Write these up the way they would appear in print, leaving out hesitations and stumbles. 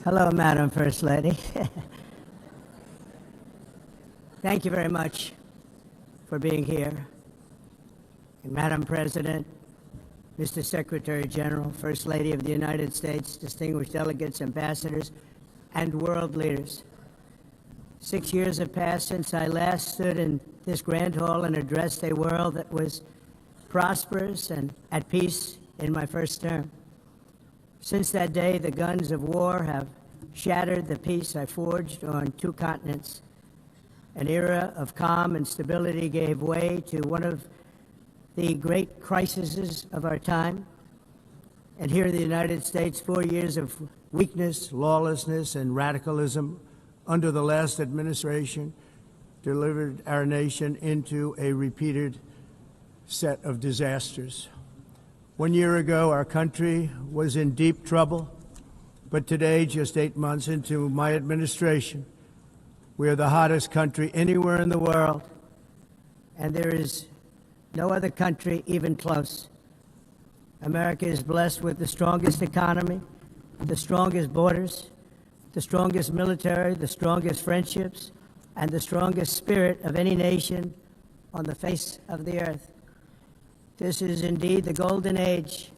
Hello, Madam First Lady. Thank you very much for being here. And Madam President, Mr. Secretary General, First Lady of the United States, distinguished delegates, ambassadors, and world leaders. 6 years have passed since I last stood in this grand hall and addressed a world that was prosperous and at peace in my first term. Since that day, the guns of war have shattered the peace I forged on 2 continents. An era of calm and stability gave way to one of the great crises of our time. And here in the United States, 4 years of weakness, lawlessness, and radicalism under the last administration delivered our nation into a repeated set of disasters. 1 year ago, our country was in deep trouble, but today, just 8 months into my administration, we are the hottest country anywhere in the world, and there is no other country even close. America is blessed with the strongest economy, the strongest borders, the strongest military, the strongest friendships, and the strongest spirit of any nation on the face of the earth. This is indeed the golden age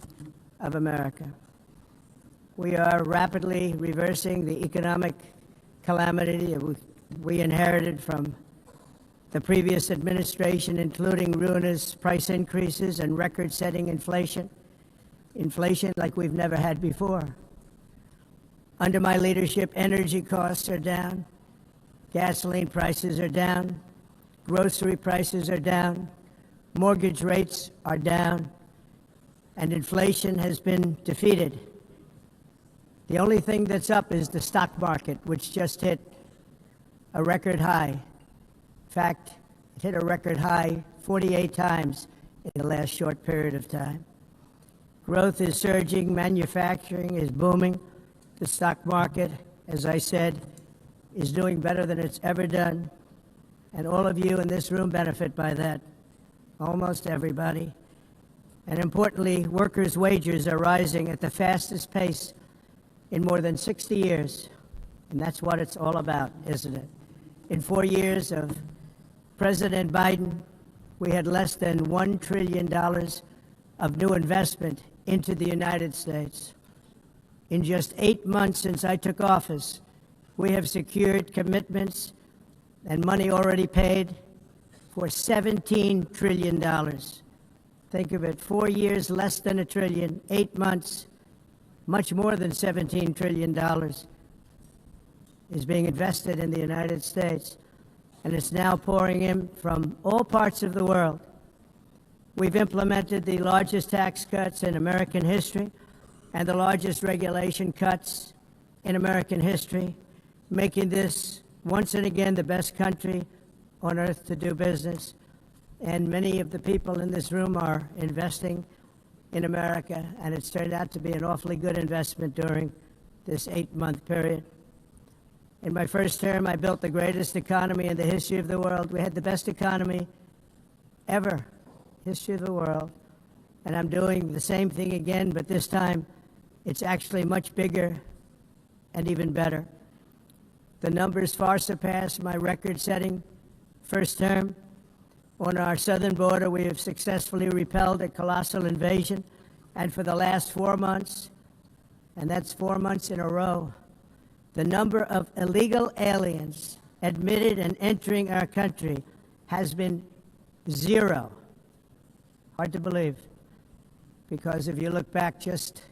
of America. We are rapidly reversing the economic calamity we inherited from the previous administration, including ruinous price increases and record-setting inflation like we've never had before. Under my leadership, energy costs are down, gasoline prices are down, grocery prices are down, mortgage rates are down, and inflation has been defeated. The only thing that's up is the stock market, which just hit a record high. In fact, it hit a record high 48 times in the last short period of time. Growth is surging, manufacturing is booming. The stock market, as I said, is doing better than it's ever done. And all of you in this room benefit by that, almost everybody. And importantly, workers' wages are rising at the fastest pace in more than 60 years. And that's what it's all about, isn't it? In 4 years of President Biden, we had less than $1 trillion of new investment into the United States. In just 8 months since I took office, we have secured commitments and money already paid for $17 trillion. Think of it, 4 years, less than $1 trillion, 8 months, much more than $17 trillion is being invested in the United States, and it's now pouring in from all parts of the world. We've implemented the largest tax cuts in American history and the largest regulation cuts in American history, making this once and again the best country on earth to do business. And many of the people in this room are investing in America, and it's turned out to be an awfully good investment during this 8-month period. In my first term, I built the greatest economy in the history of the world. We had the best economy ever, history of the world. And I'm doing the same thing again, but this time it's actually much bigger and even better. The numbers far surpass my record-setting first term. On our southern border, we have successfully repelled a colossal invasion, and for the last 4 months, and that's 4 months in a row, the number of illegal aliens admitted and entering our country has been 0. Hard to believe, because if you look back just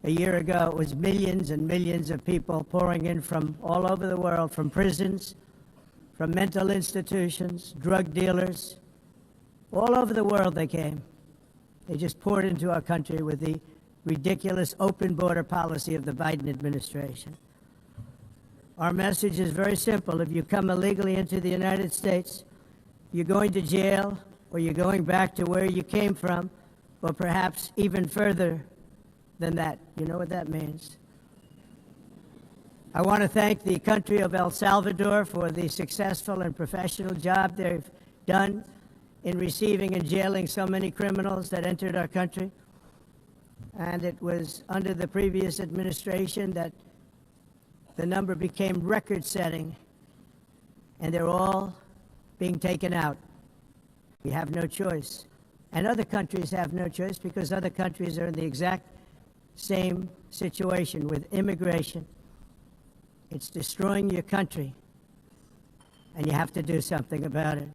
a year ago, it was millions and millions of people pouring in from all over the world, from prisons, from mental institutions, drug dealers. All over the world they came. They just poured into our country with the ridiculous open border policy of the Biden administration. Our message is very simple. If you come illegally into the United States, you're going to jail, or you're going back to where you came from, or perhaps even further than that. You know what that means. I want to thank the country of El Salvador for the successful and professional job they've done in receiving and jailing so many criminals that entered our country. And it was under the previous administration that the number became record-setting, and they're all being taken out. We have no choice. And other countries have no choice because other countries are in the exact same situation with immigration. It's destroying your country, and you have to do something about it.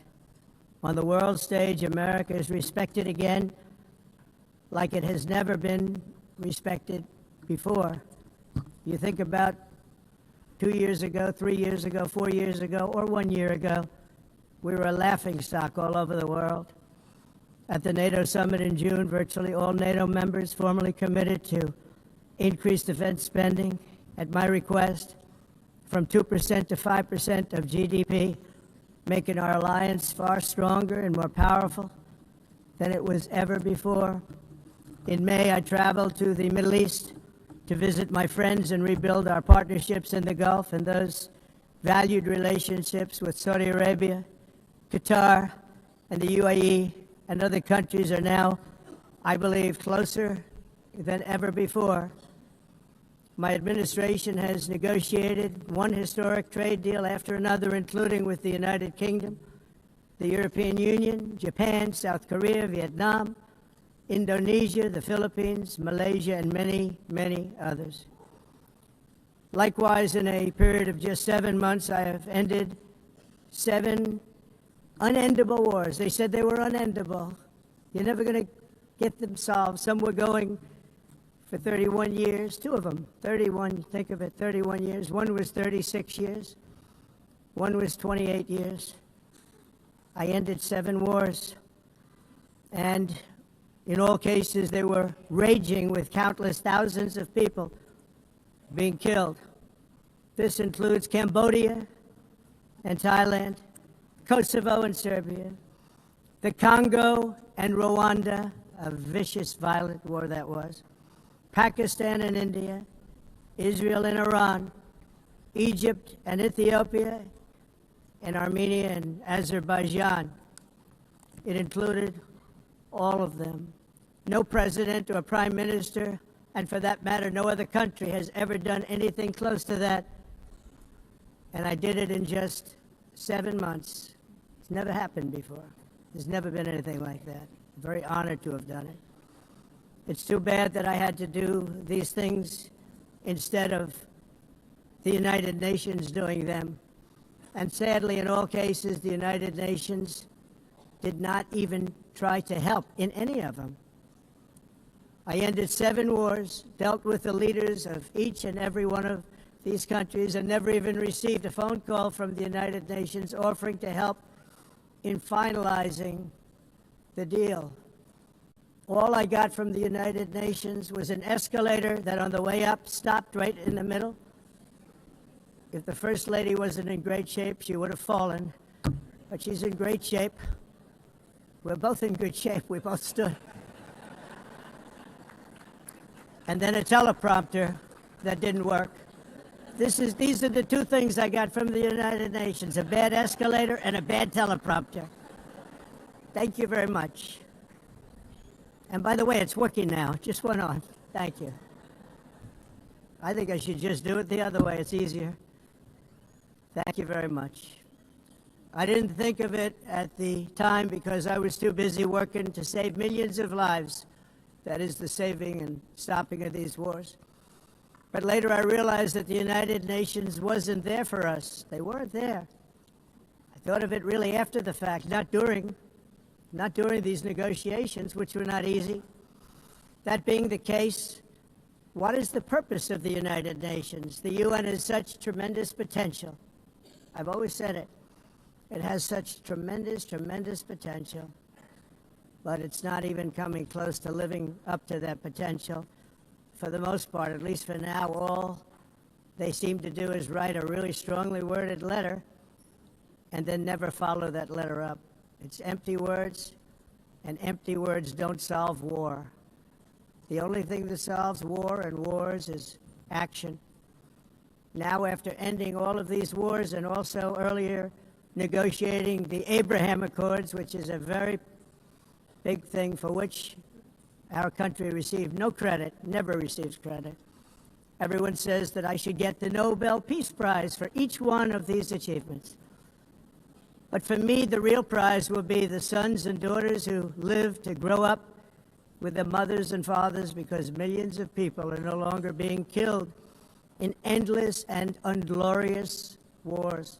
On the world stage, America is respected again like it has never been respected before. You think about 2 years ago, 3 years ago, 4 years ago, or 1 year ago, we were a laughingstock all over the world. At the NATO summit in June, virtually all NATO members formally committed to increase defense spending at my request from 2% to 5% of GDP, making our alliance far stronger and more powerful than it was ever before. In May, I traveled to the Middle East to visit my friends and rebuild our partnerships in the Gulf and those valued relationships with Saudi Arabia, Qatar, and the UAE, and other countries are now, I believe, closer than ever before. My administration has negotiated one historic trade deal after another, including with the United Kingdom, the European Union, Japan, South Korea, Vietnam, Indonesia, the Philippines, Malaysia, and many, many others. Likewise, in a period of just 7 months, I have ended 7 unendable wars. They said they were unendable. You're never going to get them solved. Some were going for 31 years, 2 of them, 31, think of it, 31 years. One was 36 years. One was 28 years. I ended 7 wars. And in all cases, they were raging with countless thousands of people being killed. This includes Cambodia and Thailand, Kosovo and Serbia, the Congo and Rwanda, a vicious, violent war that was, Pakistan and India, Israel and Iran, Egypt and Ethiopia, and Armenia and Azerbaijan. It included all of them. No president or prime minister, and for that matter, no other country has ever done anything close to that. And I did it in just 7 months. It's never happened before. There's never been anything like that. I'm very honored to have done it. It's too bad that I had to do these things instead of the United Nations doing them. And sadly, in all cases, the United Nations did not even try to help in any of them. I ended 7 wars, dealt with the leaders of each and every one of these countries, and never even received a phone call from the United Nations offering to help in finalizing the deal. All I got from the United Nations was an escalator that on the way up stopped right in the middle. If the First Lady wasn't in great shape, she would have fallen, but she's in great shape. We're both in good shape. We both stood. And then a teleprompter that didn't work. These are the 2 things I got from the United Nations, a bad escalator and a bad teleprompter. Thank you very much. And by the way, it's working now. It just went on. Thank you. I think I should just do it the other way. It's easier. Thank you very much. I didn't think of it at the time because I was too busy working to save millions of lives. That is the saving and stopping of these wars. But later I realized that the United Nations wasn't there for us. They weren't there. I thought of it really after the fact, not during these negotiations, which were not easy. That being the case, what is the purpose of the United Nations? The UN has such tremendous potential. I've always said it. It has such tremendous, tremendous potential. But it's not even coming close to living up to that potential. For the most part, at least for now, all they seem to do is write a really strongly worded letter and then never follow that letter up. It's empty words, and empty words don't solve war. The only thing that solves war and wars is action. Now, after ending all of these wars and also earlier negotiating the Abraham Accords, which is a very big thing for which our country received no credit, never receives credit. Everyone says that I should get the Nobel Peace Prize for each one of these achievements. But for me, the real prize will be the sons and daughters who live to grow up with their mothers and fathers, because millions of people are no longer being killed in endless and unglorious wars.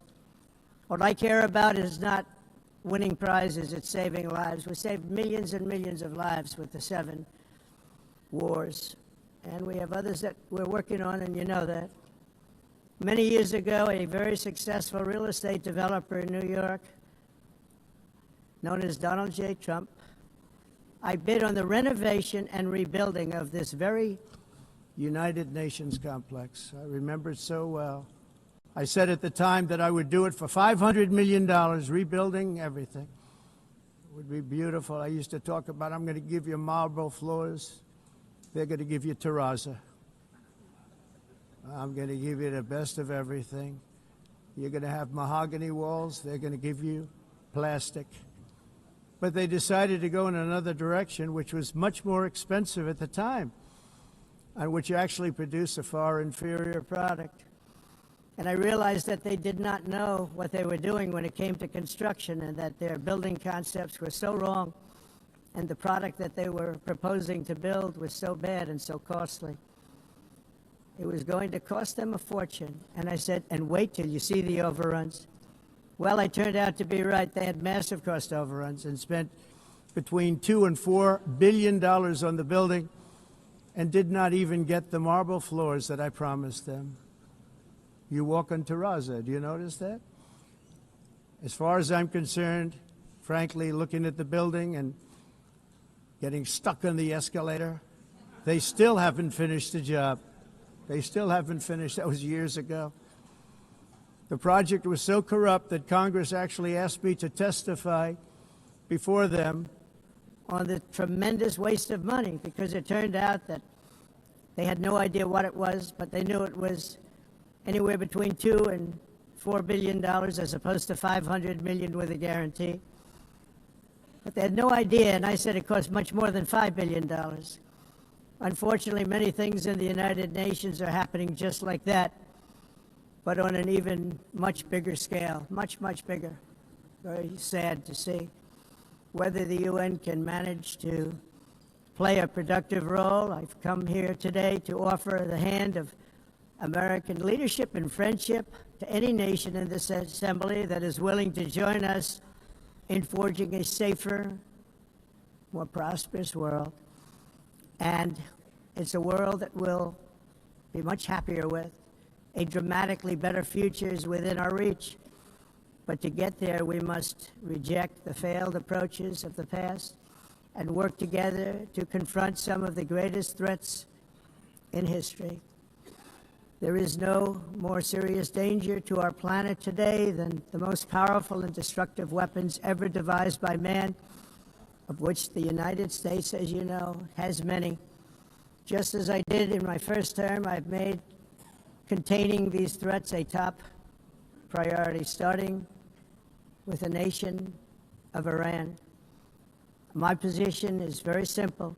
What I care about is not winning prizes, it's saving lives. We saved millions and millions of lives with the 7 wars. And we have others that we're working on, and you know that. Many years ago, a very successful real estate developer in New York, known as Donald J. Trump, I bid on the renovation and rebuilding of this very United Nations complex. I remember it so well. I said at the time that I would do it for $500 million, rebuilding everything. It would be beautiful. I used to talk about, I'm going to give you marble floors. They're going to give you terrazzo. I'm going to give you the best of everything. You're going to have mahogany walls. They're going to give you plastic. But they decided to go in another direction, which was much more expensive at the time, and which actually produced a far inferior product. And I realized that they did not know what they were doing when it came to construction, and that their building concepts were so wrong, and the product that they were proposing to build was so bad and so costly. It was going to cost them a fortune. And I said, and wait till you see the overruns. Well, I turned out to be right. They had massive cost overruns and spent between $2 and $4 billion on the building and did not even get the marble floors that I promised them. You walk on terrazzo. Do you notice that? As far as I'm concerned, frankly, looking at the building and getting stuck on the escalator, they still haven't finished the job. They still haven't finished. That was years ago. The project was so corrupt that Congress actually asked me to testify before them on the tremendous waste of money, because it turned out that they had no idea what it was, but they knew it was anywhere between $2 and $4 billion as opposed to $500 million with a guarantee. But they had no idea, and I said it cost much more than $5 billion. Unfortunately, many things in the United Nations are happening just like that, but on an even much bigger scale, much, much bigger. Very sad to see. Whether the UN can manage to play a productive role, I've come here today to offer the hand of American leadership and friendship to any nation in this assembly that is willing to join us in forging a safer, more prosperous world. And it's a world that we'll be much happier with. A dramatically better future is within our reach. But to get there, we must reject the failed approaches of the past and work together to confront some of the greatest threats in history. There is no more serious danger to our planet today than the most powerful and destructive weapons ever devised by man, of which the United States, as you know, has many. Just as I did in my first term, I've made containing these threats a top priority, starting with the nation of Iran. My position is very simple.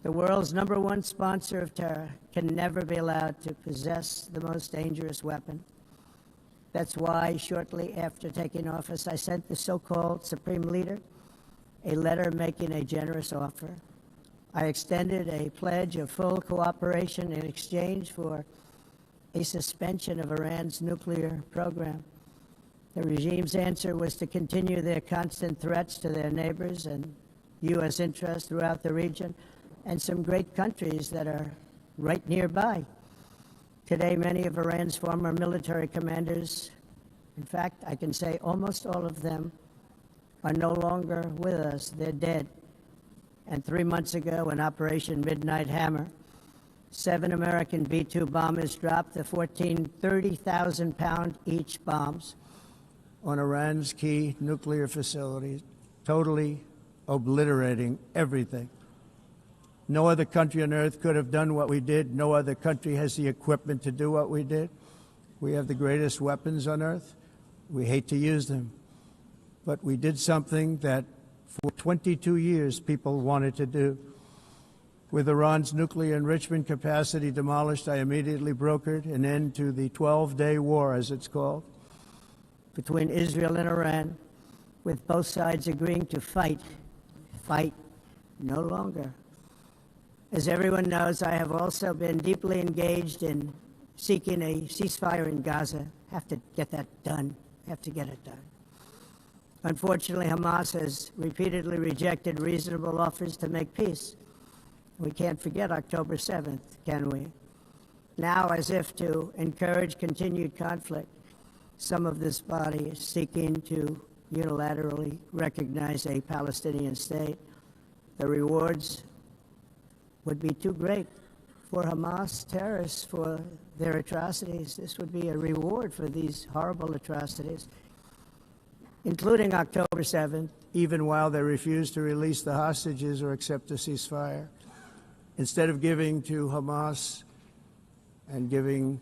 The world's #1 sponsor of terror can never be allowed to possess the most dangerous weapon. That's why, shortly after taking office, I sent the so-called Supreme Leader a letter making a generous offer. I extended a pledge of full cooperation in exchange for a suspension of Iran's nuclear program. The regime's answer was to continue their constant threats to their neighbors and U.S. interests throughout the region, and some great countries that are right nearby. Today, many of Iran's former military commanders, in fact, I can say almost all of them, are no longer with us. They're dead. And 3 months ago, in Operation Midnight Hammer, 7 American B-2 bombers dropped the 14 30,000-pound each bombs on Iran's key nuclear facilities, totally obliterating everything. No other country on earth could have done what we did. No other country has the equipment to do what we did. We have the greatest weapons on earth. We hate to use them. But we did something that for 22 years people wanted to do. With Iran's nuclear enrichment capacity demolished, I immediately brokered an end to the 12-day war, as it's called, between Israel and Iran, with both sides agreeing to fight no longer. As everyone knows, I have also been deeply engaged in seeking a ceasefire in Gaza. Have to get that done. Have to get it done. Unfortunately, Hamas has repeatedly rejected reasonable offers to make peace. We can't forget October 7th, can we? Now, as if to encourage continued conflict, some of this body is seeking to unilaterally recognize a Palestinian state. The rewards would be too great for Hamas terrorists for their atrocities. This would be a reward for these horrible atrocities, including October 7th, even while they refuse to release the hostages or accept a ceasefire. Instead of giving to Hamas and giving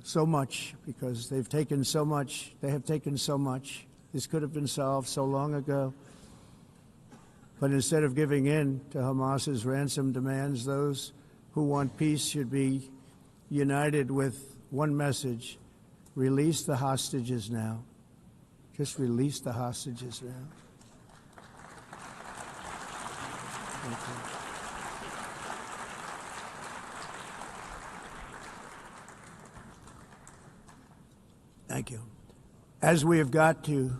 so much, because they've taken so much, they have taken so much. This could have been solved so long ago. But instead of giving in to Hamas's ransom demands, those who want peace should be united with one message: release the hostages now. Just release the hostages now. Thank you. Thank you. As we have got to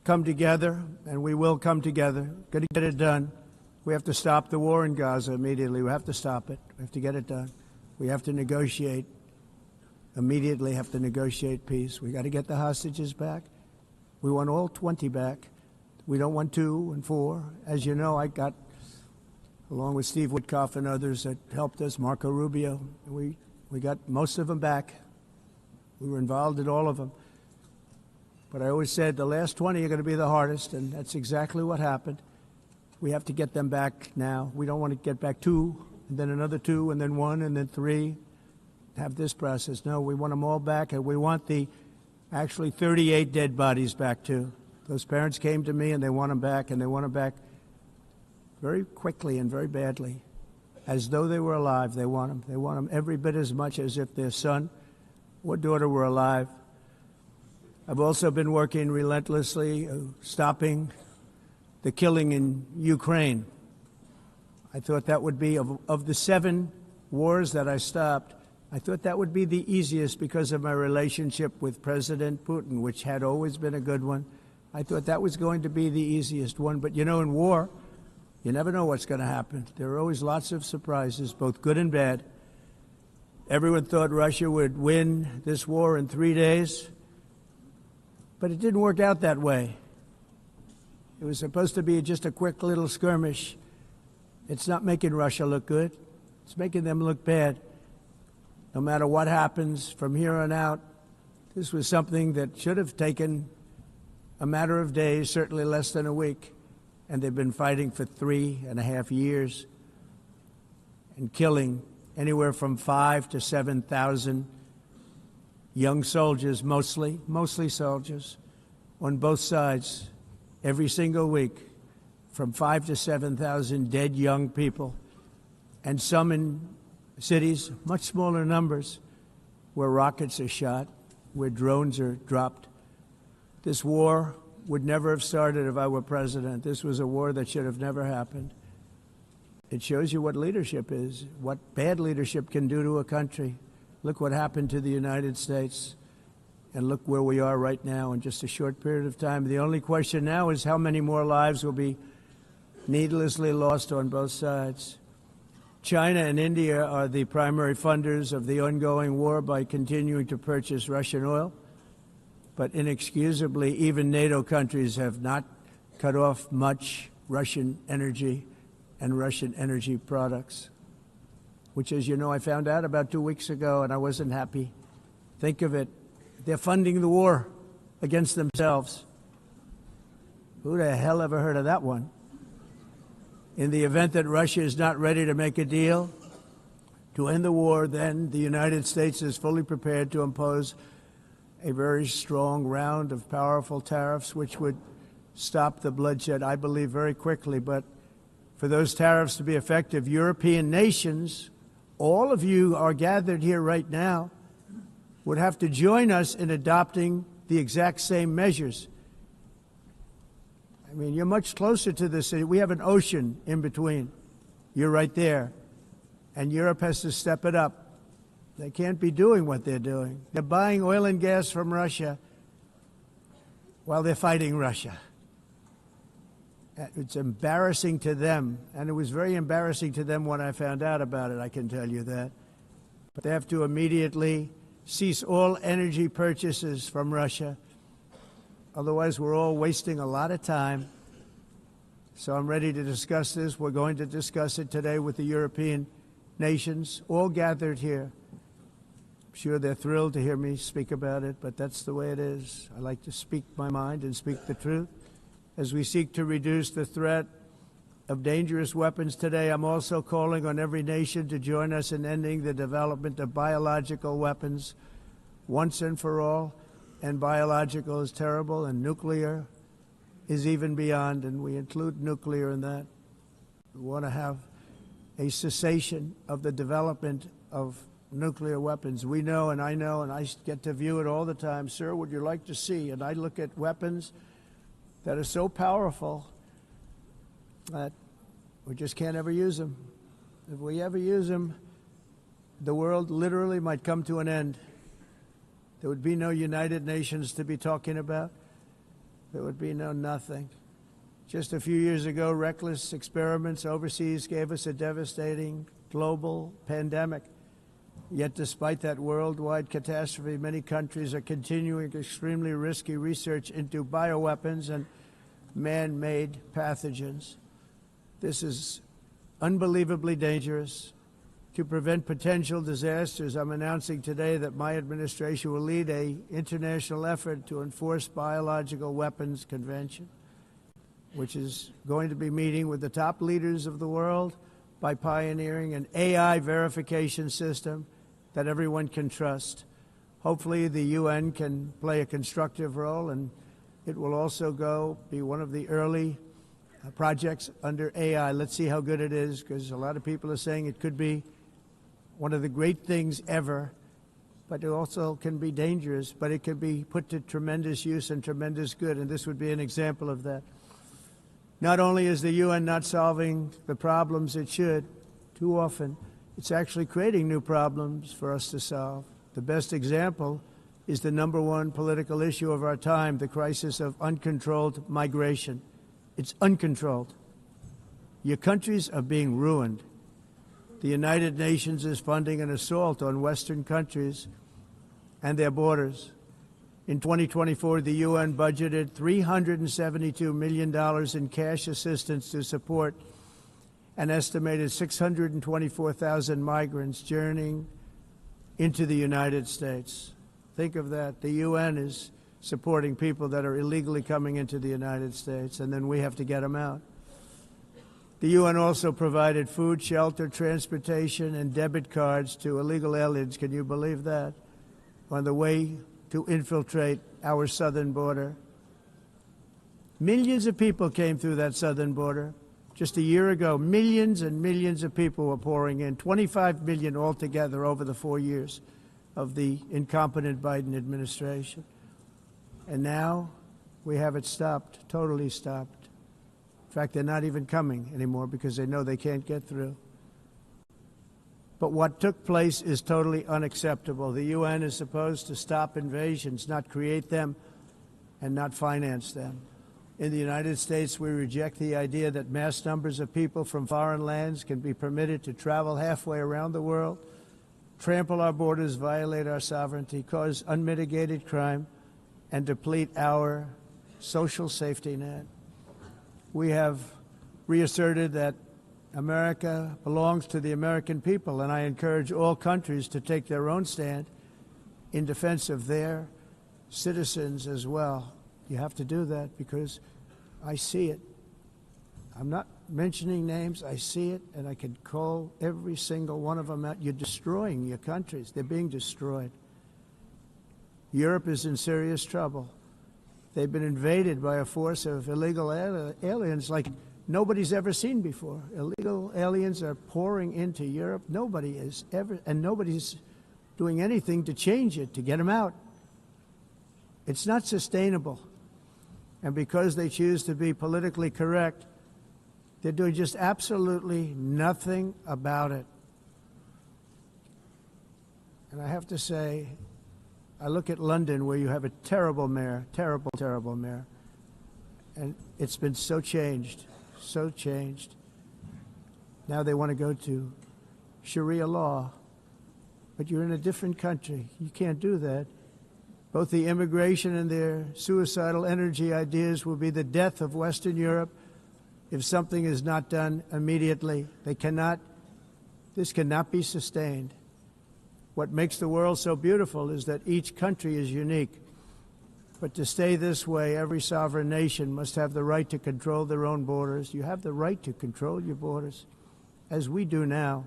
come together, and we will come together, got to get it done. We have to stop the war in Gaza immediately. We have to stop it. We have to get it done. We have to negotiate, immediately have to negotiate peace. We got to get the hostages back. We want all 20 back. We don't want 2 and 4. As you know, I got, along with Steve Witkoff and others that helped us, Marco Rubio, we got most of them back. We were involved in all of them. But I always said the last 20 are going to be the hardest, and that's exactly what happened. We have to get them back now. We don't want to get back 2, and then another 2, and then 1, and then 3, have this process. No, we want them all back, and we want the actually 38 dead bodies back, too. Those parents came to me, and they want them back, and they want them back very quickly and very badly, as though they were alive. They want them. They want them every bit as much as if their son or daughter were alive. I've also been working relentlessly, stopping the killing in Ukraine. I thought that would be, of the 7 wars that I stopped, I thought that would be the easiest because of my relationship with President Putin, which had always been a good one. I thought that was going to be the easiest one. But, you know, in war, you never know what's going to happen. There are always lots of surprises, both good and bad. Everyone thought Russia would win this war in 3 days, but it didn't work out that way. It was supposed to be just a quick little skirmish. It's not making Russia look good. It's making them look bad. No matter what happens from here on out, this was something that should have taken a matter of days, certainly less than a week, and they've been fighting for 3.5 years and killing anywhere from 5,000 to 7,000 young soldiers, mostly soldiers, on both sides, every single week, from 5,000 to 7,000 dead young people, and some in cities, much smaller numbers, where rockets are shot, where drones are dropped. This war would never have started if I were president. This was a war that should have never happened. It shows you what leadership is, what bad leadership can do to a country. Look what happened to the United States, and look where we are right now in just a short period of time. The only question now is how many more lives will be needlessly lost on both sides. China and India are the primary funders of the ongoing war by continuing to purchase Russian oil. But inexcusably, even NATO countries have not cut off much Russian energy and Russian energy products, which, as you know, I found out about 2 weeks ago, and I wasn't happy. Think of it. They're funding the war against themselves. Who the hell ever heard of that one? In the event that Russia is not ready to make a deal to end the war, then the United States is fully prepared to impose a very strong round of powerful tariffs, which would stop the bloodshed, I believe, very quickly. But for those tariffs to be effective, European nations, all of you are gathered here right now, would have to join us in adopting the exact same measures. I mean, you're much closer to this. We have an ocean in between. You're right there. And Europe has to step it up. They can't be doing what they're doing. They're buying oil and gas from Russia while they're fighting Russia. It's embarrassing to them, and it was very embarrassing to them when I found out about it, I can tell you that. But they have to immediately cease all energy purchases from Russia. Otherwise, we're all wasting a lot of time. So I'm ready to discuss this. We're going to discuss it today with the European nations, all gathered here. I'm sure they're thrilled to hear me speak about it, but that's the way it is. I like to speak my mind and speak the truth. As we seek to reduce the threat of dangerous weapons today, I'm also calling on every nation to join us in ending the development of biological weapons once and for all. And biological is terrible, and nuclear is even beyond, and we include nuclear in that. We want to have a cessation of the development of nuclear weapons. We know, and I get to view it all the time. Sir, would you like to see? And I look at weapons that are so powerful that we just can't ever use them. If we ever use them, the world literally might come to an end. There would be no United Nations to be talking about. There would be no nothing. Just a few years ago, reckless experiments overseas gave us a devastating global pandemic. Yet despite that worldwide catastrophe, many countries are continuing extremely risky research into bioweapons and man-made pathogens. This is unbelievably dangerous. To prevent potential disasters, I'm announcing today that my administration will lead an international effort to enforce Biological Weapons Convention, which is going to be meeting with the top leaders of the world by pioneering an AI verification system that everyone can trust. Hopefully the UN can play a constructive role, and it will also be one of the early projects under AI. Let's see how good it is, because a lot of people are saying it could be one of the great things ever, but it also can be dangerous, but it can be put to tremendous use and tremendous good, and this would be an example of that. Not only is the UN not solving the problems it should, too often, it's actually creating new problems for us to solve. The best example is the #1 political issue of our time, the crisis of uncontrolled migration. It's uncontrolled. Your countries are being ruined. The United Nations is funding an assault on Western countries and their borders. In 2024, the UN budgeted $372 million in cash assistance to support an estimated 624,000 migrants journeying into the United States. Think of that. The UN is supporting people that are illegally coming into the United States, and then we have to get them out. The UN also provided food, shelter, transportation, and debit cards to illegal aliens. Can you believe that? On the way to infiltrate our southern border. Millions of people came through that southern border. Just a year ago, millions and millions of people were pouring in, 25 million altogether over the 4 years of the incompetent Biden administration. And now we have it stopped, totally stopped. In fact, they're not even coming anymore because they know they can't get through. But what took place is totally unacceptable. The UN is supposed to stop invasions, not create them and not finance them. In the United States, we reject the idea that mass numbers of people from foreign lands can be permitted to travel halfway around the world, trample our borders, violate our sovereignty, cause unmitigated crime, and deplete our social safety net. We have reasserted that America belongs to the American people, and I encourage all countries to take their own stand in defense of their citizens as well. You have to do that because I see it. I'm not mentioning names. I see it, and I can call every single one of them out. You're destroying your countries. They're being destroyed. Europe is in serious trouble. They've been invaded by a force of illegal aliens like nobody's ever seen before. Illegal aliens are pouring into Europe. Nobody is ever, and nobody's doing anything to change it, to get them out. It's not sustainable. And because they choose to be politically correct, they're doing just absolutely nothing about it. And I have to say, I look at London, where you have a terrible mayor, terrible, terrible mayor, and it's been so changed, so changed. Now they want to go to Sharia law, but you're in a different country. You can't do that. Both the immigration and their suicidal energy ideas will be the death of Western Europe if something is not done immediately. This cannot be sustained. What makes the world so beautiful is that each country is unique. But to stay this way, every sovereign nation must have the right to control their own borders. You have the right to control your borders, as we do now,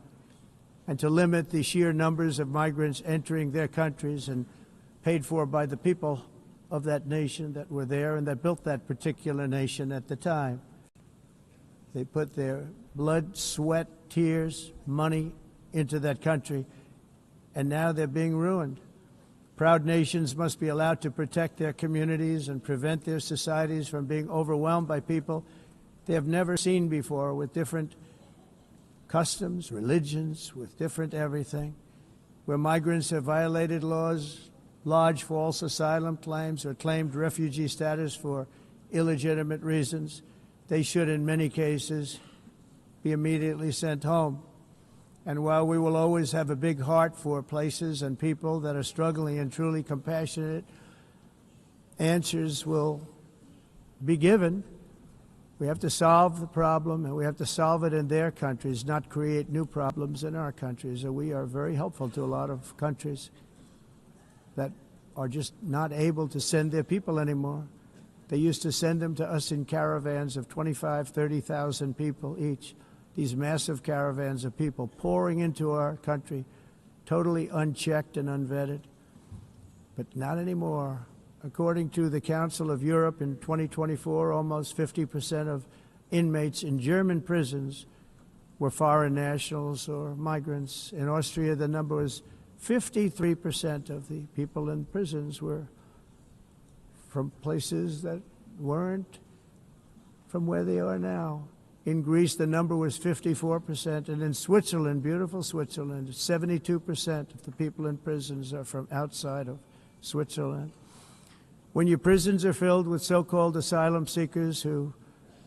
and to limit the sheer numbers of migrants entering their countries and paid for by the people of that nation that were there and that built that particular nation at the time. They put their blood, sweat, tears, money into that country, and now they're being ruined. Proud nations must be allowed to protect their communities and prevent their societies from being overwhelmed by people they have never seen before, with different customs, religions, with different everything. Where migrants have violated laws, lodged false asylum claims, or claimed refugee status for illegitimate reasons, they should, in many cases, be immediately sent home. And while we will always have a big heart for places and people that are struggling and truly compassionate, answers will be given. We have to solve the problem, and we have to solve it in their countries, not create new problems in our countries. And we are very helpful to a lot of countries that are just not able to send their people anymore. They used to send them to us in caravans of 25,000, 30,000 people each. These massive caravans of people pouring into our country, totally unchecked and unvetted. But not anymore. According to the Council of Europe, in 2024, almost 50% of inmates in German prisons were foreign nationals or migrants. In Austria, the number was 53% of the people in prisons were from places that weren't from where they are now. In Greece, the number was 54%, and in Switzerland, beautiful Switzerland, 72% of the people in prisons are from outside of Switzerland. When your prisons are filled with so-called asylum seekers who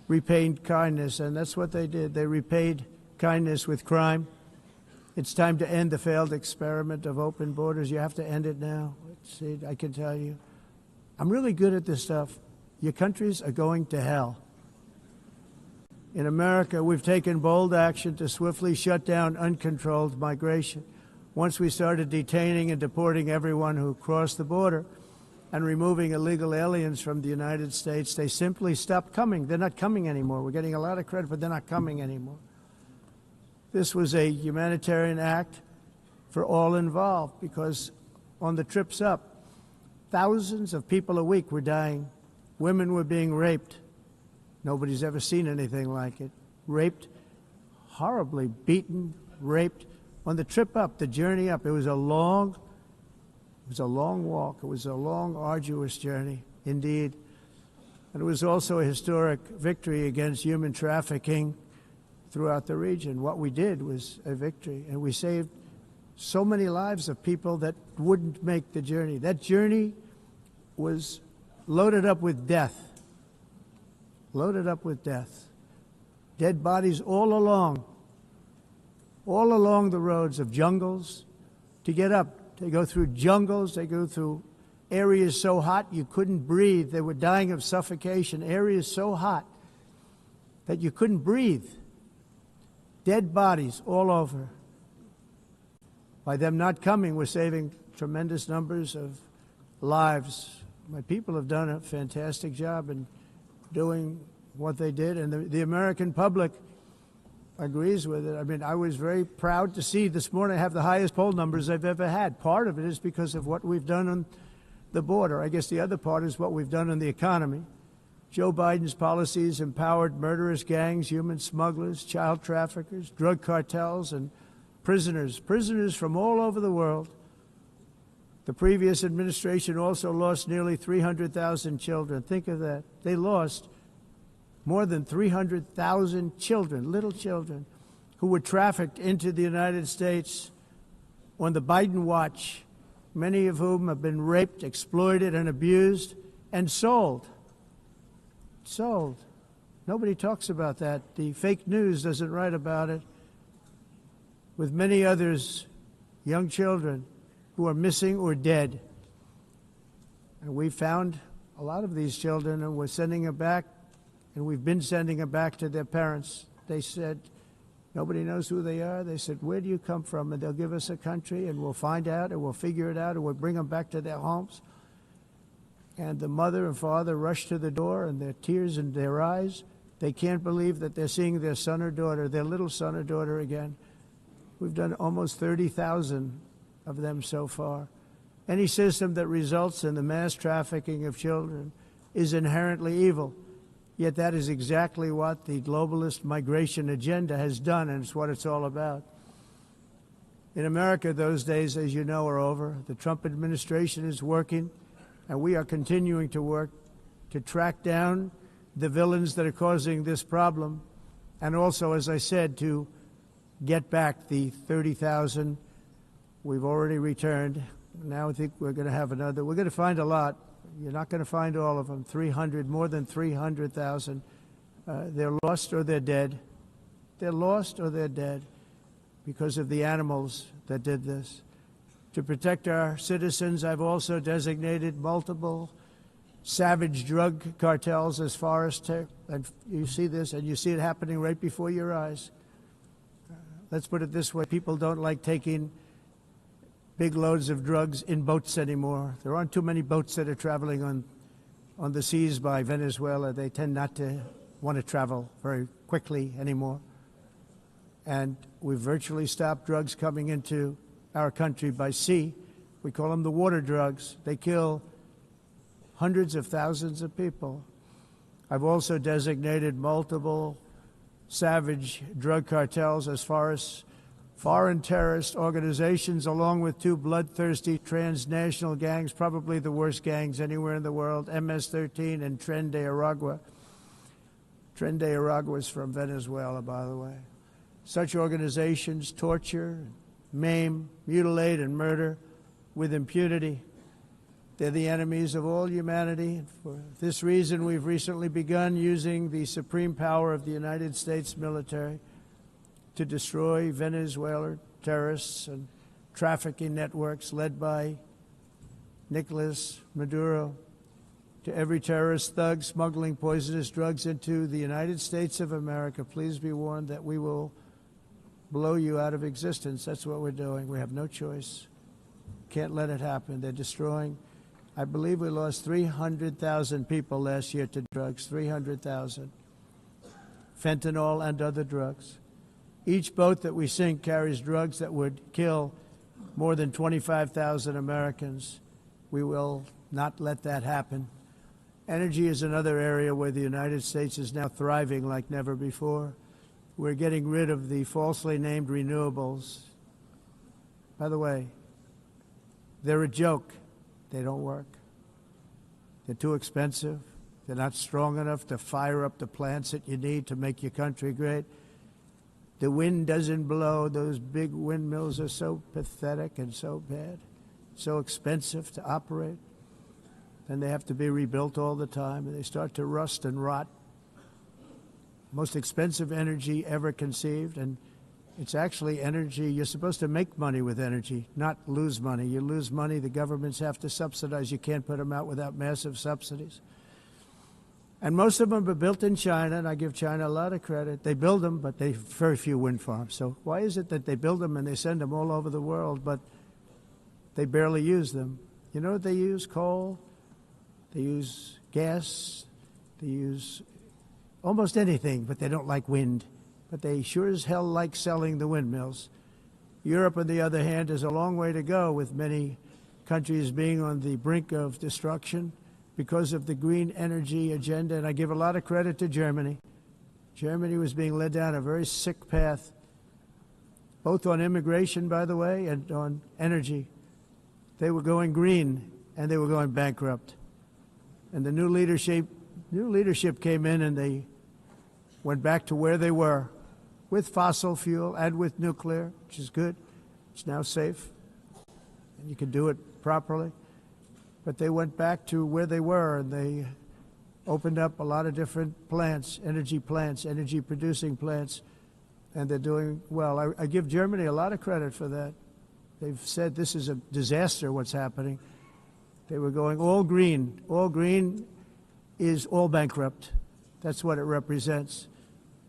repaid kindness, and that's what they did, they repaid kindness with crime, it's time to end the failed experiment of open borders. You have to end it now. See, I can tell you, I'm really good at this stuff. Your countries are going to hell. In America, we've taken bold action to swiftly shut down uncontrolled migration. Once we started detaining and deporting everyone who crossed the border and removing illegal aliens from the United States, they simply stopped coming. They're not coming anymore. We're getting a lot of credit, but they're not coming anymore. This was a humanitarian act for all involved, because on the trips up, thousands of people a week were dying. Women were being raped. Nobody's ever seen anything like it. Raped, horribly beaten, raped. On the trip up, the journey up, it was a long walk. It was a long, arduous journey, indeed. And it was also a historic victory against human trafficking throughout the region. What we did was a victory, and we saved so many lives of people that wouldn't make the journey. That journey was loaded up with death. Loaded up with death. Dead bodies all along the roads of jungles to get up. They go through jungles, they go through areas so hot you couldn't breathe. They were dying of suffocation, areas so hot that you couldn't breathe. Dead bodies all over. By them not coming, we're saving tremendous numbers of lives. My people have done a fantastic job in doing what they did, and the American public agrees with it. I mean, I was very proud to see this morning I have the highest poll numbers I've ever had. Part of it is because of what we've done on the border. I guess the other part is what we've done in the economy. Joe Biden's policies empowered murderous gangs, human smugglers, child traffickers, drug cartels, and prisoners from all over the world. The previous administration also lost nearly 300,000 children. Think of that. They lost more than 300,000 children, little children, who were trafficked into the United States on the Biden watch, many of whom have been raped, exploited, and abused, and sold. Sold. Nobody talks about that. The fake news doesn't write about it. With many others, young children who are missing or dead. And we found a lot of these children, and we're sending them back, and we've been sending them back to their parents. They said, nobody knows who they are. They said, where do you come from? And they'll give us a country, and we'll find out, and we'll figure it out, and we'll bring them back to their homes. And the mother and father rush to the door, and their tears in their eyes. They can't believe that they're seeing their son or daughter, their little son or daughter again. We've done almost 30,000 of them so far. Any system that results in the mass trafficking of children is inherently evil. Yet that is exactly what the globalist migration agenda has done, and it's what it's all about. In America, those days, as you know, are over. The Trump administration is working, and we are continuing to work to track down the villains that are causing this problem, and also, as I said, to get back the 30,000 we've already returned. Now I think we're going to have another. We're going to find a lot. You're not going to find all of them. 300, more than 300,000. They're lost or they're dead. They're lost or they're dead because of the animals that did this. To protect our citizens, I've also designated multiple savage drug cartels as forest. And you see this, and you see it happening right before your eyes. Let's put it this way. People don't like taking big loads of drugs in boats anymore. There aren't too many boats that are traveling on the seas by Venezuela. They tend not to want to travel very quickly anymore. And we've virtually stopped drugs coming into our country by sea. We call them the water drugs. They kill hundreds of thousands of people. I've also designated multiple savage drug cartels as far as foreign terrorist organizations, along with two bloodthirsty transnational gangs, probably the worst gangs anywhere in the world, MS-13 and Tren de Aragua. Tren de Aragua is from Venezuela, by the way. Such organizations torture, maim, mutilate, and murder with impunity. They're the enemies of all humanity. For this reason, we've recently begun using the supreme power of the United States military to destroy Venezuela terrorists and trafficking networks led by Nicolas Maduro. To every terrorist thug smuggling poisonous drugs into the United States of America, please be warned that we will blow you out of existence. That's what we're doing. We have no choice. Can't let it happen. They're destroying. I believe we lost 300,000 people last year to drugs, 300,000. Fentanyl and other drugs. Each boat that we sink carries drugs that would kill more than 25,000 Americans. We will not let that happen. Energy is another area where the United States is now thriving like never before. We're getting rid of the falsely named renewables. By the way, they're a joke. They don't work. They're too expensive. They're not strong enough to fire up the plants that you need to make your country great. The wind doesn't blow. Those big windmills are so pathetic and so bad, so expensive to operate. And they have to be rebuilt all the time, and they start to rust and rot. Most expensive energy ever conceived, and it's actually energy. You're supposed to make money with energy, not lose money. You lose money, the governments have to subsidize. You can't put them out without massive subsidies. And most of them are built in China, and I give China a lot of credit. They build them, but they have very few wind farms. So why is it that they build them and they send them all over the world, but they barely use them? You know what they use? Coal. They use gas. They use almost anything, but they don't like wind. But they sure as hell like selling the windmills. Europe, on the other hand, has a long way to go, with many countries being on the brink of destruction because of the green energy agenda, and I give a lot of credit to Germany. Germany was being led down a very sick path, both on immigration, by the way, and on energy. They were going green, and they were going bankrupt. And the new leadership came in, and they went back to where they were, with fossil fuel and with nuclear, which is good. It's now safe, and you can do it properly. But they went back to where they were, and they opened up a lot of different plants, energy-producing plants, and they're doing well. I give Germany a lot of credit for that. They've said this is a disaster, what's happening. They were going all green. All green is all bankrupt. That's what it represents.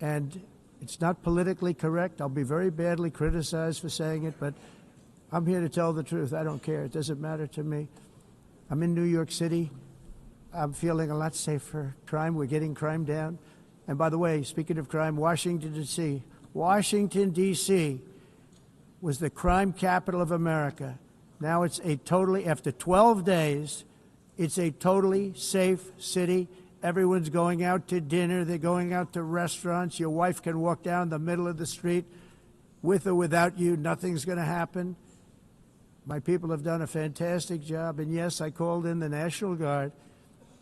And it's not politically correct. I'll be very badly criticized for saying it, but I'm here to tell the truth. I don't care. It doesn't matter to me. I'm in New York City. I'm feeling a lot safer. Crime, we're getting crime down. And by the way, speaking of crime, Washington, D.C. Washington, D.C. was the crime capital of America. Now it's a totally, after 12 days, it's a totally safe city. Everyone's going out to dinner. They're going out to restaurants. Your wife can walk down the middle of the street with or without you. Nothing's going to happen. My people have done a fantastic job. And yes, I called in the National Guard,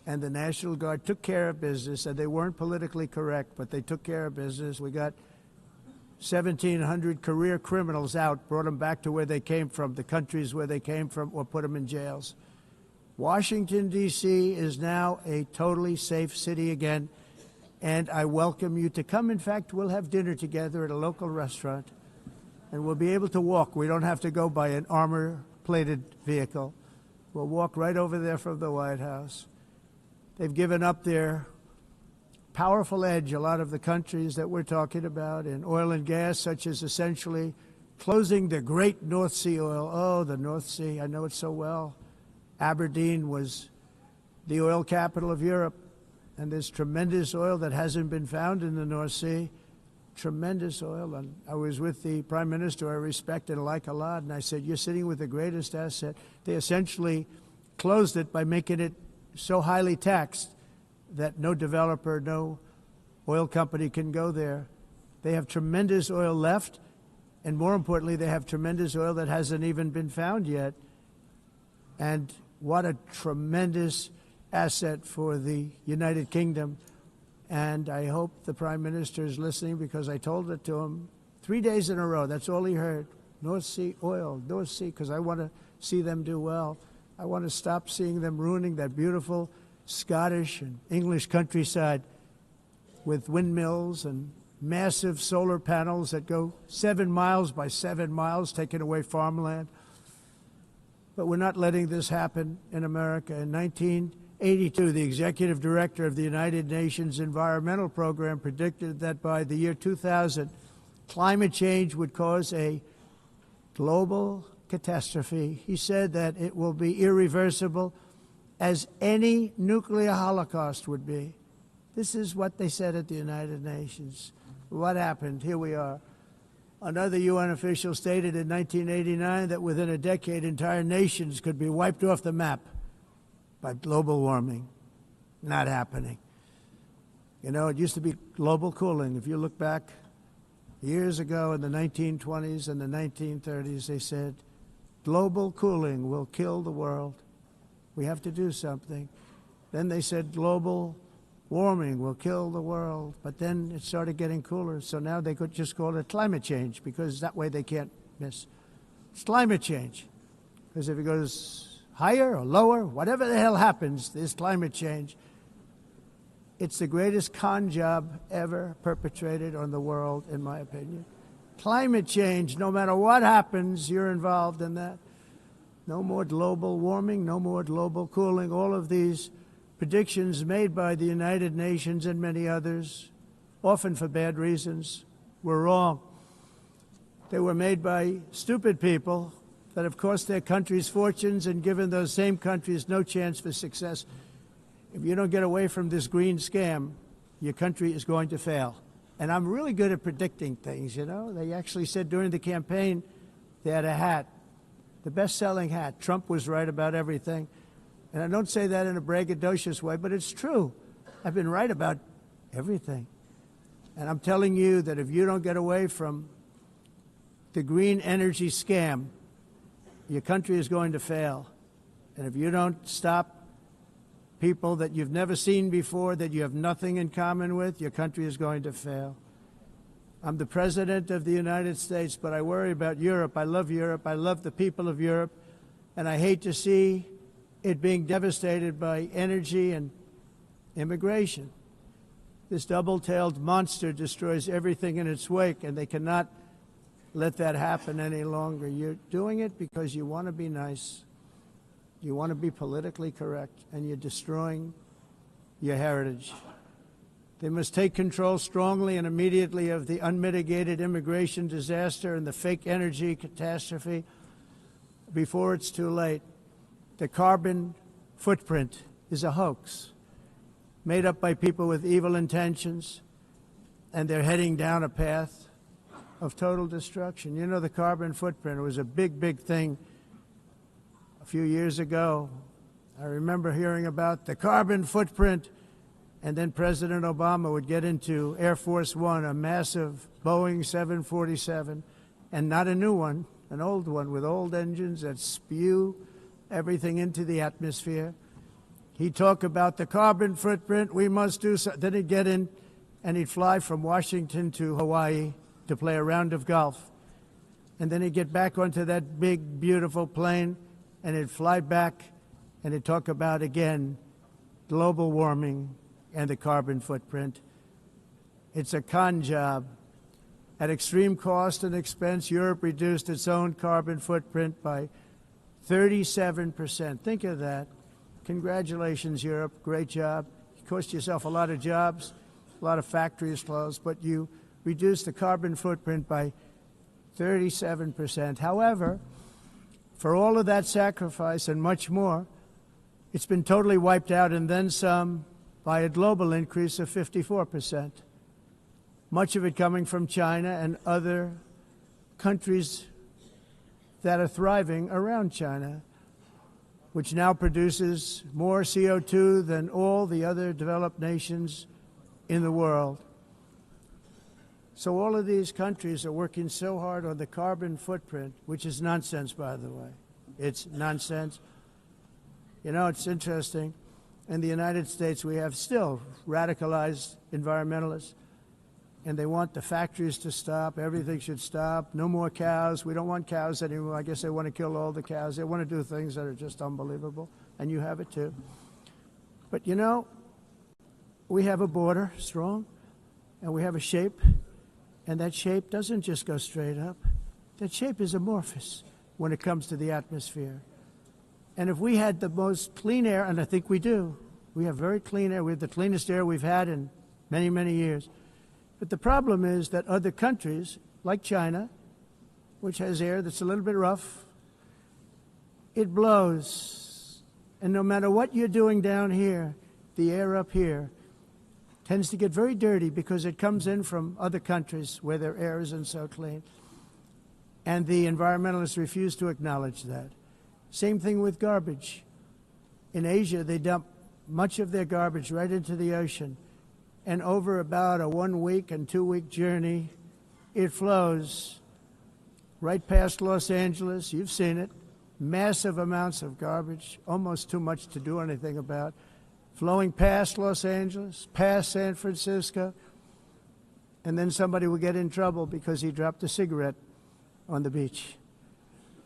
and the National Guard took care of business. And they weren't politically correct, but they took care of business. We got 1,700 career criminals out, brought them back to where they came from, the countries where they came from, or put them in jails. Washington, D.C. is now a totally safe city again, and I welcome you to come. In fact, we'll have dinner together at a local restaurant, and we'll be able to walk. We don't have to go by an armor-plated vehicle. We'll walk right over there from the White House. They've given up their powerful edge, a lot of the countries that we're talking about, in oil and gas, such as essentially closing the great North Sea oil. Oh, the North Sea, I know it so well. Aberdeen was the oil capital of Europe, and there's tremendous oil that hasn't been found in the North Sea, tremendous oil. And I was with the Prime Minister I respect and like a lot, and I said, you're sitting with the greatest asset. They essentially closed it by making it so highly taxed that no developer, no oil company can go there. They have tremendous oil left, and more importantly, they have tremendous oil that hasn't even been found yet. And what a tremendous asset for the United Kingdom. And I hope the Prime Minister is listening, because I told it to him 3 days in a row. That's all he heard. North Sea oil, North Sea, because I want to see them do well. I want to stop seeing them ruining that beautiful Scottish and English countryside with windmills and massive solar panels that go 7 miles by 7 miles, taking away farmland. But we're not letting this happen in America. In 1982, the executive director of the United Nations Environmental Program predicted that by the year 2000, climate change would cause a global catastrophe. He said that it will be irreversible, as any nuclear holocaust would be. This is what they said at the United Nations. What happened? Here we are. Another UN official stated in 1989 that within a decade, entire nations could be wiped off the map by global warming. Not happening. You know, it used to be global cooling. If you look back years ago in the 1920s and the 1930s, they said, global cooling will kill the world. We have to do something. Then they said global warming will kill the world, but then it started getting cooler, so now they could just call it climate change, because that way they can't miss. It's climate change, because if it goes higher or lower, whatever the hell happens, there's climate change. It's the greatest con job ever perpetrated on the world, in my opinion. Climate change, no matter what happens, you're involved in that. No more global warming, no more global cooling. All of these predictions made by the United Nations and many others, often for bad reasons, were wrong. They were made by stupid people that have cost their countries fortunes and given those same countries no chance for success. If you don't get away from this green scam, your country is going to fail. And I'm really good at predicting things, you know. They actually said during the campaign they had a hat, the best-selling hat. Trump was right about everything. And I don't say that in a braggadocious way, but it's true. I've been right about everything. And I'm telling you that if you don't get away from the green energy scam, your country is going to fail. And if you don't stop people that you've never seen before, that you have nothing in common with, your country is going to fail. I'm the President of the United States, but I worry about Europe. I love Europe. I love the people of Europe. And I hate to see it being devastated by energy and immigration. This double-tailed monster destroys everything in its wake, and they cannot let that happen any longer. You're doing it because you want to be nice. You want to be politically correct, and you're destroying your heritage. They must take control strongly and immediately of the unmitigated immigration disaster and the fake energy catastrophe before it's too late. The carbon footprint is a hoax made up by people with evil intentions, and they're heading down a path of total destruction. You know, the carbon footprint, it was a big, big thing a few years ago. I remember hearing about the carbon footprint, and then President Obama would get into Air Force One, a massive Boeing 747, and not a new one, an old one with old engines that spew everything into the atmosphere. He'd talk about the carbon footprint, we must do so. Then he'd get in and he'd fly from Washington to Hawaii to play a round of golf. And then he'd get back onto that big, beautiful plane and he'd fly back and he'd talk about, again, global warming and the carbon footprint. It's a con job. At extreme cost and expense, Europe reduced its own carbon footprint by 37%. Think of that. Congratulations, Europe. Great job. You cost yourself a lot of jobs, a lot of factories closed, but you reduced the carbon footprint by 37%. However, for all of that sacrifice and much more, it's been totally wiped out and then some by a global increase of 54%. Much of it coming from China and other countries that are thriving around China, which now produces more CO2 than all the other developed nations in the world. So all of these countries are working so hard on the carbon footprint, which is nonsense, by the way. It's nonsense. You know, it's interesting. In the United States, we have still radicalized environmentalists, and they want the factories to stop. Everything should stop. No more cows. We don't want cows anymore. I guess they want to kill all the cows. They want to do things that are just unbelievable, and you have it too. But, you know, we have a border, strong, and we have a shape, and that shape doesn't just go straight up. That shape is amorphous when it comes to the atmosphere. And if we had the most clean air, and I think we do, we have very clean air. We have the cleanest air we've had in many, many years. But the problem is that other countries, like China, which has air that's a little bit rough, it blows. And no matter what you're doing down here, the air up here tends to get very dirty because it comes in from other countries where their air isn't so clean. And the environmentalists refuse to acknowledge that. Same thing with garbage. In Asia, they dump much of their garbage right into the ocean. And over about a 1 week and 2 week journey, it flows right past Los Angeles. You've seen it. Massive amounts of garbage, almost too much to do anything about, flowing past Los Angeles, past San Francisco, and then somebody will get in trouble because he dropped a cigarette on the beach.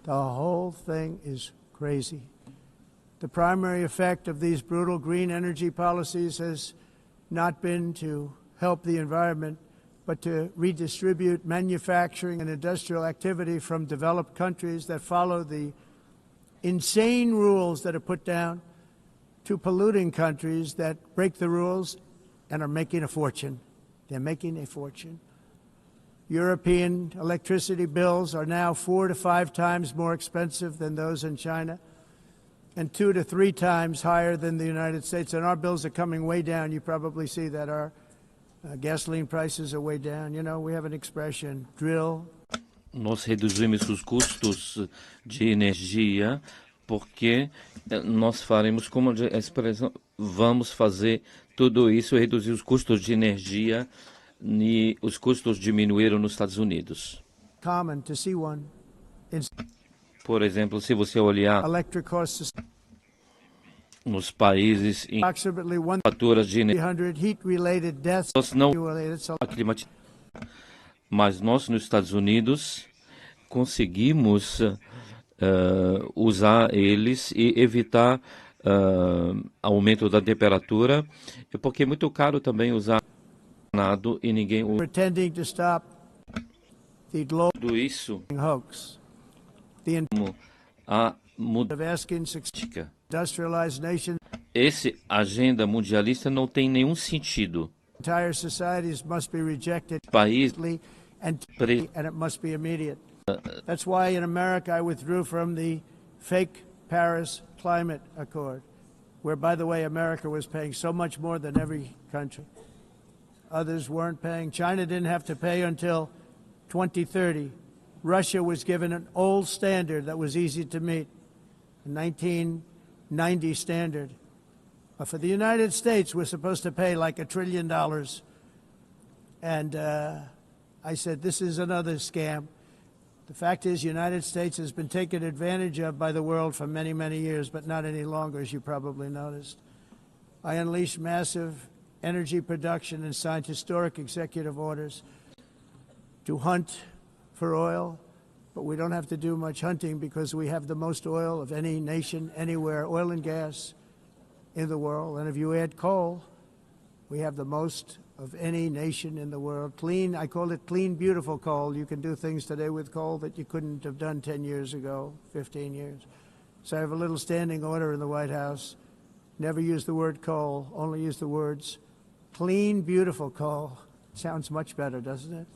The whole thing is crazy. The primary effect of these brutal green energy policies has not been to help the environment, but to redistribute manufacturing and industrial activity from developed countries that follow the insane rules that are put down to polluting countries that break the rules and are making a fortune. They're making a fortune. European electricity bills are now 4 to 5 times more expensive than those in China, and 2 to 3 times higher than the United States. And our bills are coming way down. You probably see that our gasoline prices are way down. You know, we have an expression, drill. Nós reduzimos os custos de energia porque nós faremos como a expressão, vamos fazer tudo isso e reduzir os custos de energia e os custos diminuíram nos Estados Unidos. Common to see one in Por exemplo, se você olhar electric costs nos países em approximately faturas de energia, 100 heat-related deaths. nós não Related, so mas nós nos Estados Unidos conseguimos usar eles e evitar aumento da temperatura, porque é muito caro também usar nado e ninguém usa pretending to stop the global tudo isso hoax. The como a of asking mudança. industrialized nations, Esse agenda mundialista não tem nenhum sentido. entire societies must be rejected País and pre- and it must be immediate. That's why in America I withdrew from the fake Paris Climate Accord, where, by the way, America was paying so much more than every country. Others weren't paying. China didn't have to pay until 2030. Russia was given an old standard that was easy to meet, a 1990 standard. But for the United States, we're supposed to pay like $1 trillion. And I said, this is another scam. The fact is, the United States has been taken advantage of by the world for many, many years, but not any longer, as you probably noticed. I unleashed massive energy production and signed historic executive orders to hunt for oil, but we don't have to do much hunting because we have the most oil of any nation anywhere, oil and gas in the world. And if you add coal, we have the most of any nation in the world. Clean, I call it clean, beautiful coal. You can do things today with coal that you couldn't have done 10 years ago, 15 years. So I have a little standing order in the White House. Never use the word coal, only use the words clean, beautiful coal. Sounds much better, doesn't it?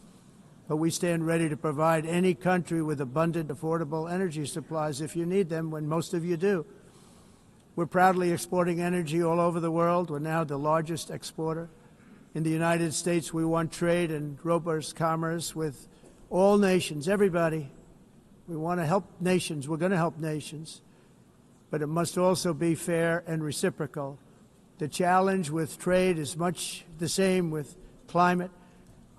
But we stand ready to provide any country with abundant, affordable energy supplies if you need them, when most of you do. We're proudly exporting energy all over the world. We're now the largest exporter. In the United States, we want trade and robust commerce with all nations, everybody. We want to help nations. We're going to help nations. But it must also be fair and reciprocal. The challenge with trade is much the same with climate.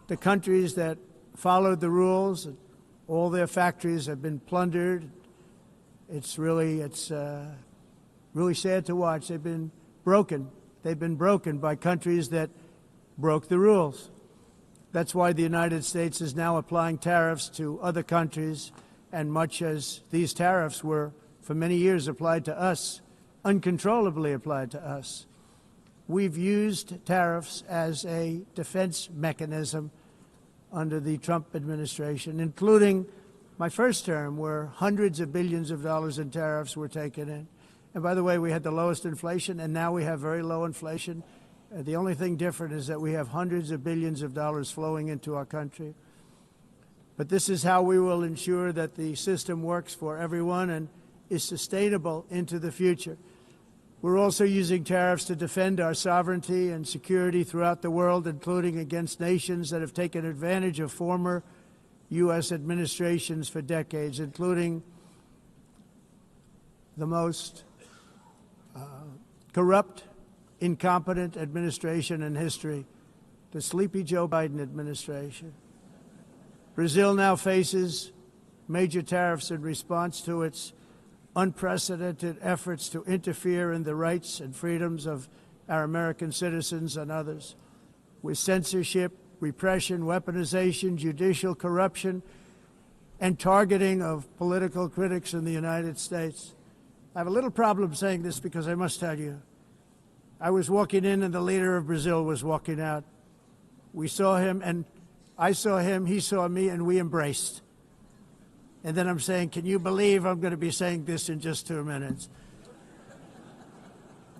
The countries that followed the rules, all their factories have been plundered. It's really sad to watch. They've been broken. They've been broken by countries that broke the rules. That's why the United States is now applying tariffs to other countries, and much as these tariffs were for many years applied to us, uncontrollably applied to us. We've used tariffs as a defense mechanism under the Trump administration, including my first term, where hundreds of billions of dollars in tariffs were taken in. And by the way, we had the lowest inflation, and now we have very low inflation. The only thing different is that we have hundreds of billions of dollars flowing into our country. But this is how we will ensure that the system works for everyone and is sustainable into the future. We're also using tariffs to defend our sovereignty and security throughout the world, including against nations that have taken advantage of former U.S. administrations for decades, including the most corrupt, incompetent administration in history, the sleepy Joe Biden administration. Brazil now faces major tariffs in response to its unprecedented efforts to interfere in the rights and freedoms of our American citizens and others, with censorship, repression, weaponization, judicial corruption, and targeting of political critics in the United States. I have a little problem saying this because I must tell you, I was walking in and the leader of Brazil was walking out. We saw him and I saw him, he saw me, and we embraced. And then I'm saying, can you believe I'm going to be saying this in just 2 minutes?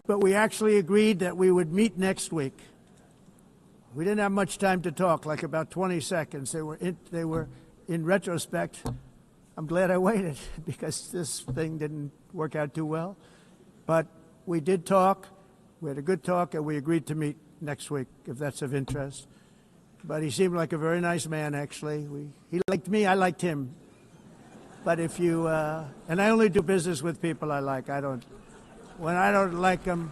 But we actually agreed that we would meet next week. We didn't have much time to talk, like about 20 seconds. They were in retrospect, I'm glad I waited because this thing didn't work out too well. But we did talk. We had a good talk, and we agreed to meet next week, if that's of interest. But he seemed like a very nice man, actually. He liked me, I liked him. But if you, and I only do business with people I like. I don't when I don't like them,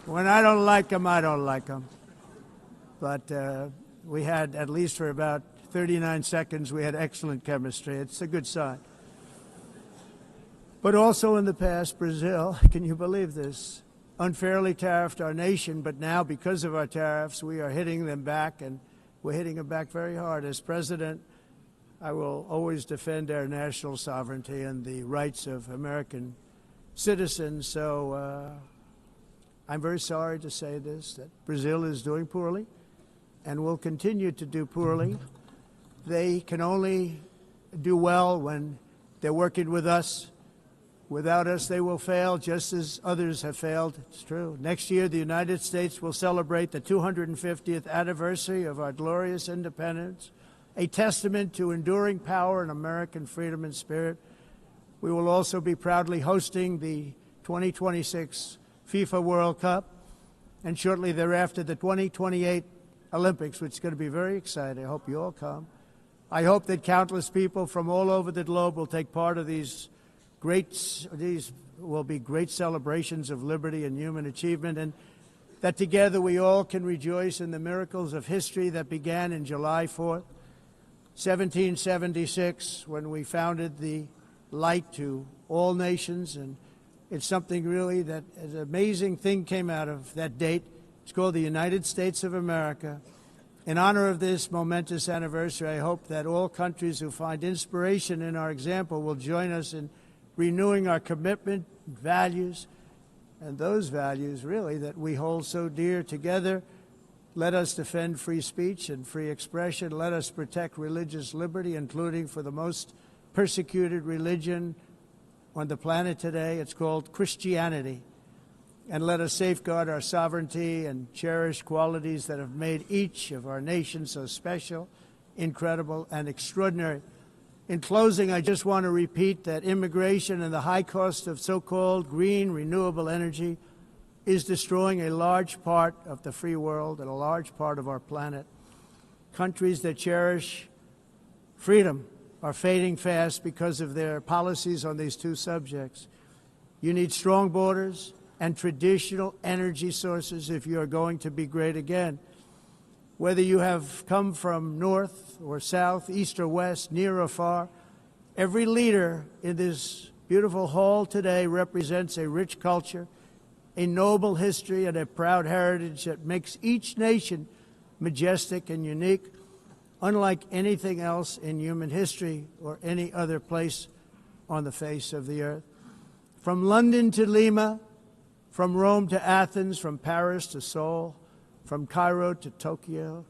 I don't like them. But we had, at least for about 39 seconds, we had excellent chemistry. It's a good sign. But also in the past, Brazil, can you believe this, unfairly tariffed our nation, but now because of our tariffs, we are hitting them back, and we're hitting them back very hard. As president, I will always defend our national sovereignty and the rights of American citizens. So I'm very sorry to say this, that Brazil is doing poorly and will continue to do poorly. They can only do well when they're working with us. Without us, they will fail, just as others have failed. It's true. Next year, the United States will celebrate the 250th anniversary of our glorious independence, a testament to enduring power and American freedom and spirit. We will also be proudly hosting the 2026 FIFA World Cup, and shortly thereafter, the 2028 Olympics, which is going to be very exciting. I hope you all come. I hope that countless people from all over the globe will take part of these will be great celebrations of liberty and human achievement, and that together we all can rejoice in the miracles of history that began in July 4th, 1776, when we founded the light to all nations. And it's something really that an amazing thing came out of that date. It's called the United States of America. In honor of this momentous anniversary, I hope that all countries who find inspiration in our example will join us in renewing our commitment, values, and those values, really, that we hold so dear. Together, let us defend free speech and free expression. Let us protect religious liberty, including for the most persecuted religion on the planet today. It's called Christianity. And let us safeguard our sovereignty and cherish qualities that have made each of our nations so special, incredible, and extraordinary. In closing, I just want to repeat that immigration and the high cost of so-called green renewable energy is destroying a large part of the free world and a large part of our planet. Countries that cherish freedom are fading fast because of their policies on these two subjects. You need strong borders and traditional energy sources if you are going to be great again. Whether you have come from north or south, east or west, near or far, every leader in this beautiful hall today represents a rich culture, a noble history, and a proud heritage that makes each nation majestic and unique, unlike anything else in human history or any other place on the face of the earth. From London to Lima, from Rome to Athens, from Paris to Seoul, from Cairo to Tokyo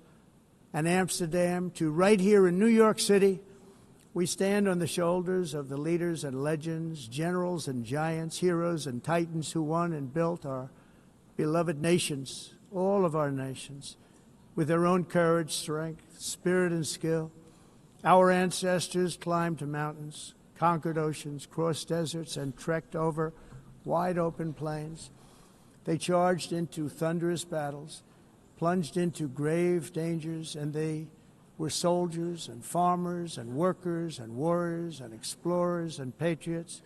and Amsterdam to right here in New York City, we stand on the shoulders of the leaders and legends, generals and giants, heroes and titans who won and built our beloved nations, all of our nations, with their own courage, strength, spirit, and skill. Our ancestors climbed mountains, conquered oceans, crossed deserts, and trekked over wide open plains. They charged into thunderous battles, plunged into grave dangers, and they were soldiers and farmers and workers and warriors and explorers and patriots.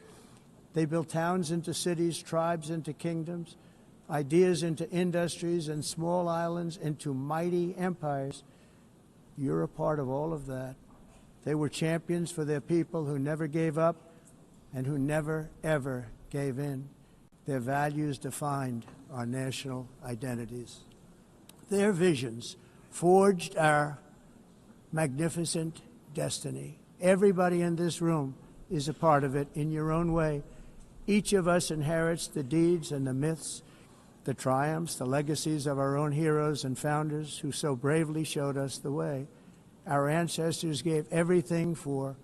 They built towns into cities, tribes into kingdoms, ideas into industries, and small islands into mighty empires. You're a part of all of that. They were champions for their people who never gave up and who never, ever gave in. Their values defined our national identities. Their visions forged our magnificent destiny. Everybody in this room is a part of it in your own way. Each of us inherits the deeds and the myths, the triumphs, the legacies of our own heroes and founders who so bravely showed us the way. Our ancestors gave everything for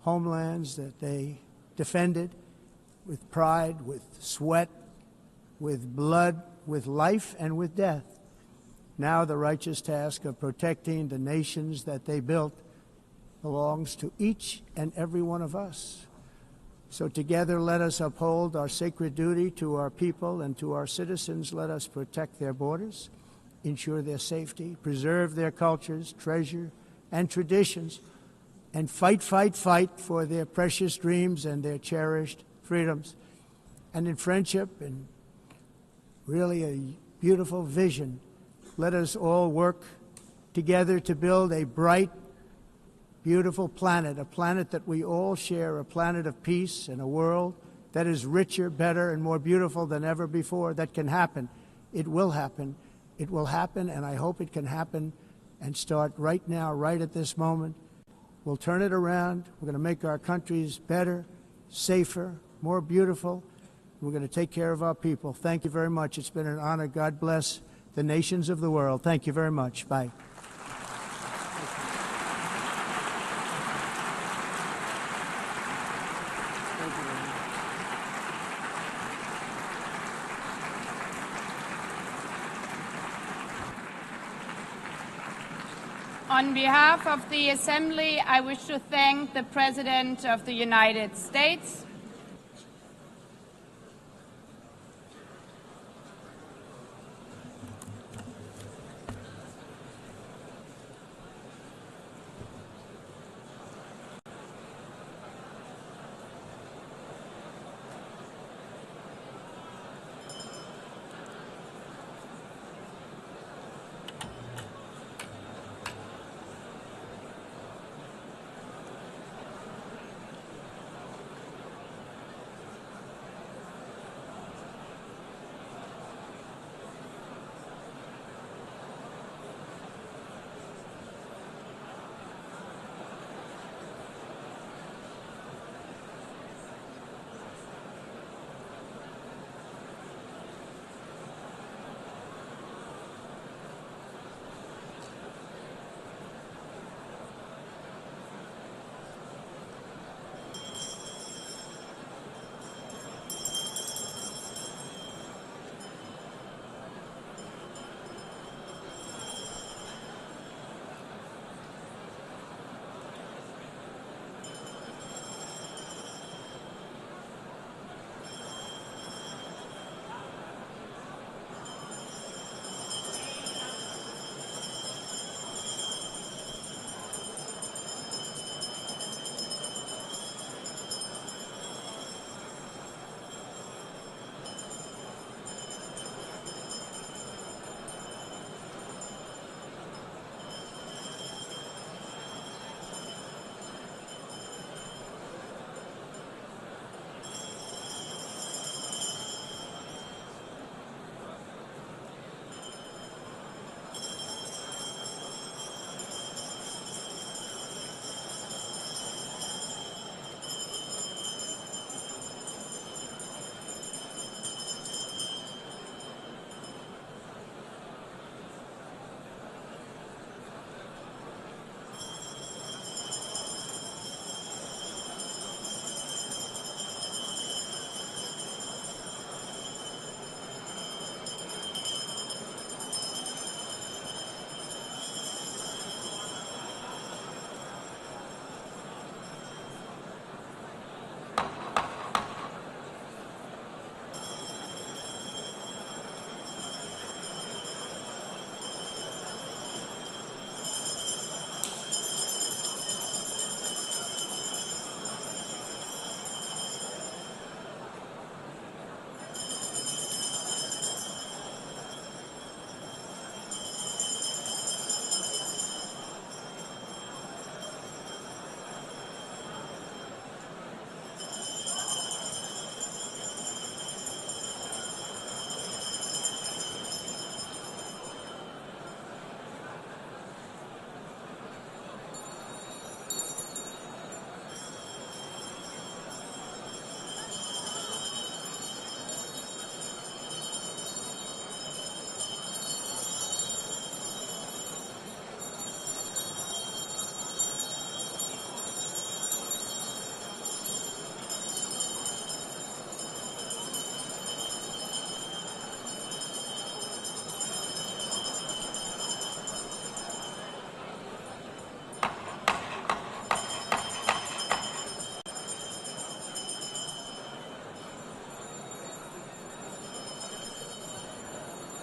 homelands that they defended with pride, with sweat, with blood, with life, and with death. Now the righteous task of protecting the nations that they built belongs to each and every one of us. So together let us uphold our sacred duty to our people and to our citizens. Let us protect their borders, ensure their safety, preserve their cultures, treasure, and traditions, and fight, fight, fight for their precious dreams and their cherished freedoms. and in friendship and really a beautiful vision. Let us all work together to build a bright, beautiful planet, a planet that we all share, a planet of peace and a world that is richer, better, and more beautiful than ever before. That can happen. It will happen. It will happen, and I hope it can happen and start right now, right at this moment. We'll turn it around. We're going to make our countries better, safer, more beautiful. We're going to take care of our people. Thank you very much. It's been an honor. God bless the nations of the world. Thank you very much. Bye. On behalf of the Assembly, I wish to thank the President of the United States,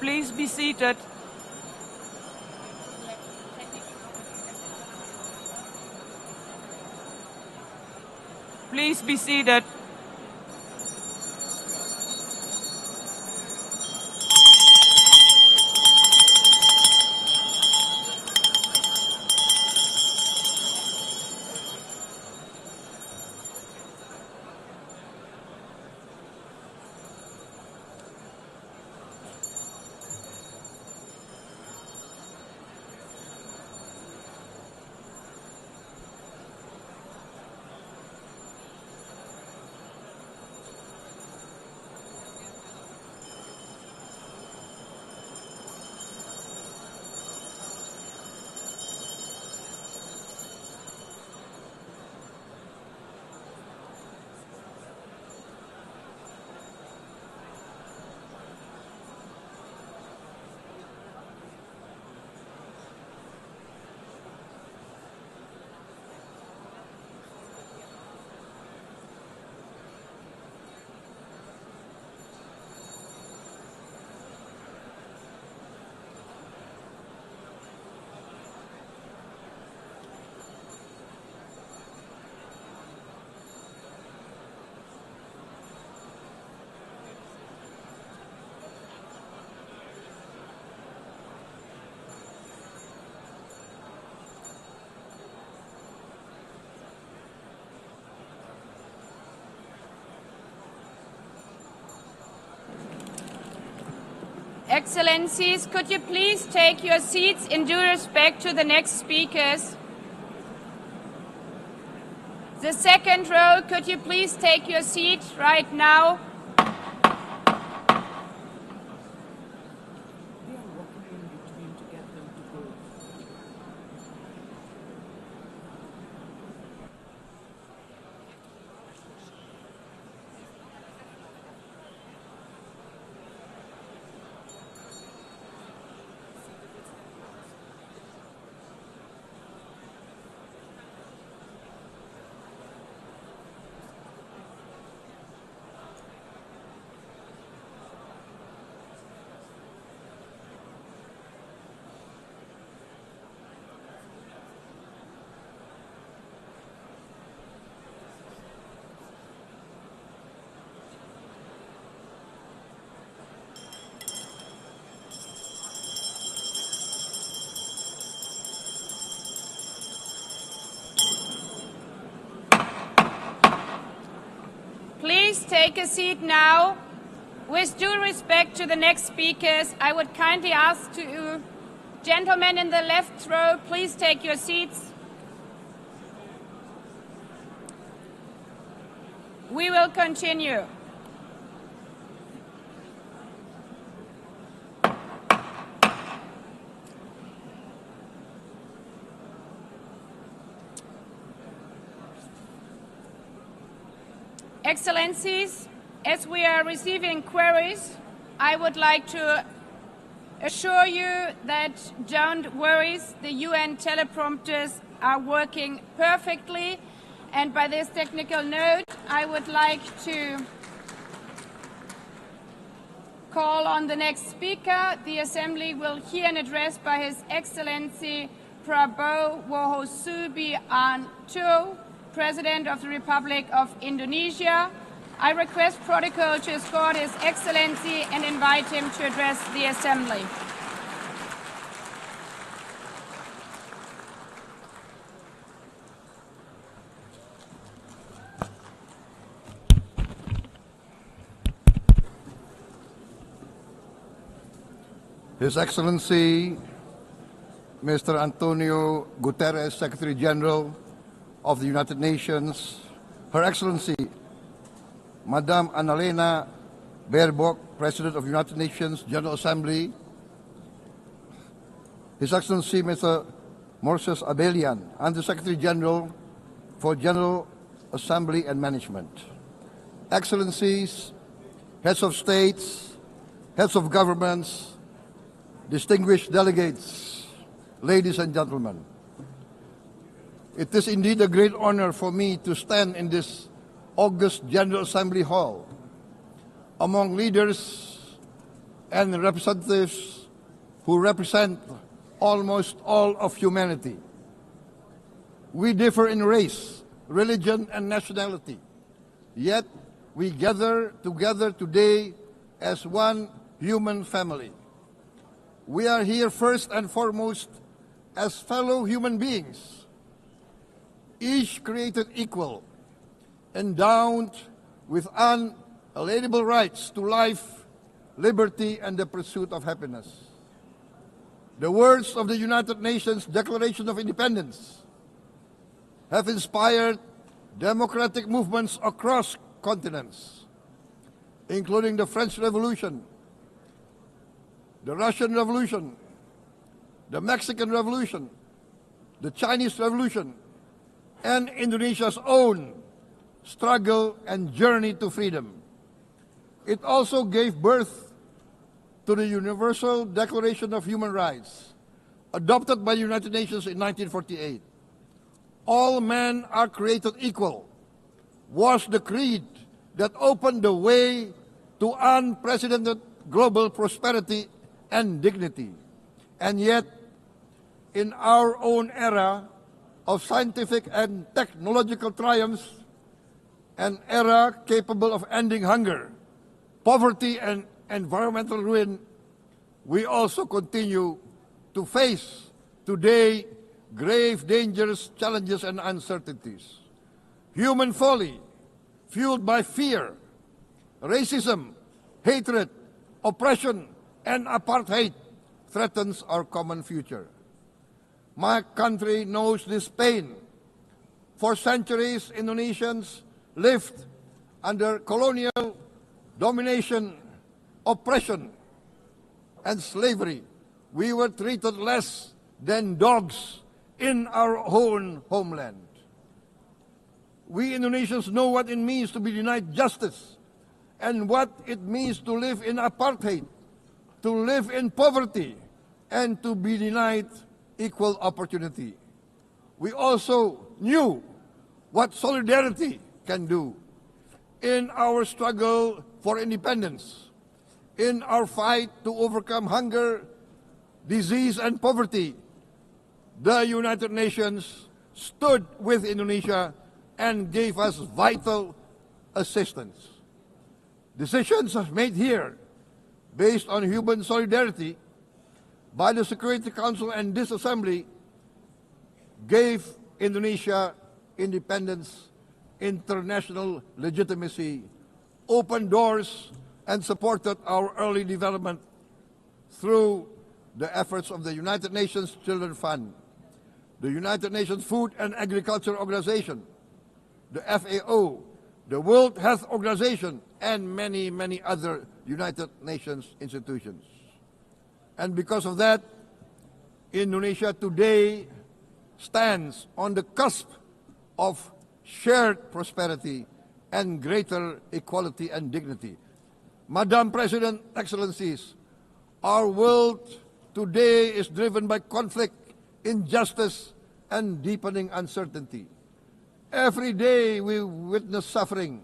Please be seated. Please be seated. Excellencies, could you please take your seats in due respect to the next speakers? The second row, could you please take your seat right now? Please take a seat now. With due respect to the next speakers, I would kindly ask you, gentlemen in the left row, please take your seats. We will continue. Excellencies, as we are receiving queries, I would like to assure you that don't worry, the UN teleprompters are working perfectly. And by this technical note, I would like to call on the next speaker. The Assembly will hear an address by His Excellency Prabowo Subianto, President of the Republic of Indonesia. I request protocol to escort His Excellency and invite him to address the Assembly. His Excellency, Mr. Antonio Guterres, Secretary General of the United Nations, Her Excellency, Madame Annalena Baerbock, President of the United Nations General Assembly, His Excellency, Mr. Moses Abelian, Under-Secretary General for General Assembly and Management, Excellencies, Heads of States, Heads of Governments, distinguished delegates, ladies and gentlemen. It is indeed a great honor for me to stand in this august General Assembly Hall among leaders and representatives who represent almost all of humanity. We differ in race, religion, and nationality, yet we gather together today as one human family. We are here first and foremost as fellow human beings, each created equal, endowed with unalienable rights to life, liberty, and the pursuit of happiness. The words of the United Nations Declaration of Independence have inspired democratic movements across continents, including the French Revolution, the Russian Revolution, the Mexican Revolution, the Chinese Revolution, and Indonesia's own struggle and journey to freedom. It also gave birth to the Universal Declaration of Human Rights, adopted by the United Nations in 1948. All men are created equal was the creed that opened the way to unprecedented global prosperity and dignity. And yet, in our own era of scientific and technological triumphs, an era capable of ending hunger, poverty, and environmental ruin, we also continue to face today grave dangers, challenges, and uncertainties. Human folly, fueled by fear, racism, hatred, oppression, and apartheid threatens our common future. My country knows this pain. For centuries, Indonesians lived under colonial domination, oppression, and slavery. We were treated less than dogs in our own homeland. We Indonesians know what it means to be denied justice and what it means to live in apartheid, to live in poverty, and to be denied equal opportunity. We also knew what solidarity can do in our struggle for independence, in our fight to overcome hunger, disease, and poverty. The United Nations stood with Indonesia and gave us vital assistance. Decisions made here based on human solidarity by the Security Council and this Assembly gave Indonesia independence, international legitimacy, opened doors, and supported our early development through the efforts of the United Nations Children's Fund, the United Nations Food and Agriculture Organization, the FAO, the World Health Organization, and many, many other United Nations institutions. And because of that, Indonesia today stands on the cusp of shared prosperity and greater equality and dignity. Madam President, Excellencies, our world today is driven by conflict, injustice, and deepening uncertainty. Every day we witness suffering,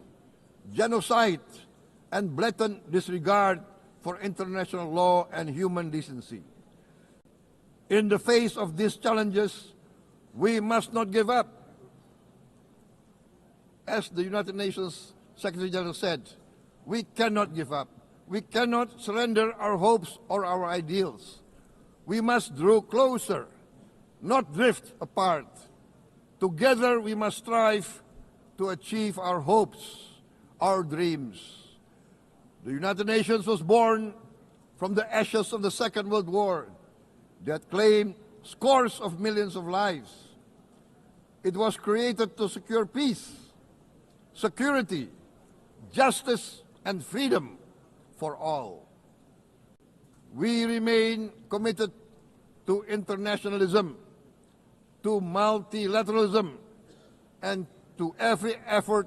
genocide, and blatant disregard for international law and human decency. In the face of these challenges, we must not give up. As the United Nations Secretary General said, we cannot give up. We cannot surrender our hopes or our ideals. We must draw closer, not drift apart. Together we must strive to achieve our hopes, our dreams. The United Nations was born from the ashes of the Second World War that claimed scores of millions of lives. It was created to secure peace, security, justice, and freedom for all. We remain committed to internationalism, to multilateralism, and to every effort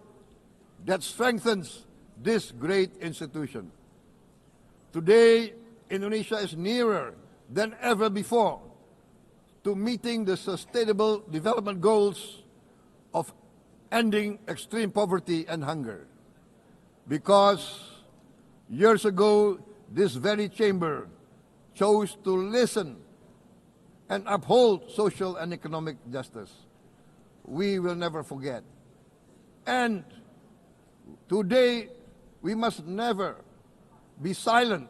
that strengthens this great institution. Today, Indonesia is nearer than ever before to meeting the sustainable development goals of ending extreme poverty and hunger. Because years ago, this very chamber chose to listen and uphold social and economic justice. We will never forget. And today, we must never be silent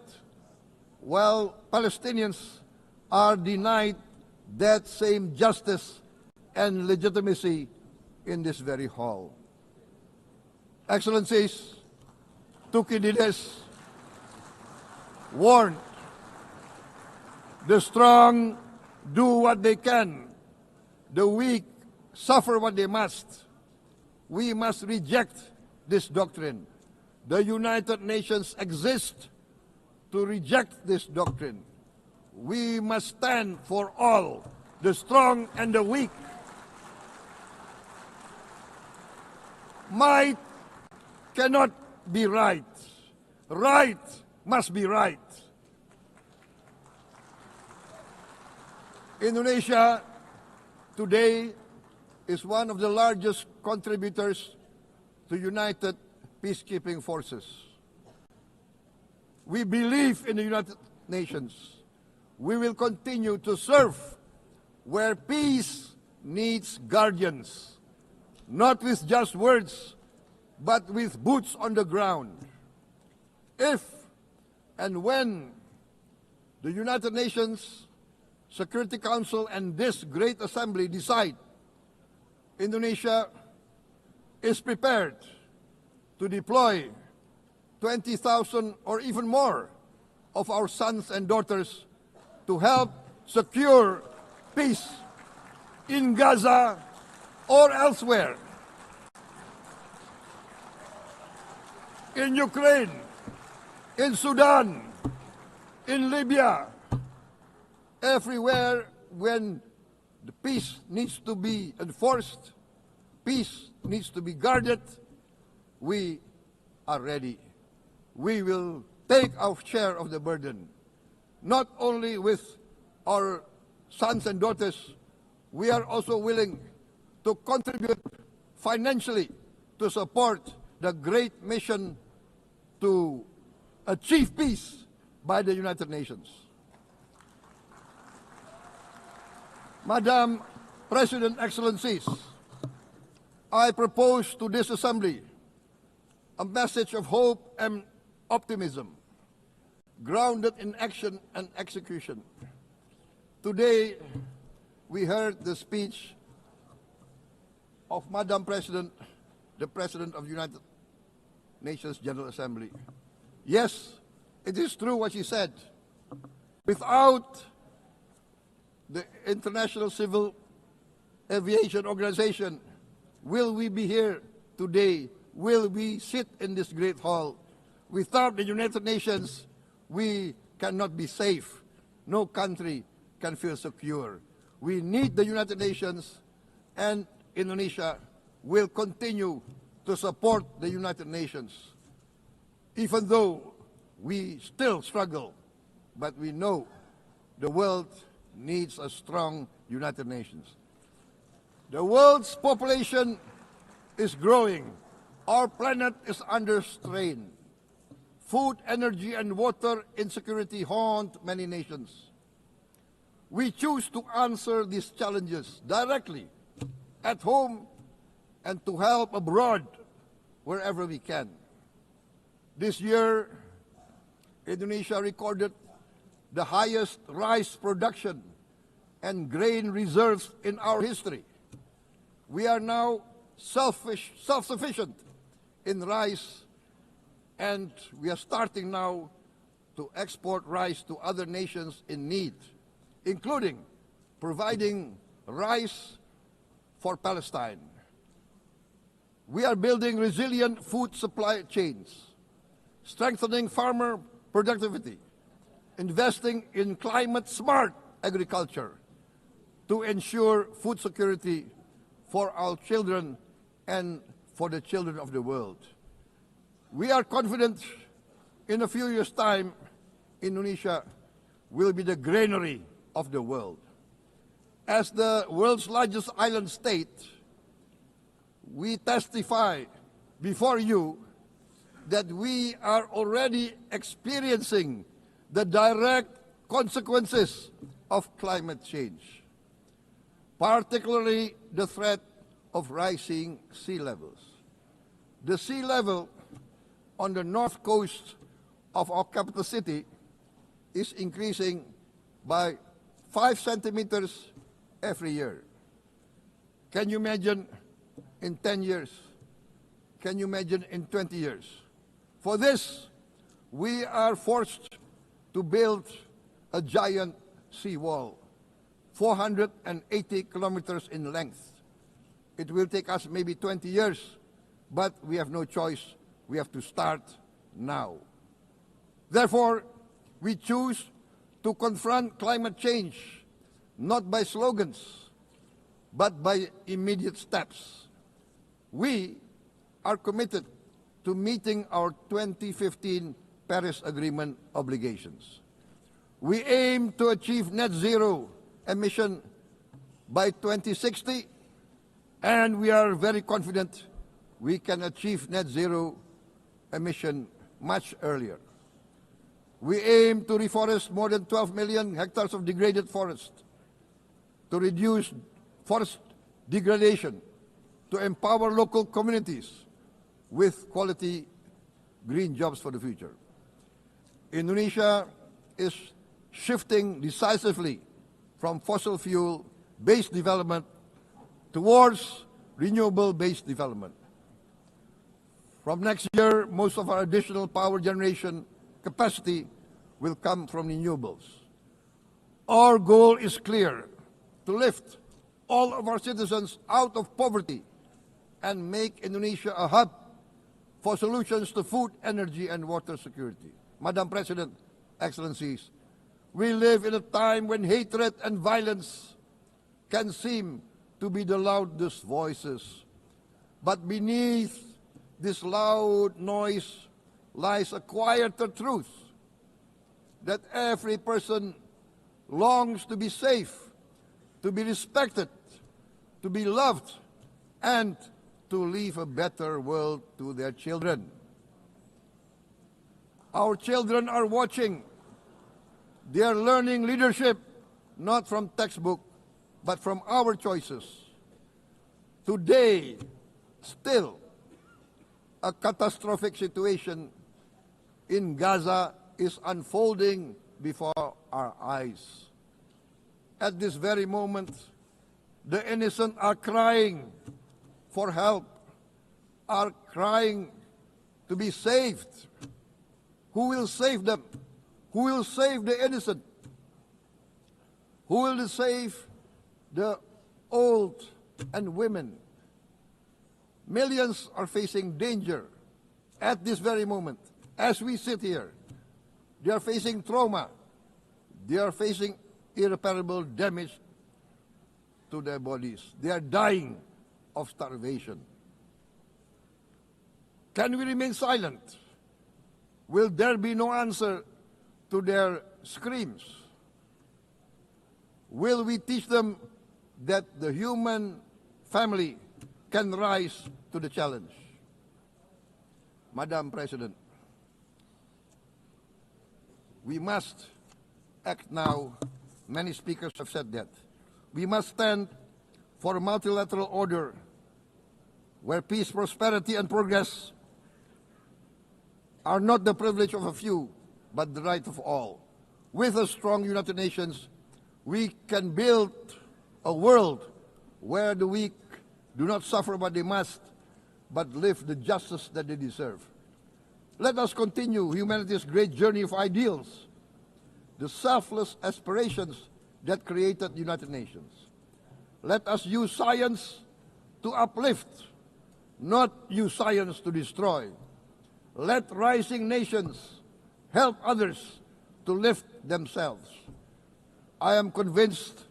while Palestinians are denied that same justice and legitimacy in this very hall. Excellencies, Thucydides warned, the strong do what they can, the weak suffer what they must. We must reject this doctrine. The United Nations exist to reject this doctrine. We must stand for all, the strong and the weak. Might cannot be right. Right must be right. Indonesia today is one of the largest contributors to United Peacekeeping Forces. We believe in the United Nations. We will continue to serve where peace needs guardians, not with just words, but with boots on the ground. If and when the United Nations Security Council and this great assembly decide Indonesia is prepared to deploy 20,000 or even more of our sons and daughters to help secure peace in Gaza or elsewhere, in Ukraine, in Sudan, in Libya, everywhere when the peace needs to be enforced, peace needs to be guarded, we are ready. We will take our share of the burden, not only with our sons and daughters, we are also willing to contribute financially to support the great mission to achieve peace by the United Nations. Madam President, Excellencies, I propose to this Assembly a message of hope and optimism, grounded in action and execution. Today, we heard the speech of Madam President, the President of the United Nations General Assembly. Yes, it is true what she said. Without the International Civil Aviation Organization, will we be here today? Will we sit in this great hall? Without the United Nations, we cannot be safe. No country can feel secure. We need the United Nations, and Indonesia will continue to support the United Nations, even though we still struggle. But we know the world needs a strong United Nations. The world's population is growing. Our planet is under strain. Food, energy, and water insecurity haunt many nations. We choose to answer these challenges directly at home and to help abroad wherever we can. This year, Indonesia recorded the highest rice production and grain reserves in our history. We are now self-sufficient in rice, and we are starting now to export rice to other nations in need, including providing rice for Palestine. We are building resilient food supply chains, strengthening farmer productivity, investing in climate-smart agriculture to ensure food security for our children and for the children of the world. We are confident in a few years' time, Indonesia will be the granary of the world. As the world's largest island state, we testify before you that we are already experiencing the direct consequences of climate change, particularly the threat of rising sea levels. The sea level on the north coast of our capital city is increasing by 5 centimeters every year. Can you imagine in 10 years? Can you imagine in 20 years? For this, we are forced to build a giant seawall, 480 kilometers in length. It will take us maybe 20 years, but we have no choice. We have to start now. Therefore, we choose to confront climate change, not by slogans, but by immediate steps. We are committed to meeting our 2015 Paris Agreement obligations. We aim to achieve net zero emission by 2060, and we are very confident we can achieve net zero emission much earlier. We aim to reforest more than 12 million hectares of degraded forest, to reduce forest degradation, to empower local communities with quality green jobs for the future. Indonesia is shifting decisively from fossil fuel-based development towards renewable-based development. From next year, most of our additional power generation capacity will come from renewables. Our goal is clear: to lift all of our citizens out of poverty and make Indonesia a hub for solutions to food, energy, and water security. Madam President, Excellencies, we live in a time when hatred and violence can seem to be the loudest voices. But beneath this loud noise lies a quieter truth, that every person longs to be safe, to be respected, to be loved, and to leave a better world to their children. Our children are watching. They are learning leadership not from textbook, but from our choices. Today, still, a catastrophic situation in Gaza is unfolding before our eyes. At this very moment, the innocent are crying for help, are crying to be saved. Who will save them? Who will save the innocent? Who will save the old and women? Millions are facing danger at this very moment. As we sit here, they are facing trauma. They are facing irreparable damage to their bodies. They are dying of starvation. Can we remain silent? Will there be no answer to their screams? Will we teach them that the human family can rise to the challenge? Madam President, we must act now. Many speakers have said that. We must stand for a multilateral order where peace, prosperity, and progress are not the privilege of a few, but the right of all. With a strong United Nations, we can build a world where the weak do not suffer what they must, but live the justice that they deserve. Let us continue humanity's great journey of ideals, the selfless aspirations that created the United Nations. Let us use science to uplift, not use science to destroy. Let rising nations help others to lift themselves. I am convinced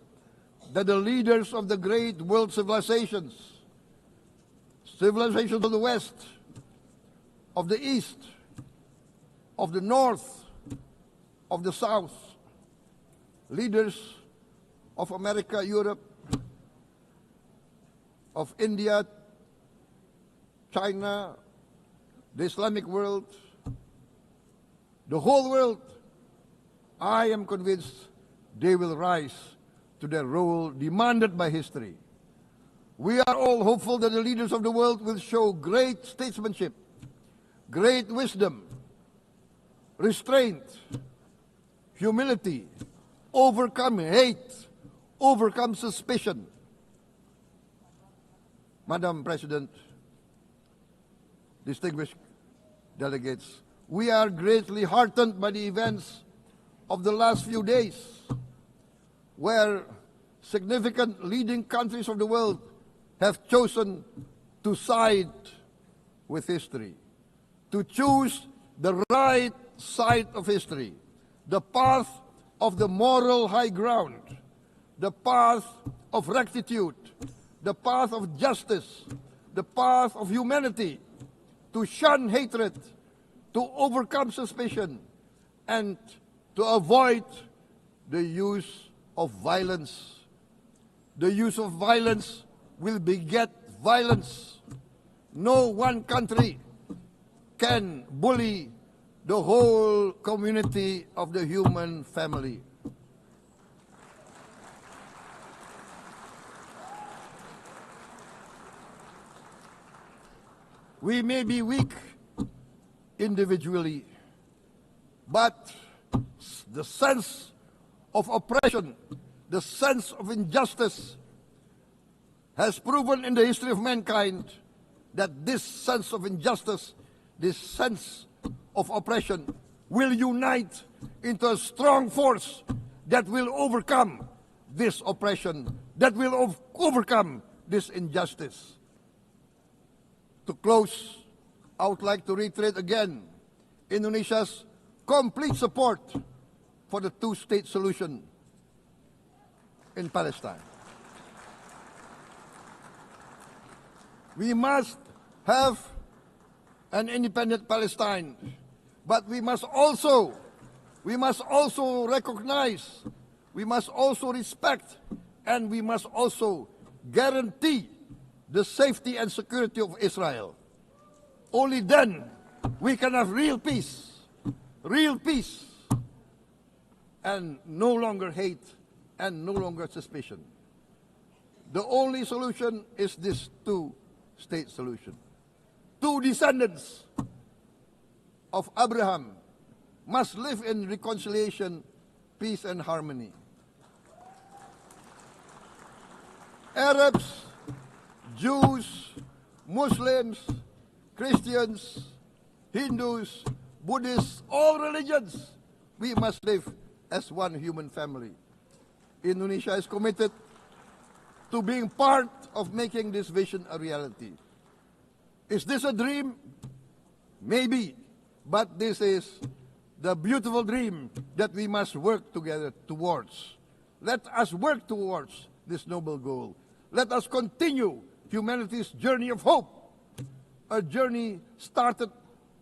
that the leaders of the great world civilizations of the West, of the East, of the North, of the South, leaders of America, Europe, of India, China, the Islamic world, the whole world, I am convinced they will rise to their role demanded by history. We are all hopeful that the leaders of the world will show great statesmanship, great wisdom, restraint, humility, overcome hate, overcome suspicion. Madam President, distinguished delegates, we are greatly heartened by the events of the last few days, where significant leading countries of the world have chosen to side with history, to choose the right side of history, the path of the moral high ground, the path of rectitude, the path of justice, the path of humanity, to shun hatred, to overcome suspicion, and to avoid the use of violence. The use of violence will beget violence. No one country can bully the whole community of the human family. We may be weak individually, but the sense of oppression, the sense of injustice has proven in the history of mankind that this sense of injustice, this sense of oppression will unite into a strong force that will overcome this oppression, that will overcome this injustice. To close, I would like to reiterate again Indonesia's complete support for the two-state solution in Palestine. We must have an independent Palestine, but we must also recognize, we must also respect, and we must also guarantee the safety and security of Israel. Only then we can have real peace, and no longer hate and no longer suspicion. The only solution is this two-state solution. Two descendants of Abraham must live in reconciliation, peace, and harmony. Arabs, Jews, Muslims, Christians, Hindus, Buddhists, all religions, we must live as one human family. Indonesia is committed to being part of making this vision a reality. Is this a dream? Maybe, but this is the beautiful dream that we must work together towards. Let us work towards this noble goal. Let us continue humanity's journey of hope, a journey started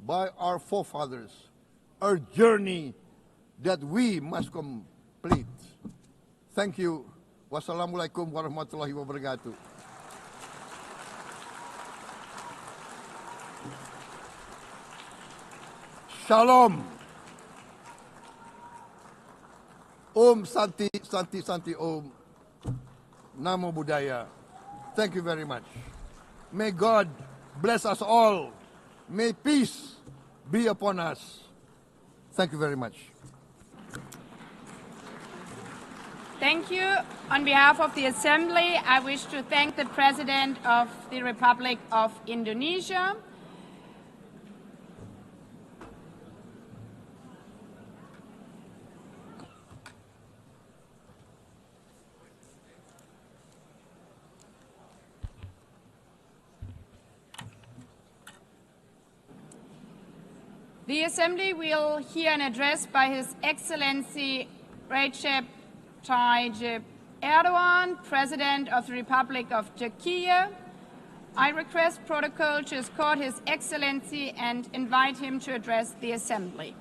by our forefathers, a journey that we must complete. Thank you. Wassalamualaikum warahmatullahi wabarakatuh. Shalom. Om Santi, Santi, Santi Om. Namo Buddhaya. Thank you very much. May God bless us all. May peace be upon us. Thank you very much. Thank you. On behalf of the Assembly, I wish to thank the President of the Republic of Indonesia. The Assembly will hear an address by His Excellency Recep Tayyip Erdogan, President of the Republic of Turkey. I request protocol to escort His Excellency and invite him to address the Assembly.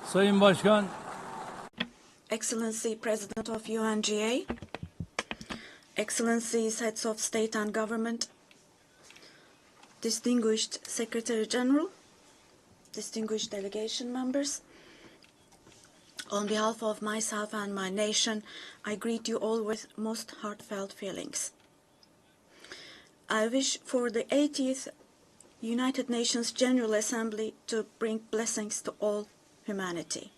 Sayın Başkan, Excellency President of UNGA, Excellencies Heads of State and Government, Distinguished Secretary General, distinguished delegation members, on behalf of myself and my nation, I greet you all with most heartfelt feelings. I wish for the 80th United Nations General Assembly to bring blessings to all humanity.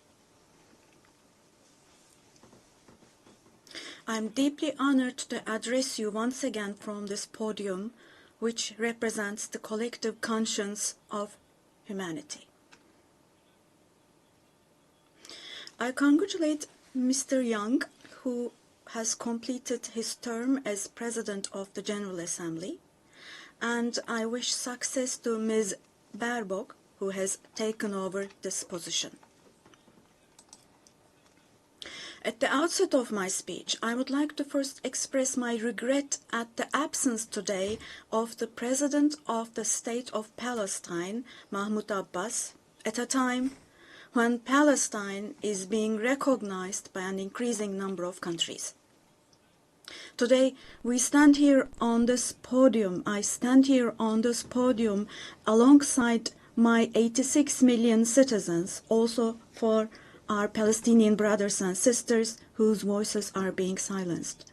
I am deeply honored to address you once again from this podium, which represents the collective conscience of humanity. I congratulate Mr. Young, who has completed his term as President of the General Assembly, and I wish success to Ms. Baerbock, who has taken over this position. At the outset of my speech, I would like to first express my regret at the absence today of the President of the State of Palestine, Mahmoud Abbas, at a time when Palestine is being recognized by an increasing number of countries. Today, we stand here on this podium. I stand here on this podium alongside my 86 million citizens, also for our Palestinian brothers and sisters whose voices are being silenced.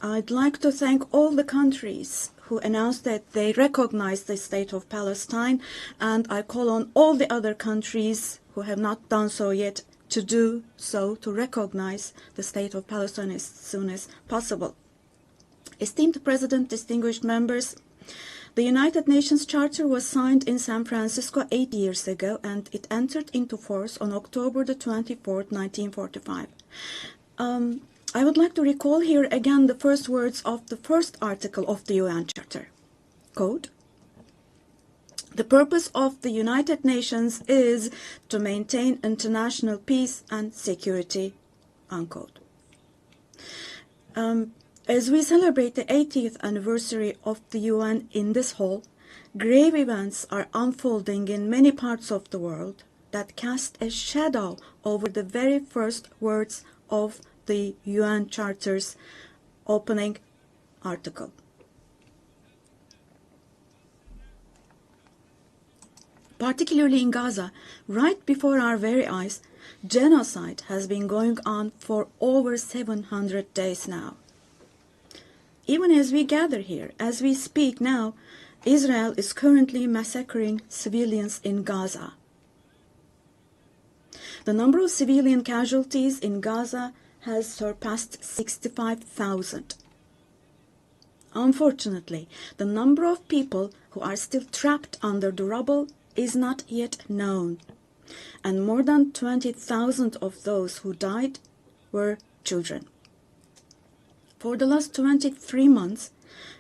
I'd like to thank all the countries who announced that they recognize the state of Palestine, and I call on all the other countries who have not done so yet to do so, to recognize the state of Palestine as soon as possible. Esteemed President, distinguished members, the United Nations Charter was signed in San Francisco 8 years ago, and it entered into force on October the 24th, 1945. I would like to recall here again the first words of the first article of the UN Charter. Quote, "The purpose of the United Nations is to maintain international peace and security," unquote. As we celebrate the 80th anniversary of the UN in this hall, grave events are unfolding in many parts of the world that cast a shadow over the very first words of the UN Charter's opening article. Particularly in Gaza, right before our very eyes, genocide has been going on for over 700 days now. Even as we gather here, as we speak now, Israel is currently massacring civilians in Gaza. The number of civilian casualties in Gaza has surpassed 65,000. Unfortunately, the number of people who are still trapped under the rubble is not yet known, and more than 20,000 of those who died were children. For the last 23 months,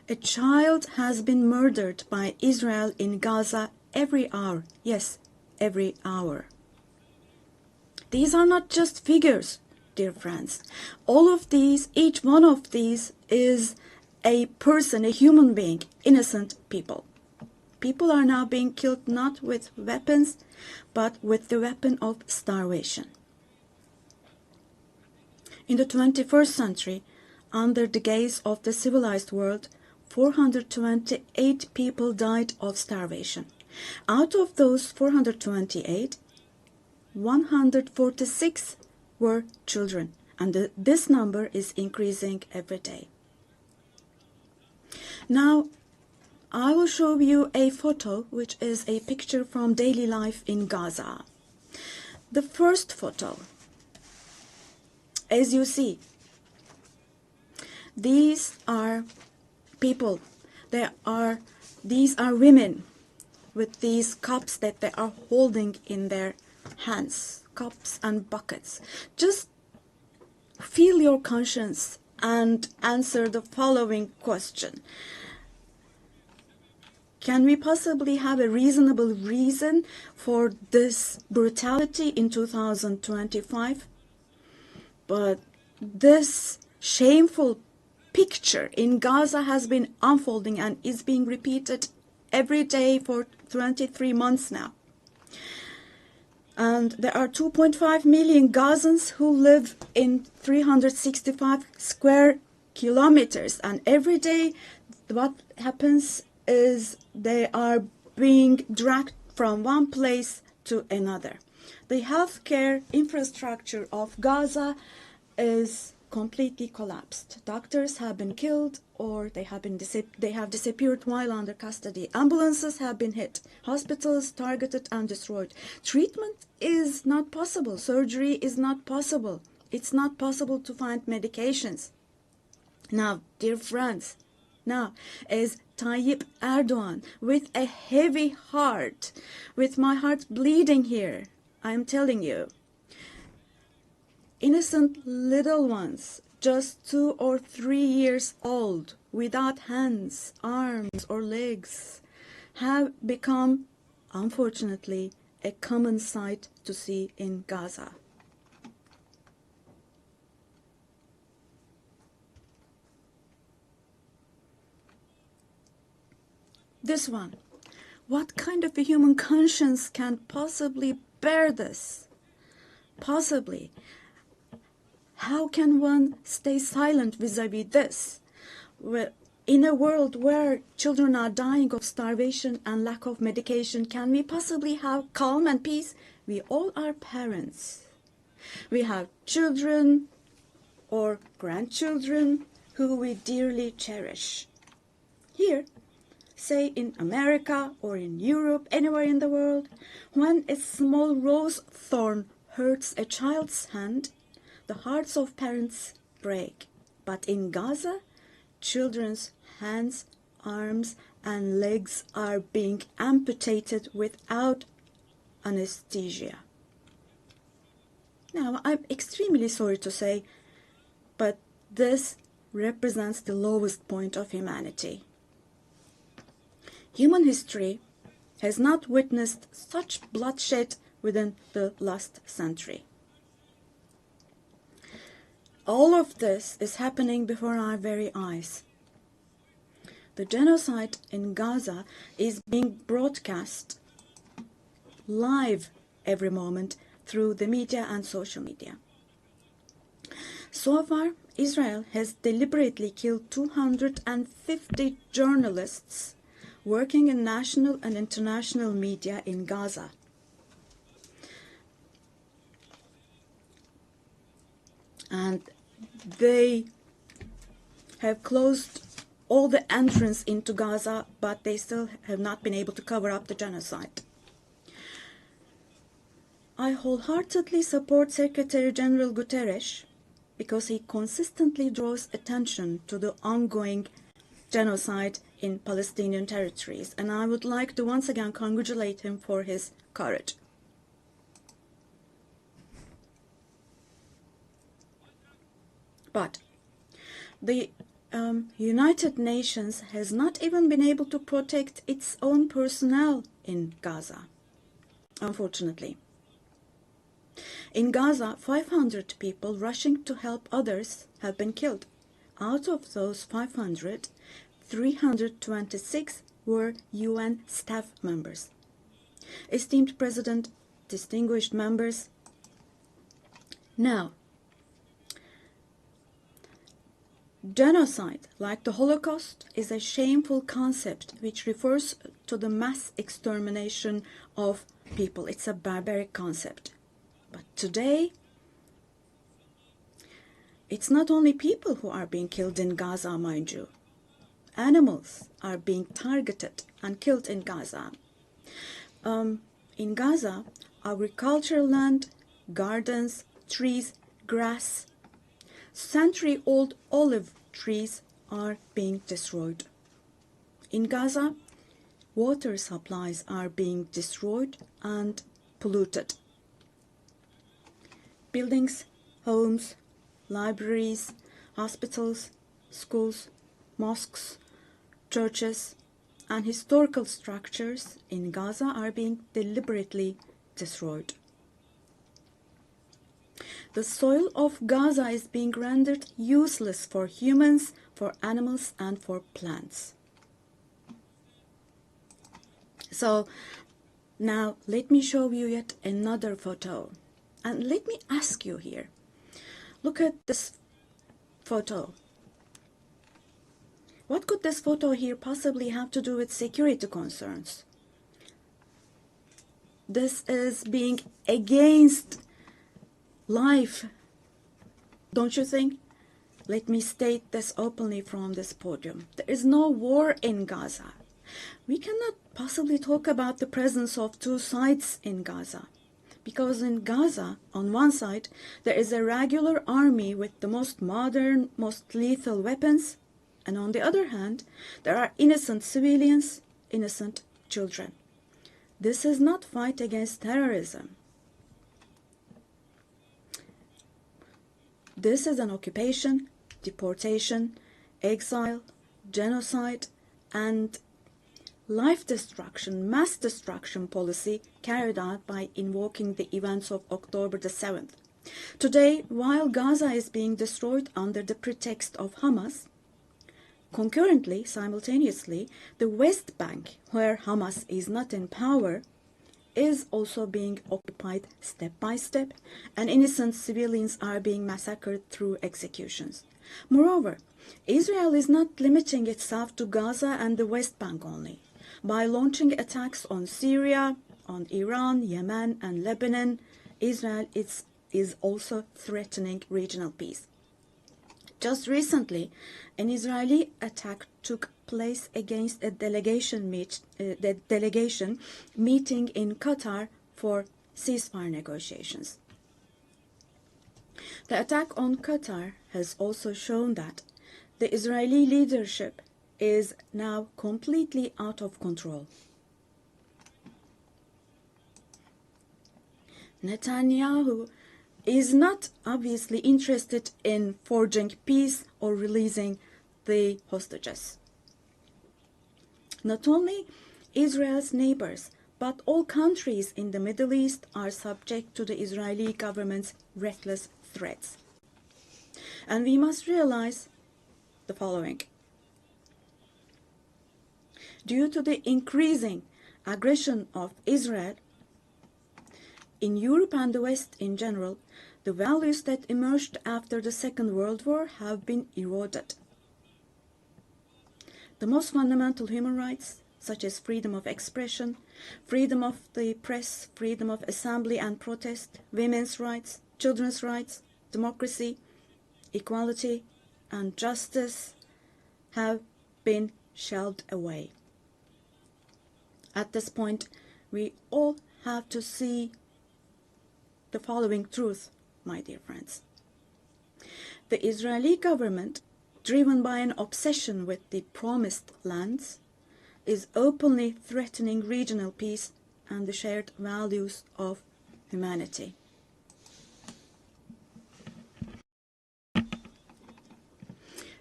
a child has been murdered by Israel in Gaza every hour. Yes, every hour. These are not just figures, dear friends. All of these, each one of these is a person, a human being, innocent people. People are now being killed not with weapons, but with the weapon of starvation. In the 21st century, under the gaze of the civilized world, 428 people died of starvation. Out of those 428, 146 were children, and this number is increasing every day. Now, I will show you a photo, which is a picture from daily life in Gaza. The first photo, as you see, these are people. These are women with these cups that they are holding in their hands, cups and buckets. Just feel your conscience and answer the following question. Can we possibly have a reasonable reason for this brutality in 2025? But this shameful picture in Gaza has been unfolding and is being repeated every day for 23 months now. And there are 2.5 million Gazans who live in 365 square kilometers. And every day what happens is they are being dragged from one place to another. The healthcare infrastructure of Gaza is completely collapsed. Doctors have been killed, or they have disappeared while under custody. Ambulances have been hit. Hospitals targeted and destroyed. Treatment is not possible. Surgery is not possible. It's not possible to find medications. Now, dear friends, now, as Tayyip Erdogan, with a heavy heart, with my heart bleeding here, I'm telling you, innocent little ones, just 2 or 3 years old, without hands, arms, or legs, have become, unfortunately, a common sight to see in Gaza. This one, What kind of a human conscience can possibly bear this? Possibly. How can one stay silent vis-à-vis this? In a world where children are dying of starvation and lack of medication, can we possibly have calm and peace? We all are parents. We have children or grandchildren who we dearly cherish. Here, say in America or in Europe, anywhere in the world, when a small rose thorn hurts a child's hand, the hearts of parents break. But in Gaza, children's hands, arms, and legs are being amputated without anesthesia. Now, I'm extremely sorry to say, but this represents the lowest point of humanity. Human history has not witnessed such bloodshed within the last century. All of this is happening before our very eyes. The genocide in Gaza is being broadcast live every moment through the media and social media. So far, Israel has deliberately killed 250 journalists working in national and international media in Gaza. And they have closed all the entrance into Gaza, but they still have not been able to cover up the genocide. I wholeheartedly support Secretary General Guterres because he consistently draws attention to the ongoing genocide in Palestinian territories, and I would like to once again congratulate him for his courage. But the United Nations has not even been able to protect its own personnel in Gaza, unfortunately. In Gaza, 500 people rushing to help others have been killed. Out of those 500, 326 were UN staff members. Esteemed President, distinguished members, now, genocide, like the Holocaust, is a shameful concept which refers to the mass extermination of people. It's a barbaric concept. But today, it's not only people who are being killed in Gaza, mind you. Animals are being targeted and killed in Gaza. In Gaza, agricultural land, gardens, trees, grass, century-old olive trees are being destroyed. In Gaza, water supplies are being destroyed and polluted. Buildings, homes, libraries, hospitals, schools, mosques, churches, and historical structures in Gaza are being deliberately destroyed. The soil of Gaza is being rendered useless for humans, for animals, and for plants. So now let me show you yet another photo. And let me ask you here, look at this photo. What could this photo here possibly have to do with security concerns? This is being against life, don't you think? Let me state this openly from this podium. There is no war in Gaza. We cannot possibly talk about the presence of two sides in Gaza. Because in Gaza, on one side, there is a regular army with the most modern, most lethal weapons, and on the other hand, there are innocent civilians, innocent children. This is not fight against terrorism. This is an occupation, deportation, exile, genocide, and life destruction, mass destruction policy carried out by invoking the events of October the 7th. Today, while Gaza is being destroyed under the pretext of Hamas, Concurrently, simultaneously, the West Bank, where Hamas is not in power, is also being occupied step by step, and innocent civilians are being massacred through executions. Moreover, Israel is not limiting itself to Gaza and the West Bank only. By launching attacks on Syria, on Iran, Yemen, and Lebanon, Israel is also threatening regional peace. Just recently, an Israeli attack took place against a delegation meeting in Qatar for ceasefire negotiations. The attack on Qatar has also shown that the Israeli leadership is now completely out of control. Netanyahu is not obviously interested in forging peace or releasing the hostages. Not only Israel's neighbors, but all countries in the Middle East are subject to the Israeli government's reckless threats. And we must realize the following. Due to the increasing aggression of Israel, in Europe and the West in general, the values that emerged after the Second World War have been eroded. The most fundamental human rights, such as freedom of expression, freedom of the press, freedom of assembly and protest, women's rights, children's rights, democracy, equality, and justice, have been shelved away. At this point, we all have to see the following truth, my dear friends. The Israeli government, driven by an obsession with the promised lands, is openly threatening regional peace and the shared values of humanity.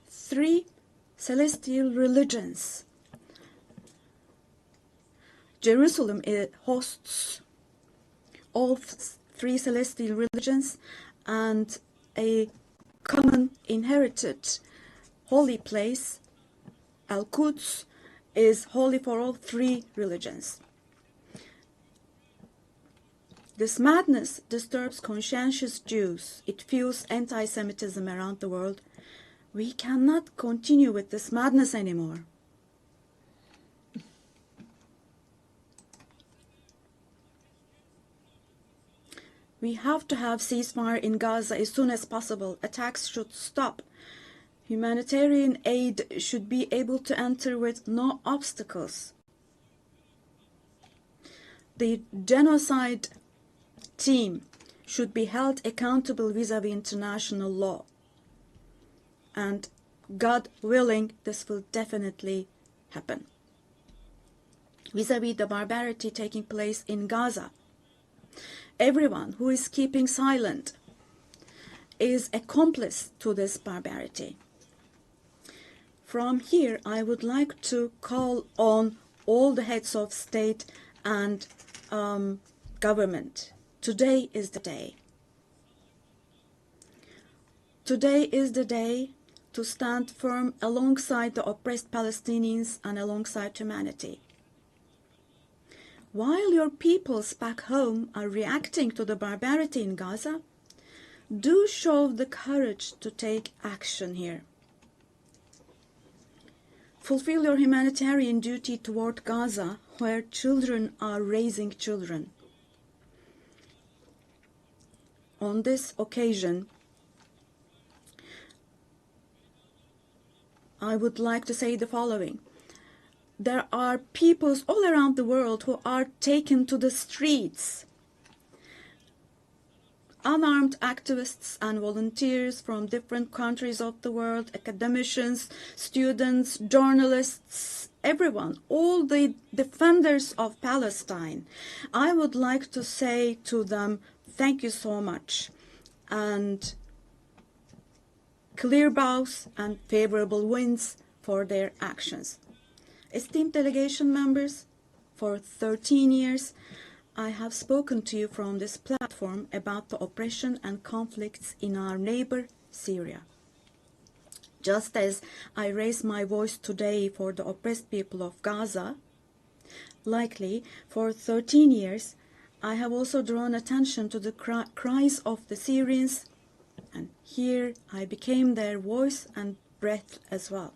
Three celestial religions. Jerusalem hosts all three celestial religions, and a common inherited holy place, Al-Quds, is holy for all three religions. This madness disturbs conscientious Jews. It fuels anti-Semitism around the world. We cannot continue with this madness anymore. We have to have ceasefire in Gaza as soon as possible. Attacks should stop. Humanitarian aid should be able to enter with no obstacles. The genocide team should be held accountable vis-à-vis international law. And God willing, this will definitely happen. Vis-à-vis the barbarity taking place in Gaza, everyone who is keeping silent is accomplice to this barbarity. From here, I would like to call on all the heads of state and government. Today is the day. Today is the day to stand firm alongside the oppressed Palestinians and alongside humanity. While your peoples back home are reacting to the barbarity in Gaza, do show the courage to take action here. Fulfill your humanitarian duty toward Gaza, where children are raising children. On this occasion, I would like to say the following. There are peoples all around the world who are taken to the streets. Unarmed activists and volunteers from different countries of the world, academicians, students, journalists, everyone, all the defenders of Palestine. I would like to say to them, thank you so much, and clear bows and favorable winds for their actions. Esteemed delegation members, for 13 years, I have spoken to you from this platform about the oppression and conflicts in our neighbor, Syria. Just as I raise my voice today for the oppressed people of Gaza, likely for 13 years, I have also drawn attention to the cries of the Syrians, and here I became their voice and breath as well.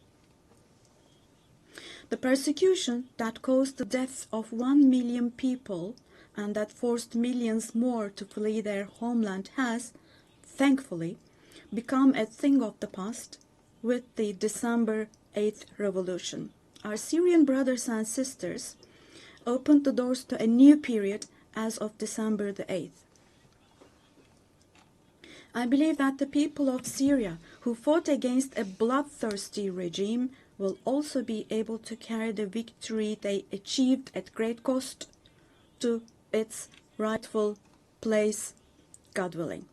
The persecution that caused the death of 1 million people and that forced millions more to flee their homeland has, thankfully, become a thing of the past with the December 8th revolution. Our Syrian brothers and sisters opened the doors to a new period as of December the 8th. I believe that the people of Syria who fought against a bloodthirsty regime will also be able to carry the victory they achieved at great cost to its rightful place, God willing.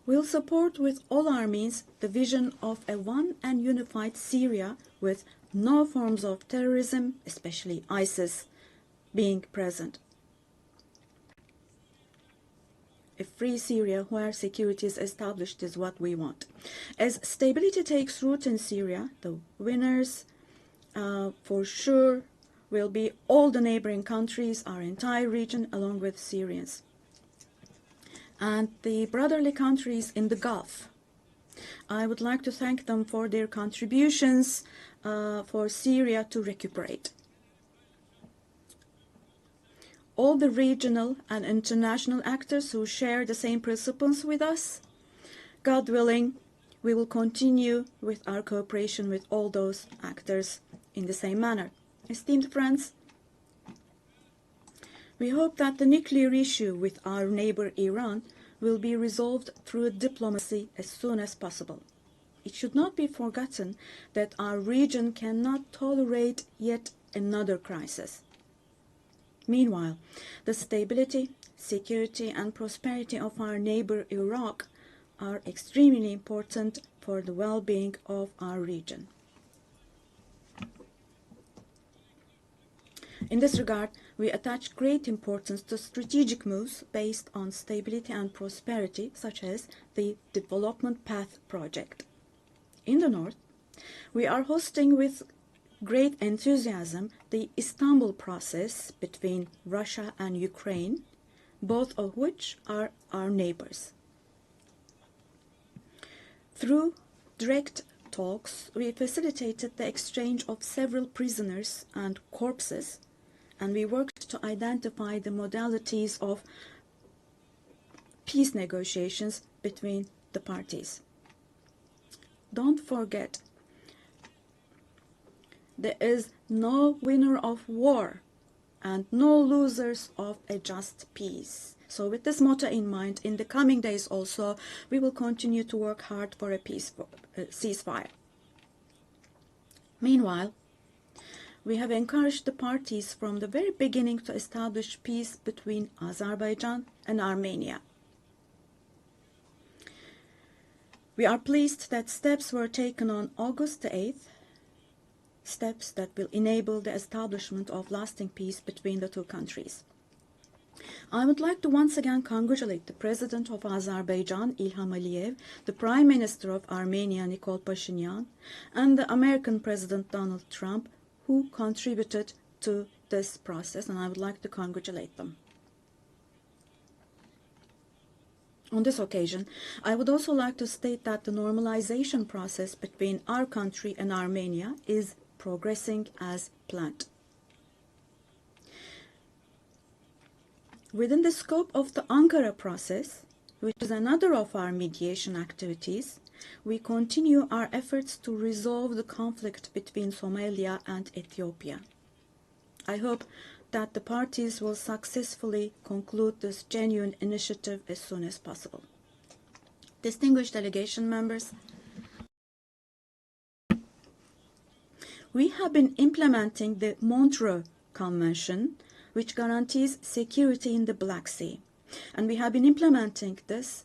We'll support with all our means the vision of a one and unified Syria with no forms of terrorism, especially ISIS, being present. A free Syria where security is established is what we want. As stability takes root in Syria, the winners for sure will be all the neighboring countries, our entire region, along with Syrians. And the brotherly countries in the Gulf. I would like to thank them for their contributions for Syria to recuperate. All the regional and international actors who share the same principles with us, God willing, we will continue with our cooperation with all those actors in the same manner. Esteemed friends, we hope that the nuclear issue with our neighbor Iran will be resolved through diplomacy as soon as possible. It should not be forgotten that our region cannot tolerate yet another crisis. Meanwhile, the stability, security, and prosperity of our neighbor Iraq are extremely important for the well-being of our region. In this regard, we attach great importance to strategic moves based on stability and prosperity, such as the Development Path Project. In the north, we are hosting with great enthusiasm the Istanbul process between Russia and Ukraine, both of which are our neighbors. Through direct talks, we facilitated the exchange of several prisoners and corpses, and we worked to identify the modalities of peace negotiations between the parties. Don't forget, there is no winner of war and no losers of a just peace. So with this motto in mind, in the coming days also, we will continue to work hard for a peaceful ceasefire. Meanwhile, we have encouraged the parties from the very beginning to establish peace between Azerbaijan and Armenia. We are pleased that steps were taken on August the 8th, steps that will enable the establishment of lasting peace between the two countries. I would like to once again congratulate the President of Azerbaijan, Ilham Aliyev, the Prime Minister of Armenia, Nikol Pashinyan, and the American President Donald Trump, who contributed to this process, and I would like to congratulate them. On this occasion, I would also like to state that the normalization process between our country and Armenia is progressing as planned. Within the scope of the Ankara process, which is another of our mediation activities, we continue our efforts to resolve the conflict between Somalia and Ethiopia. I hope that the parties will successfully conclude this genuine initiative as soon as possible. Distinguished delegation members, we have been implementing the Montreux Convention, which guarantees security in the Black Sea. And we have been implementing this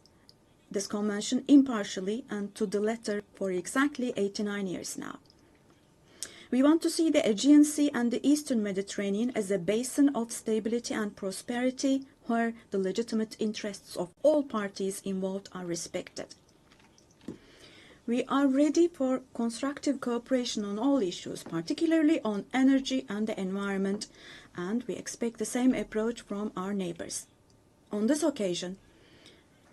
convention impartially and to the letter for exactly 89 years now. We want to see the Aegean Sea and the Eastern Mediterranean as a basin of stability and prosperity where the legitimate interests of all parties involved are respected. We are ready for constructive cooperation on all issues, particularly on energy and the environment, and we expect the same approach from our neighbors. On this occasion,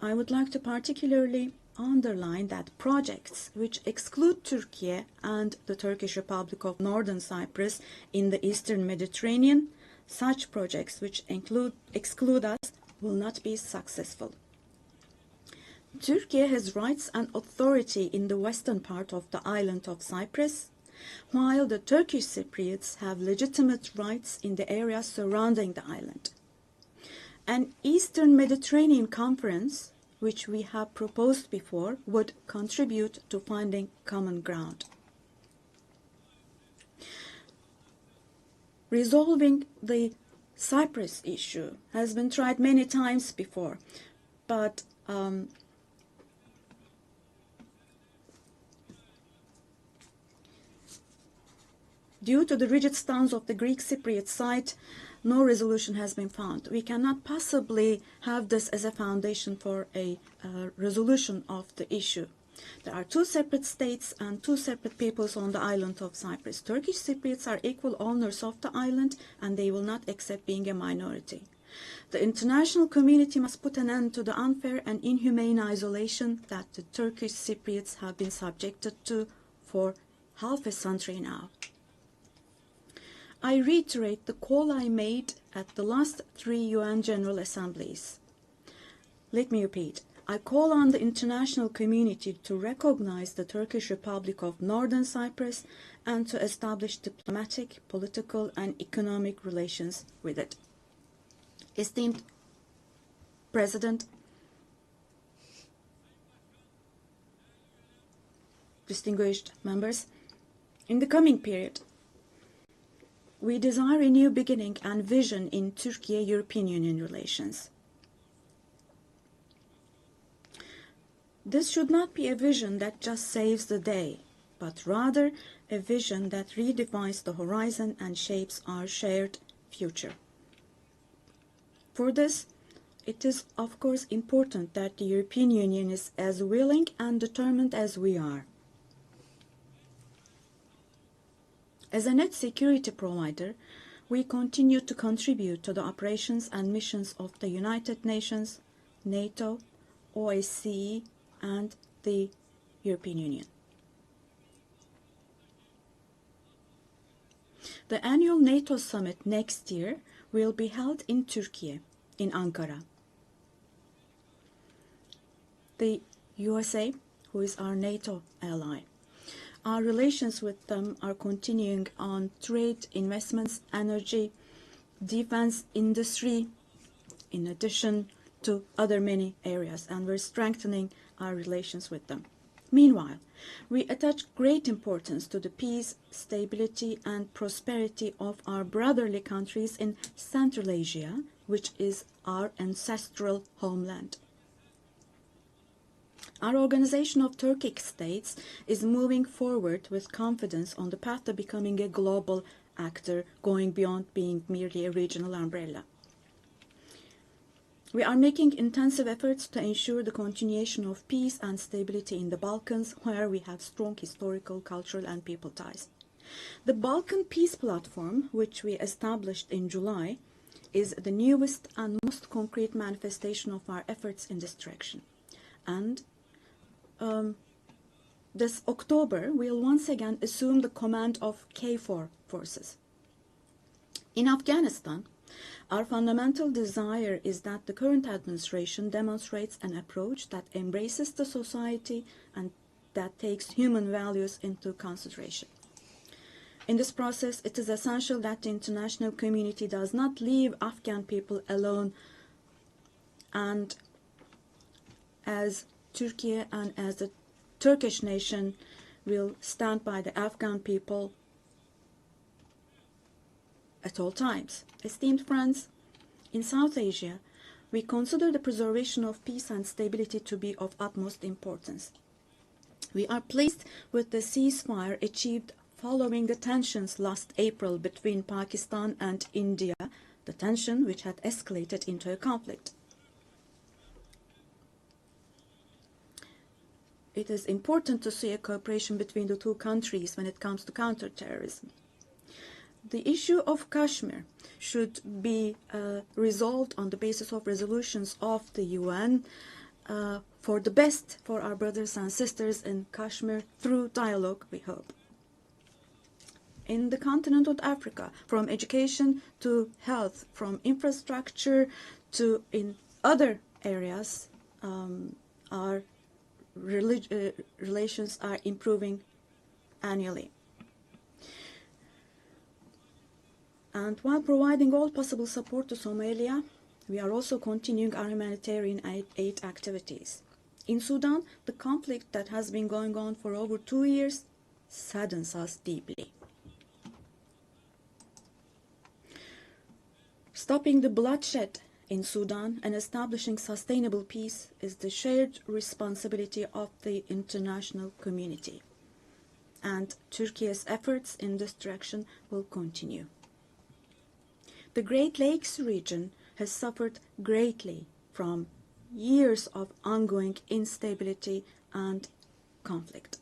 I would like to particularly underline that projects which exclude Turkey and the Turkish Republic of Northern Cyprus in the Eastern Mediterranean, such projects which exclude us will not be successful. Turkey has rights and authority in the western part of the island of Cyprus, while the Turkish Cypriots have legitimate rights in the areas surrounding the island. An Eastern Mediterranean Conference, which we have proposed before, would contribute to finding common ground. Resolving the Cyprus issue has been tried many times before, but due to the rigid stance of the Greek Cypriot side, no resolution has been found. We cannot possibly have this as a foundation for a resolution of the issue. There are two separate states and two separate peoples on the island of Cyprus. Turkish Cypriots are equal owners of the island, and they will not accept being a minority. The international community must put an end to the unfair and inhumane isolation that the Turkish Cypriots have been subjected to for half a century now. I reiterate the call I made at the last 3 UN General Assemblies. Let me repeat. I call on the international community to recognize the Turkish Republic of Northern Cyprus and to establish diplomatic, political, and economic relations with it. Esteemed President, distinguished members, in the coming period, we desire a new beginning and vision in Turkey-European Union relations. This should not be a vision that just saves the day, but rather a vision that redefines the horizon and shapes our shared future. For this, it is of course important that the European Union is as willing and determined as we are. As a net security provider, we continue to contribute to the operations and missions of the United Nations, NATO, OSCE, and the European Union. The annual NATO summit next year will be held in Turkey, in Ankara. The USA, who is our NATO ally, our relations with them are continuing on trade, investments, energy, defense, industry, in addition to other many areas, and we're strengthening our relations with them. Meanwhile, we attach great importance to the peace, stability, and prosperity of our brotherly countries in Central Asia, which is our ancestral homeland. Our Organization of Turkic States is moving forward with confidence on the path to becoming a global actor, going beyond being merely a regional umbrella. We are making intensive efforts to ensure the continuation of peace and stability in the Balkans, where we have strong historical, cultural, and people ties. The Balkan Peace Platform, which we established in July, is the newest and most concrete manifestation of our efforts in this direction. And this October, we'll once again assume the command of KFOR forces. In Afghanistan, our fundamental desire is that the current administration demonstrates an approach that embraces the society and that takes human values into consideration. In this process, it is essential that the international community does not leave Afghan people alone, and as Turkey and as the Turkish nation will stand by the Afghan people at all times. Esteemed friends, in South Asia, we consider the preservation of peace and stability to be of utmost importance. We are pleased with the ceasefire achieved following the tensions last April between Pakistan and India, the tension which had escalated into a conflict. it is important to see a cooperation between the two countries when it comes to counterterrorism. The issue of Kashmir should be resolved on the basis of resolutions of the UN for the best for our brothers and sisters in Kashmir through dialogue, we hope. In the continent of Africa, from education to health, from infrastructure to in other areas, our relations are improving annually. And while providing all possible support to Somalia, we are also continuing our humanitarian aid activities. In Sudan, the conflict that has been going on for over 2 years saddens us deeply. Stopping the bloodshed in Sudan and establishing sustainable peace is the shared responsibility of the international community. And Turkey's efforts in this direction will continue. The Great Lakes region has suffered greatly from years of ongoing instability and conflict.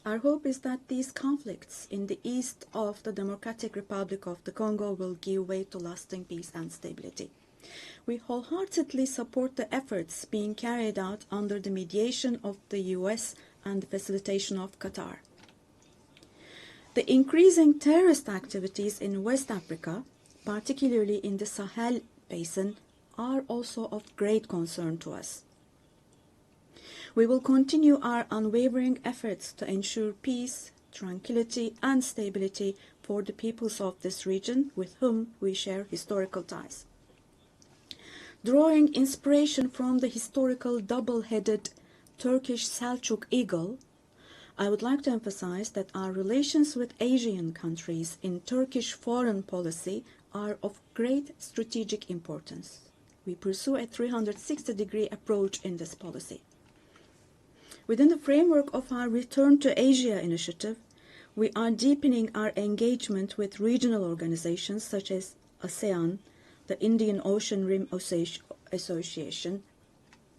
Our hope is that these conflicts in the east of the Democratic Republic of the Congo will give way to lasting peace and stability. We wholeheartedly support the efforts being carried out under the mediation of the US and the facilitation of Qatar. The increasing terrorist activities in West Africa, particularly in the Sahel Basin, are also of great concern to us. We will continue our unwavering efforts to ensure peace, tranquility, and stability for the peoples of this region with whom we share historical ties. Drawing inspiration from the historical double-headed Turkish Selçuk eagle, I would like to emphasize that our relations with Asian countries in Turkish foreign policy are of great strategic importance. We pursue a 360-degree approach in this policy. Within the framework of our Return to Asia initiative, we are deepening our engagement with regional organizations such as ASEAN, the Indian Ocean Rim Association,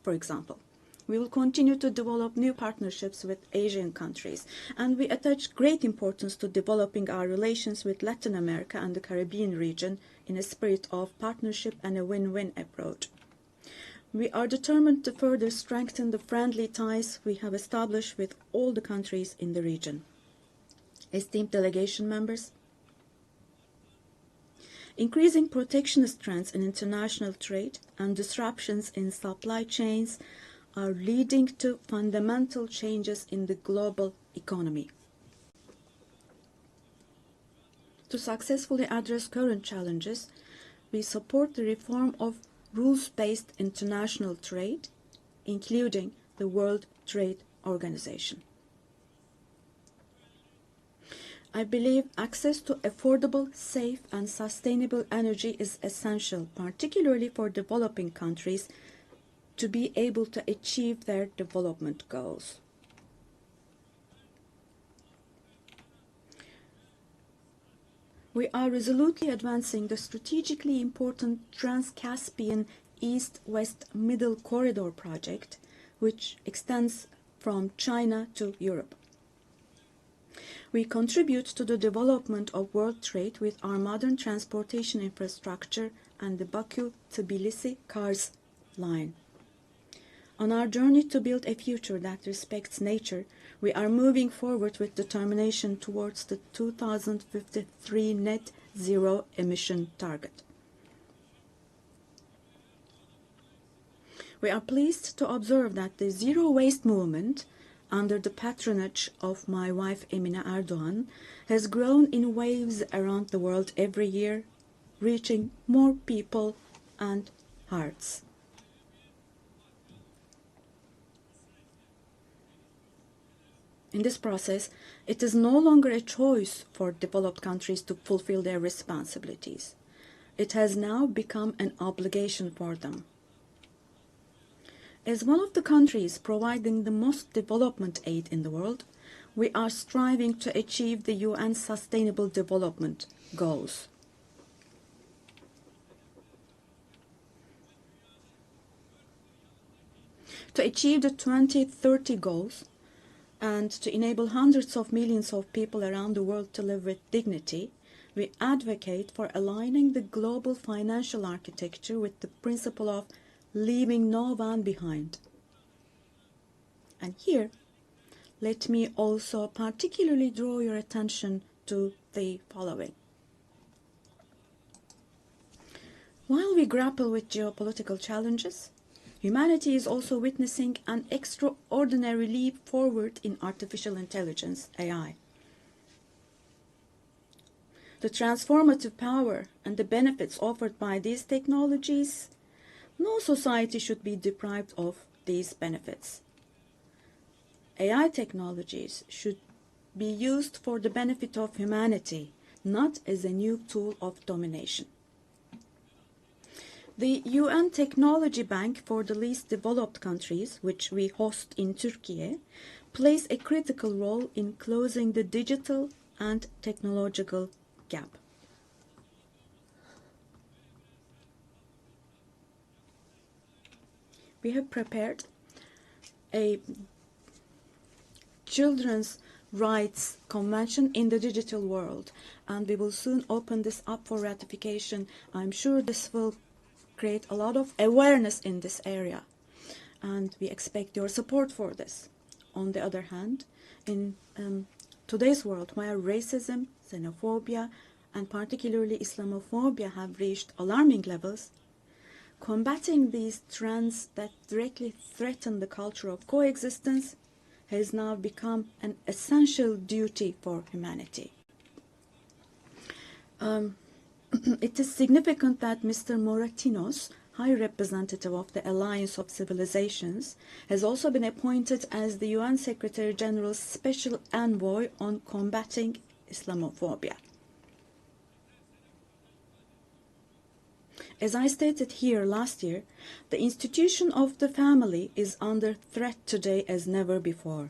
for example. We will continue to develop new partnerships with Asian countries, and we attach great importance to developing our relations with Latin America and the Caribbean region in a spirit of partnership and a win-win approach. We are determined to further strengthen the friendly ties we have established with all the countries in the region. Esteemed delegation members, increasing protectionist trends in international trade and disruptions in supply chains are leading to fundamental changes in the global economy. To successfully address current challenges, we support the reform of rules-based international trade, including the World Trade Organization. I believe access to affordable, safe, and sustainable energy is essential, particularly for developing countries, to be able to achieve their development goals. We are resolutely advancing the strategically important Trans-Caspian East-West Middle Corridor project, which extends from China to Europe. We contribute to the development of world trade with our modern transportation infrastructure and the Baku-Tbilisi-Kars line. On our journey to build a future that respects nature, we are moving forward with determination towards the 2053 net zero emission target. We are pleased to observe that the zero waste movement, under the patronage of my wife Emine Erdogan, has grown in waves around the world every year, reaching more people and hearts. In this process, it is no longer a choice for developed countries to fulfill their responsibilities. It has now become an obligation for them. As one of the countries providing the most development aid in the world, we are striving to achieve the UN Sustainable Development Goals. To achieve the 2030 goals and to enable hundreds of millions of people around the world to live with dignity, we advocate for aligning the global financial architecture with the principle of leaving no one behind. And here, let me also particularly draw your attention to the following. While we grapple with geopolitical challenges, humanity is also witnessing an extraordinary leap forward in artificial intelligence, AI. The transformative power and the benefits offered by these technologies, no society should be deprived of these benefits. AI technologies should be used for the benefit of humanity, not as a new tool of domination. The UN Technology Bank for the Least Developed Countries, which we host in Turkey, plays a critical role in closing the digital and technological gap. We have prepared a Children's Rights Convention in the digital world, and we will soon open this up for ratification. I'm sure this will create a lot of awareness in this area, and we expect your support for this. On the other hand, in today's world, where racism, xenophobia, and particularly Islamophobia have reached alarming levels, combating these trends that directly threaten the culture of coexistence has now become an essential duty for humanity. It is significant that Mr. Moratinos, High Representative of the Alliance of Civilizations, has also been appointed as the UN Secretary General's Special Envoy on combating Islamophobia. As I stated here last year, the institution of the family is under threat today as never before.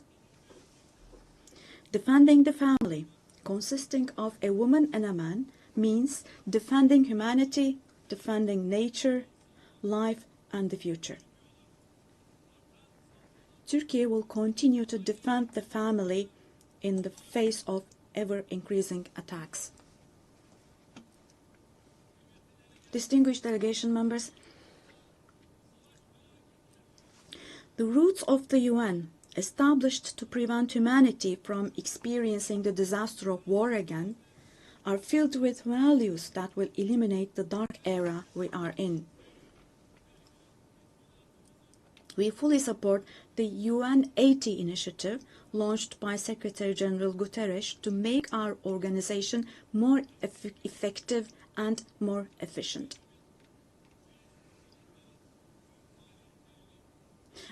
Defending the family, consisting of a woman and a man, means defending humanity, defending nature, life, and the future. Turkey will continue to defend the family in the face of ever-increasing attacks. Distinguished delegation members, the roots of the UN, established to prevent humanity from experiencing the disaster of war again, are filled with values that will eliminate the dark era we are in. We fully support the UN 80 initiative launched by Secretary General Guterres to make our organization more effective and more efficient.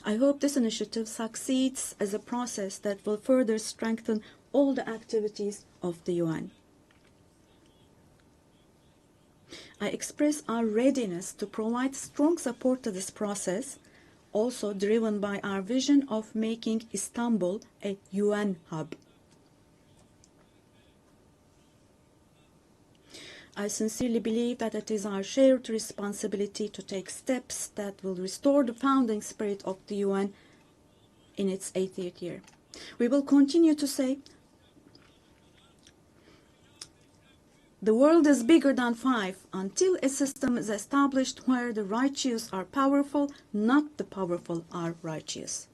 I hope this initiative succeeds as a process that will further strengthen all the activities of the UN. I express our readiness to provide strong support to this process, also driven by our vision of making Istanbul a UN hub. I sincerely believe that it is our shared responsibility to take steps that will restore the founding spirit of the UN in its 80th year. We will continue to say, the world is bigger than five until a system is established where the righteous are powerful, not the powerful are righteous.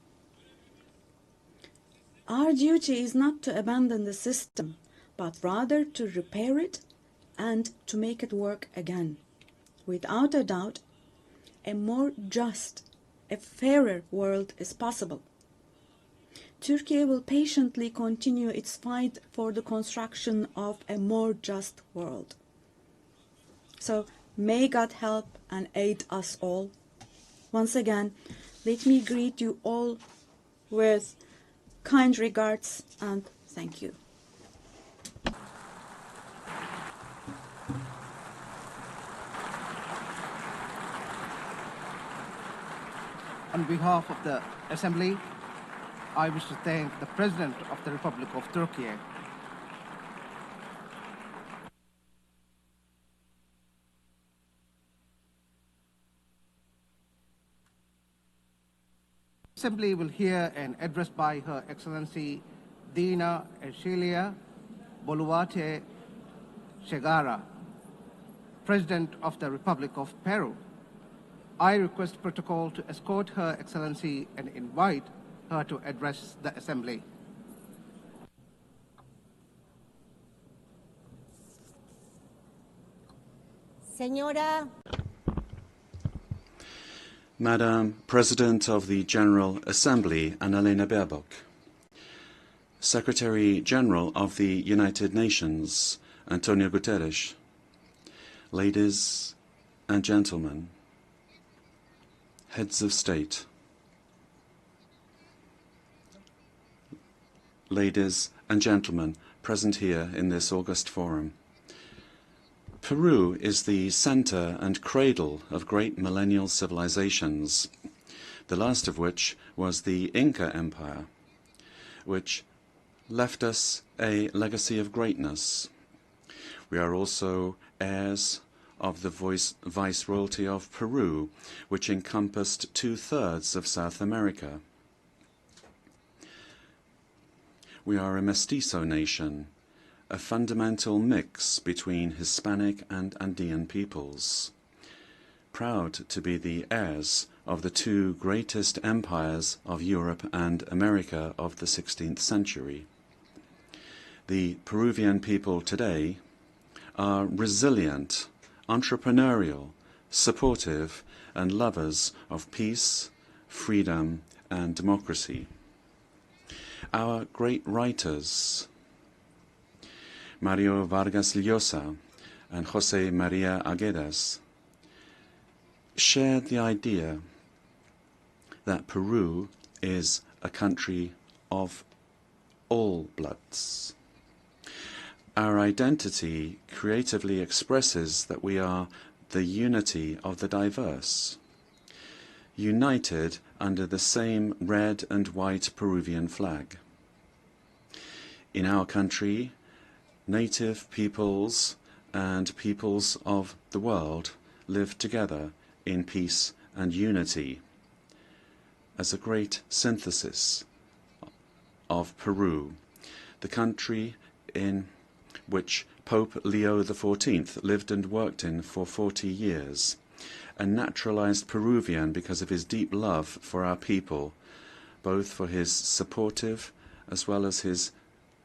Our duty is not to abandon the system, but rather to repair it and to make it work again. Without a doubt, a more just, a fairer world is possible. Turkey will patiently continue its fight for the construction of a more just world. So may God help and aid us all. Once again, let me greet you all with kind regards and thank you. On behalf of the Assembly, I wish to thank the President of the Republic of Turkey, Assembly will hear an address by Her Excellency Dina Ercilia Boluarte Segara, President of the Republic of Peru. I request protocol to escort Her Excellency and invite her to address the Assembly. Señora. Madam President of the General Assembly, Annalena Baerbock. Secretary General of the United Nations, Antonio Guterres. Ladies and gentlemen, heads of state, ladies and gentlemen present here in this august forum. Peru is the center and cradle of great millennial civilizations, the last of which was the Inca Empire, which left us a legacy of greatness. We are also heirs of the Viceroyalty of Peru, which encompassed 2/3 of South America. We are a mestizo nation, a fundamental mix between Hispanic and Andean peoples, proud to be the heirs of the two greatest empires of Europe and America of the 16th century. The Peruvian people today are resilient, entrepreneurial, supportive, and lovers of peace, freedom, and democracy. Our great writers, Mario Vargas Llosa and José María Arguedas, shared the idea that Peru is a country of all bloods. Our identity creatively expresses that we are the unity of the diverse, united under the same red and white Peruvian flag. In our country, native peoples and peoples of the world live together in peace and unity as a great synthesis of Peru, the country in which Pope Leo XIV lived and worked in for 40 years, a naturalized Peruvian because of his deep love for our people, both for his supportive as well as his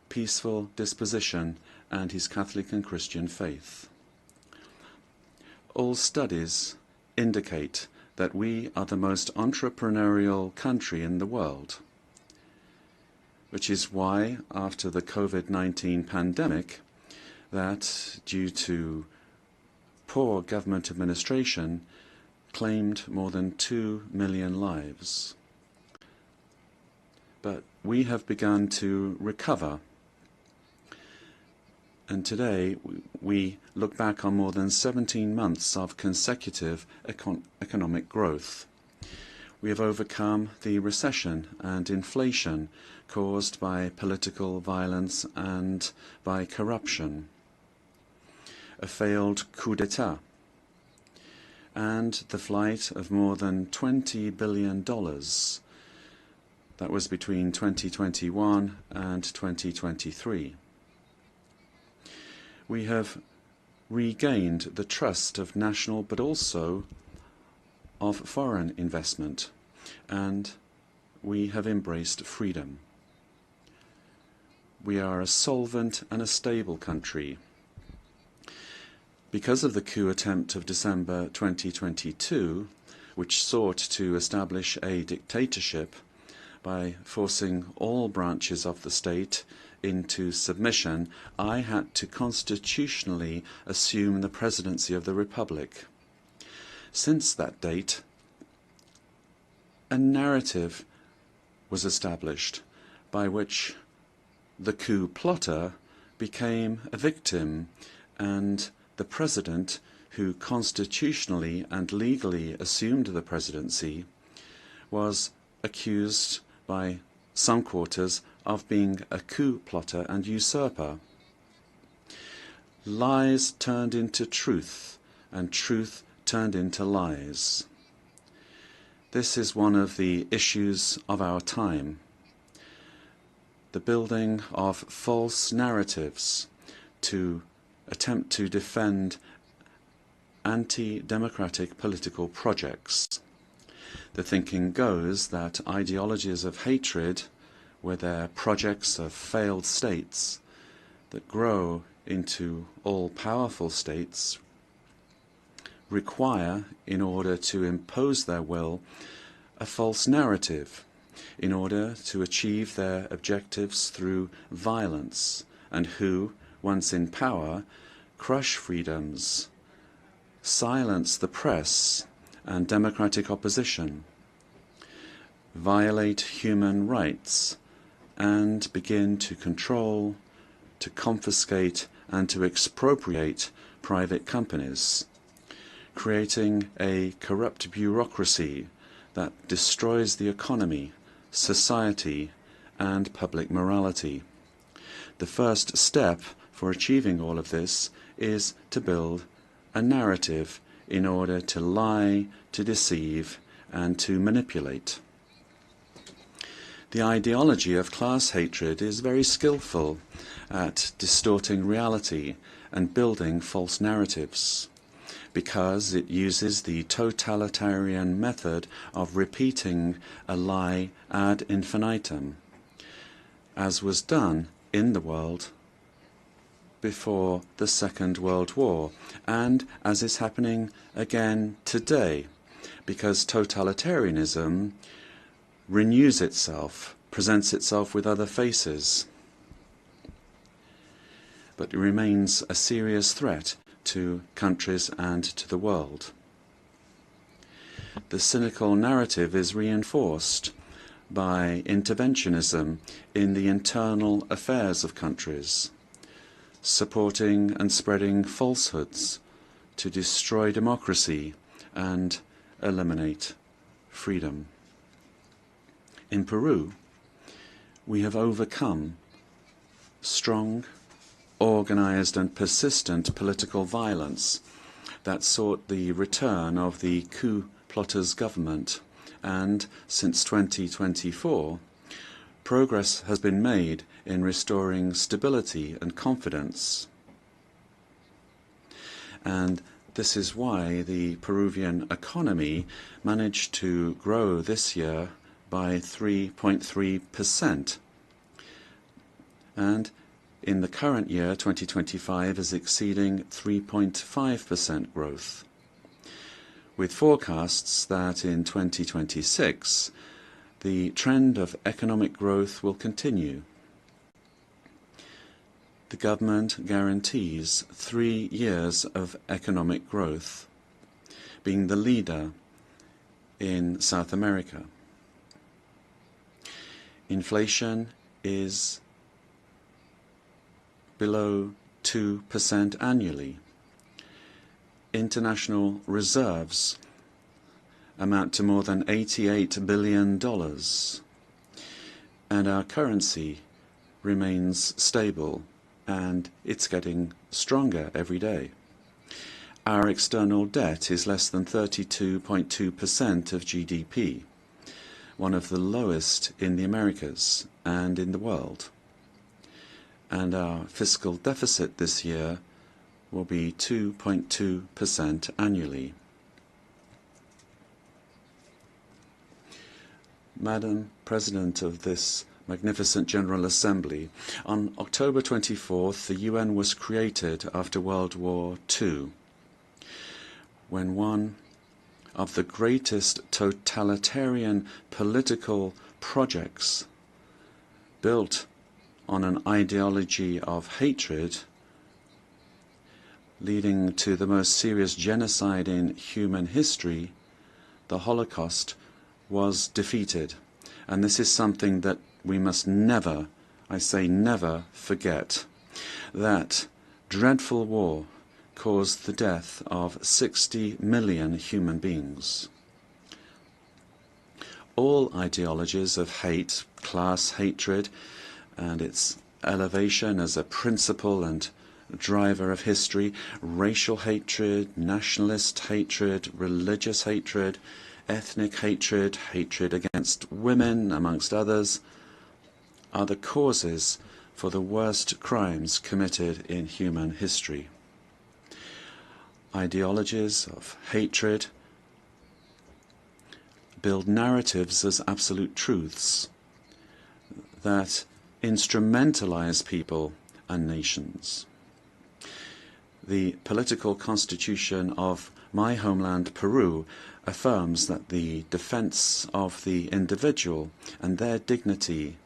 peaceful disposition and his Catholic and Christian faith. All studies indicate that we are the most entrepreneurial country in the world, which is why, after the COVID-19 pandemic, that due to poor government administration, claimed more than 2 million lives. But we have begun to recover. And today, we look back on more than 17 months of consecutive economic growth. We have overcome the recession and inflation caused by political violence and by corruption, a failed coup d'etat, and the flight of more than $20 billion. That was between 2021 and 2023. We have regained the trust of national but also of foreign investment, and we have embraced freedom. We are a solvent and a stable country. Because of the coup attempt of December 2022, which sought to establish a dictatorship by forcing all branches of the state into submission, I had to constitutionally assume the presidency of the Republic. Since that date, a narrative was established by which the coup plotter became a victim and the president, who constitutionally and legally assumed the presidency, was accused by some quarters of being a coup plotter and usurper. Lies turned into truth, and truth turned into lies. This is one of the issues of our time. The building of false narratives to attempt to defend anti-democratic political projects. The thinking goes that ideologies of hatred, with their projects of failed states that grow into all-powerful states, require, in order to impose their will, a false narrative, in order to achieve their objectives through violence, and who, once in power, crush freedoms, silence the press and democratic opposition, violate human rights, and begin to control, to confiscate, and to expropriate private companies, creating a corrupt bureaucracy that destroys the economy, society, and public morality. The first step for achieving all of this is to build a narrative in order to lie, to deceive, and to manipulate. The ideology of class hatred is very skillful at distorting reality and building false narratives, because it uses the totalitarian method of repeating a lie ad infinitum, as was done in the world before the Second World War, and as is happening again today, because totalitarianism renews itself, presents itself with other faces, but it remains a serious threat to countries and to the world. The cynical narrative is reinforced by interventionism in the internal affairs of countries, supporting and spreading falsehoods to destroy democracy and eliminate freedom. In Peru, we have overcome strong, organized and persistent political violence that sought the return of the coup plotters' government, and since 2024, progress has been made in restoring stability and confidence. And this is why the Peruvian economy managed to grow this year by 3.3%. And in the current year, 2025, is exceeding 3.5% growth, with forecasts that in 2026 the trend of economic growth will continue. The government guarantees 3 years of economic growth, being the leader in South America. Inflation is below 2% annually. International reserves amount to more than $88 billion, and our currency remains stable, and it's getting stronger every day. Our external debt is less than 32.2% of GDP, one of the lowest in the Americas and in the world. And our fiscal deficit this year will be 2.2% annually. Madam President of this magnificent General Assembly, on October 24th, the UN was created after World War II, when one of the greatest totalitarian political projects built on an ideology of hatred, leading to the most serious genocide in human history, the Holocaust, was defeated. And this is something that we must never, I say never, forget. That dreadful war caused the death of 60 million human beings. All ideologies of hate, class hatred, and its elevation as a principle and driver of history, racial hatred, nationalist hatred, religious hatred, ethnic hatred, hatred against women, amongst others, are the causes for the worst crimes committed in human history. Ideologies of hatred build narratives as absolute truths that instrumentalize people and nations. The political constitution of my homeland, Peru, affirms that the defense of the individual and their dignity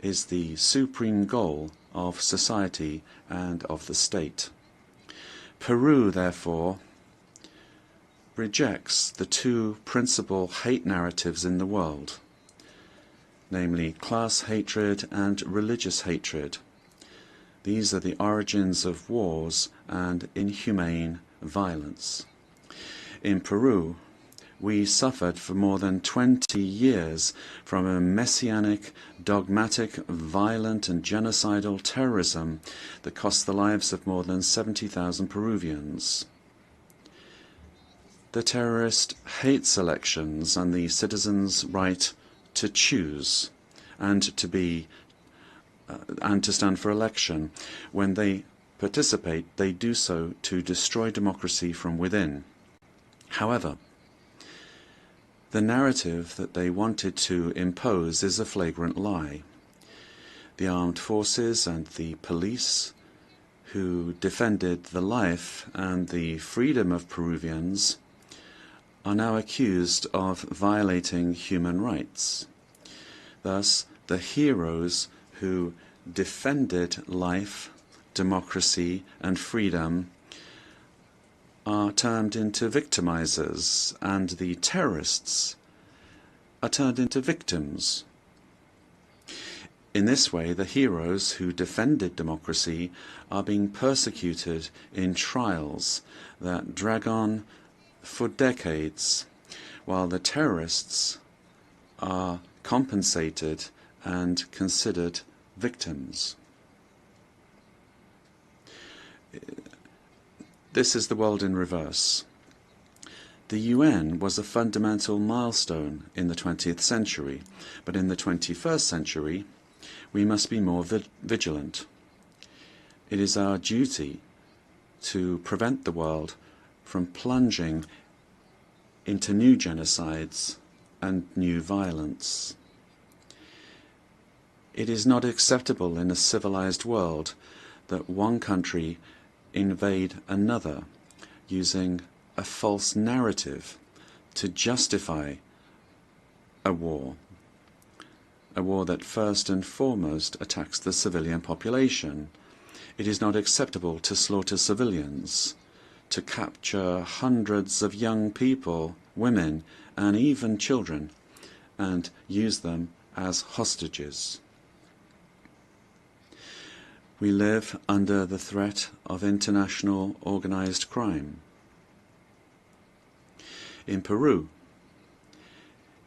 is the supreme goal of society and of the state. Peru, therefore, rejects the two principal hate narratives in the world, namely class hatred and religious hatred. These are the origins of wars and inhumane violence. In Peru, we suffered for more than 20 years from a messianic, dogmatic, violent and genocidal terrorism that cost the lives of more than 70,000 Peruvians. The terrorist hates elections and the citizens' right to choose and to stand for election. When they participate, they do so to destroy democracy from within. However, the narrative that they wanted to impose is a flagrant lie. The armed forces and the police, who defended the life and the freedom of Peruvians, are now accused of violating human rights. Thus, the heroes who defended life, democracy, and freedom are turned into victimizers, and the terrorists are turned into victims. In this way, the heroes who defended democracy are being persecuted in trials that drag on for decades, while the terrorists are compensated and considered victims. This is the world in reverse. The UN was a fundamental milestone in the 20th century, but in the 21st century, we must be more vigilant. It is our duty to prevent the world from plunging into new genocides and new violence. It is not acceptable in a civilized world that one country invade another using a false narrative to justify a war that first and foremost attacks the civilian population. It is not acceptable to slaughter civilians, to capture hundreds of young people, women, and even children, and use them as hostages. We live under the threat of international organized crime. In Peru,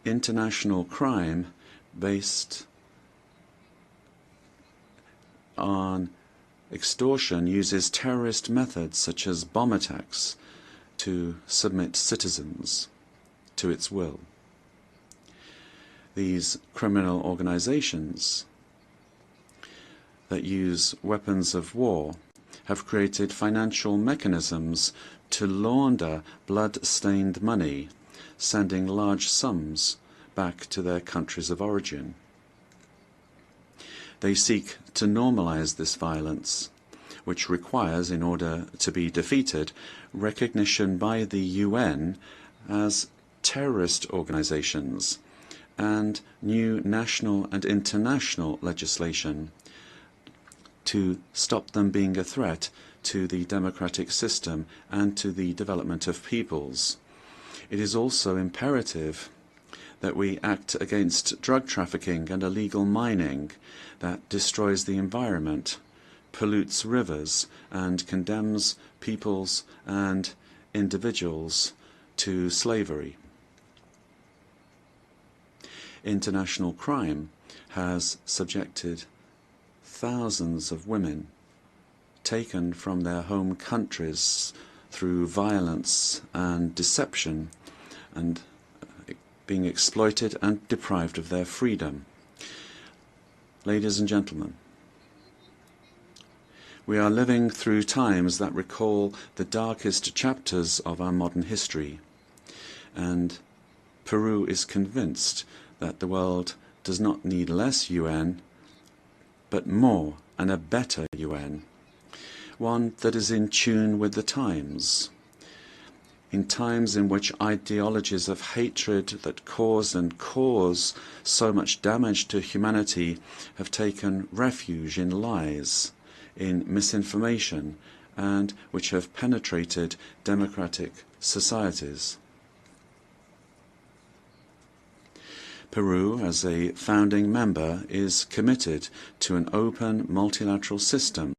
international crime based on extortion uses terrorist methods such as bomb attacks to submit citizens to its will. These criminal organizations that use weapons of war have created financial mechanisms to launder blood-stained money, sending large sums back to their countries of origin. They seek to normalize this violence, which requires, in order to be defeated, recognition by the UN as terrorist organizations and new national and international legislation to stop them being a threat to the democratic system and to the development of peoples. It is also imperative that we act against drug trafficking and illegal mining that destroys the environment, pollutes rivers, and condemns peoples and individuals to slavery. International crime has subjected thousands of women taken from their home countries through violence and deception and being exploited and deprived of their freedom. Ladies and gentlemen, we are living through times that recall the darkest chapters of our modern history, and Peru is convinced that the world does not need less UN, but more and a better UN, one that is in tune with the times. In times in which ideologies of hatred that caused and cause so much damage to humanity have taken refuge in lies, in misinformation, and which have penetrated democratic societies. Peru, as a founding member, is committed to an open multilateral system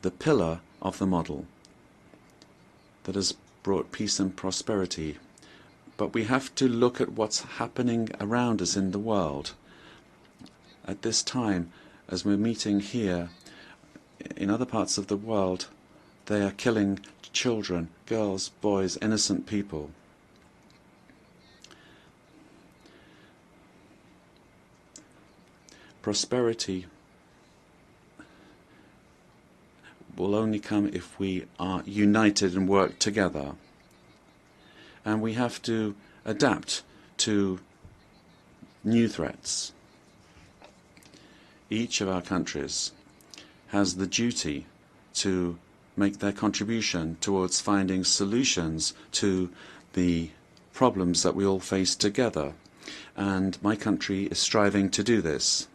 the pillar of the model that has brought peace and prosperity. But we have to look at what's happening around us in the world. At this time, as we're meeting here, in other parts of the world, they are killing children, girls, boys, innocent people. Prosperity will only come if we are united and work together. And we have to adapt to new threats. Each of our countries has the duty to make their contribution towards finding solutions to the problems that we all face together. And my country is striving to do this.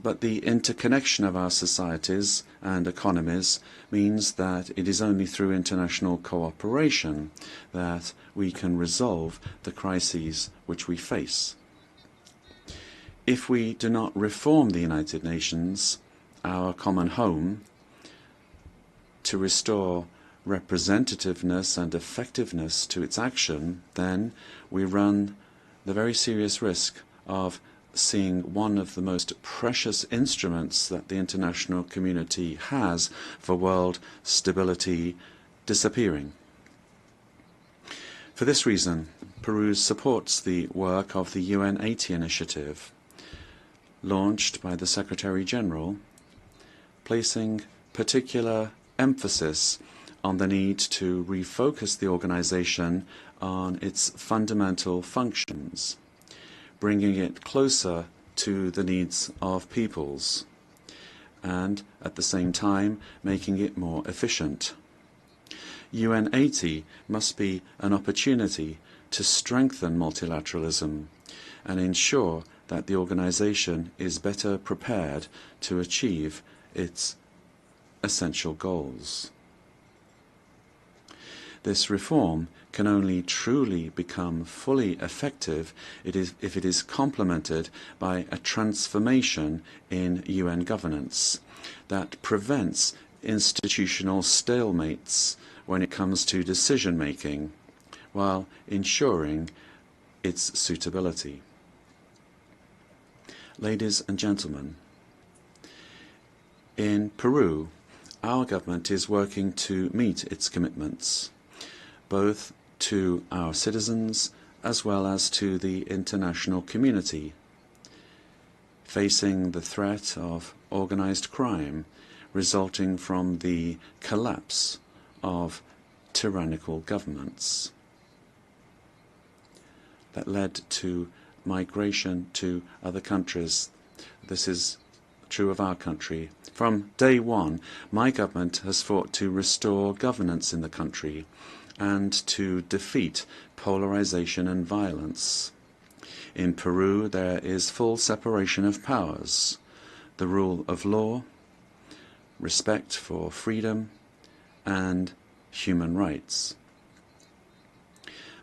But the interconnection of our societies and economies means that it is only through international cooperation that we can resolve the crises which we face. If we do not reform the United Nations, our common home, to restore representativeness and effectiveness to its action, then we run the very serious risk of seeing one of the most precious instruments that the international community has for world stability disappearing. For this reason, Peru supports the work of the UN 80 initiative, launched by the Secretary General, placing particular emphasis on the need to refocus the organization on its fundamental functions, bringing it closer to the needs of peoples, and at the same time making it more efficient. UN 80 must be an opportunity to strengthen multilateralism and ensure that the organization is better prepared to achieve its essential goals. This reform can only truly become fully effective if it is complemented by a transformation in UN governance that prevents institutional stalemates when it comes to decision-making, while ensuring its suitability. Ladies and gentlemen, in Peru, our government is working to meet its commitments, both to our citizens as well as to the international community, facing the threat of organized crime resulting from the collapse of tyrannical governments that led to migration to other countries. This is true of our country. From day one, my government has fought to restore governance in the country and to defeat polarization and violence. In Peru, there is full separation of powers, the rule of law, respect for freedom, and human rights.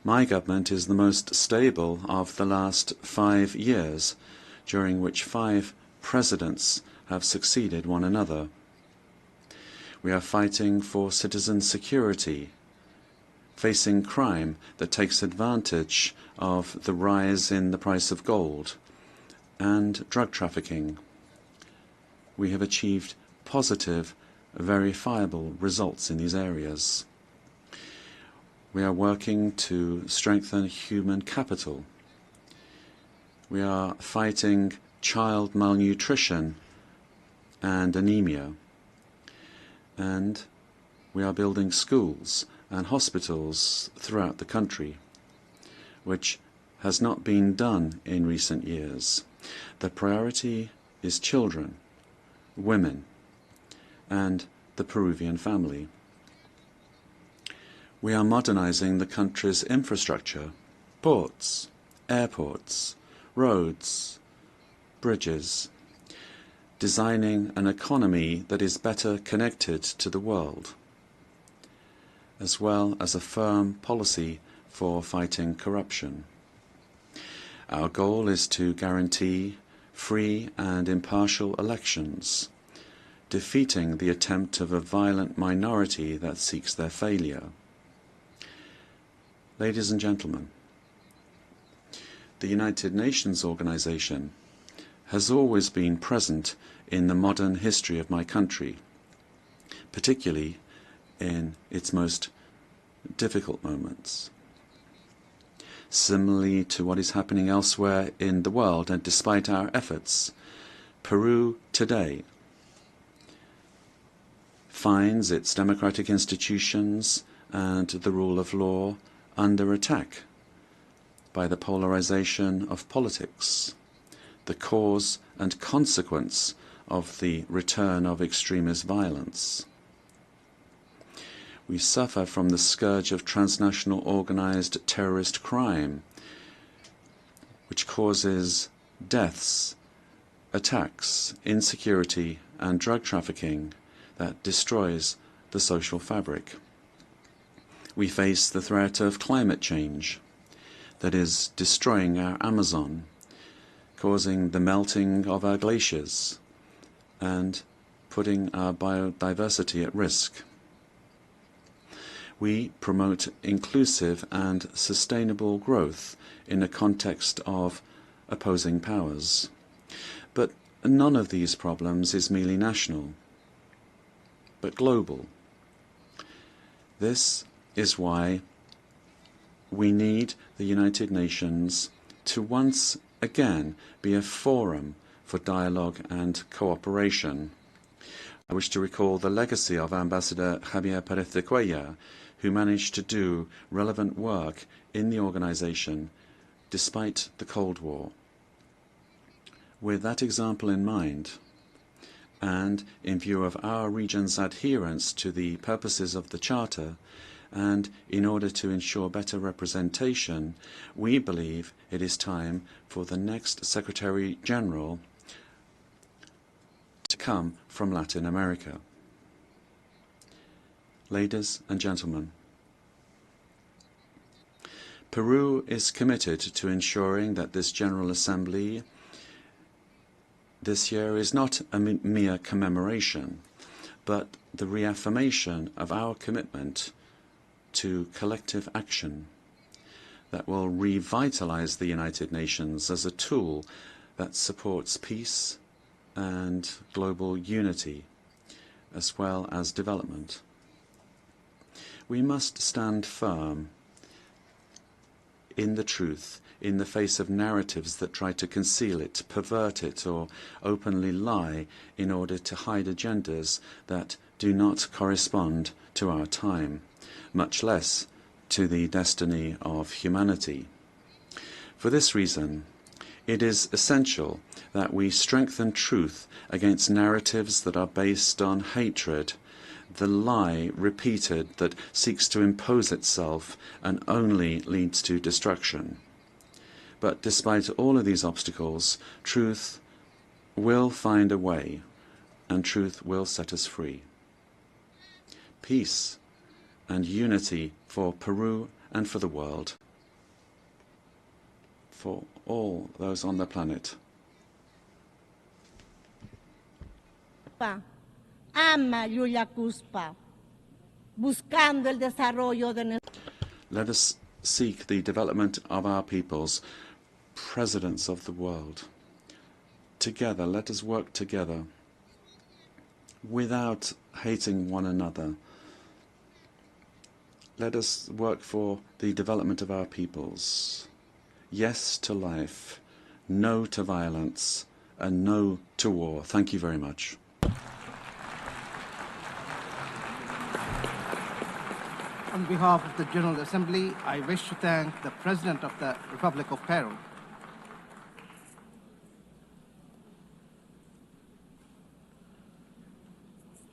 My government is the most stable of the last 5 years, during which 5 presidents have succeeded one another. We are fighting for citizen security, facing crime that takes advantage of the rise in the price of gold, and drug trafficking. we have achieved positive, verifiable results in these areas. We are working to strengthen human capital. We are fighting child malnutrition and anemia. And we are building schools and hospitals throughout the country, which has not been done in recent years. The priority is children, women, and the Peruvian family. We are modernizing the country's infrastructure, ports, airports, roads, bridges, designing an economy that is better connected to the world, as well as a firm policy for fighting corruption. Our goal is to guarantee free and impartial elections, defeating the attempt of a violent minority that seeks their failure. Ladies and gentlemen, the United Nations Organization has always been present in the modern history of my country, particularly in its most difficult moments. Similarly to what is happening elsewhere in the world, and despite our efforts, Peru today finds its democratic institutions and the rule of law under attack by the polarization of politics, the cause and consequence of the return of extremist violence. We suffer from the scourge of transnational organized terrorist crime, which causes deaths, attacks, insecurity, and drug trafficking that destroys the social fabric. We face the threat of climate change that is destroying our Amazon, causing the melting of our glaciers, and putting our biodiversity at risk. We promote inclusive and sustainable growth in a context of opposing powers. But none of these problems is merely national, but global. This is why we need the United Nations to once again be a forum for dialogue and cooperation. I wish to recall the legacy of Ambassador Javier Pérez de Cuellar, who managed to do relevant work in the organization despite the Cold War. With that example in mind, and in view of our region's adherence to the purposes of the Charter, and in order to ensure better representation, we believe it is time for the next Secretary General to come from Latin America. Ladies and gentlemen, Peru is committed to ensuring that this General Assembly this year is not a mere commemoration, but the reaffirmation of our commitment to collective action that will revitalize the United Nations as a tool that supports peace and global unity, as well as development. We must stand firm in the truth in the face of narratives that try to conceal it, pervert it, or openly lie in order to hide agendas that do not correspond to our time, much less to the destiny of humanity. For this reason, it is essential that we strengthen truth against narratives that are based on hatred, the lie repeated that seeks to impose itself and only leads to destruction. But despite all of these obstacles, truth will find a way, and truth will set us free. Peace and unity for Peru and for the world, for all those on the planet. Ama Yuyacuspa, buscando el desarrollo de. Let us seek the development of our peoples, presidents of the world. Together, let us work together without hating one another. Let us work for the development of our peoples. Yes to life, no to violence, and no to war. Thank you very much. On behalf of the General Assembly, I wish to thank the President of the Republic of Peru.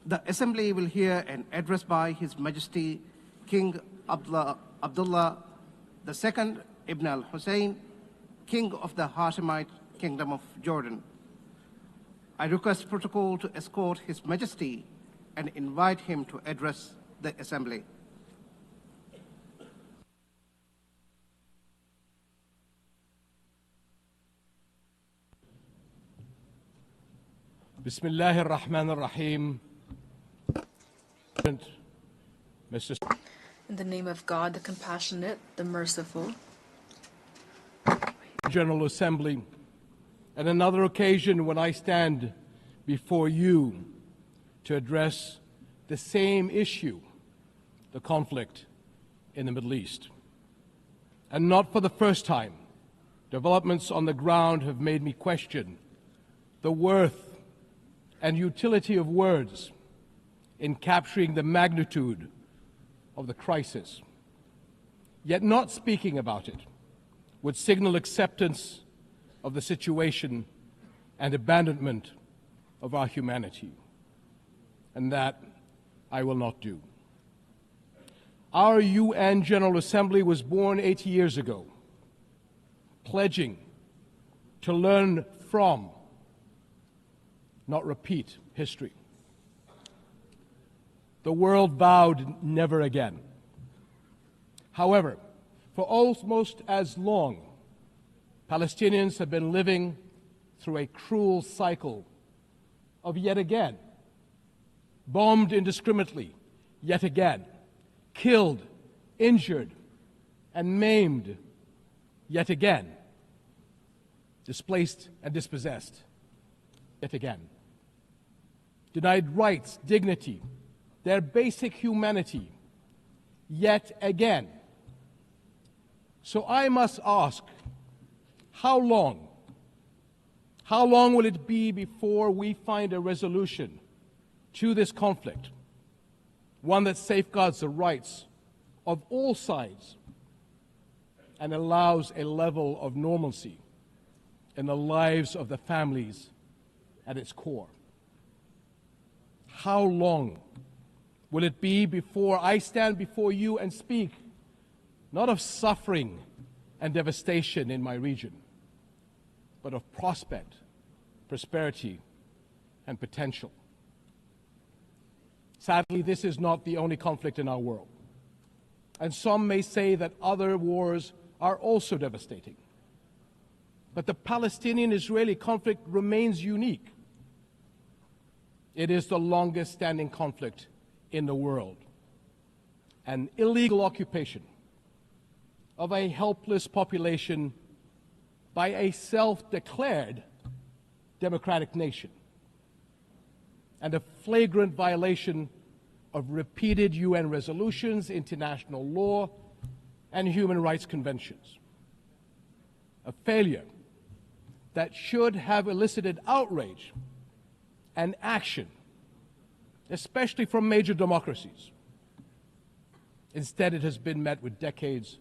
The Assembly will hear an address by His Majesty King Abdullah II Ibn al-Hussein, King of the Hashemite Kingdom of Jordan. I request protocol to escort His Majesty and invite him to address the Assembly. Bismillah ar-Rahman ar-Rahim. Mr. In the name of God, the compassionate, the merciful. General Assembly, and another occasion when I stand before you to address the same issue, the conflict in the Middle East. And not for the first time, developments on the ground have made me question the worth and utility of words in capturing the magnitude of the crisis. Yet not speaking about it would signal acceptance of the situation and abandonment of our humanity. And that I will not do. Our UN General Assembly was born 80 years ago, pledging to learn from, not repeat, history. The world vowed never again. However, for almost as long, Palestinians have been living through a cruel cycle of yet again, bombed indiscriminately, yet again, killed, injured, and maimed, yet again, displaced and dispossessed, yet again, denied rights, dignity, their basic humanity, yet again. So I must ask, how long? How long will it be before we find a resolution to this conflict, one that safeguards the rights of all sides and allows a level of normalcy in the lives of the families at its core? How long will it be before I stand before you and speak not of suffering and devastation in my region, but of prospect, prosperity, and potential? Sadly, this is not the only conflict in our world. And some may say that other wars are also devastating. But the Palestinian-Israeli conflict remains unique. It is the longest standing conflict in the world. An illegal occupation of a helpless population by a self-declared democratic nation, and a flagrant violation of repeated UN resolutions, international law, and human rights conventions. A failure that should have elicited outrage and action, especially from major democracies. Instead, it has been met with decades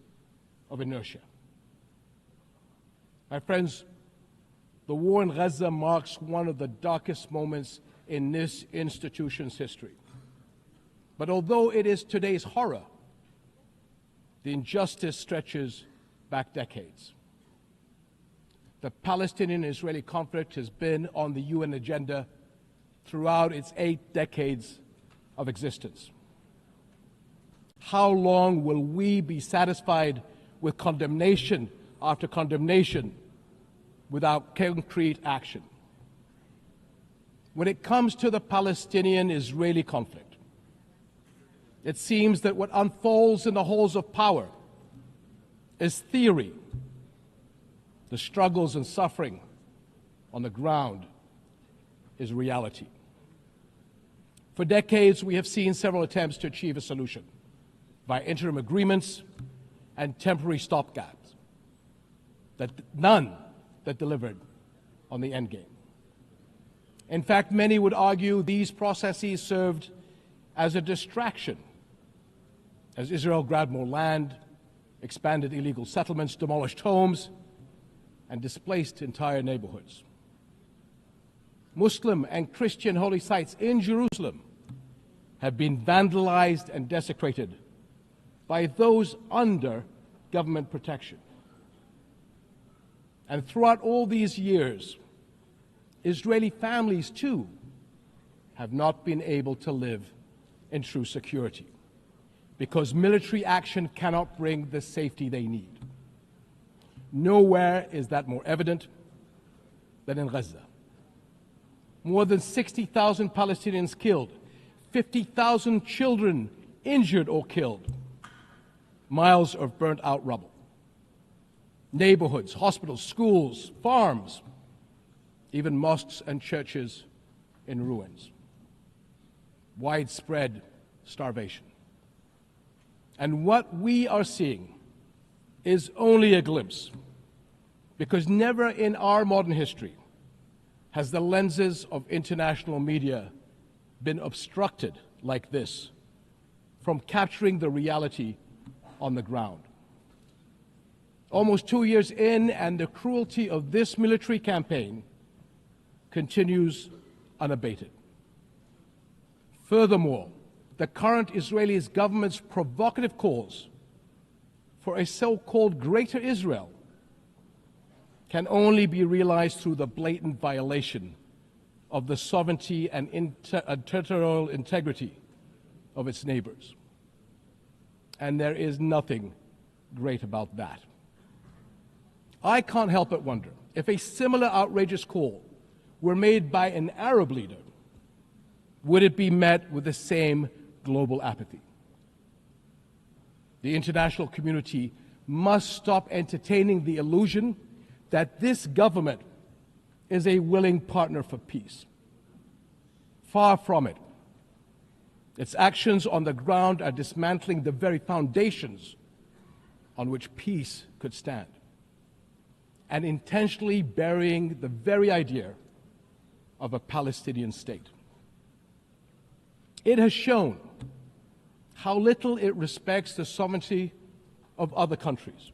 of inertia. My friends, the war in Gaza marks one of the darkest moments in this institution's history. But although it is today's horror, the injustice stretches back decades. The Palestinian-Israeli conflict has been on the UN agenda throughout its 8 decades of existence. How long will we be satisfied with condemnation after condemnation without concrete action? When it comes to the Palestinian-Israeli conflict, it seems that what unfolds in the halls of power is theory. The struggles and suffering on the ground is reality. For decades, we have seen several attempts to achieve a solution by interim agreements and temporary stopgaps, none that delivered on the endgame. In fact, many would argue these processes served as a distraction as Israel grabbed more land, expanded illegal settlements, demolished homes, and displaced entire neighborhoods. Muslim and Christian holy sites in Jerusalem have been vandalized and desecrated by those under government protection. And throughout all these years, Israeli families too have not been able to live in true security because military action cannot bring the safety they need. Nowhere is that more evident than in Gaza. More than 60,000 Palestinians killed, 50,000 children injured or killed, miles of burnt out rubble, neighborhoods, hospitals, schools, farms, even mosques and churches in ruins, widespread starvation. And what we are seeing is only a glimpse, because never in our modern history has the lenses of international media been obstructed like this from capturing the reality on the ground. Almost 2 years in, and the cruelty of this military campaign continues unabated. Furthermore, the current Israeli government's provocative calls for a so-called Greater Israel can only be realized through the blatant violation of the sovereignty and territorial integrity of its neighbors. And there is nothing great about that. I can't help but wonder if a similar outrageous call were made by an Arab leader, would it be met with the same global apathy? The international community must stop entertaining the illusion that this government is a willing partner for peace. Far from it. Its actions on the ground are dismantling the very foundations on which peace could stand, and intentionally burying the very idea of a Palestinian state. It has shown how little it respects the sovereignty of other countries,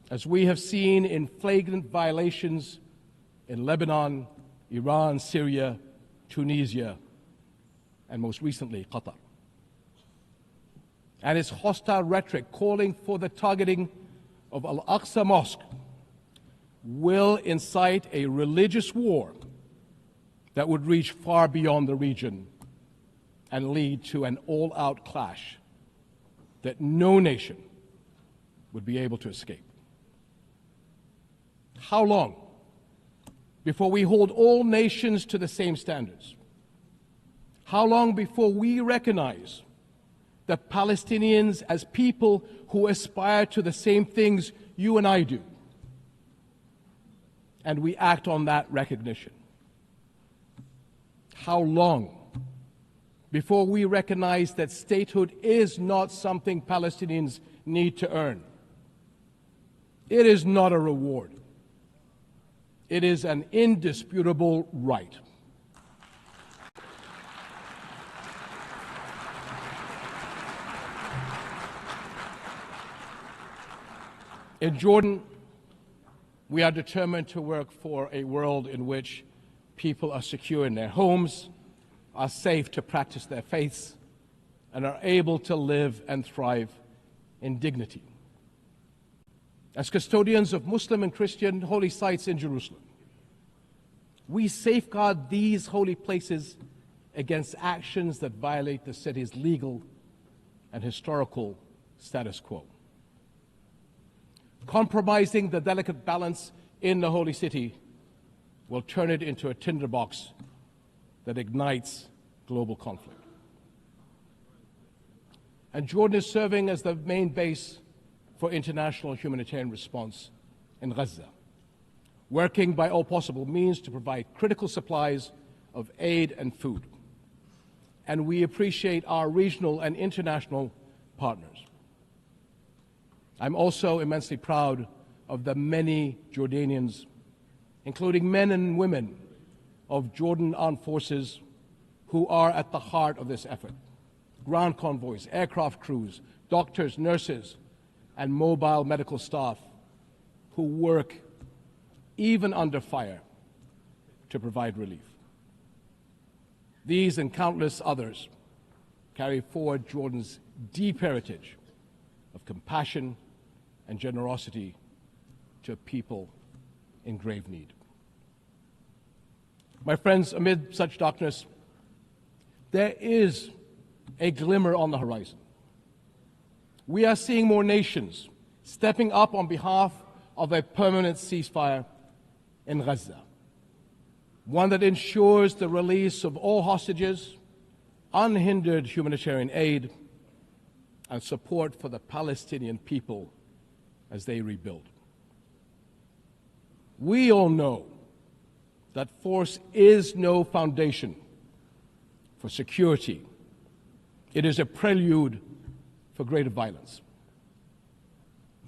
as we have seen in flagrant violations in Lebanon, Iran, Syria, Tunisia, and most recently, Qatar. And its hostile rhetoric calling for the targeting of Al-Aqsa Mosque will incite a religious war that would reach far beyond the region and lead to an all-out clash that no nation would be able to escape. How long before we hold all nations to the same standards? How long before we recognize the Palestinians as people who aspire to the same things you and I do, and we act on that recognition? How long before we recognize that statehood is not something Palestinians need to earn? It is not a reward. It is an indisputable right. In Jordan, we are determined to work for a world in which people are secure in their homes, are safe to practice their faiths, and are able to live and thrive in dignity. As custodians of Muslim and Christian holy sites in Jerusalem, we safeguard these holy places against actions that violate the city's legal and historical status quo. Compromising the delicate balance in the holy city will turn it into a tinderbox that ignites global conflict. And Jordan is serving as the main base for international humanitarian response in Gaza, working by all possible means to provide critical supplies of aid and food. and we appreciate our regional and international partners. I'm also immensely proud of the many Jordanians, including men and women of Jordan Armed Forces, who are at the heart of this effort. Ground convoys, aircraft crews, doctors, nurses, and mobile medical staff who work even under fire to provide relief. These and countless others carry forward Jordan's deep heritage of compassion and generosity to people in grave need. My friends, amid such darkness, there is a glimmer on the horizon. We are seeing more nations stepping up on behalf of a permanent ceasefire in Gaza, one that ensures the release of all hostages, unhindered humanitarian aid, and support for the Palestinian people as they rebuild. We all know that force is no foundation for security. It is a prelude for greater violence.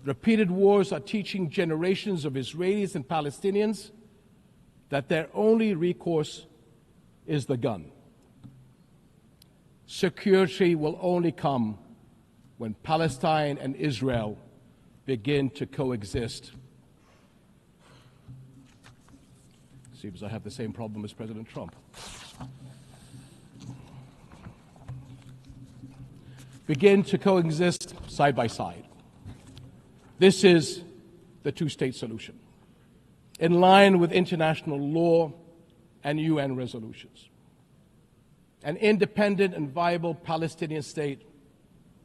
Repeated wars are teaching generations of Israelis and Palestinians that their only recourse is the gun. Security will only come when Palestine and Israel begin to coexist. Seems I have the same problem as President Trump. Begin to coexist side by side. This is the two-state solution, in line with international law and UN resolutions. An independent and viable Palestinian state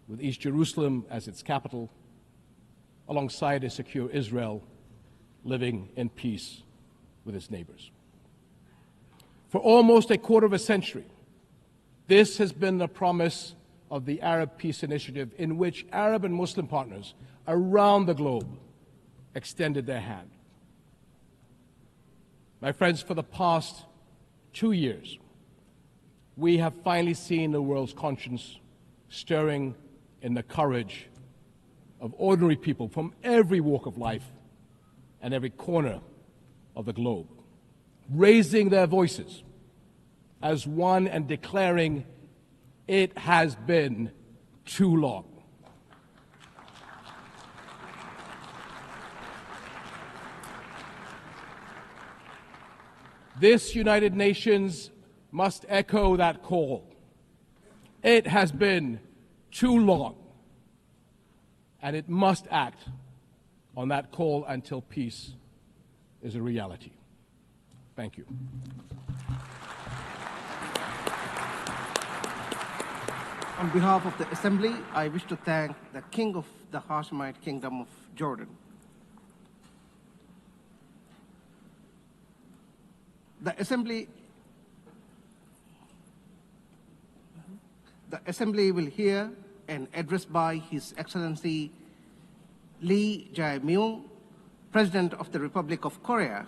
with East Jerusalem as its capital, alongside a secure Israel living in peace with its neighbors. For almost a quarter of a century, this has been the promise of the Arab Peace Initiative, in which Arab and Muslim partners around the globe extended their hand. My friends, for the past 2 years, we have finally seen the world's conscience stirring in the courage of ordinary people from every walk of life and every corner of the globe, raising their voices as one and declaring, "It has been too long." This United Nations must echo that call. It has been too long, and it must act on that call until peace is a reality. Thank you. On behalf of the Assembly, I wish to thank the King of the Hashemite Kingdom of Jordan. The Assembly will hear an address by His Excellency Lee Jae-myung, President of the Republic of Korea.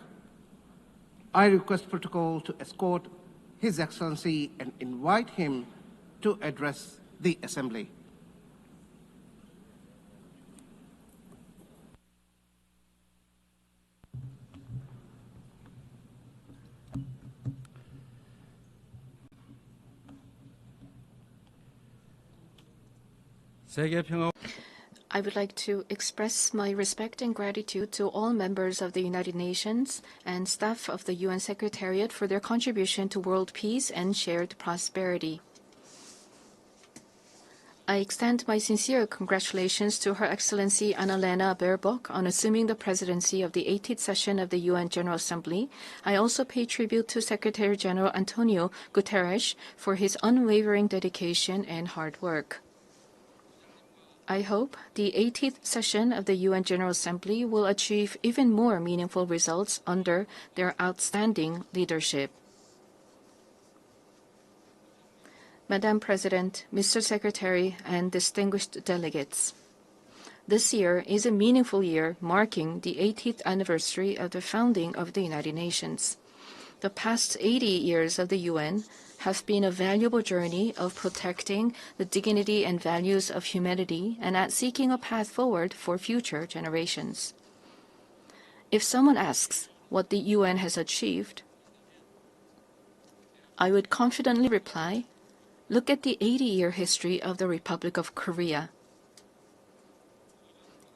I request protocol to escort His Excellency and invite him to address the Assembly. I would like to express my respect and gratitude to all members of the United Nations and staff of the UN Secretariat for their contribution to world peace and shared prosperity. I extend my sincere congratulations to Her Excellency Annalena Baerbock on assuming the presidency of the 80th session of the UN General Assembly. I also pay tribute to Secretary General Antonio Guterres for his unwavering dedication and hard work. I hope the 80th session of the UN General Assembly will achieve even more meaningful results under their outstanding leadership. Madam President, Mr. Secretary, and distinguished delegates, this year is a meaningful year marking the 80th anniversary of the founding of the United Nations. The past 80 years of the UN have been a valuable journey of protecting the dignity and values of humanity and at seeking a path forward for future generations. If someone asks what the UN has achieved, I would confidently reply, look at the 80-year history of the Republic of Korea.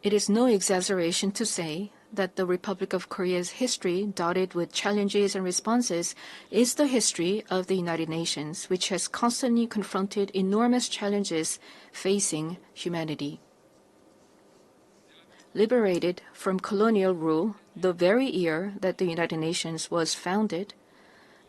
It is no exaggeration to say that the Republic of Korea's history, dotted with challenges and responses, is the history of the United Nations, which has constantly confronted enormous challenges facing humanity. Liberated from colonial rule the very year that the United Nations was founded,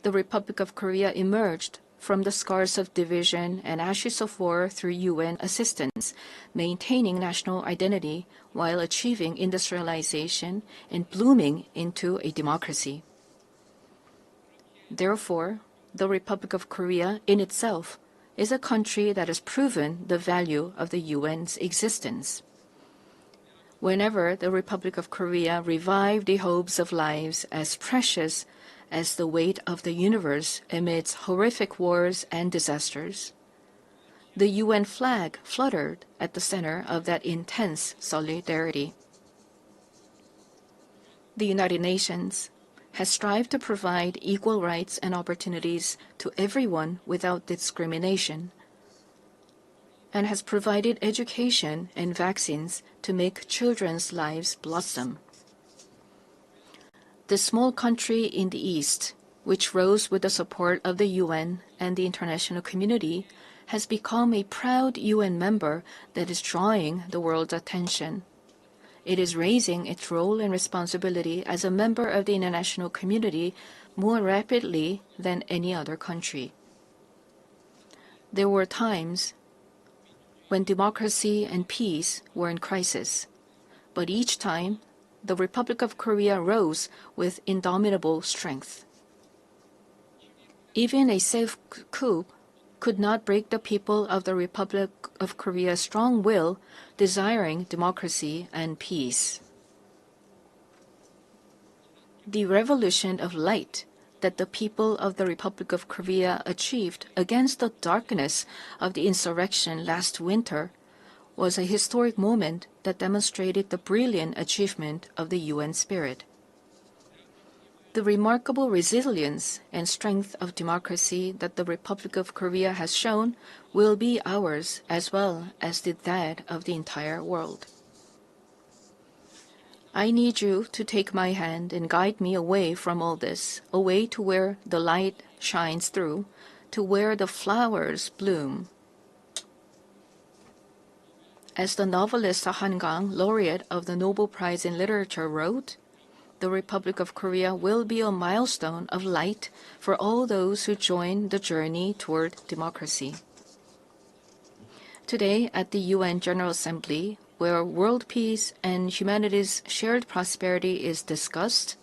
the Republic of Korea emerged from the scars of division and ashes of war through UN assistance, maintaining national identity while achieving industrialization and blooming into a democracy. Therefore, the Republic of Korea in itself is a country that has proven the value of the UN's existence. Whenever the Republic of Korea revived the hopes of lives as precious as the weight of the universe amidst horrific wars and disasters, the UN flag fluttered at the center of that intense solidarity. The United Nations has strived to provide equal rights and opportunities to everyone without discrimination, and has provided education and vaccines to make children's lives blossom. The small country in the East, which rose with the support of the UN and the international community, has become a proud UN member that is drawing the world's attention. It is raising its role and responsibility as a member of the international community more rapidly than any other country. There were times when democracy and peace were in crisis, but each time the Republic of Korea rose with indomitable strength. Even a safe coup could not break the people of the Republic of Korea's strong will, desiring democracy and peace. The revolution of light that the people of the Republic of Korea achieved against the darkness of the insurrection last winter was a historic moment that demonstrated the brilliant achievement of the UN spirit. The remarkable resilience and strength of democracy that the Republic of Korea has shown will be ours as well as that of the entire world. I need you to take my hand and guide me away from all this, away to where the light shines through, to where the flowers bloom. As the novelist Han Gang, laureate of the Nobel Prize in Literature, wrote, the Republic of Korea will be a milestone of light for all those who join the journey toward democracy. Today, at the UN General Assembly, where world peace and humanity's shared prosperity is discussed,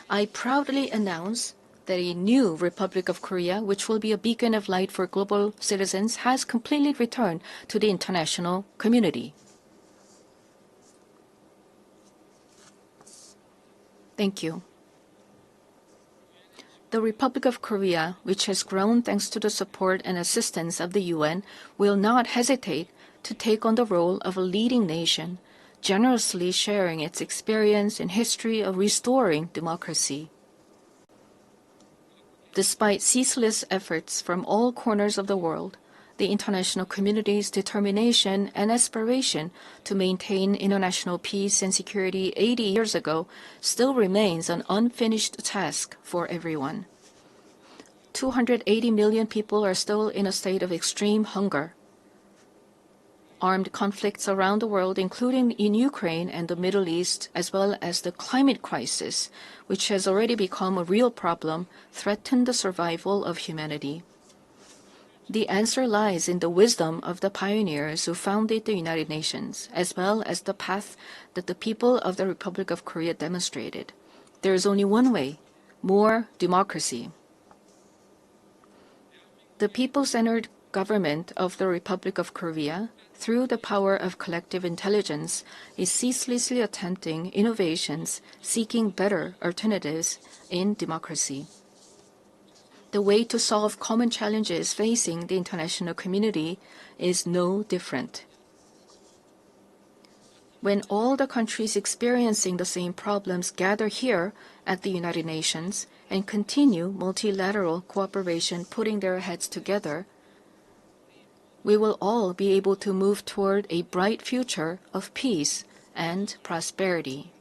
I proudly announce that a new Republic of Korea, which will be a beacon of light for global citizens, has completely returned to the international community. Thank you. The Republic of Korea, which has grown thanks to the support and assistance of the UN, will not hesitate to take on the role of a leading nation, generously sharing its experience and history of restoring democracy. Despite ceaseless efforts from all corners of the world, the international community's determination and aspiration to maintain international peace and security 80 years ago still remains an unfinished task for everyone. 280 million people are still in a state of extreme hunger. Armed conflicts around the world, including in Ukraine and the Middle East, as well as the climate crisis, which has already become a real problem, threaten the survival of humanity. The answer lies in the wisdom of the pioneers who founded the United Nations, as well as the path that the people of the Republic of Korea demonstrated. There is only one way: more democracy. The people-centered government of the Republic of Korea, through the power of collective intelligence, is ceaselessly attempting innovations, seeking better alternatives in democracy. The way to solve common challenges facing the international community is no different. When all the countries experiencing the same problems gather here at the United Nations and continue multilateral cooperation, putting their heads together, we will all be able to move toward a bright future of peace and prosperity.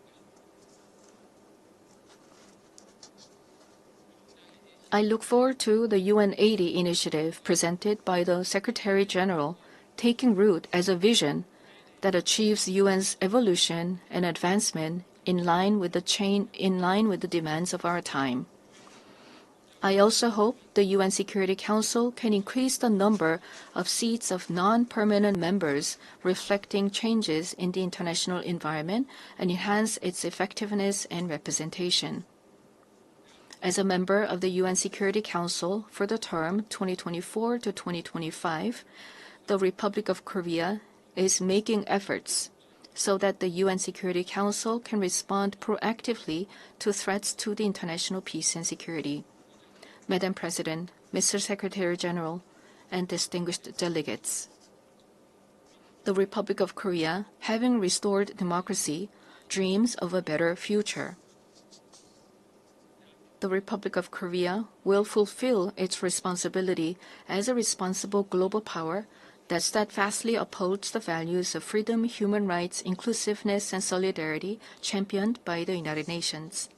I look forward to the UN 80 initiative presented by the Secretary General taking root as a vision that achieves UN's evolution and advancement in line with the demands of our time. I also hope the UN Security Council can increase the number of seats of non-permanent members reflecting changes in the international environment and enhance its effectiveness and representation. As a member of the UN Security Council for the term 2024 to 2025, the Republic of Korea is making efforts so that the UN Security Council can respond proactively to threats to the international peace and security. Madam President, Mr. Secretary General, and distinguished delegates, the Republic of Korea, having restored democracy, dreams of a better future. The Republic of Korea will fulfill its responsibility as a responsible global power that steadfastly upholds the values of freedom, human rights, inclusiveness, and solidarity championed by the United Nations.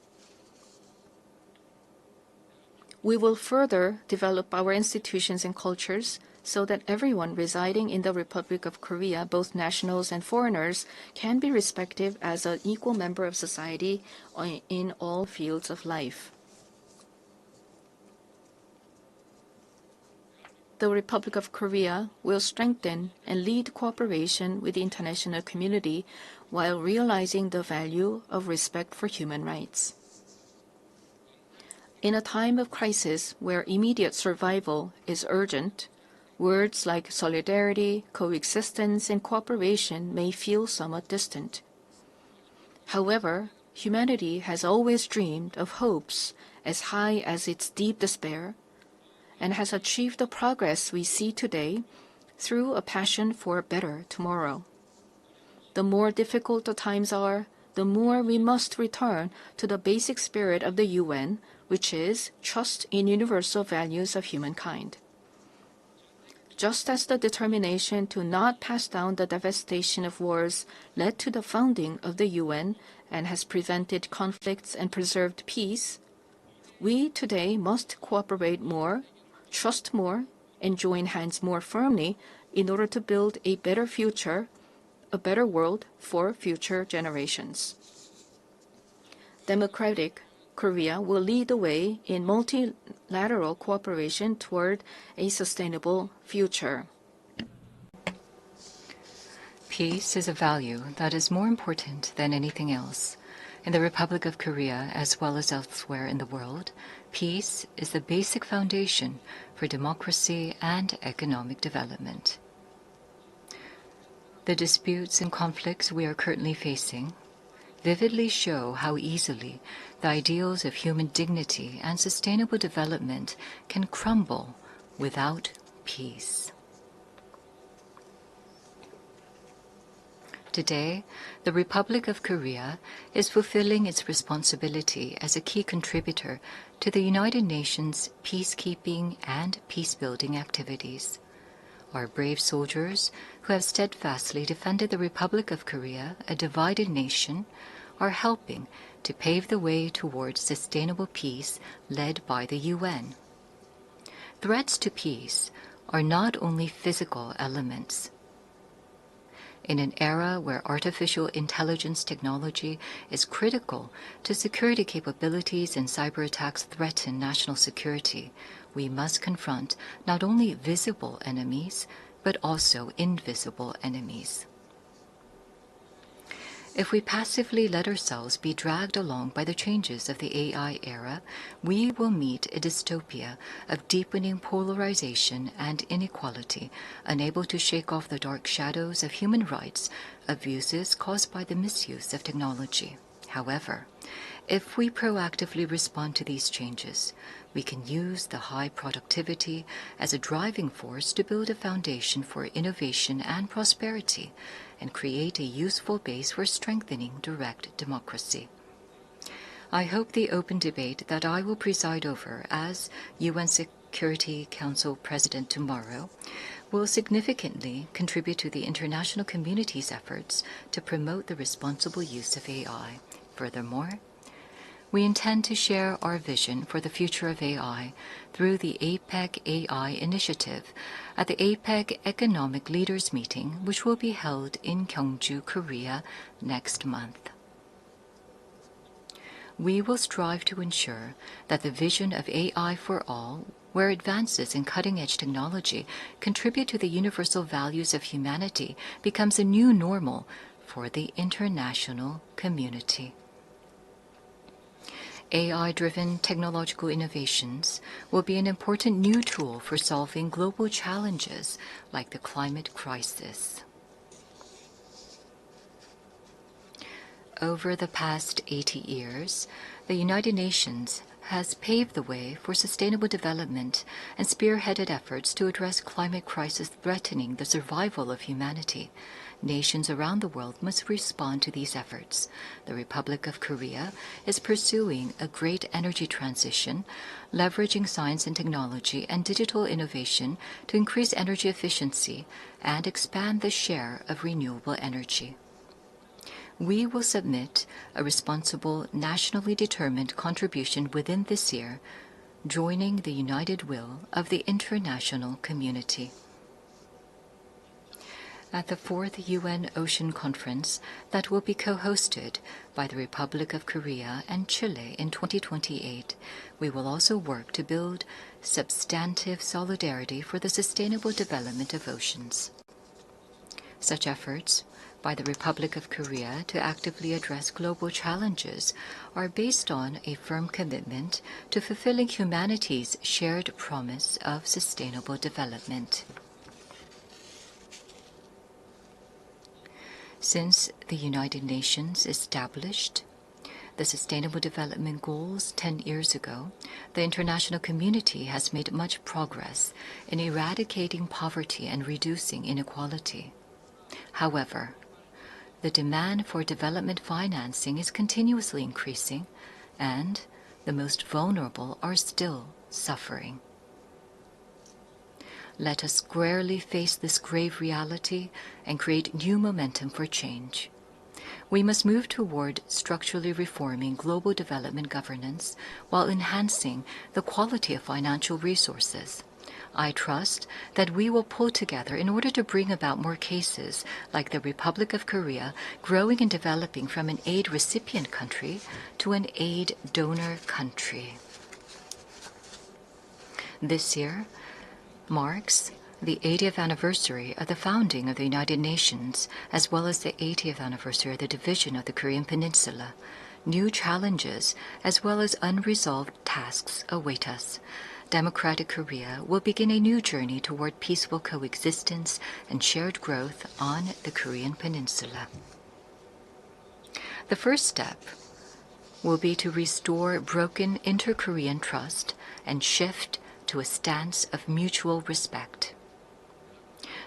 We will further develop our institutions and cultures so that everyone residing in the Republic of Korea, both nationals and foreigners, can be respected as an equal member of society in all fields of life. The Republic of Korea will strengthen and lead cooperation with the international community while realizing the value of respect for human rights. In a time of crisis where immediate survival is urgent, words like solidarity, coexistence, and cooperation may feel somewhat distant. However, humanity has always dreamed of hopes as high as its deep despair, and has achieved the progress we see today through a passion for a better tomorrow. The more difficult the times are, the more we must return to the basic spirit of the UN, which is trust in universal values of humankind. Just as the determination to not pass down the devastation of wars led to the founding of the UN and has prevented conflicts and preserved peace, we today must cooperate more, trust more, and join hands more firmly in order to build a better future, a better world for future generations. Democratic Korea will lead the way in multilateral cooperation toward a sustainable future. Peace is a value that is more important than anything else. In the Republic of Korea, as well as elsewhere in the world, peace is the basic foundation for democracy and economic development. The disputes and conflicts we are currently facing vividly show how easily the ideals of human dignity and sustainable development can crumble without peace. Today, the Republic of Korea is fulfilling its responsibility as a key contributor to the United Nations peacekeeping and peacebuilding activities. Our brave soldiers, who have steadfastly defended the Republic of Korea, a divided nation, are helping to pave the way towards sustainable peace led by the UN. Threats to peace are not only physical elements. In an era where artificial intelligence technology is critical to security capabilities and cyber attacks threaten national security, we must confront not only visible enemies, but also invisible enemies. If we passively let ourselves be dragged along by the changes of the AI era, we will meet a dystopia of deepening polarization and inequality, unable to shake off the dark shadows of human rights abuses caused by the misuse of technology. However, if we proactively respond to these changes, we can use the high productivity as a driving force to build a foundation for innovation and prosperity, and create a useful base for strengthening direct democracy. I hope the open debate that I will preside over as UN Security Council President tomorrow will significantly contribute to the international community's efforts to promote the responsible use of AI. Furthermore, we intend to share our vision for the future of AI through the APEC AI initiative at the APEC Economic Leaders Meeting, which will be held in Gyeongju, Korea next month. We will strive to ensure that the vision of AI for all, where advances in cutting-edge technology contribute to the universal values of humanity, becomes a new normal for the international community. AI-driven technological innovations will be an important new tool for solving global challenges like the climate crisis. Over the past 80 years, the United Nations has paved the way for sustainable development and spearheaded efforts to address climate crisis threatening the survival of humanity. Nations around the world must respond to these efforts. The Republic of Korea is pursuing a great energy transition, leveraging science and technology and digital innovation to increase energy efficiency and expand the share of renewable energy. We will submit a responsible, nationally determined contribution within this year, joining the united will of the international community. At the 4th UN Ocean Conference that will be co-hosted by the Republic of Korea and Chile in 2028, we will also work to build substantive solidarity for the sustainable development of oceans. Such efforts by the Republic of Korea to actively address global challenges are based on a firm commitment to fulfilling humanity's shared promise of sustainable development. Since the United Nations established the Sustainable Development Goals 10 years ago, the international community has made much progress in eradicating poverty and reducing inequality. However, the demand for development financing is continuously increasing, and the most vulnerable are still suffering. Let us squarely face this grave reality and create new momentum for change. We must move toward structurally reforming global development governance while enhancing the quality of financial resources. I trust that we will pull together in order to bring about more cases like the Republic of Korea growing and developing from an aid recipient country to an aid donor country. This year marks the 80th anniversary of the founding of the United Nations, as well as the 80th anniversary of the division of the Korean Peninsula. New challenges, as well as unresolved tasks, await us. Democratic Korea will begin a new journey toward peaceful coexistence and shared growth on the Korean Peninsula. The first step will be to restore broken inter-Korean trust and shift to a stance of mutual respect.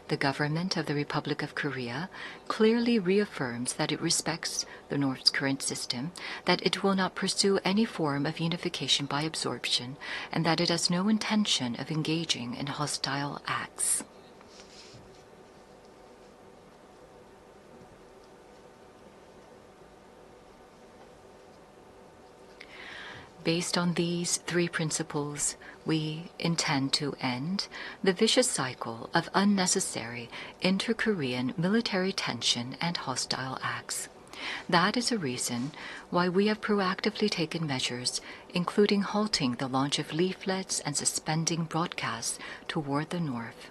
The government of the Republic of Korea clearly reaffirms that it respects the North's current system, that it will not pursue any form of unification by absorption, and that it has no intention of engaging in hostile acts. Based on these three principles, we intend to end the vicious cycle of unnecessary inter-Korean military tension and hostile acts. That is a reason why we have proactively taken measures, including halting the launch of leaflets and suspending broadcasts toward the North.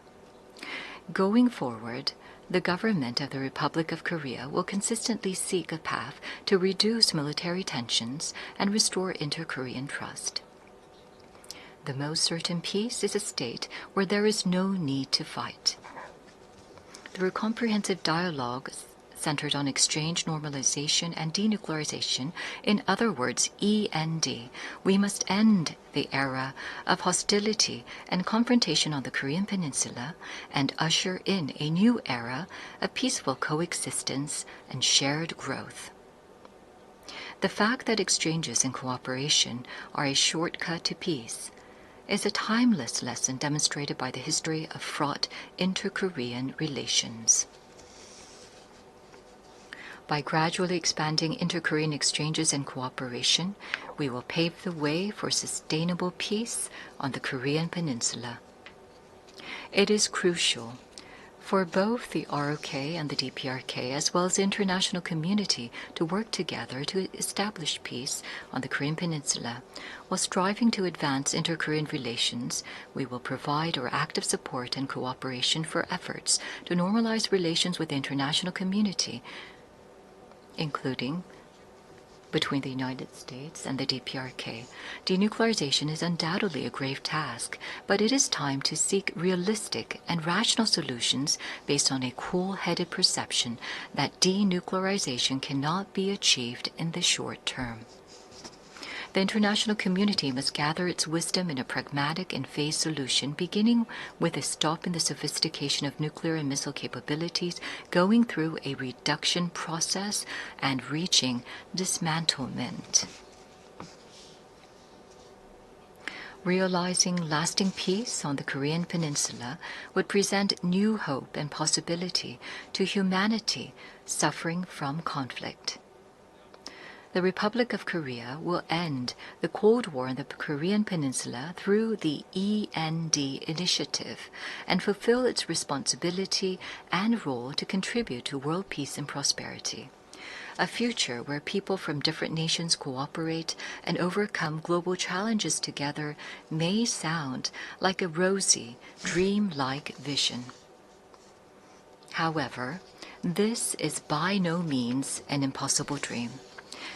Going forward, The government of the Republic of Korea will consistently seek a path to reduce military tensions and restore inter-Korean trust. The most certain peace is a state where there is no need to fight. Through comprehensive dialogue centered on exchange, normalization, and denuclearization, in other words, END, we must end the era of hostility and confrontation on the Korean Peninsula and usher in a new era of peaceful coexistence and shared growth. The fact that exchanges and cooperation are a shortcut to peace is a timeless lesson demonstrated by the history of fraught inter-Korean relations. By gradually expanding inter-Korean exchanges and cooperation, we will pave the way for sustainable peace on the Korean Peninsula. It is crucial for both the ROK and the DPRK, as well as the international community, to work together to establish peace on the Korean Peninsula. While striving to advance inter-Korean relations, we will provide our active support and cooperation for efforts to normalize relations with the international community, including between the United States and the DPRK. Denuclearization is undoubtedly a grave task, but it is time to seek realistic and rational solutions based on a cool-headed perception that denuclearization cannot be achieved in the short term. The international community must gather its wisdom in a pragmatic and phased solution, beginning with a stop in the sophistication of nuclear and missile capabilities, going through a reduction process, and reaching dismantlement. Realizing lasting peace on the Korean Peninsula would present new hope and possibility to humanity suffering from conflict. The Republic of Korea will end the Cold War on the Korean Peninsula through the END initiative and fulfill its responsibility and role to contribute to world peace and prosperity. A future where people from different nations cooperate and overcome global challenges together may sound like a rosy, dream-like vision. However, this is by no means an impossible dream.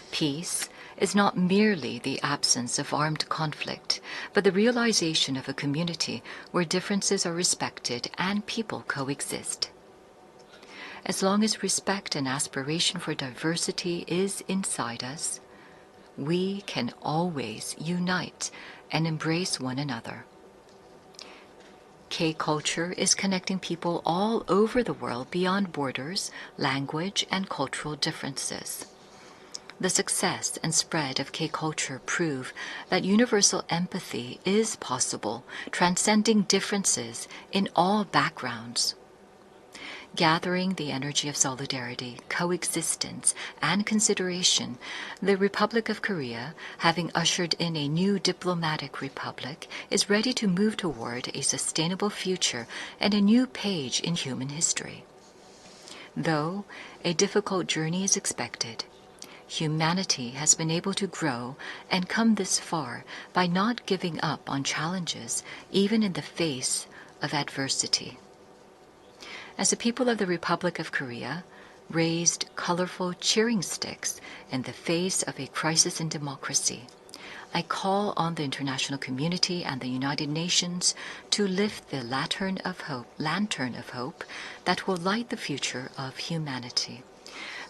Peace is not merely the absence of armed conflict, but the realization of a community where differences are respected and people coexist. As long as respect and aspiration for diversity is inside us, we can always unite and embrace one another. K-culture is connecting people all over the world beyond borders, language, and cultural differences. The success and spread of K-culture prove that universal empathy is possible, transcending differences in all backgrounds. Gathering the energy of solidarity, coexistence, and consideration, the Republic of Korea, having ushered in a new diplomatic republic, is ready to move toward a sustainable future and a new page in human history. Though a difficult journey is expected, humanity has been able to grow and come this far by not giving up on challenges, even in the face of adversity. As the people of the Republic of Korea raised colorful cheering sticks in the face of a crisis in democracy, I call on the international community and the United Nations to lift the lantern of hope that will light the future of humanity.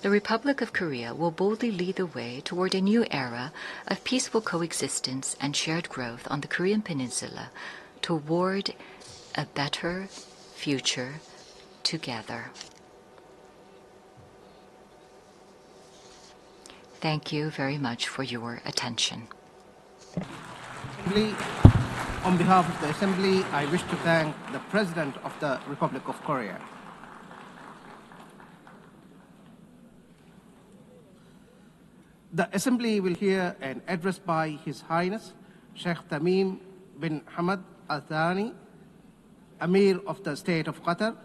The Republic of Korea will boldly lead the way toward a new era of peaceful coexistence and shared growth on the Korean Peninsula, toward a better future together. Thank you very much for your attention. On behalf of the Assembly, I wish to thank the President of the Republic of Korea. The Assembly will hear an address by His Highness Sheikh Tamim bin Hamad Al Thani, Amir of the State of Qatar.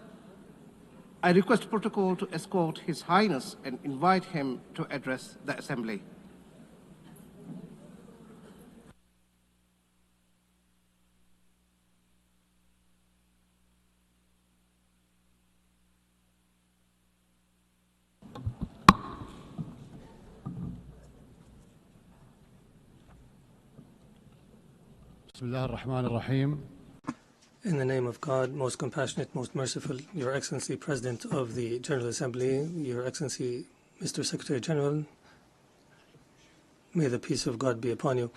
I request protocol to escort His Highness and invite him to address the Assembly. In the name of God, most compassionate, most merciful, Your Excellency, President of the General Assembly, Your Excellency, Mr. Secretary General, may the peace of God be upon you.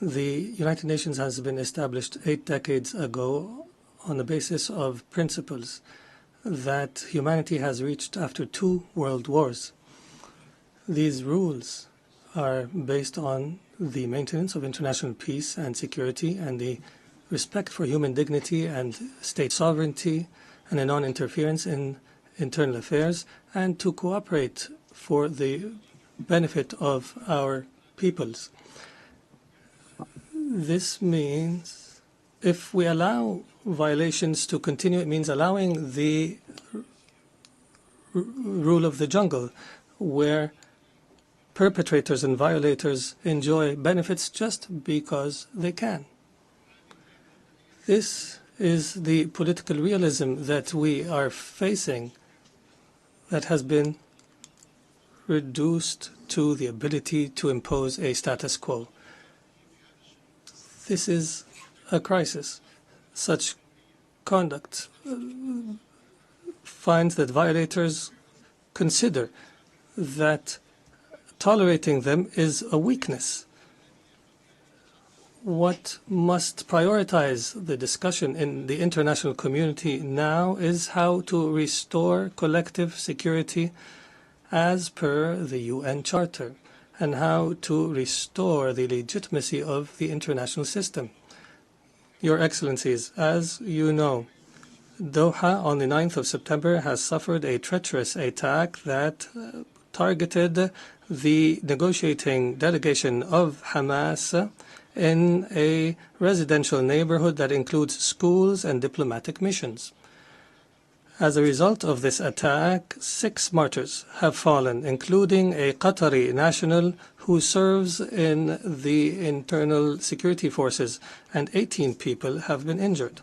The United Nations has been established 8 decades ago on the basis of principles that humanity has reached after 2 world wars. These rules are based on the maintenance of international peace and security and the respect for human dignity and state sovereignty and a non-interference in internal affairs, and to cooperate for the benefit of our peoples. This means if we allow violations to continue, it means allowing the rule of the jungle, where perpetrators and violators enjoy benefits just because they can. This is the political realism that we are facing, that has been reduced to the ability to impose a status quo. This is a crisis. Such conduct finds that violators consider that tolerating them is a weakness. What must prioritize the discussion in the international community now is how to restore collective security as per the UN Charter, and how to restore the legitimacy of the international system. Your Excellencies, as you know, Doha on the 9th of September has suffered a treacherous attack that targeted the negotiating delegation of Hamas in a residential neighborhood that includes schools and diplomatic missions. As a result of this attack, 6 martyrs have fallen, including a Qatari national who serves in the internal security forces, and 18 people have been injured.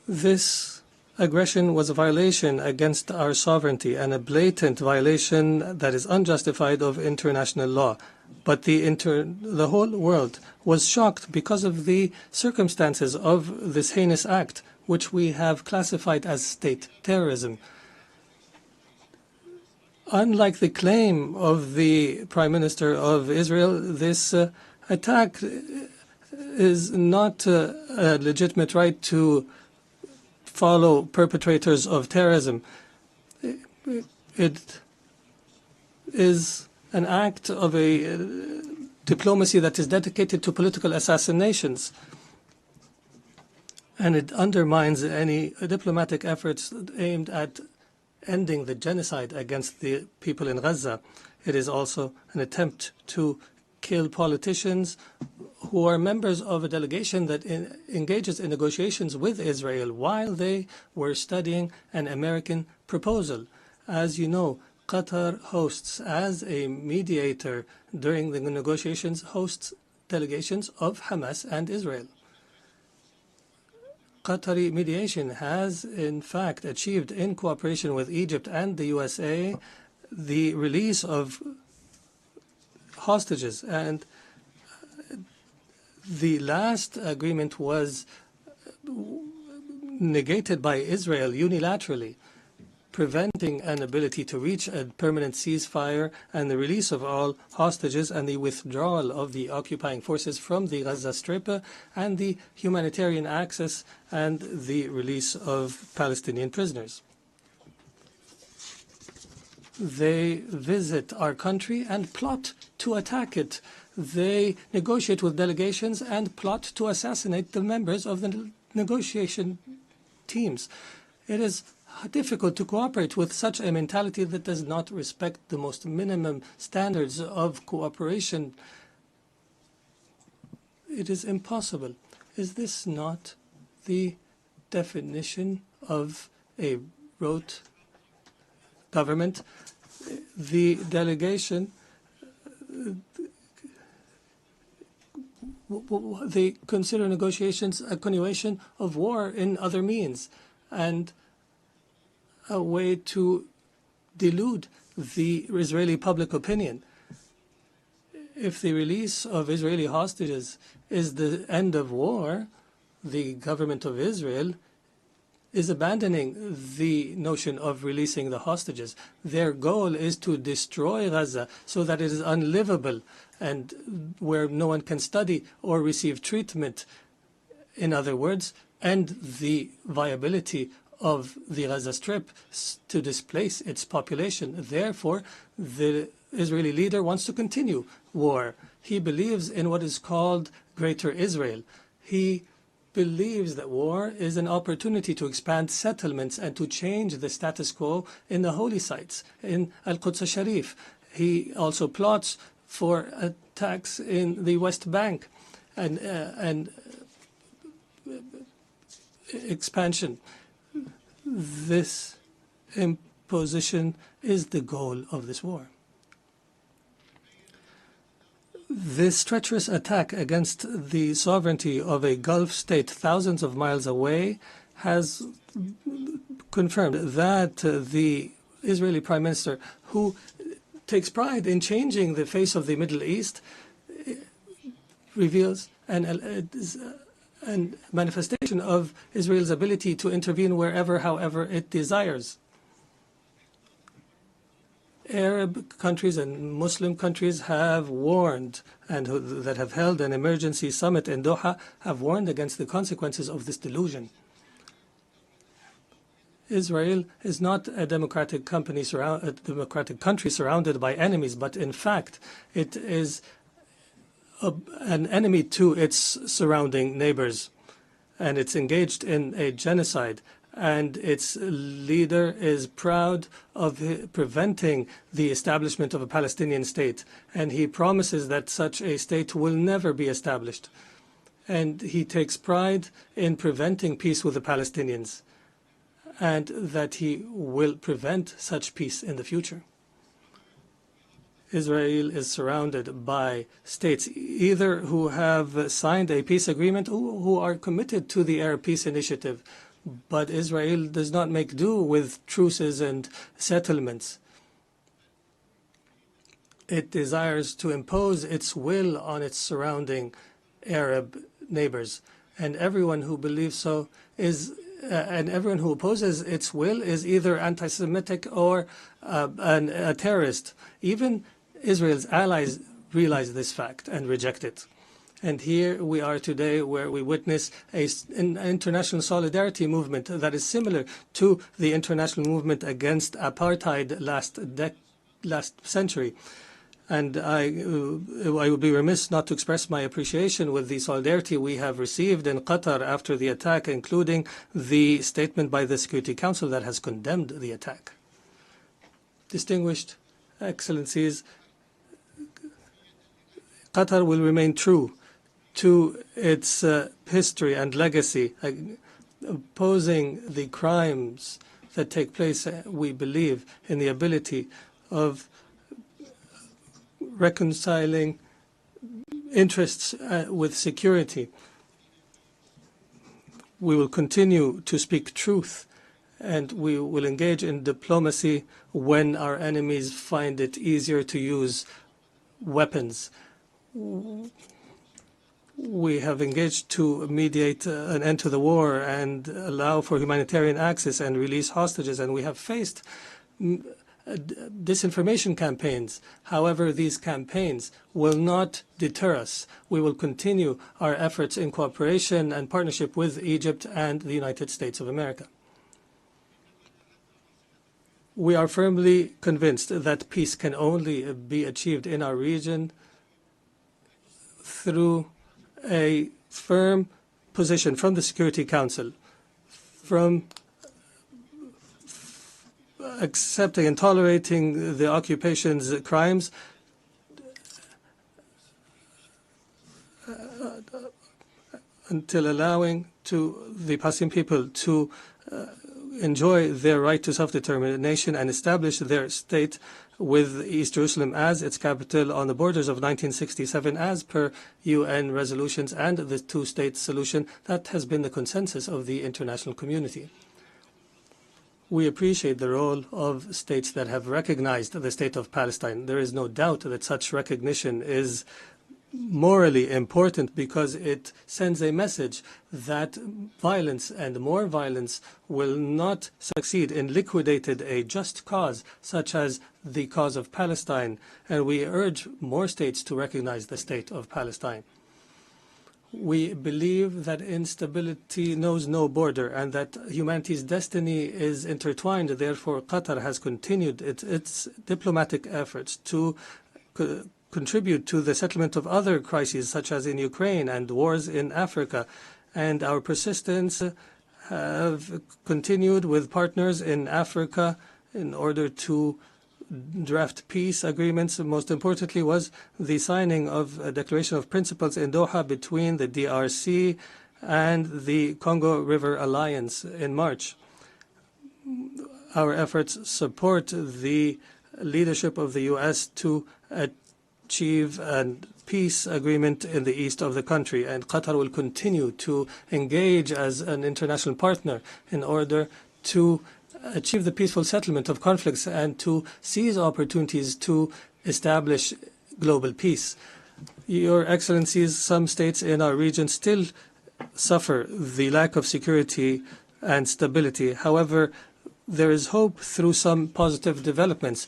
This aggression was a violation against our sovereignty and a blatant violation that is unjustified of international law. But the whole world was shocked because of the circumstances of this heinous act, which we have classified as state terrorism. Unlike the claim of the Prime Minister of Israel, this attack is not a legitimate right to follow perpetrators of terrorism. It is an act of a diplomacy that is dedicated to political assassinations, and it undermines any diplomatic efforts aimed at ending the genocide against the people in Gaza. It is also an attempt to kill politicians who are members of a delegation that engages in negotiations with Israel while they were studying an American proposal. As you know, Qatar hosts, as a mediator during the negotiations, hosts delegations of Hamas and Israel. Qatari mediation has, in fact, achieved, in cooperation with Egypt and the USA, the release of hostages. And the last agreement was negated by Israel unilaterally, preventing an ability to reach a permanent ceasefire and the release of all hostages and the withdrawal of the occupying forces from the Gaza Strip and the humanitarian access and the release of Palestinian prisoners. They visit our country and plot to attack it. They negotiate with delegations and plot to assassinate the members of the negotiation teams. It is difficult to cooperate with such a mentality that does not respect the most minimum standards of cooperation. It is impossible. Is this not the definition of a rote government? The delegation, they consider negotiations a continuation of war in other means and a way to delude the Israeli public opinion. If the release of Israeli hostages is the end of war, the government of Israel is abandoning the notion of releasing the hostages. Their goal is to destroy Gaza so that it is unlivable and where no one can study or receive treatment. In other words, end the viability of the Gaza Strip to displace its population. Therefore, the Israeli leader wants to continue war. He believes in what is called Greater Israel. He believes that war is an opportunity to expand settlements and to change the status quo in the holy sites, in Al-Quds al-Sharif. He also plots for attacks in the West Bank and expansion. This imposition is the goal of this war. This treacherous attack against the sovereignty of a Gulf state thousands of miles away has confirmed that the Israeli Prime Minister, who takes pride in changing the face of the Middle East, reveals an manifestation of Israel's ability to intervene wherever, however it desires. Arab countries and Muslim countries have warned, and that have held an emergency summit in Doha, have warned against the consequences of this delusion. Israel is not a democratic country surrounded by enemies, but in fact it is an enemy to its surrounding neighbors, and it's engaged in a genocide. And its leader is proud of preventing the establishment of a Palestinian state. And he promises that such a state will never be established. And he takes pride in preventing peace with the Palestinians, and that he will prevent such peace in the future. Israel is surrounded by states either who have signed a peace agreement or who are committed to the Arab Peace Initiative. But Israel does not make do with truces and settlements. It desires to impose its will on its surrounding Arab neighbors. And everyone who believes so is, and everyone who opposes its will is either anti-Semitic or a terrorist. Even Israel's allies realize this fact and reject it. And here we are today, where we witness an international solidarity movement that is similar to the international movement against apartheid last century. And I would be remiss not to express my appreciation with the solidarity we have received in Qatar after the attack, including the statement by the Security Council that has condemned the attack. Distinguished Excellencies, Qatar will remain true to its history and legacy, opposing the crimes that take place. We believe in the ability of reconciling interests with security. We will continue to speak truth, and we will engage in diplomacy when our enemies find it easier to use weapons. We have engaged to mediate an end to the war and allow for humanitarian access and release hostages, and we have faced disinformation campaigns. However, these campaigns will not deter us. We will continue our efforts in cooperation and partnership with Egypt and the United States of America. We are firmly convinced that peace can only be achieved in our region through a firm position from the Security Council, from accepting and tolerating the occupation's crimes, until allowing to the Palestinian people to enjoy their right to self-determination and establish their state with East Jerusalem as its capital on the borders of 1967 as per UN resolutions and the two-state solution that has been the consensus of the international community. We appreciate the role of states that have recognized the state of Palestine. There is no doubt that such recognition is morally important because it sends a message that violence and more violence will not succeed in liquidating a just cause such as the cause of Palestine, and we urge more states to recognize the state of Palestine. We believe that instability knows no border and that humanity's destiny is intertwined. Therefore, Qatar has continued its diplomatic efforts to contribute to the settlement of other crises, such as in Ukraine and wars in Africa. And our persistence have continued with partners in Africa in order to draft peace agreements. Most importantly was the signing of a declaration of principles in Doha between the DRC and the Congo River Alliance in March. Our efforts support the leadership of the U.S. to achieve a peace agreement in the east of the country, and Qatar will continue to engage as an international partner in order to achieve the peaceful settlement of conflicts and to seize opportunities to establish global peace. Your Excellencies, some states in our region still suffer the lack of security and stability. However, there is hope through some positive developments.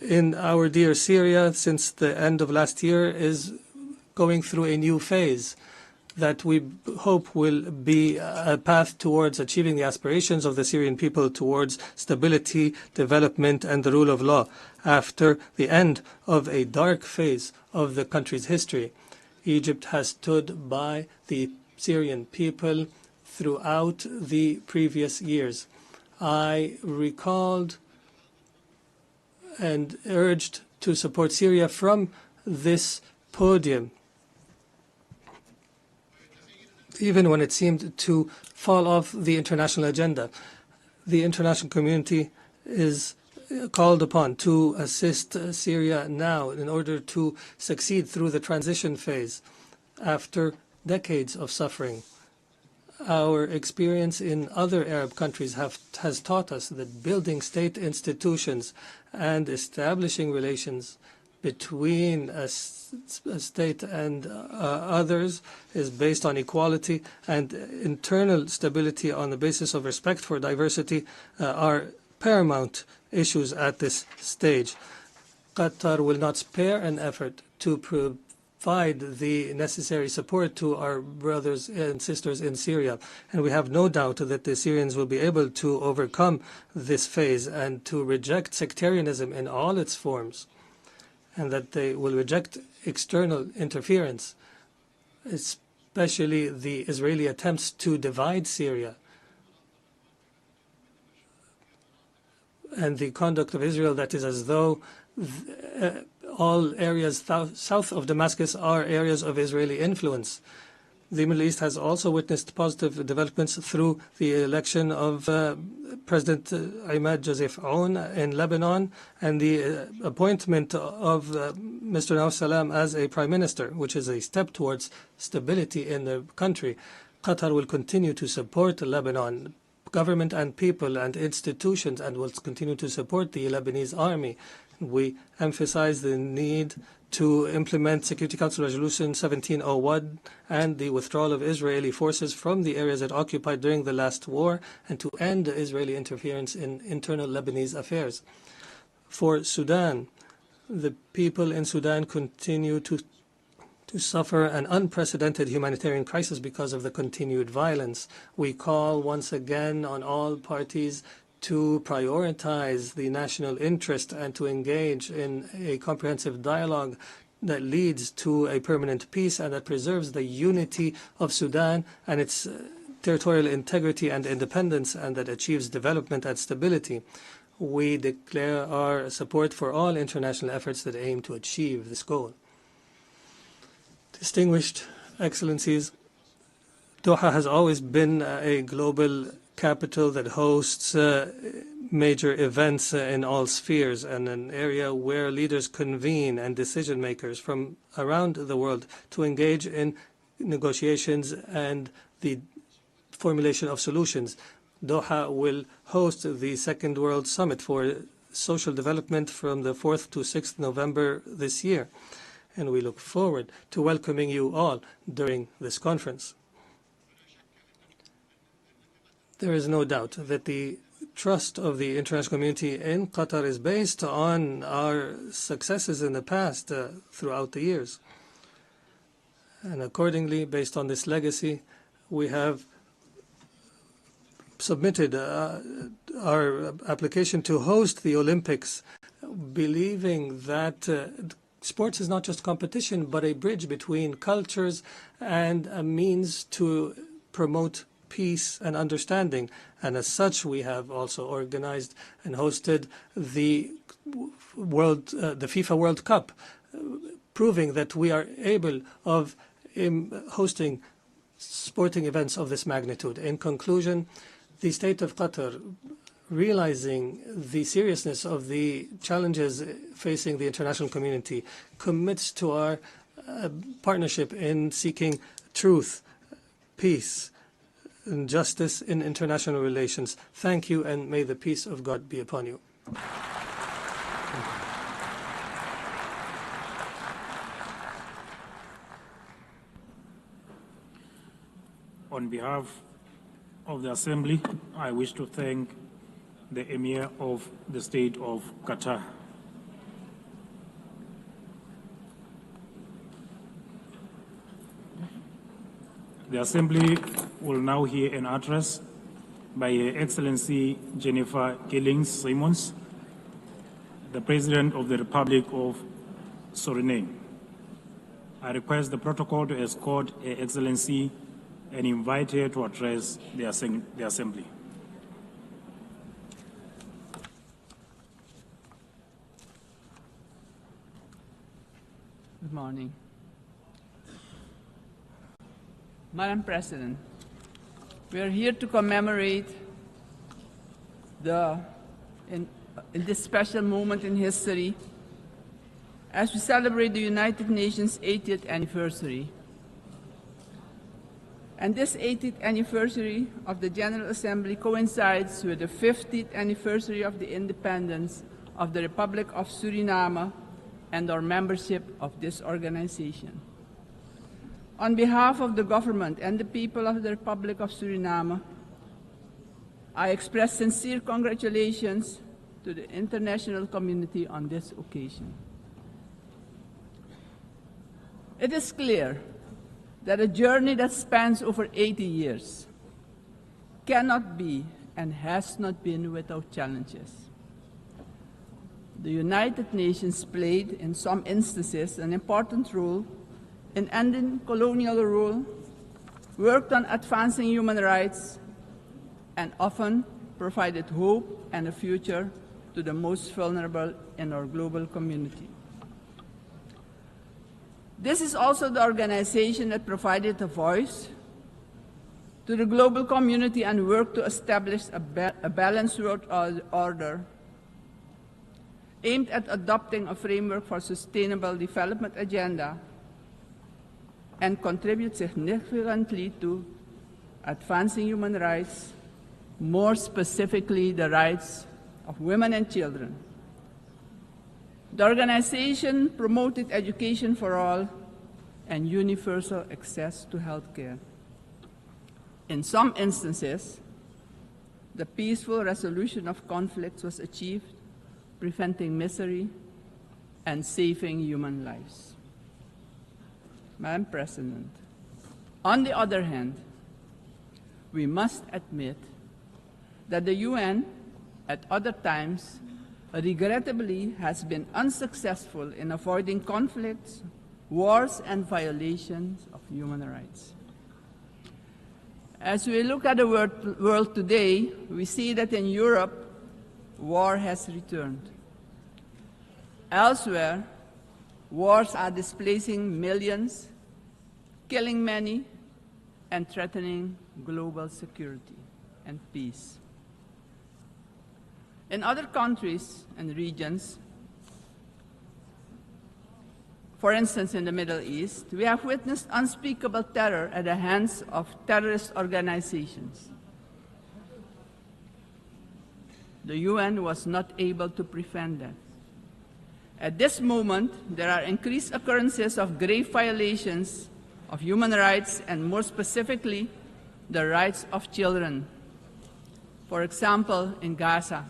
In our dear Syria, since the end of last year, is going through a new phase that we hope will be a path towards achieving the aspirations of the Syrian people towards stability, development, and the rule of law after the end of a dark phase of the country's history. Egypt has stood by the Syrian people throughout the previous years. I recalled and urged to support Syria from this podium, even when it seemed to fall off the international agenda. The international community is called upon to assist Syria now in order to succeed through the transition phase after decades of suffering. Our experience in other Arab countries has taught us that building state institutions and establishing relations between a state and others is based on equality, and internal stability on the basis of respect for diversity are paramount issues at this stage. Qatar will not spare an effort to provide the necessary support to our brothers and sisters in Syria, and we have no doubt that the Syrians will be able to overcome this phase and to reject sectarianism in all its forms, and that they will reject external interference, especially the Israeli attempts to divide Syria and the conduct of Israel that is as though all areas south of Damascus are areas of Israeli influence. The Middle East has also witnessed positive developments through the election of President Imad Joseph Aoun in Lebanon and the appointment of Mr. Nawaf Salam as a prime minister, which is a step towards stability in the country. Qatar will continue to support Lebanon government and people and institutions, and will continue to support the Lebanese army. We emphasize the need to implement Security Council Resolution 1701 and the withdrawal of Israeli forces from the areas it occupied during the last war, and to end Israeli interference in internal Lebanese affairs. For Sudan, the people in Sudan continue to suffer an unprecedented humanitarian crisis because of the continued violence. We call once again on all parties to prioritize the national interest and to engage in a comprehensive dialogue that leads to a permanent peace and that preserves the unity of Sudan and its territorial integrity and independence, and that achieves development and stability. We declare our support for all international efforts that aim to achieve this goal. Distinguished Excellencies, Doha has always been a global capital that hosts major events in all spheres, and an area where leaders convene and decision makers from around the world to engage in negotiations and the formulation of solutions. Doha will host the Second World Summit for Social Development from the 4th to 6th November this year, and we look forward to welcoming you all during this conference. There is no doubt that the trust of the international community in Qatar is based on our successes in the past throughout the years. And accordingly, based on this legacy, we have submitted our application to host the Olympics, believing that sports is not just competition, but a bridge between cultures and a means to promote peace and understanding. And as such, we have also organized and hosted the FIFA World Cup, proving that we are able of hosting sporting events of this magnitude. In conclusion, the state of Qatar, realizing the seriousness of the challenges facing the international community, commits to our partnership in seeking truth, peace, and justice in international relations. Thank you, and may the peace of God be upon you. On behalf of the Assembly, I wish to thank the Emir of the State of Qatar. The Assembly will now hear an address by Her Excellency Jennifer Gillings-Simons, the President of the Republic of Suriname. I request the protocol to escort Her Excellency and invite her to address the Assembly. Good morning. Madam President, we are here to commemorate in this special moment in history as we celebrate the United Nations 80th anniversary. And this 80th anniversary of the General Assembly coincides with the 50th anniversary of the independence of the Republic of Suriname and our membership of this organization. On behalf of the government and the people of the Republic of Suriname, I express sincere congratulations to the international community on this occasion. It is clear that a journey that spans over 80 years cannot be and has not been without challenges. The United Nations played, in some instances, an important role in ending colonial rule, worked on advancing human rights, and often provided hope and a future to the most vulnerable in our global community. This is also the organization that provided a voice to the global community and worked to establish a balanced world order aimed at adopting a framework for sustainable development agenda and contribute significantly to advancing human rights, more specifically the rights of women and children. The organization promoted education for all and universal access to health care. In some instances, the peaceful resolution of conflicts was achieved, preventing misery and saving human lives. Madam President, on the other hand, we must admit that the UN, at other times, regrettably has been unsuccessful in avoiding conflicts, wars, and violations of human rights. As we look at the world today, we see that in Europe, war has returned. Elsewhere, wars are displacing millions, killing many, and threatening global security and peace. In other countries and regions, for instance in the Middle East, we have witnessed unspeakable terror at the hands of terrorist organizations. the UN was not able to prevent that. At this moment, there are increased occurrences of grave violations of human rights and more specifically, the rights of children. For example, in Gaza,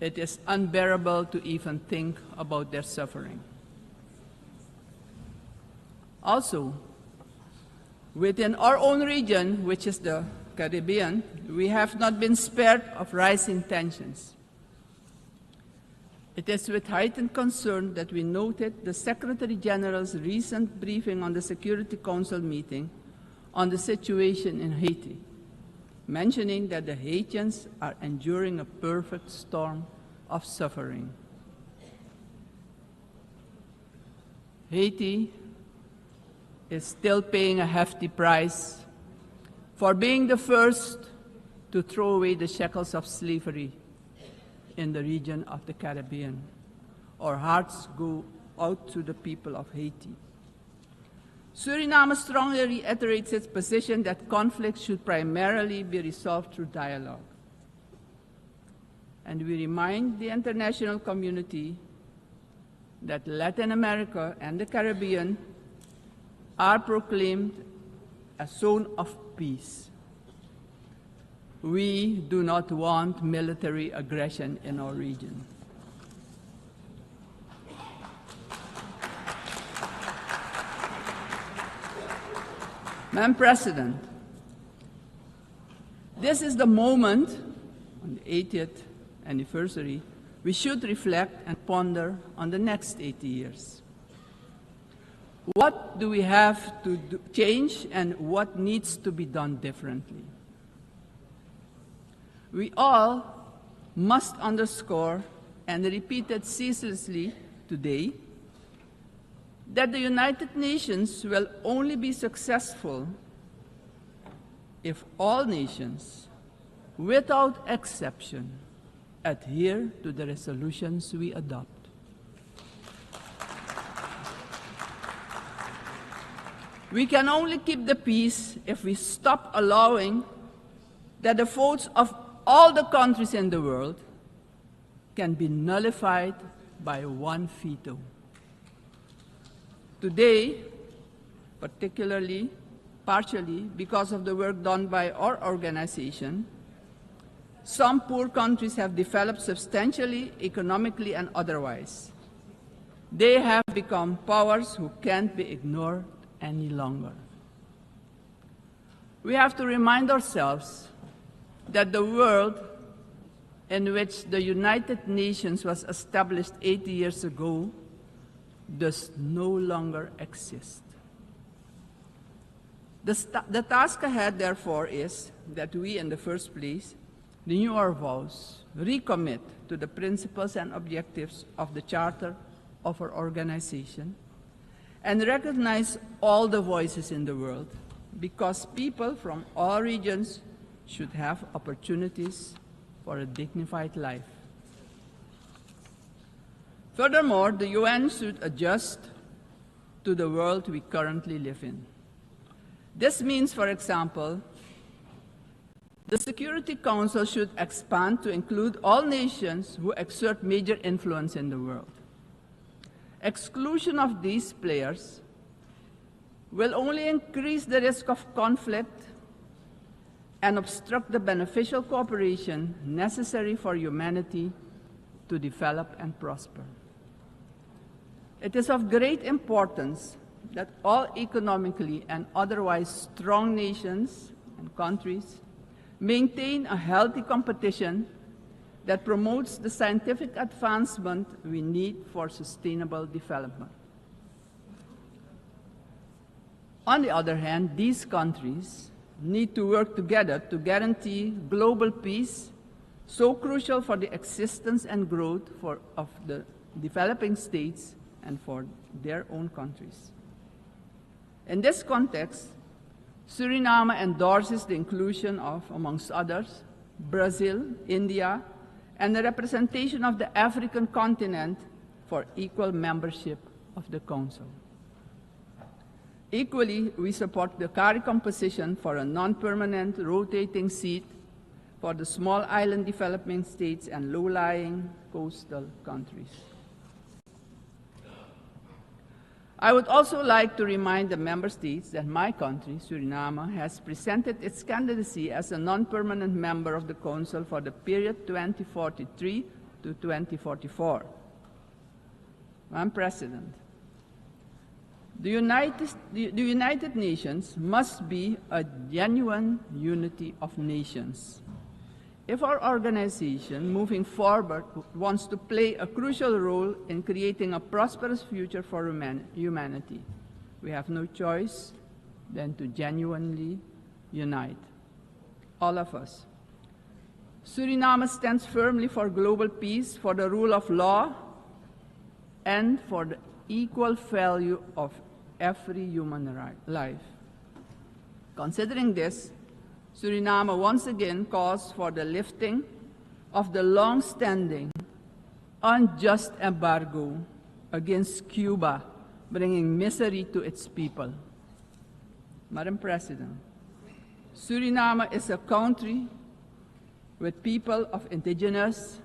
it is unbearable to even think about their suffering. Also, within our own region, which is the Caribbean, we have not been spared of rising tensions. It is with heightened concern that we noted the Secretary General's recent briefing on the Security Council meeting on the situation in Haiti, mentioning that the Haitians are enduring a perfect storm of suffering. Haiti is still paying a hefty price for being the first to throw away the shackles of slavery in the region of the Caribbean. Our hearts go out to the people of Haiti. Suriname strongly reiterates its position that conflicts should primarily be resolved through dialogue. And we remind the international community that Latin America and the Caribbean are proclaimed a zone of peace. We do not want military aggression in our region. Madam President, this is the moment, on the 80th anniversary, we should reflect and ponder on the next 80 years. What do we have to change and what needs to be done differently? We all must underscore and repeat it ceaselessly today that the United Nations will only be successful if all nations, without exception, adhere to the resolutions we adopt. We can only keep the peace if we stop allowing that the votes of all the countries in the world can be nullified by one veto. Today, partially because of the work done by our organization, some poor countries have developed substantially, economically and otherwise. They have become powers who can't be ignored any longer. We have to remind ourselves that the world in which the United Nations was established 80 years ago does no longer exist. The task ahead, therefore, is that we, in the first place, renew our vows, recommit to the principles and objectives of the Charter of our organization, and recognize all the voices in the world, because people from all regions should have opportunities for a dignified life. Furthermore, the UN should adjust to the world we currently live in. This means, for example, the Security Council should expand to include all nations who exert major influence in the world. Exclusion of these players will only increase the risk of conflict and obstruct the beneficial cooperation necessary for humanity to develop and prosper. It is of great importance that all economically and otherwise strong nations and countries maintain a healthy competition that promotes the scientific advancement we need for sustainable development. On the other hand, these countries need to work together to guarantee global peace, so crucial for the existence and growth of the developing states and for their own countries. In this context, Suriname endorses the inclusion of, amongst others, Brazil, India, and the representation of the African continent for equal membership of the Council. Equally, we support the CARI composition for a non-permanent rotating seat for the small island developing states and low-lying coastal countries. I would also like to remind the member states that my country, Suriname, has presented its candidacy as a non-permanent member of the Council for the period 2043 to 2044. Madam President, the United Nations must be a genuine unity of nations. If our organization moving forward wants to play a crucial role in creating a prosperous future for humanity, we have no choice than to genuinely unite, all of us. Suriname stands firmly for global peace, for the rule of law, and for the equal value of every human life. Considering this, Suriname once again calls for the lifting of the long-standing, unjust embargo against Cuba, bringing misery to its people. Madam President, Suriname is a country with people of indigenous,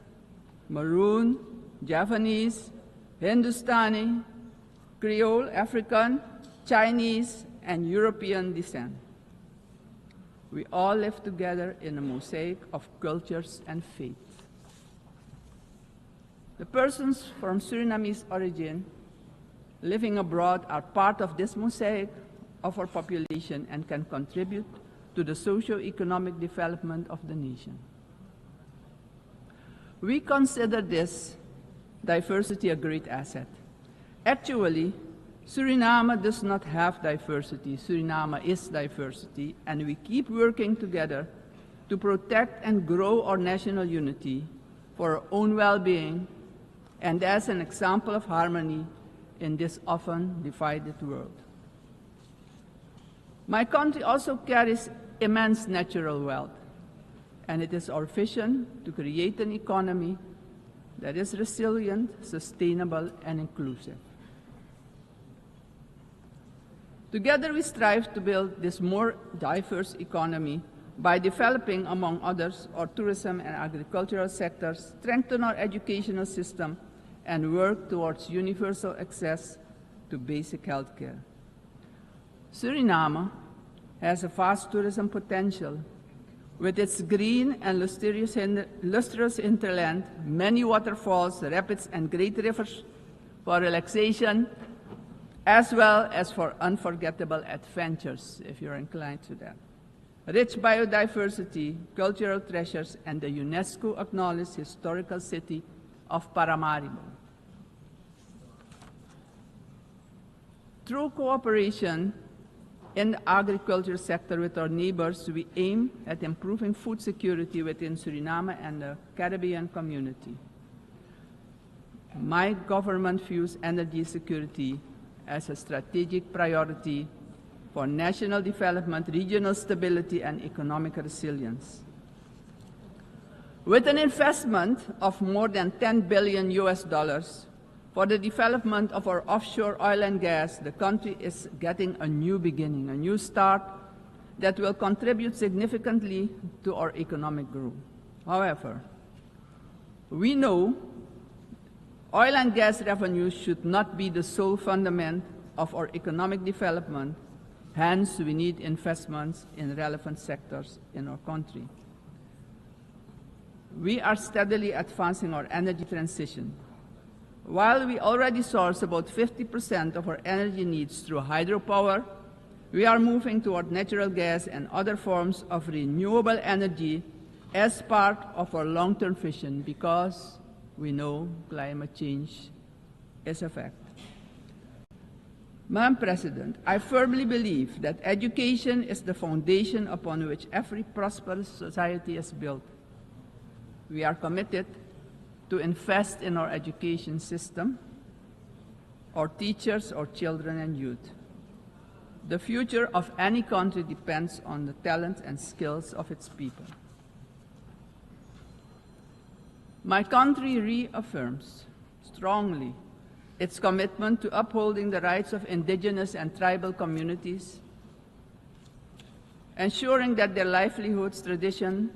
Maroon, Javanese, Hindustani, Creole, African, Chinese, and European descent. We all live together in a mosaic of cultures and faiths. The persons from Surinamese origin living abroad are part of this mosaic of our population and can contribute to the socio-economic development of the nation. We consider this diversity a great asset. Actually, Suriname does not have diversity. Suriname is diversity, and we keep working together to protect and grow our national unity for our own well-being and as an example of harmony in this often divided world. My country also carries immense natural wealth, and it is our vision to create an economy that is resilient, sustainable, and inclusive. Together we strive to build this more diverse economy by developing, among others, our tourism and agricultural sectors, strengthen our educational system, and work towards universal access to basic health care. Suriname has a vast tourism potential. With its green and lustrous hinterland, many waterfalls, rapids, and great rivers for relaxation, as well as for unforgettable adventures, if you're inclined to that. Rich biodiversity, cultural treasures, and the UNESCO-acknowledged historical city of Paramaribo. Through cooperation in the agriculture sector with our neighbors, we aim at improving food security within Suriname and the Caribbean community. My government views energy security as a strategic priority for national development, regional stability, and economic resilience. With an investment of more than $10 billion for the development of our offshore oil and gas, the country is getting a new beginning, a new start that will contribute significantly to our economic growth. However, we know oil and gas revenues should not be the sole fundament of our economic development. Hence, we need investments in relevant sectors in our country. We are steadily advancing our energy transition. While we already source about 50% of our energy needs through hydropower, we are moving toward natural gas and other forms of renewable energy as part of our long-term vision, because we know climate change is a fact. Madam President, I firmly believe that education is the foundation upon which every prosperous society is built. We are committed to invest in our education system, our teachers, our children and youth. The future of any country depends on the talent and skills of its people. My country reaffirms strongly its commitment to upholding the rights of indigenous and tribal communities, ensuring that their livelihoods, tradition,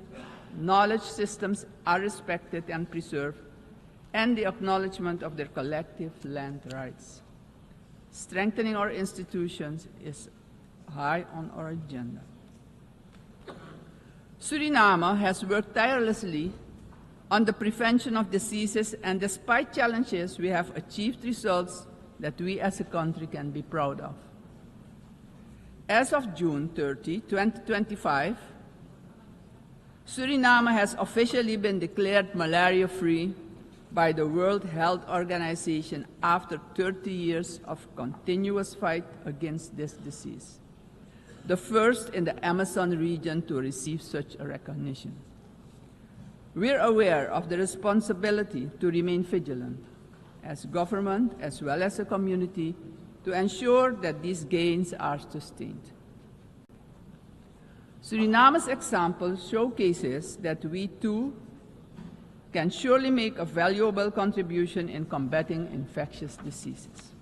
knowledge systems are respected and preserved, and the acknowledgement of their collective land rights. Strengthening our institutions is high on our agenda. Suriname has worked tirelessly on the prevention of diseases, and despite challenges, we have achieved results that we as a country can be proud of. As of June 30, 2025, Suriname has officially been declared malaria-free by the World Health Organization after 30 years of continuous fight against this disease, the first in the Amazon region to receive such a recognition. We're aware of the responsibility to remain vigilant as government as well as a community to ensure that these gains are sustained. Suriname's example showcases that we too can surely make a valuable contribution in combating infectious diseases.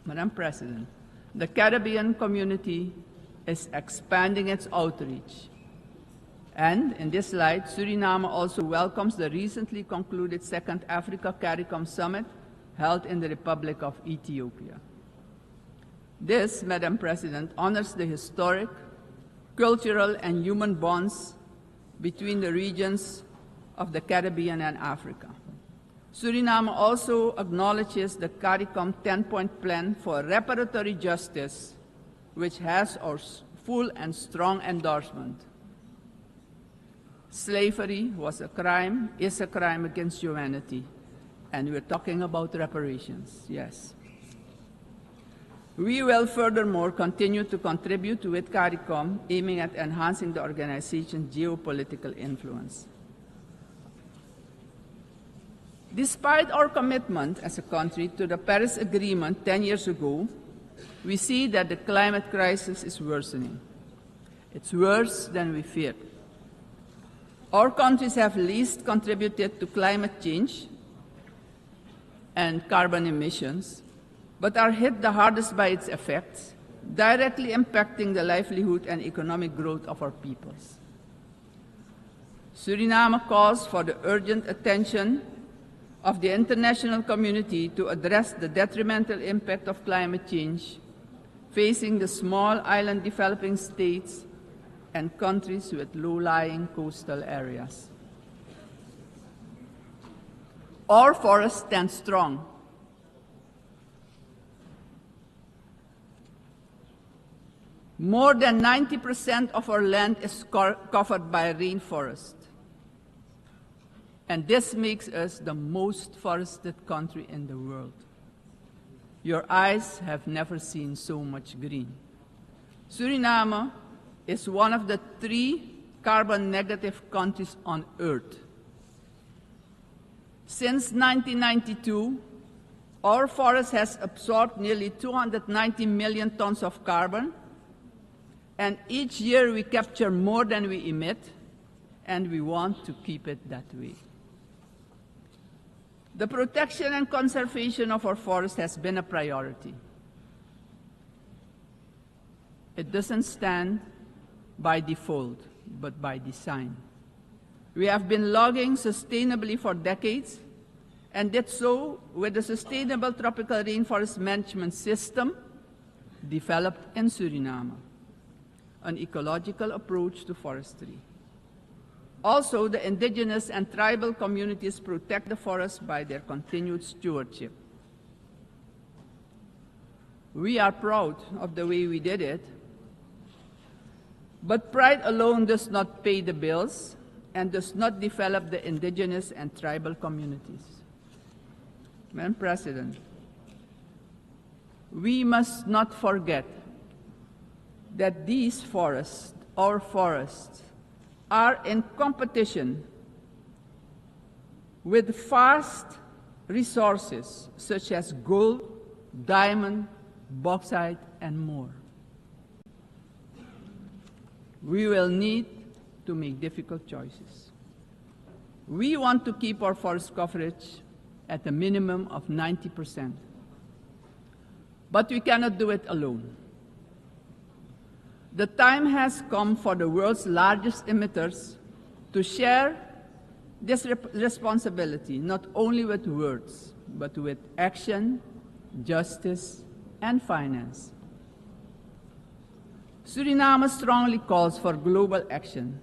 Madam President, the Caribbean community is expanding its outreach. And in this light, Suriname also welcomes the recently concluded Second Africa CARICOM Summit held in the Republic of Ethiopia. This, Madam President, honors the historic, cultural, and human bonds between the regions of the Caribbean and Africa. Suriname also acknowledges the CARICOM 10-point plan for reparatory justice, which has our full and strong endorsement. Slavery was a crime, is a crime against humanity, and we're talking about reparations, yes. We will furthermore continue to contribute with CARICOM, aiming at enhancing the organization's geopolitical influence. Despite our commitment as a country to the Paris Agreement 10 years ago, we see that the climate crisis is worsening. It's worse than we feared. Our countries have least contributed to climate change and carbon emissions, but are hit the hardest by its effects, directly impacting the livelihood and economic growth of our peoples. Suriname calls for the urgent attention of the international community to address the detrimental impact of climate change facing the small island developing states and countries with low-lying coastal areas. Our forests stand strong. More than 90% of our land is covered by rainforest. And this makes us the most forested country in the world. Your eyes have never seen so much green. Suriname is one of the 3 carbon-negative countries on Earth. Since 1992, our forest has absorbed nearly 290 million tons of carbon, and each year we capture more than we emit, and we want to keep it that way. The protection and conservation of our forest has been a priority. It doesn't stand by default, but by design. We have been logging sustainably for decades, and did so with the Sustainable Tropical Rainforest Management System developed in Suriname, an ecological approach to forestry. Also, the indigenous and tribal communities protect the forest by their continued stewardship. We are proud of the way we did it, but pride alone does not pay the bills and does not develop the indigenous and tribal communities. Madam President, we must not forget that these forests, our forests, are in competition with vast resources such as gold, diamond, bauxite, and more. We will need to make difficult choices. We want to keep our forest coverage at a minimum of 90%. But we cannot do it alone. The time has come for the world's largest emitters to share this responsibility not only with words, but with action, justice, and finance. Suriname strongly calls for global action,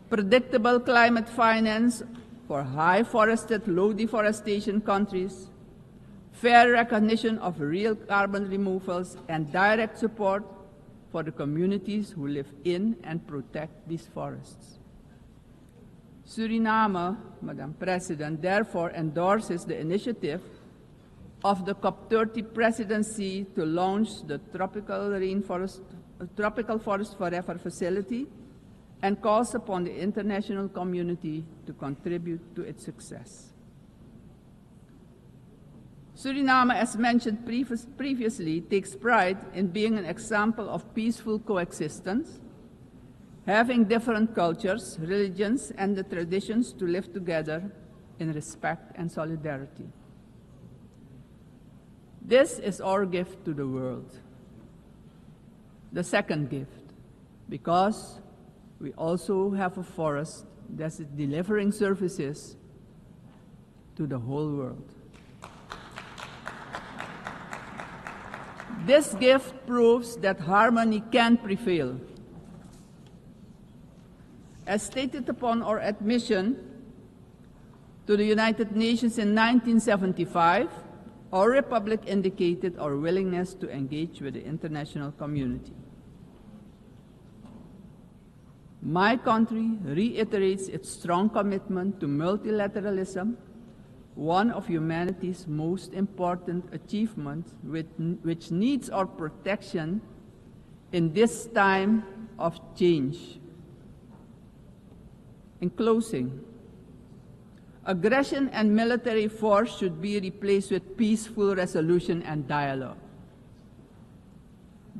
predictable climate finance for high forested, low deforestation countries, fair recognition of real carbon removals, and direct support for the communities who live in and protect these forests. Suriname, Madam President, therefore endorses the initiative of the COP30 presidency to launch the Tropical Forest Forever facility and calls upon the international community to contribute to its success. Suriname, as mentioned previously, takes pride in being an example of peaceful coexistence, having different cultures, religions, and the traditions to live together in respect and solidarity. This is our gift to the world. The second gift, because we also have a forest that is delivering services to the whole world. This gift proves that harmony can prevail. As stated upon our admission to the United Nations in 1975, our republic indicated our willingness to engage with the international community. My country reiterates its strong commitment to multilateralism, one of humanity's most important achievements, which needs our protection in this time of change. In closing, aggression and military force should be replaced with peaceful resolution and dialogue,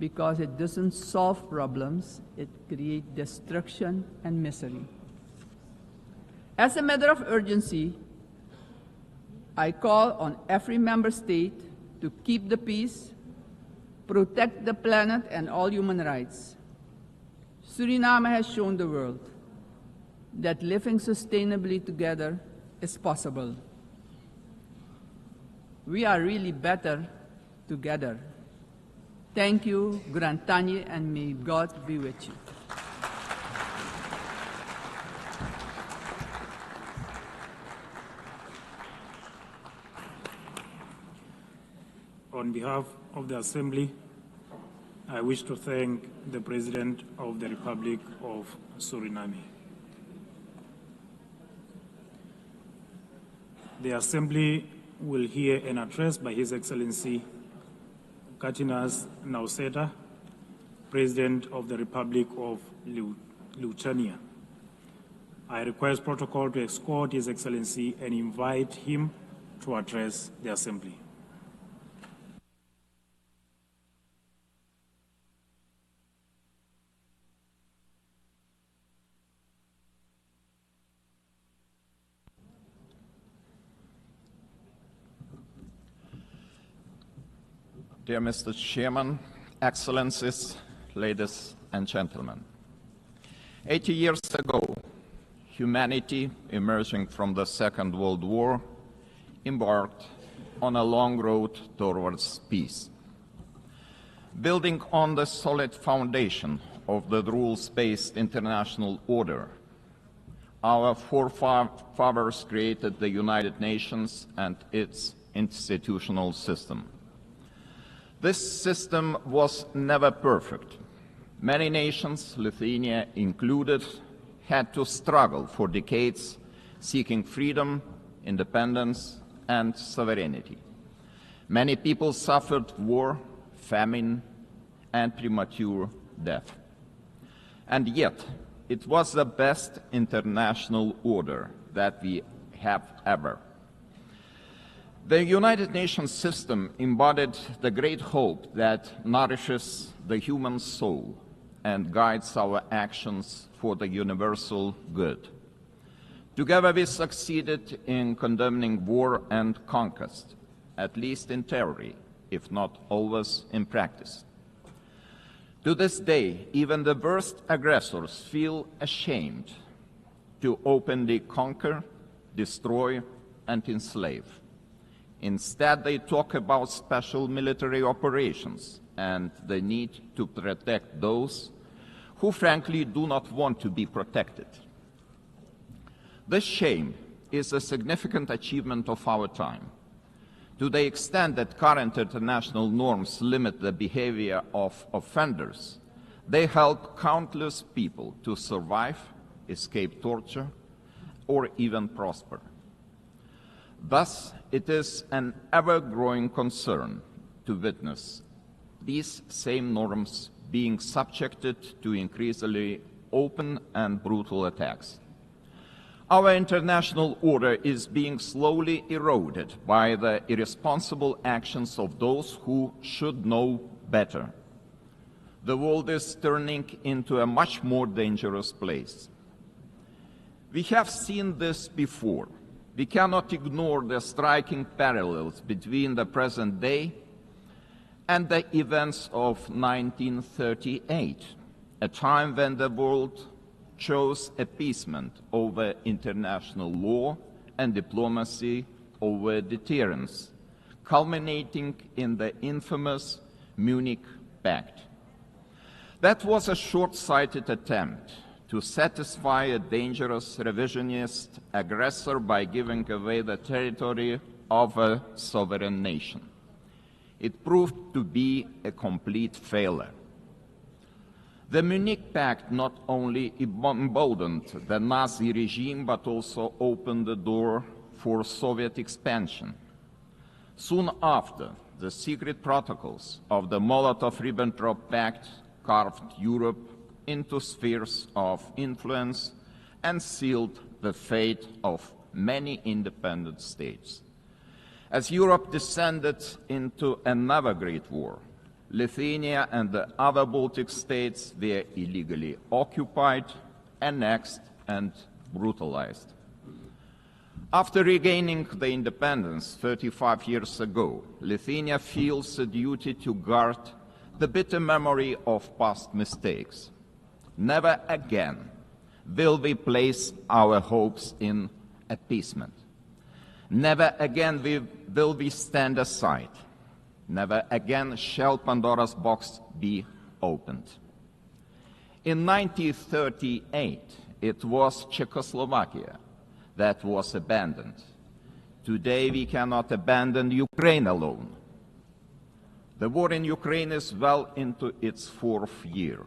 because it doesn't solve problems, it creates destruction and misery. As a matter of urgency, I call on every member state to keep the peace, protect the planet and all human rights. Suriname has shown the world that living sustainably together is possible. We are really better together. Thank you, Grand Tanye, and may God be with you. On behalf of the Assembly, I wish to thank the President of the Republic of Suriname. The Assembly will hear an address by His Excellency Katinas Nauseda, President of the Republic of Lithuania. I request protocol to escort His Excellency and invite him to address the Assembly. Dear Mr. Chairman, Excellencies, ladies and gentlemen. 80 years ago, humanity, emerging from the Second World War, embarked on a long road towards peace. Building on the solid foundation of the rules-based international order, our forefathers created the United Nations and its institutional system. This system was never perfect. Many nations, Lithuania included, had to struggle for decades, seeking freedom, independence, and sovereignty. Many people suffered war, famine, and premature death. And yet, it was the best international order that we have ever. The United Nations system embodied the great hope that nourishes the human soul and guides our actions for the universal good. Together we succeeded in condemning war and conquest, at least in theory, if not always in practice. To this day, even the worst aggressors feel ashamed to openly conquer, destroy, and enslave. Instead, they talk about special military operations and the need to protect those who frankly do not want to be protected. This shame is a significant achievement of our time. To the extent that current international norms limit the behavior of offenders, they help countless people to survive, escape torture, or even prosper. Thus, it is an ever-growing concern to witness these same norms being subjected to increasingly open and brutal attacks. Our international order is being slowly eroded by the irresponsible actions of those who should know better. The world is turning into a much more dangerous place. We have seen this before. We cannot ignore the striking parallels between the present day and the events of 1938, a time when the world chose appeasement over international law and diplomacy over deterrence, culminating in the infamous Munich Pact. That was a short-sighted attempt to satisfy a dangerous revisionist aggressor by giving away the territory of a sovereign nation. It proved to be a complete failure. The Munich Pact not only emboldened the Nazi regime, but also opened the door for Soviet expansion. Soon after, the secret protocols of the Molotov-Ribbentrop Pact carved Europe into spheres of influence and sealed the fate of many independent states. As Europe descended into another great war, Lithuania and the other Baltic states were illegally occupied, annexed, and brutalized. After regaining the independence 35 years ago, Lithuania feels a duty to guard the bitter memory of past mistakes. Never again will we place our hopes in appeasement. Never again will we stand aside. Never again shall Pandora's box be opened. In 1938, it was Czechoslovakia that was abandoned. Today, we cannot abandon Ukraine alone. The war in Ukraine is well into its 4th year.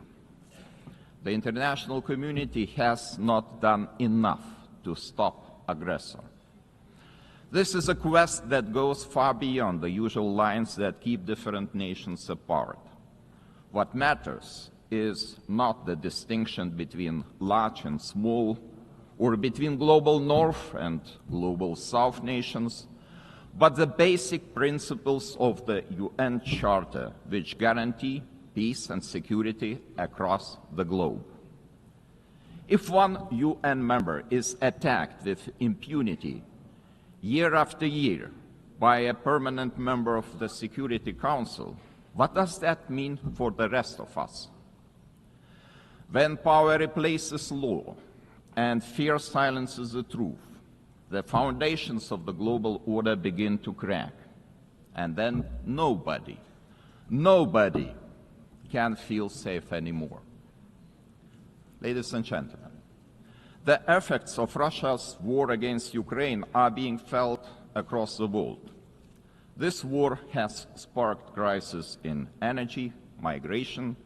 The international community has not done enough to stop aggressor. This is a quest that goes far beyond the usual lines that keep different nations apart. What matters is not the distinction between large and small, or between global North and global South nations, but the basic principles of the UN Charter, which guarantee peace and security across the globe. If one UN member is attacked with impunity year after year by a permanent member of the Security Council, what does that mean for the rest of us? When power replaces law and fear silences the truth, the foundations of the global order begin to crack. And then nobody can feel safe anymore. Ladies and gentlemen, the effects of Russia's war against Ukraine are being felt across the world. This war has sparked crises in energy, migration,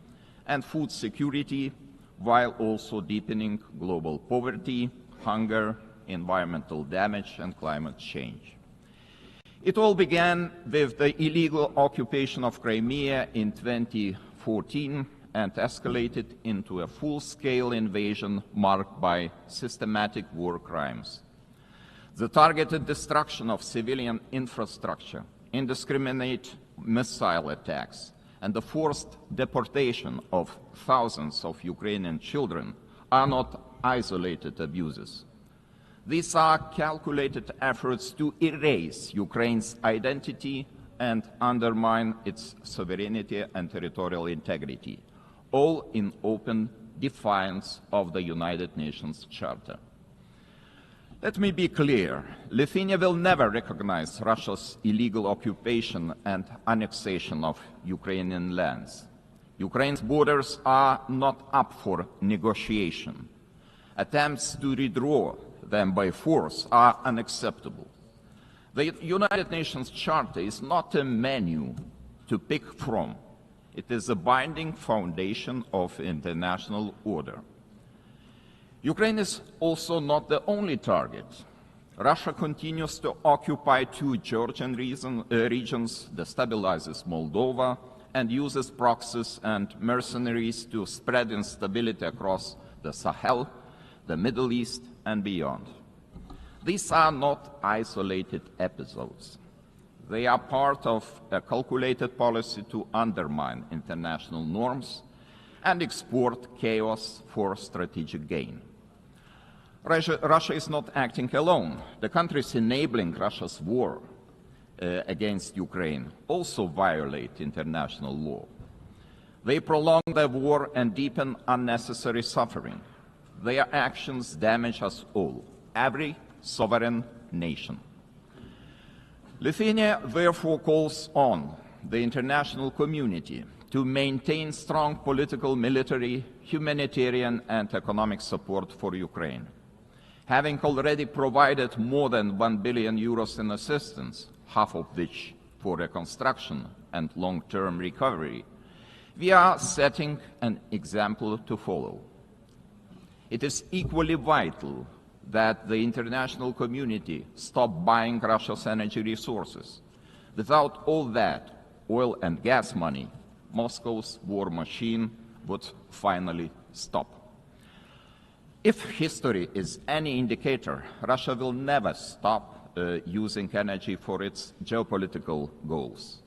and food security, while also deepening global poverty, hunger, environmental damage, and climate change. It all began with the illegal occupation of Crimea in 2014 and escalated into a full-scale invasion marked by systematic war crimes. The targeted destruction of civilian infrastructure, indiscriminate missile attacks, and the forced deportation of thousands of Ukrainian children are not isolated abuses. These are calculated efforts to erase Ukraine's identity and undermine its sovereignty and territorial integrity, all in open defiance of the United Nations Charter. Let me be clear. Lithuania will never recognize Russia's illegal occupation and annexation of Ukrainian lands. Ukraine's borders are not up for negotiation. Attempts to redraw them by force are unacceptable. The United Nations Charter is not a menu to pick from. It is a binding foundation of international order. Ukraine is also not the only target. Russia continues to occupy two Georgian regions, destabilizes Moldova, and uses proxies and mercenaries to spread instability across the Sahel, the Middle East, and beyond. These are not isolated episodes. They are part of a calculated policy to undermine international norms and export chaos for strategic gain. Russia is not acting alone. The countries enabling Russia's war against Ukraine also violate international law. They prolong the war and deepen unnecessary suffering. Their actions damage us all, every sovereign nation. Lithuania therefore calls on the international community to maintain strong political, military, humanitarian and economic support for Ukraine. Having already provided more than 1 billion euros in assistance, half of which for reconstruction and long-term recovery, we are setting an example to follow. It is equally vital that the international community stop buying Russia's energy resources. Without all that oil and gas money, Moscow's war machine would finally stop. If history is any indicator, Russia will never stop using energy for its geopolitical goals.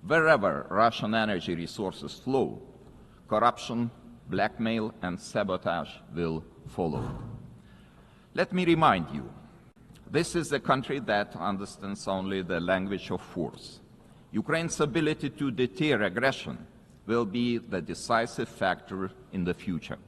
Wherever Russian energy resources flow, corruption, blackmail, and sabotage will follow. Let me remind you, this is a country that understands only the language of force. Ukraine's ability to deter aggression will be the decisive factor in the future.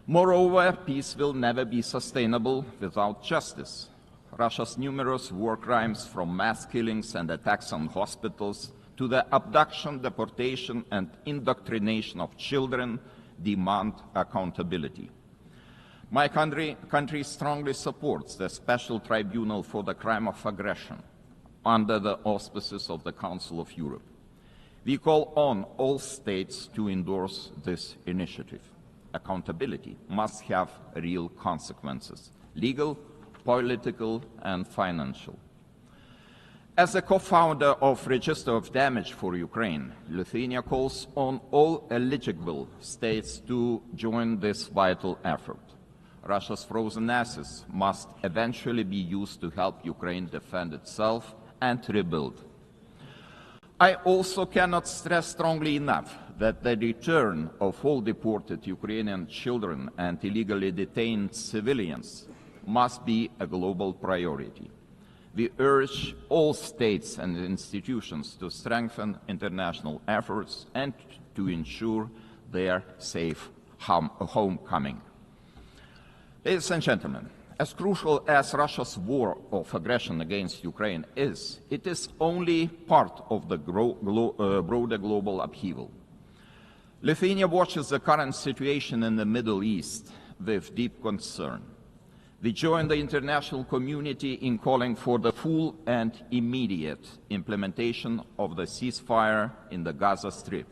Moreover, peace will never be sustainable without justice. Russia's numerous war crimes, from mass killings and attacks on hospitals to the abduction, deportation, and indoctrination of children, demand accountability. My country strongly supports the Special Tribunal for the Crime of Aggression under the auspices of the Council of Europe. We call on all states to endorse this initiative. Accountability must have real consequences, legal, political, and financial. As a co-founder of Register of Damage for Ukraine, Lithuania calls on all eligible states to join this vital effort. Russia's frozen assets must eventually be used to help Ukraine defend itself and rebuild. I also cannot stress strongly enough that the return of all deported Ukrainian children and illegally detained civilians must be a global priority. We urge all states and institutions to strengthen international efforts and to ensure their safe homecoming. Ladies and gentlemen, as crucial as Russia's war of aggression against Ukraine is, it is only part of the broader global upheaval. Lithuania watches the current situation in the Middle East with deep concern. We join the international community in calling for the full and immediate implementation of the ceasefire in the Gaza Strip.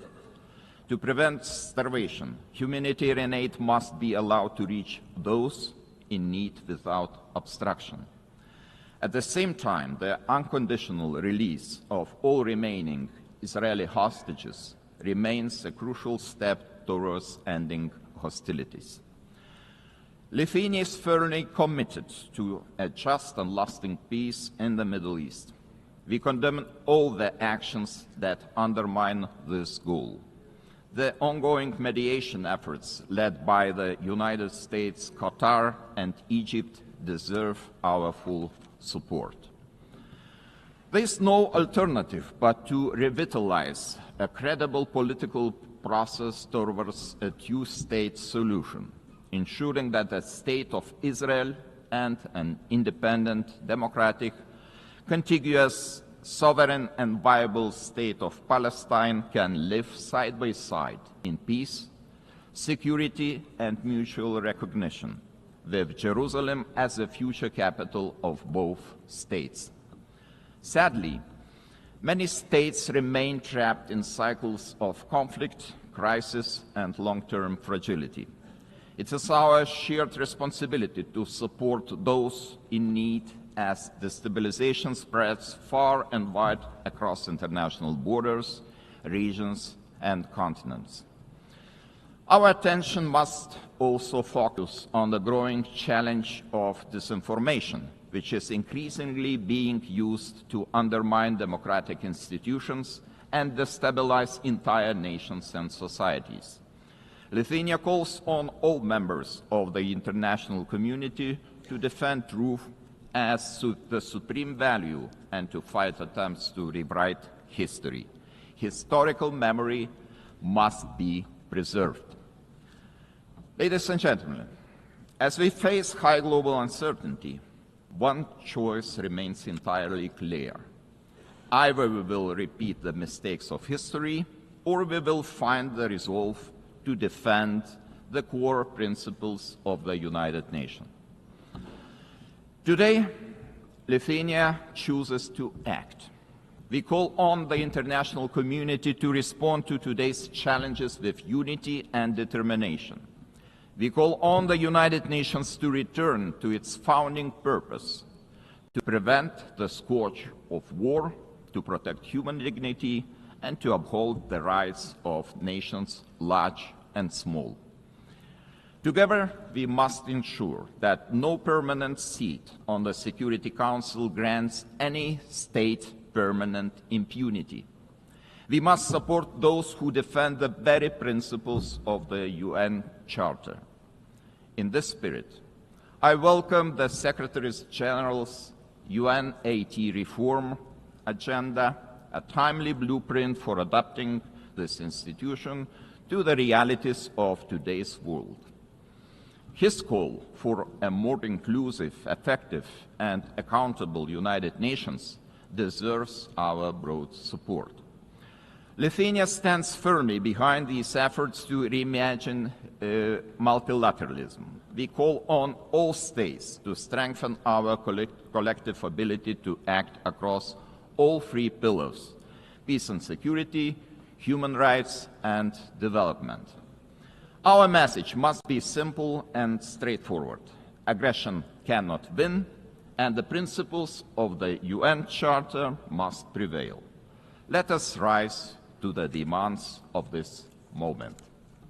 To prevent starvation, humanitarian aid must be allowed to reach those in need without obstruction. At the same time, the unconditional release of all remaining Israeli hostages remains a crucial step towards ending hostilities. Lithuania is firmly committed to a just and lasting peace in the Middle East. We condemn all the actions that undermine this goal. The ongoing mediation efforts led by the United States, Qatar, and Egypt deserve our full support. There is no alternative but to revitalize a credible political process towards a two-state solution, ensuring that the state of Israel and an independent, democratic, contiguous, sovereign and viable state of Palestine can live side by side in peace, security and mutual recognition, with Jerusalem as the future capital of both states. Sadly, many states remain trapped in cycles of conflict, crisis, and long-term fragility. It is our shared responsibility to support those in need as destabilization spreads far and wide across international borders, regions, and continents. Our attention must also focus on the growing challenge of disinformation, which is increasingly being used to undermine democratic institutions and destabilize entire nations and societies. Lithuania calls on all members of the international community to defend truth as the supreme value and to fight attempts to rewrite history. Historical memory must be preserved. Ladies and gentlemen, as we face high global uncertainty, one choice remains entirely clear. Either we will repeat the mistakes of history, or we will find the resolve to defend the core principles of the United Nations. Today, Lithuania chooses to act. We call on the international community to respond to today's challenges with unity and determination. We call on the United Nations to return to its founding purpose, to prevent the scourge of war, to protect human dignity, and to uphold the rights of nations large and small. Together, we must ensure that no permanent seat on the Security Council grants any state permanent impunity. We must support those who defend the very principles of the UN Charter. In this spirit, I welcome the Secretary General's UNAT reform agenda, a timely blueprint for adapting this institution to the realities of today's world. His call for a more inclusive, effective, and accountable United Nations deserves our broad support. Lithuania stands firmly behind these efforts to reimagine multilateralism. We call on all states to strengthen our collective ability to act across all three pillars: peace and security, human rights, and development. Our message must be simple and straightforward. Aggression cannot win, and the principles of the UN Charter must prevail. Let us rise to the demands of this moment.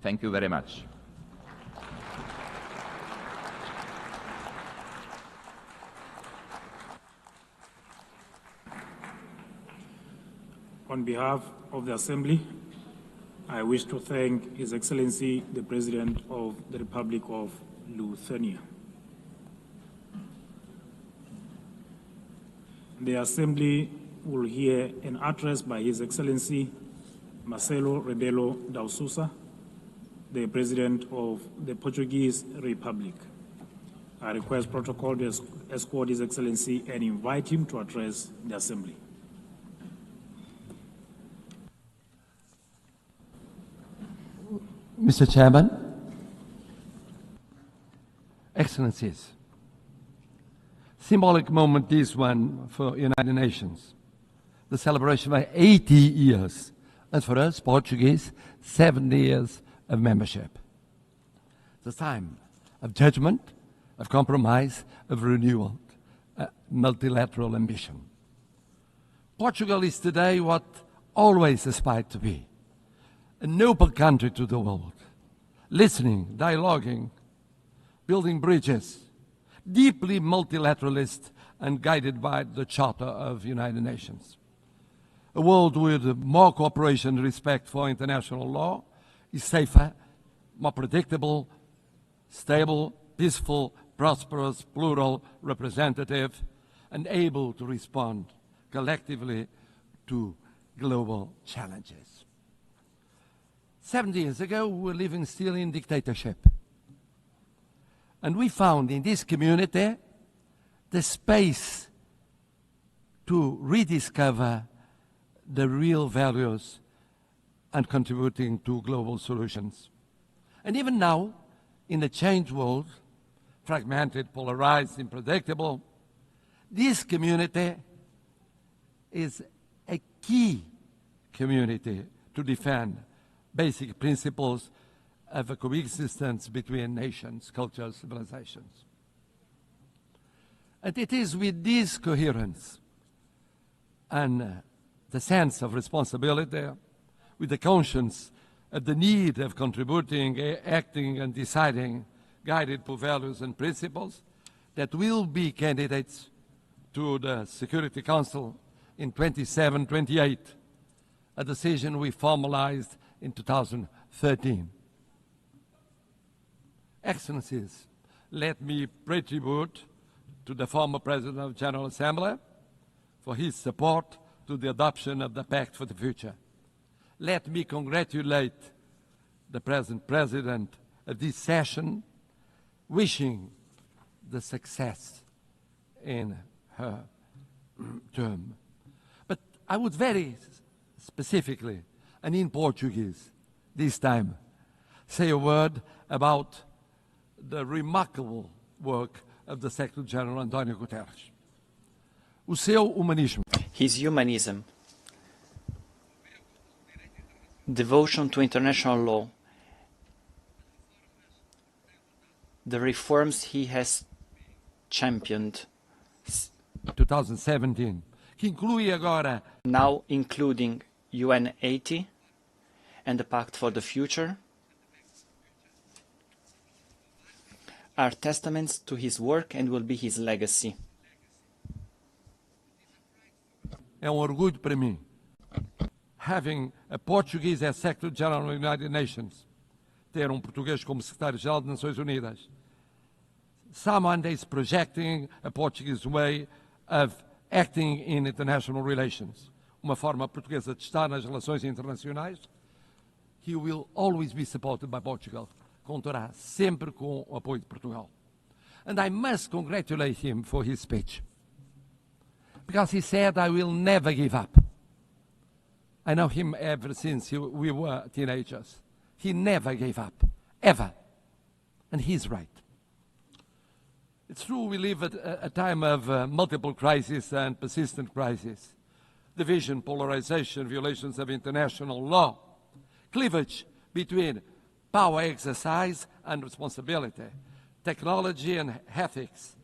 Thank you very much. On behalf of the Assembly, I wish to thank His Excellency, the President of the Republic of Lithuania. The Assembly will hear an address by His Excellency Marcelo Rebelo da Sousa, the President of the Portuguese Republic. I request protocol to escort His Excellency and invite him to address the Assembly. Mr. Chairman, Excellencies, symbolic moment this one for United Nations. The celebration of 80 years, and for us, Portuguese, 70 years of membership. The time of judgment, of compromise, of renewal, multilateral ambition. Portugal is today what always aspired to be. A noble country to the world, listening, dialoguing, building bridges, deeply multilateralist and guided by the Charter of United Nations. A world with more cooperation and respect for international law is safer, more predictable, stable, peaceful, prosperous, plural, representative, and able to respond collectively to global challenges. 70 years ago, we were living still in dictatorship. And we found in this community the space to rediscover the real values and contributing to global solutions. And even now, in a changed world, fragmented, polarized, unpredictable, this community is a key community to defend basic principles of a coexistence between nations, cultures, civilizations. And it is with this coherence and the sense of responsibility, with the conscience of the need of contributing, acting, and deciding, guided by values and principles, that will be candidates to the Security Council in 27-28, a decision we formalized in 2013. Excellencies, let me pay tribute to the former President of the General Assembly for his support to the adoption of the Pact for the Future. Let me congratulate the present President of this session, wishing the success in her term. But I would very specifically, and in Portuguese this time, say a word about the remarkable work of the Secretary-General António Guterres. O seu humanismo. His humanism, devotion to international law, the reforms he has championed, 2017, que inclui agora, now including UN 80 and the Pact for the Future, are testaments to his work and will be his legacy. É orgulho para mim, having a Portuguese as Secretary-General of the United Nations, ter português como Secretário-Geral das Nações Unidas. Someone that is projecting a Portuguese way of acting in international relations. Uma forma portuguesa de estar nas relações internacionais. He will always be supported by Portugal. Contará sempre com o apoio de Portugal. And I must congratulate him for his speech. Because he said, I will never give up. I know him ever since we were teenagers. He never gave up, ever. And he's right. It's true we live at a time of multiple crises and persistent crises. Division, polarization, violations of international law, cleavage between power exercise and responsibility, technology and ethics,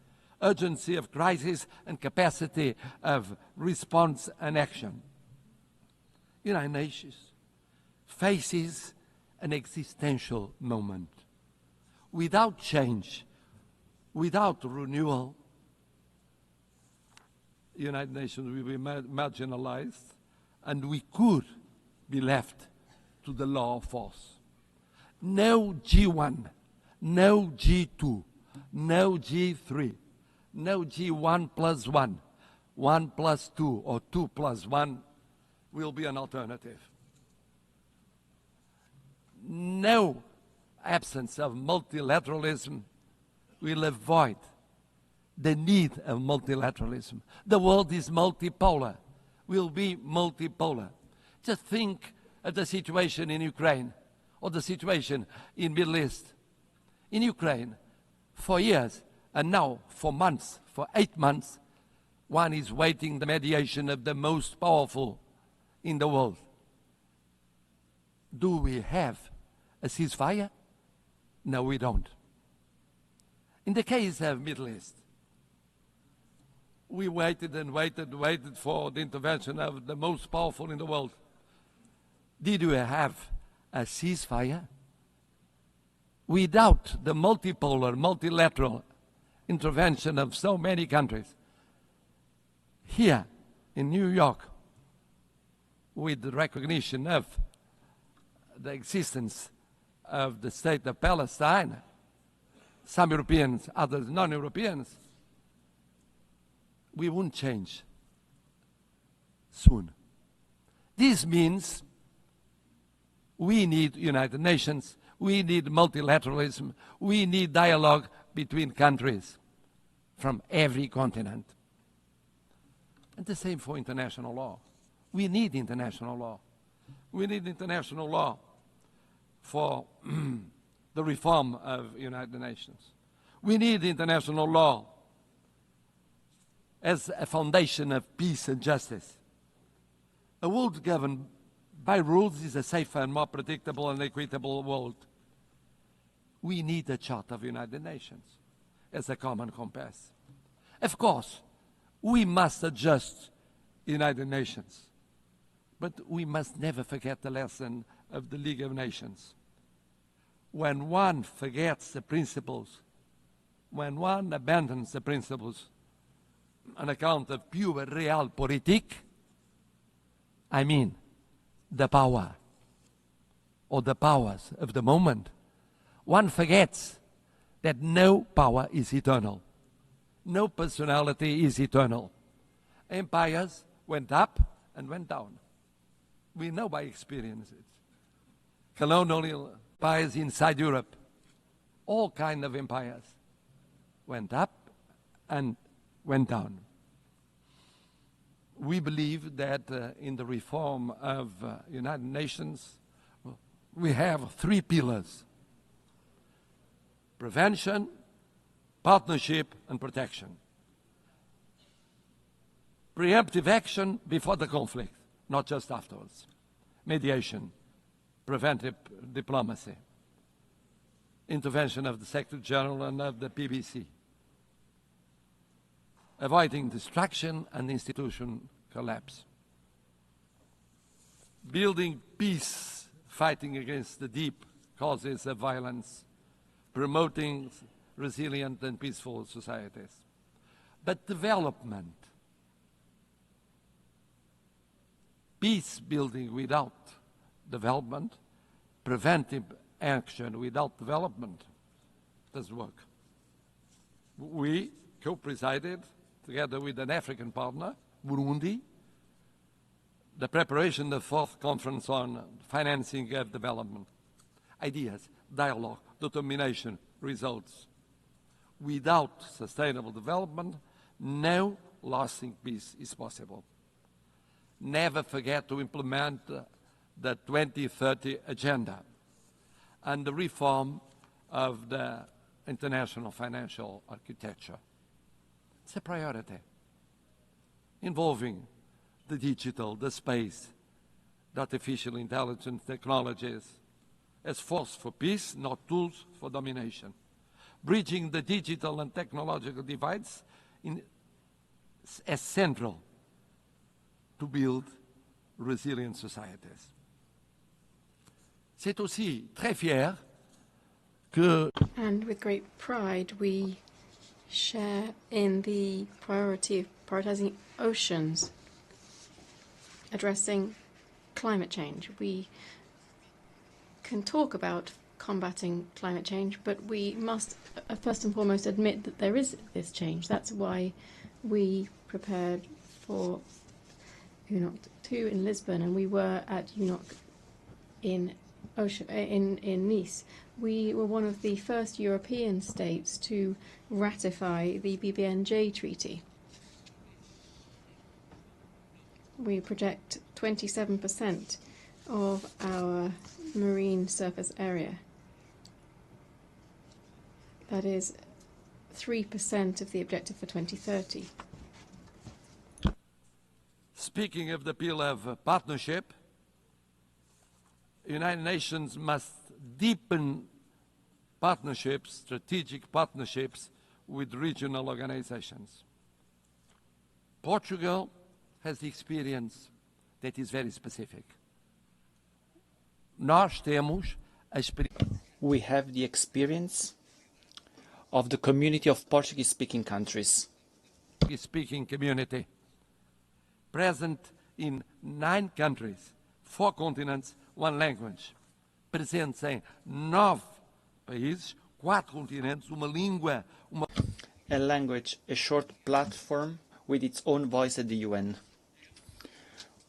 urgency of crisis and capacity of response and action. United Nations faces an existential moment. Without change, without renewal, the United Nations will be marginalized, and we could be left to the law of force. No G1, no G2, no G3, no G1 plus 1, 1 plus 2, or 2 plus 1 will be an alternative. No absence of multilateralism will avoid the need of multilateralism. The world is multipolar, will be multipolar. Just think of the situation in Ukraine or the situation in Middle East. In Ukraine, for years, and now for months, for 8 months, one is waiting the mediation of the most powerful in the world. Do we have a ceasefire? No, we don't. In the case of Middle East, we waited and waited for the intervention of the most powerful in the world. Did we have a ceasefire? Without the multipolar, multilateral intervention of so many countries, here in New York, with the recognition of the existence of the state of Palestine, some Europeans, others non-Europeans, we won't change soon. This means we need United Nations, we need multilateralism, we need dialogue between countries. from every continent. And the same for international law. We need international law. We need international law for the reform of the United Nations. We need international law as a foundation of peace and justice. A world governed by rules is a safer and more predictable and equitable world. We need a Charter of the United Nations as a common compass. Of course, we must adjust the United Nations, but we must never forget the lesson of the League of Nations. When one forgets the principles, when one abandons the principles on account of pure realpolitik, I mean the power or the powers of the moment, one forgets that no power is eternal. No personality is eternal. Empires went up and went down. We know by experience it. Colonial empires inside Europe, all kinds of empires went up and went down. We believe that in the reform of United Nations, we have three pillars: prevention, partnership, and protection. Preemptive action before the conflict, not just afterwards. Mediation, preventive diplomacy, intervention of the Secretary General and of the PBC. Avoiding destruction and institution collapse. Building peace, fighting against the deep causes of violence, promoting resilient and peaceful societies. But development, peace building without development, preventive action without development doesn't work. We co-presided, together with an African partner, Burundi, the preparation of the fourth conference on financing of development. Ideas, dialogue, determination, results. Without sustainable development, no lasting peace is possible. Never forget to implement the 2030 agenda and the reform of the international financial architecture. It's a priority involving the digital, the space, the artificial intelligence technologies as force for peace, not tools for domination. Bridging the digital and technological divides as central to build resilient societies. C'est aussi très fier que... And with great pride, we share in the priority of prioritizing oceans, addressing climate change. We can talk about combating climate change, but we must first and foremost admit that there is this change. That's why we prepared for UNOC 2 in Lisbon, and we were at UNOC in Nice. We were one of the first European states to ratify the BBNJ Treaty. We project 27% of our marine surface area. That is 3% of the objective for 2030. Speaking of the pillar of partnership, the United Nations must deepen partnerships, strategic partnerships with regional organizations. Portugal has the experience that is very specific. We have the experience of the community of Portuguese-speaking countries. Portuguese-speaking community, present in 9 countries, 4 continents, 1 language. Presentes em 9 países, 4 continentes, uma língua, A language, a short platform with its own voice at the UN.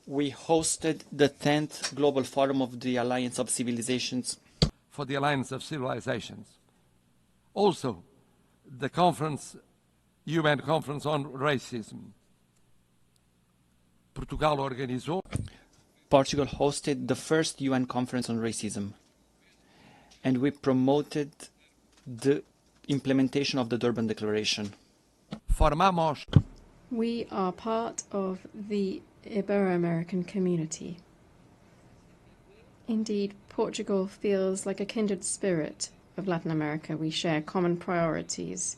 We hosted the 10th Global Forum of the Alliance of Civilizations. For the Alliance of Civilizations. Also, the conference UN Conference on Racism. Portugal organizou. Portugal hosted the first UN conference on racism, and we promoted the implementation of the Durban Declaration. Formamos. We are part of the Ibero-American community. Indeed, Portugal feels like a kindred spirit of Latin America. We share common priorities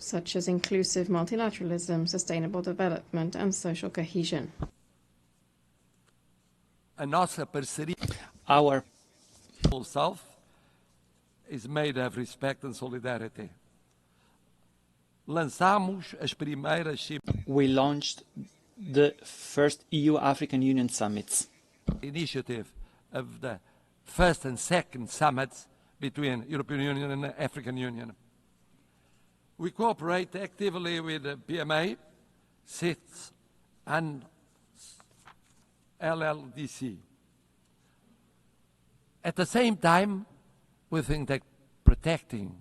such as inclusive multilateralism, sustainable development, and social cohesion. A nossa parceria Our South is made of respect and solidarity. Lançamos as primeiras We launched the first EU-African Union summits. Initiative of the first and second summits between European Union and the African Union. We cooperate actively with the PMA, CITES, and LLDC. At the same time, we think that protecting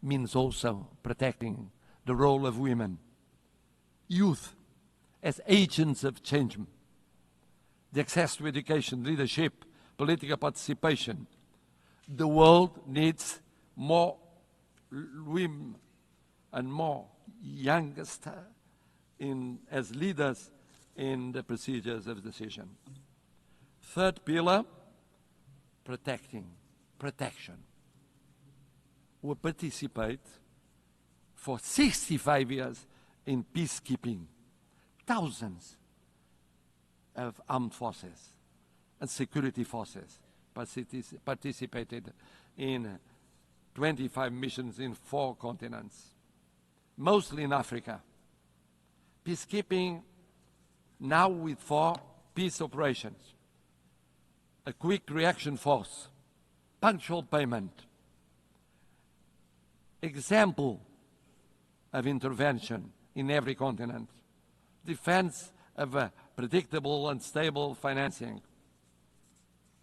means also protecting the role of women, youth as agents of change, the access to education, leadership, political participation. The world needs more women and more youngest as leaders in the procedures of decision. Third pillar, protection. We participate for 65 years in peacekeeping. Thousands of armed forces and security forces participated in 25 missions in 4 continents, mostly in Africa. Peacekeeping now with 4 peace operations, a quick reaction force, punctual payment, example of intervention in every continent, defense of a predictable and stable financing,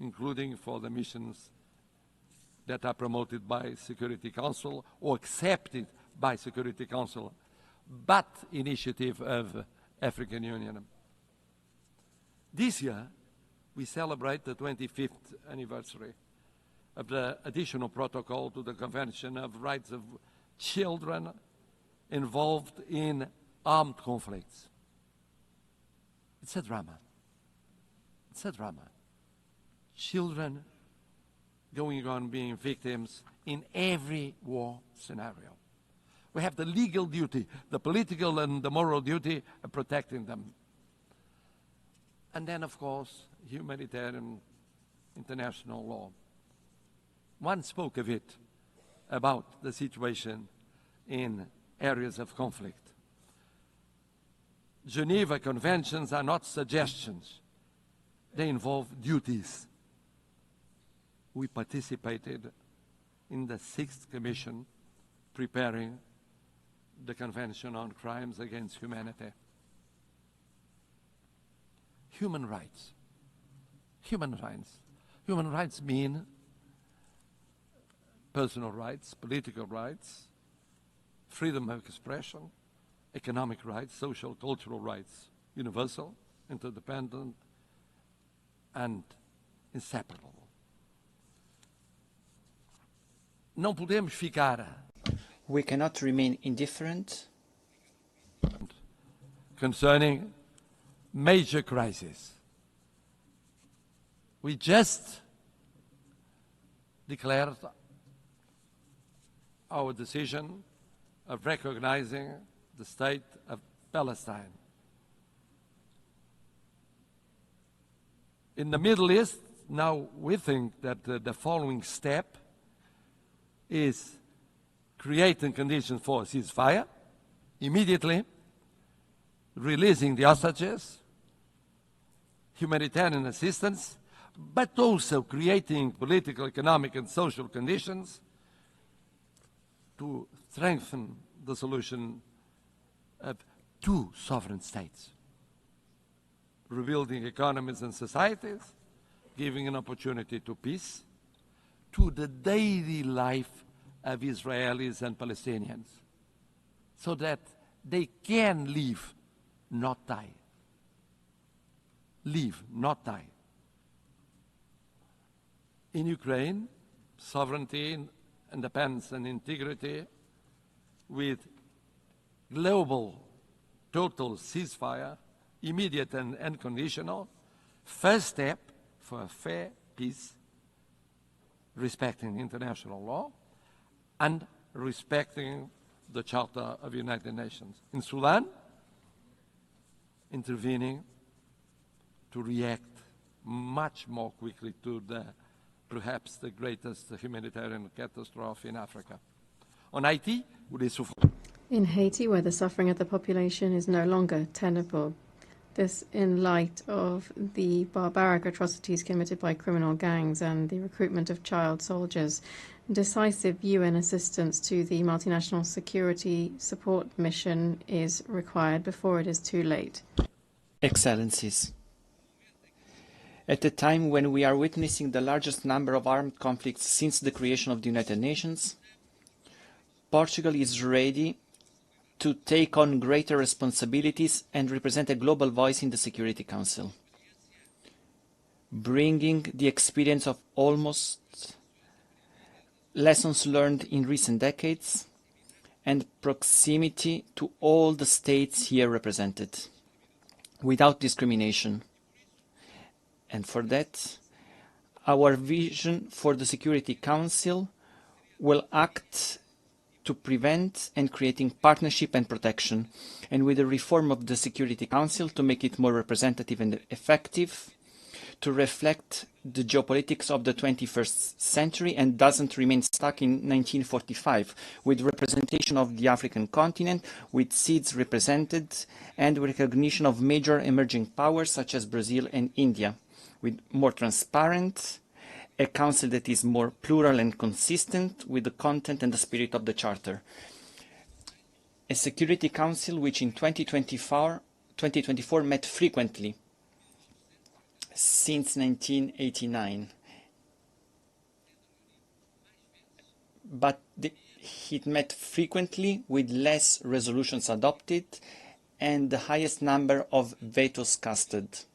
including for the missions that are promoted by Security Council or accepted by Security Council, but initiative of African Union. This year, we celebrate the 25th anniversary of the additional protocol to the Convention of Rights of Children involved in armed conflicts. It's a drama. It's a drama. Children going on being victims in every war scenario. We have the legal duty, the political and the moral duty of protecting them. And then, of course, humanitarian international law. One spoke of it, about the situation in areas of conflict. Geneva Conventions are not suggestions. They involve duties. We participated in the 6th Commission preparing the Convention on Crimes Against Humanity. Human rights. Human rights. Human rights mean personal rights, political rights, freedom of expression, economic rights, social, cultural rights, universal, interdependent, and inseparable. Não podemos ficar. We cannot remain indifferent concerning major crises. We just declared our decision of recognizing the state of Palestine. In the Middle East, now we think that the following step is creating conditions for a ceasefire, immediately releasing the hostages, humanitarian assistance, but also creating political, economic, and social conditions to strengthen the solution of 2 sovereign states, rebuilding economies and societies, giving an opportunity to peace, to the daily life of Israelis and Palestinians. so that they can live, not die. Live, not die. In Ukraine, sovereignty, independence, and integrity with global total ceasefire, immediate and unconditional, first step for a fair peace, respecting international law and respecting the Charter of the United Nations. In Sudan, intervening to react much more quickly to perhaps the greatest humanitarian catastrophe in Africa. On Haiti, in Haiti, where the suffering of the population is no longer tenable, this in light of the barbaric atrocities committed by criminal gangs and the recruitment of child soldiers, decisive UN assistance to the multinational security support mission is required before it is too late. Excellencies, at a time when we are witnessing the largest number of armed conflicts since the creation of the United Nations, Portugal is ready to take on greater responsibilities and represent a global voice in the Security Council, bringing the experience of almost lessons learned in recent decades and proximity to all the states here represented, without discrimination. And for that, our vision for the Security Council will act to prevent and creating partnership and protection, and with the reform of the Security Council to make it more representative and effective, to reflect the geopolitics of the 21st century and doesn't remain stuck in 1945, with representation of the African continent, with seats represented, and recognition of major emerging powers such as Brazil and India, with more transparent, a council that is more plural and consistent with the content and the spirit of the Charter. A Security Council which in 2024 met frequently since 1989. But it met frequently with less resolutions adopted and the highest number of vetoes casted.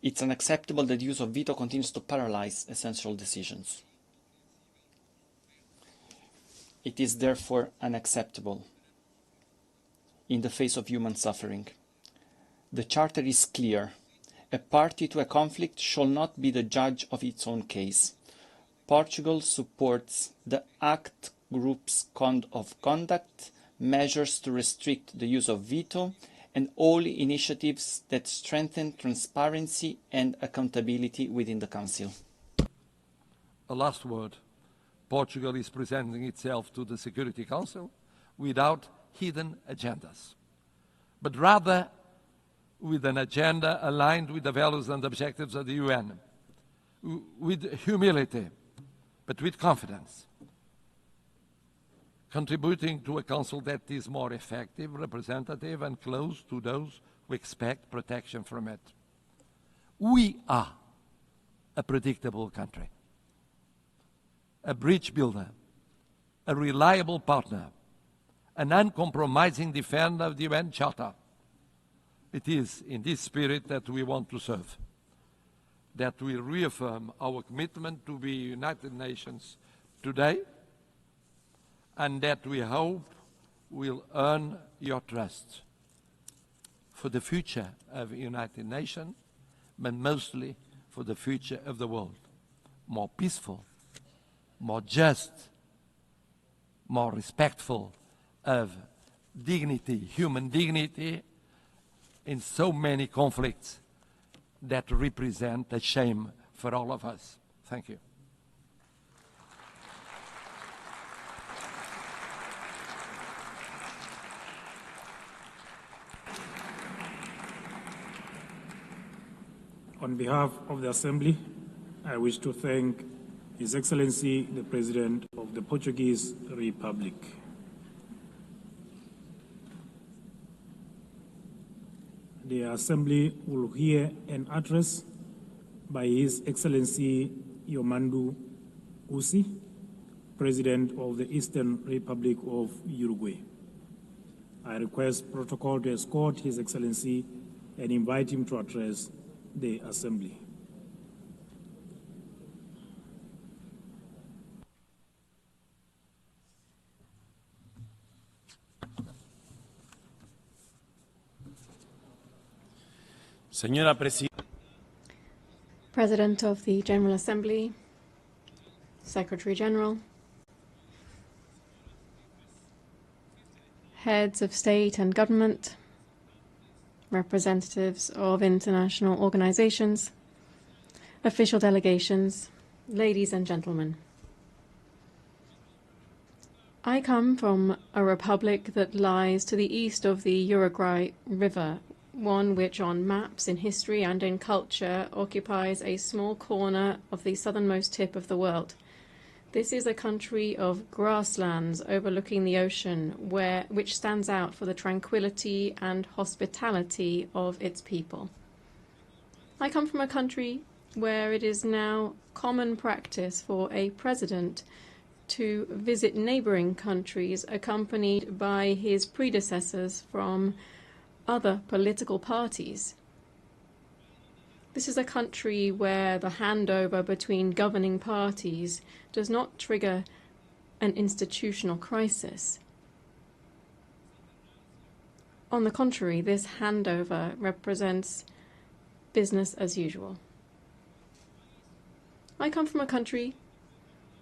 It's unacceptable that the use of veto continues to paralyze essential decisions. It is therefore unacceptable in the face of human suffering. The Charter is clear. A party to a conflict shall not be the judge of its own case. Portugal supports the ACT Group's code of conduct, measures to restrict the use of veto, and all initiatives that strengthen transparency and accountability within the Council. A last word. Portugal is presenting itself to the Security Council without hidden agendas, but rather with an agenda aligned with the values and objectives of the UN, with humility, but with confidence, contributing to a council that is more effective, representative, and close to those who expect protection from it. We are a predictable country, a bridge builder, a reliable partner, an uncompromising defender of the UN Charter. It is in this spirit that we want to serve, that we reaffirm our commitment to the United Nations today, and that we hope will earn your trust for the future of the United Nations, but mostly for the future of the world. More peaceful, more just, more respectful of dignity, human dignity, in so many conflicts that represent a shame for all of us. Thank you. On behalf of the Assembly, I wish to thank His Excellency, the President of the Portuguese Republic. The Assembly will hear an address by His Excellency Yomandú Usí, President of the Eastern Republic of Uruguay. I request protocol to escort His Excellency and invite him to address the Assembly. Señora Presidenta. President of the General Assembly, Secretary General, heads of state and government, representatives of international organizations, official delegations, ladies and gentlemen. I come from a republic that lies to the east of the Uruguay River, one which on maps, in history and in culture occupies a small corner of the southernmost tip of the world. This is a country of grasslands overlooking the ocean, which stands out for the tranquility and hospitality of its people. I come from a country where it is now common practice for a president to visit neighboring countries accompanied by his predecessors from other political parties. This is a country where the handover between governing parties does not trigger an institutional crisis. On the contrary, this handover represents business as usual. I come from a country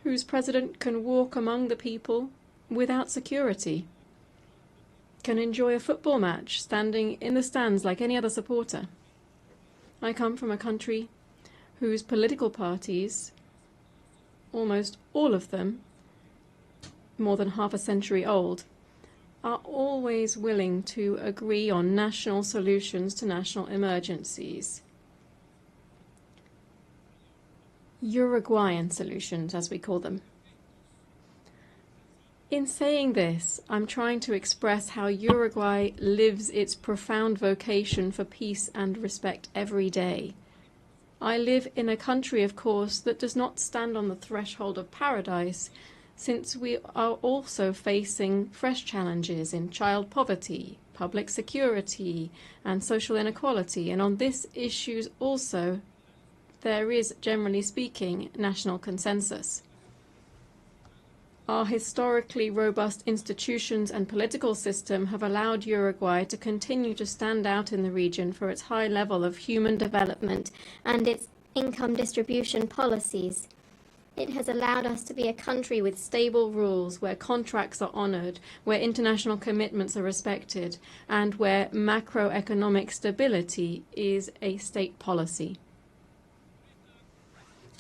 whose president can walk among the people without security, can enjoy a football match standing in the stands like any other supporter. I come from a country whose political parties, almost all of them, more than half a century old, are always willing to agree on national solutions to national emergencies. Uruguayan solutions, as we call them. In saying this, I'm trying to express how Uruguay lives its profound vocation for peace and respect every day. I live in a country, of course, that does not stand on the threshold of paradise, since we are also facing fresh challenges in child poverty, public security, and social inequality. And on these issues also, there is, generally speaking, national consensus. Our historically robust institutions and political system have allowed Uruguay to continue to stand out in the region for its high level of human development and its income distribution policies. It has allowed us to be a country with stable rules, where contracts are honored, where international commitments are respected, and where macroeconomic stability is a state policy.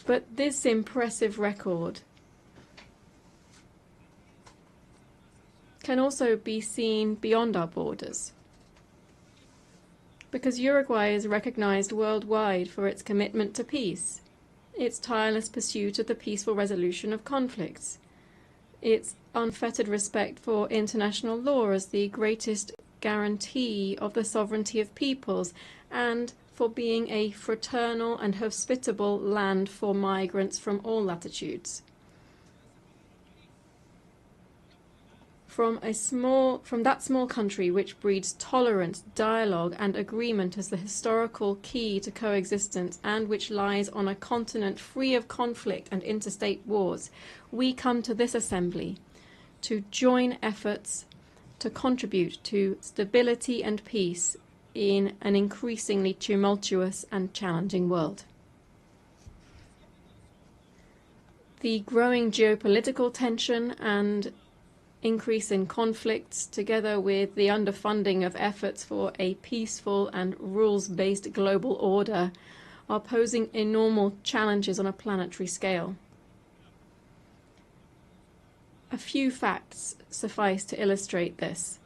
But this impressive record can also be seen beyond our borders, because Uruguay is recognized worldwide for its commitment to peace, its tireless pursuit of the peaceful resolution of conflicts, its unfettered respect for international law as the greatest guarantee of the sovereignty of peoples, and for being a fraternal and hospitable land for migrants from all latitudes. From that small country which breeds tolerance, dialogue, and agreement as the historical key to coexistence, and which lies on a continent free of conflict and interstate wars, we come to this assembly to join efforts to contribute to stability and peace in an increasingly tumultuous and challenging world. The growing geopolitical tension and increase in conflicts, together with the underfunding of efforts for a peaceful and rules-based global order, are posing enormous challenges on a planetary scale. A few facts suffice to illustrate this.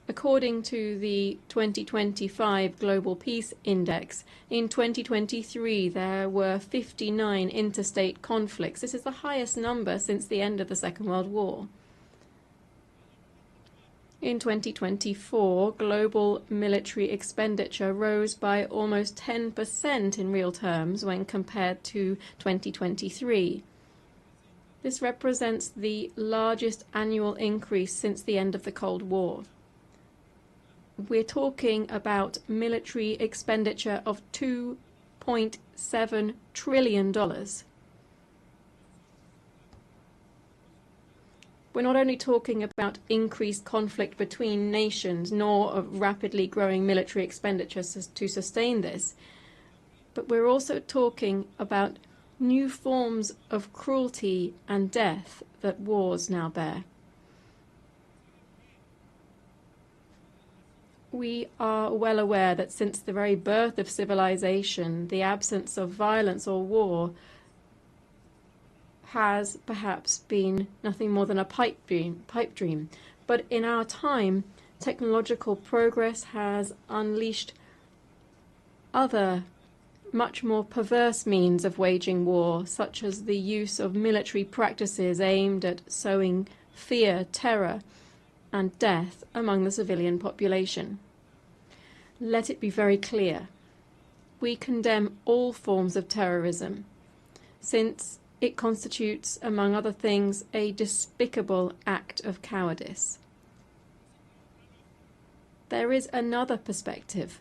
According to the 2025 Global Peace Index, in 2023 there were 59 interstate conflicts. This is the highest number since the end of the Second World War. In 2024, global military expenditure rose by almost 10% in real terms when compared to 2023. This represents the largest annual increase since the end of the Cold War. we're talking about military expenditure of $2.7 trillion. We're not only talking about increased conflict between nations, nor of rapidly growing military expenditures to sustain this, but we're also talking about new forms of cruelty and death that wars now bear. We are well aware that since the very birth of civilization, the absence of violence or war has perhaps been nothing more than a pipe dream. But in our time, technological progress has unleashed other, much more perverse means of waging war, such as the use of military practices aimed at sowing fear, terror, and death among the civilian population. Let it be very clear. We condemn all forms of terrorism, since it constitutes, among other things, a despicable act of cowardice. There is another perspective,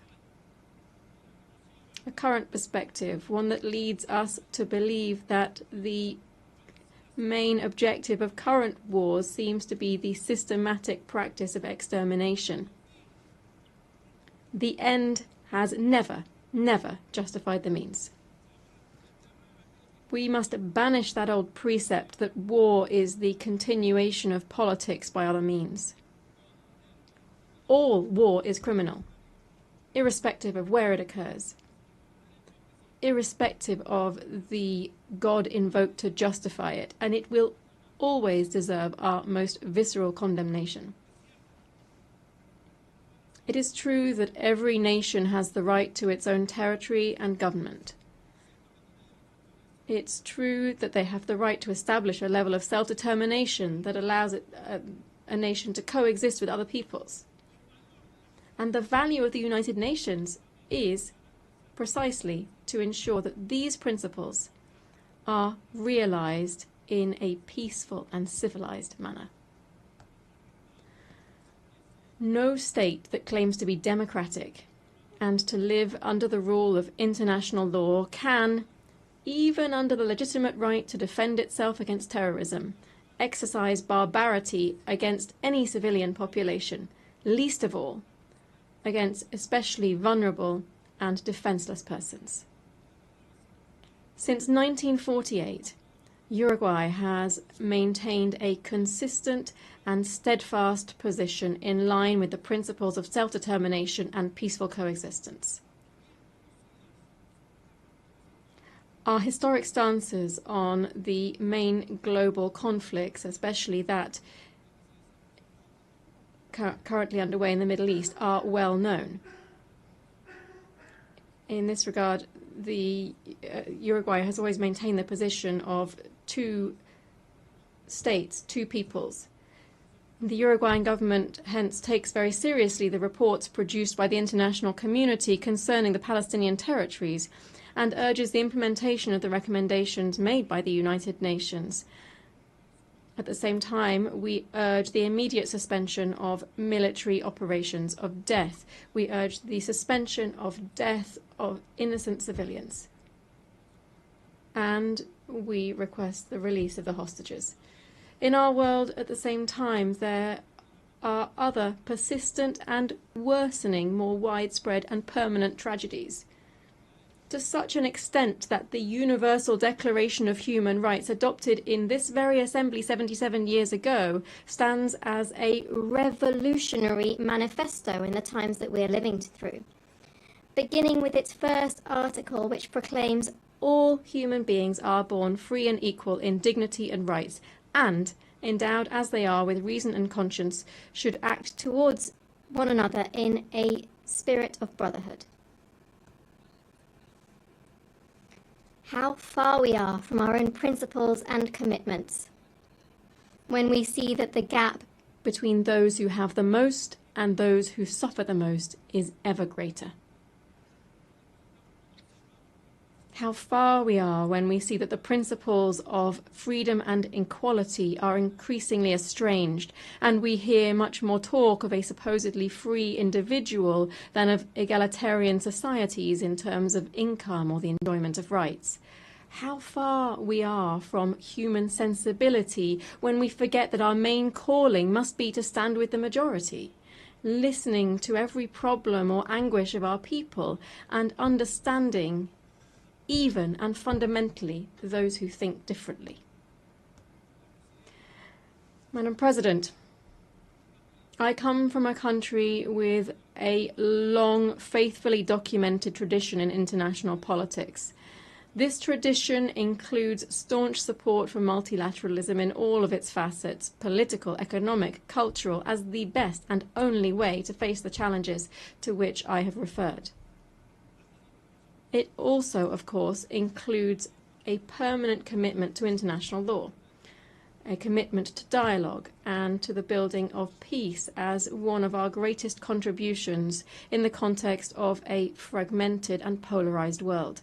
a current perspective, one that leads us to believe that the main objective of current wars seems to be the systematic practice of extermination. The end has never, never justified the means. We must banish that old precept that war is the continuation of politics by other means. All war is criminal, irrespective of where it occurs, irrespective of the God invoked to justify it, and it will always deserve our most visceral condemnation. It is true that every nation has the right to its own territory and government. It's true that they have the right to establish a level of self-determination that allows a nation to coexist with other peoples. And the value of the United Nations is precisely to ensure that these principles are realized in a peaceful and civilized manner. No state that claims to be democratic and to live under the rule of international law can, even under the legitimate right to defend itself against terrorism, exercise barbarity against any civilian population, least of all against especially vulnerable and defenseless persons. Since 1948, Uruguay has maintained a consistent and steadfast position in line with the principles of self-determination and peaceful coexistence. Our historic stances on the main global conflicts, especially that currently underway in the Middle East, are well known. In this regard, Uruguay has always maintained the position of two states, two peoples. The Uruguayan government hence takes very seriously the reports produced by the international community concerning the Palestinian territories and urges the implementation of the recommendations made by the United Nations. At the same time, we urge the immediate suspension of military operations of death. We urge the suspension of death of innocent civilians. And we request the release of the hostages. In our world, at the same time, there are other persistent and worsening, more widespread and permanent tragedies, to such an extent that the Universal Declaration of Human Rights, adopted in this very assembly 77 years ago, stands as a revolutionary manifesto in the times that we're living through, beginning with its first article, which proclaims all human beings are born free and equal in dignity and rights, and, endowed as they are with reason and conscience, should act towards one another in a spirit of brotherhood. How far we are from our own principles and commitments when we see that the gap between those who have the most and those who suffer the most is ever greater. how far we are when we see that the principles of freedom and equality are increasingly estranged, and we hear much more talk of a supposedly free individual than of egalitarian societies in terms of income or the enjoyment of rights. How far we are from human sensibility when we forget that our main calling must be to stand with the majority, listening to every problem or anguish of our people and understanding even and fundamentally those who think differently. Madam President, I come from a country with a long, faithfully documented tradition in international politics. This tradition includes staunch support for multilateralism in all of its facets, political, economic, cultural, as the best and only way to face the challenges to which I have referred. It also, of course, includes a permanent commitment to international law, a commitment to dialogue and to the building of peace as one of our greatest contributions in the context of a fragmented and polarized world.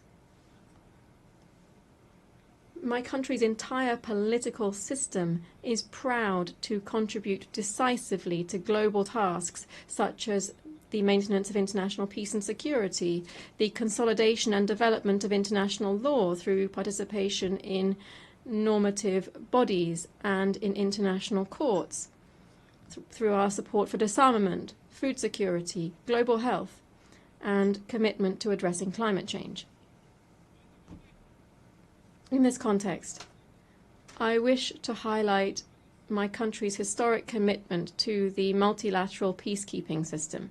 My country's entire political system is proud to contribute decisively to global tasks such as the maintenance of international peace and security, the consolidation and development of international law through participation in normative bodies and in international courts, through our support for disarmament, food security, global health, and commitment to addressing climate change. In this context, I wish to highlight my country's historic commitment to the multilateral peacekeeping system.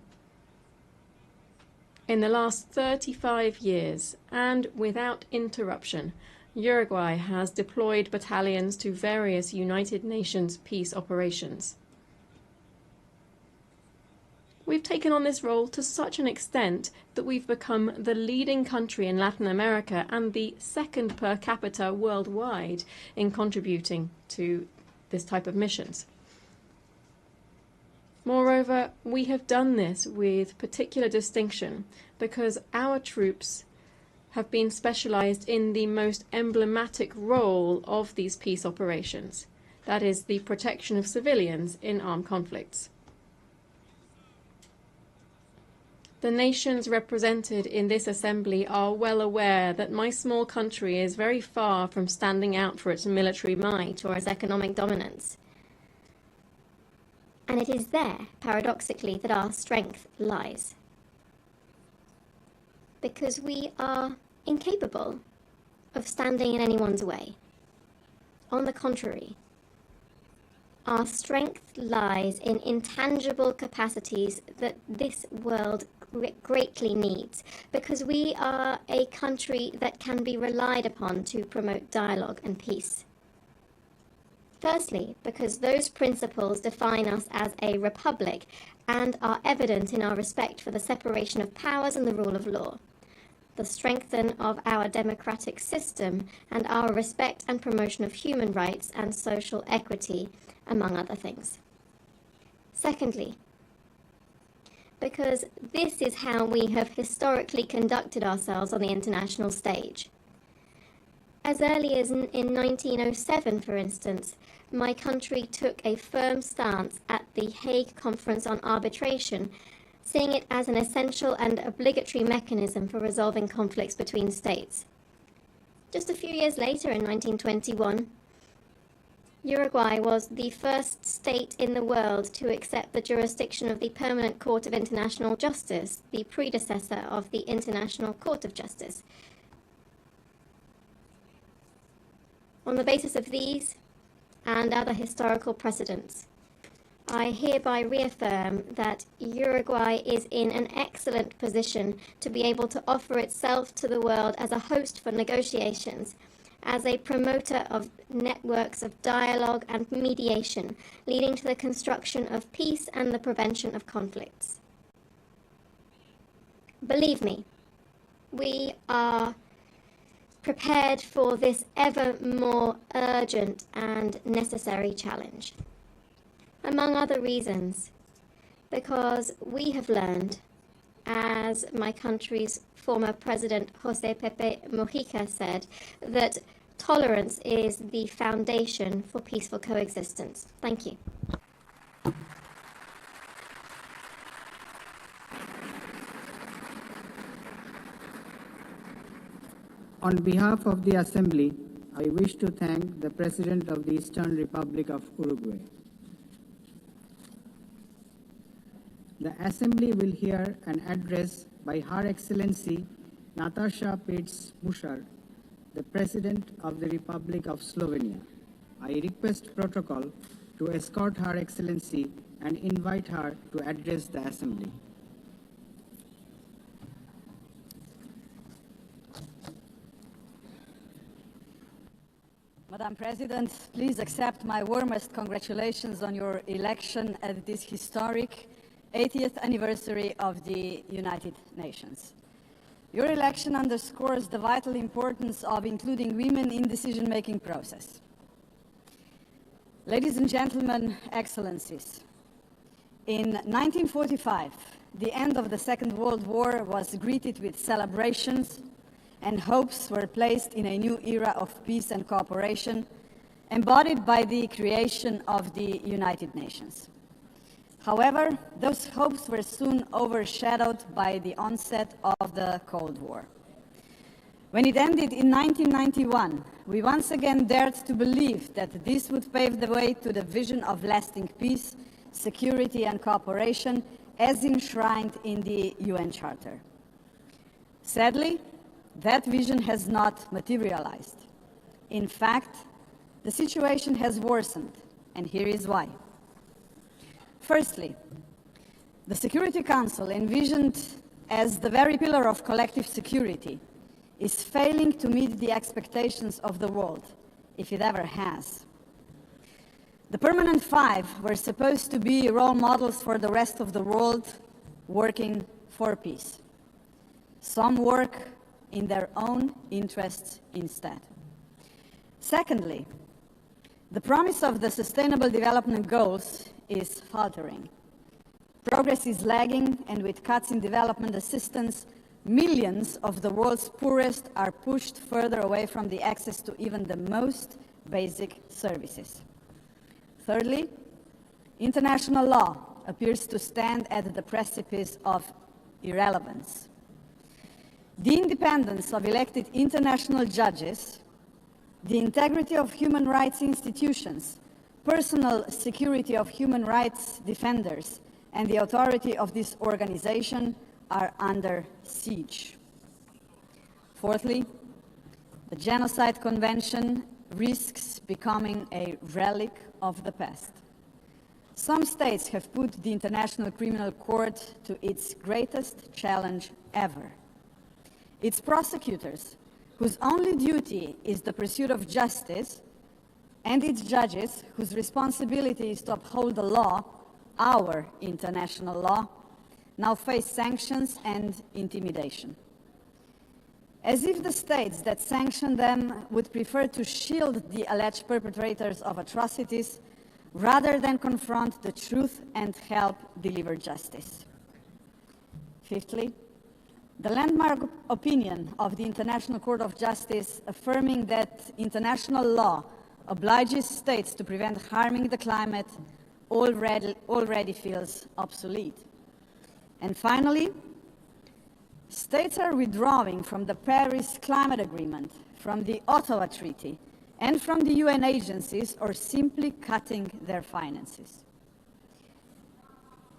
In the last 35 years, and without interruption, Uruguay has deployed battalions to various United Nations peace operations. We've taken on this role to such an extent that we've become the leading country in Latin America and the second per capita worldwide in contributing to this type of missions. Moreover, we have done this with particular distinction because our troops have been specialized in the most emblematic role of these peace operations, that is, the protection of civilians in armed conflicts. The nations represented in this assembly are well aware that my small country is very far from standing out for its military might or its economic dominance. And it is there, paradoxically, that our strength lies. Because we are incapable of standing in anyone's way. On the contrary, our strength lies in intangible capacities that this world greatly needs, because we are a country that can be relied upon to promote dialogue and peace. Firstly, because those principles define us as a republic and are evident in our respect for the separation of powers and the rule of law, the strength of our democratic system, and our respect and promotion of human rights and social equity, among other things. Secondly, because this is how we have historically conducted ourselves on the international stage. As early as in 1907, for instance, my country took a firm stance at the Hague Conference on Arbitration, seeing it as an essential and obligatory mechanism for resolving conflicts between states. Just a few years later, in 1921, Uruguay was the first state in the world to accept the jurisdiction of the Permanent Court of International Justice, the predecessor of the International Court of Justice. On the basis of these and other historical precedents, I hereby reaffirm that Uruguay is in an excellent position to be able to offer itself to the world as a host for negotiations, as a promoter of networks of dialogue and mediation, leading to the construction of peace and the prevention of conflicts. Believe me, we are prepared for this ever more urgent and necessary challenge. Among other reasons, because we have learned, as my country's former president, Jose Pepe Mujica, said, that tolerance is the foundation for peaceful coexistence. Thank you. On behalf of the Assembly, I wish to thank the President of the Eastern Republic of Uruguay. The Assembly will hear an address by Her Excellency Natasha Pirc-Musar, the President of the Republic of Slovenia. I request protocol to escort Her Excellency and invite her to address the Assembly. Madam President, please accept my warmest congratulations on your election at this historic 80th anniversary of the United Nations. Your election underscores the vital importance of including women in the decision-making process. Ladies and gentlemen, Excellencies, in 1945, the end of the Second World War was greeted with celebrations, and hopes were placed in a new era of peace and cooperation, embodied by the creation of the United Nations. However, those hopes were soon overshadowed by the onset of the Cold War. When it ended in 1991, we once again dared to believe that this would pave the way to the vision of lasting peace, security and cooperation as enshrined in the UN Charter. Sadly, that vision has not materialized. In fact, the situation has worsened, and here is why. Firstly, the Security Council, envisioned as the very pillar of collective security, is failing to meet the expectations of the world, if it ever has. The Permanent Five were supposed to be role models for the rest of the world working for peace. Some work in their own interests instead. Secondly, the promise of the Sustainable Development Goals is faltering. Progress is lagging, and with cuts in development assistance, millions of the world's poorest are pushed further away from the access to even the most basic services. Thirdly, international law appears to stand at the precipice of irrelevance. The independence of elected international judges, the integrity of human rights institutions, personal security of human rights defenders, and the authority of this organization are under siege. Fourthly, the Genocide Convention risks becoming a relic of the past. Some states have put the International Criminal Court to its greatest challenge ever. Its prosecutors, whose only duty is the pursuit of justice, and its judges, whose responsibility is to uphold the law, our international law, now face sanctions and intimidation. As if the states that sanction them would prefer to shield the alleged perpetrators of atrocities rather than confront the truth and help deliver justice. Fifthly, the landmark opinion of the International Court of Justice affirming that international law obliges states to prevent harming the climate already feels obsolete. And finally, states are withdrawing from the Paris Climate Agreement, from the Ottawa Treaty, and from the UN agencies, or simply cutting their finances.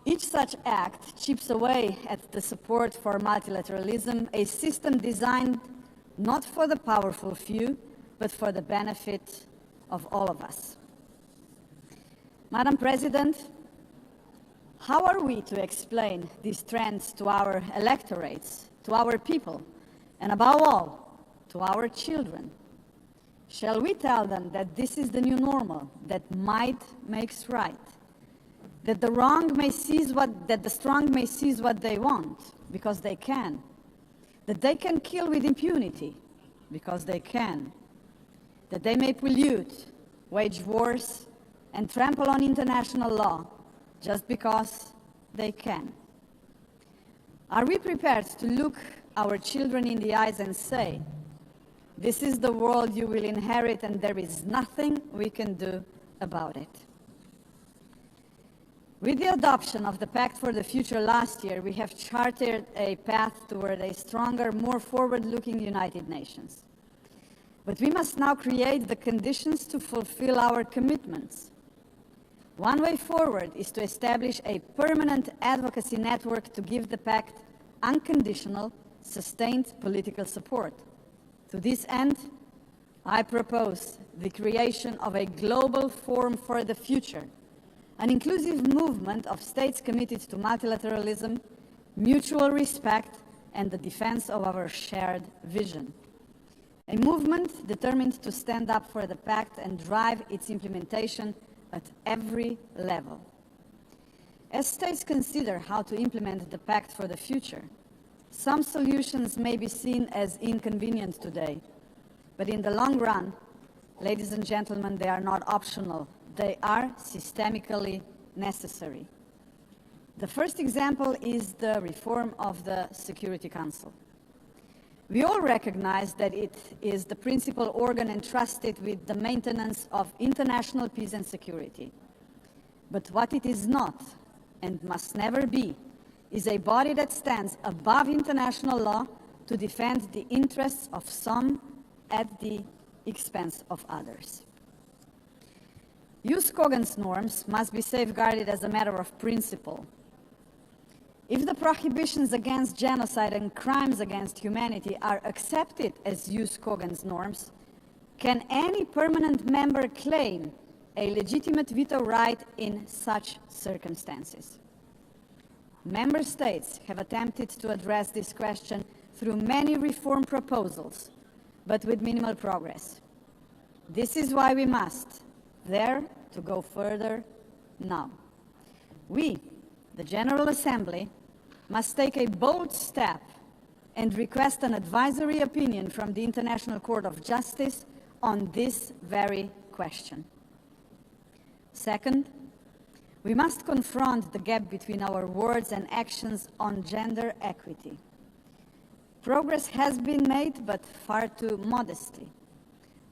Each such act chips away at the support for multilateralism, a system designed not for the powerful few, but for the benefit of all of us. Madam President, how are we to explain these trends to our electorates, to our people, and above all, to our children? Shall we tell them that this is the new normal, that might makes right, that the strong may seize what they want because they can, that they can kill with impunity because they can, that they may pollute, wage wars, and trample on international law just because they can? Are we prepared to look our children in the eyes and say, "This is the world you will inherit and there is nothing we can do about it"? With the adoption of the Pact for the Future last year, we have charted a path toward a stronger, more forward-looking United Nations. But we must now create the conditions to fulfill our commitments. One way forward is to establish a permanent advocacy network to give the Pact unconditional, sustained political support. To this end, I propose the creation of a global forum for the future, an inclusive movement of states committed to multilateralism, mutual respect, and the defense of our shared vision. A movement determined to stand up for the Pact and drive its implementation at every level. As states consider how to implement the Pact for the Future, some solutions may be seen as inconvenient today, but in the long run, ladies and gentlemen, they are not optional. They are systemically necessary. The first example is the reform of the Security Council. We all recognize that it is the principal organ entrusted with the maintenance of international peace and security. But what it is not, and must never be, is a body that stands above international law to defend the interests of some at the expense of others. Jus Cogens norms must be safeguarded as a matter of principle. If the prohibitions against genocide and crimes against humanity are accepted as Jus Cogens norms, can any permanent member claim a legitimate veto right in such circumstances? Member states have attempted to address this question through many reform proposals, but with minimal progress. This is why we must dare to go further now. We, the General Assembly, must take a bold step and request an advisory opinion from the International Court of Justice on this very question. Second, we must confront the gap between our words and actions on gender equity. Progress has been made, but far too modestly.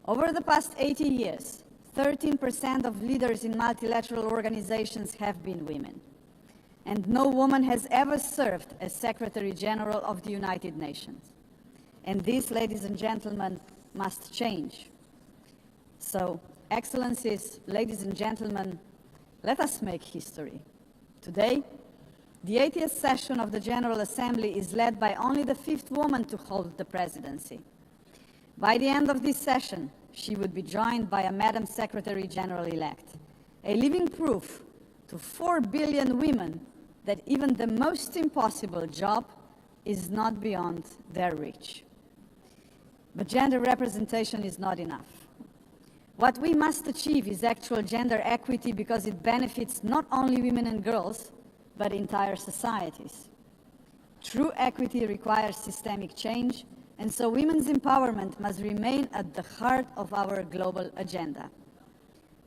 Over the past 80 years, 13% of leaders in multilateral organizations have been women. And no woman has ever served as Secretary General of the United Nations. And this, ladies and gentlemen, must change. So, Excellencies, ladies and gentlemen, let us make history. Today, the 80th session of the General Assembly is led by only the 5th woman to hold the presidency. By the end of this session, she would be joined by a Madam Secretary General-elect, a living proof to 4 billion women that even the most impossible job is not beyond their reach. But gender representation is not enough. What we must achieve is actual gender equity because it benefits not only women and girls, but entire societies. True equity requires systemic change, and so women's empowerment must remain at the heart of our global agenda.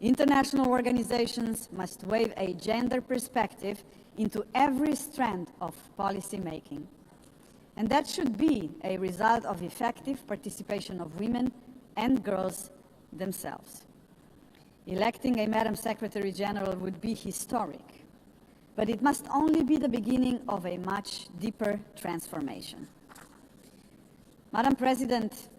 International organizations must weave a gender perspective into every strand of policy making. And that should be a result of effective participation of women and girls themselves. Electing a Madam Secretary General would be historic, but it must only be the beginning of a much deeper transformation. Madam President,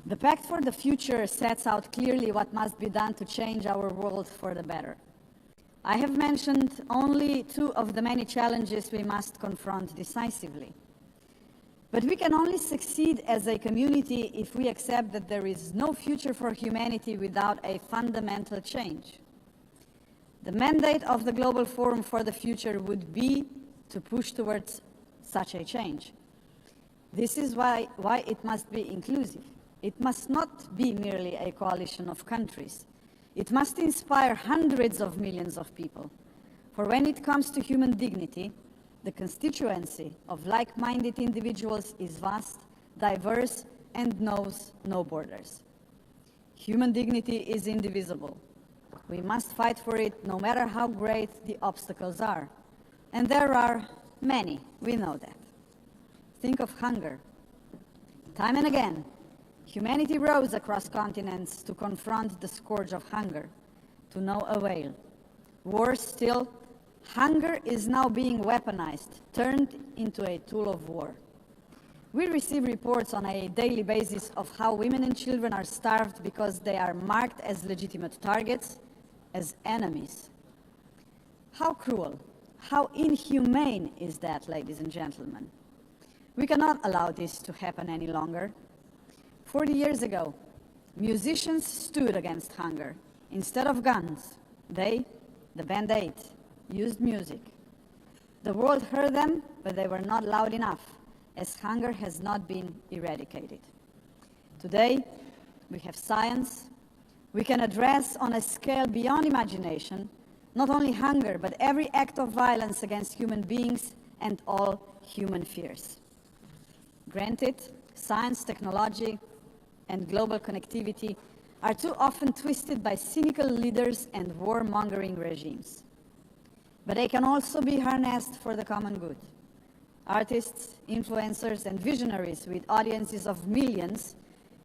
the Pact for the Future sets out clearly what must be done to change our world for the better. I have mentioned only 2 of the many challenges we must confront decisively. But we can only succeed as a community if we accept that there is no future for humanity without a fundamental change. The mandate of the Global Forum for the Future would be to push towards such a change. This is why it must be inclusive. It must not be merely a coalition of countries. It must inspire hundreds of millions of people. For when it comes to human dignity, the constituency of like-minded individuals is vast, diverse, and knows no borders. Human dignity is indivisible. We must fight for it no matter how great the obstacles are. And there are Many, we know that. Think of hunger. Time and again, humanity rose across continents to confront the scourge of hunger, to no avail. Worse still, hunger is now being weaponized, turned into a tool of war. We receive reports on a daily basis of how women and children are starved because they are marked as legitimate targets, as enemies. How cruel, how inhumane is that, ladies and gentlemen? We cannot allow this to happen any longer. 40 years ago, musicians stood against hunger. Instead of guns, they, the Band Aid, used music. The world heard them, but they were not loud enough, as hunger has not been eradicated. Today, we have science. We can address on a scale beyond imagination not only hunger, but every act of violence against human beings and all human fears. Granted, science, technology, and global connectivity are too often twisted by cynical leaders and warmongering regimes. But they can also be harnessed for the common good. Artists, influencers, and visionaries with audiences of millions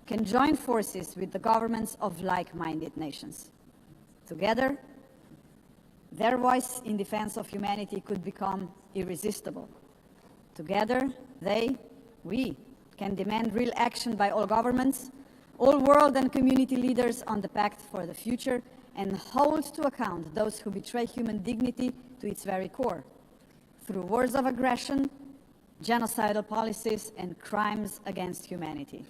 can join forces with the governments of like-minded nations. Together, their voice in defense of humanity could become irresistible. Together, we can demand real action by all governments, all world and community leaders on the Pact for the Future, and hold to account those who betray human dignity to its very core, through wars of aggression, genocidal policies, and crimes against humanity.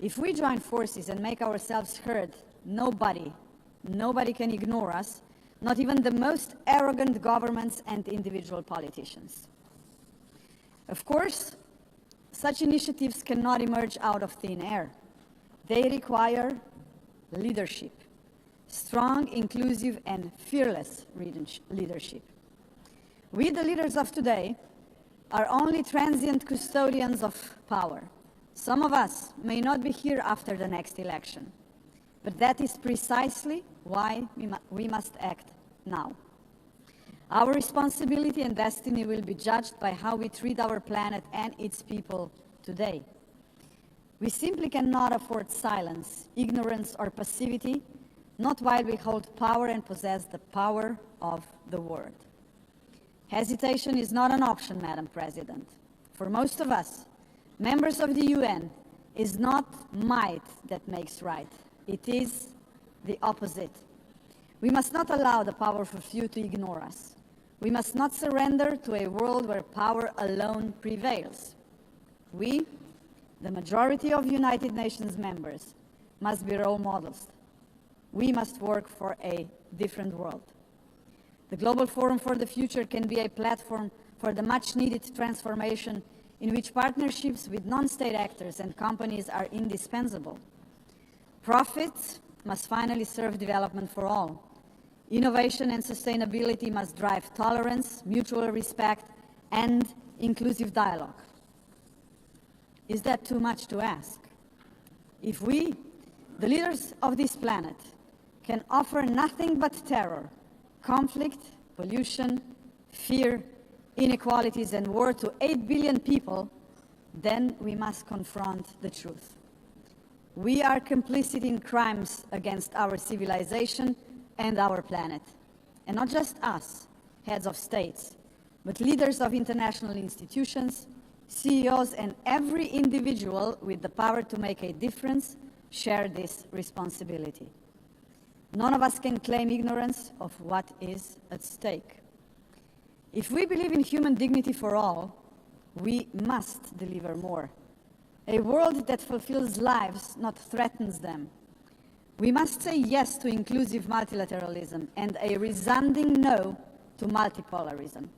If we join forces and make ourselves heard, nobody can ignore us, not even the most arrogant governments and individual politicians. Of course, such initiatives cannot emerge out of thin air. They require leadership, strong, inclusive, and fearless leadership. We, the leaders of today, are only transient custodians of power. Some of us may not be here after the next election, but that is precisely why we must act now. Our responsibility and destiny will be judged by how we treat our planet and its people today. We simply cannot afford silence, ignorance, or passivity, not while we hold power and possess the power of the word. Hesitation is not an option, Madam President. For most of us, members of the UN, is not might that makes right. It is the opposite. We must not allow the powerful few to ignore us. We must not surrender to a world where power alone prevails. We, the majority of United Nations members, must be role models. We must work for a different world. The Global Forum for the Future can be a platform for the much-needed transformation in which partnerships with non-state actors and companies are indispensable. Profits must finally serve development for all. Innovation and sustainability must drive tolerance, mutual respect, and inclusive dialogue. Is that too much to ask? If we, the leaders of this planet, can offer nothing but terror, conflict, pollution, fear, inequalities, and war to 8 billion people, then we must confront the truth. We are complicit in crimes against our civilization and our planet. And not just us, heads of states, but leaders of international institutions, CEOs, and every individual with the power to make a difference share this responsibility. None of us can claim ignorance of what is at stake. If we believe in human dignity for all, we must deliver more. A world that fulfills lives, not threatens them. We must say yes to inclusive multilateralism and a resounding no to multipolarism.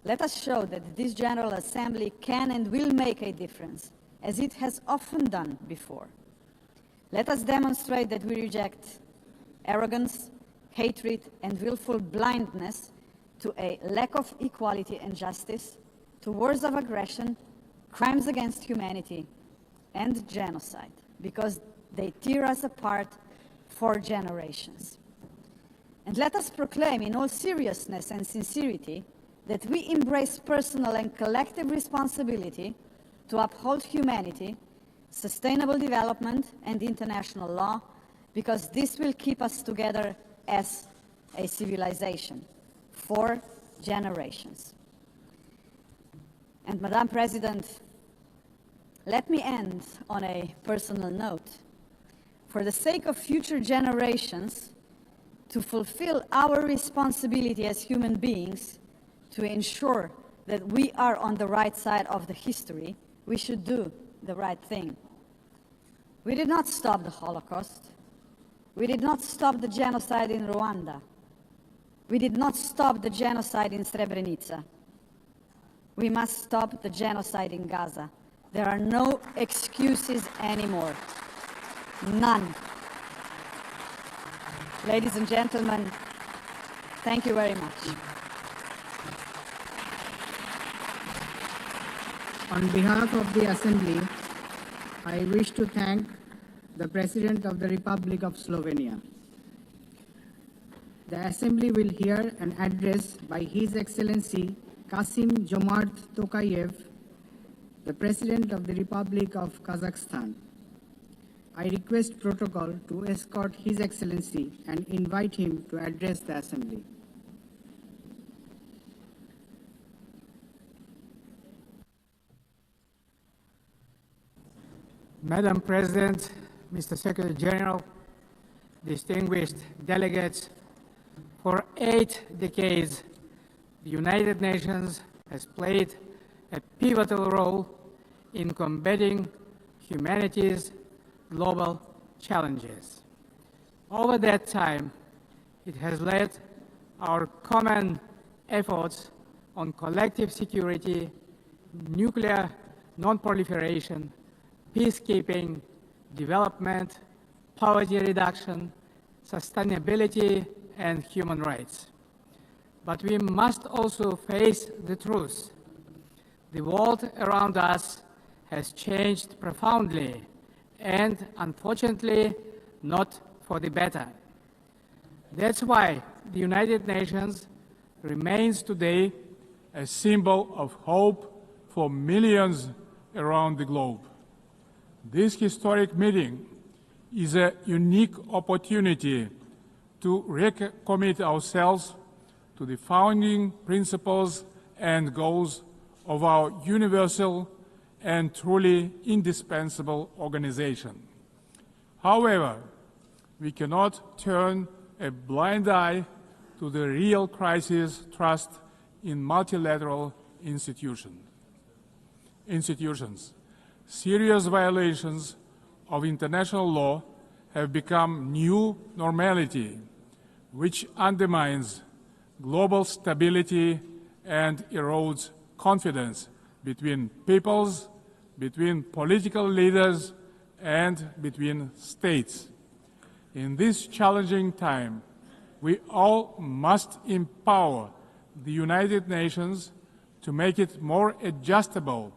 Let us show that this General Assembly can and will make a difference, as it has often done before. Let us demonstrate that we reject arrogance, hatred, and willful blindness to a lack of equality and justice, to wars of aggression, crimes against humanity, and genocide, because they tear us apart for generations. And let us proclaim in all seriousness and sincerity that we embrace personal and collective responsibility to uphold humanity, sustainable development, and international law, because this will keep us together as a civilization for generations. And Madam President, let me end on a personal note. For the sake of future generations, to fulfill our responsibility as human beings, to ensure that we are on the right side of the history, we should do the right thing. We did not stop the Holocaust. We did not stop the genocide in Rwanda. We did not stop the genocide in Srebrenica. We must stop the genocide in Gaza. There are no excuses anymore. None. Ladies and gentlemen, thank you very much. On behalf of the Assembly, I wish to thank the President of the Republic of Slovenia. The Assembly will hear an address by His Excellency Kassym-Jomart Tokayev, the President of the Republic of Kazakhstan. I request protocol to escort His Excellency and invite him to address the Assembly. Madam President, Mr. Secretary General, distinguished delegates, for 8 decades, the United Nations has played a pivotal role in combating humanity's global challenges. Over that time, it has led our common efforts on collective security, nuclear non-proliferation, peacekeeping, development, poverty reduction, sustainability, and human rights. But we must also face the truth. The world around us has changed profoundly and, unfortunately, not for the better. That's why the United Nations remains today a symbol of hope for millions around the globe. This historic meeting is a unique opportunity to recommit ourselves to the founding principles and goals of our universal and truly indispensable organization. However, we cannot turn a blind eye to the real crisis thrust in multilateral institutions. Serious violations of international law have become new normality, which undermines global stability and erodes confidence between peoples, between political leaders, and between states. In this challenging time, we all must empower the United Nations to make it more adjustable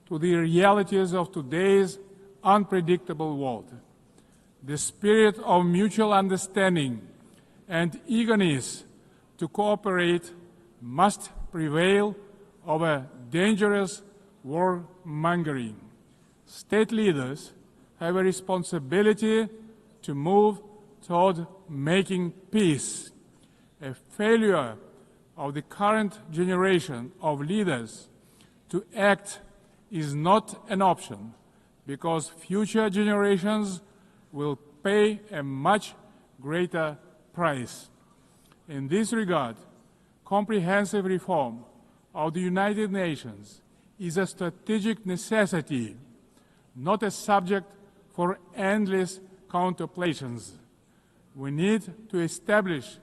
to the realities of today's unpredictable world. The spirit of mutual understanding and eagerness to cooperate must prevail over dangerous warmongering. State leaders have a responsibility to move toward making peace. A failure of the current generation of leaders to act is not an option, because future generations will pay a much greater price. In this regard, comprehensive reform of the United Nations is a strategic necessity, not a subject for endless contemplations. We need to establish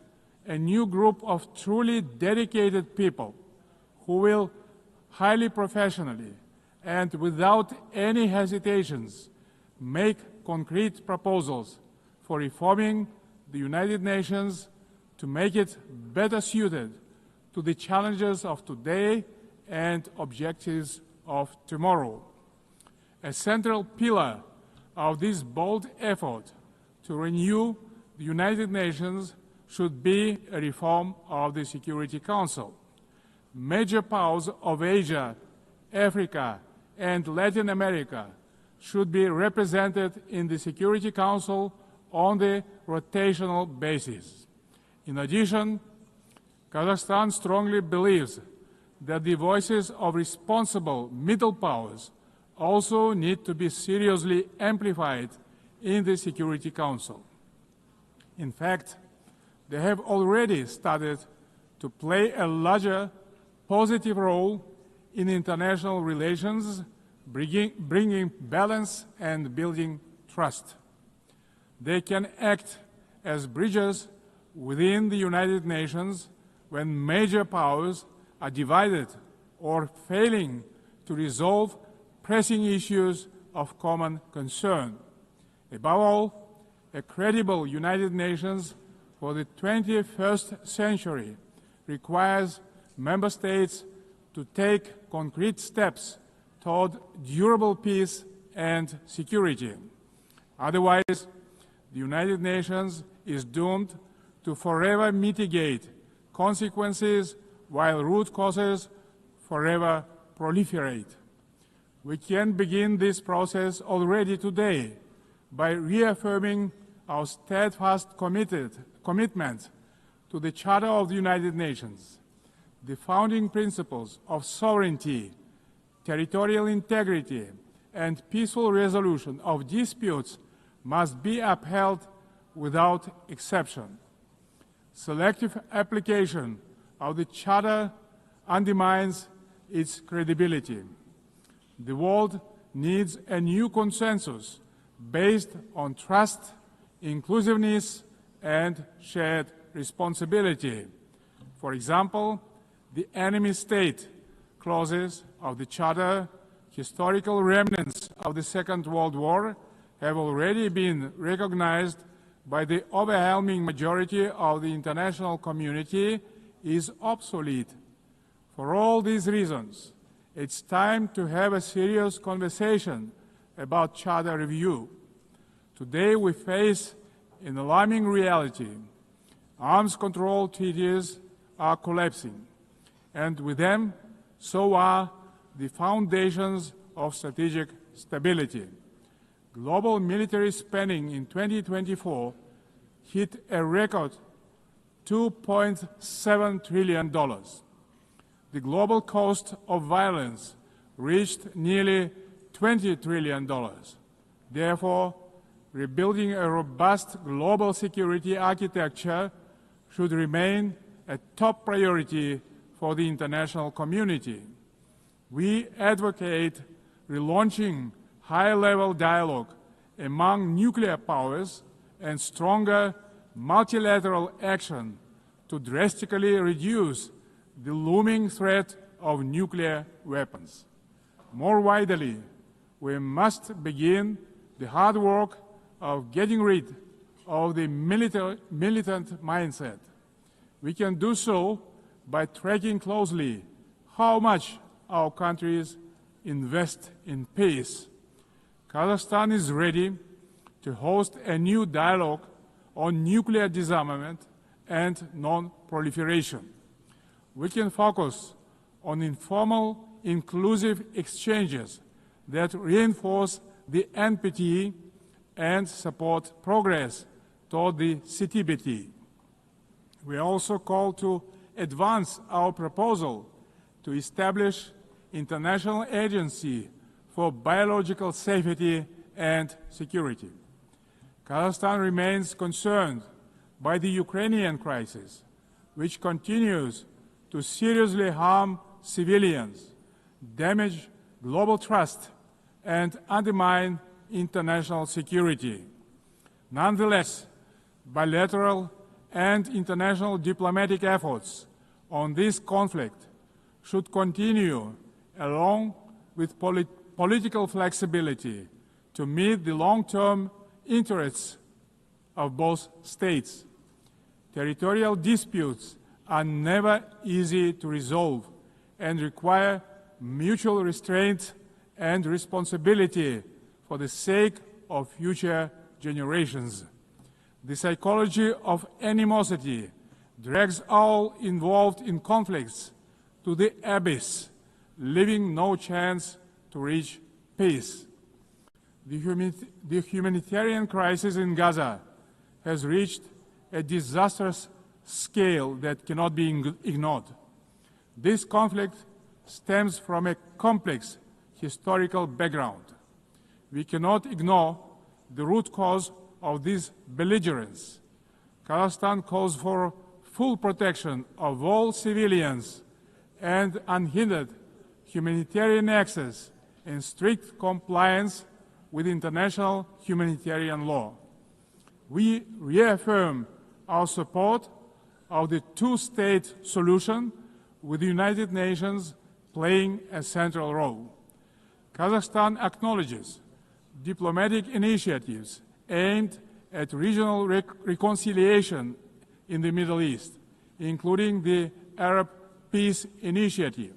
a new group of truly dedicated people who will highly professionally and without any hesitations make concrete proposals for reforming the United Nations to make it better suited to the challenges of today and objectives of tomorrow. A central pillar of this bold effort to renew the United Nations should be a reform of the Security Council. major powers of Asia, Africa, and Latin America should be represented in the Security Council on the rotational basis. In addition, Kazakhstan strongly believes that the voices of responsible middle powers also need to be seriously amplified in the Security Council. In fact, they have already started to play a larger positive role in international relations, bringing balance and building trust. They can act as bridges within the United Nations when major powers are divided or failing to resolve pressing issues of common concern. Above all, a credible United Nations for the 21st century requires member states to take concrete steps toward durable peace and security. Otherwise, the United Nations is doomed to forever mitigate consequences while root causes forever proliferate. We can begin this process already today by reaffirming our steadfast commitment to the Charter of the United Nations. The founding principles of sovereignty, territorial integrity, and peaceful resolution of disputes must be upheld without exception. Selective application of the Charter undermines its credibility. The world needs a new consensus based on trust, inclusiveness, and shared responsibility. For example, the enemy state clauses of the Charter, historical remnants of the Second World War, have already been recognized by the overwhelming majority of the international community is obsolete. For all these reasons, it's time to have a serious conversation about Charter review. Today we face an alarming reality. Arms control treaties are collapsing, and with them, so are the foundations of strategic stability. Global military spending in 2024 hit a record $2.7 trillion. The global cost of violence reached nearly $20 trillion. Therefore, rebuilding a robust global security architecture should remain a top priority for the international community. We advocate relaunching high-level dialogue among nuclear powers and stronger multilateral action to drastically reduce the looming threat of nuclear weapons. More widely, we must begin the hard work of getting rid of the militant mindset. We can do so by tracking closely how much our countries invest in peace. Kazakhstan is ready to host a new dialogue on nuclear disarmament and non-proliferation. We can focus on informal, inclusive exchanges that reinforce the NPT and support progress toward the CTBT. We also call to advance our proposal to establish International Agency for Biological Safety and Security. Kazakhstan remains concerned by the Ukrainian crisis, which continues to seriously harm civilians, damage global trust, and undermine international security. Nonetheless, bilateral and international diplomatic efforts on this conflict should continue along with political flexibility to meet the long-term interests of both states. Territorial disputes are never easy to resolve and require mutual restraint and responsibility for the sake of future generations. The psychology of animosity drags all involved in conflicts to the abyss, leaving no chance to reach peace. The humanitarian crisis in Gaza has reached a disastrous scale that cannot be ignored. This conflict stems from a complex historical background. We cannot ignore the root cause of this belligerence. Kazakhstan calls for full protection of all civilians and unhindered humanitarian access in strict compliance with international humanitarian law. We reaffirm our support of the two-state solution, with the United Nations playing a central role. Kazakhstan acknowledges diplomatic initiatives aimed at regional reconciliation in the Middle East, including the Arab Peace Initiative,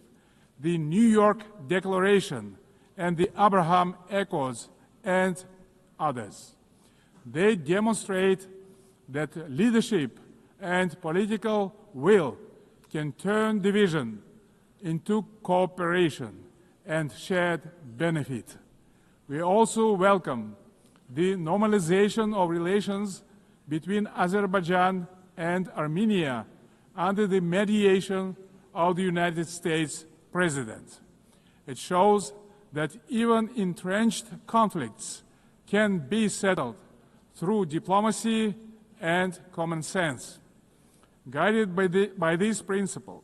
the New York Declaration, and the Abraham Accords, and others. They demonstrate that leadership and political will can turn division into cooperation and shared benefit. We also welcome the normalization of relations between Azerbaijan and Armenia under the mediation of the United States President. It shows that even entrenched conflicts can be settled through diplomacy and common sense. Guided by this principle,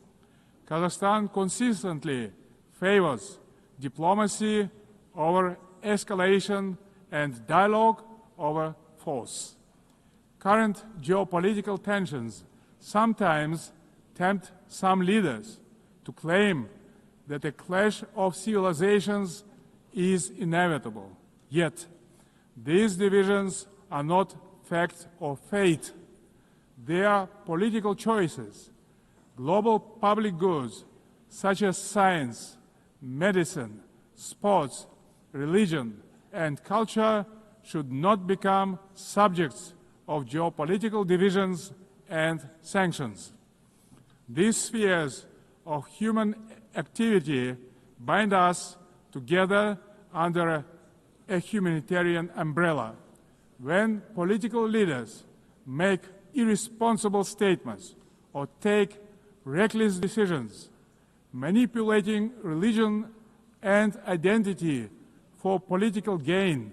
Kazakhstan consistently favors diplomacy over escalation and dialogue over force. Current geopolitical tensions sometimes tempt some leaders to claim that a clash of civilizations is inevitable. Yet, these divisions are not fact or fate. They are political choices. Global public goods such as science, medicine, sports, religion, and culture should not become subjects of geopolitical divisions and sanctions. These spheres of human activity bind us together under a humanitarian umbrella. When political leaders make irresponsible statements or take reckless decisions, manipulating religion and identity for political gain,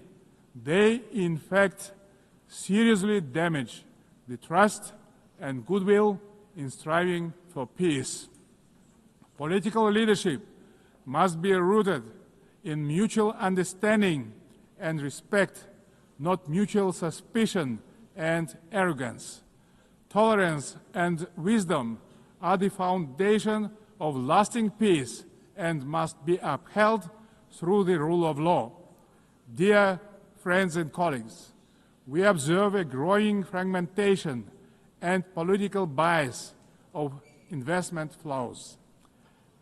they in fact seriously damage the trust and goodwill in striving for peace. Political leadership must be rooted in mutual understanding and respect, not mutual suspicion and arrogance. Tolerance and wisdom are the foundation of lasting peace and must be upheld through the rule of law. Dear friends and colleagues, we observe a growing fragmentation and political bias of investment flows.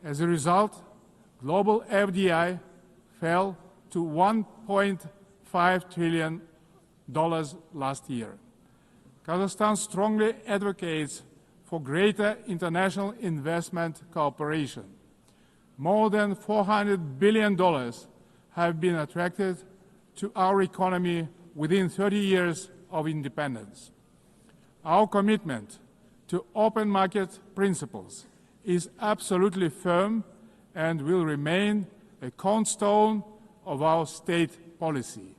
As a result, global FDI fell to $1.5 trillion last year. Kazakhstan strongly advocates for greater international investment cooperation. More than $400 billion have been attracted to our economy within 30 years of independence. Our commitment to open market principles is absolutely firm and will remain a cornerstone of our state policy.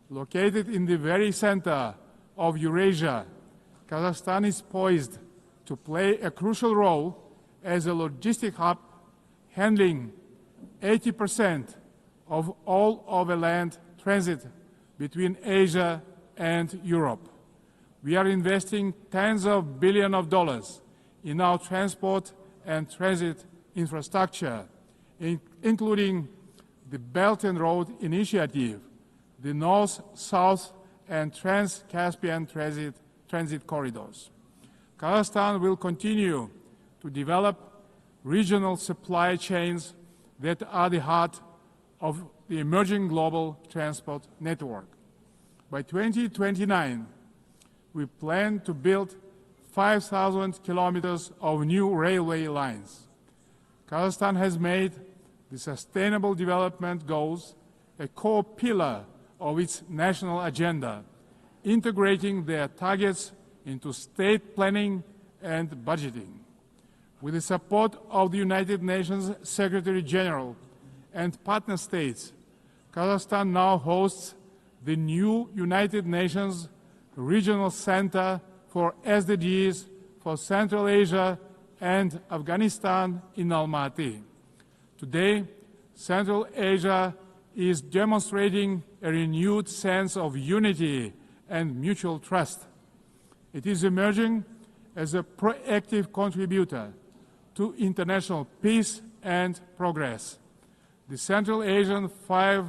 Located in the very center of Eurasia, Kazakhstan is poised to play a crucial role as a logistic hub, handling 80% of all overland transit between Asia and Europe. We are investing tens of billions of dollars in our transport and transit infrastructure, including the Belt and Road Initiative, the North-South and Trans-Caspian transit corridors. Kazakhstan will continue to develop regional supply chains that are the heart of the emerging global transport network. By 2029, we plan to build 5,000 kilometers of new railway lines. Kazakhstan has made the Sustainable Development Goals a core pillar of its national agenda, integrating their targets into state planning and budgeting. With the support of the United Nations Secretary General and partner states, Kazakhstan now hosts the new United Nations Regional Center for SDGs for Central Asia and Afghanistan in Almaty. Today, Central Asia is demonstrating a renewed sense of unity and mutual trust. It is emerging as a proactive contributor to international peace and progress. The Central Asian Five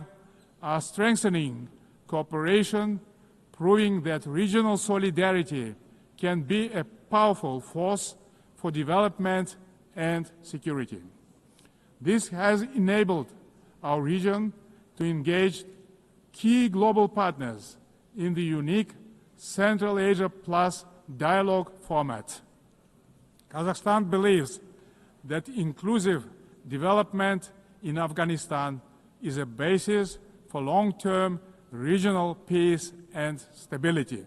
are strengthening cooperation, proving that regional solidarity can be a powerful force for development and security. This has enabled our region to engage key global partners in the unique Central Asia Plus dialogue format. Kazakhstan believes that inclusive development in Afghanistan is a basis for long-term regional peace and stability.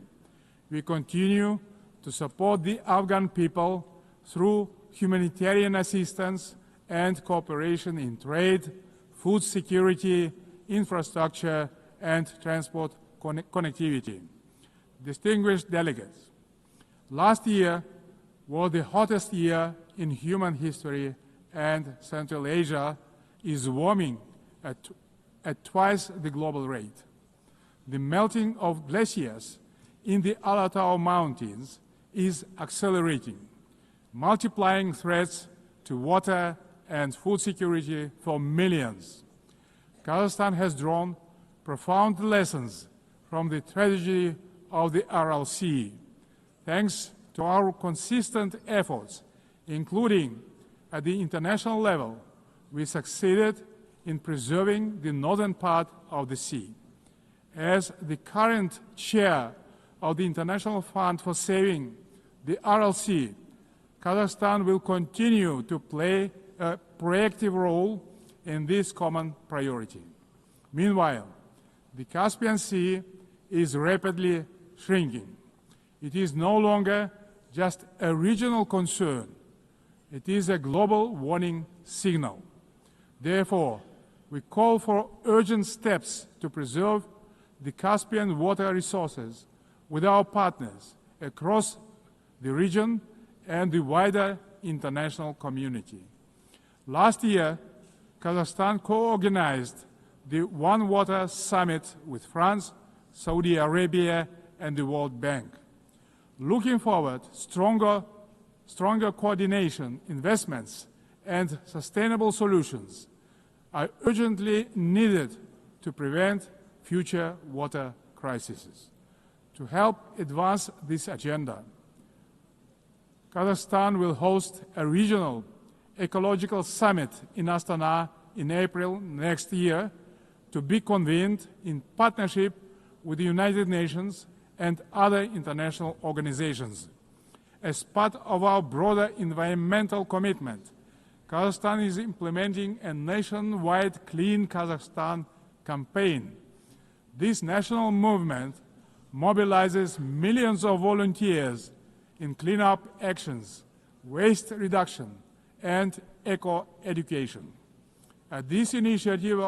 We continue to support the Afghan people through humanitarian assistance and cooperation in trade, food security, infrastructure, and transport connectivity. Distinguished delegates, last year was the hottest year in human history, and Central Asia is warming at twice the global rate. The melting of glaciers in the Alatau Mountains is accelerating, multiplying threats to water and food security for millions. Kazakhstan has drawn profound lessons from the tragedy of the Aral Sea. Thanks to our consistent efforts, including at the international level, we succeeded in preserving the northern part of the sea. As the current chair of the International Fund for Saving the Aral Sea, Kazakhstan will continue to play a proactive role in this common priority. Meanwhile, the Caspian Sea is rapidly shrinking. It is no longer just a regional concern. It is a global warning signal. Therefore, we call for urgent steps to preserve the Caspian water resources with our partners across the region and the wider international community. Last year, Kazakhstan co-organized the One Water Summit with France, Saudi Arabia, and the World Bank. Looking forward, stronger coordination, investments, and sustainable solutions are urgently needed to prevent future water crises. To help advance this agenda, Kazakhstan will host a regional ecological summit in Astana in April next year, to be convened in partnership with the United Nations and other international organizations. As part of our broader environmental commitment, Kazakhstan is implementing a nationwide Clean Kazakhstan campaign. This national movement mobilizes millions of volunteers in cleanup actions, waste reduction, and eco-education. At this initiative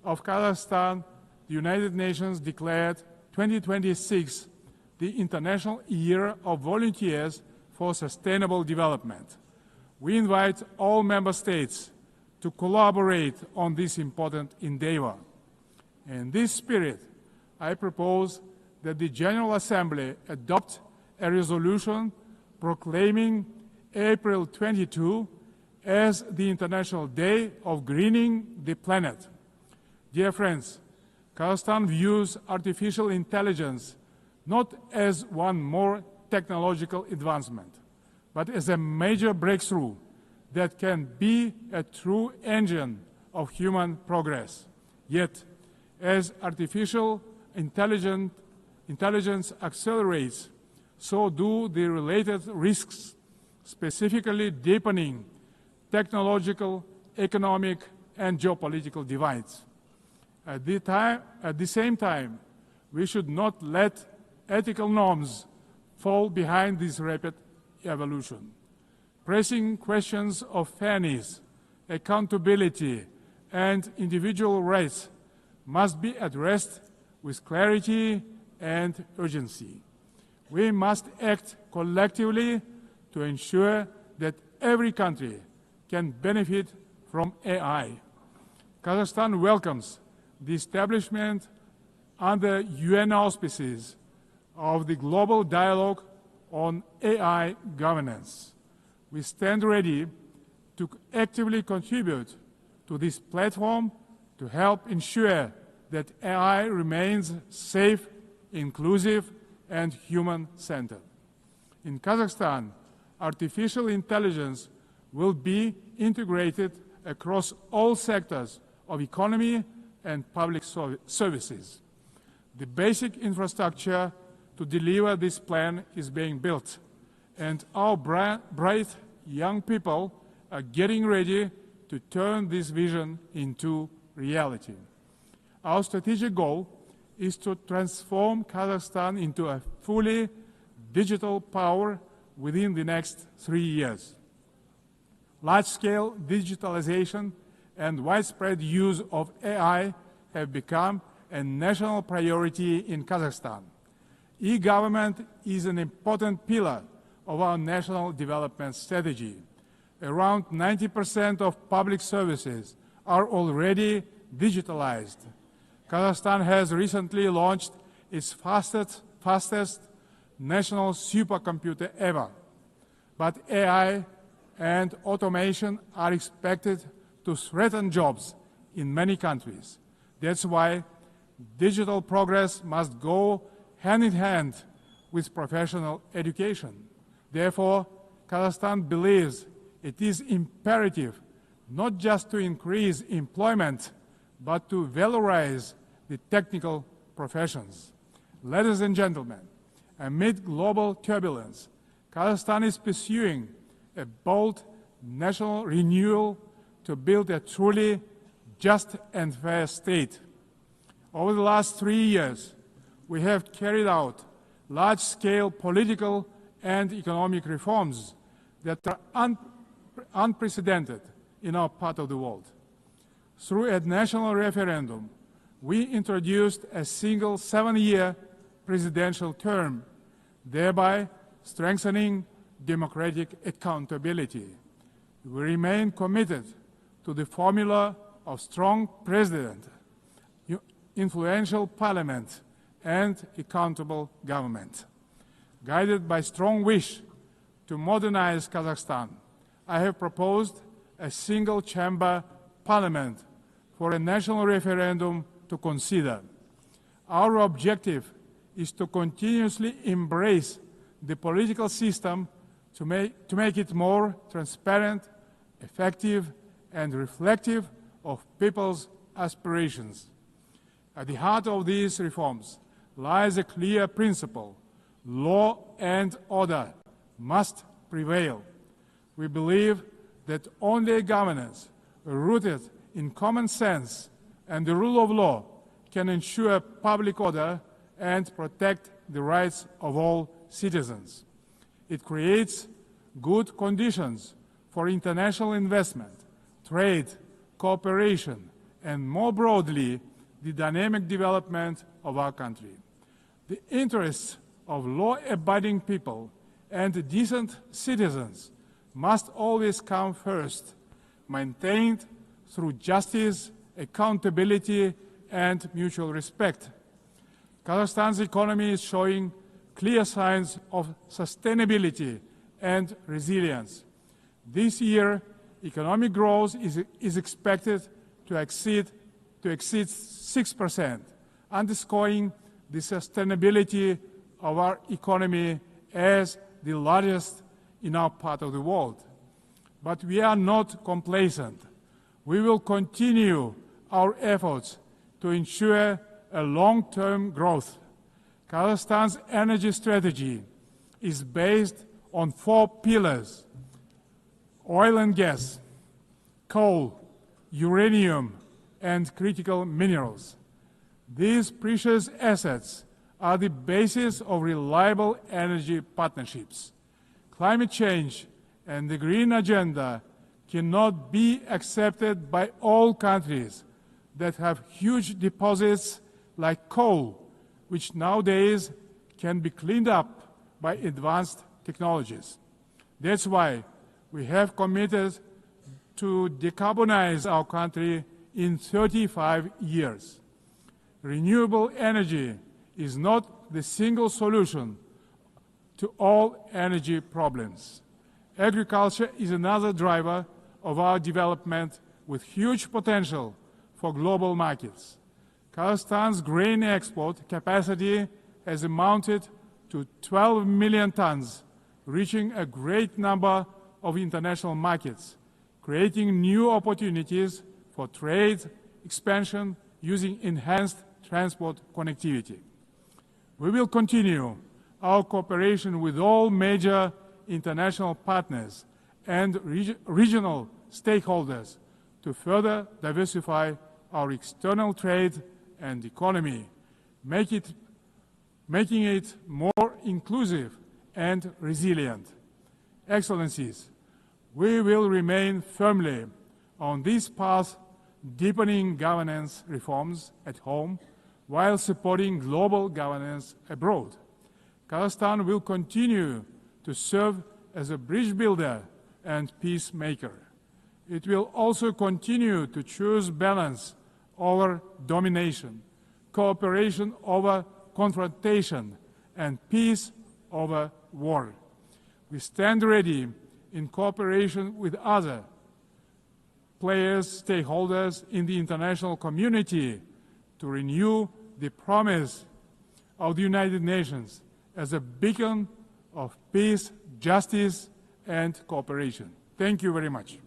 of Kazakhstan, the United Nations declared 2026 the International Year of Volunteers for Sustainable Development. We invite all member states to collaborate on this important endeavor. In this spirit, I propose that the General Assembly adopt a resolution proclaiming April 22 as the International Day of Greening the Planet. Dear friends, Kazakhstan views artificial intelligence not as one more technological advancement, but as a major breakthrough that can be a true engine of human progress. Yet, as artificial intelligence accelerates, so do the related risks, specifically deepening technological, economic, and geopolitical divides. At the same time, we should not let ethical norms fall behind this rapid evolution. Pressing questions of fairness, accountability, and individual rights must be addressed with clarity and urgency. We must act collectively to ensure that every country can benefit from AI. Kazakhstan welcomes the establishment under UN auspices of the Global Dialogue on AI Governance. We stand ready to actively contribute to this platform to help ensure that AI remains safe, inclusive, and human-centered. In Kazakhstan, artificial intelligence will be integrated across all sectors of economy and public services. The basic infrastructure to deliver this plan is being built, and our bright young people are getting ready to turn this vision into reality. Our strategic goal is to transform Kazakhstan into a fully digital power within the next 3 years. Large-scale digitalization and widespread use of AI have become a national priority in Kazakhstan. E-government is an important pillar of our national development strategy. Around 90% of public services are already digitalized. Kazakhstan has recently launched its fastest national supercomputer ever. But AI and automation are expected to threaten jobs in many countries. That's why digital progress must go hand in hand with professional education. Therefore, Kazakhstan believes it is imperative not just to increase employment, but to valorize the technical professions. Ladies and gentlemen, amid global turbulence, Kazakhstan is pursuing a bold national renewal to build a truly just and fair state. Over the last 3 years, we have carried out large-scale political and economic reforms that are unprecedented in our part of the world. Through a national referendum, we introduced a single 7-year presidential term, thereby strengthening democratic accountability. We remain committed to the formula of strong president, influential parliament, and accountable government. Guided by strong wish to modernize Kazakhstan, I have proposed a single-chamber parliament for a national referendum to consider. Our objective is to continuously embrace the political system to make it more transparent, effective, and reflective of people's aspirations. At the heart of these reforms lies a clear principle: law and order must prevail. We believe that only governance rooted in common sense and the rule of law can ensure public order and protect the rights of all citizens. It creates good conditions for international investment, trade, cooperation, and more broadly, the dynamic development of our country. The interests of law-abiding people and decent citizens must always come first, maintained through justice, accountability, and mutual respect. Kazakhstan's economy is showing clear signs of sustainability and resilience. This year, economic growth is expected to exceed 6%, underscoring the sustainability of our economy as the largest in our part of the world. But we are not complacent. We will continue our efforts to ensure a long-term growth. Kazakhstan's energy strategy is based on 4 pillars: oil and gas, coal, uranium, and critical minerals. These precious assets are the basis of reliable energy partnerships. Climate change and the green agenda cannot be accepted by all countries that have huge deposits like coal, which nowadays can be cleaned up by advanced technologies. That's why we have committed to decarbonize our country in 35 years. Renewable energy is not the single solution to all energy problems. Agriculture is another driver of our development with huge potential for global markets. Kazakhstan's grain export capacity has amounted to 12 million tons, reaching a great number of international markets, creating new opportunities for trade expansion using enhanced transport connectivity. We will continue our cooperation with all major international partners and regional stakeholders to further diversify our external trade and economy, making it more inclusive and resilient. Excellencies, we will remain firmly on this path, deepening governance reforms at home while supporting global governance abroad. Kazakhstan will continue to serve as a bridge builder and peacemaker. It will also continue to choose balance over domination, cooperation over confrontation, and peace over war. We stand ready in cooperation with other players, stakeholders in the international community to renew the promise of the United Nations as a beacon of peace, justice, and cooperation. Thank you very much.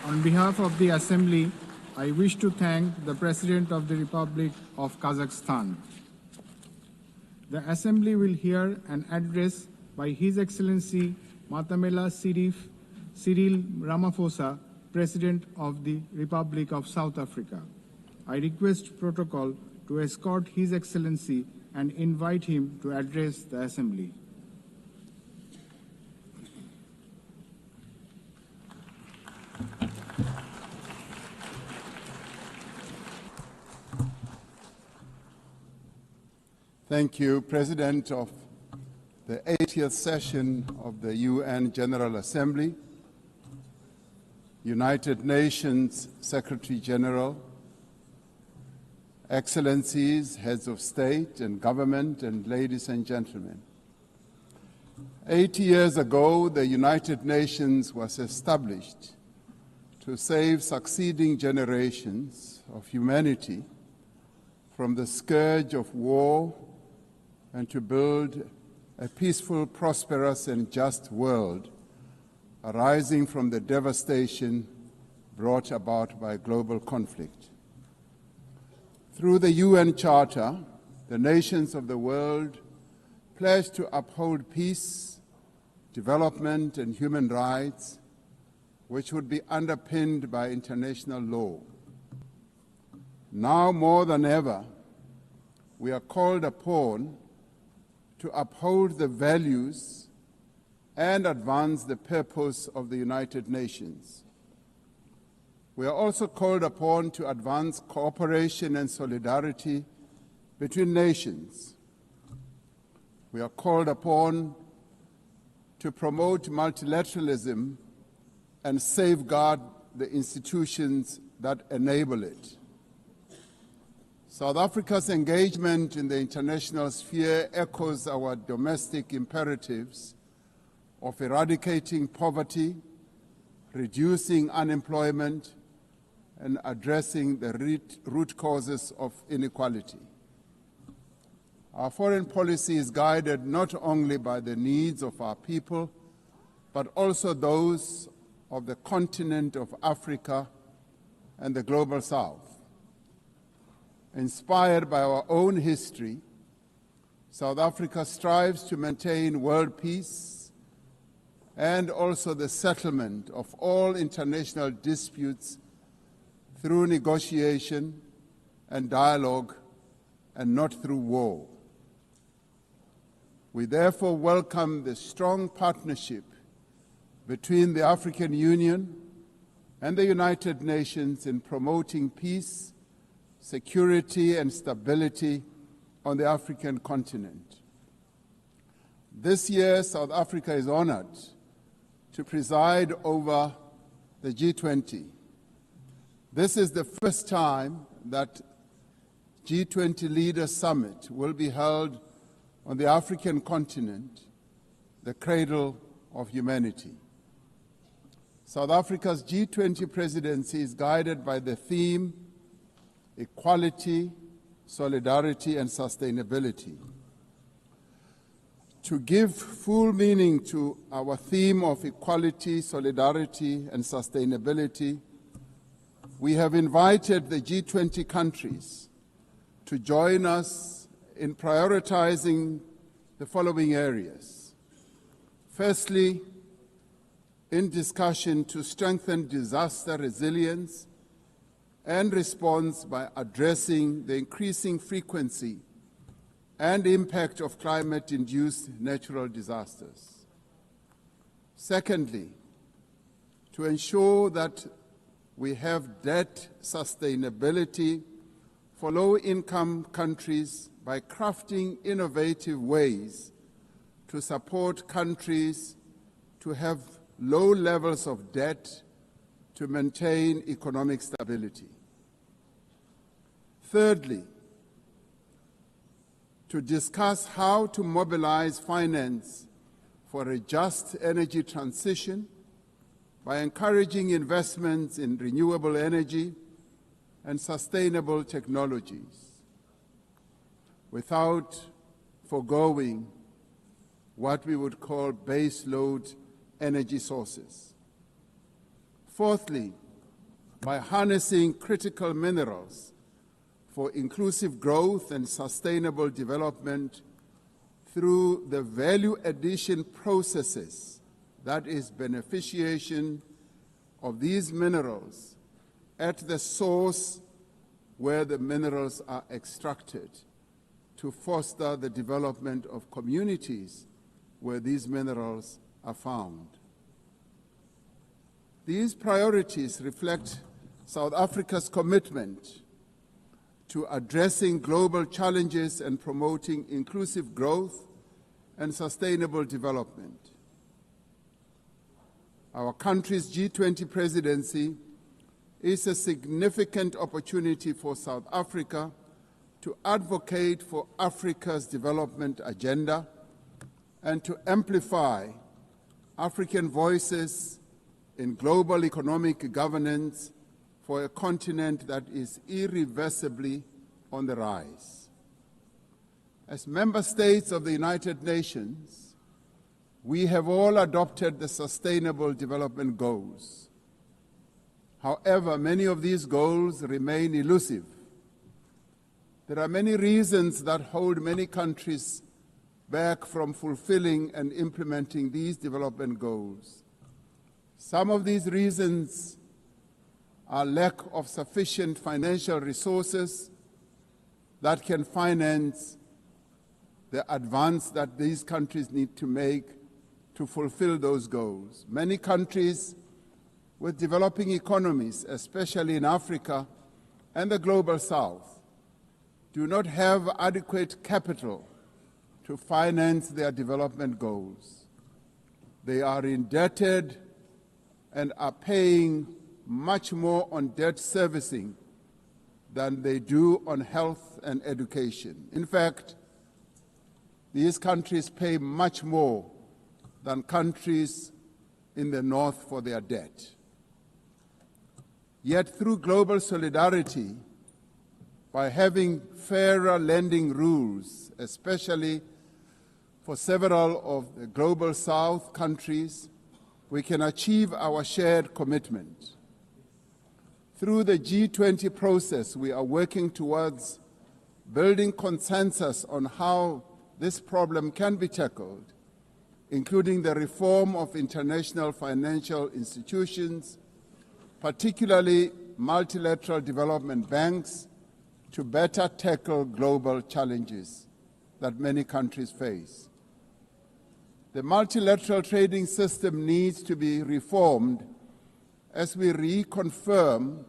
On behalf of the Assembly, I wish to thank the President of the Republic of Kazakhstan. The Assembly will hear an address by His Excellency Matamela Cyril Ramaphosa, President of the Republic of South Africa. I request protocol to escort His Excellency and invite him to address the Assembly. Thank you, President of the 80th session of the UN General Assembly, United Nations Secretary General, Excellencies, Heads of State and Government, and ladies and gentlemen. 80 years ago, the United Nations was established to save succeeding generations of humanity from the scourge of war and to build a peaceful, prosperous, and just world arising from the devastation brought about by global conflict. Through the UN Charter, the nations of the world pledge to uphold peace, development, and human rights, which would be underpinned by international law. Now more than ever, we are called upon to uphold the values and advance the purpose of the United Nations. We are also called upon to advance cooperation and solidarity between nations. We are called upon to promote multilateralism and safeguard the institutions that enable it. South Africa's engagement in the international sphere echoes our domestic imperatives of eradicating poverty, reducing unemployment, and addressing the root causes of inequality. Our foreign policy is guided not only by the needs of our people, but also those of the continent of Africa and the global South. Inspired by our own history, South Africa strives to maintain world peace and also the settlement of all international disputes through negotiation and dialogue and not through war. We therefore welcome the strong partnership between the African Union and the United Nations in promoting peace, security, and stability on the African continent. This year, South Africa is honored to preside over the G20. This is the first time that G20 Leaders Summit will be held on the African continent, the cradle of humanity. South Africa's G20 presidency is guided by the theme, equality, solidarity, and sustainability. To give full meaning to our theme of equality, solidarity, and sustainability, we have invited the G20 countries to join us in prioritizing the following areas. Firstly, in discussion to strengthen disaster resilience and response by addressing the increasing frequency and impact of climate-induced natural disasters. Secondly, to ensure that we have debt sustainability for low-income countries by crafting innovative ways to support countries to have low levels of debt to maintain economic stability. Thirdly, to discuss how to mobilize finance for a just energy transition by encouraging investments in renewable energy and sustainable technologies, without foregoing what we would call base load energy sources. Fourthly, by harnessing critical minerals for inclusive growth and sustainable development through the value addition processes, that is, beneficiation of these minerals at the source where the minerals are extracted, to foster the development of communities where these minerals are found. These priorities reflect South Africa's commitment to addressing global challenges and promoting inclusive growth and sustainable development. Our country's G20 presidency is a significant opportunity for South Africa to advocate for Africa's development agenda and to amplify African voices in global economic governance for a continent that is irreversibly on the rise. As member states of the United Nations, we have all adopted the Sustainable Development Goals. However, many of these goals remain elusive. There are many reasons that hold many countries back from fulfilling and implementing these development goals. Some of these reasons are lack of sufficient financial resources that can finance the advance that these countries need to make to fulfill those goals. Many countries with developing economies, especially in Africa and the Global South, do not have adequate capital to finance their development goals. They are indebted and are paying much more on debt servicing than they do on health and education. In fact, these countries pay much more than countries in the North for their debt. Yet through global solidarity, by having fairer lending rules, especially for several of the Global South countries, we can achieve our shared commitment. Through the G20 process, we are working towards building consensus on how this problem can be tackled including the reform of international financial institutions, particularly multilateral development banks, to better tackle global challenges that many countries face. The multilateral trading system needs to be reformed as we reconfirm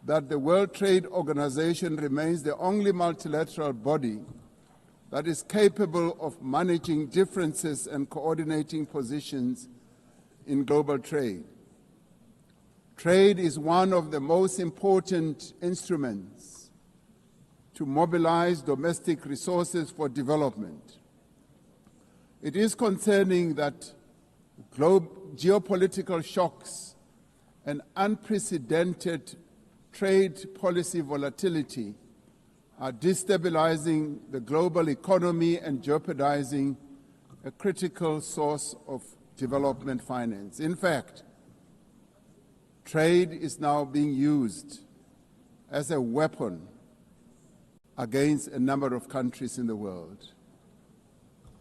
that the World Trade Organization remains the only multilateral body that is capable of managing differences and coordinating positions in global trade. Trade is one of the most important instruments to mobilize domestic resources for development. It is concerning that geopolitical shocks and unprecedented trade policy volatility are destabilizing the global economy and jeopardizing a critical source of development finance. In fact, trade is now being used as a weapon against a number of countries in the world.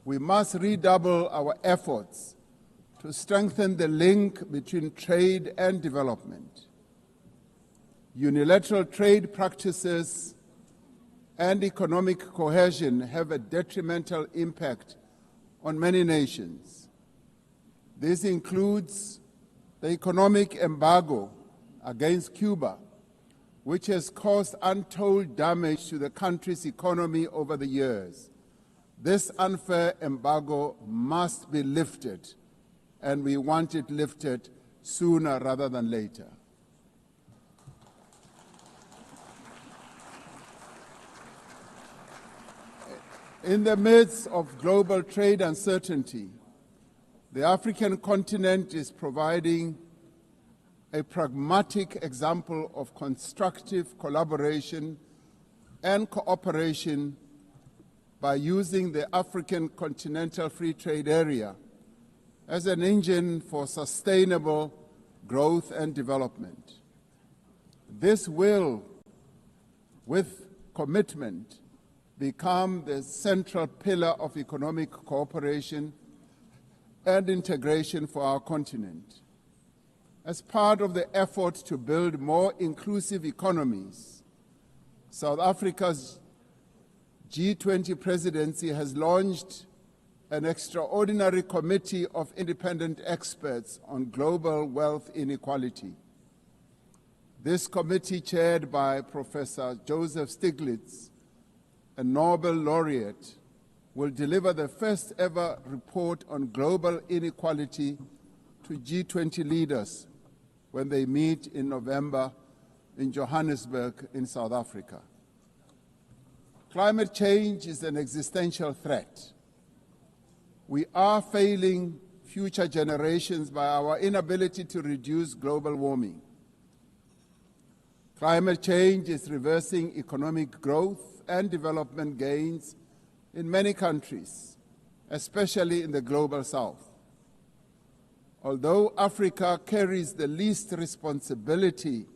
We must redouble our efforts to strengthen the link between trade and development. Unilateral trade practices and economic cohesion have a detrimental impact on many nations. This includes the economic embargo against Cuba, which has caused untold damage to the country's economy over the years. This unfair embargo must be lifted, and we want it lifted sooner rather than later. In the midst of global trade uncertainty, the African continent is providing a pragmatic example of constructive collaboration and cooperation by using the African Continental Free Trade Area as an engine for sustainable growth and development. This will, with commitment, become the central pillar of economic cooperation and integration for our continent. As part of the effort to build more inclusive economies, South Africa's G20 presidency has launched an extraordinary committee of independent experts on global wealth inequality. This committee, chaired by Professor Joseph Stiglitz, a Nobel laureate, will deliver the first ever report on global inequality to G20 leaders when they meet in November in Johannesburg in South Africa. Climate change is an existential threat. We are failing future generations by our inability to reduce global warming. Climate change is reversing economic growth and development gains in many countries, especially in the global south. Although Africa carries the least responsibility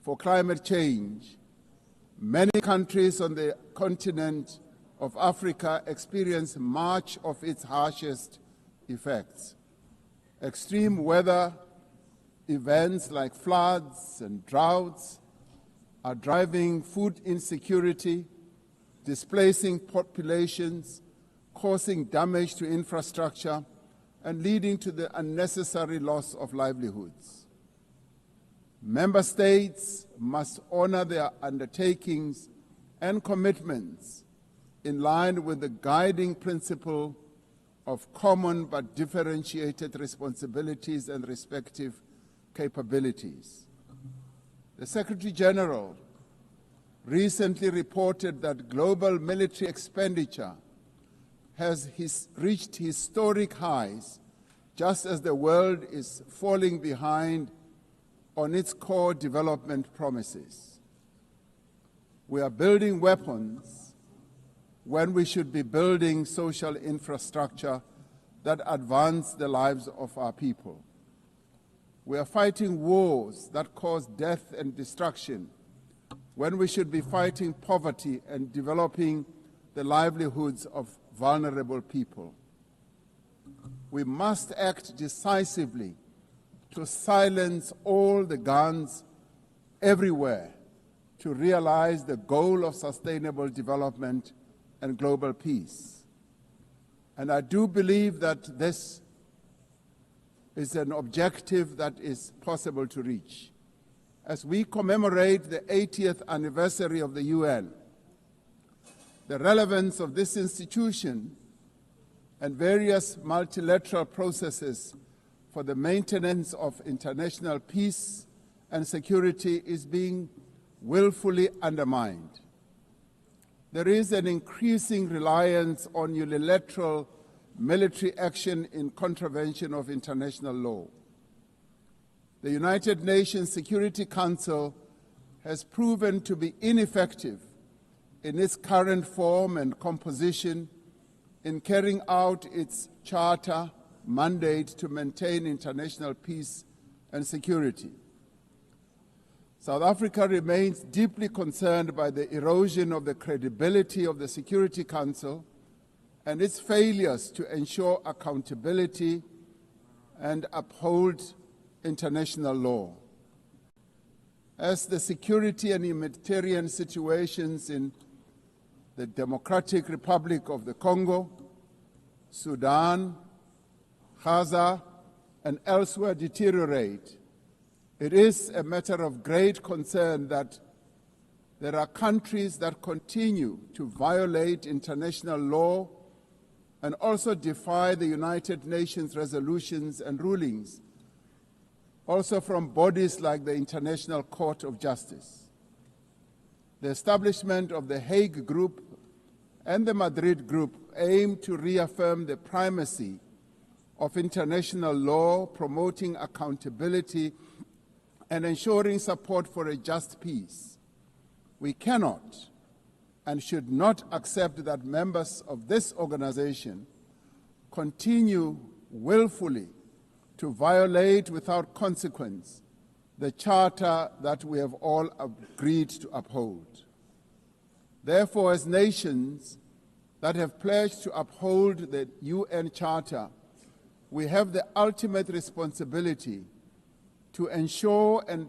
for climate change, many countries on the continent of Africa experience much of its harshest effects. Extreme weather events like floods and droughts are driving food insecurity, displacing populations, causing damage to infrastructure, and leading to the unnecessary loss of livelihoods. Member states must honor their undertakings and commitments in line with the guiding principle of common but differentiated responsibilities and respective capabilities. The Secretary General recently reported that global military expenditure has reached historic highs, just as the world is falling behind on its core development promises. We are building weapons when we should be building social infrastructure that advance the lives of our people. We are fighting wars that cause death and destruction when we should be fighting poverty and developing the livelihoods of vulnerable people. we must act decisively to silence all the guns everywhere to realize the goal of sustainable development and global peace. And I do believe that this is an objective that is possible to reach. As we commemorate the 80th anniversary of the UN, the relevance of this institution and various multilateral processes for the maintenance of international peace and security is being willfully undermined. There is an increasing reliance on unilateral military action in contravention of international law. The United Nations Security Council has proven to be ineffective in its current form and composition in carrying out its charter mandate to maintain international peace and security. South Africa remains deeply concerned by the erosion of the credibility of the Security Council and its failures to ensure accountability and uphold international law. As the security and humanitarian situations in the Democratic Republic of the Congo, Sudan, Gaza, and elsewhere deteriorate, it is a matter of great concern that there are countries that continue to violate international law and also defy the United Nations resolutions and rulings, also from bodies like the International Court of Justice. The establishment of the Hague Group and the Madrid Group aim to reaffirm the primacy of international law, promoting accountability and ensuring support for a just peace. We cannot and should not accept that members of this organization continue willfully to violate without consequence the charter that we have all agreed to uphold. Therefore, as nations that have pledged to uphold the UN Charter, we have the ultimate responsibility to ensure and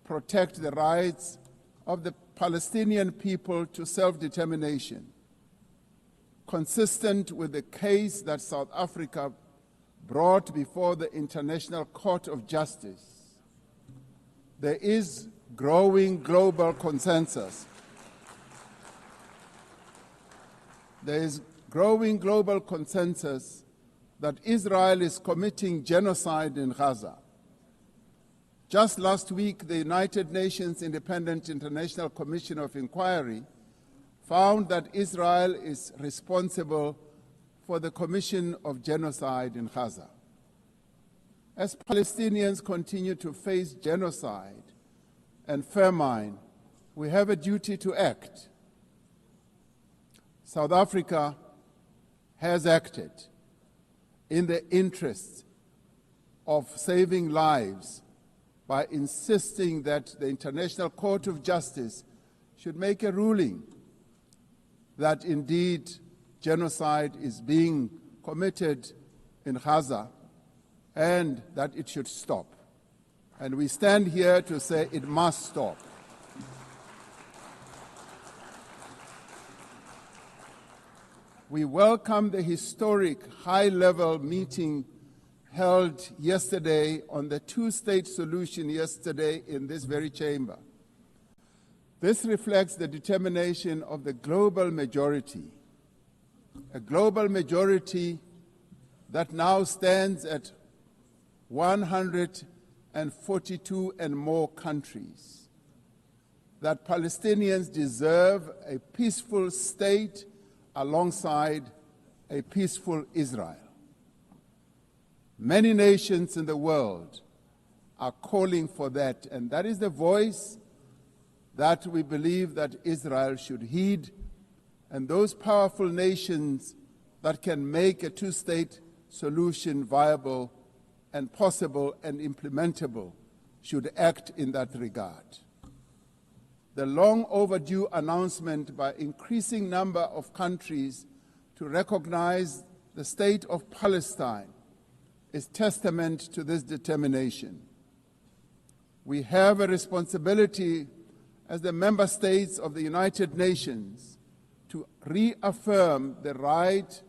protect the rights of the Palestinian people to self-determination, consistent with the case that South Africa brought before the International Court of Justice. There is growing global consensus. There is growing global consensus that Israel is committing genocide in Gaza. Just last week, the United Nations Independent International Commission of Inquiry found that Israel is responsible for the commission of genocide in Gaza. As Palestinians continue to face genocide and famine, we have a duty to act. South Africa has acted in the interests of saving lives by insisting that the International Court of Justice should make a ruling that indeed genocide is being committed in Gaza and that it should stop. And we stand here to say it must stop. We welcome the historic high-level meeting held yesterday on the two-state solution yesterday in this very chamber. This reflects the determination of the global majority, a global majority that now stands at 142 and more countries, that Palestinians deserve a peaceful state alongside a peaceful Israel. Many nations in the world are calling for that, and that is the voice that we believe that Israel should heed, and those powerful nations that can make a two-state solution viable and possible and implementable should act in that regard. The long overdue announcement by increasing number of countries to recognize the state of Palestine is testament to this determination. We have a responsibility as the member states of the United Nations to reaffirm the right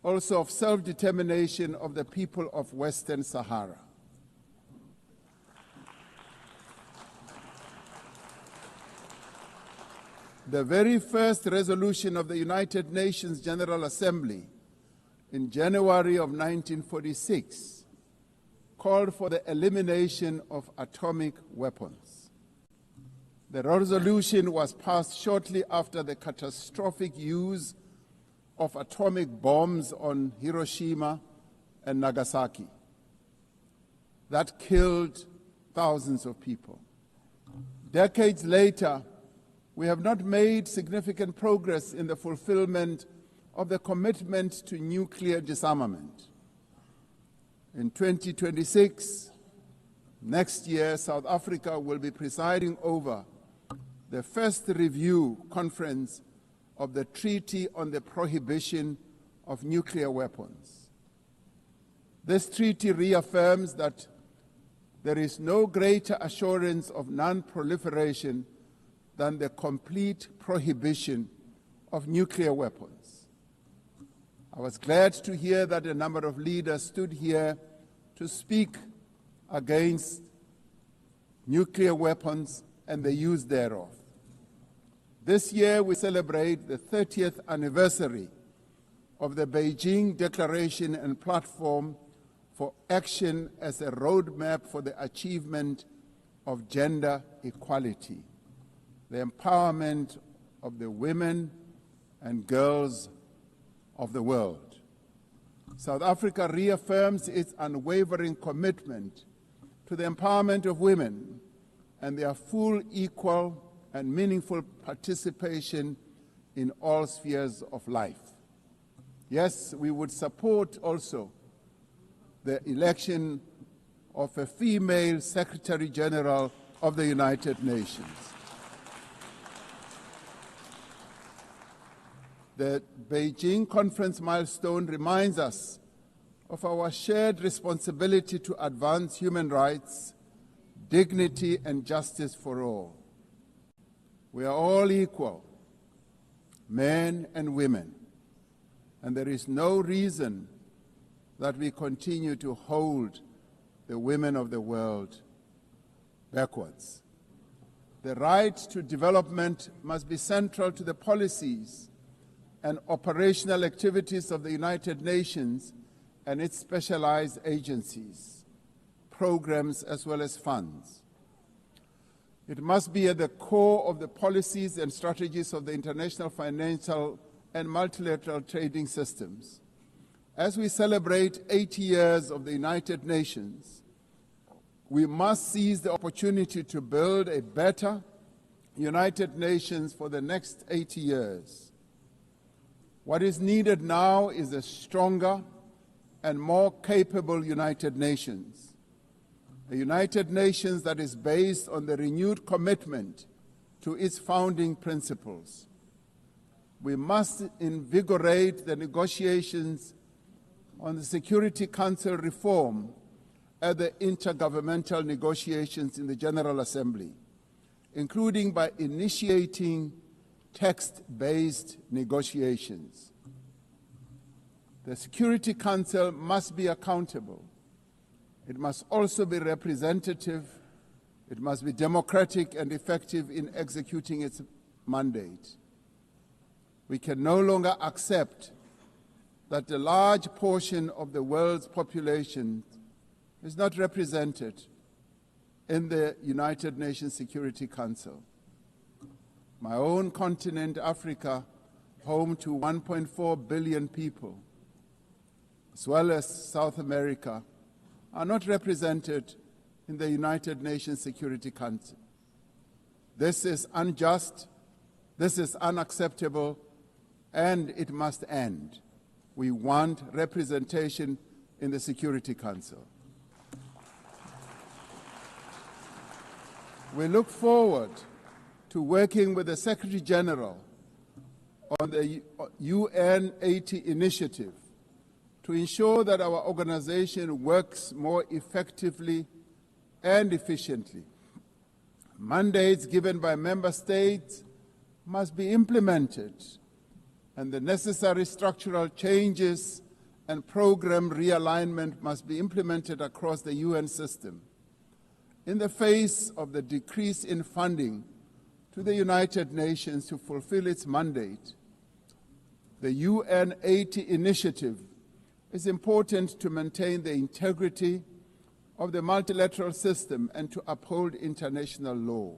also of self-determination of the people of Western Sahara. The very first resolution of the United Nations General Assembly in January of 1946 called for the elimination of atomic weapons. The resolution was passed shortly after the catastrophic use of atomic bombs on Hiroshima and Nagasaki that killed thousands of people. Decades later, we have not made significant progress in the fulfillment of the commitment to nuclear disarmament. In 2026, next year, South Africa will be presiding over the first review conference of the Treaty on the Prohibition of Nuclear Weapons. This treaty reaffirms that there is no greater assurance of non-proliferation than the complete prohibition of nuclear weapons. I was glad to hear that a number of leaders stood here to speak against nuclear weapons and the use thereof. This year we celebrate the 30th anniversary of the Beijing Declaration and Platform for Action as a roadmap for the achievement of gender equality, the empowerment of the women and girls of the world. South Africa reaffirms its unwavering commitment to the empowerment of women and their full, equal, and meaningful participation in all spheres of life. Yes, we would support also the election of a female Secretary General of the United Nations. The Beijing Conference milestone reminds us of our shared responsibility to advance human rights, dignity, and justice for all. We are all equal, men and women, and there is no reason that we continue to hold the women of the world backwards. The right to development must be central to the policies and operational activities of the United Nations and its specialized agencies, programs, as well as funds. It must be at the core of the policies and strategies of the international financial and multilateral trading systems. As we celebrate 80 years of the United Nations, we must seize the opportunity to build a better United Nations for the next 80 years. What is needed now is a stronger and more capable United Nations, a United Nations that is based on the renewed commitment to its founding principles. We must invigorate the negotiations on the Security Council reform at the intergovernmental negotiations in the General Assembly, including by initiating text-based negotiations. The Security Council must be accountable. It must also be representative. It must be democratic and effective in executing its mandate. We can no longer accept that a large portion of the world's population is not represented in the United Nations Security Council. My own continent, Africa, home to 1.4 billion people, as well as South America, are not represented in the United Nations Security Council. This is unjust, this is unacceptable, and it must end. We want representation in the Security Council. We look forward to working with the Secretary General on the UN 80 initiative to ensure that our organization works more effectively and efficiently. Mandates given by member states must be implemented, and the necessary structural changes and program realignment must be implemented across the UN system. In the face of the decrease in funding to the United Nations to fulfill its mandate, the UN 80 initiative is important to maintain the integrity of the multilateral system and to uphold international law.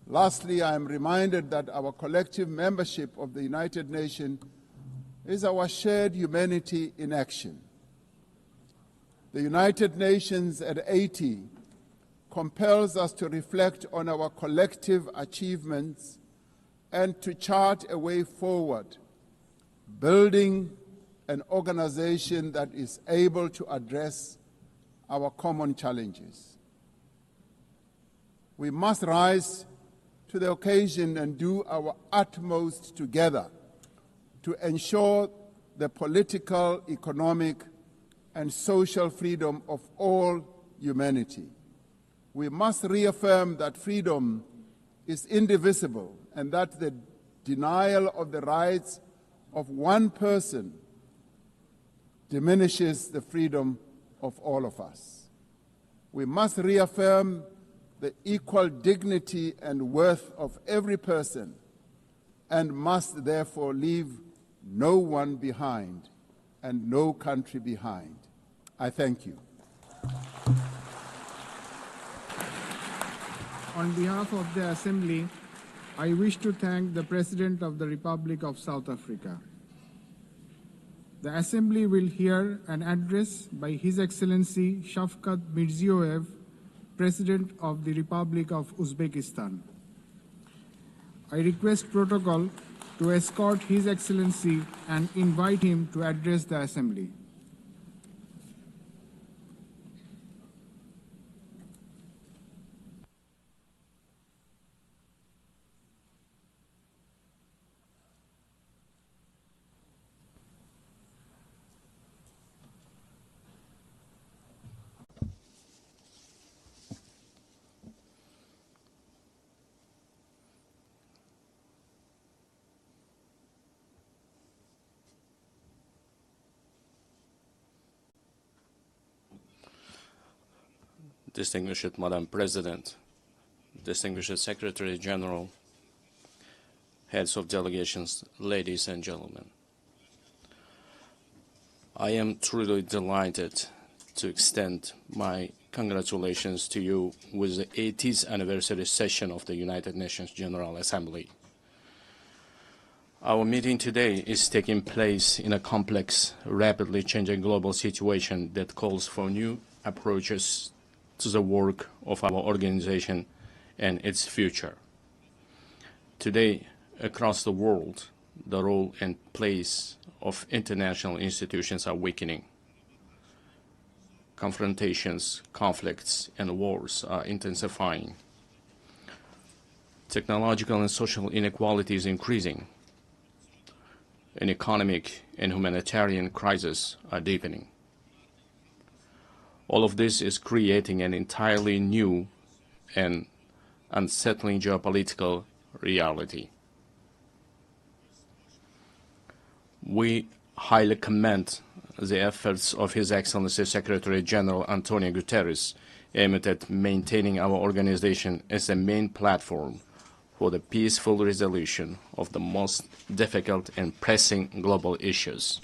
Lastly, I am reminded that our collective membership of the United Nations is our shared humanity in action. The United Nations at 80 compels us to reflect on our collective achievements and to chart a way forward, building an organization that is able to address our common challenges. We must rise to the occasion and do our utmost together to ensure the political, economic, and social freedom of all humanity. We must reaffirm that freedom is indivisible and that the denial of the rights of one person diminishes the freedom of all of us. We must reaffirm the equal dignity and worth of every person and must therefore leave no one behind and no country behind. I thank you. On behalf of the Assembly, I wish to thank the President of the Republic of South Africa. The Assembly will hear an address by His Excellency Shavkat Mirziyoyev, President of the Republic of Uzbekistan. I request protocol to escort His Excellency and invite him to address the Assembly. Distinguished Madam President, distinguished Secretary General, heads of delegations, ladies and gentlemen. I am truly delighted to extend my congratulations to you with the 80th anniversary session of the United Nations General Assembly. Our meeting today is taking place in a complex, rapidly changing global situation that calls for new approaches to the work of our organization and its future. Today, across the world, the role and place of international institutions are weakening. Confrontations, conflicts, and wars are intensifying. Technological and social inequality is increasing. An economic and humanitarian crisis are deepening. All of this is creating an entirely new and unsettling geopolitical reality. We highly commend the efforts of His Excellency Secretary General Antonio Guterres aimed at maintaining our organization as a main platform for the peaceful resolution of the most difficult and pressing global issues.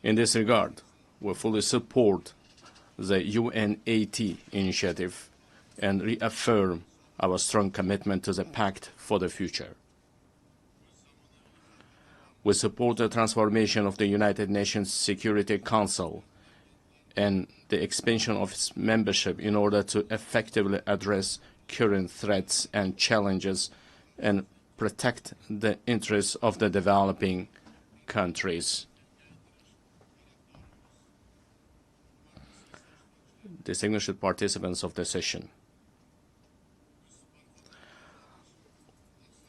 In this regard, we fully support the UN80 initiative and reaffirm our strong commitment to the Pact for the Future. We support the transformation of the United Nations Security Council and the expansion of its membership in order to effectively address current threats and challenges and protect the interests of the developing countries. Distinguished participants of the session,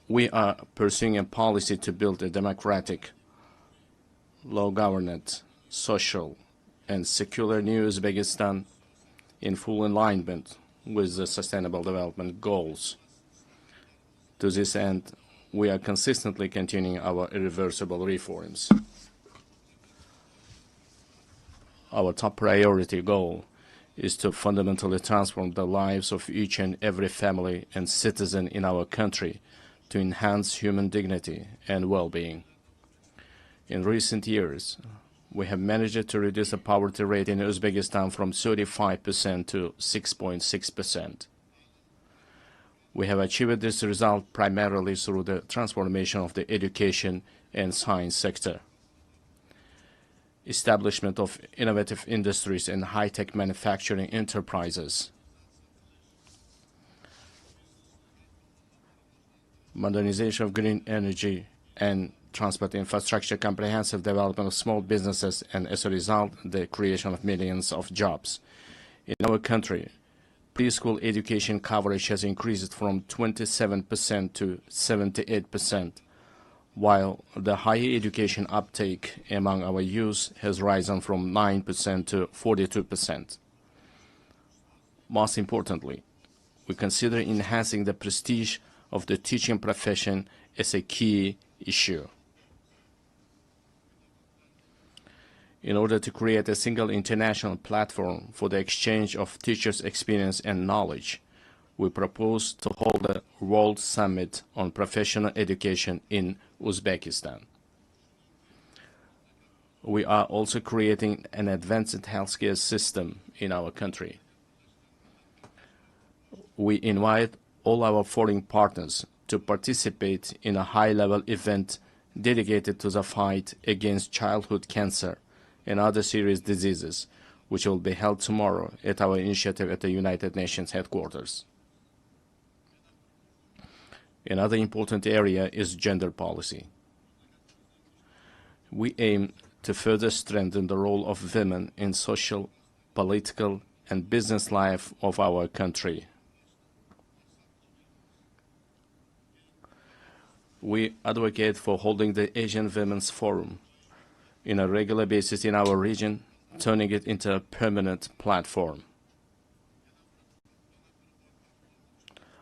we are pursuing a policy to build a democratic, law-governed, social, and secular new Uzbekistan in full alignment with the Sustainable Development Goals. To this end, we are consistently continuing our irreversible reforms. Our top priority goal is to fundamentally transform the lives of each and every family and citizen in our country to enhance human dignity and well-being. In recent years, we have managed to reduce the poverty rate in Uzbekistan from 35% to 6.6%. We have achieved this result primarily through the transformation of the education and science sector, establishment of innovative industries and high-tech manufacturing enterprises, modernization of green energy and transport infrastructure, comprehensive development of small businesses, and as a result, the creation of millions of jobs. In our country, preschool education coverage has increased from 27% to 78%, while the higher education uptake among our youth has risen from 9% to 42%. Most importantly, we consider enhancing the prestige of the teaching profession as a key issue. In order to create a single international platform for the exchange of teachers' experience and knowledge, we propose to hold a World Summit on Professional Education in Uzbekistan. We are also creating an advanced healthcare system in our country. We invite all our foreign partners to participate in a high-level event dedicated to the fight against childhood cancer and other serious diseases, which will be held tomorrow at our initiative at the United Nations headquarters. Another important area is gender policy. We aim to further strengthen the role of women in social, political, and business life of our country. We advocate for holding the Asian Women's Forum in a regular basis in our region, turning it into a permanent platform.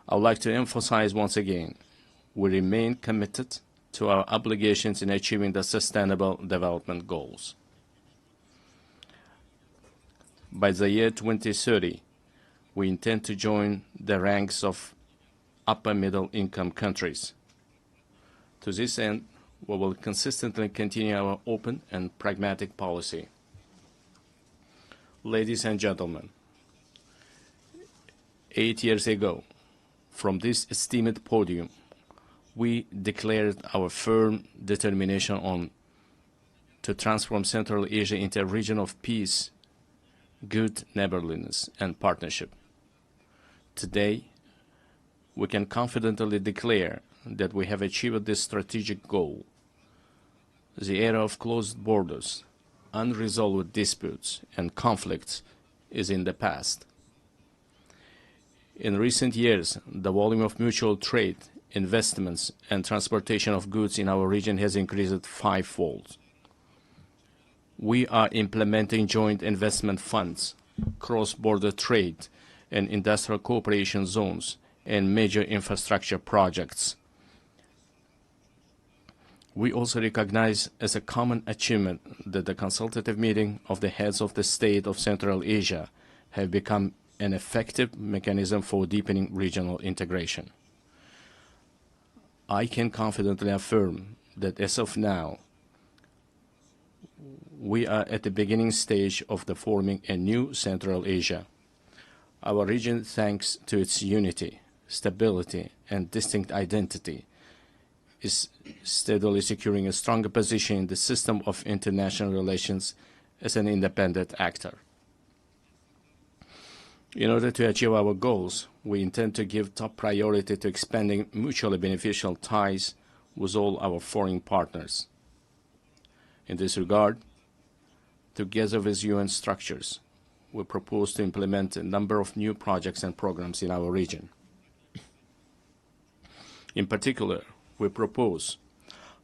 I would like to emphasize once again, we remain committed to our obligations in achieving the Sustainable Development Goals. By the year 2030, we intend to join the ranks of upper middle income countries. To this end, we will consistently continue our open and pragmatic policy. Ladies and gentlemen, 8 years ago, from this esteemed podium, we declared our firm determination to transform Central Asia into a region of peace, good neighborliness, and partnership. Today, we can confidently declare that we have achieved this strategic goal. The era of closed borders, unresolved disputes, and conflicts is in the past. In recent years, the volume of mutual trade, investments, and transportation of goods in our region has increased fivefold. We are implementing joint investment funds, cross-border trade, and industrial cooperation zones, and major infrastructure projects. We also recognize as a common achievement that the consultative meeting of the heads of the state of Central Asia have become an effective mechanism for deepening regional integration. I can confidently affirm that as of now, we are at the beginning stage of the forming a new Central Asia. Our region, thanks to its unity, stability, and distinct identity, is steadily securing a stronger position in the system of international relations as an independent actor. In order to achieve our goals, we intend to give top priority to expanding mutually beneficial ties with all our foreign partners. In this regard, together with UN structures, we propose to implement a number of new projects and programs in our region. In particular, we propose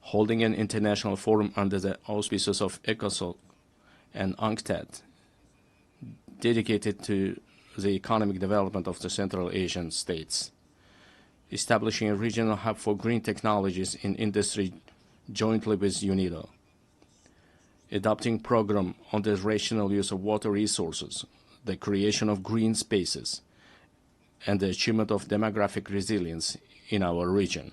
holding an international forum under the auspices of ECOSOC and UNCTAD, dedicated to the economic development of the Central Asian states, establishing a regional hub for green technologies in industry jointly with UNIDO, adopting program on the rational use of water resources, the creation of green spaces, and the achievement of demographic resilience in our region.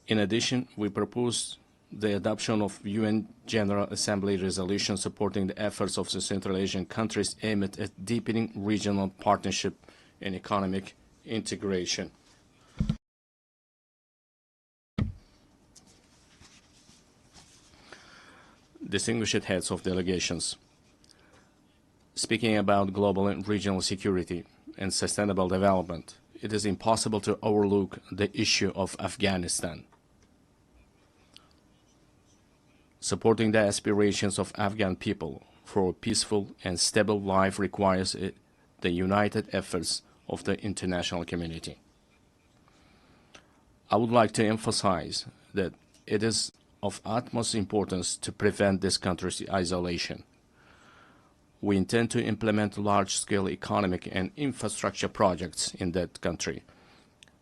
In addition, we propose the adoption of UN General Assembly resolution supporting the efforts of the Central Asian countries aimed at deepening regional partnership and economic integration. Distinguished heads of delegations, speaking about global and regional security and sustainable development, it is impossible to overlook the issue of Afghanistan. Supporting the aspirations of Afghan people for a peaceful and stable life requires the united efforts of the international community. I would like to emphasize that it is of utmost importance to prevent this country's isolation. We intend to implement large-scale economic and infrastructure projects in that country.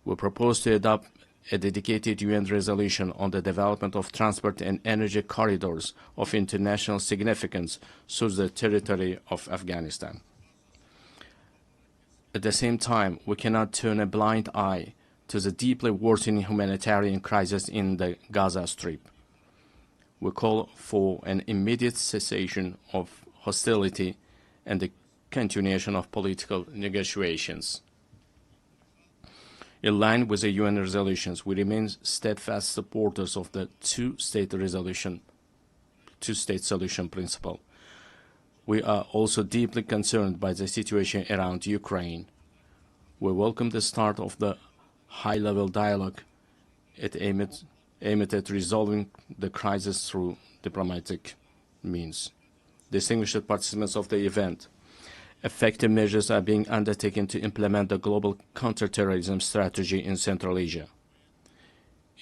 We propose to adopt a dedicated UN resolution on the development of transport and energy corridors of international significance through the territory of Afghanistan. At the same time, we cannot turn a blind eye to the deeply worsening humanitarian crisis in the Gaza Strip. We call for an immediate cessation of hostility and the continuation of political negotiations. In line with the UN resolutions, we remain steadfast supporters of the two-state solution principle. We are also deeply concerned by the situation around Ukraine. We welcome the start of the high-level dialogue aimed at resolving the crisis through diplomatic means. Distinguished participants of the event, effective measures are being undertaken to implement the global counterterrorism strategy in Central Asia.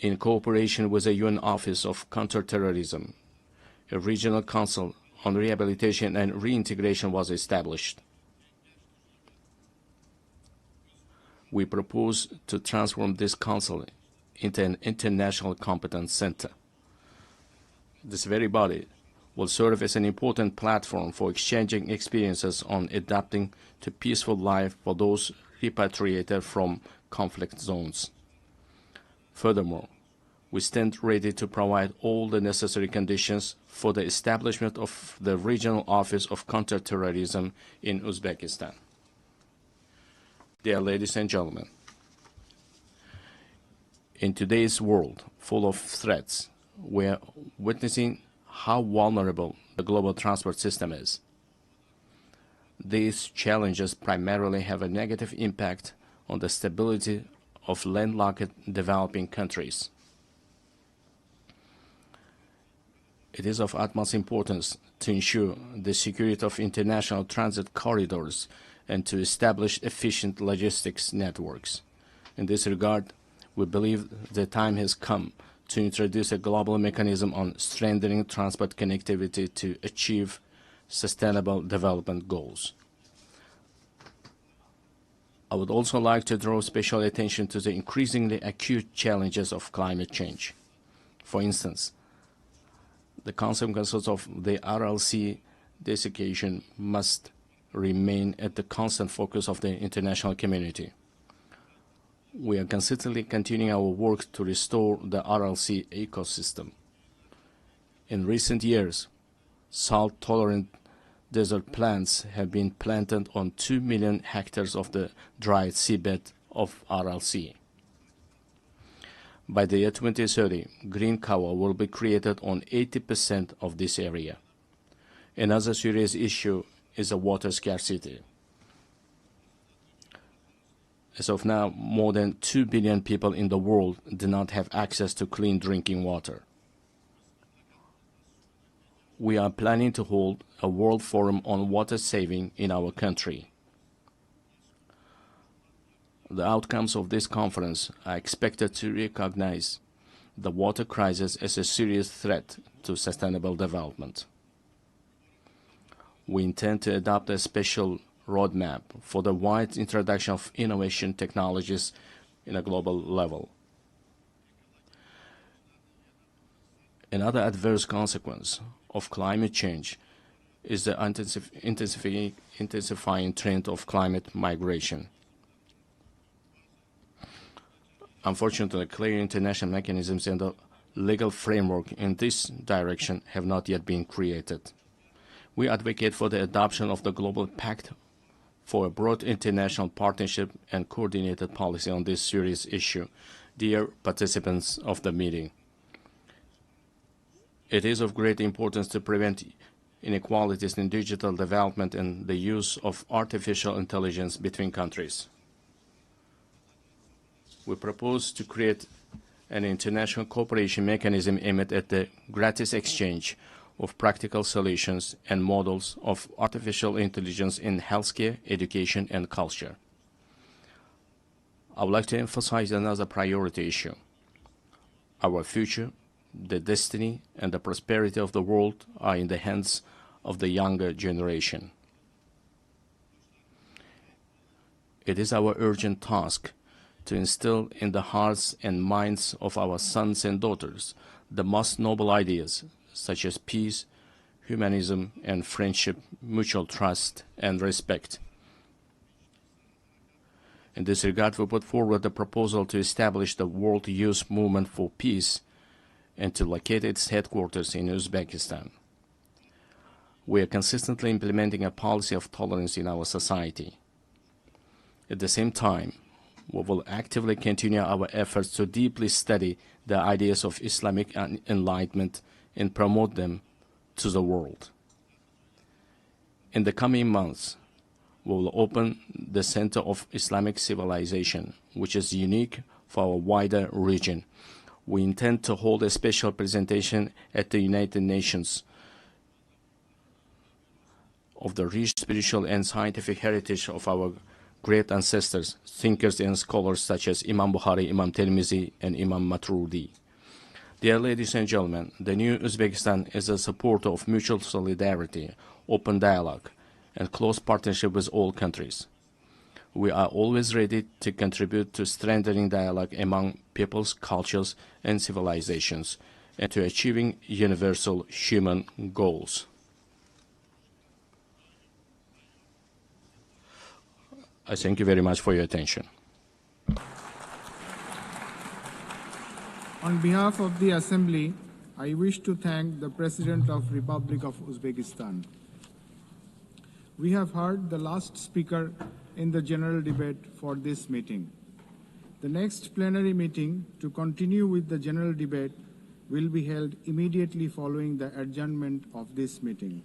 In cooperation with the UN Office of Counterterrorism, a regional council on rehabilitation and reintegration was established. We propose to transform this council into an international competence center. This very body will serve as an important platform for exchanging experiences on adapting to peaceful life for those repatriated from conflict zones. Furthermore, we stand ready to provide all the necessary conditions for the establishment of the Regional Office of Counterterrorism in Uzbekistan. Dear ladies and gentlemen, in today's world full of threats, we are witnessing how vulnerable the global transport system is. These challenges primarily have a negative impact on the stability of landlocked developing countries. It is of utmost importance to ensure the security of international transit corridors and to establish efficient logistics networks. In this regard, we believe the time has come to introduce a global mechanism on strengthening transport connectivity to achieve sustainable development goals. I would also like to draw special attention to the increasingly acute challenges of climate change. For instance, the consequences of the RLC desiccation must remain at the constant focus of the international community. We are consistently continuing our work to restore the RLC ecosystem. In recent years, salt-tolerant desert plants have been planted on 2 million hectares of the dried seabed of RLC. By the year 2030, green cover will be created on 80% of this area. Another serious issue is the water scarcity. As of now, more than 2 billion people in the world do not have access to clean drinking water. We are planning to hold a World Forum on water saving in our country. The outcomes of this conference are expected to recognize the water crisis as a serious threat to sustainable development. We intend to adopt a special roadmap for the wide introduction of innovation technologies in a global level. Another adverse consequence of climate change is the intensifying trend of climate migration. Unfortunately, clear international mechanisms and the legal framework in this direction have not yet been created. We advocate for the adoption of the Global Pact for a broad international partnership and coordinated policy on this serious issue. Dear participants of the meeting, it is of great importance to prevent inequalities in digital development and the use of artificial intelligence between countries. We propose to create an international cooperation mechanism aimed at the gratis exchange of practical solutions and models of artificial intelligence in healthcare, education, and culture. I would like to emphasize another priority issue. Our future, the destiny, and the prosperity of the world are in the hands of the younger generation. It is our urgent task to instill in the hearts and minds of our sons and daughters the most noble ideas, such as peace, humanism, and friendship, mutual trust, and respect. In this regard, we put forward a proposal to establish the World Youth Movement for Peace and to locate its headquarters in Uzbekistan. We are consistently implementing a policy of tolerance in our society. At the same time, we will actively continue our efforts to deeply study the ideas of Islamic enlightenment and promote them to the world. In the coming months, we will open the Center of Islamic Civilization, which is unique for our wider region. We intend to hold a special presentation at the United Nations of the rich spiritual and scientific heritage of our great ancestors, thinkers and scholars such as Imam Bukhari, Imam Tirmizi, and Imam Maturidi. Dear ladies and gentlemen, the new Uzbekistan is a supporter of mutual solidarity, open dialogue, and close partnership with all countries. We are always ready to contribute to strengthening dialogue among peoples, cultures, and civilizations, and to achieving universal human goals. I thank you very much for your attention. On behalf of the Assembly, I wish to thank the President of Republic of Uzbekistan. We have heard the last speaker in the general debate for this meeting. The next plenary meeting to continue with the general debate will be held immediately following the adjournment of this meeting.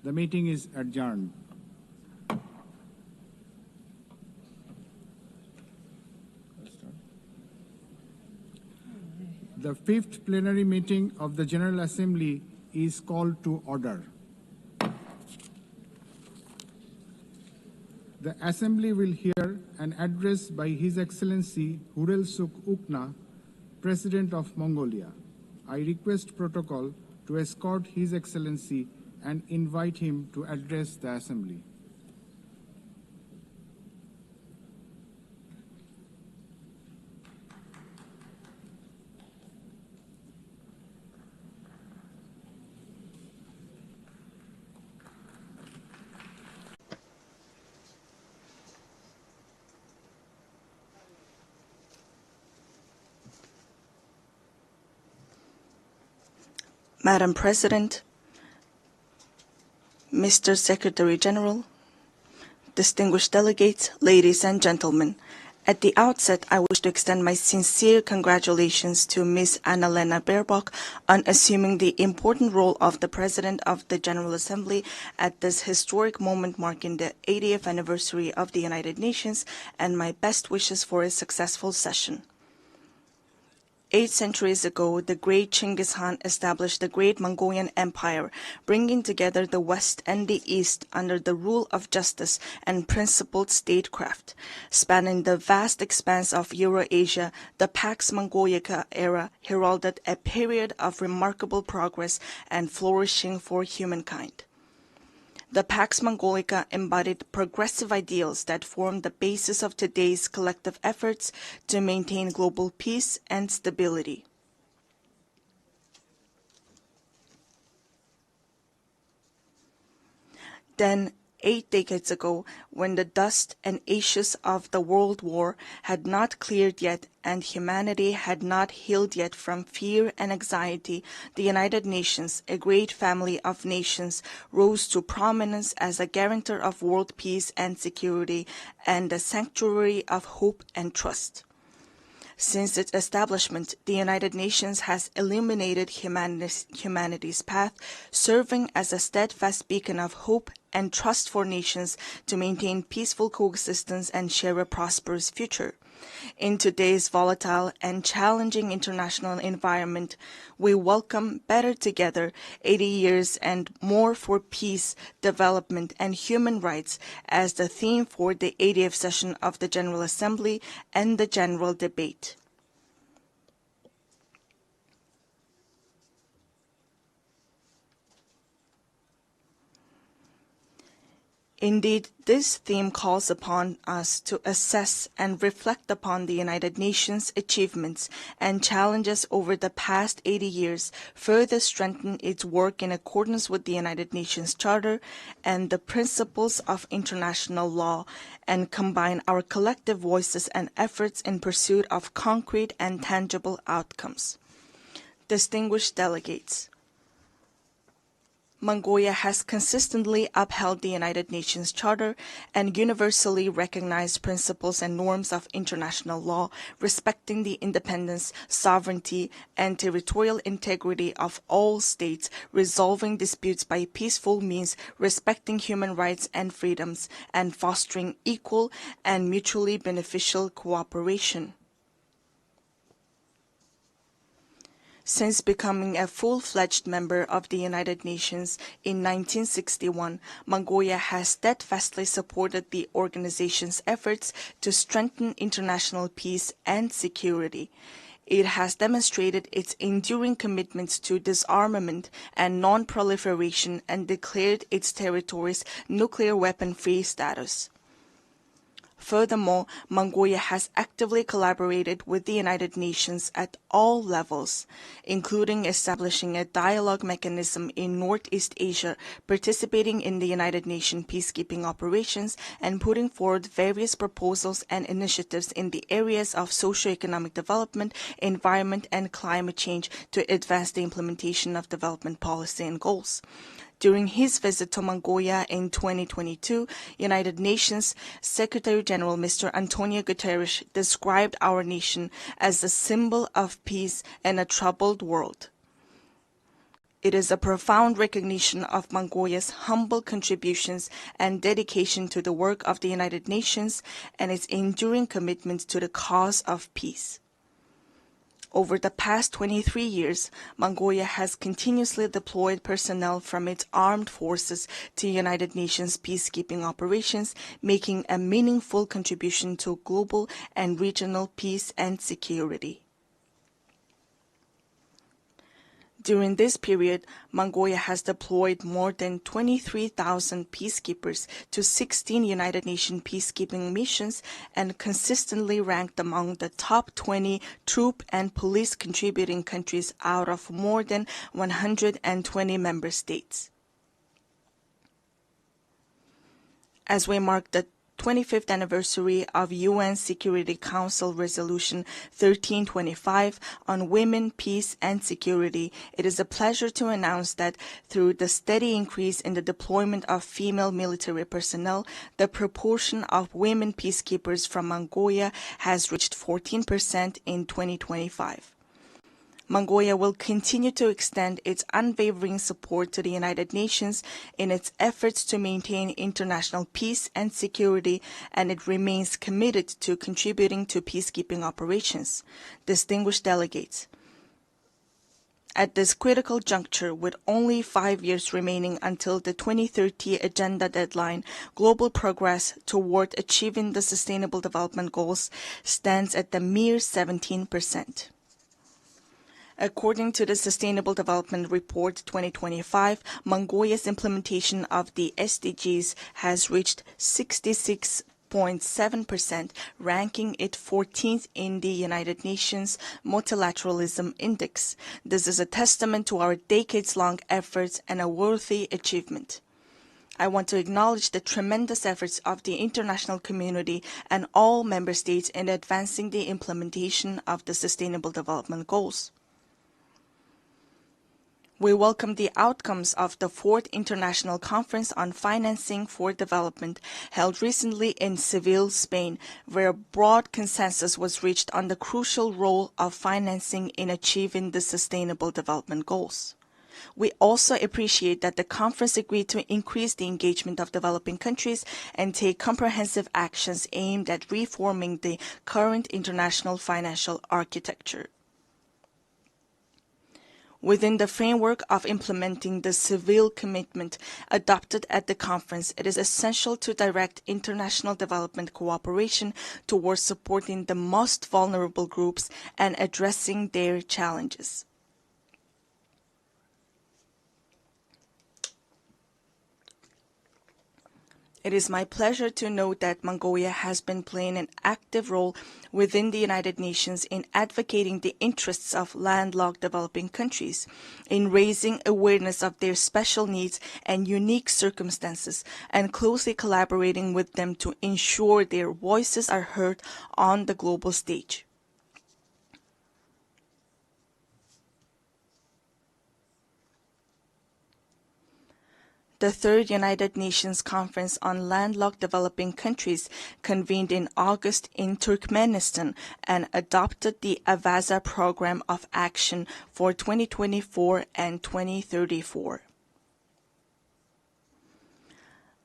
The meeting is adjourned. The fifth plenary meeting of the General Assembly is called to order. The Assembly will hear an address by His Excellency Hurelsuk Ukna, President of Mongolia. I request protocol to escort His Excellency and invite him to address the Assembly. Madam President, Mr. Secretary General, distinguished delegates, ladies and gentlemen, at the outset, I wish to extend my sincere congratulations to Ms. Annalena Baerbock on assuming the important role of the President of the General Assembly at this historic moment marking the 80th anniversary of the United Nations, and my best wishes for a successful session. 8 centuries ago, the great Chinggis Khan established the Great Mongolian Empire, bringing together the West and the East under the rule of justice and principled statecraft. Spanning the vast expanse of Eurasia, the Pax Mongolica era heralded a period of remarkable progress and flourishing for humankind. The Pax Mongolica embodied progressive ideals that form the basis of today's collective efforts to maintain global peace and stability. Then, 8 decades ago, when the dust and ashes of the World War had not cleared yet and humanity had not healed yet from fear and anxiety, the United Nations, a great family of nations, rose to prominence as a guarantor of world peace and security and a sanctuary of hope and trust. Since its establishment, the United Nations has illuminated humanity's path, serving as a steadfast beacon of hope and trust for nations to maintain peaceful coexistence and share a prosperous future. In today's volatile and challenging international environment, we welcome Better Together, 80 years and more for peace, development, and human rights as the theme for the 80th session of the General Assembly and the general debate. Indeed, this theme calls upon us to assess and reflect upon the United Nations' achievements and challenges over the past 80 years, further strengthen its work in accordance with the United Nations Charter and the principles of international law, and combine our collective voices and efforts in pursuit of concrete and tangible outcomes. Distinguished delegates, Mongolia has consistently upheld the United Nations Charter and universally recognized principles and norms of international law, respecting the independence, sovereignty, and territorial integrity of all states, resolving disputes by peaceful means, respecting human rights and freedoms, and fostering equal and mutually beneficial cooperation. Since becoming a full-fledged member of the United Nations in 1961, Mongolia has steadfastly supported the organization's efforts to strengthen international peace and security. It has demonstrated its enduring commitments to disarmament and non-proliferation and declared its territories nuclear weapon-free status. Furthermore, Mongolia has actively collaborated with the United Nations at all levels, including establishing a dialogue mechanism in Northeast Asia, participating in the United Nations peacekeeping operations, and putting forward various proposals and initiatives in the areas of socio-economic development, environment, and climate change to advance the implementation of development policy and goals. During his visit to Mongolia in 2022, United Nations Secretary-General Mr. Antonio Guterres described our nation as a symbol of peace in a troubled world. It is a profound recognition of Mongolia's humble contributions and dedication to the work of the United Nations and its enduring commitment to the cause of peace. Over the past 23 years, Mongolia has continuously deployed personnel from its armed forces to United Nations peacekeeping operations, making a meaningful contribution to global and regional peace and security. During this period, Mongolia has deployed more than 23,000 peacekeepers to 16 United Nations peacekeeping missions and consistently ranked among the top 20 troop and police contributing countries out of more than 120 member states. As we mark the 25th anniversary of UN Security Council Resolution 1325 on women, peace, and security, it is a pleasure to announce that through the steady increase in the deployment of female military personnel, the proportion of women peacekeepers from Mongolia has reached 14% in 2025. Mongolia will continue to extend its unwavering support to the United Nations in its efforts to maintain international peace and security, and it remains committed to contributing to peacekeeping operations. Distinguished delegates, at this critical juncture, with only 5 years remaining until the 2030 agenda deadline, global progress toward achieving the Sustainable Development Goals stands at the mere 17%. According to the Sustainable Development Report 2025, Mongolia's implementation of the SDGs has reached 66.7%, ranking it 14th in the United Nations Multilateralism Index. This is a testament to our decades-long efforts and a worthy achievement. I want to acknowledge the tremendous efforts of the international community and all member states in advancing the implementation of the Sustainable Development Goals. We welcome the outcomes of the 4th International Conference on Financing for Development held recently in Seville, Spain, where a broad consensus was reached on the crucial role of financing in achieving the Sustainable Development Goals. We also appreciate that the conference agreed to increase the engagement of developing countries and take comprehensive actions aimed at reforming the current international financial architecture. Within the framework of implementing the Seville commitment adopted at the conference, it is essential to direct international development cooperation towards supporting the most vulnerable groups and addressing their challenges. It is my pleasure to note that Mongolia has been playing an active role within the United Nations in advocating the interests of landlocked developing countries, in raising awareness of their special needs and unique circumstances, and closely collaborating with them to ensure their voices are heard on the global stage. The 3rd United Nations Conference on Landlocked Developing Countries convened in August in Turkmenistan and adopted the Avaza Program of Action for 2024 and 2034.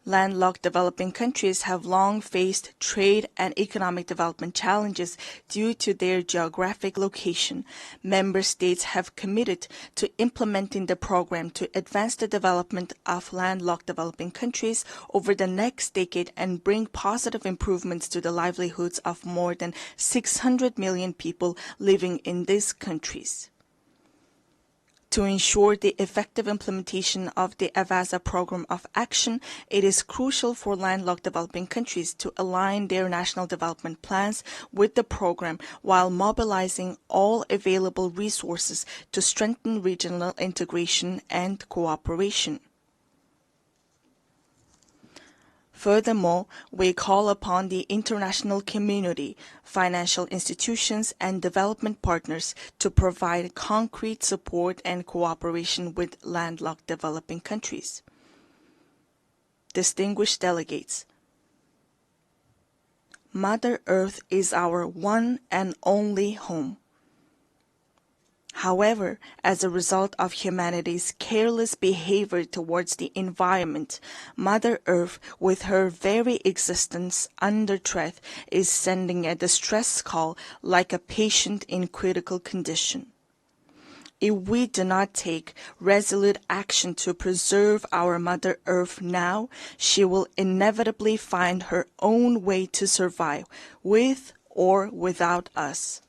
Landlocked developing countries have long faced trade and economic development challenges due to their geographic location. Member states have committed to implementing the program to advance the development of landlocked developing countries over the next decade and bring positive improvements to the livelihoods of more than 600 million people living in these countries. To ensure the effective implementation of the Avaza Program of Action, it is crucial for landlocked developing countries to align their national development plans with the program while mobilizing all available resources to strengthen regional integration and cooperation. Furthermore, we call upon the international community, financial institutions, and development partners to provide concrete support and cooperation with landlocked developing countries. Distinguished delegates, Mother Earth is our one and only home. However, as a result of humanity's careless behavior towards the environment, Mother Earth, with her very existence under threat, is sending a distress call like a patient in critical condition. If we do not take resolute action to preserve our Mother Earth now, she will inevitably find her own way to survive, with or without us.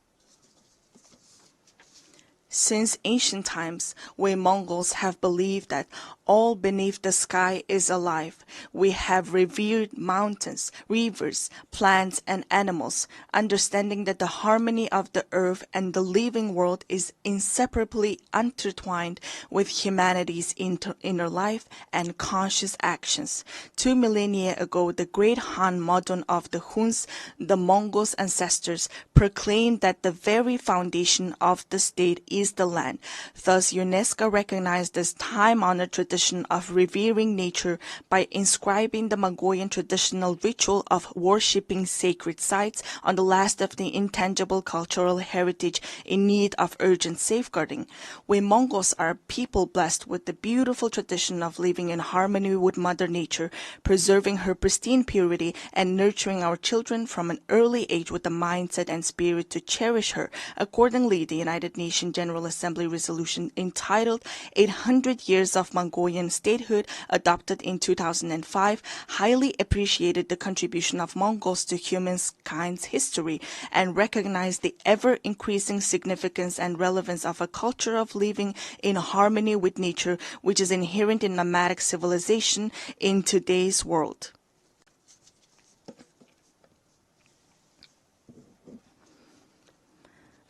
Since ancient times, we Mongols have believed that all beneath the sky is alive. We have revered mountains, rivers, plants, and animals, understanding that the harmony of the earth and the living world is inseparably intertwined with humanity's inner life and conscious actions. 2 millennia ago, the great Han Modon of the Huns, the Mongols' ancestors, proclaimed that the very foundation of the state is graze the land. Thus, UNESCO recognized this time-honored tradition of revering nature by inscribing the Mongolian traditional ritual of worshipping sacred sites on the last of the intangible cultural heritage in need of urgent safeguarding. We Mongols are a people blessed with the beautiful tradition of living in harmony with Mother Nature, preserving her pristine purity, and nurturing our children from an early age with the mindset and spirit to cherish her. Accordingly, the United Nations General Assembly resolution entitled 800 Years of Mongolian Statehood, adopted in 2005, highly appreciated the contribution of Mongols to humankind's history and recognized the ever-increasing significance and relevance of a culture of living in harmony with nature, which is inherent in nomadic civilization in today's world.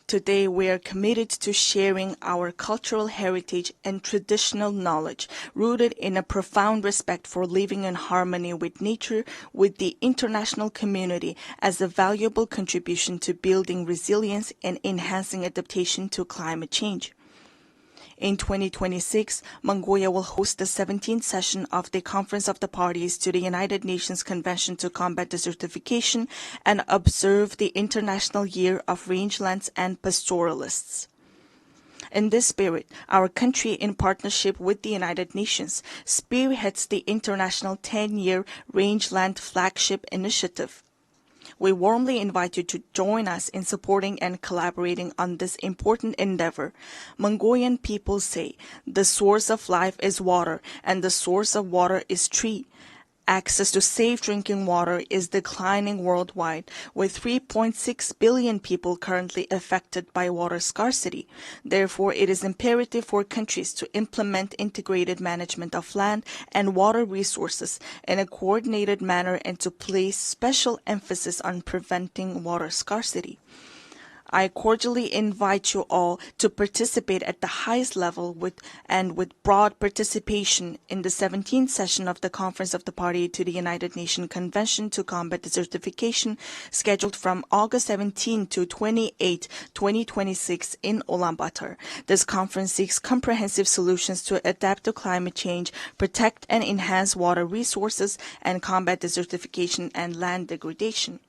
Today, we are committed to sharing our cultural heritage and traditional knowledge, rooted in a profound respect for living in harmony with nature, with the international community as a valuable contribution to building resilience and enhancing adaptation to climate change. In 2026, Mongolia will host the 17th session of the Conference of the Parties to the United Nations Convention to Combat Desertification and observe the International Year of Rangelands and Pastoralists. In this spirit, our country, in partnership with the United Nations, spearheads the International 10-Year Rangeland Flagship Initiative. We warmly invite you to join us in supporting and collaborating on this important endeavor. Mongolian people say, the source of life is water, and the source of water is tree. Access to safe drinking water is declining worldwide, with 3.6 billion people currently affected by water scarcity. Therefore, it is imperative for countries to implement integrated management of land and water resources in a coordinated manner and to place special emphasis on preventing water scarcity. I cordially invite you all to participate at the highest level with broad participation in the 17th session of the Conference of the Party to the United Nations Convention to Combat Desertification, scheduled from August 17 to 28, 2026 in Ulaanbaatar. This conference seeks comprehensive solutions to adapt to climate change, protect and enhance water resources, and combat desertification and land degradation.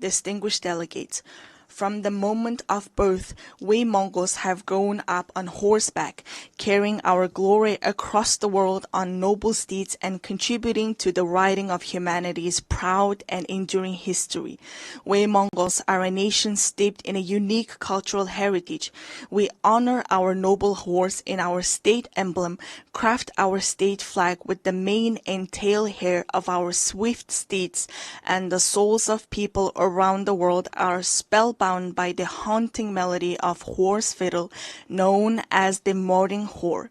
Distinguished delegates, from the moment of birth, we Mongols have grown up on horseback, carrying our glory across the world on noble steeds and contributing to the writing of humanity's proud and enduring history. We Mongols are a nation steeped in a unique cultural heritage. We honor our noble horse in our state emblem, craft our state flag with the mane and tail hair of our swift steeds, and the souls of people around the world are spellbound by the haunting melody of horse fiddle known as the Moring Hor.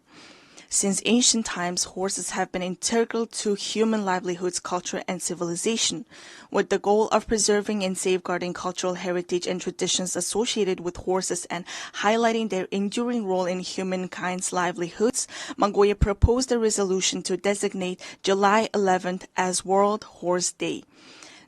Since ancient times, horses have been integral to human livelihoods, culture, and civilization. With the goal of preserving and safeguarding cultural heritage and traditions associated with horses and highlighting their enduring role in humankind's livelihoods, Mongolia proposed a resolution to designate July 11th as World Horse Day.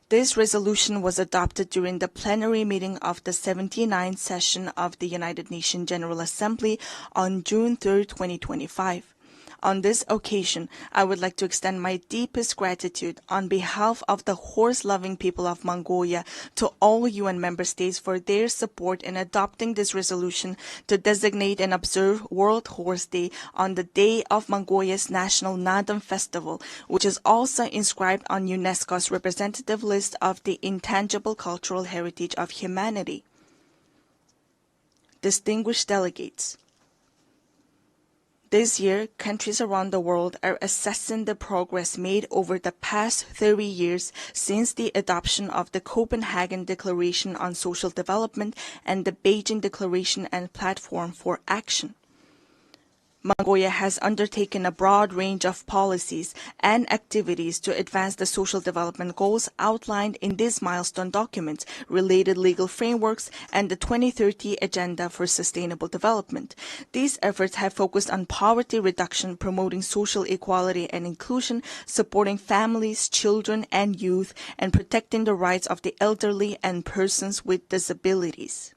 This resolution was adopted during the plenary meeting of the 79th session of the United Nations General Assembly on June 3, 2025. On this occasion, I would like to extend my deepest gratitude on behalf of the horse-loving people of Mongolia to all UN member states for their support in adopting this resolution to designate and observe World Horse Day on the day of Mongolia's National Naadam Festival, which is also inscribed on UNESCO's representative list of the intangible cultural heritage of humanity. Distinguished delegates, this year, countries around the world are assessing the progress made over the past 30 years since the adoption of the Copenhagen Declaration on Social Development and the Beijing Declaration and Platform for Action. Mongolia has undertaken a broad range of policies and activities to advance the social development goals outlined in these milestone documents, related legal frameworks, and the 2030 Agenda for Sustainable Development. These efforts have focused on poverty reduction, promoting social equality and inclusion, supporting families, children, and youth, and protecting the rights of the elderly and persons with disabilities.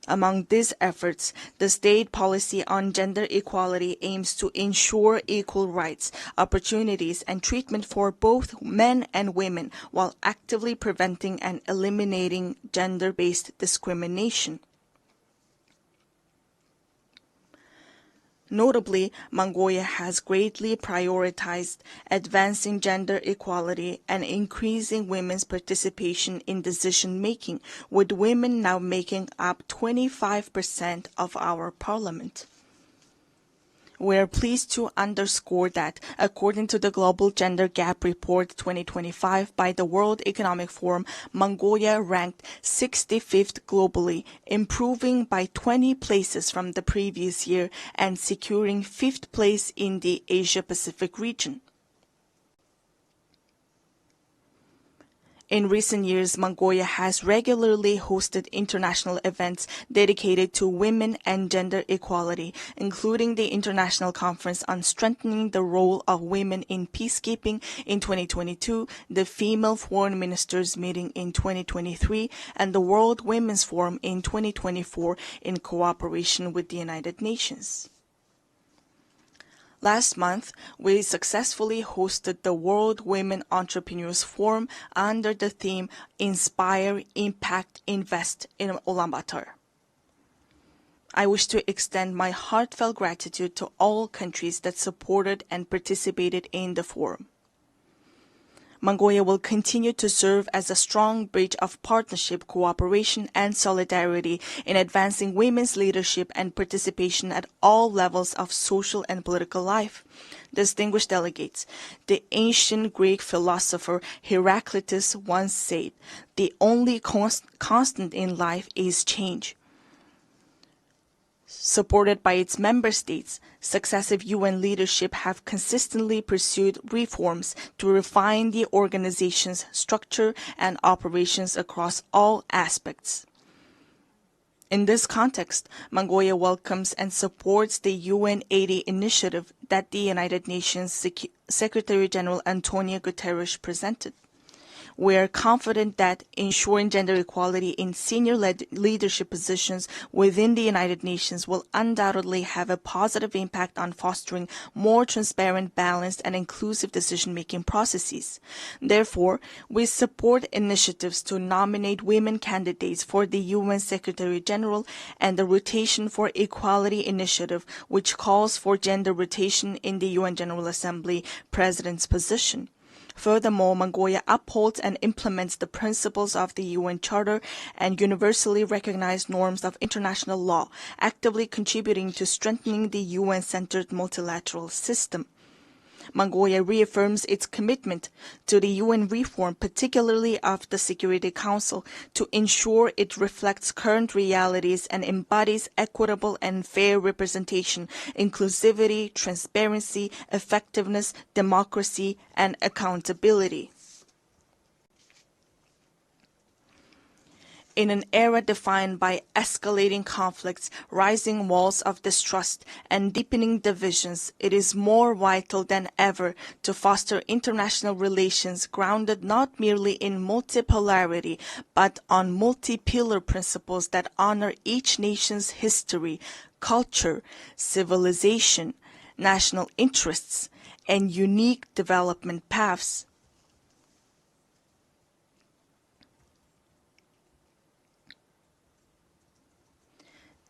Among these efforts, the state policy on gender equality aims to ensure equal rights, opportunities, and treatment for both men and women while actively preventing and eliminating gender-based discrimination. Notably, Mongolia has greatly prioritized advancing gender equality and increasing women's participation in decision-making, with women now making up 25% of our parliament. We are pleased to underscore that, according to the Global Gender Gap Report 2025 by the World Economic Forum, Mongolia ranked 65th globally, improving by 20 places from the previous year and securing 5th place in the Asia-Pacific region. In recent years, Mongolia has regularly hosted international events dedicated to women and gender equality, including the International Conference on Strengthening the Role of Women in Peacekeeping in 2022, the Female Foreign Ministers Meeting in 2023, and the World Women's Forum in 2024 in cooperation with the United Nations. Last month, we successfully hosted the World Women Entrepreneurs Forum under the theme Inspire, Impact, Invest in Ulaanbaatar. I wish to extend my heartfelt gratitude to all countries that supported and participated in the forum. Mongolia will continue to serve as a strong bridge of partnership, cooperation, and solidarity in advancing women's leadership and participation at all levels of social and political life. Distinguished delegates, the ancient Greek philosopher Heraclitus once said, "The only constant in life is change." Supported by its member states, successive UN leadership have consistently pursued reforms to refine the organization's structure and operations across all aspects. In this context, Mongolia welcomes and supports the UN80 initiative that the United Nations Secretary-General Antonio Guterres presented. We are confident that ensuring gender equality in senior leadership positions within the United Nations will undoubtedly have a positive impact on fostering more transparent, balanced, and inclusive decision-making processes. Therefore, we support initiatives to nominate women candidates for the UN Secretary-General and the Rotation for Equality initiative, which calls for gender rotation in the UN General Assembly President's position. Furthermore, Mongolia upholds and implements the principles of the UN Charter and universally recognized norms of international law, actively contributing to strengthening the UN-centered multilateral system. Mongolia reaffirms its commitment to the UN reform, particularly of the Security Council, to ensure it reflects current realities and embodies equitable and fair representation, inclusivity, transparency, effectiveness, democracy, and accountability. In an era defined by escalating conflicts, rising walls of distrust, and deepening divisions, it is more vital than ever to foster international relations grounded not merely in multipolarity, but on multi-pillar principles that honor each nation's history, culture, civilization, national interests, and unique development paths.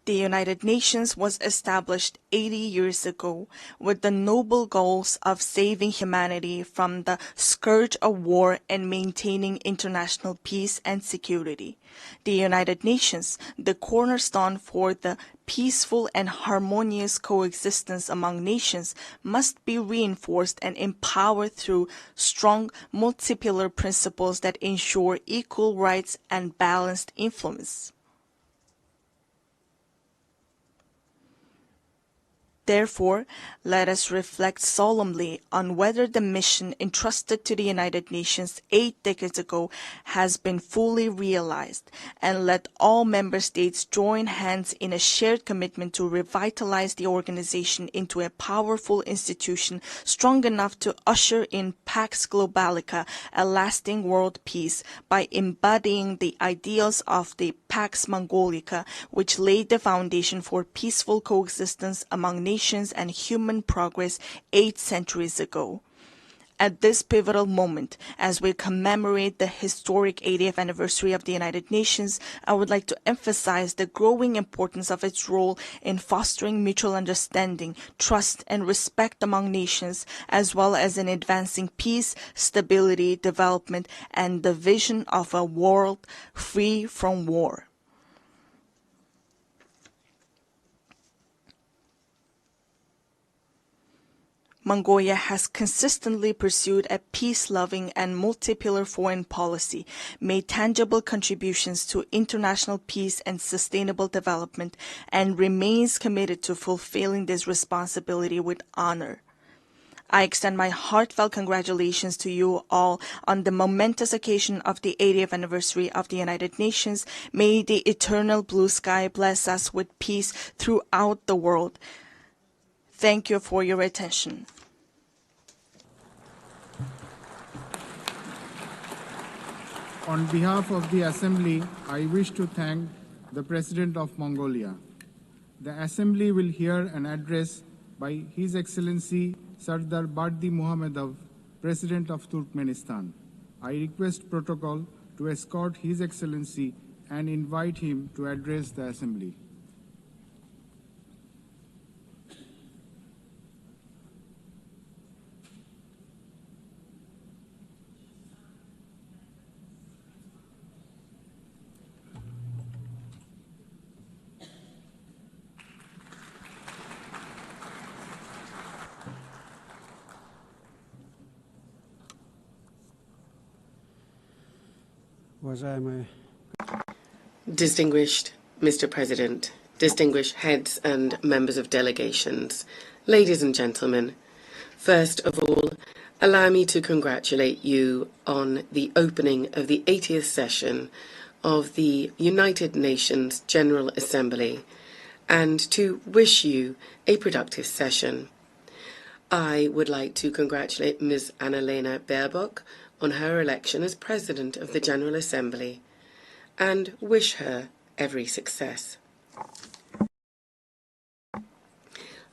The United Nations was established 80 years ago with the noble goals of saving humanity from the scourge of war and maintaining international peace and security. The United Nations, the cornerstone for the peaceful and harmonious coexistence among nations, must be reinforced and empowered through strong multipolar principles that ensure equal rights and balanced influence. Therefore, let us reflect solemnly on whether the mission entrusted to the United Nations 8 decades ago has been fully realized, and let all member states join hands in a shared commitment to revitalize the organization into a powerful institution strong enough to usher in Pax Globalica, a lasting world peace, by embodying the ideals of the Pax Mongolica, which laid the foundation for peaceful coexistence among nations and human progress 8 centuries ago. At this pivotal moment, as we commemorate the historic 80th anniversary of the United Nations, I would like to emphasize the growing importance of its role in fostering mutual understanding, trust, and respect among nations, as well as in advancing peace, stability, development, and the vision of a world free from war. Mongolia has consistently pursued a peace-loving and multi-pillar foreign policy, made tangible contributions to international peace and sustainable development, and remains committed to fulfilling this responsibility with honor. I extend my heartfelt congratulations to you all on the momentous occasion of the 80th anniversary of the United Nations. May the eternal blue sky bless us with peace throughout the world. Thank you for your attention. On behalf of the Assembly, I wish to thank the President of Mongolia. The Assembly will hear an address by His Excellency Sardar Bardi Muhammadov, President of Turkmenistan. I request protocol to escort His Excellency and invite him to address the Assembly. Distinguished Mr. President, distinguished heads and members of delegations, ladies and gentlemen, first of all, allow me to congratulate you on the opening of the 80th session of the United Nations General Assembly and to wish you a productive session. I would like to congratulate Ms. Annalena Baerbock on her election as President of the General Assembly and wish her every success.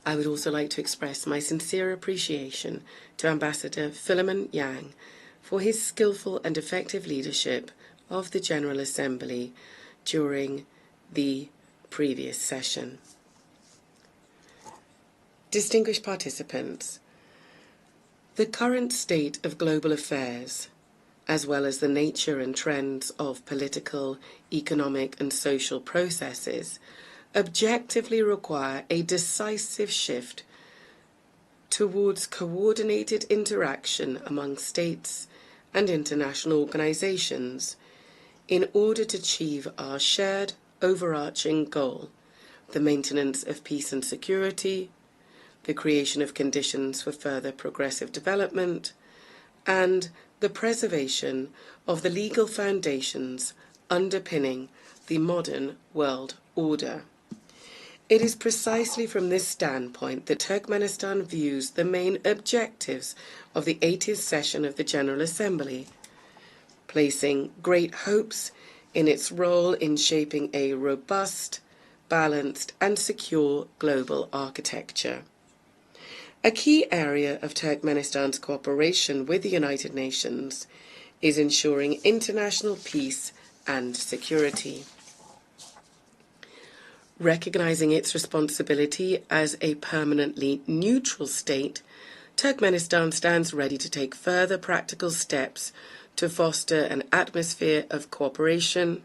I would also like to express my sincere appreciation to Ambassador Philemon Yang for his skillful and effective leadership of the General Assembly during the previous session. Distinguished participants, the current state of global affairs, as well as the nature and trends of political, economic, and social processes, objectively require a decisive shift towards coordinated interaction among states and international organizations in order to achieve our shared overarching goal, the maintenance of peace and security, the creation of conditions for further progressive development, and the preservation of the legal foundations underpinning the modern world order. It is precisely from this standpoint that Turkmenistan views the main objectives of the 80th session of the General Assembly, placing great hopes in its role in shaping a robust, balanced, and secure global architecture. A key area of Turkmenistan's cooperation with the United Nations is ensuring international peace and security. Recognizing its responsibility as a permanently neutral state, Turkmenistan stands ready to take further practical steps to foster an atmosphere of cooperation,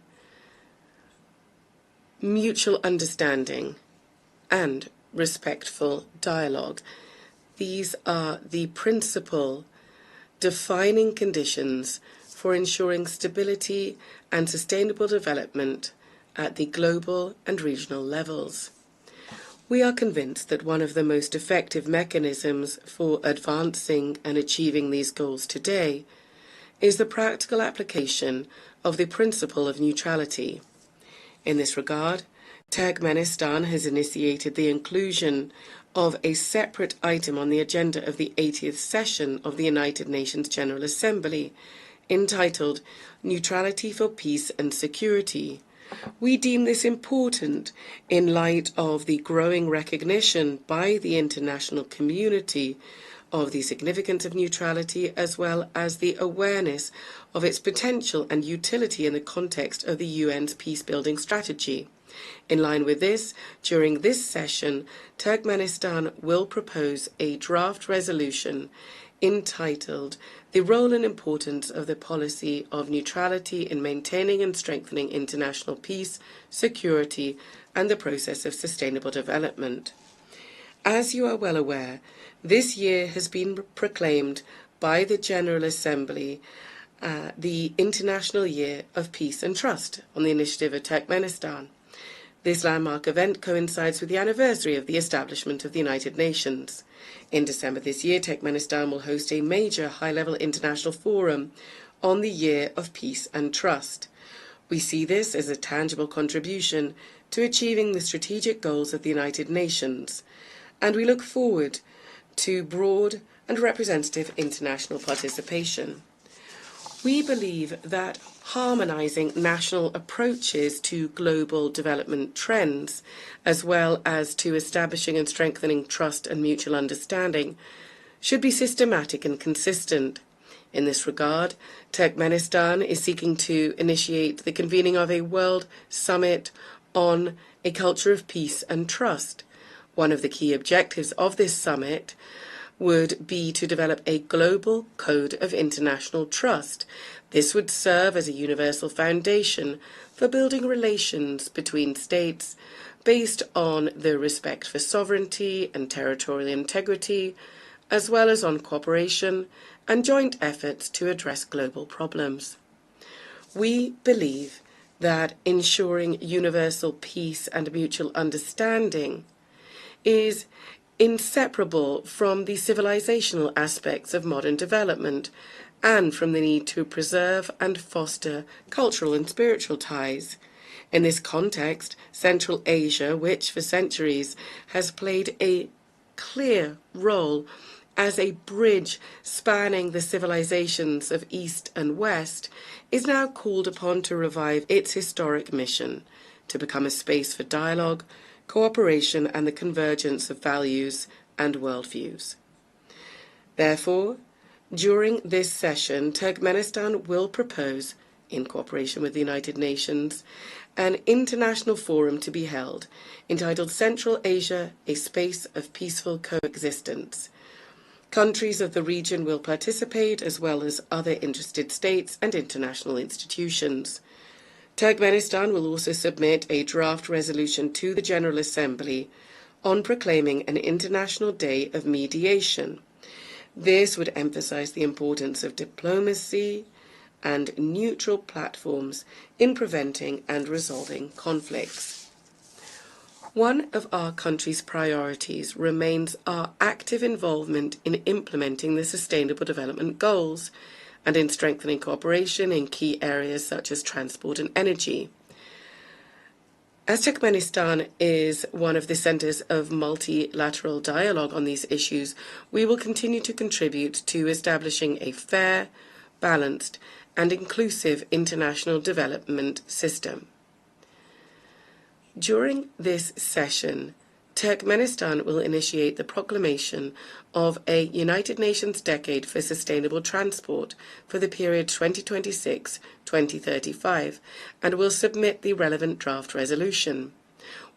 mutual understanding, and respectful dialogue. These are the principal defining conditions for ensuring stability and sustainable development at the global and regional levels. We are convinced that one of the most effective mechanisms for advancing and achieving these goals today is the practical application of the principle of neutrality. In this regard, Turkmenistan has initiated the inclusion of a separate item on the agenda of the 80th session of the United Nations General Assembly, entitled Neutrality for Peace and Security. We deem this important in light of the growing recognition by the international community of the significance of neutrality, as well as the awareness of its potential and utility in the context of the UN's peace-building strategy. In line with this, during this session, Turkmenistan will propose a draft resolution entitled The Role and Importance of the Policy of Neutrality in Maintaining and Strengthening International Peace, Security, and the Process of Sustainable Development. As you are well aware, this year has been proclaimed by the General Assembly the International Year of Peace and Trust on the initiative of Turkmenistan. This landmark event coincides with the anniversary of the establishment of the United Nations. In December this year, Turkmenistan will host a major high-level international forum on the Year of Peace and Trust. We see this as a tangible contribution to achieving the strategic goals of the United Nations, and we look forward to broad and representative international participation. We believe that harmonizing national approaches to global development trends, as well as to establishing and strengthening trust and mutual understanding, should be systematic and consistent. In this regard, Turkmenistan is seeking to initiate the convening of a World Summit on a culture of peace and trust. One of the key objectives of this summit would be to develop a global code of international trust. This would serve as a universal foundation for building relations between states based on the respect for sovereignty and territorial integrity, as well as on cooperation and joint efforts to address global problems. We believe that ensuring universal peace and mutual understanding is inseparable from the civilizational aspects of modern development and from the need to preserve and foster cultural and spiritual ties. In this context, Central Asia, which for centuries has played a clear role as a bridge spanning the civilizations of East and West, is now called upon to revive its historic mission to become a space for dialogue, cooperation, and the convergence of values and worldviews. Therefore, during this session, Turkmenistan will propose, in cooperation with the United Nations, an international forum to be held entitled Central Asia, a Space of Peaceful Coexistence. Countries of the region will participate, as well as other interested states and international institutions. Turkmenistan will also submit a draft resolution to the General Assembly on proclaiming an International Day of Mediation. This would emphasize the importance of diplomacy and neutral platforms in preventing and resolving conflicts. One of our country's priorities remains our active involvement in implementing the Sustainable Development Goals and in strengthening cooperation in key areas such as transport and energy. As Turkmenistan is one of the centers of multilateral dialogue on these issues, we will continue to contribute to establishing a fair, balanced, and inclusive international development system. During this session, Turkmenistan will initiate the proclamation of a United Nations Decade for Sustainable Transport for the period 2026-2035 and will submit the relevant draft resolution.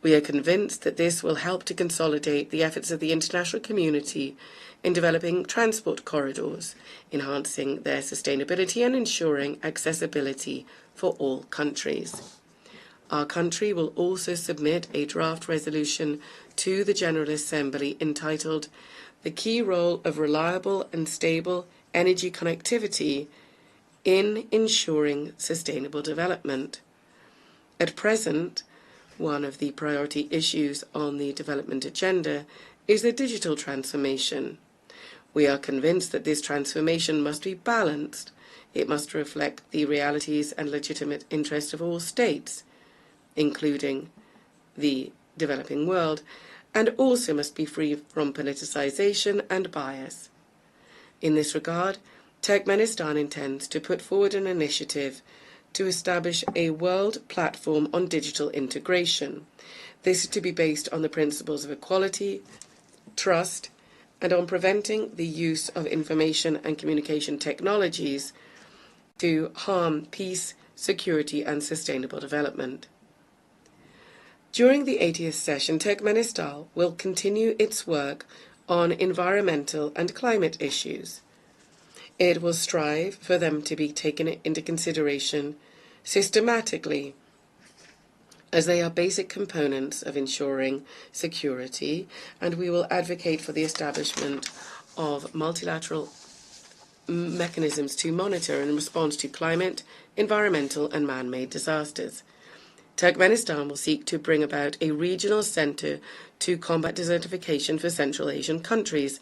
We are convinced that this will help to consolidate the efforts of the international community in developing transport corridors, enhancing their sustainability and ensuring accessibility for all countries. Our country will also submit a draft resolution to the General Assembly entitled The Key Role of Reliable and Stable Energy Connectivity in Ensuring Sustainable Development. At present, one of the priority issues on the development agenda is the digital transformation. We are convinced that this transformation must be balanced. It must reflect the realities and legitimate interests of all states, including the developing world, and also must be free from politicization and bias. In this regard, Turkmenistan intends to put forward an initiative to establish a world platform on digital integration. This is to be based on the principles of equality, trust, and on preventing the use of information and communication technologies to harm peace, security, and sustainable development. During the 80th session, Turkmenistan will continue its work on environmental and climate issues. It will strive for them to be taken into consideration systematically, as they are basic components of ensuring security, and we will advocate for the establishment of multilateral mechanisms to monitor and respond to climate, environmental, and man-made disasters. Turkmenistan will seek to bring about a regional center to combat desertification for Central Asian countries.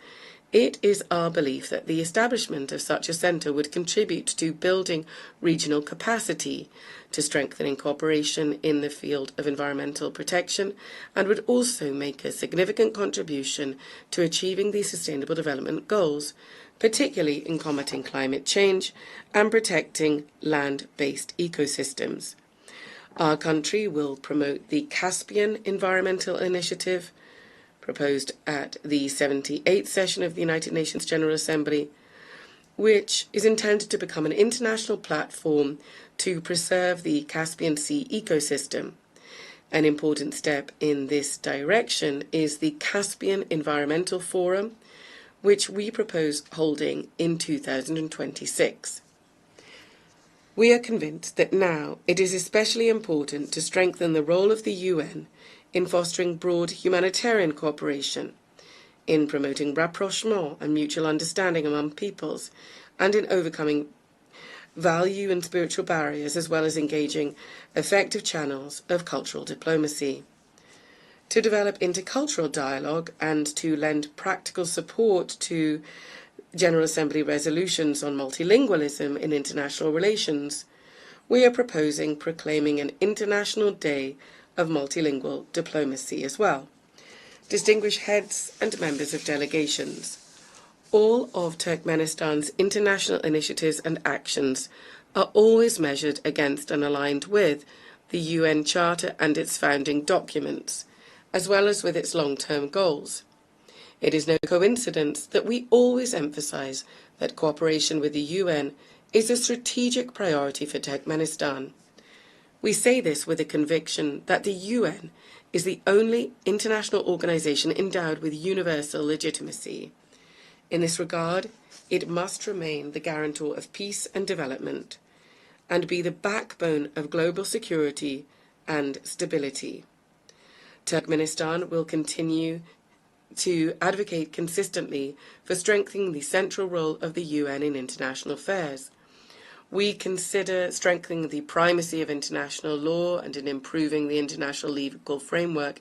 It is our belief that the establishment of such a center would contribute to building regional capacity, to strengthening cooperation in the field of environmental protection, and would also make a significant contribution to achieving the Sustainable Development Goals, particularly in combating climate change and protecting land-based ecosystems. Our country will promote the Caspian Environmental Initiative, proposed at the 78th session of the United Nations General Assembly, which is intended to become an international platform to preserve the Caspian Sea ecosystem. An important step in this direction is the Caspian Environmental Forum, which we propose holding in 2026. We are convinced that now it is especially important to strengthen the role of the UN in fostering broad humanitarian cooperation, in promoting rapprochement and mutual understanding among peoples, and in overcoming value and spiritual barriers, as well as engaging effective channels of cultural diplomacy. To develop intercultural dialogue and to lend practical support to General Assembly resolutions on multilingualism in international relations, we are proposing proclaiming an International Day of Multilingual Diplomacy as well. Distinguished heads and members of delegations, all of Turkmenistan's international initiatives and actions are always measured against and aligned with the UN Charter and its founding documents, as well as with its long-term goals. It is no coincidence that we always emphasize that cooperation with the UN is a strategic priority for Turkmenistan. We say this with a conviction that the UN is the only international organization endowed with universal legitimacy. In this regard, it must remain the guarantor of peace and development, and be the backbone of global security and stability. Turkmenistan will continue to advocate consistently for strengthening the central role of the UN in international affairs. We consider strengthening the primacy of international law and in improving the international legal framework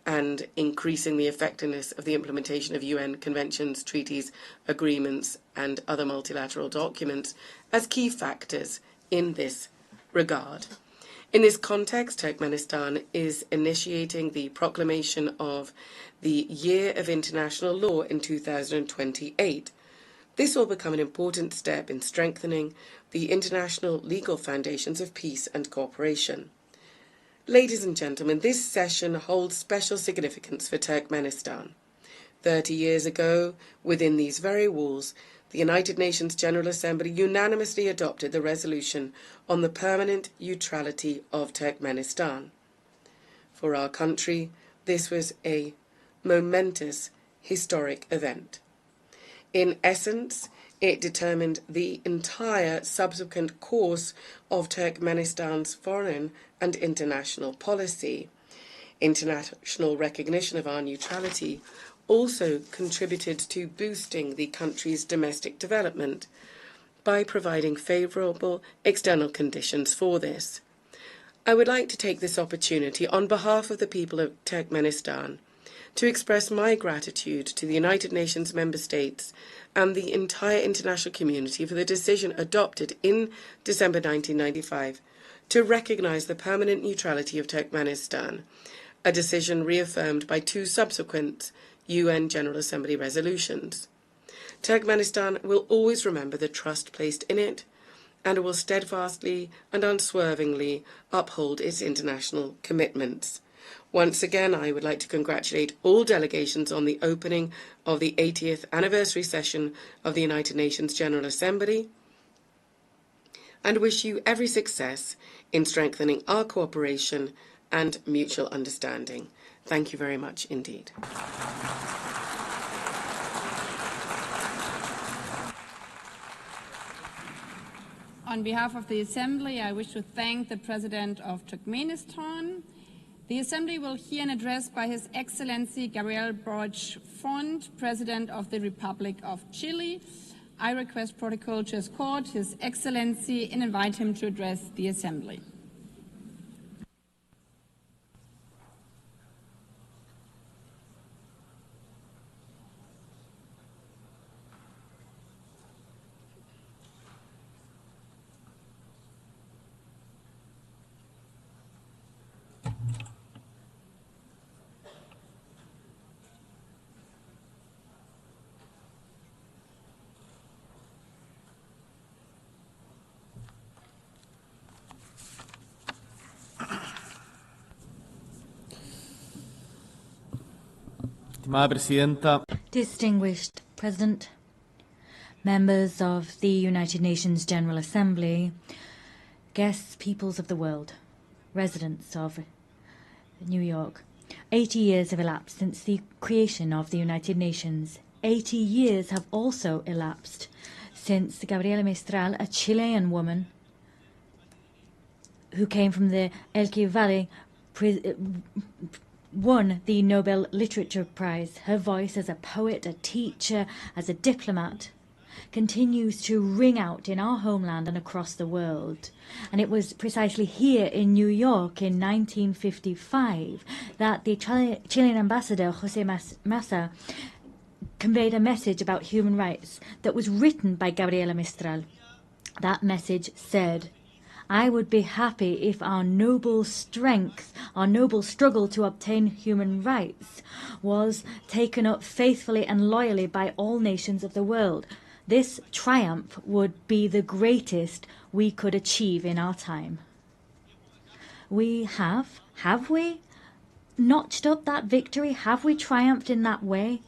and increasing the effectiveness of the implementation of UN conventions, treaties, agreements, and other multilateral documents as key factors in this regard. In this context, Turkmenistan is initiating the proclamation of the Year of International Law in 2028. This will become an important step in strengthening the international legal foundations of peace and cooperation. Ladies and gentlemen, this session holds special significance for Turkmenistan. 30 years ago, within these very walls, the United Nations General Assembly unanimously adopted the resolution on the permanent neutrality of Turkmenistan. For our country, this was a momentous, historic event. In essence, it determined the entire subsequent course of Turkmenistan's foreign and international policy. International recognition of our neutrality also contributed to boosting the country's domestic development by providing favourable external conditions for this. I would like to take this opportunity on behalf of the people of Turkmenistan to express my gratitude to the United Nations member states and the entire international community for the decision adopted in December 1995 to recognize the permanent neutrality of Turkmenistan, a decision reaffirmed by 2 subsequent UN General Assembly resolutions. Turkmenistan will always remember the trust placed in it and will steadfastly and unswervingly uphold its international commitments. Once again, I would like to congratulate all delegations on the opening of the 80th anniversary session of the United Nations General Assembly and wish you every success in strengthening our cooperation and mutual understanding. Thank you very much indeed. On behalf of the Assembly, I wish to thank the President of Turkmenistan. The Assembly will hear an address by His Excellency Gabriel Boric Font, President of the Republic of Chile. I request protocol to escort His Excellency and invite him to address the Assembly. Distinguished President, members of the United Nations General Assembly, guests, peoples of the world, residents of New York. 80 years have elapsed since the creation of the United Nations. 80 years have also elapsed since Gabriela Mistral, a Chilean woman who came from the Elqui Valley, won the Nobel Literature Prize. Her voice as a poet, a teacher, as a diplomat continues to ring out in our homeland and across the world. And it was precisely here in New York in 1955 that the Chilean ambassador, Jose Massa, conveyed a message about human rights that was written by Gabriela Mistral. That message said, "I would be happy if our noble strength, our noble struggle to obtain human rights was taken up faithfully and loyally by all nations of the world. This triumph would be the greatest we could achieve in our time." We have we notched up that victory? Have we triumphed in that way?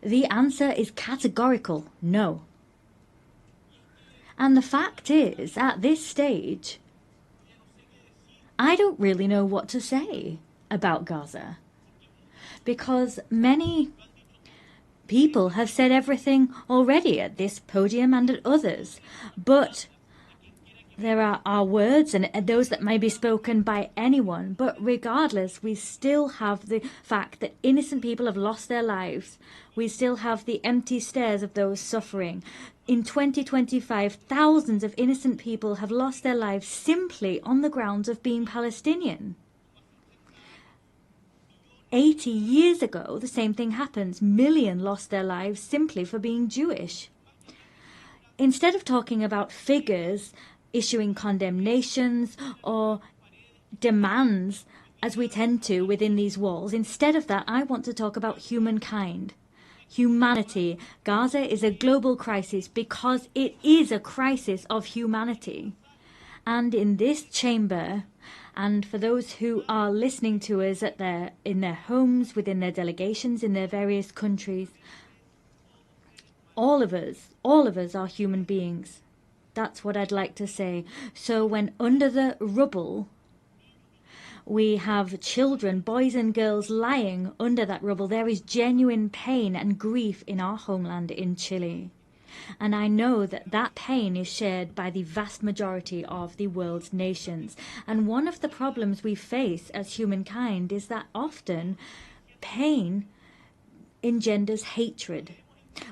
The answer is categorical no. And the fact is, at this stage, I don't really know what to say about Gaza, because many people have said everything already at this podium and at others, but there are our words and those that may be spoken by anyone, but regardless, we still have the fact that innocent people have lost their lives. We still have the empty stares of those suffering. In 2025, thousands of innocent people have lost their lives simply on the grounds of being Palestinian. 80 years ago, the same thing happens. Millions lost their lives simply for being Jewish. Instead of talking about figures, issuing condemnations or demands, as we tend to within these walls, instead of that, I want to talk about humankind. Humanity. Gaza is a global crisis because it is a crisis of humanity. And in this chamber, and for those who are listening to us in their homes, within their delegations, in their various countries, all of us are human beings. That's what I'd like to say. So when under the rubble, we have children, boys and girls lying under that rubble, there is genuine pain and grief in our homeland in Chile. And I know that that pain is shared by the vast majority of the world's nations. And one of the problems we face as humankind is that often pain engenders hatred.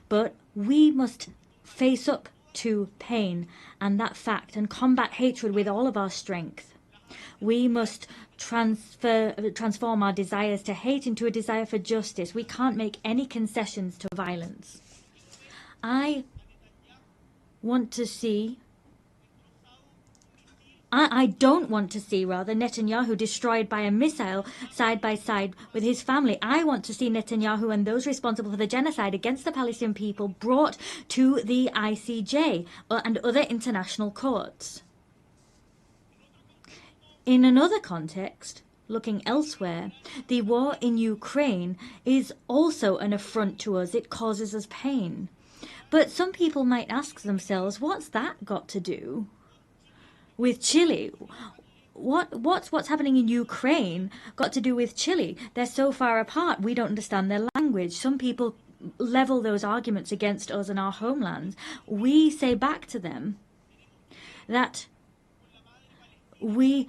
But we must face up to pain and that fact and combat hatred with all of our strength. We must transform our desires to hate into a desire for justice. We can't make any concessions to violence. I don't want to see, Netanyahu destroyed by a missile side by side with his family. I want to see Netanyahu and those responsible for the genocide against the Palestinian people brought to the ICJ and other international courts. In another context, looking elsewhere, the war in Ukraine is also an affront to us. It causes us pain. But some people might ask themselves, what's that got to do with Chile? What's happening in Ukraine got to do with Chile? They're so far apart, we don't understand their language. Some people level those arguments against us and our homelands. We say back to them that we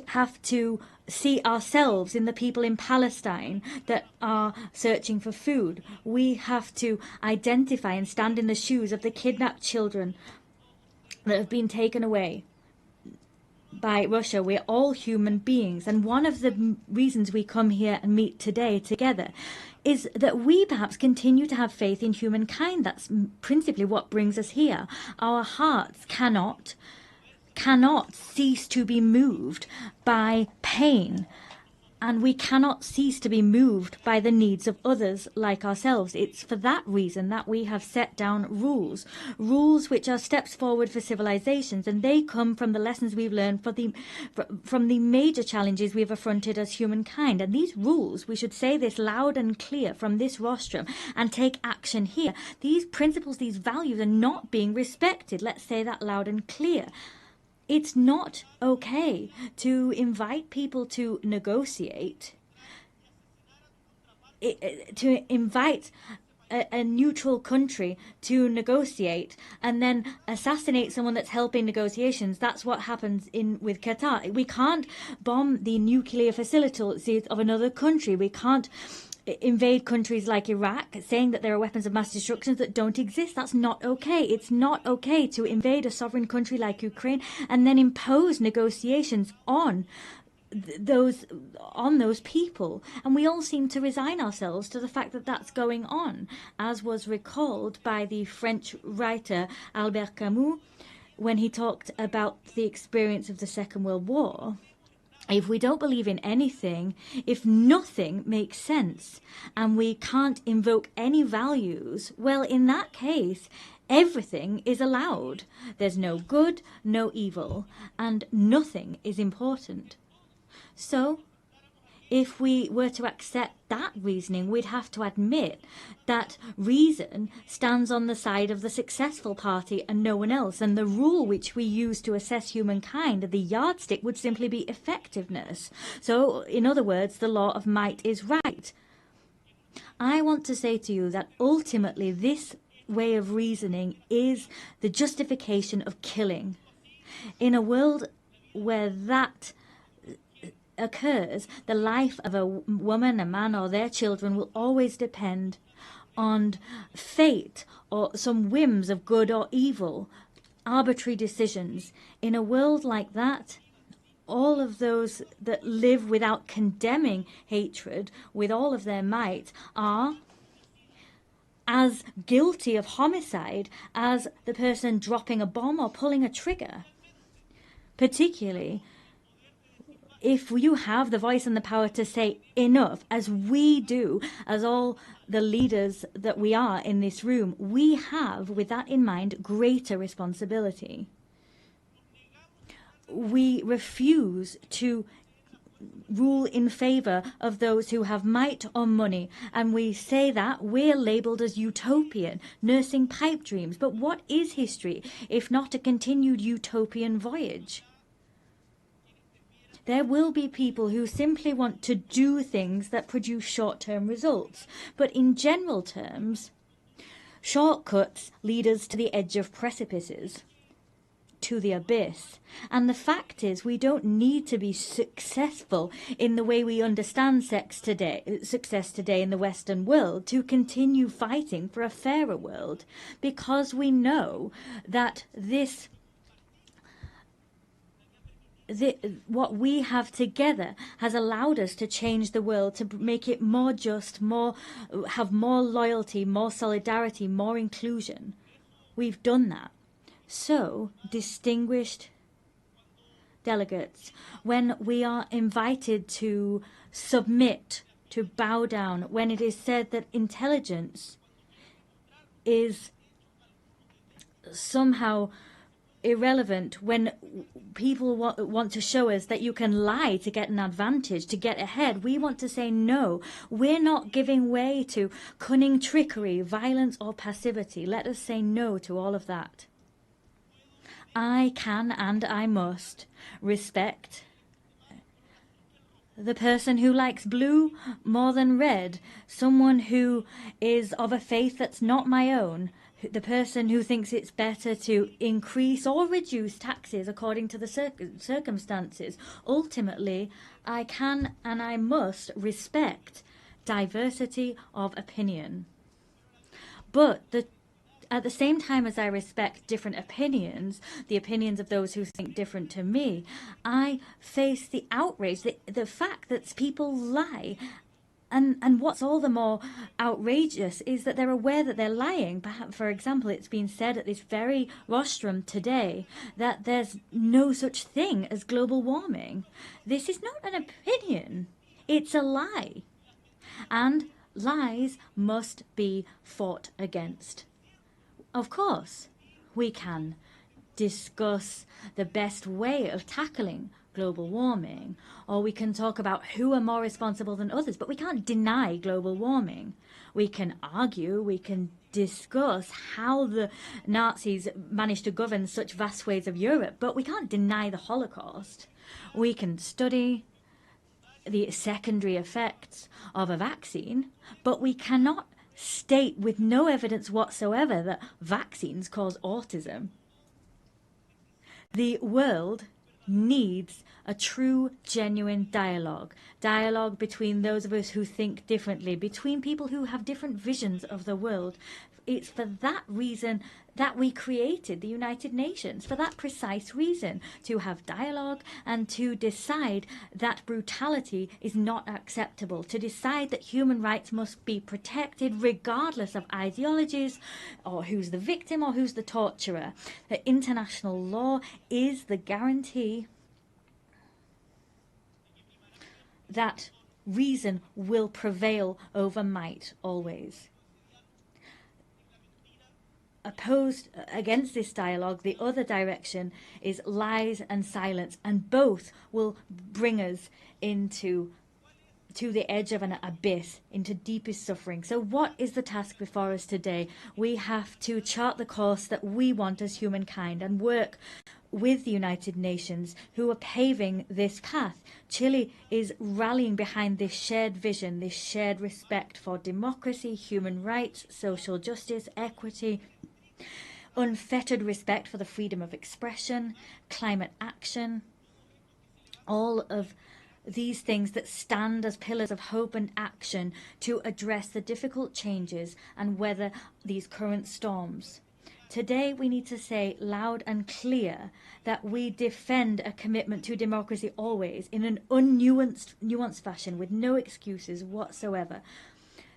have to see ourselves in the people in Palestine that are searching for food. We have to identify and stand in the shoes of the kidnapped children that have been taken away by Russia. We're all human beings, and one of the reasons we come here and meet today together is that we perhaps continue to have faith in humankind. That's principally what brings us here. Our hearts cannot cease to be moved by pain, and we cannot cease to be moved by the needs of others like ourselves. It's for that reason that we have set down rules which are steps forward for civilizations, and they come from the lessons we've learned from the major challenges we've affronted as humankind. And these rules, we should say this loud and clear from this rostrum and take action here. These principles, these values are not being respected. Let's say that loud and clear. It's not okay to invite people to negotiate, to invite a neutral country to negotiate and then assassinate someone that's helping negotiations. That's what happens with Qatar. We can't bomb the nuclear facilities of another country. We can't invade countries like Iraq, saying that there are weapons of mass destruction that don't exist. That's not okay. It's not okay to invade a sovereign country like Ukraine and then impose negotiations on those people. And we all seem to resign ourselves to the fact that that's going on, as was recalled by the French writer Albert Camus when he talked about the experience of the Second World War. If we don't believe in anything, if nothing makes sense, and we can't invoke any values, well, in that case, everything is allowed. There's no good, no evil, and nothing is important. So, if we were to accept that reasoning, we'd have to admit that reason stands on the side of the successful party and no one else. And the rule which we use to assess humankind, the yardstick, would simply be effectiveness. So, in other words, the law of might is right. I want to say to you that ultimately this way of reasoning is the justification of killing. In a world where that occurs, the life of a woman, a man, or their children will always depend on fate or some whims of good or evil, arbitrary decisions. In a world like that, all of those that live without condemning hatred with all of their might are as guilty of homicide as the person dropping a bomb or pulling a trigger, particularly if you have the voice and the power to say enough, as we do, as all the leaders that we are in this room, we have, with that in mind, greater responsibility. We refuse to rule in favor of those who have might or money, and we say that we're labeled as utopian, nursing pipe dreams. But what is history if not a continued utopian voyage? There will be people who simply want to do things that produce short-term results. But in general terms, shortcuts lead us to the edge of precipices, to the abyss. And the fact is, we don't need to be successful in the way we understand success today in the Western world to continue fighting for a fairer world, because we know that this what we have together has allowed us to change the world, to make it more just, have more loyalty, more solidarity, more inclusion. We've done that. So, distinguished delegates, when we are invited to submit, to bow down, when it is said that intelligence is somehow irrelevant, when people want to show us that you can lie to get an advantage, to get ahead, we want to say no. We're not giving way to cunning trickery, violence or passivity. Let us say no to all of that. I can and I must respect the person who likes blue more than red, someone who is of a faith that's not my own, the person who thinks it's better to increase or reduce taxes according to the circumstances. Ultimately, I can and I must respect diversity of opinion. But at the same time as I respect different opinions, the opinions of those who think different to me, I face the outrage, the fact that people lie. And what's all the more outrageous is that they're aware that they're lying. Perhaps, for example, it's been said at this very rostrum today that there's no such thing as global warming. This is not an opinion. It's a lie. And lies must be fought against. Of course, we can discuss the best way of tackling global warming, or we can talk about who are more responsible than others, but we can't deny global warming. We can argue, we can discuss how the Nazis managed to govern such vast swathes of Europe, but we can't deny the Holocaust. We can study the secondary effects of a vaccine, but we cannot state with no evidence whatsoever that vaccines cause autism. The world needs a true, genuine dialogue between those of us who think differently, between people who have different visions of the world. It's for that reason that we created the United Nations, for that precise reason, to have dialogue and to decide that brutality is not acceptable, to decide that human rights must be protected regardless of ideologies or who's the victim or who's the torturer. That international law is the guarantee that reason will prevail over might always. Opposed against this dialogue, the other direction is lies and silence, and both will bring us to the edge of an abyss, into deepest suffering. So what is the task before us today? We have to chart the course that we want as humankind and work with the United Nations, who are paving this path. Chile is rallying behind this shared vision, this shared respect for democracy, human rights, social justice, equity, unfettered respect for the freedom of expression, climate action, all of these things that stand as pillars of hope and action to address the difficult changes and weather these current storms. Today we need to say loud and clear that we defend a commitment to democracy always in an nuanced fashion with no excuses whatsoever.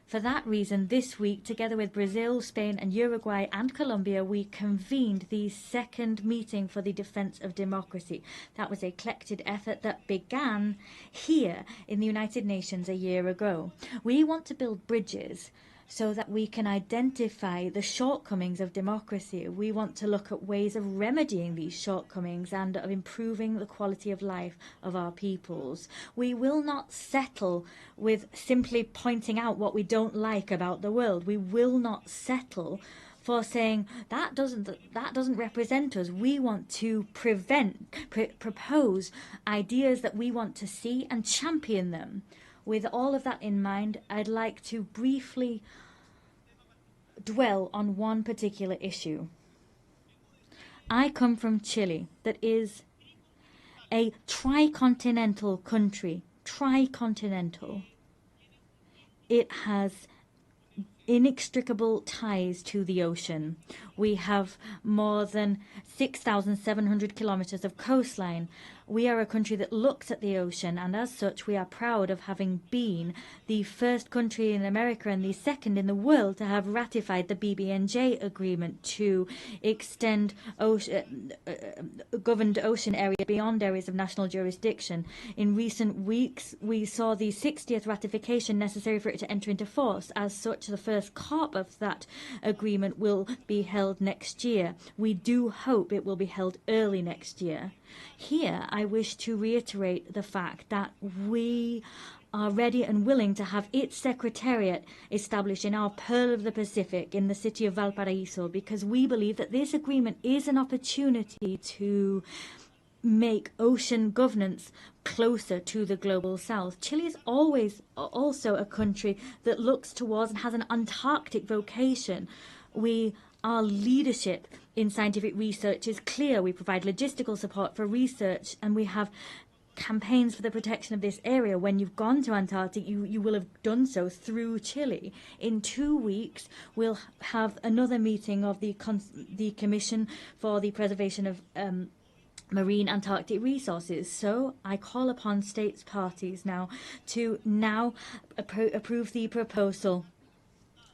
For that reason, this week, together with Brazil, Spain and Uruguay and Colombia, we convened the second meeting for the defense of democracy. That was a collected effort that began here in the United Nations a year ago. We want to build bridges so that we can identify the shortcomings of democracy. We want to look at ways of remedying these shortcomings and of improving the quality of life of our peoples. We will not settle with simply pointing out what we don't like about the world. We will not settle for saying that doesn't represent us. We want to propose ideas that we want to see and champion them. With all of that in mind, I'd like to briefly dwell on one particular issue. I come from Chile, that is a tricontinental country. Tricontinental. It has inextricable ties to the ocean. We have more than 6,700 kilometers of coastline. We are a country that looks at the ocean, and as such we are proud of having been the first country in America and the second in the world to have ratified the BBNJ agreement to extend governed ocean area beyond areas of national jurisdiction. In recent weeks, we saw the 60th ratification necessary for it to enter into force. As such, the first COP of that agreement will be held next year. We do hope it will be held early next year. Here, I wish to reiterate the fact that we are ready and willing to have its secretariat established in our Pearl of the Pacific in the city of Valparaiso, because we believe that this agreement is an opportunity to make ocean governance closer to the global south. Chile is always also a country that looks towards and has an Antarctic vocation. Our leadership in scientific research is clear. We provide logistical support for research, and we have campaigns for the protection of this area. When you've gone to Antarctica, you will have done so through Chile. In 2 weeks, we'll have another meeting of the Commission for the Preservation of Marine Antarctic Resources. So I call upon states parties now to approve the proposal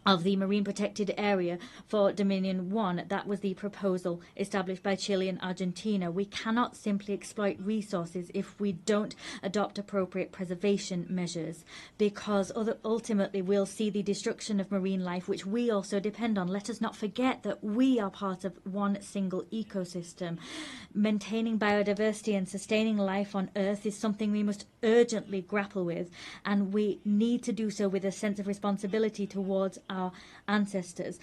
of the Marine Protected Area for Dominion 1. That was the proposal established by Chile and Argentina. We cannot simply exploit resources if we don't adopt appropriate preservation measures, because ultimately we'll see the destruction of marine life, which we also depend on. Let us not forget that we are part of one single ecosystem. Maintaining biodiversity and sustaining life on Earth is something we must urgently grapple with, and we need to do so with a sense of responsibility towards our ancestors,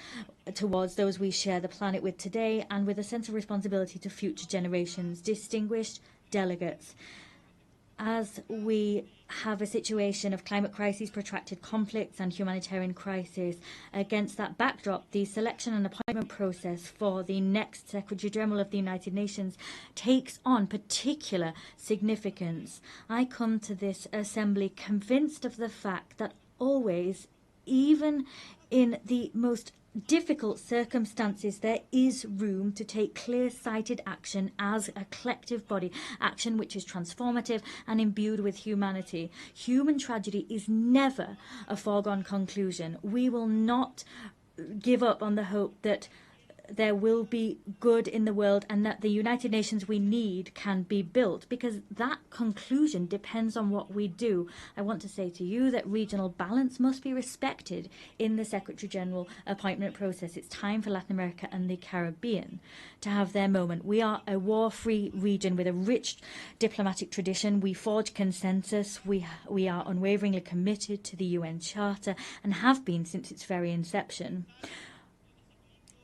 towards those we share the planet with today, and with a sense of responsibility to future generations. Distinguished delegates, as we have a situation of climate crises, protracted conflicts and humanitarian crisis, against that backdrop, the selection and appointment process for the next Secretary General of the United Nations takes on particular significance. I come to this assembly convinced of the fact that always, even in the most difficult circumstances, there is room to take clear-sighted action as a collective body, action which is transformative and imbued with humanity. Human tragedy is never a foregone conclusion. We will not give up on the hope that there will be good in the world and that the United Nations we need can be built, because that conclusion depends on what we do. I want to say to you that regional balance must be respected in the Secretary General appointment process. It's time for Latin America and the Caribbean to have their moment. We are a war-free region with a rich diplomatic tradition. We forge consensus. We are unwaveringly committed to the UN Charter and have been since its very inception.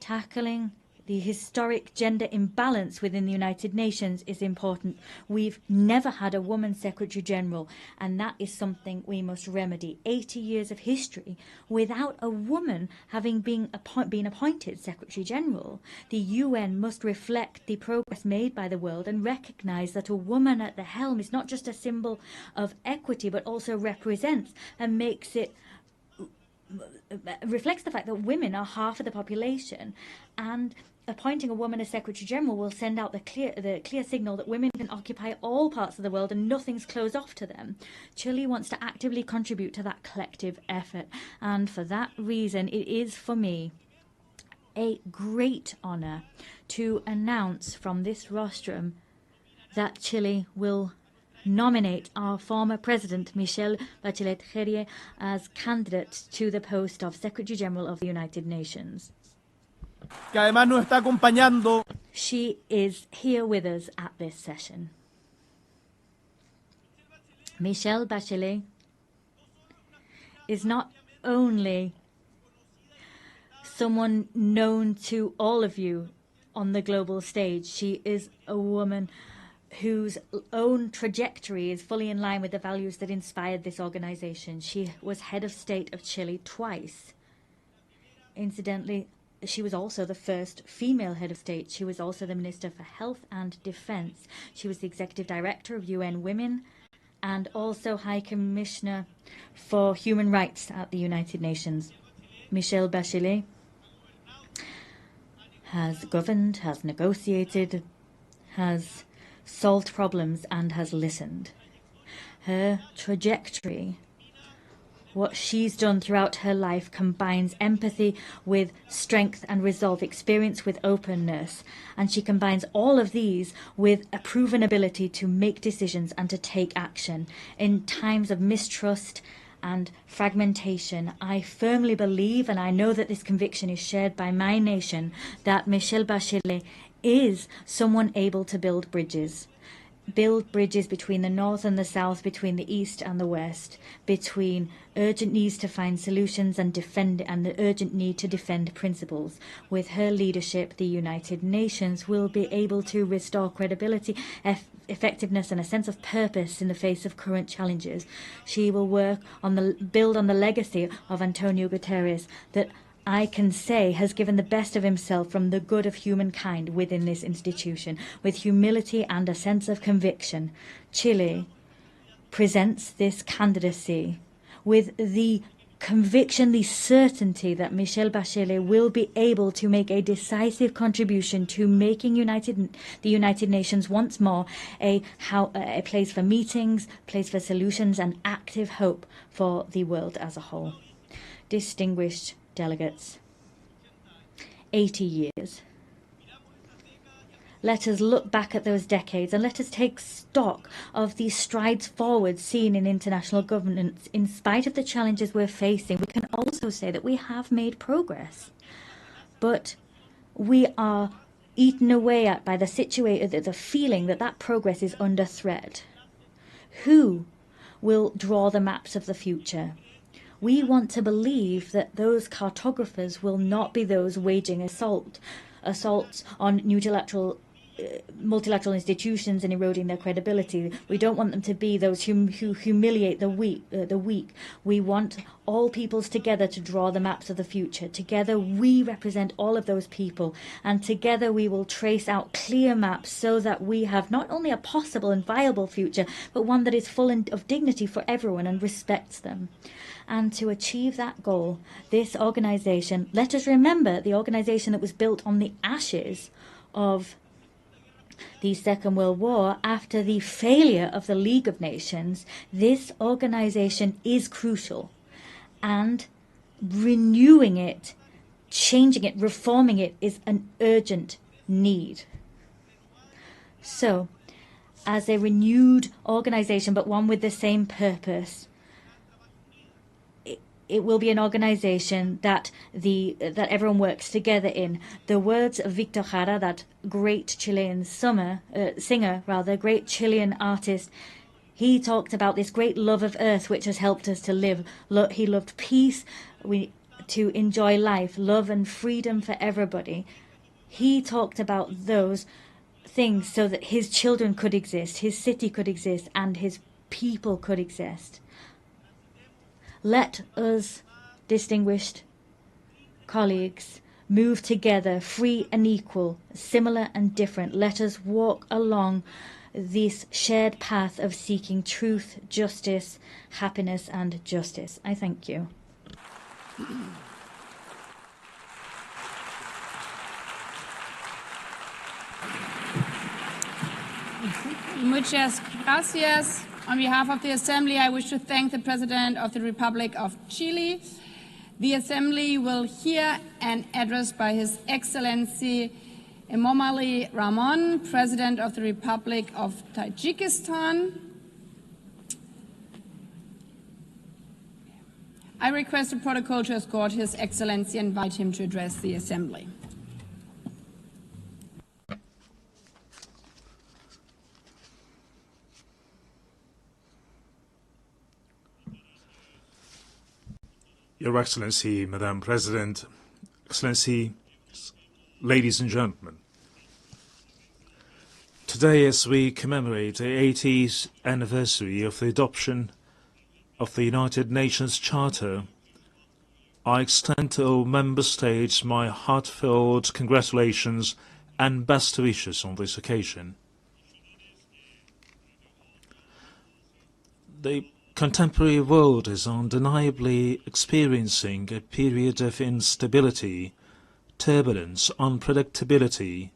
Tackling the historic gender imbalance within the United Nations is important. We've never had a woman Secretary General, and that is something we must remedy. 80 years of history without a woman having been appointed Secretary General. The UN must reflect the progress made by the world and recognise that a woman at the helm is not just a symbol of equity, but also represents and reflects the fact that women are half of the population, and appointing a woman as Secretary General will send out the clear signal that women can occupy all parts of the world and nothing's closed off to them. Chile wants to actively contribute to that collective effort, and for that reason it is for me a great honour to announce from this rostrum that Chile will nominate our former President, Michelle Bachelet Jeria, as candidate to the post of Secretary General of the United Nations. Que además nos está acompañando. She is here with us at this session. Michelle Bachelet is not only someone known to all of you on the global stage, she is a woman whose own trajectory is fully in line with the values that inspired this organization. She was head of state of Chile twice. Incidentally, she was also the first female head of state. She was also the Minister for Health and Defense. She was the Executive Director of UN Women and also High Commissioner for Human Rights at the United Nations. Michelle Bachelet has governed, has negotiated, has solved problems, and has listened. Her trajectory, what she's done throughout her life, combines empathy with strength and resolve, experience with openness, and she combines all of these with a proven ability to make decisions and to take action in times of mistrust and fragmentation. I firmly believe, and I know that this conviction is shared by my nation, that Michelle Bachelet is someone able to build bridges between the North and the South, between the East and the West, between urgent needs to find solutions and the urgent need to defend principles. With her leadership, the United Nations will be able to restore credibility, effectiveness, and a sense of purpose in the face of current challenges. She will build on the legacy of Antonio Guterres that I can say has given the best of himself from the good of humankind within this institution. With humility and a sense of conviction, Chile presents this candidacy with the conviction, the certainty that Michelle Bachelet will be able to make a decisive contribution to making the United Nations once more a place for meetings, place for solutions, and active hope for the world as a whole. Distinguished delegates, 80 years. Let us look back at those decades and let us take stock of these strides forward seen in international governance. In spite of the challenges we're facing, we can also say that we have made progress. But we are eaten away at by the feeling that that progress is under threat. Who will draw the maps of the future? We want to believe that those cartographers will not be those waging assaults on multilateral institutions and eroding their credibility. We don't want them to be those who humiliate the weak. We want all peoples together to draw the maps of the future. Together we represent all of those people, and together we will trace out clear maps so that we have not only a possible and viable future, but one that is full of dignity for everyone and respects them. And to achieve that goal, this organization, let us remember the organization that was built on the ashes of the Second World War after the failure of the League of Nations, this organization is crucial. And renewing it, changing it, reforming it is an urgent need. So, as a renewed organization, but one with the same purpose, it will be an organization that everyone works together in. The words of Victor Jara, that great Chilean singer, great Chilean artist, he talked about this great love of earth which has helped us to live. He loved peace, to enjoy life, love and freedom for everybody. He talked about those things so that his children could exist, his city could exist, and his people could exist. Let us, distinguished colleagues, move together, free and equal, similar and different. Let us walk along this shared path of seeking truth, justice, happiness, and justice. I thank you. Muchas gracias. On behalf of the Assembly, I wish to thank the President of the Republic of Chile. The Assembly will hear an address by His Excellency Emomali Rahmon, President of the Republic of Tajikistan. I request the protocol to escort His Excellency and invite him to address the Assembly. Your Excellency, Madam President, Excellency, ladies and gentlemen. Today, as we commemorate the 80th anniversary of the adoption of the United Nations Charter, I extend to all member states my heartfelt congratulations and best wishes on this occasion. The contemporary world is undeniably experiencing a period of instability, turbulence, unpredictability,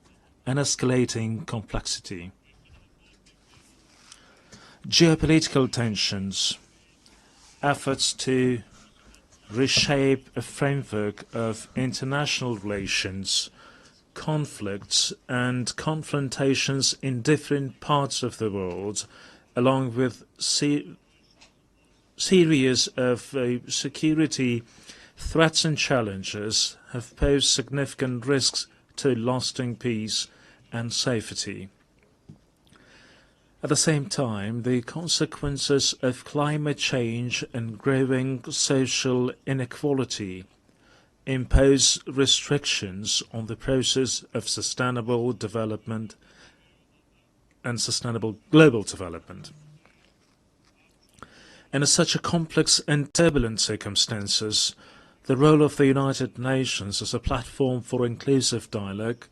and escalating complexity. Geopolitical tensions, efforts to reshape a framework of international relations, conflicts and confrontations in different parts of the world, along with series of security threats and challenges, have posed significant risks to lasting peace and safety. At the same time, the consequences of climate change and growing social inequality impose restrictions on the process of sustainable development and sustainable global development. In such a complex and turbulent circumstances, the role of the United Nations as a platform for inclusive dialogue,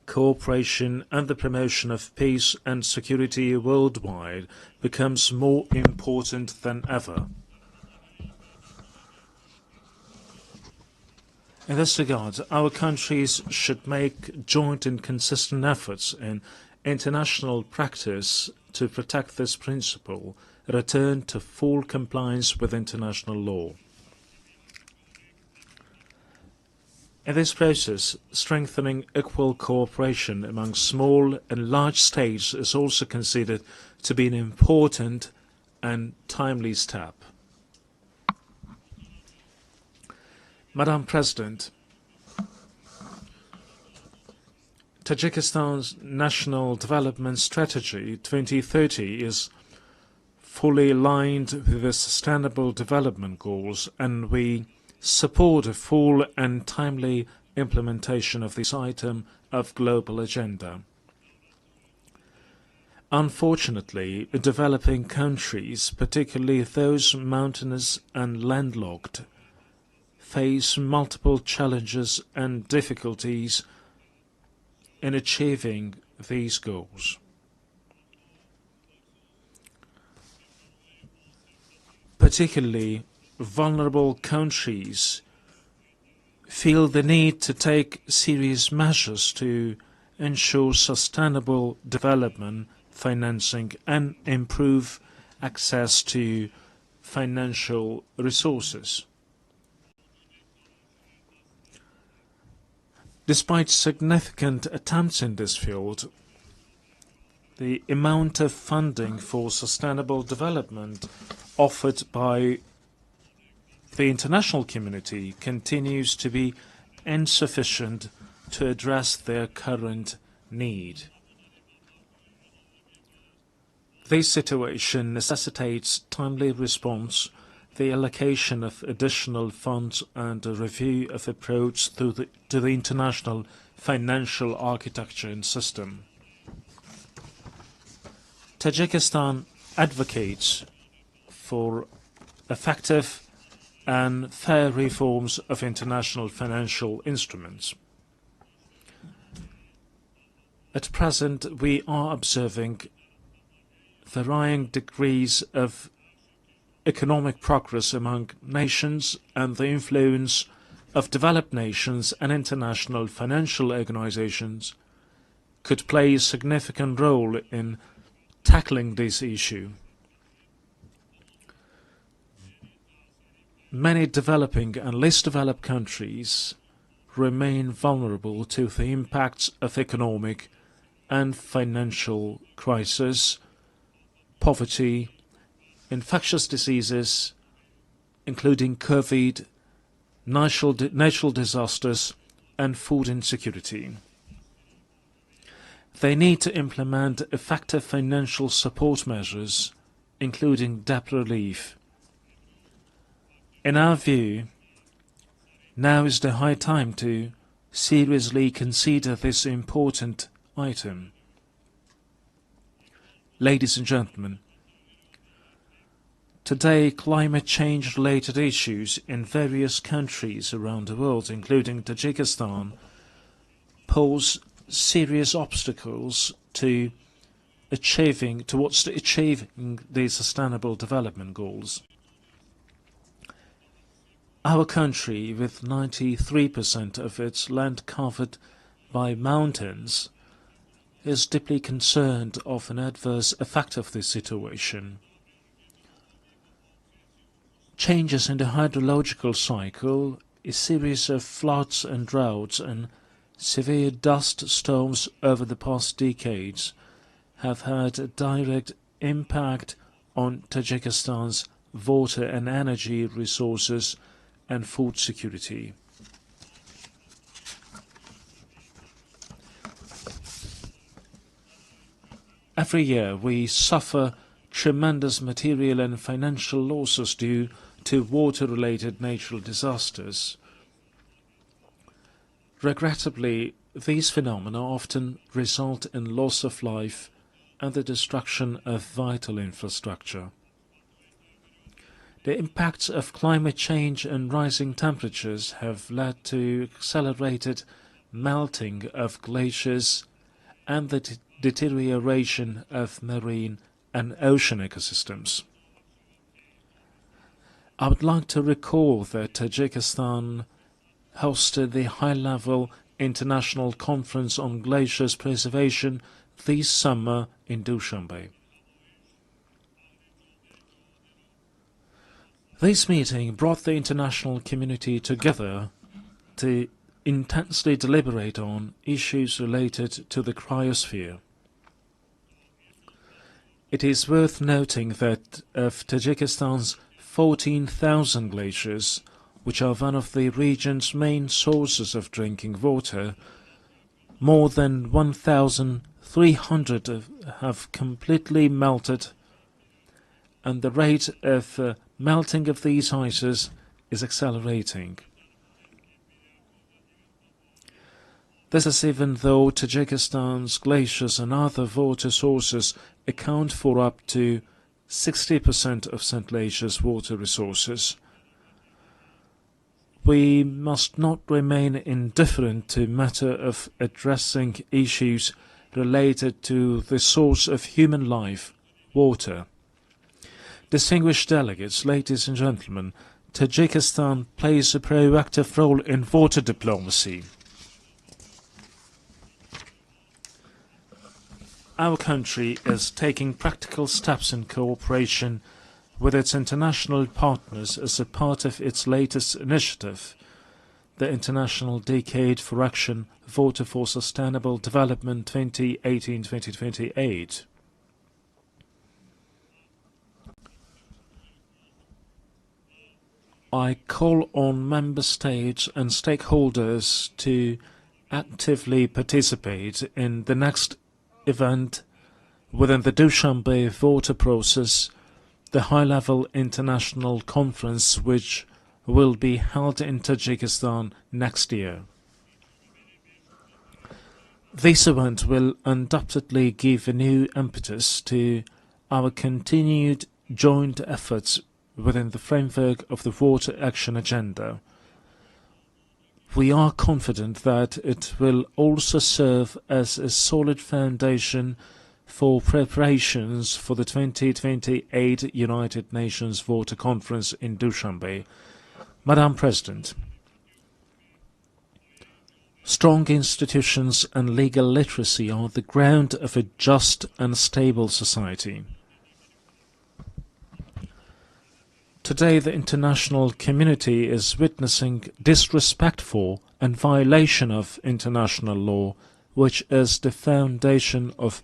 cooperation and the promotion of peace and security worldwide becomes more important than ever. In this regard, our countries should make joint and consistent efforts in international practice to protect this principle, return to full compliance with international law. In this process, strengthening equal cooperation among small and large states is also considered to be an important and timely step. Madam President, Tajikistan's National Development Strategy 2030 is fully aligned with the Sustainable Development Goals, and we support a full and timely implementation of this item of global agenda. Unfortunately, developing countries, particularly those mountainous and landlocked, face multiple challenges and difficulties in achieving these goals. Particularly vulnerable countries feel the need to take serious measures to ensure sustainable development, financing, and improve access to financial resources. Despite significant attempts in this field, the amount of funding for sustainable development offered by the international community continues to be insufficient to address their current need. This situation necessitates timely response, the allocation of additional funds, and a review of approach to the international financial architecture and system. Tajikistan advocates for effective and fair reforms of international financial instruments. At present, we are observing varying degrees of economic progress among nations, and the influence of developed nations and international financial organizations could play a significant role in tackling this issue. Many developing and less developed countries remain vulnerable to the impacts of economic and financial crisis, poverty, infectious diseases, including COVID, natural disasters, and food insecurity. They need to implement effective financial support measures, including debt relief. In our view, now is the high time to seriously consider this important item. Ladies and gentlemen, today climate change-related issues in various countries around the world, including Tajikistan, pose serious obstacles towards achieving the Sustainable Development Goals. Our country, with 93% of its land covered by mountains, is deeply concerned of an adverse effect of this situation. Changes in the hydrological cycle, a series of floods and droughts, and severe dust storms over the past decades have had a direct impact on Tajikistan's water and energy resources and food security. Every year we suffer tremendous material and financial losses due to water-related natural disasters. Regrettably, these phenomena often result in loss of life and the destruction of vital infrastructure. The impacts of climate change and rising temperatures have led to accelerated melting of glaciers and the deterioration of marine and ocean ecosystems. I would like to recall that Tajikistan hosted the high-level International Conference on Glaciers Preservation this summer in Dushanbe. This meeting brought the international community together to intensely deliberate on issues related to the cryosphere. It is worth noting that of Tajikistan's 14,000 glaciers, which are one of the region's main sources of drinking water, more than 1,300 have completely melted, and the rate of melting of these ices is accelerating. This is even though Tajikistan's glaciers and other water sources account for up to 60% of Central Asia's water resources. We must not remain indifferent to the matter of addressing issues related to the source of human life, water. Distinguished delegates, ladies and gentlemen, Tajikistan plays a proactive role in water diplomacy. Our country is taking practical steps in cooperation with its international partners as a part of its latest initiative, the International Decade for Action Water for Sustainable Development 2018-2028. I call on member states and stakeholders to actively participate in the next event within the Dushanbe water process, the high-level international conference which will be held in Tajikistan next year. This event will undoubtedly give a new impetus to our continued joint efforts within the framework of the Water Action Agenda. We are confident that it will also serve as a solid foundation for preparations for the 2028 United Nations Water Conference in Dushanbe. Madam President, strong institutions and legal literacy are the ground of a just and stable society. Today, the international community is witnessing disrespect for and violation of international law, which is the foundation of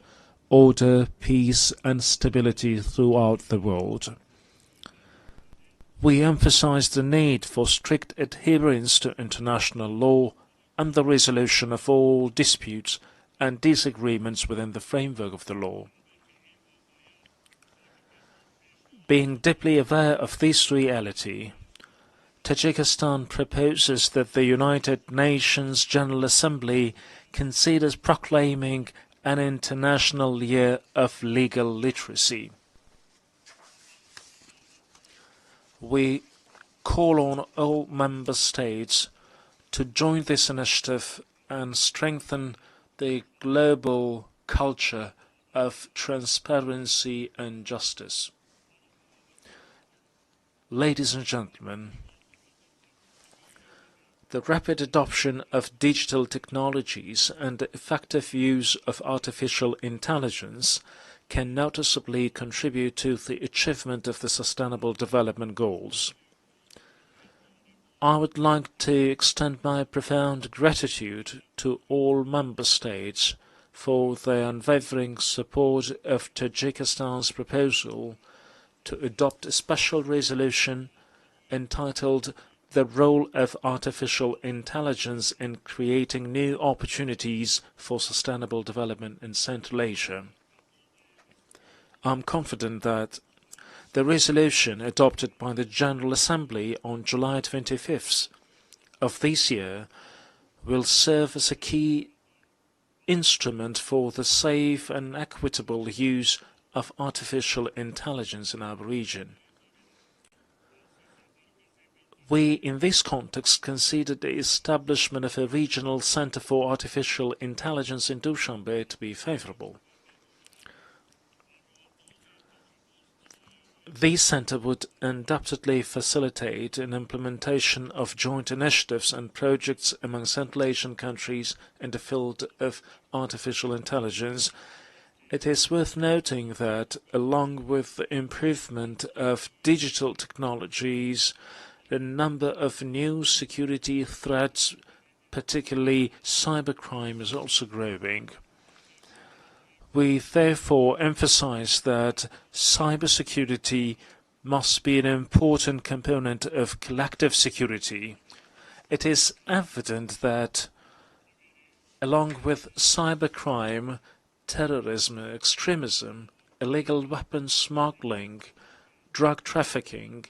order, peace and stability throughout the world. We emphasize the need for strict adherence to international law and the resolution of all disputes and disagreements within the framework of the law. Being deeply aware of this reality, Tajikistan proposes that the United Nations General Assembly considers proclaiming an International Year of Legal Literacy. We call on all member states to join this initiative and strengthen the global culture of transparency and justice. Ladies and gentlemen, The rapid adoption of digital technologies and the effective use of artificial intelligence can noticeably contribute to the achievement of the Sustainable Development Goals. I would like to extend my profound gratitude to all member states for their unwavering support of Tajikistan's proposal to adopt a special resolution entitled "The Role of Artificial Intelligence in Creating New Opportunities for Sustainable Development in Central Asia." I'm confident that the resolution adopted by the General Assembly on July 25th of this year will serve as a key instrument for the safe and equitable use of artificial intelligence in our region. We, in this context, consider the establishment of a regional Center for Artificial Intelligence in Dushanbe to be favorable. This center would undoubtedly facilitate an implementation of joint initiatives and projects among Central Asian countries in the field of artificial intelligence. It is worth noting that, along with the improvement of digital technologies, the number of new security threats, particularly cybercrime, is also growing. We therefore emphasize that cybersecurity must be an important component of collective security. It is evident that, along with cybercrime, terrorism, extremism, illegal weapons smuggling, drug trafficking,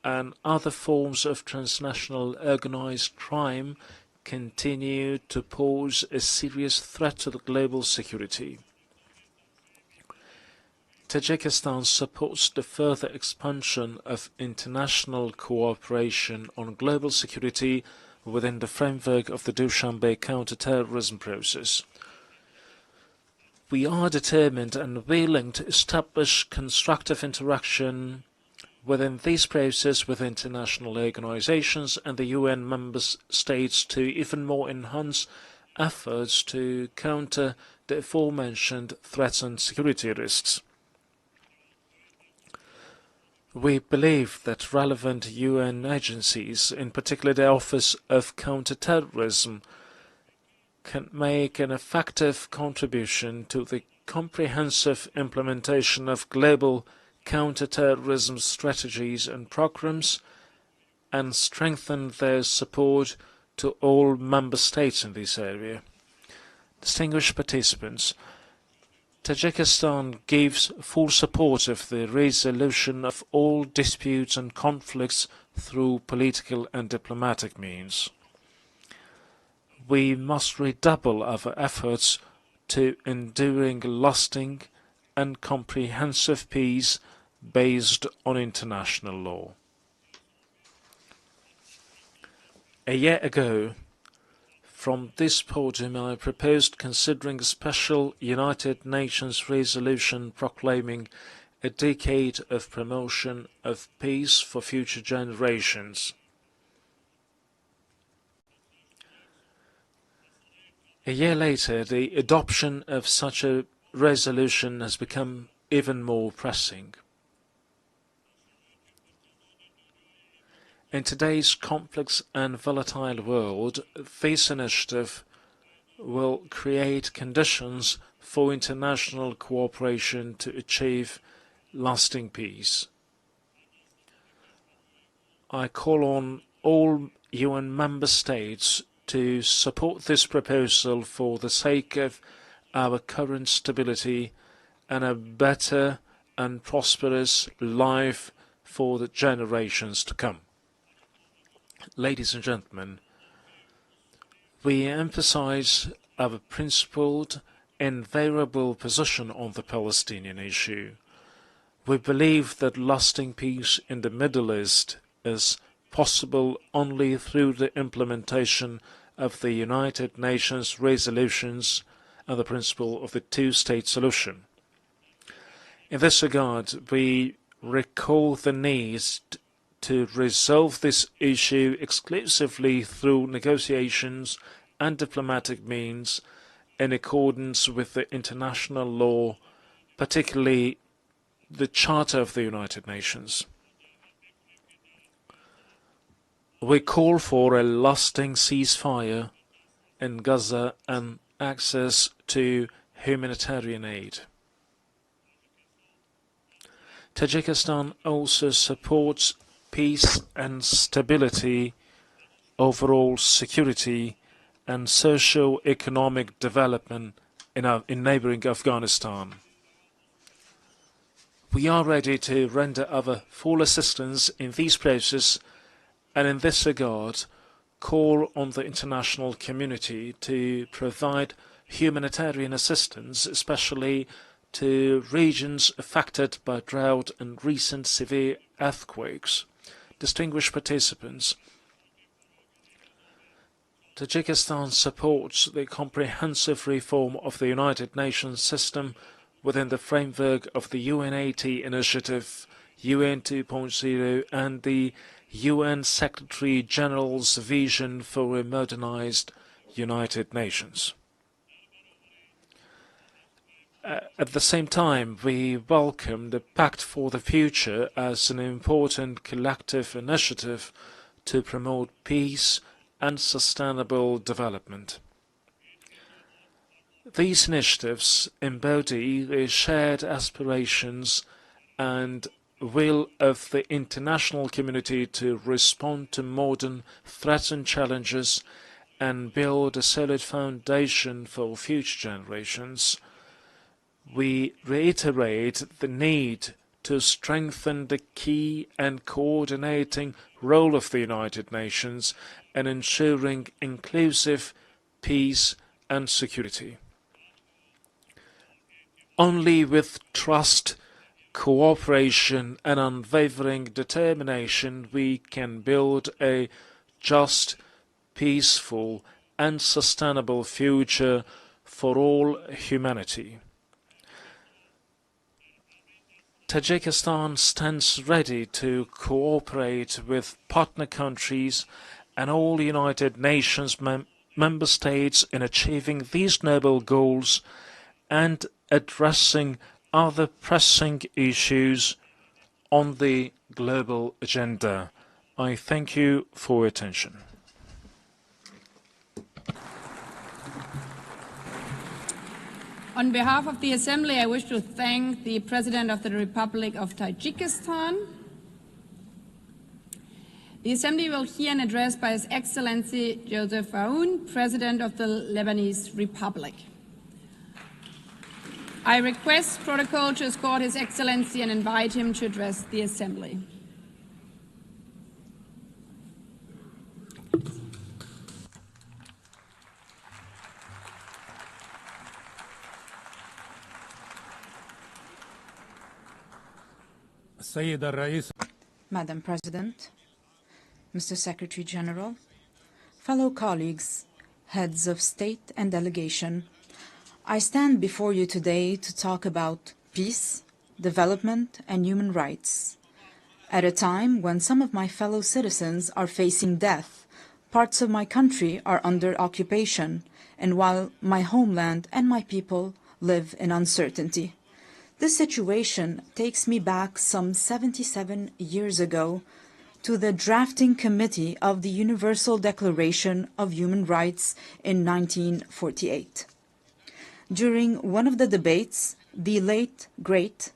and other forms of transnational organized crime continue to pose a serious threat to the global security. Tajikistan supports the further expansion of international cooperation on global security within the framework of the Dushanbe counter-terrorism process. We are determined and willing to establish constructive interaction within this process with international organizations and the UN member states to even more enhance efforts to counter the aforementioned threats and security risks. We believe that relevant UN agencies, in particular the Office of Counterterrorism, can make an effective contribution to the comprehensive implementation of global counterterrorism strategies and programs and strengthen their support to all member states in this area. Distinguished participants, Tajikistan gives full support of the resolution of all disputes and conflicts through political and diplomatic means. We must redouble our efforts to enduring, lasting, and comprehensive peace based on international law. A year ago, from this podium, I proposed considering a special United Nations resolution proclaiming a decade of promotion of peace for future generations. A year later, the adoption of such a resolution has become even more pressing. In today's complex and volatile world, this initiative will create conditions for international cooperation to achieve lasting peace. I call on all UN member states to support this proposal for the sake of our current stability and a better and prosperous life for the generations to come. Ladies and gentlemen, we emphasize our principled, invariable position on the Palestinian issue. We believe that lasting peace in the Middle East is possible only through the implementation of the United Nations resolutions and the principle of the two-state solution. In this regard, we recall the need to resolve this issue exclusively through negotiations and diplomatic means in accordance with the international law, particularly the Charter of the United Nations. We call for a lasting ceasefire in Gaza and access to humanitarian aid. Tajikistan also supports peace and stability, overall security and socio-economic development in neighboring Afghanistan. We are ready to render our full assistance in these processes and in this regard call on the international community to provide humanitarian assistance, especially to regions affected by drought and recent severe earthquakes. Distinguished participants, Tajikistan supports the comprehensive reform of the United Nations system within the framework of the UN80 initiative, UN 2.0 and the UN Secretary-General's vision for a modernized United Nations. At the same time, we welcome the Pact for the Future as an important collective initiative to promote peace and sustainable development. These initiatives embody the shared aspirations and will of the international community to respond to modern threats and challenges and build a solid foundation for future generations. We reiterate the need to strengthen the key and coordinating role of the United Nations in ensuring inclusive peace and security. Only with trust, cooperation and unwavering determination we can build a just, peaceful and sustainable future for all humanity. Tajikistan stands ready to cooperate with partner countries and all United Nations member states in achieving these noble goals and addressing other pressing issues on the global agenda. I thank you for your attention. On behalf of the Assembly, I wish to thank the President of the Republic of Tajikistan. The Assembly will hear an address by His Excellency Joseph Aoun, President of the Lebanese Republic. I request protocol to escort His Excellency and invite him to address the Assembly. Madam President, Mr. Secretary General, fellow colleagues, heads of state and delegation, I stand before you today to talk about peace, development, and human rights. At a time when some of my fellow citizens are facing death, parts of my country are under occupation, and while my homeland and my people live in uncertainty. This situation takes me back some 77 years ago to the drafting committee of the Universal Declaration of Human Rights in 1948. During one of the debates, the late, great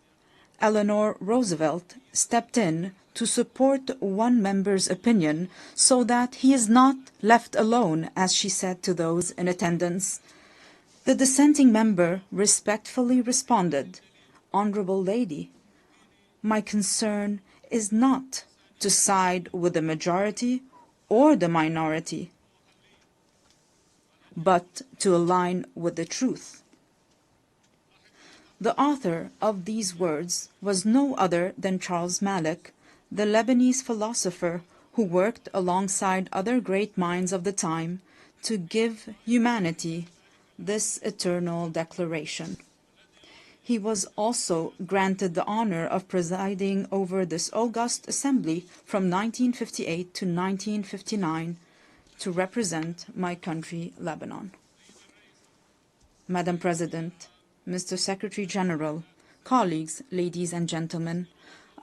Eleanor Roosevelt stepped in to support one member's opinion so that he is not left alone, as she said to those in attendance. The dissenting member respectfully responded, "Honorable lady, my concern is not to side with the majority or the minority, but to align with the truth." The author of these words was no other than Charles Malik, the Lebanese philosopher who worked alongside other great minds of the time to give humanity this eternal declaration. He was also granted the honor of presiding over this august assembly from 1958 to 1959 to represent my country, Lebanon. Madam President, Mr. Secretary General, colleagues, ladies and gentlemen,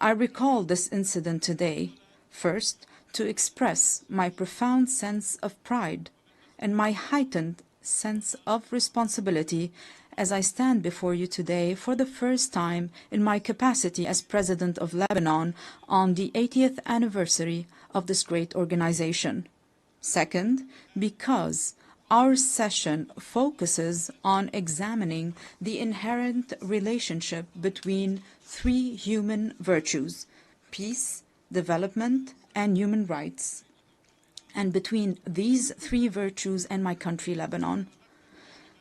I recall this incident today, first, to express my profound sense of pride and my heightened sense of responsibility as I stand before you today for the first time in my capacity as President of Lebanon on the 80th anniversary of this great organization. Second, because our session focuses on examining the inherent relationship between three human virtues: peace, development, and human rights, and between these three virtues and my country, Lebanon.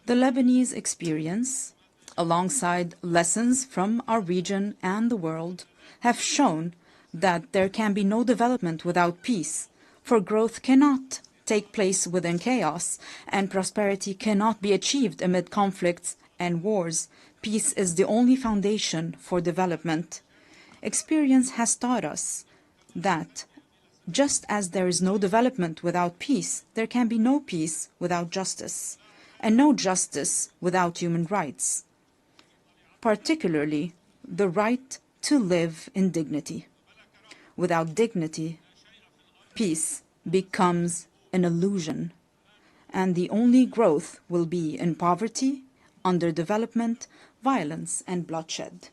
The Lebanese experience, alongside lessons from our region and the world, have shown that there can be no development without peace, for growth cannot take place within chaos, and prosperity cannot be achieved amid conflicts and wars. Peace is the only foundation for development. Experience has taught us that just as there is no development without peace, there can be no peace without justice, and no justice without human rights, particularly the right to live in dignity. Without dignity, peace becomes an illusion, and the only growth will be in poverty, underdevelopment, violence, and bloodshed.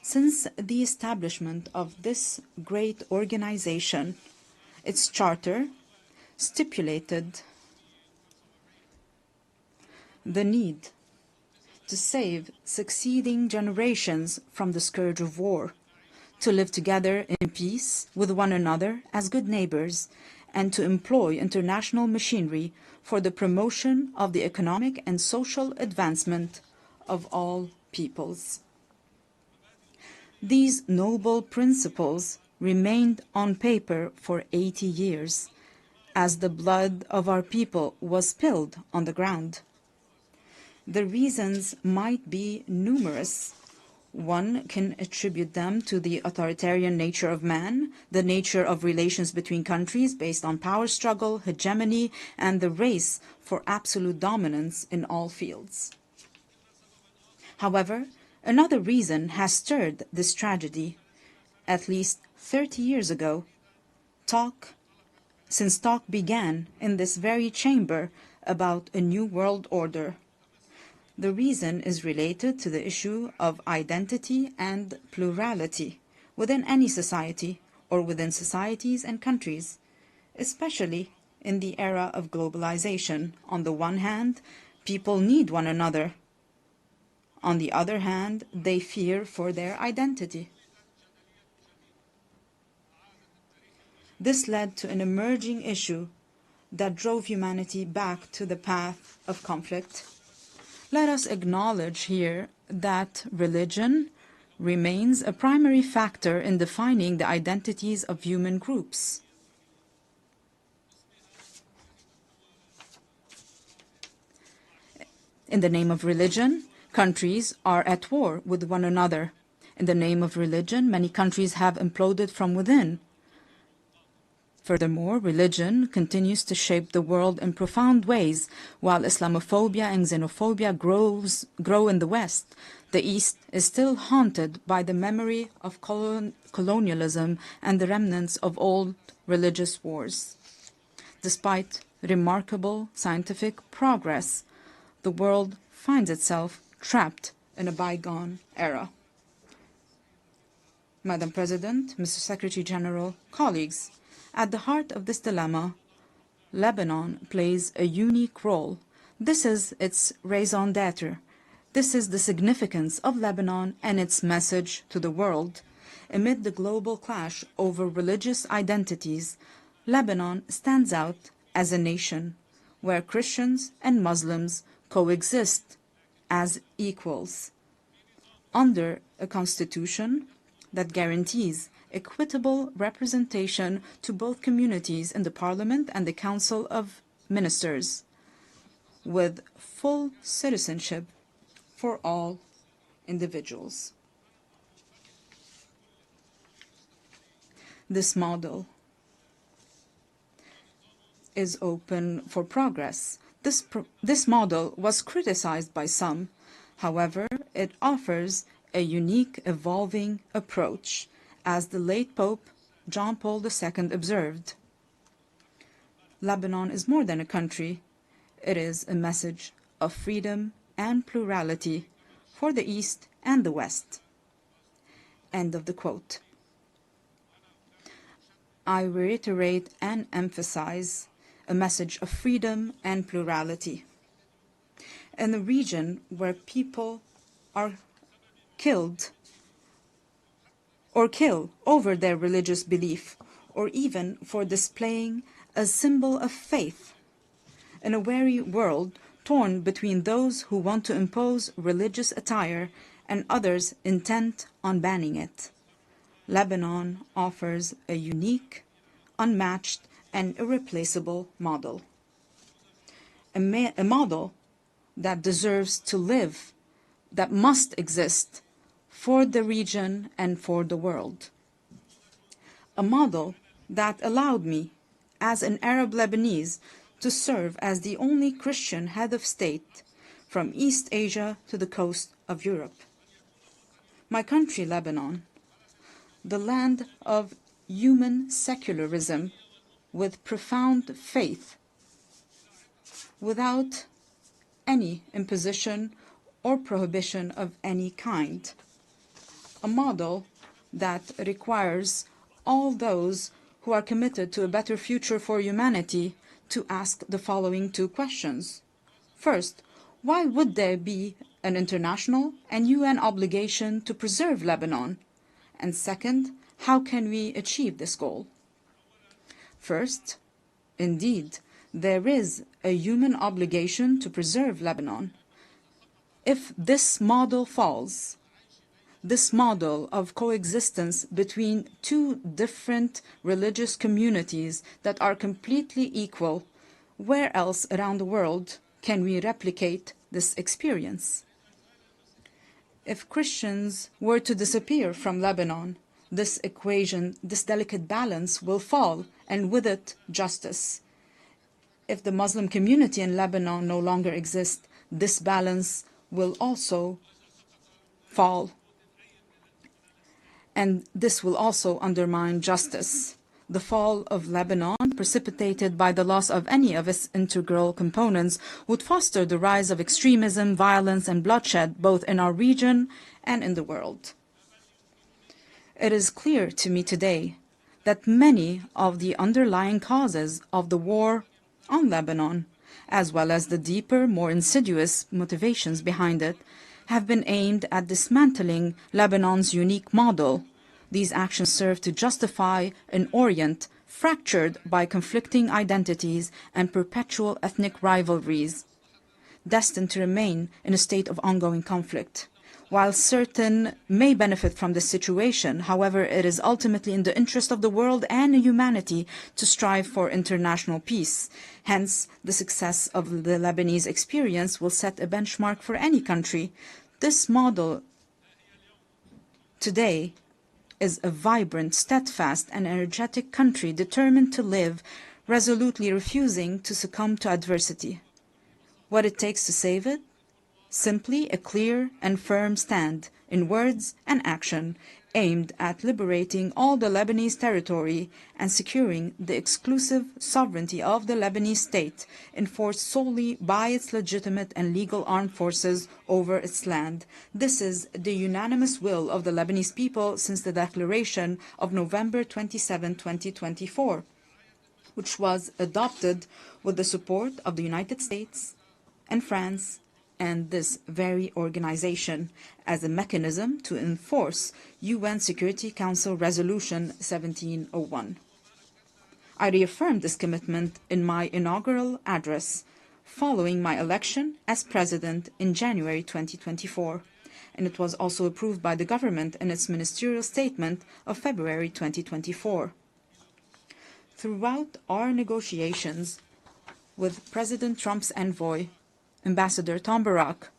Since the establishment of this great organization, its charter stipulated the need to save succeeding generations from the scourge of war, to live together in peace with one another as good neighbors, and to employ international machinery for the promotion of the economic and social advancement of all peoples. These noble principles remained on paper for 80 years, as the blood of our people was spilled on the ground. The reasons might be numerous. One can attribute them to the authoritarian nature of man, the nature of relations between countries based on power struggle, hegemony, and the race for absolute dominance in all fields. However, another reason has stirred this tragedy. At least 30 years ago, since talk began in this very chamber about a new world order. The reason is related to the issue of identity and plurality within any society or within societies and countries, especially in the era of globalization. On the one hand, people need one another. On the other hand, they fear for their identity. This led to an emerging issue that drove humanity back to the path of conflict. Let us acknowledge here that religion remains a primary factor in defining the identities of human groups. In the name of religion, countries are at war with one another. In the name of religion, many countries have imploded from within. Furthermore, religion continues to shape the world in profound ways. While Islamophobia and xenophobia grow in the West, the East is still haunted by the memory of colonialism and the remnants of old religious wars. Despite remarkable scientific progress, the world finds itself trapped in a bygone era. Madam President, Mr. Secretary General, colleagues, at the heart of this dilemma, Lebanon plays a unique role. This is its raison d'être. This is the significance of Lebanon and its message to the world. Amid the global clash over religious identities, Lebanon stands out as a nation where Christians and Muslims coexist as equals under a constitution that guarantees equitable representation to both communities in the Parliament and the Council of Ministers, with full citizenship for all individuals. This model is open for progress. This model was criticized by some. However, it offers a unique, evolving approach, as the late Pope John Paul II observed. Lebanon is more than a country. It is a message of freedom and plurality for the East and the West. End of the quote. I reiterate and emphasize a message of freedom and plurality. In a region where people are killed or kill over their religious belief, or even for displaying a symbol of faith, in a weary world torn between those who want to impose religious attire and others intent on banning it, Lebanon offers a unique, unmatched, and irreplaceable model. A model that deserves to live, that must exist for the region and for the world. A model that allowed me, as an Arab Lebanese, to serve as the only Christian head of state from East Asia to the coast of Europe. My country, Lebanon, the land of human secularism with profound faith, without any imposition or prohibition of any kind. A model that requires all those who are committed to a better future for humanity to ask the following two questions. First, why would there be an international and UN obligation to preserve Lebanon? And second, how can we achieve this goal? First, indeed, there is a human obligation to preserve Lebanon. If this model falls, this model of coexistence between two different religious communities that are completely equal, where else around the world can we replicate this experience? If Christians were to disappear from Lebanon, this equation, this delicate balance will fall, and with it, justice. If the Muslim community in Lebanon no longer exists, this balance will also fall. And this will also undermine justice. The fall of Lebanon, precipitated by the loss of any of its integral components, would foster the rise of extremism, violence, and bloodshed, both in our region and in the world. It is clear to me today that many of the underlying causes of the war on Lebanon, as well as the deeper, more insidious motivations behind it, have been aimed at dismantling Lebanon's unique model. These actions serve to justify an Orient fractured by conflicting identities and perpetual ethnic rivalries, destined to remain in a state of ongoing conflict. While certain may benefit from this situation, however, it is ultimately in the interest of the world and humanity to strive for international peace. Hence, the success of the Lebanese experience will set a benchmark for any country. This model today is a vibrant, steadfast, and energetic country determined to live, resolutely refusing to succumb to adversity. What it takes to save it? Simply a clear and firm stand, in words and action, aimed at liberating all the Lebanese territory and securing the exclusive sovereignty of the Lebanese state, enforced solely by its legitimate and legal armed forces over its land. This is the unanimous will of the Lebanese people since the declaration of November 27, 2024, which was adopted with the support of the United States and France and this very organization as a mechanism to enforce UN Security Council Resolution 1701. I reaffirmed this commitment in my inaugural address following my election as president in January 2024, and it was also approved by the government in its ministerial statement of February 2024. Throughout our negotiations with President Trump's envoy, Ambassador Tom Barak,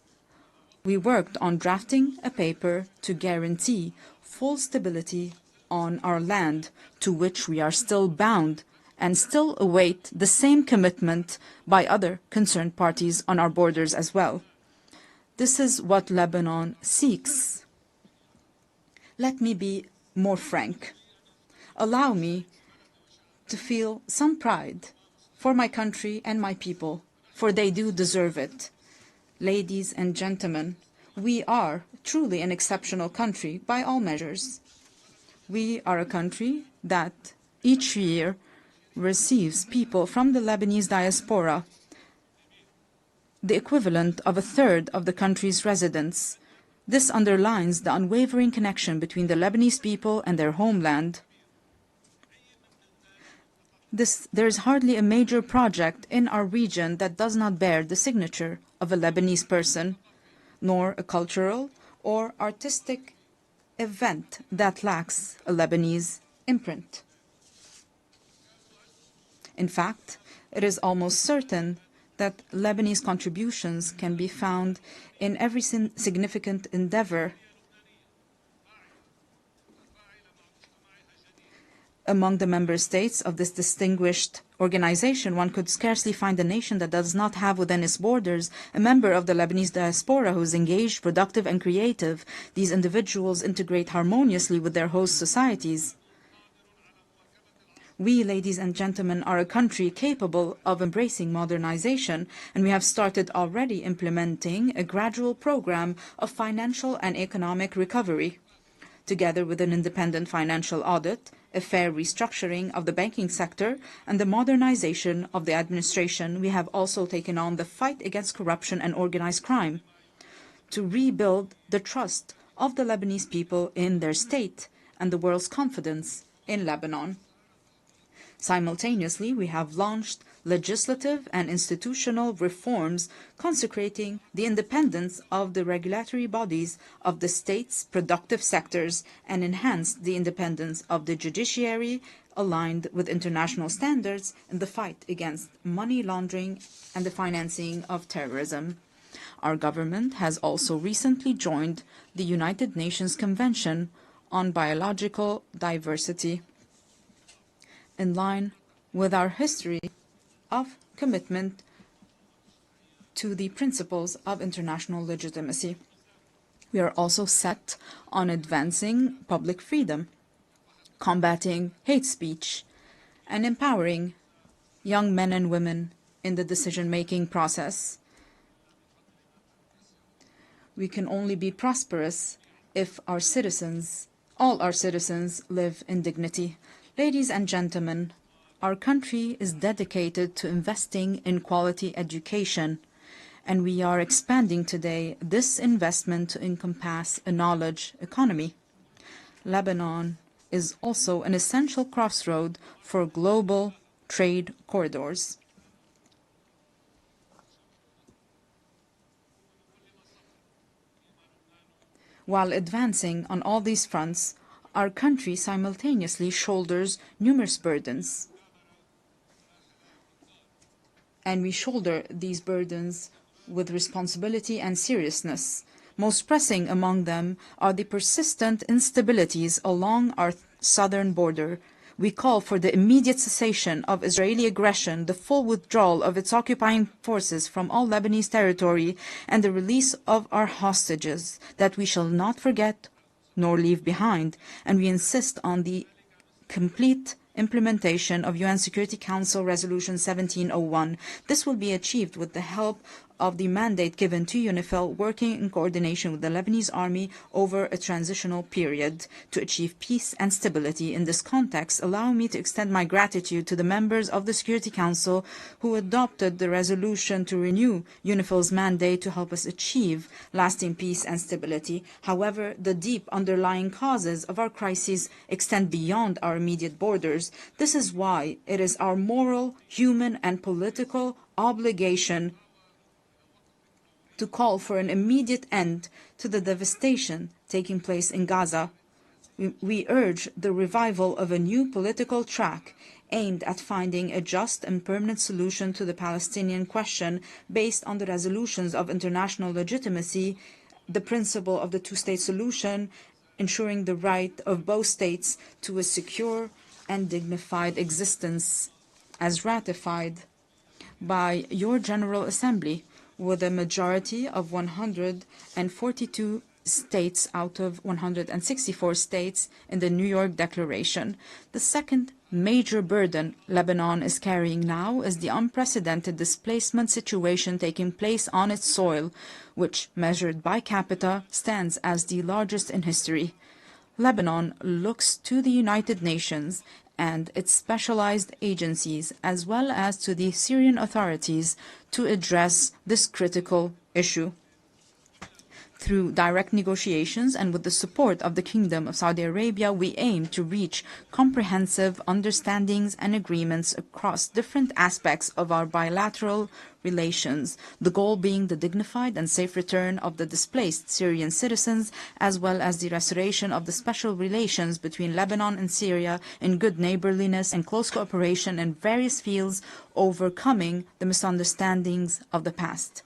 we worked on drafting a paper to guarantee full stability on our land, to which we are still bound and still await the same commitment by other concerned parties on our borders as well. This is what Lebanon seeks. Let me be more frank. Allow me to feel some pride for my country and my people, for they do deserve it. Ladies and gentlemen, we are truly an exceptional country by all measures. We are a country that each year receives people from the Lebanese diaspora, the equivalent of a third of the country's residents. This underlines the unwavering connection between the Lebanese people and their homeland. There is hardly a major project in our region that does not bear the signature of a Lebanese person, nor a cultural or artistic event that lacks a Lebanese imprint. In fact, it is almost certain that Lebanese contributions can be found in every significant endeavor. Among the member states of this distinguished organization, one could scarcely find a nation that does not have within its borders a member of the Lebanese diaspora who is engaged, productive, and creative. These individuals integrate harmoniously with their host societies. We, ladies and gentlemen, are a country capable of embracing modernization, and we have started already implementing a gradual program of financial and economic recovery. Together with an independent financial audit, a fair restructuring of the banking sector, and the modernization of the administration, we have also taken on the fight against corruption and organized crime to rebuild the trust of the Lebanese people in their state and the world's confidence in Lebanon. Simultaneously, we have launched legislative and institutional reforms consecrating the independence of the regulatory bodies of the state's productive sectors and enhanced the independence of the judiciary, aligned with international standards in the fight against money laundering and the financing of terrorism. Our government has also recently joined the United Nations Convention on Biological Diversity, in line with our history of commitment to the principles of international legitimacy. We are also set on advancing public freedom, combating hate speech, and empowering young men and women in the decision-making process. We can only be prosperous if our citizens, all our citizens, live in dignity. Ladies and gentlemen, our country is dedicated to investing in quality education, and we are expanding today this investment to encompass a knowledge economy. Lebanon is also an essential crossroad for global trade corridors. While advancing on all these fronts, our country simultaneously shoulders numerous burdens. And we shoulder these burdens with responsibility and seriousness. Most pressing among them are the persistent instabilities along our southern border. We call for the immediate cessation of Israeli aggression, the full withdrawal of its occupying forces from all Lebanese territory, and the release of our hostages that we shall not forget nor leave behind. And we insist on the complete implementation of UN Security Council Resolution 1701. This will be achieved with the help of the mandate given to UNIFIL, working in coordination with the Lebanese army over a transitional period to achieve peace and stability. In this context, allow me to extend my gratitude to the members of the Security Council who adopted the resolution to renew UNIFIL's mandate to help us achieve lasting peace and stability. However, the deep underlying causes of our crises extend beyond our immediate borders. This is why it is our moral, human, and political obligation to call for an immediate end to the devastation taking place in Gaza. We urge the revival of a new political track aimed at finding a just and permanent solution to the Palestinian question based on the resolutions of international legitimacy the principle of the two-state solution, ensuring the right of both states to a secure and dignified existence, as ratified by your General Assembly with a majority of 142 states out of 164 states in the New York Declaration. The second major burden Lebanon is carrying now is the unprecedented displacement situation taking place on its soil, which, measured by capita, stands as the largest in history. Lebanon looks to the United Nations and its specialized agencies, as well as to the Syrian authorities, to address this critical issue. Through direct negotiations and with the support of the Kingdom of Saudi Arabia, we aim to reach comprehensive understandings and agreements across different aspects of our bilateral relations, the goal being the dignified and safe return of the displaced Syrian citizens, as well as the restoration of the special relations between Lebanon and Syria in good neighborliness and close cooperation in various fields, overcoming the misunderstandings of the past.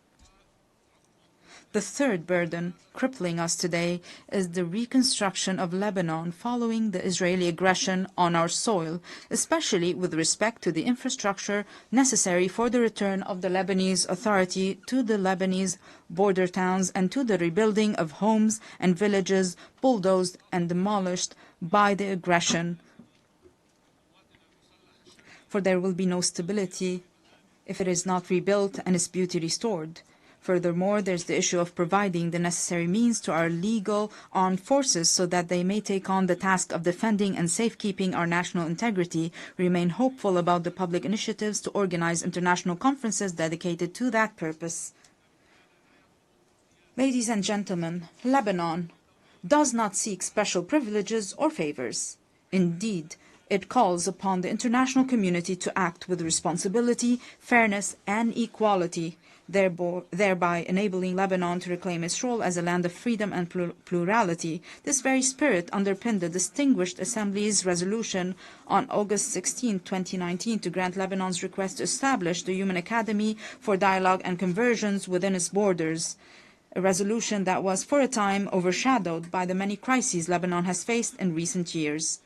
The third burden crippling us today is the reconstruction of Lebanon following the Israeli aggression on our soil, especially with respect to the infrastructure necessary for the return of the Lebanese Authority to the Lebanese border towns and to the rebuilding of homes and villages bulldozed and demolished by the aggression. For there will be no stability if it is not rebuilt and its beauty restored. Furthermore, there's the issue of providing the necessary means to our legal armed forces so that they may take on the task of defending and safekeeping our national integrity. We remain hopeful about the public initiatives to organize international conferences dedicated to that purpose. Ladies and gentlemen, Lebanon does not seek special privileges or favors. Indeed, it calls upon the international community to act with responsibility, fairness, and equality, thereby enabling Lebanon to reclaim its role as a land of freedom and plurality. This very spirit underpinned the Distinguished Assembly's resolution on August 16, 2019, to grant Lebanon's request to establish the Human Academy for Dialogue and Conversions within its borders, a resolution that was for a time overshadowed by the many crises Lebanon has faced in recent years.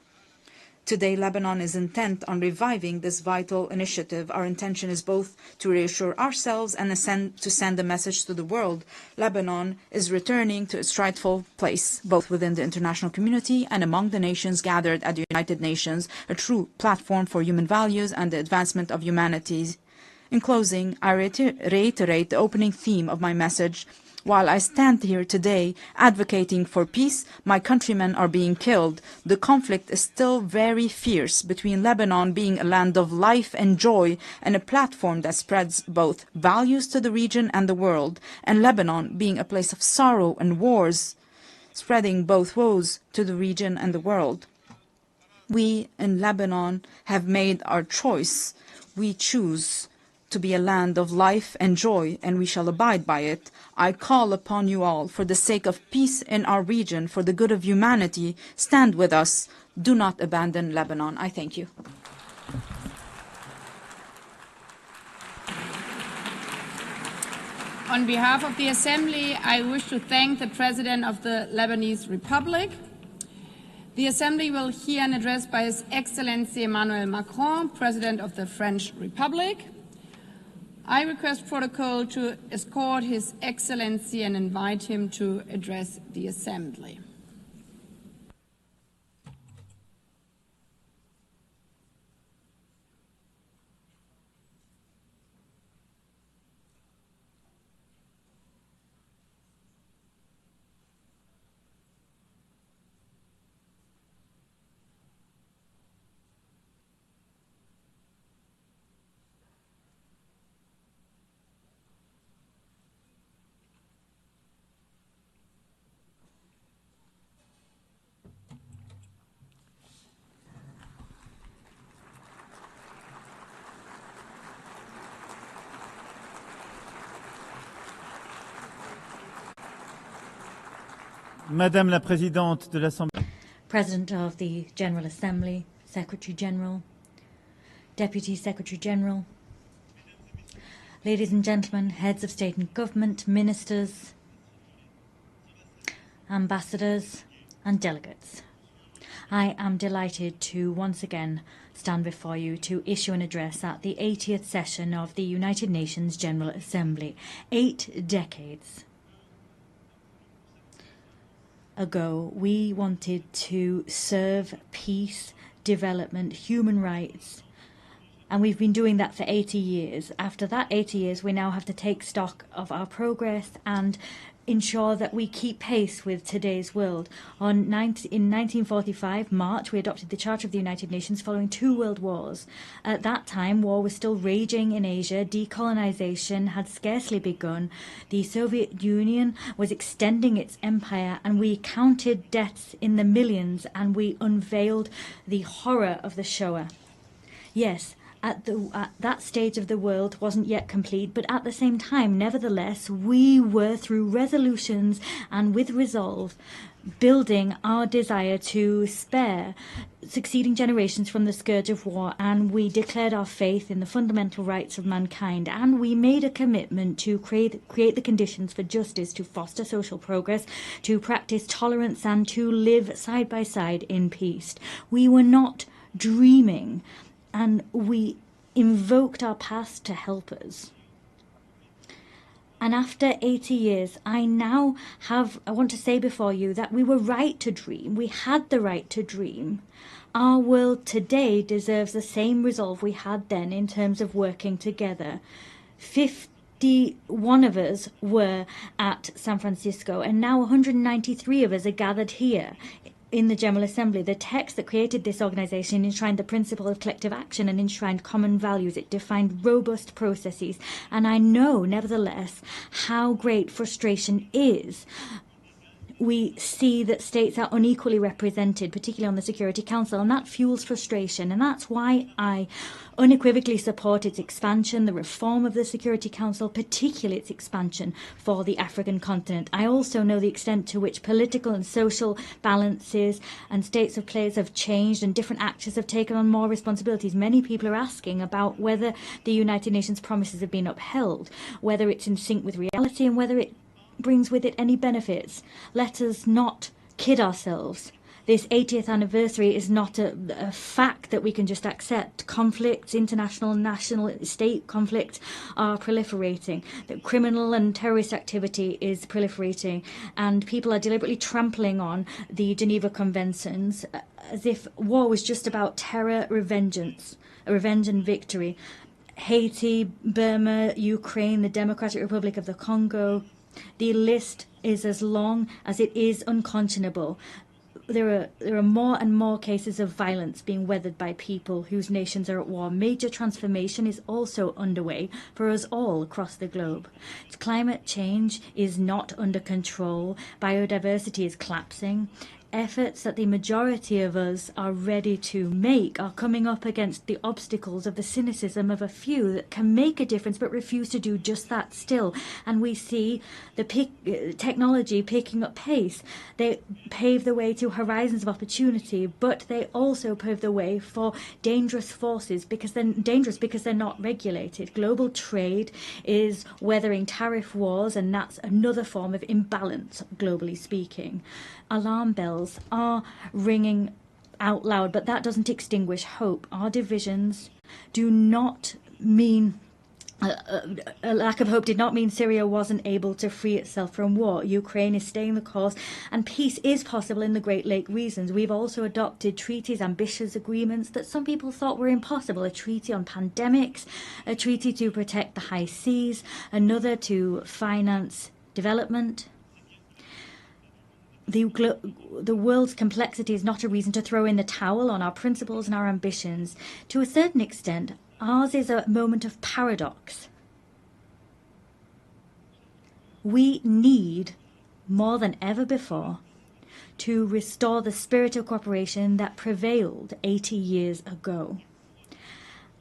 Today, Lebanon is intent on reviving this vital initiative. Our intention is both to reassure ourselves and to send a message to the world. Lebanon is returning to its rightful place, both within the international community and among the nations gathered at the United Nations, a true platform for human values and the advancement of humanity. In closing, I reiterate the opening theme of my message. While I stand here today advocating for peace, my countrymen are being killed. The conflict is still very fierce between Lebanon being a land of life and joy and a platform that spreads both values to the region and the world, and Lebanon being a place of sorrow and wars, spreading both woes to the region and the world. We in Lebanon have made our choice. We choose to be a land of life and joy, and we shall abide by it. I call upon you all, for the sake of peace in our region, for the good of humanity, stand with us. Do not abandon Lebanon. I thank you. On behalf of the Assembly, I wish to thank the President of the Lebanese Republic. The Assembly will hear an address by His Excellency Emmanuel Macron, President of the French Republic. I request protocol to escort His Excellency and invite him to address the Assembly. Madame la Présidente de l'Assemblée. President of the General Assembly, Secretary General, Deputy Secretary General, ladies and gentlemen, heads of state and government, ministers, ambassadors and delegates. I am delighted to once again stand before you to issue an address at the 80th session of the United Nations General Assembly. 8 decades ago, we wanted to serve peace, development, human rights, and we've been doing that for 80 years. After that 80 years, we now have to take stock of our progress and ensure that we keep pace with today's world. In 1945, March, we adopted the Charter of the United Nations following 2 world wars. At that time, war was still raging in Asia. Decolonization had scarcely begun. The Soviet Union was extending its empire, and we counted deaths in the millions, and we unveiled the horror of the Shoah. Yes, at that stage of the world wasn't yet complete, but at the same time, nevertheless, we were, through resolutions and with resolve, building our desire to spare succeeding generations from the scourge of war, and we declared our faith in the fundamental rights of mankind, and we made a commitment to create the conditions for justice, to foster social progress, to practice tolerance, and to live side by side in peace. We were not dreaming, and we invoked our past to help us. And after 80 years, I want to say before you that we were right to dream. We had the right to dream. Our world today deserves the same resolve we had then in terms of working together. 51 of us were at San Francisco, and now 193 of us are gathered here in the General Assembly. The text that created this organization enshrined the principle of collective action and enshrined common values. It defined robust processes. And I know, nevertheless, how great frustration is. We see that states are unequally represented, particularly on the Security Council, and that fuels frustration. And that's why I unequivocally support its expansion, the reform of the Security Council, particularly its expansion for the African continent. I also know the extent to which political and social balances and states of place have changed, and different actors have taken on more responsibilities. Many people are asking about whether the United Nations promises have been upheld, whether it's in sync with reality, and whether it brings with it any benefits. Let us not kid ourselves. This 80th anniversary is not a fact that we can just accept. Conflicts, international, national, state conflicts are proliferating. The criminal and terrorist activity is proliferating, and people are deliberately trampling on the Geneva Conventions as if war was just about terror, revenge and victory. Haiti, Burma, Ukraine, the Democratic Republic of the Congo. The list is as long as it is unconscionable. There are more and more cases of violence being weathered by people whose nations are at war. Major transformation is also underway for us all across the globe. Climate change is not under control. Biodiversity is collapsing. Efforts that the majority of us are ready to make are coming up against the obstacles of the cynicism of a few that can make a difference but refuse to do just that still. And we see the technology picking up pace. They pave the way to horizons of opportunity, but they also pave the way for dangerous forces because they're not regulated. Global trade is weathering tariff wars, and that's another form of imbalance, globally speaking. Alarm bells are ringing out loud, but that doesn't extinguish hope. Our divisions do not mean a lack of hope did not mean Syria wasn't able to free itself from war. Ukraine is staying the course, and peace is possible in the Great Lake regions. We've also adopted treaties, ambitious agreements that some people thought were impossible. A treaty on pandemics, a treaty to protect the high seas, another to finance development. The world's complexity is not a reason to throw in the towel on our principles and our ambitions. To a certain extent, ours is a moment of paradox. We need, more than ever before, to restore the spirit of cooperation that prevailed 80 years ago.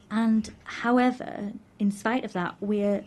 And however, in spite of that, we're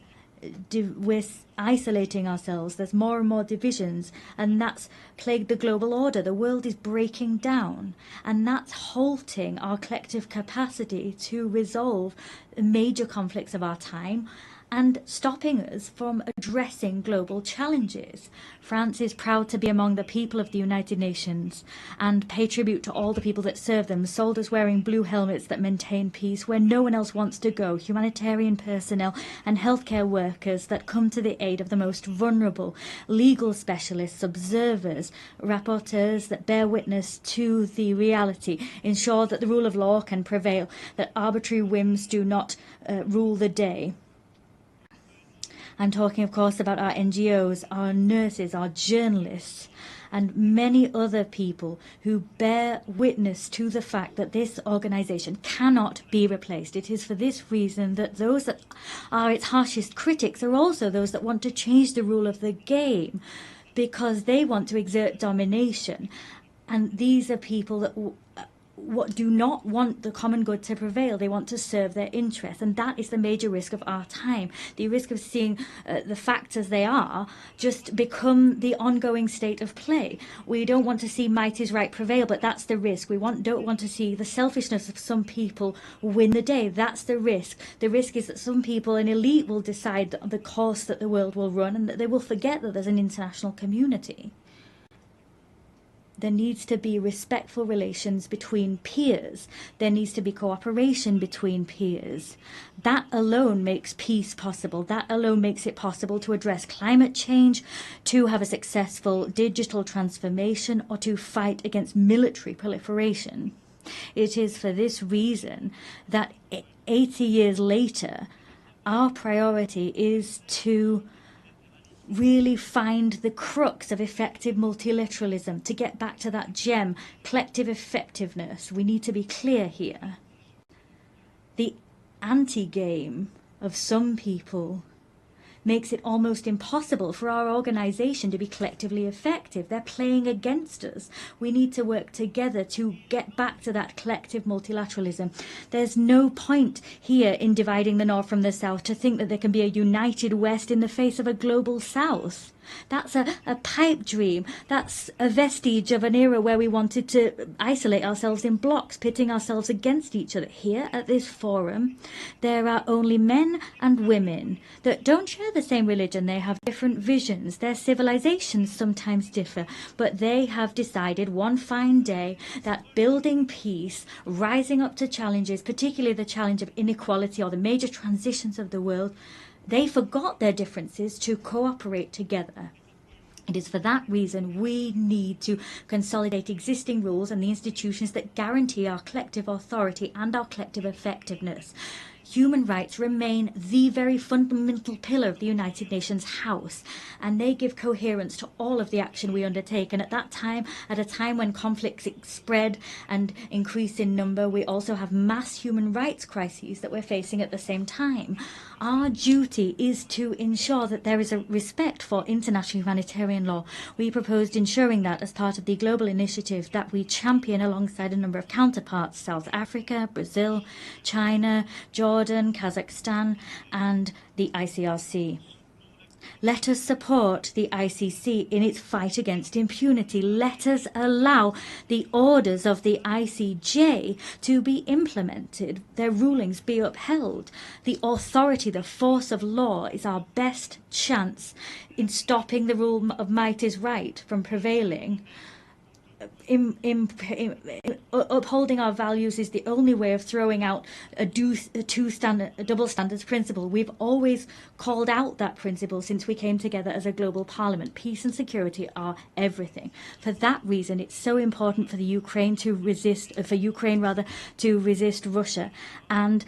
isolating ourselves. There's more and more divisions, and that's plagued the global order. The world is breaking down, and that's halting our collective capacity to resolve the major conflicts of our time and stopping us from addressing global challenges. France is proud to be among the people of the United Nations and pay tribute to all the people that serve them, soldiers wearing blue helmets that maintain peace where no one else wants to go, humanitarian personnel and healthcare workers that come to the aid of the most vulnerable, legal specialists, observers, rapporteurs that bear witness to the reality, ensure that the rule of law can prevail, that arbitrary whims do not rule the day. I'm talking, of course, about our NGOs, our nurses, our journalists, and many other people who bear witness to the fact that this organisation cannot be replaced. It is for this reason that those that are its harshest critics are also those that want to change the rule of the game, because they want to exert domination. And these are people that do not want the common good to prevail. They want to serve their interests, and that is the major risk of our time. The risk of seeing the facts as they are just become the ongoing state of play. We don't want to see might is right prevail, but that's the risk. We don't want to see the selfishness of some people win the day. That's the risk. The risk is that some people, an elite, will decide the course that the world will run, and that they will forget that there's an international community. There needs to be respectful relations between peers. There needs to be cooperation between peers. That alone makes peace possible. That alone makes it possible to address climate change, to have a successful digital transformation, or to fight against military proliferation. It is for this reason that 80 years later, our priority is to really find the crux of effective multilateralism, to get back to that gem, collective effectiveness. We need to be clear here. The anti-game of some people makes it almost impossible for our organisation to be collectively effective. They're playing against us. We need to work together to get back to that collective multilateralism. There's no point here in dividing the North from the South to think that there can be a united West in the face of a global South. That's a pipe dream. That's a vestige of an era where we wanted to isolate ourselves in blocks, pitting ourselves against each other. Here at this forum, there are only men and women that don't share the same religion. They have different visions. Their civilizations sometimes differ, but they have decided one fine day that building peace, rising up to challenges, particularly the challenge of inequality or the major transitions of the world, they forgot their differences to cooperate together. It is for that reason we need to consolidate existing rules and the institutions that guarantee our collective authority and our collective effectiveness. Human rights remain the very fundamental pillar of the United Nations House, and they give coherence to all of the action we undertake. And at a time when conflicts spread and increase in number, we also have mass human rights crises that we're facing at the same time. Our duty is to ensure that there is a respect for international humanitarian law. We proposed ensuring that as part of the global initiative that we champion alongside a number of counterparts: South Africa, Brazil, China, Jordan, Kazakhstan, and the ICRC. Let us support the ICC in its fight against impunity. Let us allow the orders of the ICJ to be implemented, their rulings be upheld. The authority, the force of law is our best chance in stopping the rule of might is right from prevailing. Upholding our values is the only way of throwing out a double standards principle. We've always called out that principle since we came together as a global parliament. Peace and security are everything. For that reason, it's so important for Ukraine to resist Russia and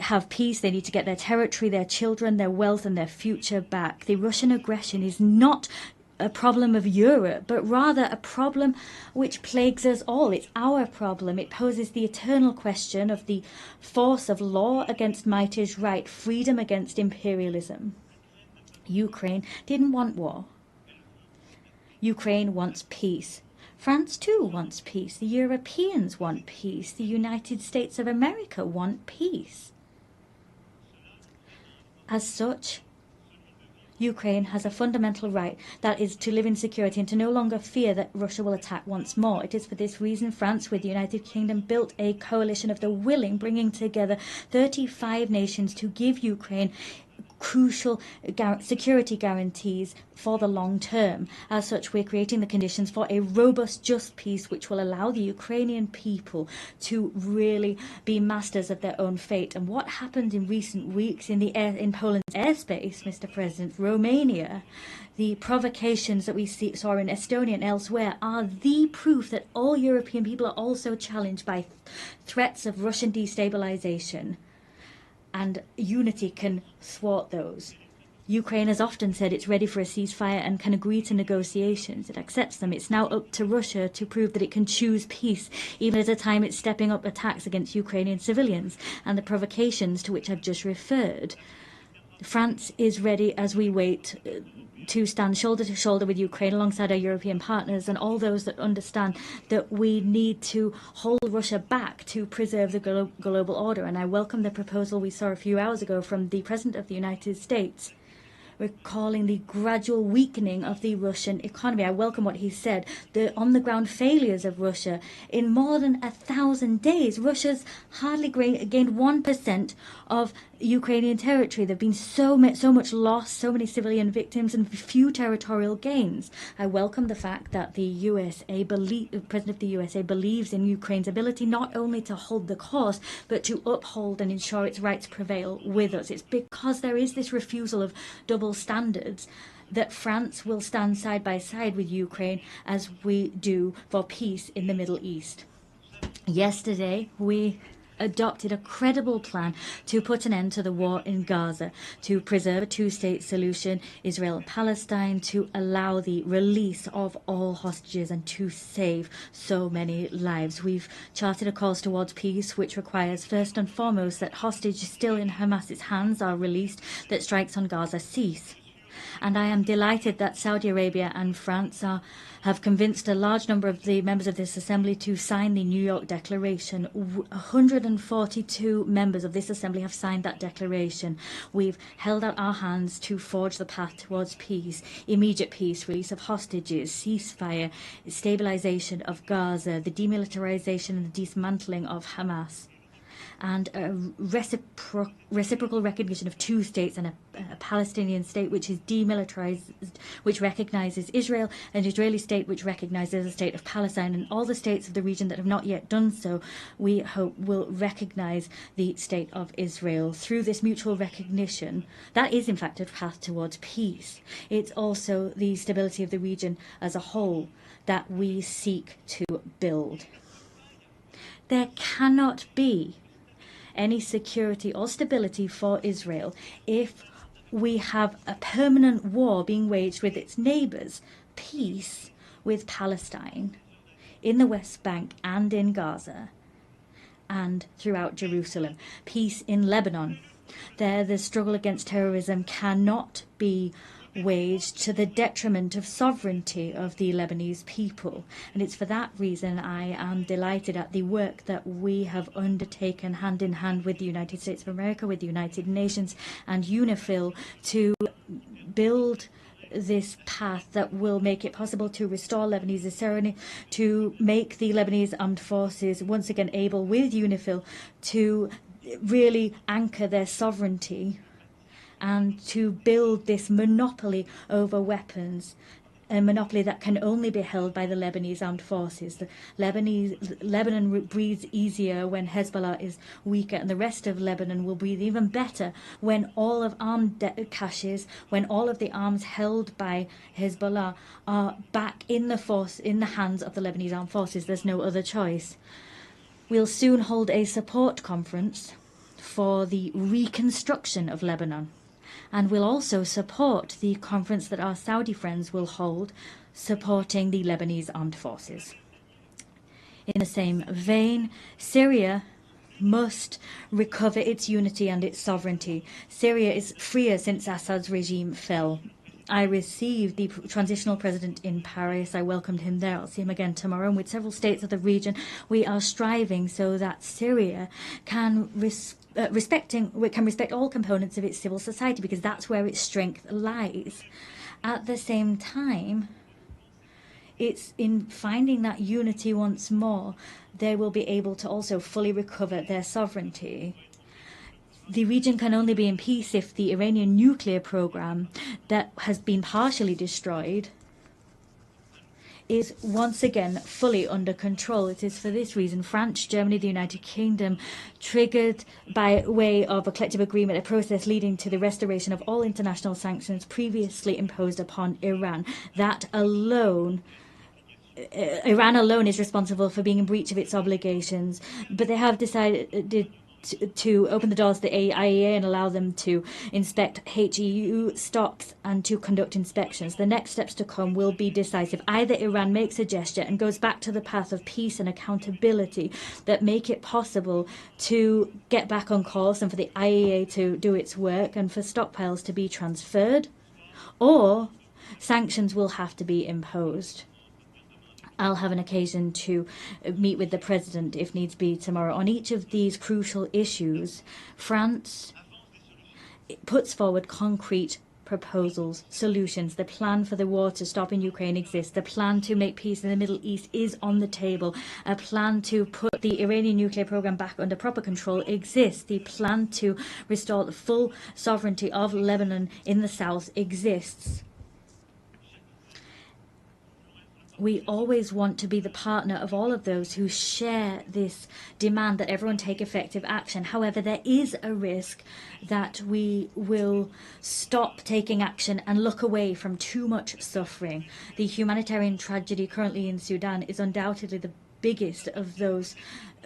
have peace. They need to get their territory, their children, their wealth, and their future back. The Russian aggression is not a problem of Europe, but rather a problem which plagues us all. It's our problem. It poses the eternal question of the force of law against might is right, freedom against imperialism. Ukraine didn't want war. Ukraine wants peace. France too wants peace. The Europeans want peace. The United States of America want peace. As such, Ukraine has a fundamental right, that is to live in security and to no longer fear that Russia will attack once more. It is for this reason France, with the United Kingdom, built a coalition of the willing, bringing together 35 nations to give Ukraine crucial security guarantees for the long term. As such, we're creating the conditions for a robust, just peace which will allow the Ukrainian people to really be masters of their own fate. And what happened in recent weeks in Poland's airspace, Mr. President, Romania, the provocations that we saw in Estonia and elsewhere are the proof that all European people are also challenged by threats of Russian destabilization. And unity can thwart those. Ukraine has often said it's ready for a ceasefire and can agree to negotiations. It accepts them. It's now up to Russia to prove that it can choose peace, even at a time it's stepping up attacks against Ukrainian civilians and the provocations to which I've just referred. France is ready as we wait to stand shoulder to shoulder with Ukraine alongside our European partners and all those that understand that we need to hold Russia back to preserve the global order. And I welcome the proposal we saw a few hours ago from the President of the United States, recalling the gradual weakening of the Russian economy. I welcome what he said, the on-the-ground failures of Russia. In more than 1,000 days, Russia's hardly gained 1% of Ukrainian territory. There have been so much loss, so many civilian victims, and few territorial gains. I welcome the fact that the President of the USA believes in Ukraine's ability not only to hold the course, but to uphold and ensure its rights prevail with us. It's because there is this refusal of double standards that France will stand side by side with Ukraine as we do for peace in the Middle East. Yesterday, we adopted a credible plan to put an end to the war in Gaza, to preserve a two-state solution, Israel and Palestine, to allow the release of all hostages and to save so many lives. We've charted a course towards peace, which requires first and foremost that hostages still in Hamas's hands are released, that strikes on Gaza cease. And I am delighted that Saudi Arabia and France have convinced a large number of the members of this assembly to sign the New York Declaration. 142 members of this assembly have signed that declaration. We've held out our hands to forge the path towards peace, immediate peace, release of hostages, ceasefire, stabilization of Gaza, the demilitarization and the dismantling of Hamas, and a reciprocal recognition of two states and a Palestinian state which is demilitarized, which recognizes Israel, an Israeli state which recognizes the state of Palestine, and all the states of the region that have not yet done so, we hope will recognize the state of Israel. Through this mutual recognition, that is in fact a path towards peace. It's also the stability of the region as a whole that we seek to build. There cannot be any security or stability for Israel if we have a permanent war being waged with its neighbors, peace with Palestine, in the West Bank and in Gaza, and throughout Jerusalem, peace in Lebanon. There, the struggle against terrorism cannot be waged to the detriment of sovereignty of the Lebanese people. And it's for that reason I am delighted at the work that we have undertaken hand in hand with the United States of America, with the United Nations and UNIFIL to build this path that will make it possible to restore Lebanese sovereignty, to make the Lebanese armed forces once again able, with UNIFIL, to really anchor their sovereignty and to build this monopoly over weapons, a monopoly that can only be held by the Lebanese armed forces. Lebanon breathes easier when Hezbollah is weaker, and the rest of Lebanon will breathe even better when all of armed caches, when all of the arms held by Hezbollah are back in the hands of the Lebanese armed forces. There's no other choice. We'll soon hold a support conference for the reconstruction of Lebanon. And we'll also support the conference that our Saudi friends will hold, supporting the Lebanese armed forces. In the same vein, Syria must recover its unity and its sovereignty. Syria is freer since Assad's regime fell. I received the transitional president in Paris. I welcomed him there. I'll see him again tomorrow. And with several states of the region, we are striving so that Syria can respect all components of its civil society, because that's where its strength lies. At the same time, it's in finding that unity once more, they will be able to also fully recover their sovereignty. The region can only be in peace if the Iranian nuclear program that has been partially destroyed is once again fully under control. It is for this reason France, Germany, the United Kingdom triggered by way of a collective agreement a process leading to the restoration of all international sanctions previously imposed upon Iran. Iran alone is responsible for being in breach of its obligations, but they have decided to open the doors to the IAEA and allow them to inspect HEU stocks and to conduct inspections. The next steps to come will be decisive. Either Iran makes a gesture and goes back to the path of peace and accountability that make it possible to get back on course and for the IAEA to do its work and for stockpiles to be transferred, or sanctions will have to be imposed. I'll have an occasion to meet with the President, if needs be, tomorrow. On each of these crucial issues, France puts forward concrete proposals, solutions. The plan for the war to stop in Ukraine exists. The plan to make peace in the Middle East is on the table. A plan to put the Iranian nuclear program back under proper control exists. The plan to restore the full sovereignty of Lebanon in the south exists. We always want to be the partner of all of those who share this demand that everyone take effective action. However, there is a risk that we will stop taking action and look away from too much suffering. The humanitarian tragedy currently in Sudan is undoubtedly the biggest of those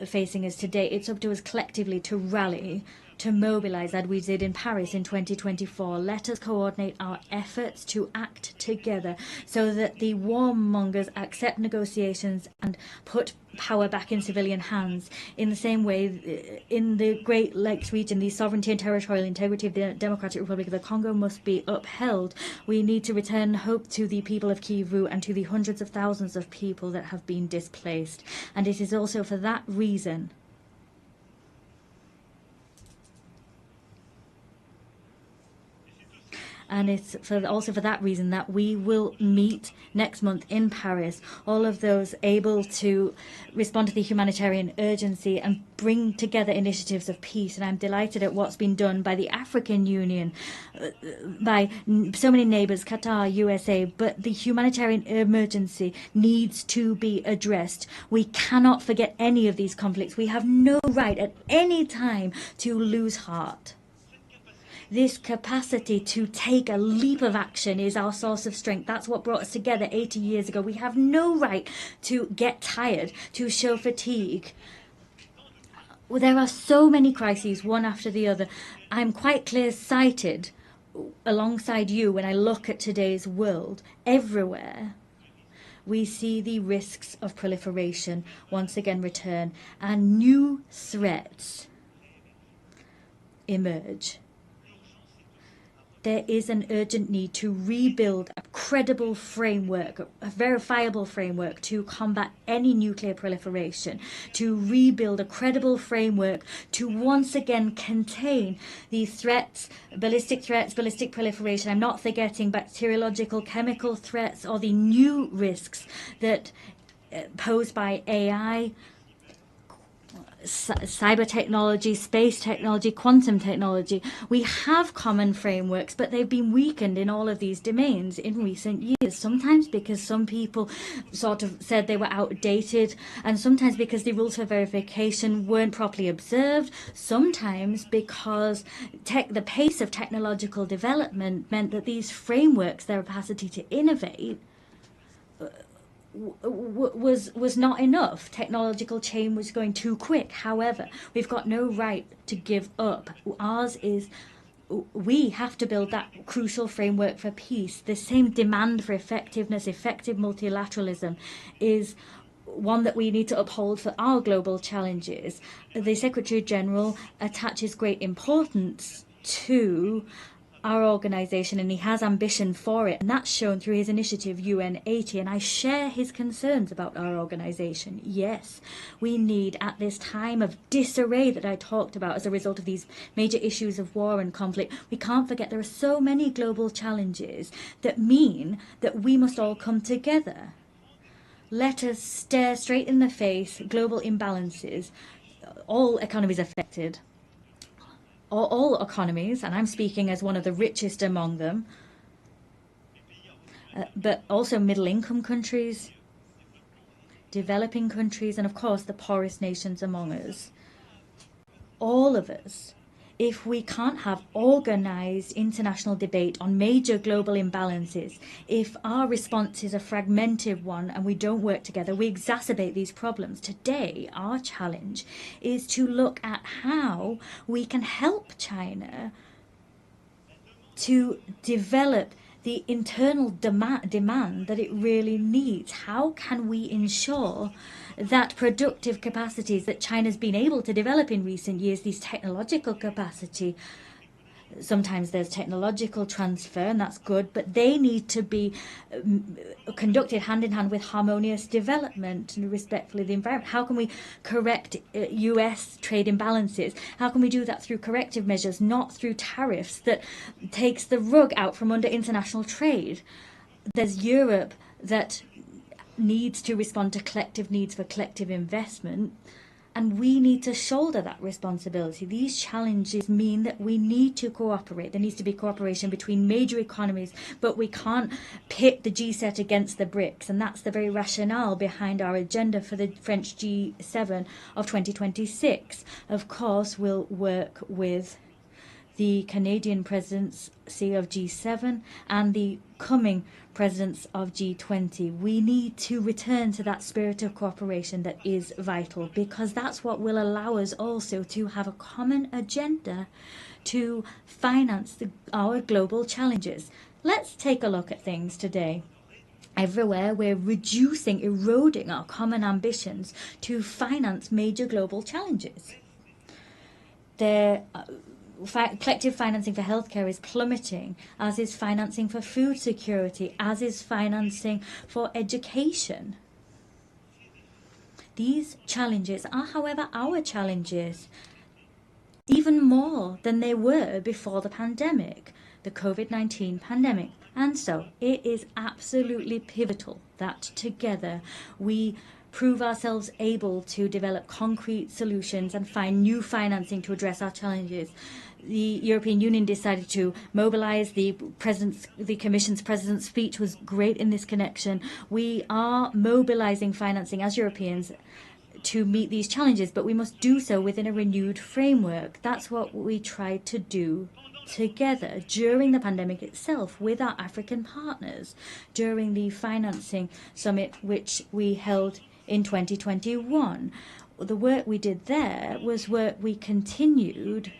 facing us today. It's up to us collectively to rally, to mobilize, as we did in Paris in 2024. Let us coordinate our efforts to act together so that the warmongers accept negotiations and put power back in civilian hands. In the same way, in the Great Lakes region, the sovereignty and territorial integrity of the Democratic Republic of the Congo must be upheld. We need to return hope to the people of Kivu and to the hundreds of thousands of people that have been displaced. And it is also for that reason and it's also for that reason that we will meet next month in Paris, all of those able to respond to the humanitarian urgency and bring together initiatives of peace. And I'm delighted at what's been done by the African Union, by so many neighbors, Qatar, USA, but the humanitarian emergency needs to be addressed. We cannot forget any of these conflicts. We have no right at any time to lose heart. This capacity to take a leap of action is our source of strength. That's what brought us together 80 years ago. We have no right to get tired, to show fatigue. Well, there are so many crises, one after the other. I'm quite clear-sighted alongside you when I look at today's world. Everywhere we see the risks of proliferation once again return and new threats emerge. There is an urgent need to rebuild a credible framework, a verifiable framework to combat any nuclear proliferation, to rebuild a credible framework to once again contain these threats, ballistic proliferation. I'm not forgetting bacteriological, chemical threats or the new risks that posed by AI, cyber technology, space technology, quantum technology. We have common frameworks, but they've been weakened in all of these domains in recent years, sometimes because some people sort of said they were outdated, and sometimes because the rules for verification weren't properly observed, sometimes because the pace of technological development meant that these frameworks, their capacity to innovate, was not enough. Technological change was going too quick. However, we've got no right to give up. We have to build that crucial framework for peace. The same demand for effectiveness, effective multilateralism is one that we need to uphold for our global challenges. The Secretary General attaches great importance to our organization, and he has ambition for it, and that's shown through his initiative UN 80, and I share his concerns about our organization. Yes, we need, at this time of disarray that I talked about as a result of these major issues of war and conflict, we can't forget there are so many global challenges that mean that we must all come together. Let us stare straight in the face global imbalances, all economies affected. all economies, and I'm speaking as one of the richest among them, but also middle-income countries, developing countries, and of course the poorest nations among us. All of us, if we can't have organized international debate on major global imbalances, if our response is a fragmented one and we don't work together, we exacerbate these problems. Today, our challenge is to look at how we can help China to develop the internal demand that it really needs. How can we ensure that productive capacities that China's been able to develop in recent years, these technological capacity, sometimes there's technological transfer and that's good, but they need to be conducted hand in hand with harmonious development and respectfully the environment. How can we correct US trade imbalances? How can we do that through corrective measures, not through tariffs that takes the rug out from under international trade? There's Europe that needs to respond to collective needs for collective investment, and we need to shoulder that responsibility. These challenges mean that we need to cooperate. There needs to be cooperation between major economies, but we can't pit the G7 against the BRICS, and that's the very rationale behind our agenda for the French G7 of 2026. Of course, we'll work with the Canadian presidency of G7 and the coming presidents of G20. We need to return to that spirit of cooperation that is vital, because that's what will allow us also to have a common agenda to finance our global challenges. Let's take a look at things today. Everywhere we're reducing, eroding our common ambitions to finance major global challenges. Collective financing for healthcare is plummeting, as is financing for food security, as is financing for education. These challenges are, however, our challenges, even more than they were before the pandemic, the COVID-19 pandemic. And so it is absolutely pivotal that together we prove ourselves able to develop concrete solutions and find new financing to address our challenges. The European Union decided to mobilize. The Commission's President's speech was great in this connection. We are mobilizing financing as Europeans to meet these challenges, but we must do so within a renewed framework. That's what we tried to do together during the pandemic itself with our African partners, during the financing summit which we held in 2021. The work we did there was work we continued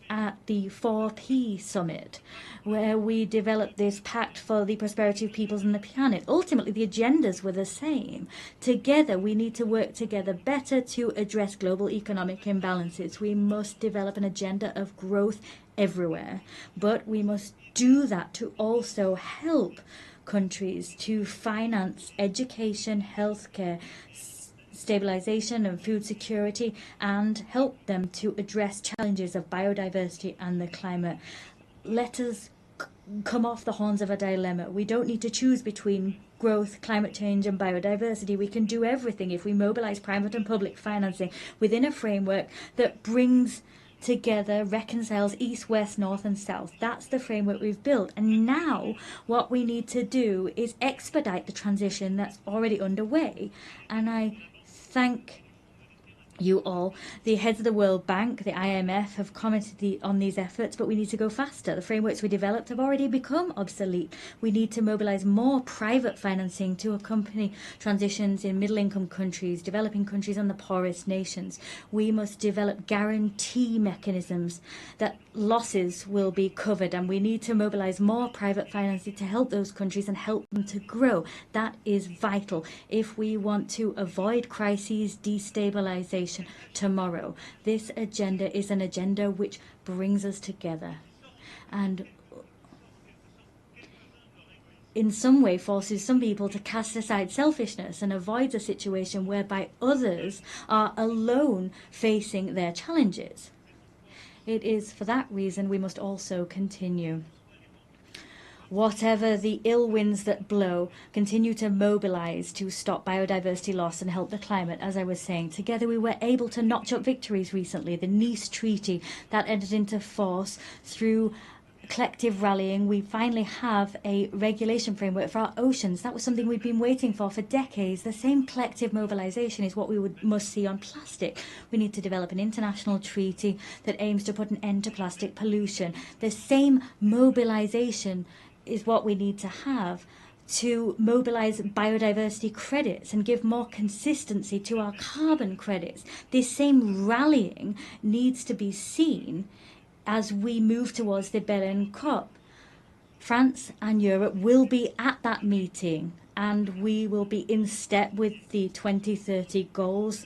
at the 4P summit, where we developed this pact for the prosperity of peoples and the planet. Ultimately, the agendas were the same. Together, we need to work together better to address global economic imbalances. We must develop an agenda of growth everywhere, but we must do that to also help countries to finance education, healthcare, stabilization and food security, and help them to address challenges of biodiversity and the climate. Let us come off the horns of a dilemma. We don't need to choose between growth, climate change and biodiversity. We can do everything if we mobilize private and public financing within a framework that brings together, reconciles east, west, north and south. That's the framework we've built. And now what we need to do is expedite the transition that's already underway. And I thank you all. The heads of the World Bank, the IMF, have commented on these efforts, but we need to go faster. The frameworks we developed have already become obsolete. We need to mobilize more private financing to accompany transitions in middle-income countries, developing countries and the poorest nations. We must develop guarantee mechanisms that losses will be covered, and we need to mobilize more private financing to help those countries and help them to grow. That is vital if we want to avoid crises, destabilization tomorrow. This agenda is an agenda which brings us together and in some way forces some people to cast aside selfishness and avoids a situation whereby others are alone facing their challenges. It is for that reason we must also continue. Whatever the ill winds that blow, continue to mobilize to stop biodiversity loss and help the climate. As I was saying, together we were able to notch up victories recently. The Nice Treaty that entered into force through collective rallying. We finally have a regulation framework for our oceans. That was something we've been waiting for decades. The same collective mobilization is what we must see on plastic. We need to develop an international treaty that aims to put an end to plastic pollution. The same mobilization is what we need to have to mobilize biodiversity credits and give more consistency to our carbon credits. This same rallying needs to be seen as we move towards the Berlin COP. France and Europe will be at that meeting, and we will be in step with the 2030 goals.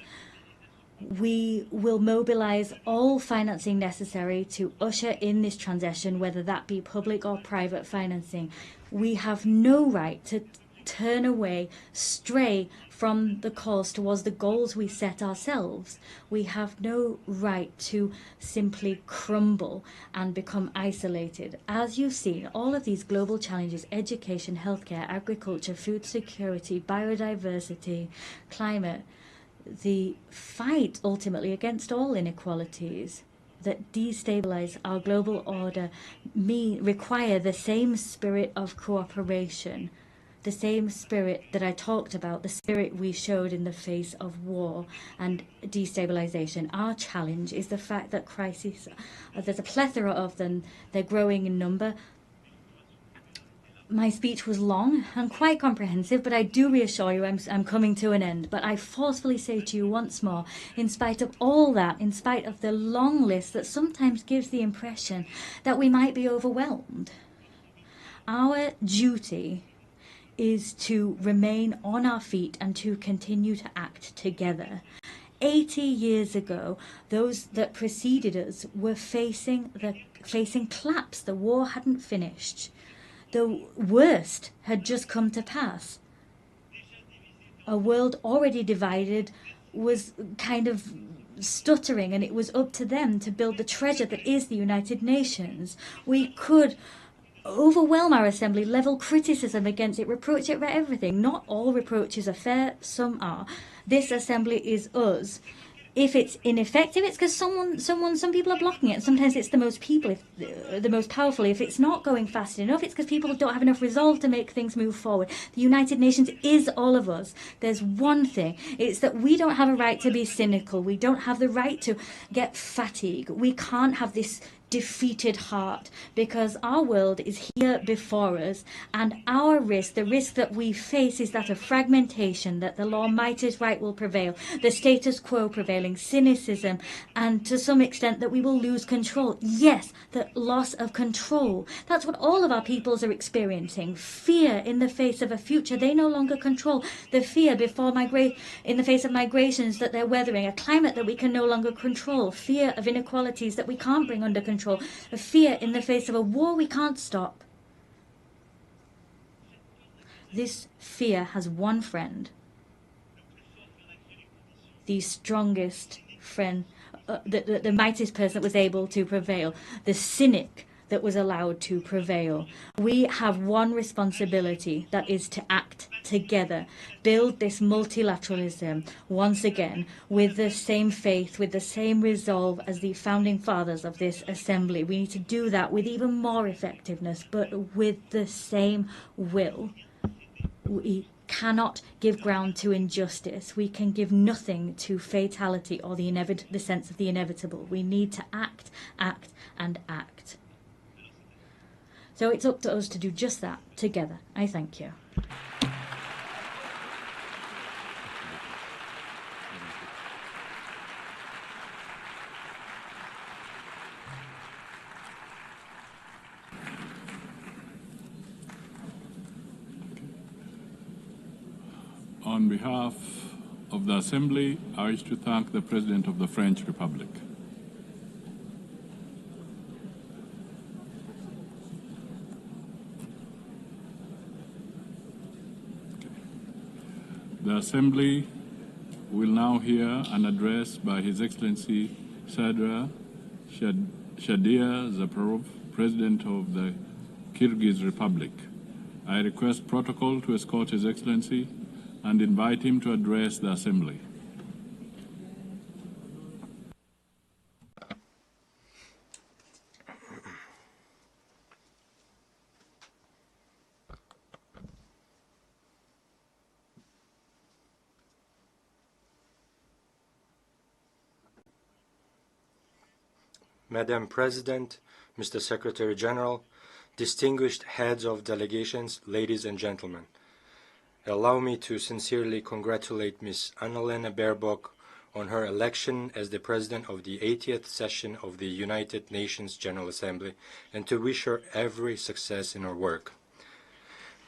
We will mobilize all financing necessary to usher in this transition, whether that be public or private financing. We have no right to turn away, stray from the course towards the goals we set ourselves. We have no right to simply crumble and become isolated. As you've seen, all of these global challenges, education, healthcare, agriculture, food security, biodiversity, climate, the fight ultimately against all inequalities that destabilize our global order require the same spirit of cooperation, the same spirit that I talked about, the spirit we showed in the face of war and destabilization. Our challenge is the fact that crises, there's a plethora of them, they're growing in number. My speech was long and quite comprehensive, but I do reassure you I'm coming to an end. But I forcefully say to you once more, in spite of all that, in spite of the long list that sometimes gives the impression that we might be overwhelmed, our duty is to remain on our feet and to continue to act together. 80 years ago, those that preceded us were facing collapse. The war hadn't finished. The worst had just come to pass. A world already divided was kind of stuttering, and it was up to them to build the treasure that is the United Nations. We could overwhelm our assembly, level criticism against it, reproach it for everything. Not all reproaches are fair, some are. This assembly is us. If it's ineffective, it's because some people are blocking it. Sometimes it's the most powerful. If it's not going fast enough, it's because people don't have enough resolve to make things move forward. The United Nations is all of us. There's one thing. It's that we don't have a right to be cynical. We don't have the right to get fatigued. We can't have this defeated heart, because our world is here before us, and our risk, the risk that we face, is that of fragmentation, that the law might is right will prevail, the status quo prevailing, cynicism, and to some extent that we will lose control. Yes, the loss of control. That's what all of our peoples are experiencing. Fear in the face of a future they no longer control. The fear in the face of migrations that they're weathering, a climate that we can no longer control, fear of inequalities that we can't bring under control, a fear in the face of a war we can't stop. This fear has one friend, the strongest friend, the mightiest person that was able to prevail, the cynic that was allowed to prevail. We have one responsibility, that is to act together, build this multilateralism once again with the same faith, with the same resolve as the founding fathers of this assembly. We need to do that with even more effectiveness, but with the same will. We cannot give ground to injustice. We can give nothing to fatality or the sense of the inevitable. We need to act, act, and act. So it's up to us to do just that together. I thank you. On behalf of the Assembly, I wish to thank the President of the French Republic. The Assembly will now hear an address by His Excellency Sadr Shadia Zaparov, President of the Kyrgyz Republic. I request protocol to escort His Excellency and invite him to address the Assembly. Madam President, Mr. Secretary General, distinguished heads of delegations, ladies and gentlemen, allow me to sincerely congratulate Ms. Annalena Baerbock on her election as the President of the 80th session of the United Nations General Assembly and to wish her every success in her work.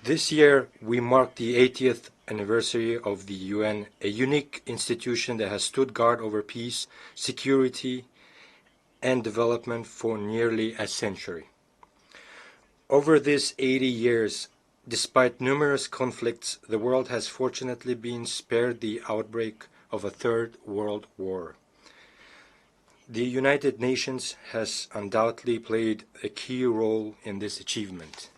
This year, we mark the 80th anniversary of the UN, a unique institution that has stood guard over peace, security, and development for nearly a century. Over these 80 years, despite numerous conflicts, the world has fortunately been spared the outbreak of a third world war. The United Nations has undoubtedly played a key role in this achievement.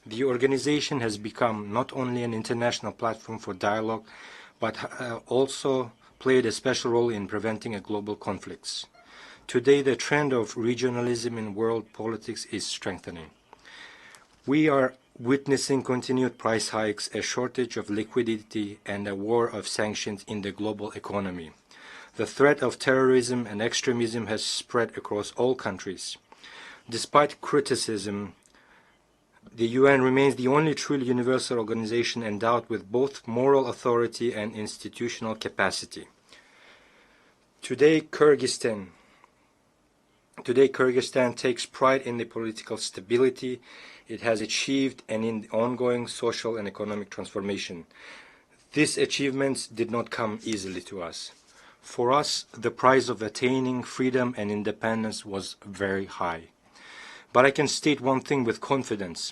The organization has become not only an international platform for dialogue, but also played a special role in preventing global conflicts. Today, the trend of regionalism in world politics is strengthening. We are witnessing continued price hikes, a shortage of liquidity, and a war of sanctions in the global economy. The threat of terrorism and extremism has spread across all countries. Despite criticism, the UN remains the only truly universal organization endowed with both moral authority and institutional capacity. Today, Kyrgyzstan takes pride in the political stability it has achieved and in the ongoing social and economic transformation. These achievements did not come easily to us. For us, the price of attaining freedom and independence was very high. But I can state one thing with confidence.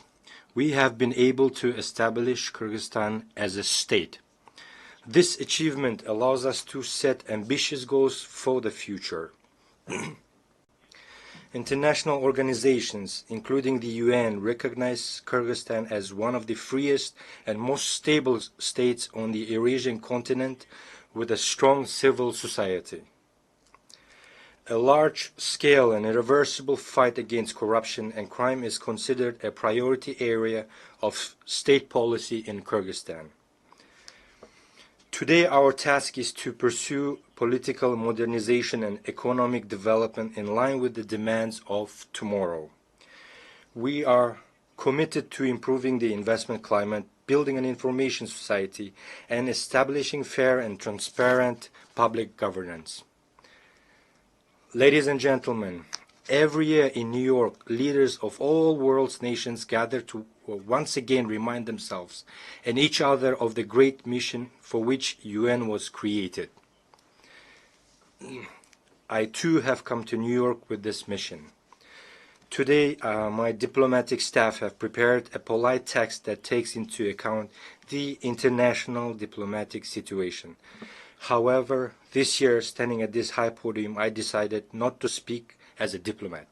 We have been able to establish Kyrgyzstan as a state. This achievement allows us to set ambitious goals for the future. International organizations, including the UN, recognize Kyrgyzstan as one of the freest and most stable states on the Eurasian continent with a strong civil society. A large-scale and irreversible fight against corruption and crime is considered a priority area of state policy in Kyrgyzstan. Today, our task is to pursue political modernization and economic development in line with the demands of tomorrow. We are committed to improving the investment climate, building an information society, and establishing fair and transparent public governance. Ladies and gentlemen, every year in New York, leaders of all world's nations gather to once again remind themselves and each other of the great mission for which UN was created. I too have come to New York with this mission. Today, my diplomatic staff have prepared a polite text that takes into account the international diplomatic situation. However, this year, standing at this high podium, I decided not to speak as a diplomat.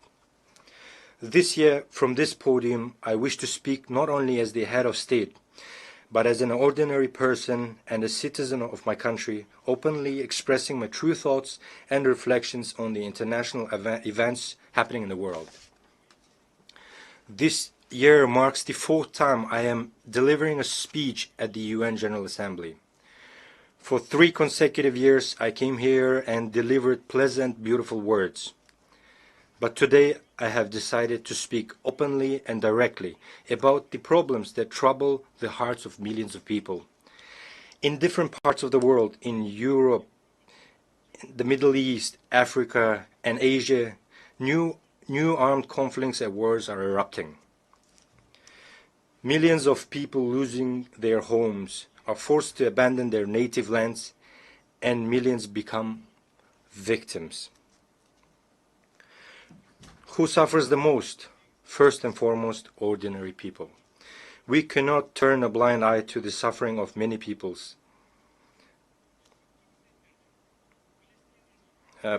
This year, from this podium, I wish to speak not only as the head of state, but as an ordinary person and a citizen of my country, openly expressing my true thoughts and reflections on the international events happening in the world. This year marks the 4th time I am delivering a speech at the UN General Assembly. For 3 consecutive years, I came here and delivered pleasant, beautiful words. But today, I have decided to speak openly and directly about the problems that trouble the hearts of millions of people. In different parts of the world, in Europe, the Middle East, Africa, and Asia, new armed conflicts and wars are erupting. Millions of people losing their homes are forced to abandon their native lands, and millions become victims. Who suffers the most? First and foremost, ordinary people. We cannot turn a blind eye to the suffering of many peoples.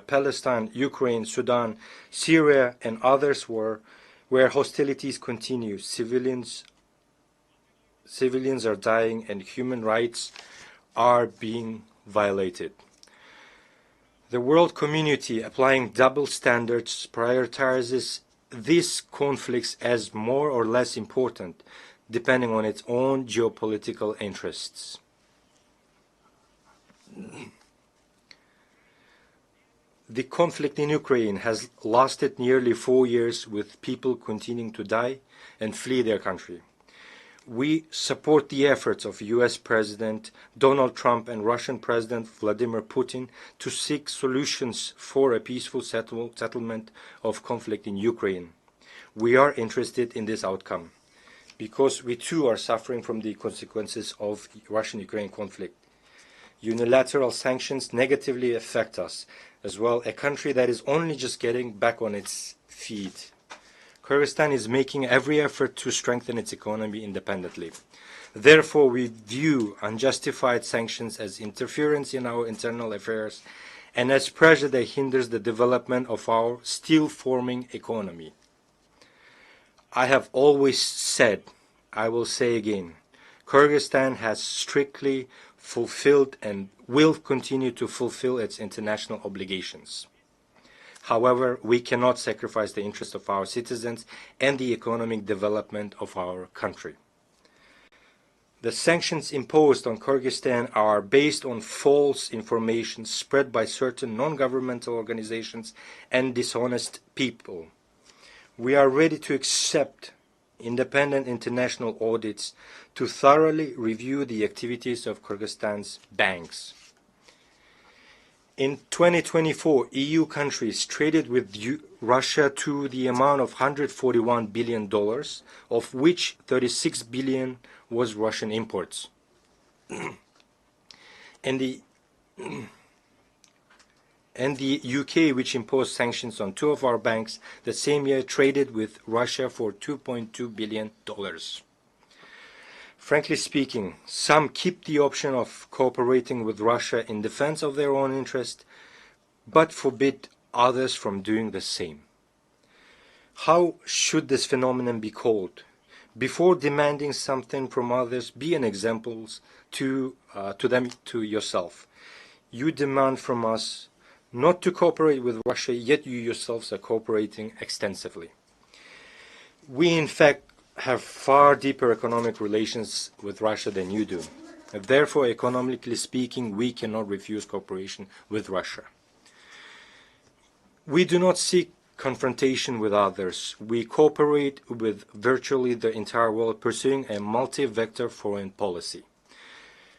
Palestine, Ukraine, Sudan, Syria, and others were where hostilities continue, civilians are dying and human rights are being violated. The world community, applying double standards, prioritizes these conflicts as more or less important, depending on its own geopolitical interests. The conflict in Ukraine has lasted nearly 4 years, with people continuing to die and flee their country. We support the efforts of US President Donald Trump and Russian President Vladimir Putin to seek solutions for a peaceful settlement of conflict in Ukraine. We are interested in this outcome because we too are suffering from the consequences of Russian-Ukraine conflict. Unilateral sanctions negatively affect us as well, a country that is only just getting back on its feet. Kyrgyzstan is making every effort to strengthen its economy independently. Therefore, we view unjustified sanctions as interference in our internal affairs and as pressure that hinders the development of our still-forming economy. I have always said, I will say again, Kyrgyzstan has strictly fulfilled and will continue to fulfill its international obligations. However, we cannot sacrifice the interests of our citizens and the economic development of our country. The sanctions imposed on Kyrgyzstan are based on false information spread by certain non-governmental organizations and dishonest people. We are ready to accept independent international audits to thoroughly review the activities of Kyrgyzstan's banks. In 2024, EU countries traded with Russia to the amount of $141 billion, of which $36 billion was Russian imports. and the UK, which imposed sanctions on 2 of our banks, the same year traded with Russia for $2.2 billion. Frankly speaking, some keep the option of cooperating with Russia in defense of their own interest, but forbid others from doing the same. How should this phenomenon be called? Before demanding something from others, be an example to yourself. You demand from us not to cooperate with Russia, yet you yourselves are cooperating extensively. We, in fact, have far deeper economic relations with Russia than you do. Therefore, economically speaking, we cannot refuse cooperation with Russia. We do not seek confrontation with others. We cooperate with virtually the entire world, pursuing a multi-vector foreign policy.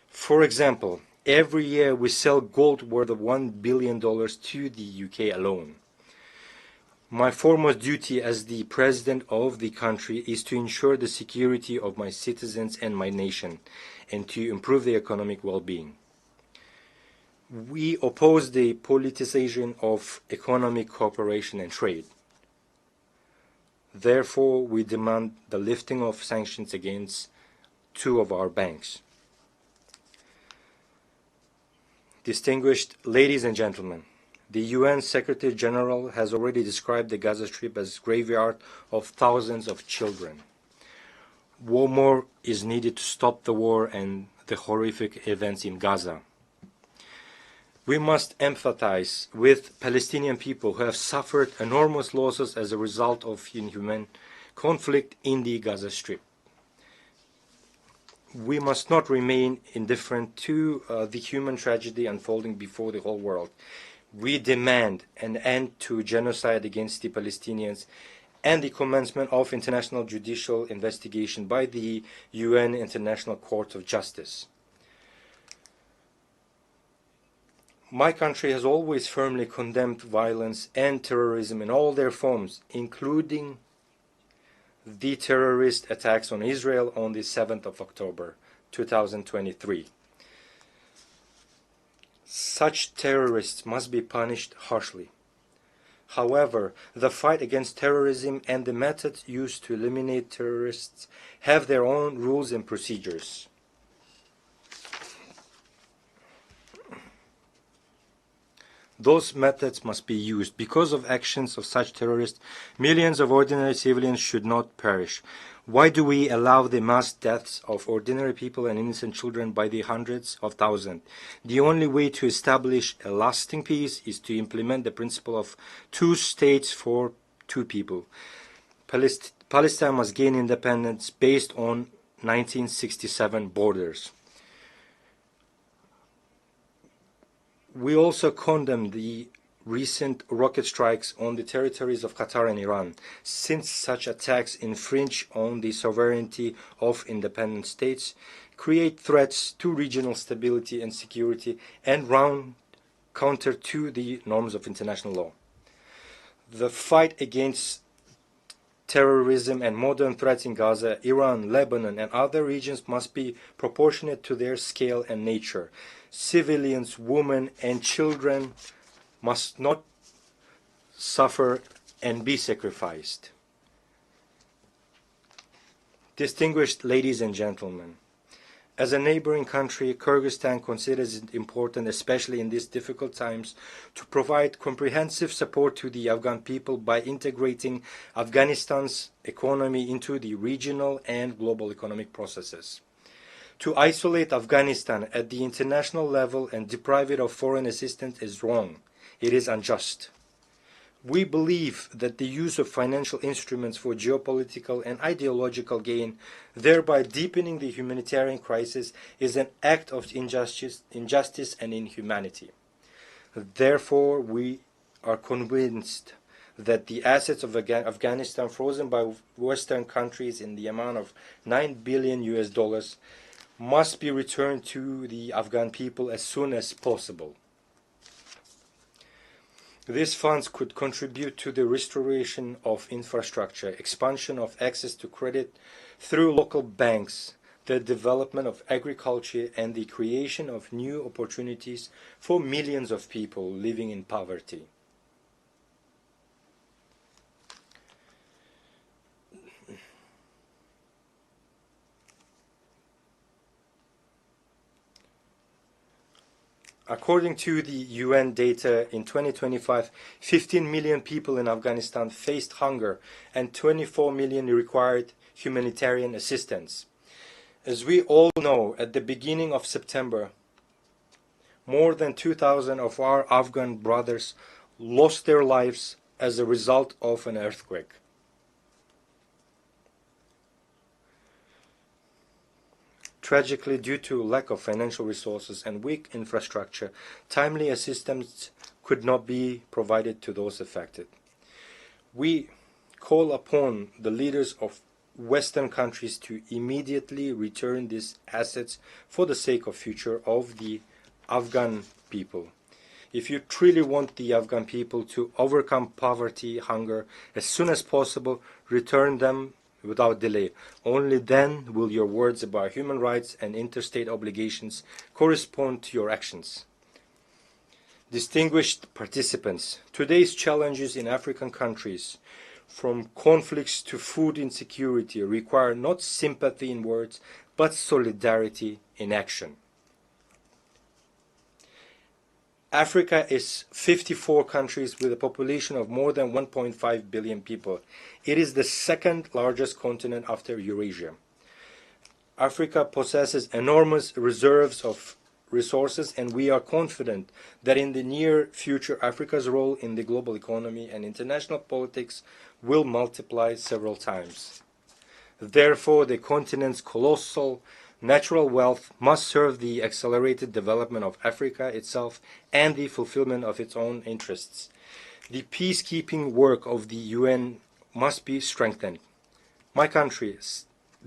For example, every year we sell gold worth of $1 billion to the UK alone. My foremost duty as the president of the country is to ensure the security of my citizens and my nation, and to improve their economic well-being. We oppose the politicization of economic cooperation and trade. Therefore, we demand the lifting of sanctions against 2 of our banks. Distinguished ladies and gentlemen, the UN Secretary General has already described the Gaza Strip as a graveyard of thousands of children. One more is needed to stop the war and the horrific events in Gaza. We must empathize with Palestinian people who have suffered enormous losses as a result of inhuman conflict in the Gaza Strip. We must not remain indifferent to the human tragedy unfolding before the whole world. We demand an end to genocide against the Palestinians and the commencement of international judicial investigation by the UN International Court of Justice. My country has always firmly condemned violence and terrorism in all their forms, including the terrorist attacks on Israel on the 7th of October, 2023. Such terrorists must be punished harshly. However, the fight against terrorism and the methods used to eliminate terrorists have their own rules and procedures. Those methods must be used. Because of actions of such terrorists, millions of ordinary civilians should not perish. Why do we allow the mass deaths of ordinary people and innocent children by the hundreds of thousands? The only way to establish a lasting peace is to implement the principle of 2 states for 2 people. Palestine must gain independence based on 1967 borders. We also condemn the recent rocket strikes on the territories of Qatar and Iran, since such attacks infringe on the sovereignty of independent states, create threats to regional stability and security, and run counter to the norms of international law. The fight against terrorism and modern threats in Gaza, Iran, Lebanon, and other regions must be proportionate to their scale and nature. Civilians, women, and children must not suffer and be sacrificed. Distinguished ladies and gentlemen, as a neighboring country, Kyrgyzstan considers it important, especially in these difficult times, to provide comprehensive support to the Afghan people by integrating Afghanistan's economy into the regional and global economic processes. To isolate Afghanistan at the international level and deprive it of foreign assistance is wrong. It is unjust. We believe that the use of financial instruments for geopolitical and ideological gain, thereby deepening the humanitarian crisis, is an act of injustice and inhumanity. Therefore, we are convinced that the assets of Afghanistan frozen by Western countries in the amount of $9 billion must be returned to the Afghan people as soon as possible. These funds could contribute to the restoration of infrastructure, expansion of access to credit through local banks, the development of agriculture, and the creation of new opportunities for millions of people living in poverty. According to the UN data, in 2025, 15 million people in Afghanistan faced hunger and 24 million required humanitarian assistance. As we all know, at the beginning of September, more than 2,000 of our Afghan brothers lost their lives as a result of an earthquake. Tragically, due to lack of financial resources and weak infrastructure, timely assistance could not be provided to those affected. We call upon the leaders of Western countries to immediately return these assets for the sake of future of the Afghan people. If you truly want the Afghan people to overcome poverty, hunger, as soon as possible, return them without delay. Only then will your words about human rights and interstate obligations correspond to your actions. Distinguished participants, today's challenges in African countries, from conflicts to food insecurity, require not sympathy in words, but solidarity in action. Africa is 54 countries with a population of more than 1.5 billion people. It is the second largest continent after Eurasia. Africa possesses enormous reserves of resources, and we are confident that in the near future, Africa's role in the global economy and international politics will multiply several times. Therefore, the continent's colossal natural wealth must serve the accelerated development of Africa itself and the fulfillment of its own interests. The peacekeeping work of the UN must be strengthened. My country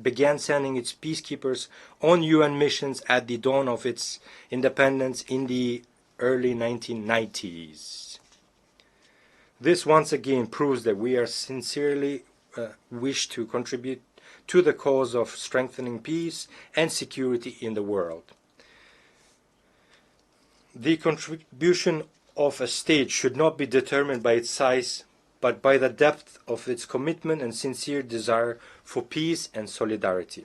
began sending its peacekeepers on UN missions at the dawn of its independence in the early 1990s. This once again proves that we are sincerely wish to contribute to the cause of strengthening peace and security in the world. The contribution of a state should not be determined by its size, but by the depth of its commitment and sincere desire for peace and solidarity.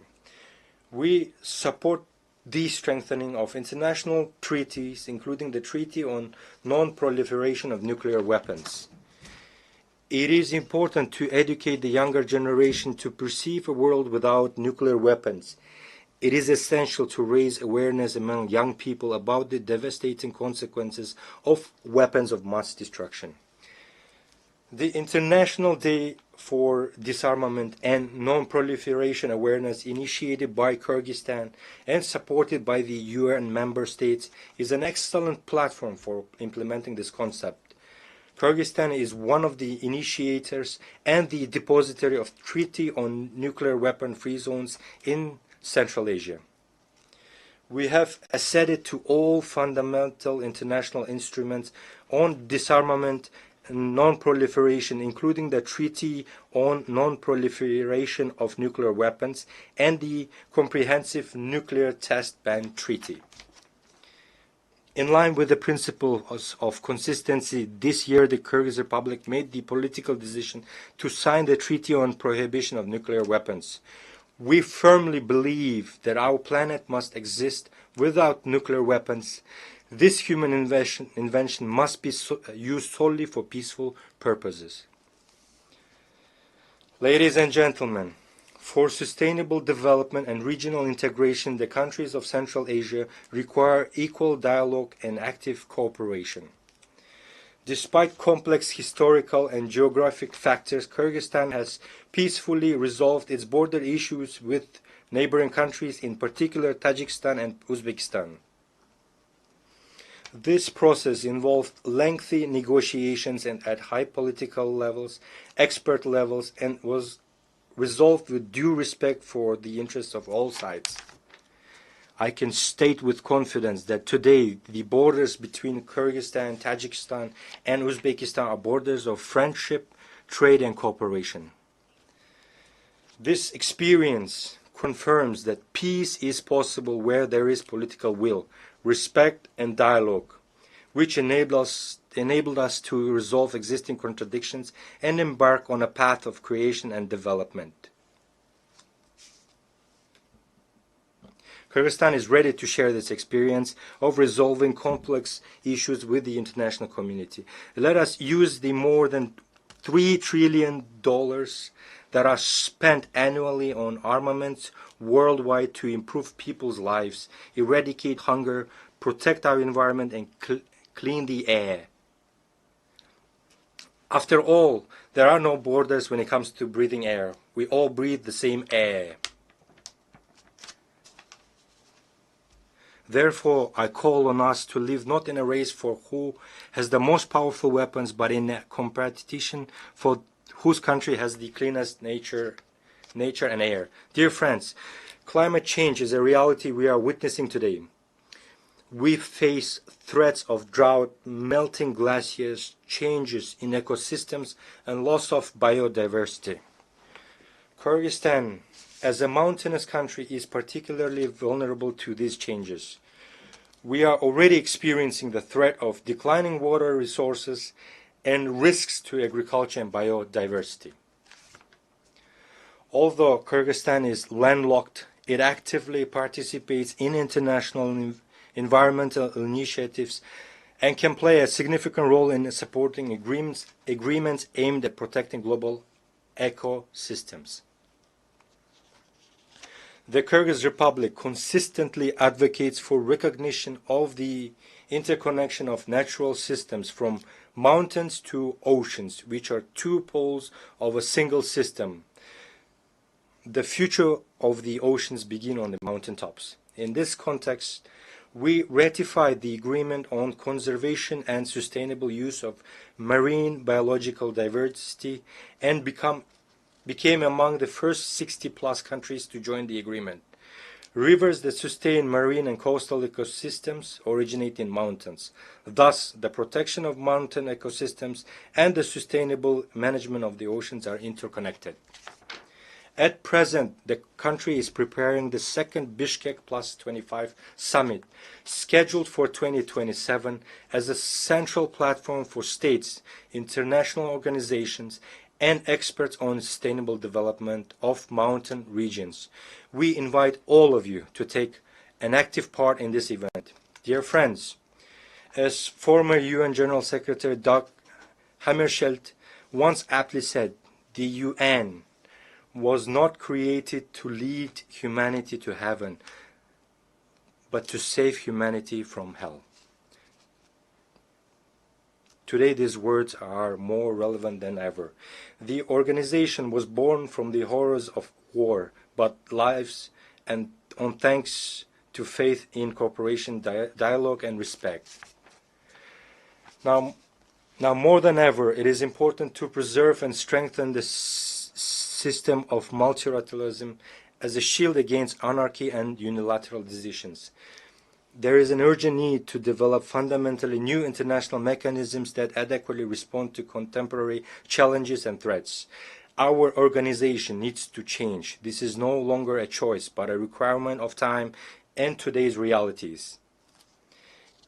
We support the strengthening of international treaties, including the Treaty on Non-Proliferation of Nuclear Weapons. It is important to educate the younger generation to perceive a world without nuclear weapons. It is essential to raise awareness among young people about the devastating consequences of weapons of mass destruction. The International Day for Disarmament and Non-Proliferation Awareness, initiated by Kyrgyzstan and supported by the UN member states, is an excellent platform for implementing this concept. Kyrgyzstan is one of the initiators and the depository of Treaty on Nuclear Weapon-Free Zones in Central Asia. We have acceded to all fundamental international instruments on disarmament and non-proliferation, including the Treaty on Non-Proliferation of Nuclear Weapons and the Comprehensive Nuclear Test Ban Treaty. In line with the principles of consistency, this year the Kyrgyz Republic made the political decision to sign the Treaty on Prohibition of Nuclear Weapons. We firmly believe that our planet must exist without nuclear weapons. This human invention must be used solely for peaceful purposes. Ladies and gentlemen, for sustainable development and regional integration, the countries of Central Asia require equal dialogue and active cooperation. Despite complex historical and geographic factors, Kyrgyzstan has peacefully resolved its border issues with neighboring countries, in particular Tajikistan and Uzbekistan. This process involved lengthy negotiations and at high political levels, expert levels, and was resolved with due respect for the interests of all sides. I can state with confidence that today the borders between Kyrgyzstan, Tajikistan, and Uzbekistan are borders of friendship, trade, and cooperation. This experience confirms that peace is possible where there is political will, respect, and dialogue, which enabled us to resolve existing contradictions and embark on a path of creation and development. Kyrgyzstan is ready to share this experience of resolving complex issues with the international community. Let us use the more than $3 trillion that are spent annually on armaments worldwide to improve people's lives, eradicate hunger, protect our environment, and clean the air. After all, there are no borders when it comes to breathing air. We all breathe the same air. Therefore, I call on us to live not in a race for who has the most powerful weapons, but in a competition for whose country has the cleanest nature and air. Dear friends, climate change is a reality we are witnessing today. We face threats of drought, melting glaciers, changes in ecosystems, and loss of biodiversity. Kyrgyzstan, as a mountainous country, is particularly vulnerable to these changes. We are already experiencing the threat of declining water resources and risks to agriculture and biodiversity. Although Kyrgyzstan is landlocked, it actively participates in international environmental initiatives and can play a significant role in supporting agreements aimed at protecting global ecosystems. The Kyrgyz Republic consistently advocates for recognition of the interconnection of natural systems from mountains to oceans, which are two poles of a single system. The future of the oceans begin on the mountaintops. In this context, we ratified the agreement on conservation and sustainable use of marine biological diversity and became among the first 60+ countries to join the agreement. Rivers that sustain marine and coastal ecosystems originate in mountains. Thus, the protection of mountain ecosystems and the sustainable management of the oceans are interconnected. At present, the country is preparing the second Bishkek Plus 25 summit, scheduled for 2027, as a central platform for states, international organizations, and experts on sustainable development of mountain regions. We invite all of you to take an active part in this event. Dear friends, as former UN General Secretary Dag Hammarskjöld once aptly said, the UN was not created to lead humanity to heaven, but to save humanity from hell. Today these words are more relevant than ever. The organization was born from the horrors of war, but lives and on thanks to faith in cooperation, dialogue and respect. Now more than ever, it is important to preserve and strengthen the system of multilateralism as a shield against anarchy and unilateral decisions. There is an urgent need to develop fundamentally new international mechanisms that adequately respond to contemporary challenges and threats. Our organization needs to change. This is no longer a choice, but a requirement of time and today's realities.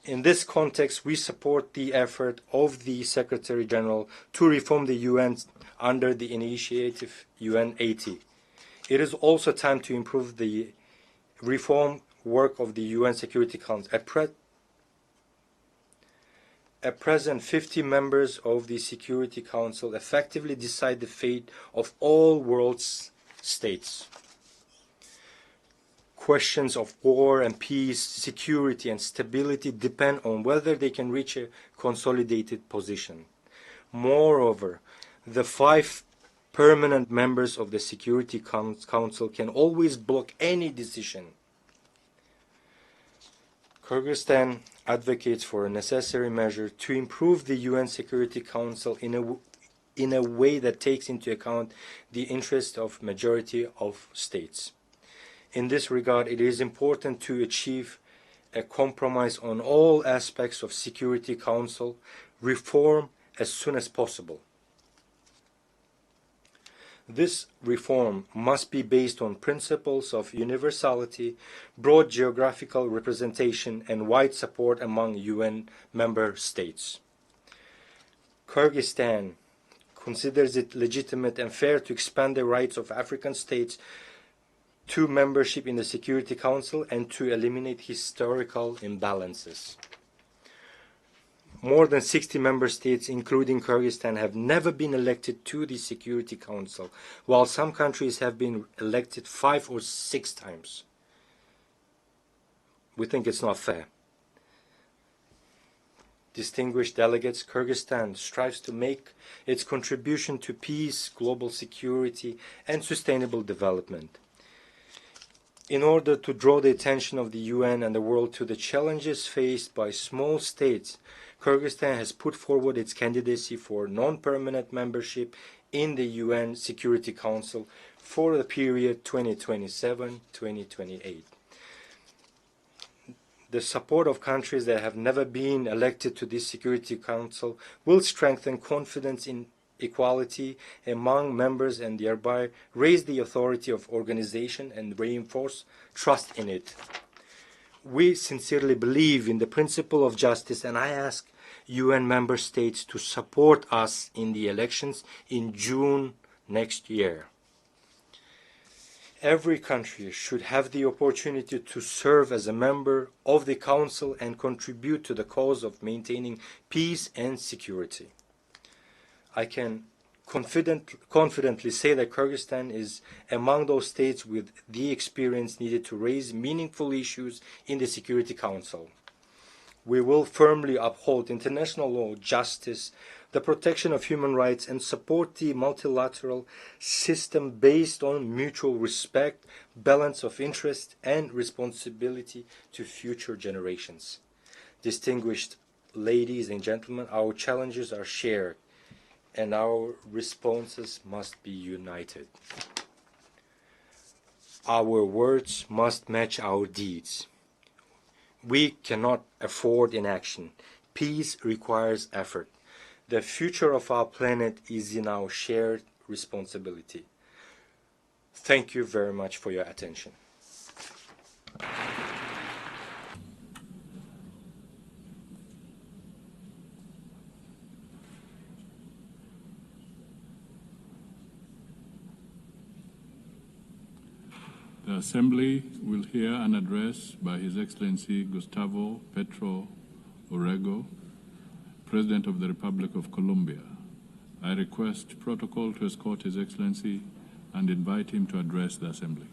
In this context, we support the effort of the Secretary General to reform the UN under the initiative UN80. It is also time to improve the reform work of the UN Security Council. At present, 50 members of the Security Council effectively decide the fate of all world's states. Questions of war and peace, security and stability depend on whether they can reach a consolidated position. Moreover, the 5 permanent members of the Security Council can always block any decision. Kyrgyzstan advocates for a necessary measure to improve the UN Security Council in a way that takes into account the interest of majority of states. In this regard, it is important to achieve a compromise on all aspects of Security Council reform as soon as possible. This reform must be based on principles of universality, broad geographical representation, and wide support among UN member states. Kyrgyzstan considers it legitimate and fair to expand the rights of African states to membership in the Security Council and to eliminate historical imbalances. More than 60 member states, including Kyrgyzstan, have never been elected to the Security Council, while some countries have been elected 5 or 6 times. We think it's not fair. Distinguished delegates, Kyrgyzstan strives to make its contribution to peace, global security, and sustainable development. In order to draw the attention of the UN and the world to the challenges faced by small states, Kyrgyzstan has put forward its candidacy for non-permanent membership in the UN Security Council for the period 2027-2028. The support of countries that have never been elected to this Security Council will strengthen confidence in equality among members and thereby raise the authority of organization and reinforce trust in it. We sincerely believe in the principle of justice, and I ask UN member states to support us in the elections in June next year. Every country should have the opportunity to serve as a member of the Council and contribute to the cause of maintaining peace and security. I can confidently say that Kyrgyzstan is among those states with the experience needed to raise meaningful issues in the Security Council. We will firmly uphold international law, justice, the protection of human rights, and support the multilateral system based on mutual respect, balance of interest, and responsibility to future generations. Distinguished ladies and gentlemen, our challenges are shared, and our responses must be united. Our words must match our deeds. We cannot afford inaction. Peace requires effort. The future of our planet is in our shared responsibility. Thank you very much for your attention. The Assembly will hear an address by His Excellency Gustavo Petro Urrego, President of the Republic of Colombia. I request protocol to escort His Excellency and invite him to address the Assembly.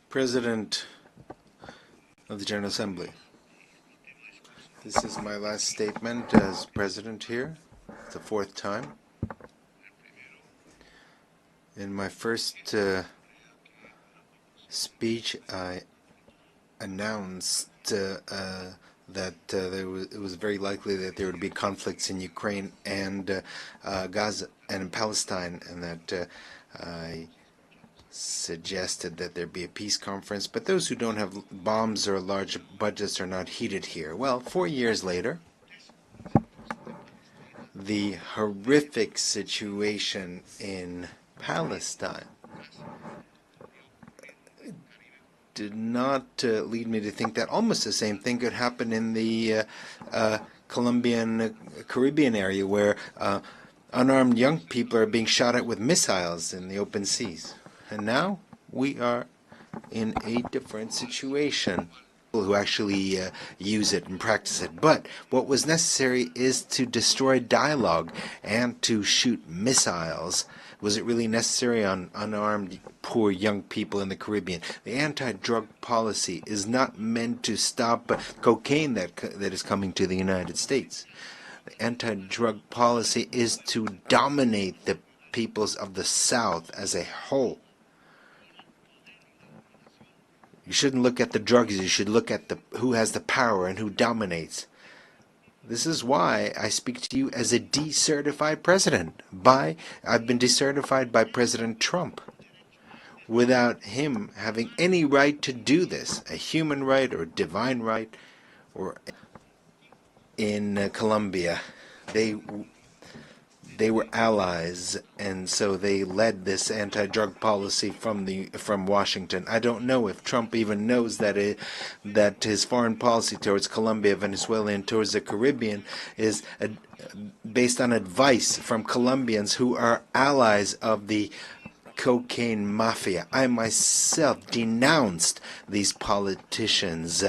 President of the General Assembly, this is my last statement as President here. It's the fourth time. In my first speech, I announced that it was very likely that there would be conflicts in Ukraine and Gaza and in Palestine, and that I suggested that there be a peace conference. But those who don't have bombs or large budgets are not heated here. Well, 4 years later, the horrific situation in Palestine did not lead me to think that almost the same thing could happen in the Colombian Caribbean area, where unarmed young people are being shot at with missiles in the open seas. And now we are in a different situation. Who actually use it and practice it. But what was necessary is to destroy dialogue and to shoot missiles. Was it really necessary on unarmed, poor young people in the Caribbean? The anti-drug policy is not meant to stop cocaine that is coming to the United States. The anti-drug policy is to dominate the peoples of the South as a whole. You shouldn't look at the drugs, you should look at who has the power and who dominates. This is why I speak to you as a decertified president. I've been decertified by President Trump, without him having any right to do this, a human right or a divine right. Or in Colombia, they were allies, and so they led this anti-drug policy from Washington. I don't know if Trump even knows that his foreign policy towards Colombia, Venezuela, and towards the Caribbean is based on advice from Colombians who are allies of the cocaine mafia. I myself denounced these politicians,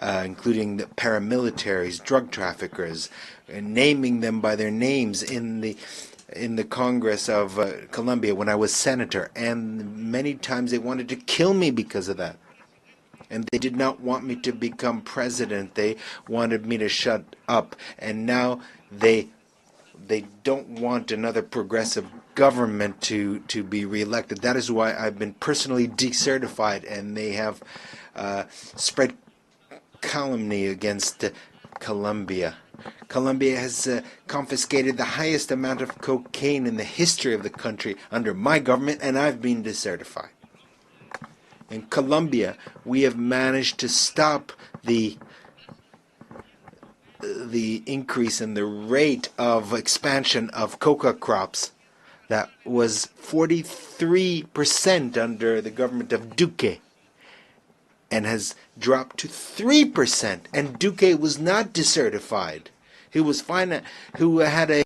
including the paramilitaries, drug traffickers, and naming them by their names in the Congress of Colombia when I was senator. And many times they wanted to kill me because of that. And they did not want me to become president. They wanted me to shut up. And now they don't want another progressive government to be reelected. That is why I've been personally decertified, and they have spread calumny against Colombia. Colombia has confiscated the highest amount of cocaine in the history of the country under my government, and I've been decertified. In Colombia, we have managed to stop the increase in the rate of expansion of coca crops that was 43% under the government of Duque and has dropped to 3%. And Duque was not decertified. He was who had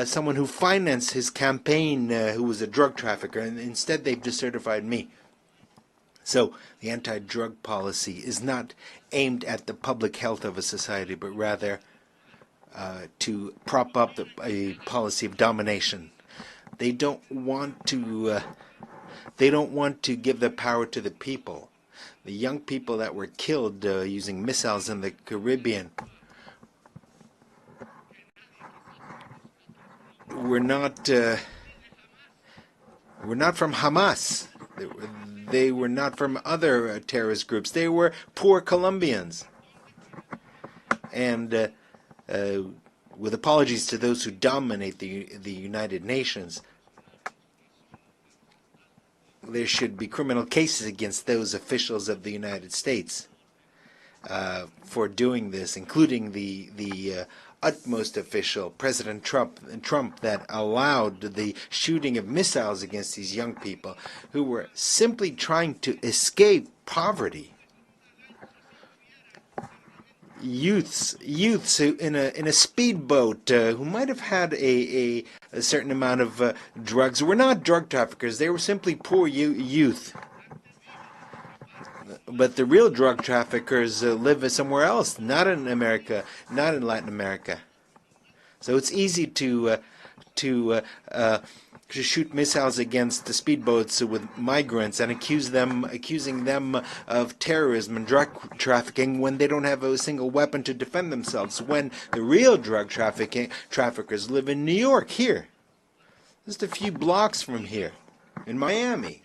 someone who financed his campaign who was a drug trafficker, and instead they've decertified me. So the anti-drug policy is not aimed at the public health of a society, but rather to prop up a policy of domination. They don't want to give the power to the people. The young people that were killed using missiles in the Caribbean were not from Hamas. They were not from other terrorist groups. They were poor Colombians. And with apologies to those who dominate the United Nations, there should be criminal cases against those officials of the United States for doing this, including the utmost official, President Trump, that allowed the shooting of missiles against these young people who were simply trying to escape poverty. youths who in a speedboat who might have had a certain amount of drugs were not drug traffickers. They were simply poor youth. But the real drug traffickers live somewhere else, not in America, not in Latin America. So it's easy to shoot missiles against the speedboats with migrants and accusing them of terrorism and drug trafficking when they don't have a single weapon to defend themselves. When the real drug traffickers live in New York, here, just a few blocks from here, in Miami.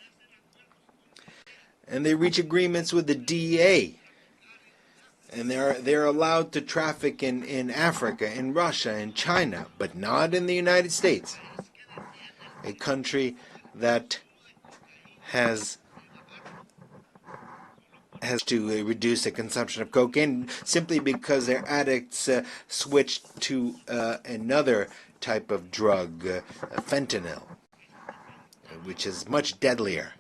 And they reach agreements with the DEA. And they're allowed to traffic in Africa, in Russia, in China, but not in the United States. A country that has to reduce the consumption of cocaine simply because their addicts switched to another type of drug, fentanyl, which is much deadlier.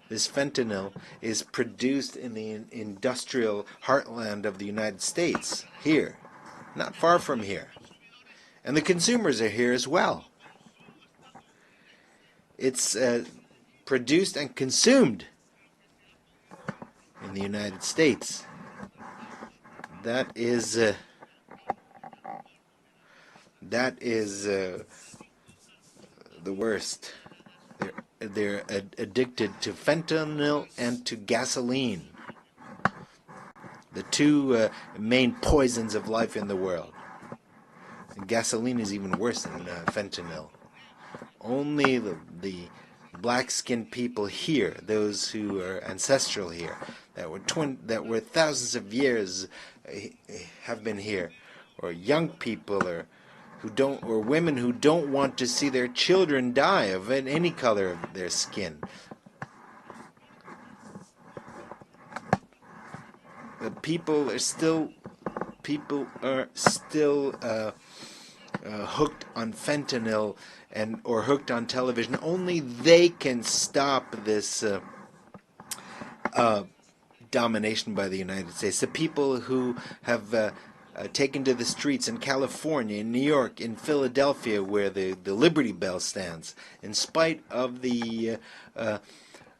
This fentanyl is produced in the industrial heartland of the United States, here, not far from here. And the consumers are here as well. It's produced and consumed in the United States. That is the worst. They're addicted to fentanyl and to gasoline, the two main poisons of life in the world. And gasoline is even worse than fentanyl. Only the black-skinned people here, those who are ancestral here, that were thousands of years have been here, or young people, or women who don't want to see their children die of any color of their skin. The people are still hooked on fentanyl or hooked on television. Only they can stop this domination by the United States. The people who have taken to the streets in California, in New York, in Philadelphia, where the Liberty Bell stands, in spite of the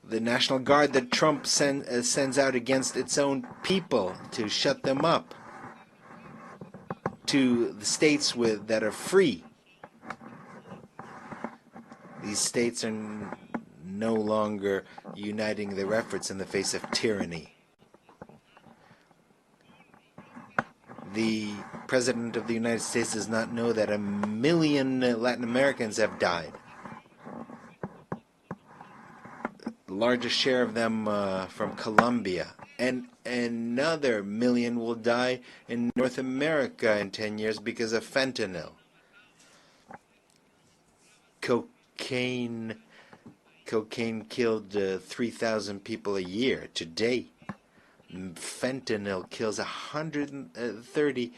National Guard that Trump sends out against its own people to shut them up, to the states that are free. These states are no longer uniting their efforts in the face of tyranny. The President of the United States does not know that 1 million Latin Americans have died. The largest share of them from Colombia. And another 1 million will die in North America in 10 years because of fentanyl. Cocaine killed 3,000 people a year today. Fentanyl kills 130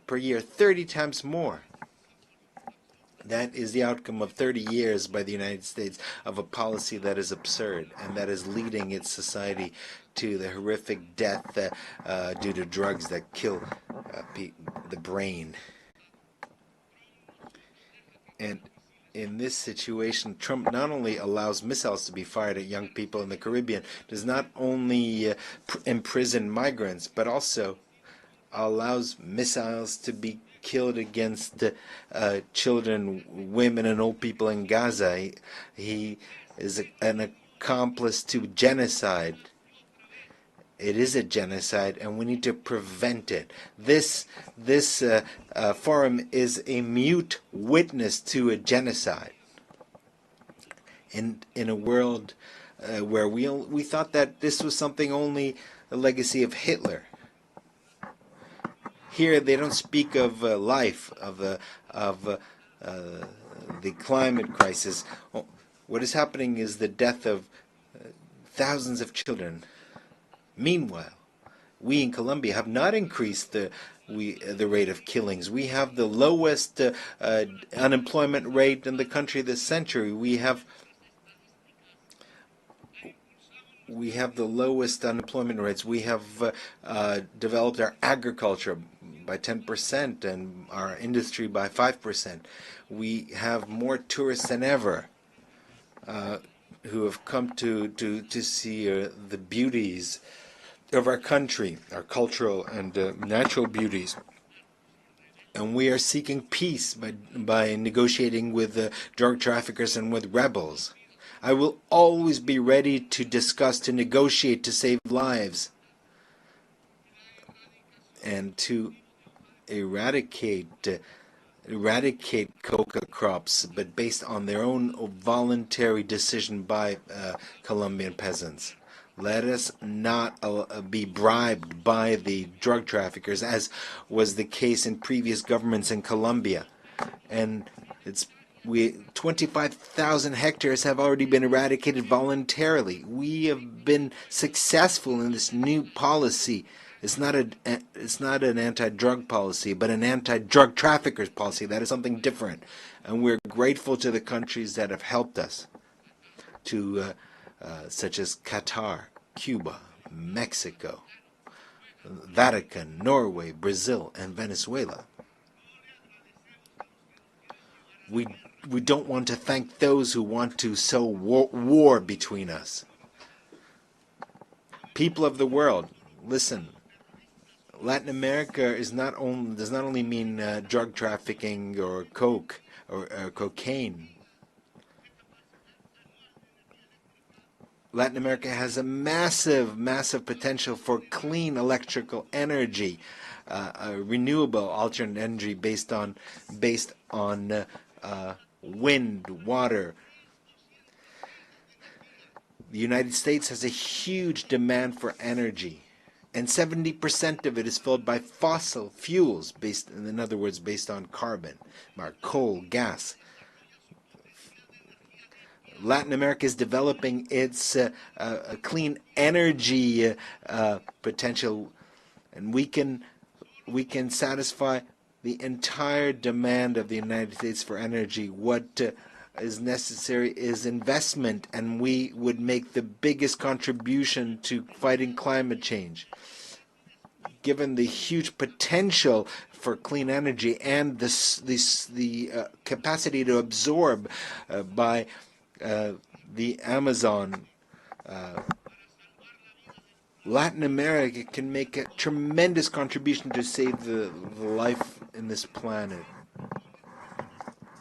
per year, 30 times more. That is the outcome of 30 years by the United States of a policy that is absurd and that is leading its society to the horrific death due to drugs that kill the brain. And in this situation, Trump not only allows missiles to be fired at young people in the Caribbean, does not only imprison migrants, but also allows missiles to be killed against children, women, and old people in Gaza. He is an accomplice to genocide. It is a genocide, and we need to prevent it. This forum is a mute witness to a genocide. In a world where we thought that this was something only a legacy of Hitler. Here they don't speak of life, of the climate crisis. What is happening is the death of thousands of children. Meanwhile, we in Colombia have not increased the rate of killings. We have the lowest unemployment rate in the country this century. We have we have the lowest unemployment rates. We have developed our agriculture by 10% and our industry by 5%. We have more tourists than ever who have come to see the beauties of our country, our cultural and natural beauties. And we are seeking peace by negotiating with drug traffickers and with rebels. I will always be ready to discuss, to negotiate, to save lives, and to eradicate coca crops, but based on their own voluntary decision by Colombian peasants. Let us not be bribed by the drug traffickers, as was the case in previous governments in Colombia. And 25,000 hectares have already been eradicated voluntarily. We have been successful in this new policy. It's not an anti-drug policy, but an anti-drug traffickers policy. That is something different. And we're grateful to the countries that have helped us, such as Qatar, Cuba, Mexico, Vatican, Norway, Brazil, and Venezuela. We don't want to thank those who want to sow war between us. People of the world, listen. Latin America does not only mean drug trafficking or coke or cocaine. Latin America has a massive potential for clean electrical energy, renewable alternate energy based on wind, water. The United States has a huge demand for energy, and 70% of it is filled by fossil fuels, in other words, based on carbon, coal, gas. Latin America is developing its clean energy potential, and we can satisfy the entire demand of the United States for energy. What is necessary is investment, and we would make the biggest contribution to fighting climate change. Given the huge potential for clean energy and the capacity to absorb by the Amazon, Latin America can make a tremendous contribution to save the life in this planet.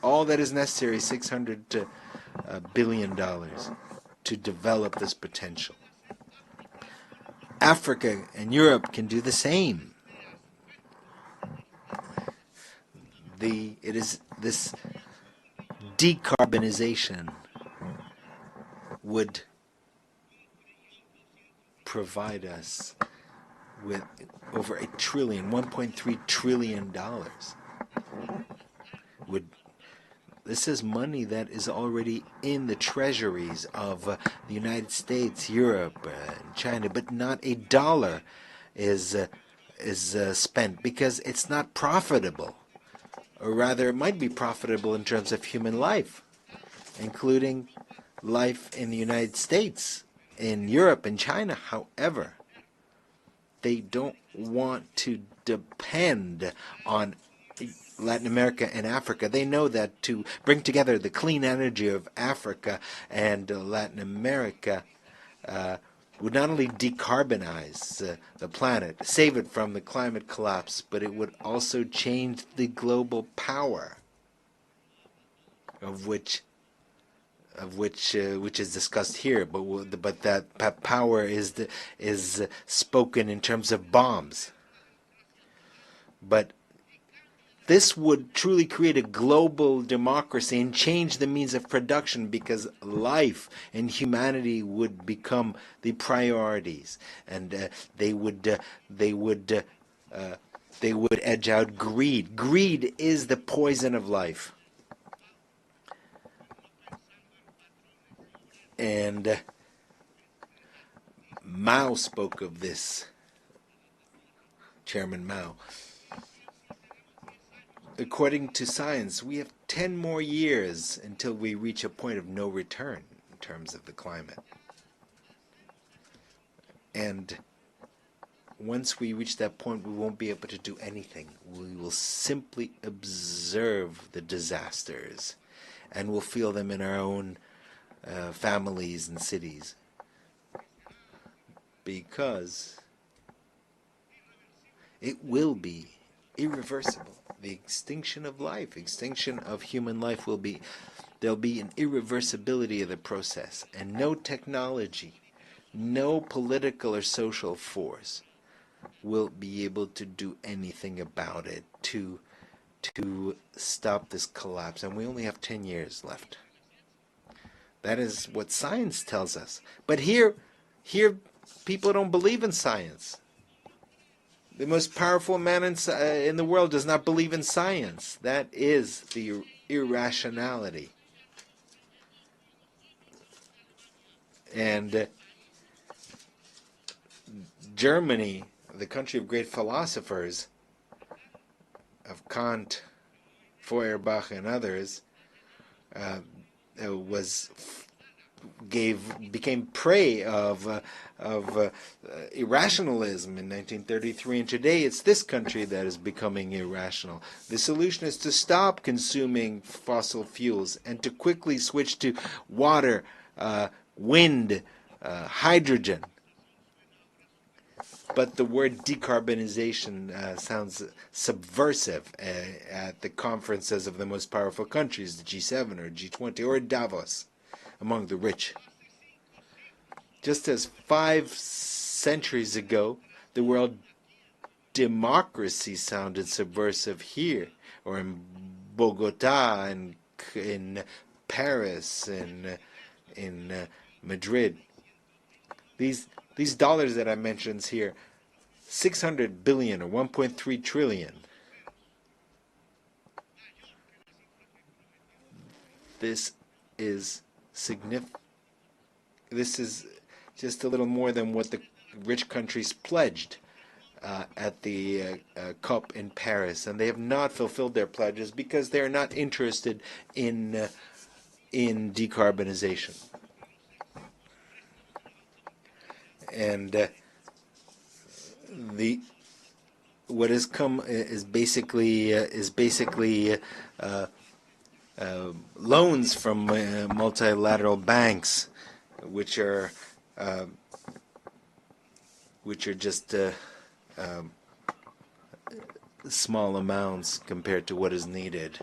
All that is necessary is $600 billion to develop this potential. Africa and Europe can do the same. It is this decarbonization would provide us with over $1.3 trillion. This is money that is already in the treasuries of the United States, Europe, and China, but not a dollar is spent because it's not profitable. Or rather, it might be profitable in terms of human life, including life in the United States, in Europe, and China. However, they don't want to depend on Latin America and Africa. They know that to bring together the clean energy of Africa and Latin America would not only decarbonize the planet, save it from the climate collapse, but it would also change the global power of which is discussed here, but that power is spoken in terms of bombs. But this would truly create a global democracy and change the means of production, because life and humanity would become the priorities, and they would edge out greed. Greed is the poison of life. And Mao spoke of this, Chairman Mao. According to science, we have 10 more years until we reach a point of no return in terms of the climate. And once we reach that point, we won't be able to do anything. We will simply observe the disasters, and we'll feel them in our own families and cities. Because it will be irreversible. The extinction of life, extinction of human life will be, there'll be an irreversibility of the process, and no technology, no political or social force will be able to do anything about it to stop this collapse. And we only have 10 years left. That is what science tells us. But here people don't believe in science. The most powerful man in the world does not believe in science. That is the irrationality. And Germany, the country of great philosophers, of Kant, Feuerbach, and others, became prey of irrationalism in 1933, and today it's this country that is becoming irrational. The solution is to stop consuming fossil fuels and to quickly switch to water, wind, hydrogen. But the word decarbonization sounds subversive at the conferences of the most powerful countries, the G7 or G20 or Davos, among the rich. Just as 5 centuries ago, the word democracy sounded subversive here, or in Bogota, and in Paris, and in Madrid. These dollars that I mentioned here, 600 billion or 1.3 trillion. This is significant. This is just a little more than what the rich countries pledged at the COP in Paris, and they have not fulfilled their pledges because they are not interested in decarbonization. And what has come is basically loans from multilateral banks, which are just small amounts compared to what is needed.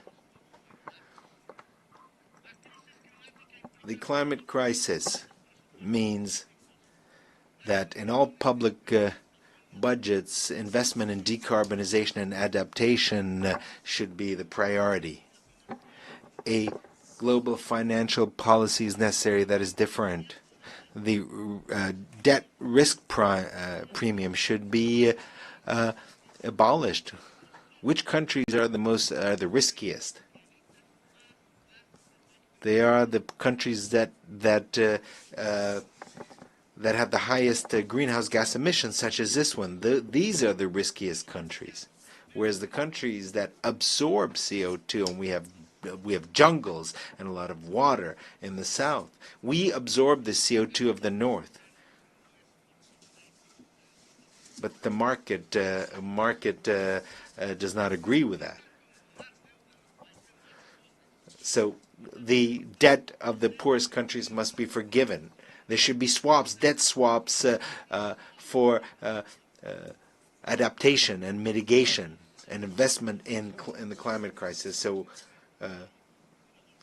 The climate crisis means that in all public budgets, investment in decarbonization and adaptation should be the priority. A global financial policy is necessary that is different. The debt risk premium should be abolished. Which countries are the riskiest? They are the countries that have the highest greenhouse gas emissions, such as this one. These are the riskiest countries. Whereas the countries that absorb CO2, and we have jungles and a lot of water in the south, we absorb the CO2 of the north. But the market does not agree with that. So the debt of the poorest countries must be forgiven. There should be debt swaps for adaptation and mitigation and investment in the climate crisis. So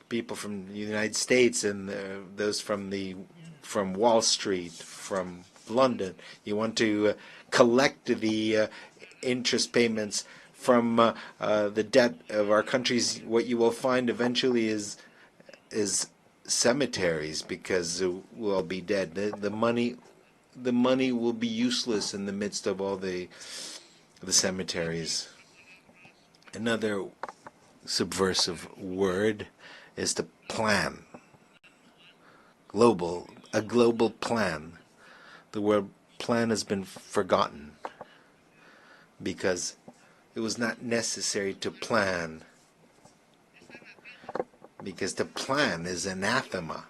people from the United States and those from Wall Street, from London, you want to collect the interest payments from the debt of our countries. What you will find eventually is cemeteries, because we'll all be dead. The money will be useless in the midst of all the cemeteries. Another subversive word is to plan. A global plan. The word plan has been forgotten because it was not necessary to plan. Because to plan is anathema.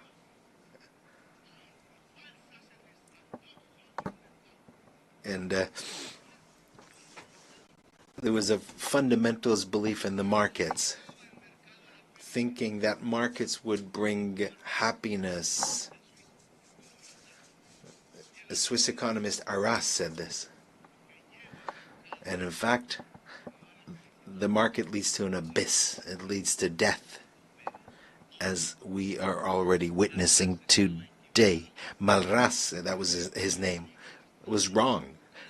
And there was a fundamentalist belief in the markets, thinking that markets would bring happiness. The Swiss economist Arras said this. And in fact, the market leads to an abyss. It leads to death, as we are already witnessing today. Malras, that was his name, was wrong.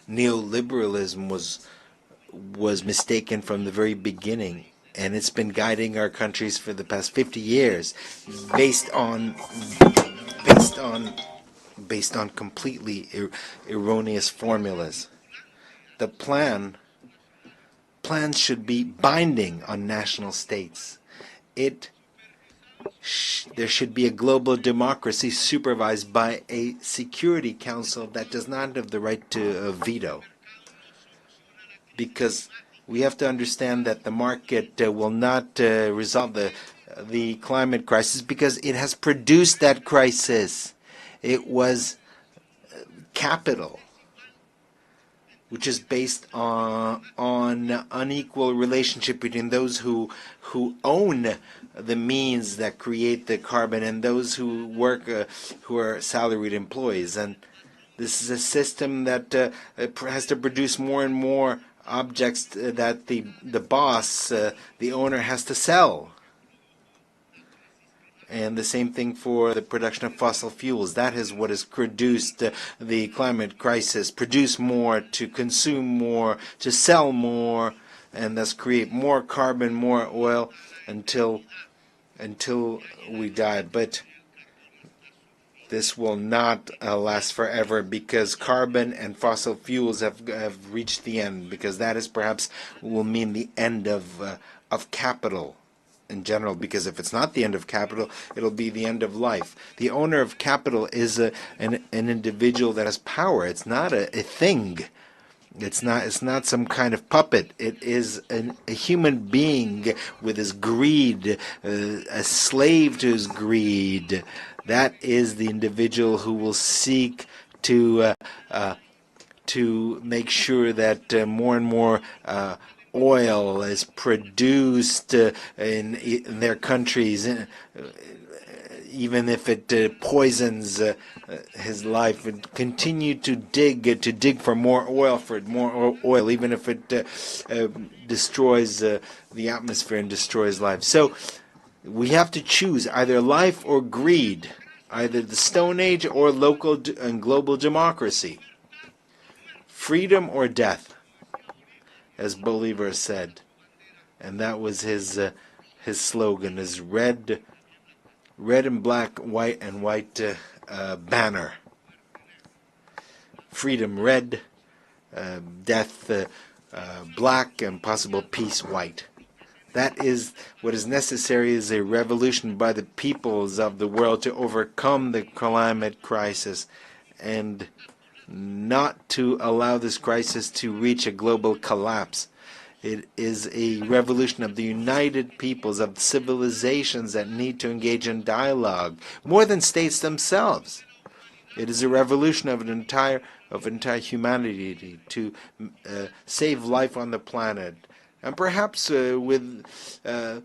Neoliberalism was mistaken from the very beginning, and it's been guiding our countries for the past 50 years, based on completely erroneous formulas. The plans should be binding on national states. There should be a global democracy supervised by a Security Council that does not have the right to veto. Because we have to understand that the market will not resolve the climate crisis, because it has produced that crisis. It was capital, which is based on unequal relationship between those who own the means that create the carbon and those who work, who are salaried employees. And this is a system that has to produce more and more objects that the boss, the owner, has to sell. And the same thing for the production of fossil fuels. That is what has produced the climate crisis. Produce more, to consume more, to sell more, and thus create more carbon, more oil, until we die. But this will not last forever, because carbon and fossil fuels have reached the end, because that is perhaps will mean the end of capital in general, because if it's not the end of capital, it'll be the end of life. The owner of capital is an individual that has power. It's not a thing. It's not some kind of puppet. It is a human being with his greed, a slave to his greed. That is the individual who will seek to make sure that more and more oil is produced in their countries, even if it poisons his life, and continue to dig for more oil, even if it destroys the atmosphere and destroys life. So we have to choose either life or greed, either the Stone Age or local and global democracy, freedom or death, as Bolivar said. And that was his slogan, his red and black, white and white banner. Freedom red, death black, and possible peace white. That is what is necessary, is a revolution by the peoples of the world to overcome the climate crisis and not to allow this crisis to reach a global collapse. It is a revolution of the united peoples, of civilizations that need to engage in dialogue, more than states themselves. It is a revolution of entire humanity to save life on the planet, and perhaps with the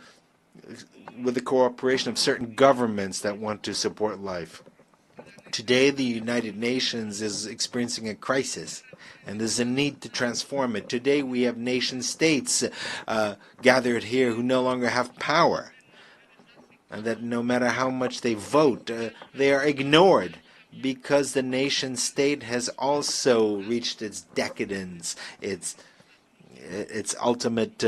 cooperation of certain governments that want to support life. Today, the United Nations is experiencing a crisis, and there's a need to transform it. Today, we have nation-states gathered here who no longer have power, and that no matter how much they vote, they are ignored, because the nation-state has also reached its decadence, its ultimate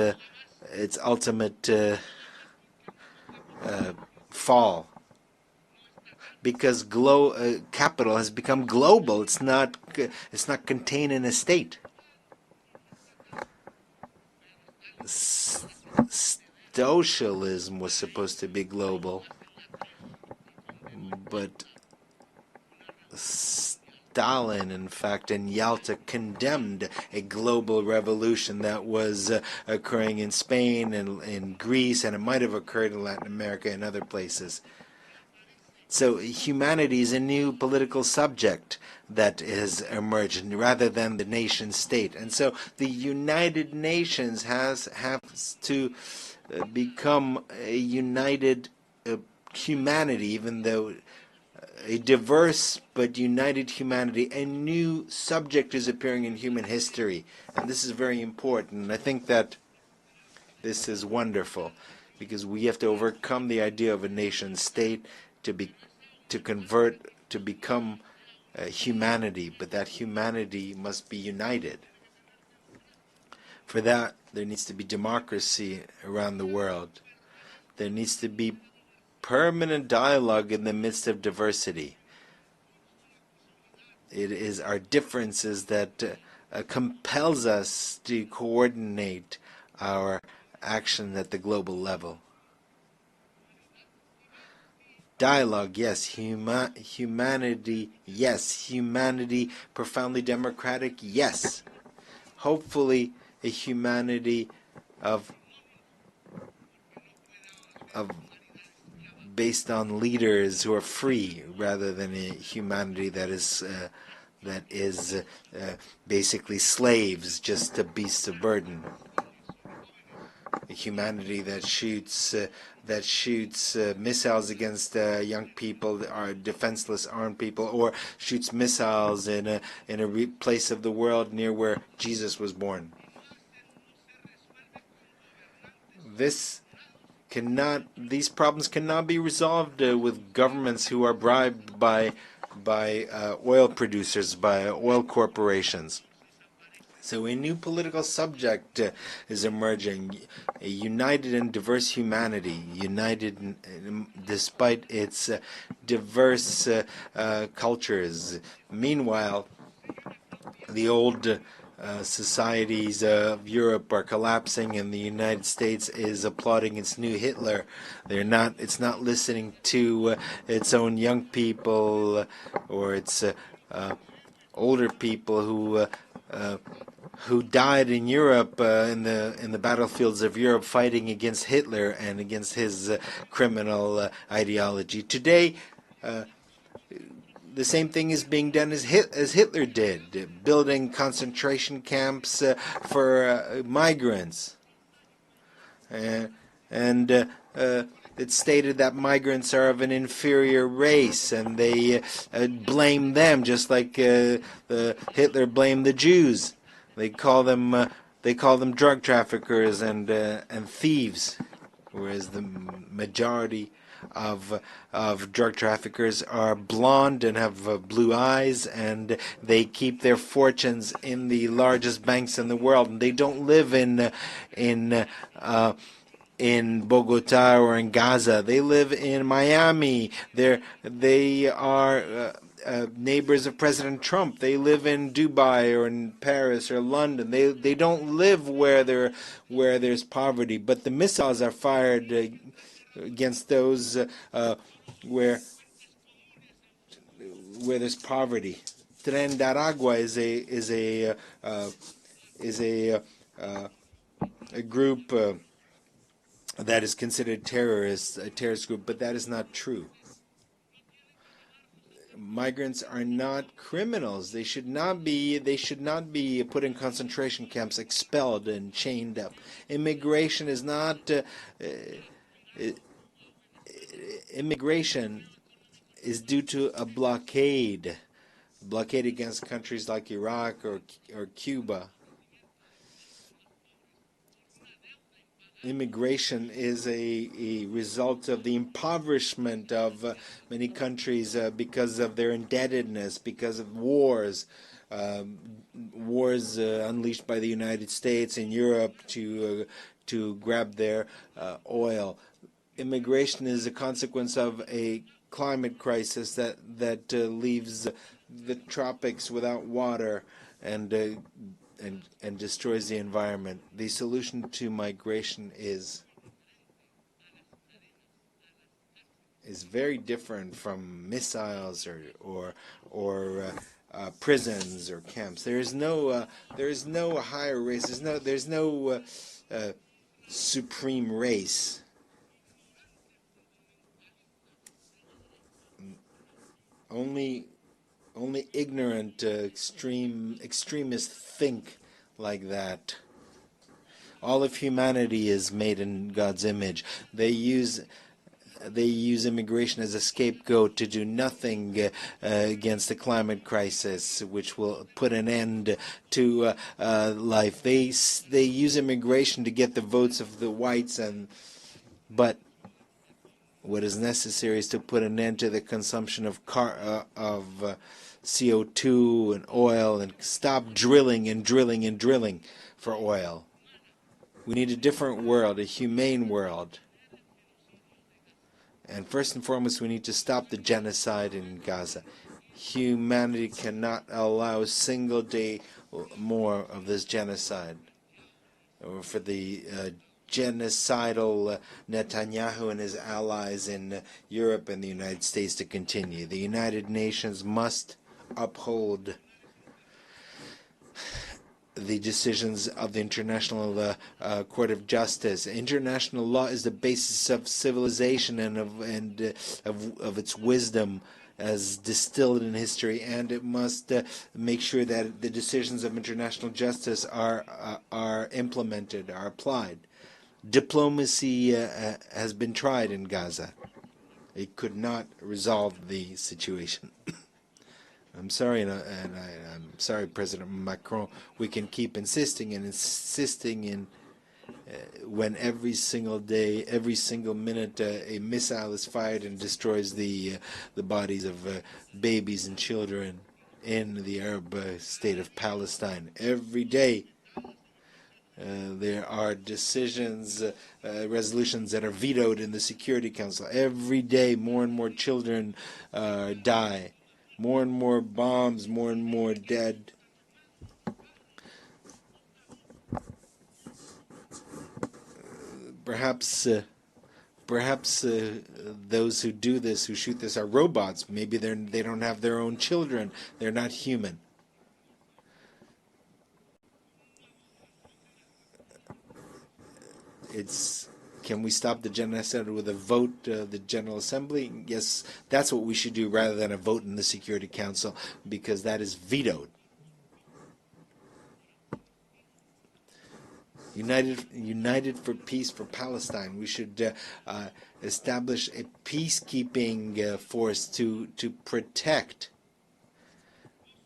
fall. Because capital has become global. It's not contained in a state. Socialism was supposed to be global, but Stalin, in fact, in Yalta, condemned a global revolution that was occurring in Spain and in Greece, and it might have occurred in Latin America and other places. So humanity is a new political subject that has emerged rather than the nation state. And so the United Nations has to become a united humanity, even though a diverse but united humanity. A new subject is appearing in human history, and this is very important. And I think that this is wonderful, because we have to overcome the idea of a nation state to become humanity, but that humanity must be united. For that, there needs to be democracy around the world. There needs to be permanent dialogue in the midst of diversity. It is our differences that compels us to coordinate our action at the global level. Dialogue, yes. Humanity, yes. Humanity profoundly democratic, yes. Hopefully a humanity of based on leaders who are free, rather than a humanity that is basically slaves, just to beasts of burden. A humanity that shoots missiles against young people, or defenseless armed people, or shoots missiles in a place of the world near where Jesus was born. These problems cannot be resolved with governments who are bribed by oil producers, by oil corporations. So a new political subject is emerging, a united and diverse humanity, united despite its diverse cultures. Meanwhile, the old societies of Europe are collapsing, and the United States is applauding its new Hitler. It's not listening to its own young people or its older people who died in Europe, in the battlefields of Europe, fighting against Hitler and against his criminal ideology. Today, the same thing is being done as Hitler did, building concentration camps for migrants. And it's stated that migrants are of an inferior race, and they blame them, just like Hitler blamed the Jews. They call them drug traffickers and thieves, whereas the majority of drug traffickers are blonde and have blue eyes, and they keep their fortunes in the largest banks in the world, and they don't live in Bogota or in Gaza. They live in Miami. They are neighbors of President Trump. They live in Dubai or in Paris or London. They don't live where there's poverty, but the missiles are fired against those where there's poverty. Tren de Aragua is a group that is considered a terrorist group, but that is not true. Migrants are not criminals. They should not be put in concentration camps, expelled and chained up. Immigration is not. Immigration is due to a blockade against countries like Iraq or Cuba. Immigration is a result of the impoverishment of many countries because of their indebtedness, because of wars unleashed by the United States and Europe to grab their oil. Immigration is a consequence of a climate crisis that leaves the tropics without water and destroys the environment. The solution to migration is very different from missiles or prisons or camps. There is no higher race. There's no supreme race. Only ignorant extremists think like that. All of humanity is made in God's image. They use immigration as a scapegoat to do nothing against the climate crisis, which will put an end to life. They use immigration to get the votes of the whites, but what is necessary is to put an end to the consumption of CO2 and oil, and stop drilling and drilling and drilling for oil. We need a different world, a humane world. And first and foremost, we need to stop the genocide in Gaza. Humanity cannot allow a single day more of this genocide, or for the genocidal Netanyahu and his allies in Europe and the United States to continue. The United Nations must uphold the decisions of the International Court of Justice. International law is the basis of civilization and of its wisdom as distilled in history, and it must make sure that the decisions of international justice are implemented, are applied. Diplomacy has been tried in Gaza. It could not resolve the situation. I'm sorry, and I'm sorry, President Macron. We can keep insisting and insisting in when every single day, every single minute, a missile is fired and destroys the bodies of babies and children in the Arab state of Palestine. Every day, there are decisions, resolutions that are vetoed in the Security Council. Every day, more and more children die. More and more bombs, more and more dead. Perhaps those who do this, who shoot this, are robots. Maybe they don't have their own children. They're not human. Can we stop the genocide with a vote, the General Assembly? Yes, that's what we should do rather than a vote in the Security Council, because that is vetoed. United for peace for Palestine. We should establish a peacekeeping force to protect.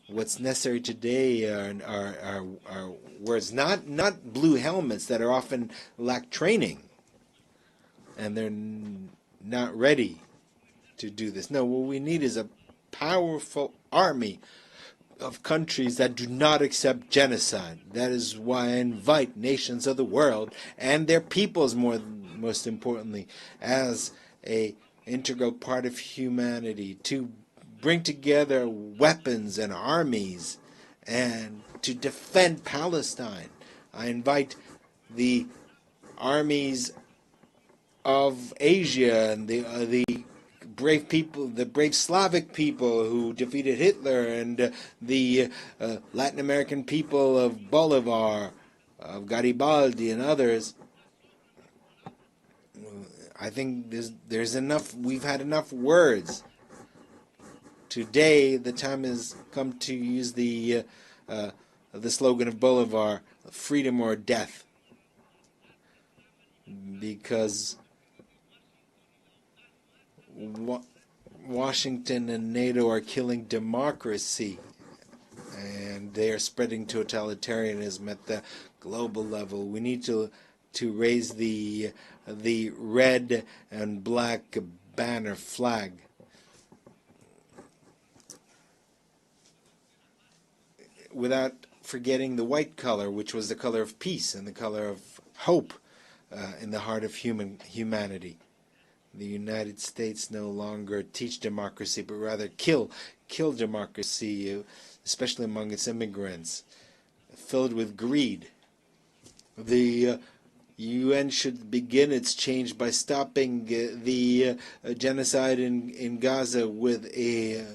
What's necessary today are words, not blue helmets that are often lack training, and they're not ready to do this. No, what we need is a powerful army of countries that do not accept genocide. That is why I invite nations of the world and their peoples, most importantly, as an integral part of humanity, to bring together weapons and armies and to defend Palestine. I invite the armies of Asia and the brave people, the brave Slavic people who defeated Hitler, and the Latin American people of Bolivar, of Garibaldi and others. I think there's enough. We've had enough words. Today, the time has come to use the slogan of Bolivar, freedom or death, because Washington and NATO are killing democracy, and they are spreading totalitarianism at the global level. We need to raise the red and black banner flag. Without forgetting the white color, which was the color of peace and the color of hope in the heart of humanity. The United States no longer teach democracy, but rather kill democracy, especially among its immigrants, filled with greed. The UN should begin its change by stopping the genocide in Gaza with a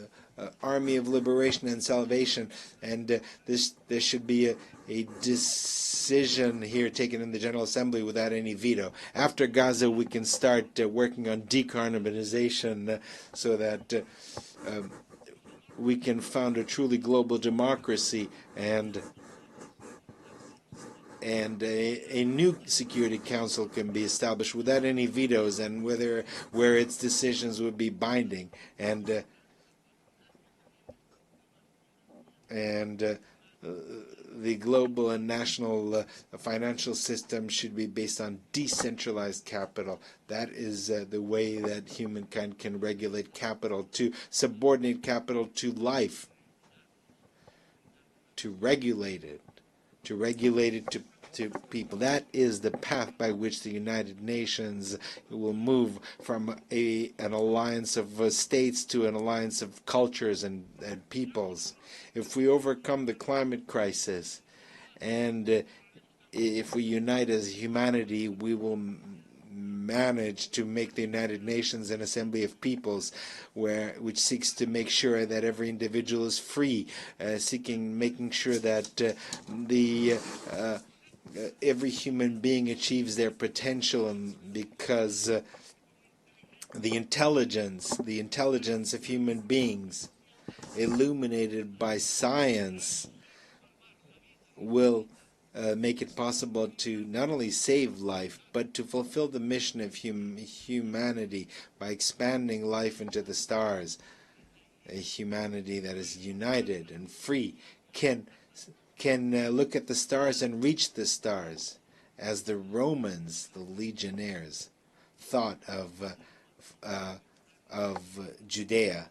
army of liberation and salvation, and there should be a decision here taken in the General Assembly without any veto. After Gaza, we can start working on decarbonization so that we can found a truly global democracy and a new Security Council can be established without any vetoes, and where its decisions would be binding, and the global and national financial system should be based on decentralized capital. That is the way that humankind can regulate capital, to subordinate capital to life, to regulate it to people. That is the path by which the United Nations will move from an alliance of states to an alliance of cultures and peoples. If we overcome the climate crisis and if we unite as humanity, we will manage to make the United Nations an assembly of peoples which seeks to make sure that every individual is free, making sure that every human being achieves their potential, and because the intelligence of human beings, illuminated by science, will make it possible to not only save life, but to fulfill the mission of humanity by expanding life into the stars. A humanity that is united and free can look at the stars and reach the stars, as the Romans, the legionnaires, thought of Judea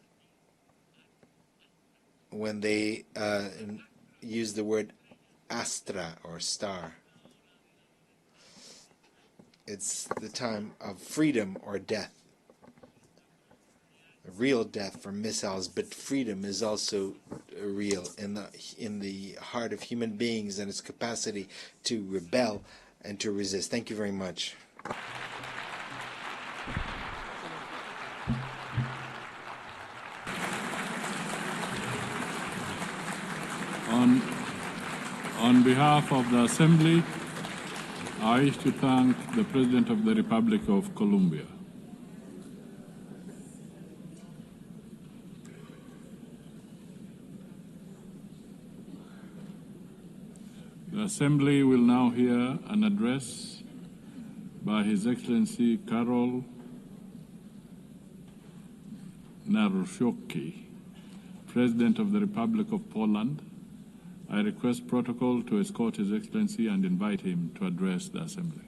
when they used the word astra, or star. It's the time of freedom or death. A real death from missiles, but freedom is also real in the heart of human beings and its capacity to rebel and to resist. Thank you very much. On behalf of the Assembly, I wish to thank the President of the Republic of Colombia. The Assembly will now hear an address by His Excellency Karol Nawrocki, President of the Republic of Poland. I request protocol to escort His Excellency and invite him to address the Assembly.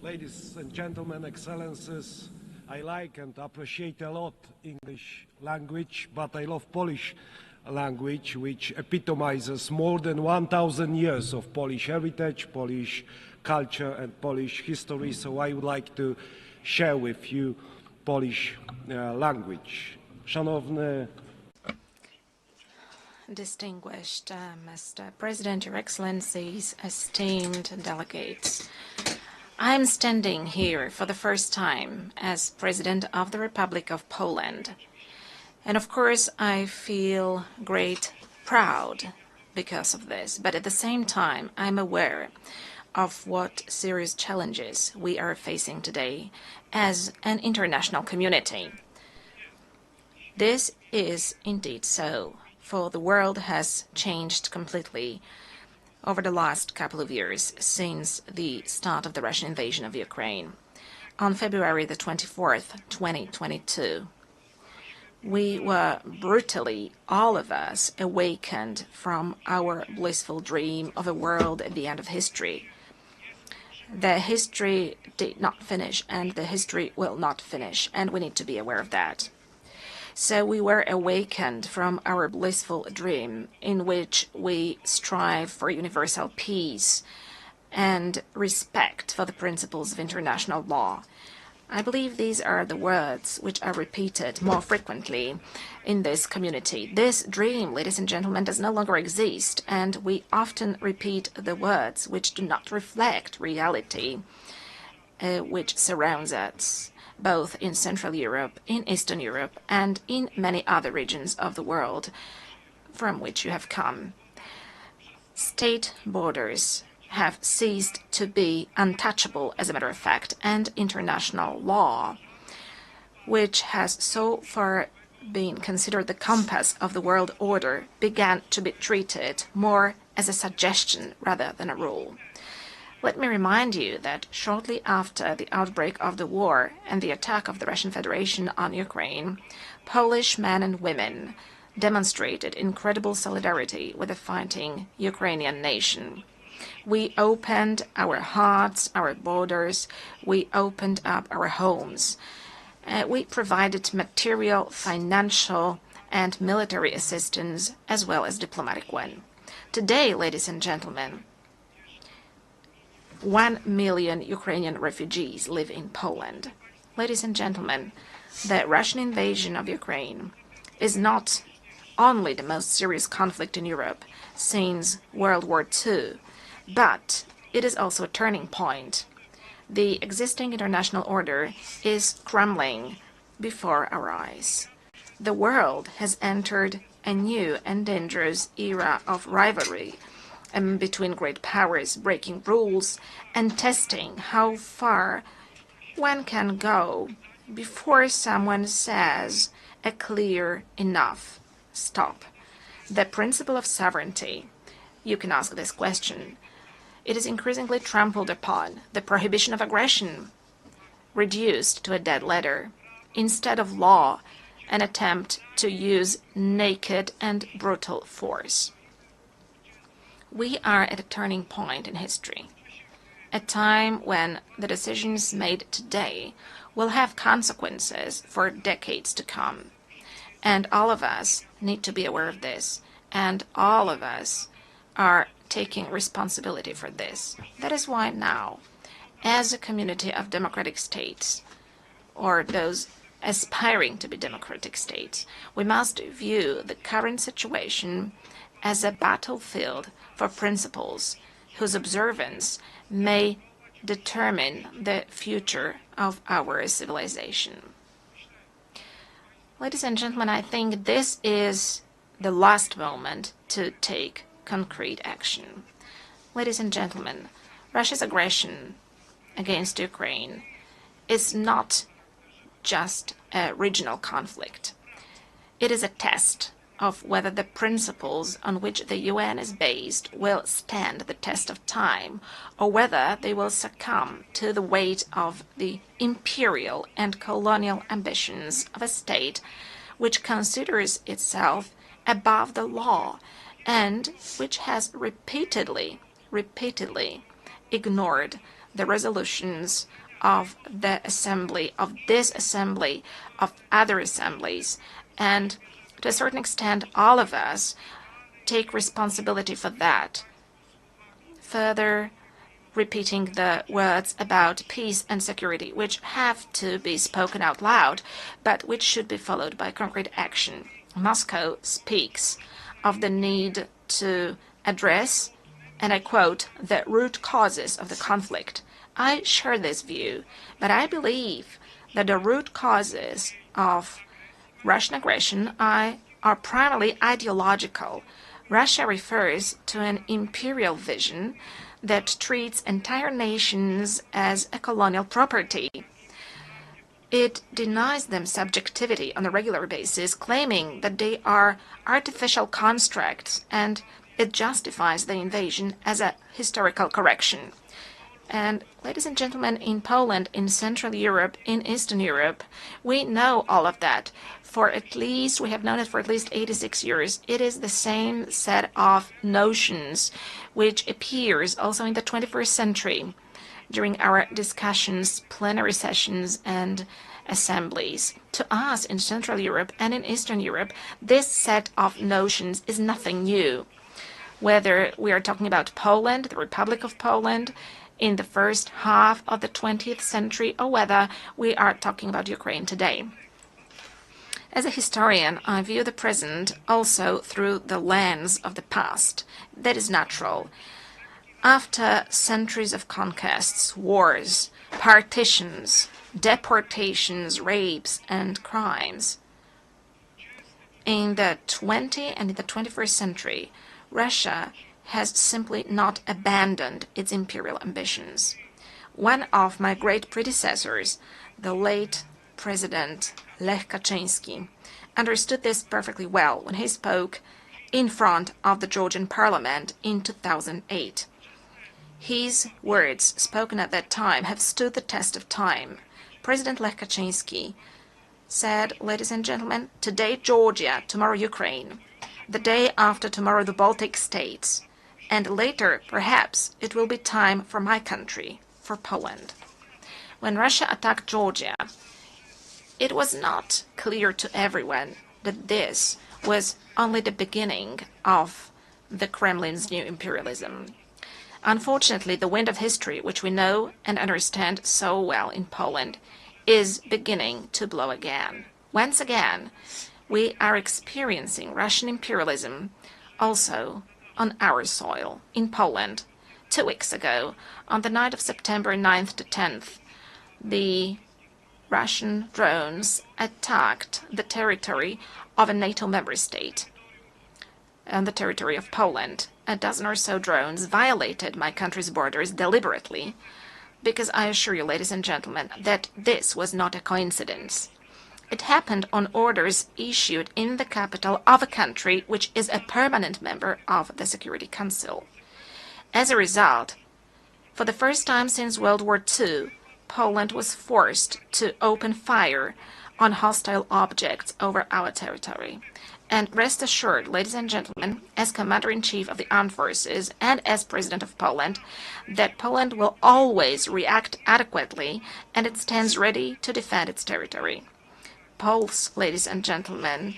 Ladies and gentlemen, excellencies, I like and appreciate a lot English language, but I love Polish language, which epitomizes more than 1,000 years of Polish heritage, Polish culture and Polish history, so I would like to share with you Polish language. Szanowny Distinguished Mr. President, Your Excellencies, esteemed delegates, I am standing here for the first time as President of the Republic of Poland. And of course, I feel great proud because of this. But at the same time, I'm aware of what serious challenges we are facing today as an international community. This is indeed so, for the world has changed completely over the last couple of years since the start of the Russian invasion of Ukraine. On February the 24th, 2022, we were brutally, all of us, awakened from our blissful dream of a world at the end of history. The history did not finish, and the history will not finish, and we need to be aware of that. So we were awakened from our blissful dream in which we strive for universal peace and respect for the principles of international law. I believe these are the words which are repeated more frequently in this community. This dream, ladies and gentlemen, does no longer exist, and we often repeat the words which do not reflect reality which surrounds us. both in Central Europe, in Eastern Europe, and in many other regions of the world from which you have come. State borders have ceased to be untouchable, as a matter of fact, and international law, which has so far been considered the compass of the world order, began to be treated more as a suggestion rather than a rule. Let me remind you that shortly after the outbreak of the war and the attack of the Russian Federation on Ukraine, Polish men and women demonstrated incredible solidarity with the fighting Ukrainian nation. We opened our hearts, our borders, we opened up our homes. We provided material, financial, and military assistance, as well as diplomatic one. Today, ladies and gentlemen, 1 million Ukrainian refugees live in Poland. Ladies and gentlemen, the Russian invasion of Ukraine is not only the most serious conflict in Europe since World War II, but it is also a turning point. The existing international order is crumbling before our eyes. The world has entered a new and dangerous era of rivalry between great powers, breaking rules and testing how far one can go before someone says a clear enough stop. The principle of sovereignty, you can ask this question. It is increasingly trampled upon, the prohibition of aggression reduced to a dead letter. Instead of law, an attempt to use naked and brutal force. We are at a turning point in history, a time when the decisions made today will have consequences for decades to come. And all of us need to be aware of this, and all of us are taking responsibility for this. That is why now, as a community of democratic states, or those aspiring to be democratic states, we must view the current situation as a battlefield for principles whose observance may determine the future of our civilization. Ladies and gentlemen, I think this is the last moment to take concrete action. Ladies and gentlemen, Russia's aggression against Ukraine is not just a regional conflict. It is a test of whether the principles on which the UN is based will stand the test of time, or whether they will succumb to the weight of the imperial and colonial ambitions of a state which considers itself above the law and which has repeatedly ignored the resolutions of the assembly, of this assembly, of other assemblies, and to a certain extent, all of us take responsibility for that. Further repeating the words about peace and security, which have to be spoken out loud, but which should be followed by concrete action. Moscow speaks of the need to address, and I quote, the root causes of the conflict. I share this view, but I believe that the root causes of Russian aggression are primarily ideological. Russia refers to an imperial vision that treats entire nations as a colonial property. It denies them subjectivity on a regular basis, claiming that they are artificial constructs, and it justifies the invasion as a historical correction. And ladies and gentlemen, in Poland, in Central Europe, in Eastern Europe, we know all of that. We have known it for at least 86 years. It is the same set of notions which appears also in the 21st century during our discussions, plenary sessions, and assemblies. To us in Central Europe and in Eastern Europe, this set of notions is nothing new. Whether we are talking about Poland, the Republic of Poland, in the first half of the 20th century, or whether we are talking about Ukraine today. As a historian, I view the present also through the lens of the past. That is natural. After centuries of conquests, wars, partitions, deportations, rapes, and crimes, in the 20th and in the 21st century, Russia has simply not abandoned its imperial ambitions. One of my great predecessors, the late President Lech Kaczynski, understood this perfectly well when he spoke in front of the Georgian parliament in 2008. His words, spoken at that time, have stood the test of time. President Lech Kaczynski said, ladies and gentlemen, today Georgia, tomorrow Ukraine, the day after tomorrow the Baltic states, and later, perhaps, it will be time for my country, for Poland. When Russia attacked Georgia, it was not clear to everyone that this was only the beginning of the Kremlin's new imperialism. Unfortunately, the wind of history, which we know and understand so well in Poland, is beginning to blow again. Once again, we are experiencing Russian imperialism also on our soil, in Poland. 2 weeks ago, on the night of September 9th to 10th, the Russian drones attacked the territory of a NATO member state, on the territory of Poland. A dozen or so drones violated my country's borders deliberately, because I assure you, ladies and gentlemen, that this was not a coincidence. It happened on orders issued in the capital of a country which is a permanent member of the Security Council. As a result, for the first time since World War II, Poland was forced to open fire on hostile objects over our territory. And rest assured, ladies and gentlemen, as Commander-in-Chief of the Armed Forces and as President of Poland, that Poland will always react adequately and it stands ready to defend its territory. Poles, ladies and gentlemen,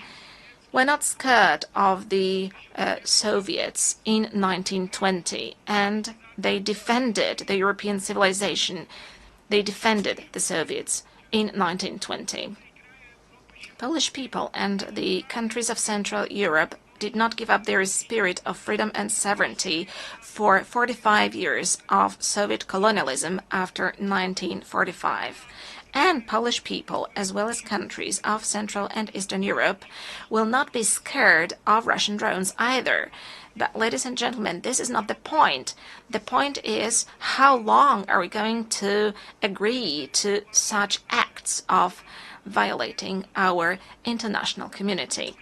were not scared of the Soviets in 1920, and they defended the European civilization. They defended the Soviets in 1920. Polish people and the countries of Central Europe did not give up their spirit of freedom and sovereignty for 45 years of Soviet colonialism after 1945. And Polish people, as well as countries of Central and Eastern Europe, will not be scared of Russian drones either. But, ladies and gentlemen, this is not the point. The point is, how long are we going to agree to such acts of violating our international community?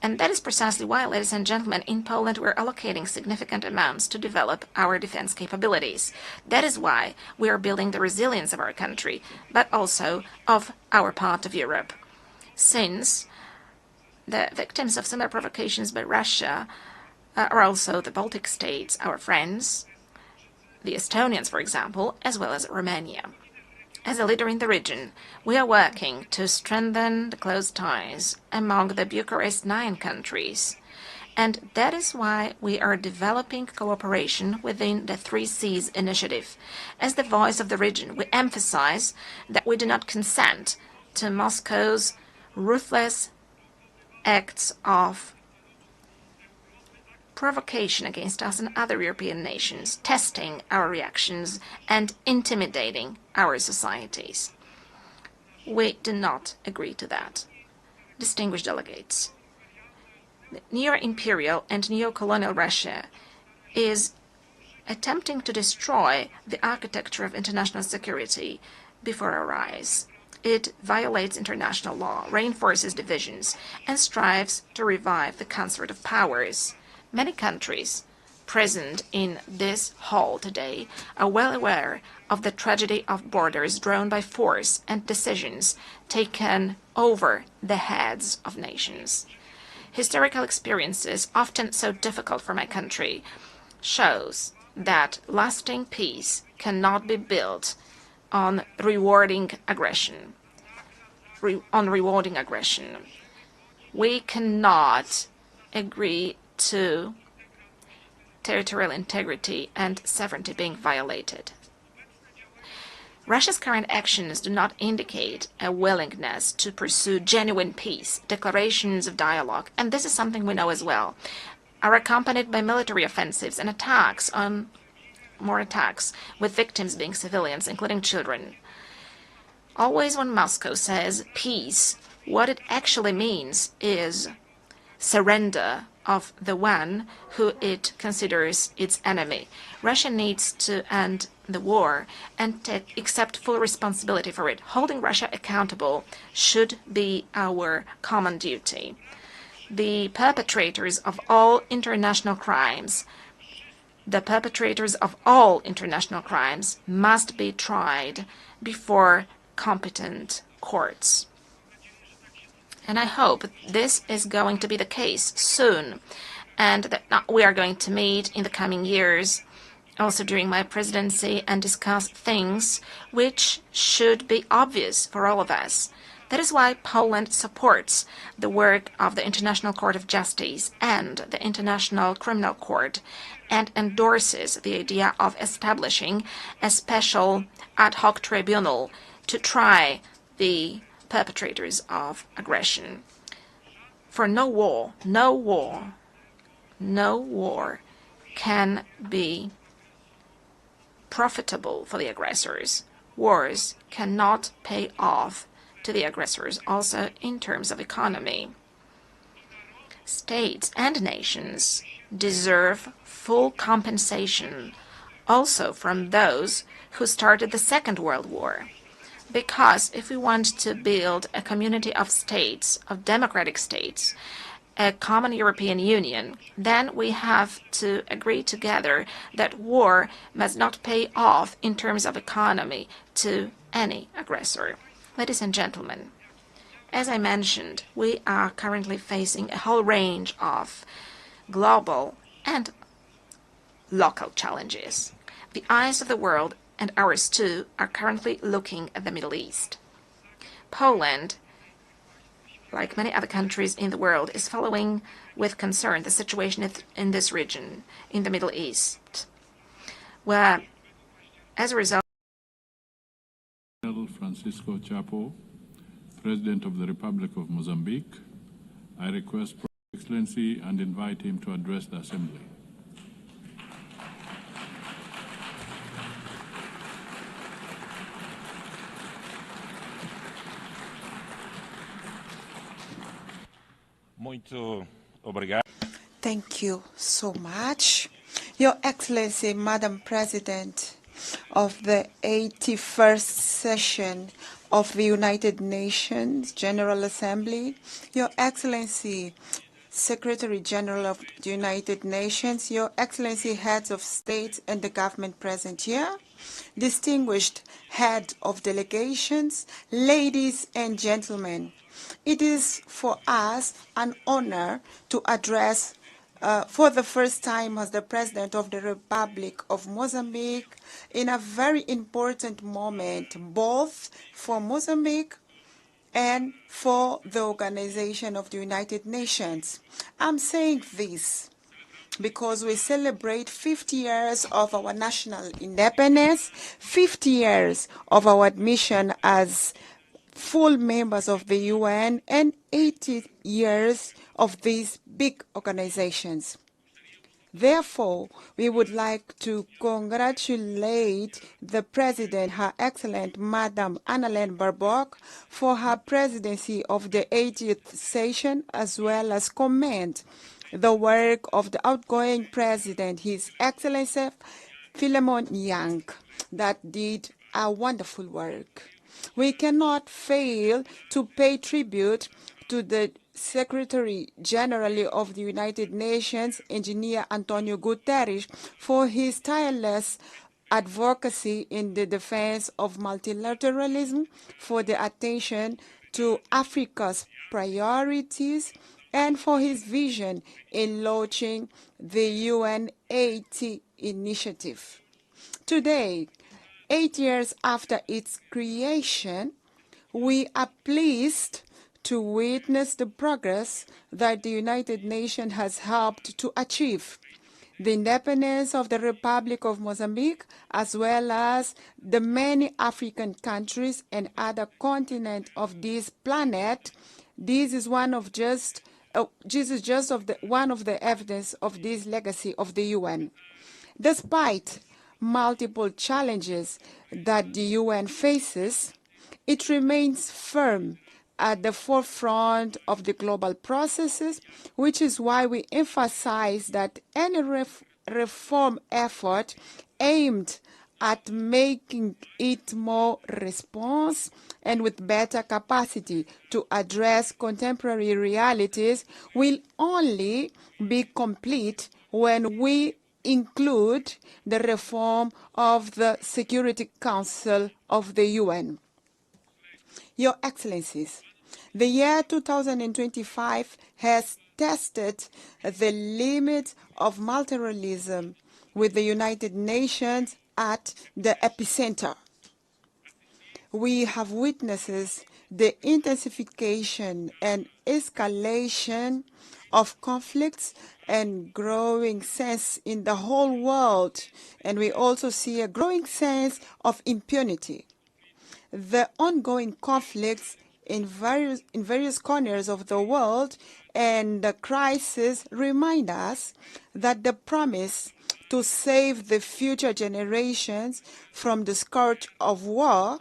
And that is precisely why, ladies and gentlemen, in Poland we're allocating significant amounts to develop our defense capabilities. That is why we are building the resilience of our country, but also of our part of Europe. Since the victims of similar provocations by Russia are also the Baltic states, our friends, the Estonians, for example, as well as Romania. As a leader in the region, we are working to strengthen the close ties among the Bucharest 9 countries. And that is why we are developing cooperation within the 3 Seas initiative. As the voice of the region, we emphasize that we do not consent to Moscow's ruthless acts of provocation against us and other European nations, testing our reactions and intimidating our societies. We do not agree to that. Distinguished delegates, neo-imperial and neo-colonial Russia is attempting to destroy the architecture of international security before our eyes. It violates international law, reinforces divisions, and strives to revive the concert of powers. Many countries present in this hall today are well aware of the tragedy of borders drawn by force and decisions taken over the heads of nations. Historical experiences, often so difficult for my country, shows that lasting peace cannot be built on rewarding aggression. We cannot agree to territorial integrity and sovereignty being violated. Russia's current actions do not indicate a willingness to pursue genuine peace, declarations of dialogue, and this is something we know as well, are accompanied by military offensives and attacks on more attacks, with victims being civilians, including children. Always when Moscow says peace, what it actually means is surrender of the one who it considers its enemy. Russia needs to end the war and accept full responsibility for it. Holding Russia accountable should be our common duty. The perpetrators of all international crimes must be tried before competent courts. And I hope this is going to be the case soon, and that we are going to meet in the coming years, also during my presidency, and discuss things which should be obvious for all of us. That is why Poland supports the work of the International Court of Justice and the International Criminal Court, and endorses the idea of establishing a special ad hoc tribunal to try the perpetrators of aggression. For no war can be profitable for the aggressors. Wars cannot pay off to the aggressors, also in terms of economy. States and nations deserve full compensation also from those who started the Second World War. Because if we want to build a community of states, of democratic states, a common European Union, then we have to agree together that war must not pay off in terms of economy to any aggressor. Ladies and gentlemen, as I mentioned, we are currently facing a whole range of global and local challenges. The eyes of the world, and ours too, are currently looking at the Middle East. Poland, like many other countries in the world, is following with concern the situation in this region, in the Middle East, where, as a result, Francisco Chapo, President of the Republic of Mozambique, I request His Excellency and invite him to address the Assembly. Muito obrigado. Thank you so much. Your Excellency, Madam President of the 81st session of the United Nations General Assembly, Your Excellency, Secretary General of the United Nations, Your Excellency, heads of state and the government present here, distinguished head of delegations, ladies and gentlemen, it is for us an honor to address for the first time as the President of the Republic of Mozambique in a very important moment, both for Mozambique and for the Organization of the United Nations. I'm saying this because we celebrate 50 years of our national independence, 50 years of our admission as full members of the UN, and 80 years of these big organizations. Therefore, we would like to congratulate the President, Her Excellency Madam Annalena Baerbock, for her presidency of the 80th session, as well as commend the work of the outgoing President, His Excellency Philemon Yang, that did a wonderful work. We cannot fail to pay tribute to the Secretary General of the United Nations, Engineer Antonio Guterres, for his tireless advocacy in the defense of multilateralism, for the attention to Africa's priorities, and for his vision in launching the UN 80 initiative. Today, 8 years after its creation, we are pleased to witness the progress that the United Nations has helped to achieve. The independence of the Republic of Mozambique, as well as the many African countries and other continents of this planet, this is one of just one of the evidence of this legacy of the UN. Despite multiple challenges that the UN faces, it remains firm at the forefront of the global processes, which is why we emphasize that any reform effort aimed at making it more responsive and with better capacity to address contemporary realities will only be complete when we include the reform of the Security Council of the UN. Your Excellencies, the year 2025 has tested the limits of multilateralism with the United Nations at the epicenter. We have witnessed the intensification and escalation of conflicts and growing sense in the whole world, and we also see a growing sense of impunity. The ongoing conflicts in various corners of the world and the crisis remind us that the promise to save the future generations from the scourge of war,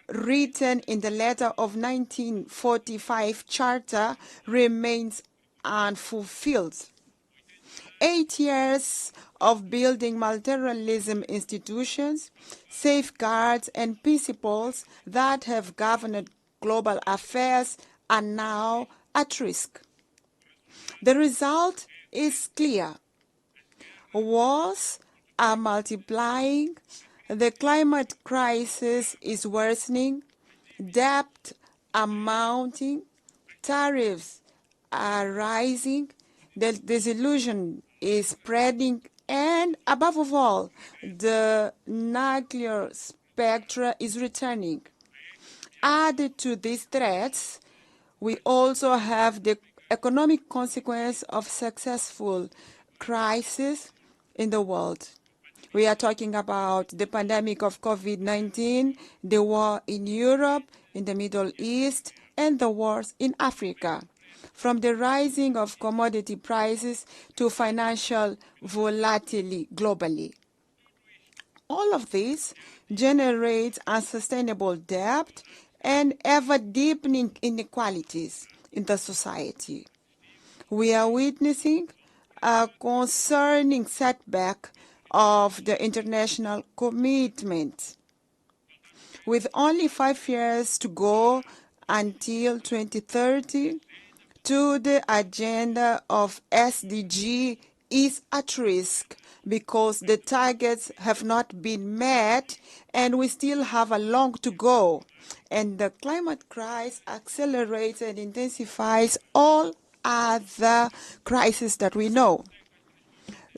written in the letter of 1945 Charter, remains unfulfilled. 8 years of building multilateralism institutions, safeguards, and principles that have governed global affairs are now at risk. The result is clear. Wars are multiplying, the climate crisis is worsening, debt are mounting, tariffs are rising, the disillusion is spreading, and above all, the nuclear spectra is returning. Added to these threats, we also have the economic consequence of successful crisis in the world. We are talking about the pandemic of COVID-19, the war in Europe, in the Middle East, and the wars in Africa. From the rising of commodity prices to financial volatility globally. All of this generates unsustainable debt and ever-deepening inequalities in the society. We are witnessing a concerning setback of the international commitment. With only 5 years to go until 2030, the agenda of SDG is at risk because the targets have not been met and we still have a long to go. And the climate crisis accelerates and intensifies all other crises that we know.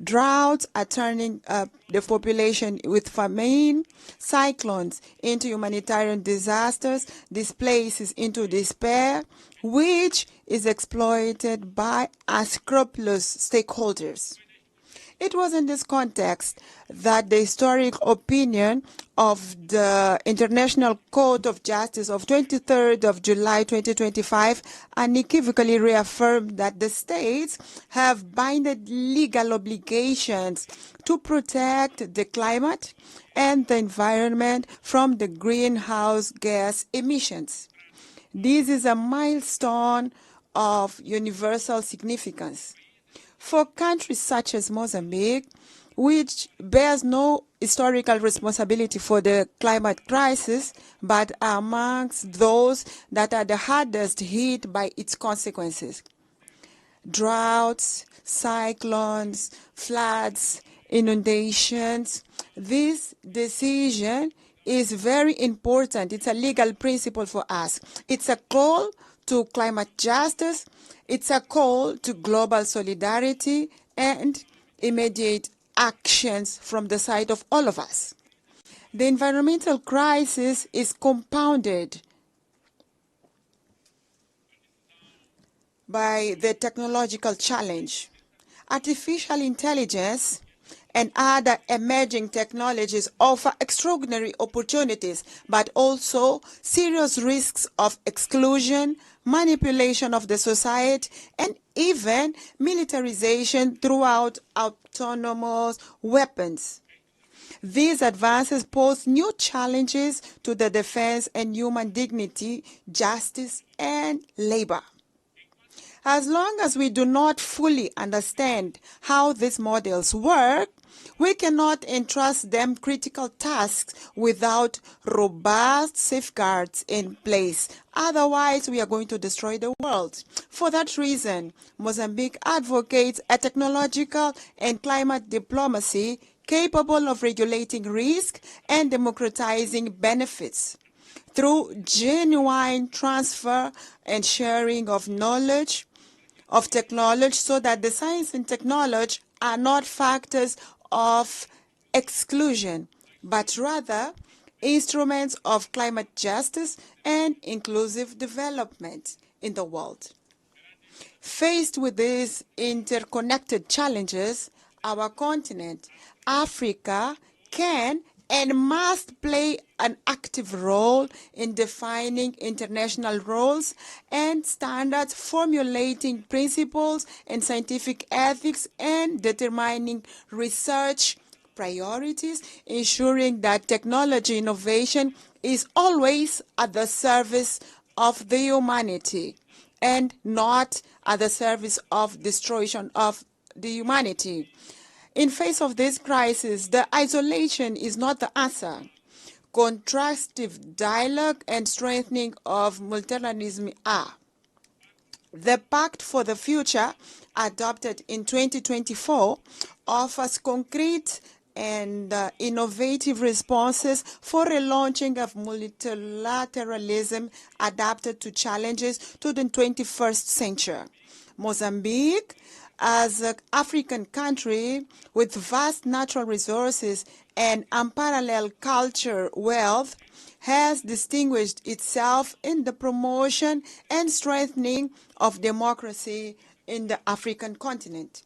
Droughts are turning up the population with famine, cyclones into humanitarian disasters, displaces into despair, which is exploited by unscrupulous stakeholders. It was in this context that the historic opinion of the International Court of Justice of 23rd of July 2025 unequivocally reaffirmed that the states have binding legal obligations to protect the climate and the environment from the greenhouse gas emissions. This is a milestone of universal significance. For countries such as Mozambique, which bears no historical responsibility for the climate crisis, but are amongst those that are the hardest hit by its consequences. Droughts, cyclones, floods, inundations. This decision is very important. It's a legal principle for us. It's a call to climate justice. It's a call to global solidarity and immediate actions from the side of all of us. The environmental crisis is compounded by the technological challenge. Artificial intelligence and other emerging technologies offer extraordinary opportunities, but also serious risks of exclusion, manipulation of the society, and even militarization throughout autonomous weapons. These advances pose new challenges to the defense and human dignity, justice, and labor. As long as we do not fully understand how these models work, we cannot entrust them critical tasks without robust safeguards in place. Otherwise, we are going to destroy the world. For that reason, Mozambique advocates a technological and climate diplomacy capable of regulating risk and democratizing benefits through genuine transfer and sharing of knowledge, of technology, so that the science and technology are not factors of exclusion, but rather instruments of climate justice and inclusive development in the world. Faced with these interconnected challenges, our continent, Africa, can and must play an active role in defining international rules and standards, formulating principles and scientific ethics, and determining research priorities, ensuring that technology innovation is always at the service of the humanity and not at the service of destruction of the humanity. In face of this crisis, the isolation is not the answer. Constructive dialogue and strengthening of multilateralism are. The Pact for the Future, adopted in 2024, offers concrete and innovative responses for relaunching of multilateralism adapted to challenges to the 21st century. Mozambique, as an African country with vast natural resources and unparalleled culture wealth, has distinguished itself in the promotion and strengthening of democracy in the African continent.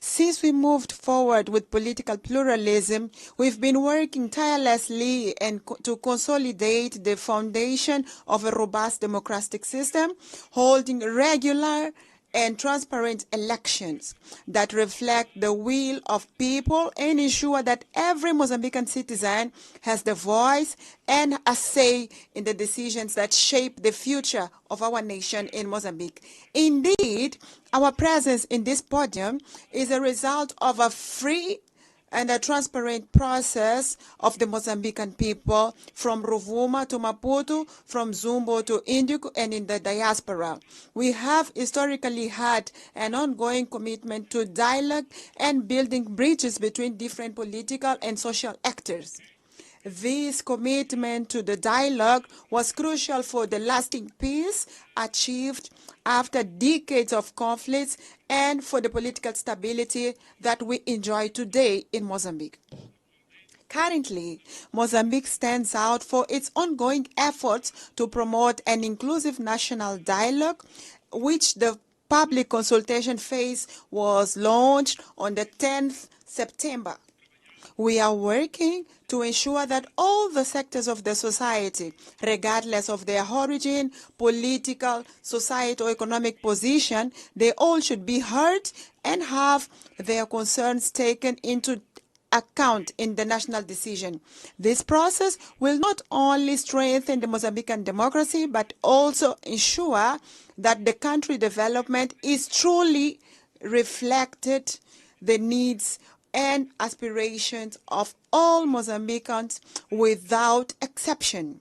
Since we moved forward with political pluralism, we've been working tirelessly to consolidate the foundation of a robust democratic system, holding regular and transparent elections that reflect the will of people and ensure that every Mozambican citizen has the voice and a say in the decisions that shape the future of our nation in Mozambique. Indeed, our presence in this podium is a result of a free and a transparent process of the Mozambican people from Rovuma to Maputo, from Zumbo to Indico, and in the diaspora. We have historically had an ongoing commitment to dialogue and building bridges between different political and social actors. This commitment to the dialogue was crucial for the lasting peace achieved after decades of conflicts and for the political stability that we enjoy today in Mozambique. Currently, Mozambique stands out for its ongoing efforts to promote an inclusive national dialogue, which the public consultation phase was launched on the 10th September. We are working to ensure that all the sectors of the society, regardless of their origin, political, societal, or economic position, they all should be heard and have their concerns taken into account in the national decision. This process will not only strengthen the Mozambican democracy, but also ensure that the country development is truly reflected the needs and aspirations of all Mozambicans without exception.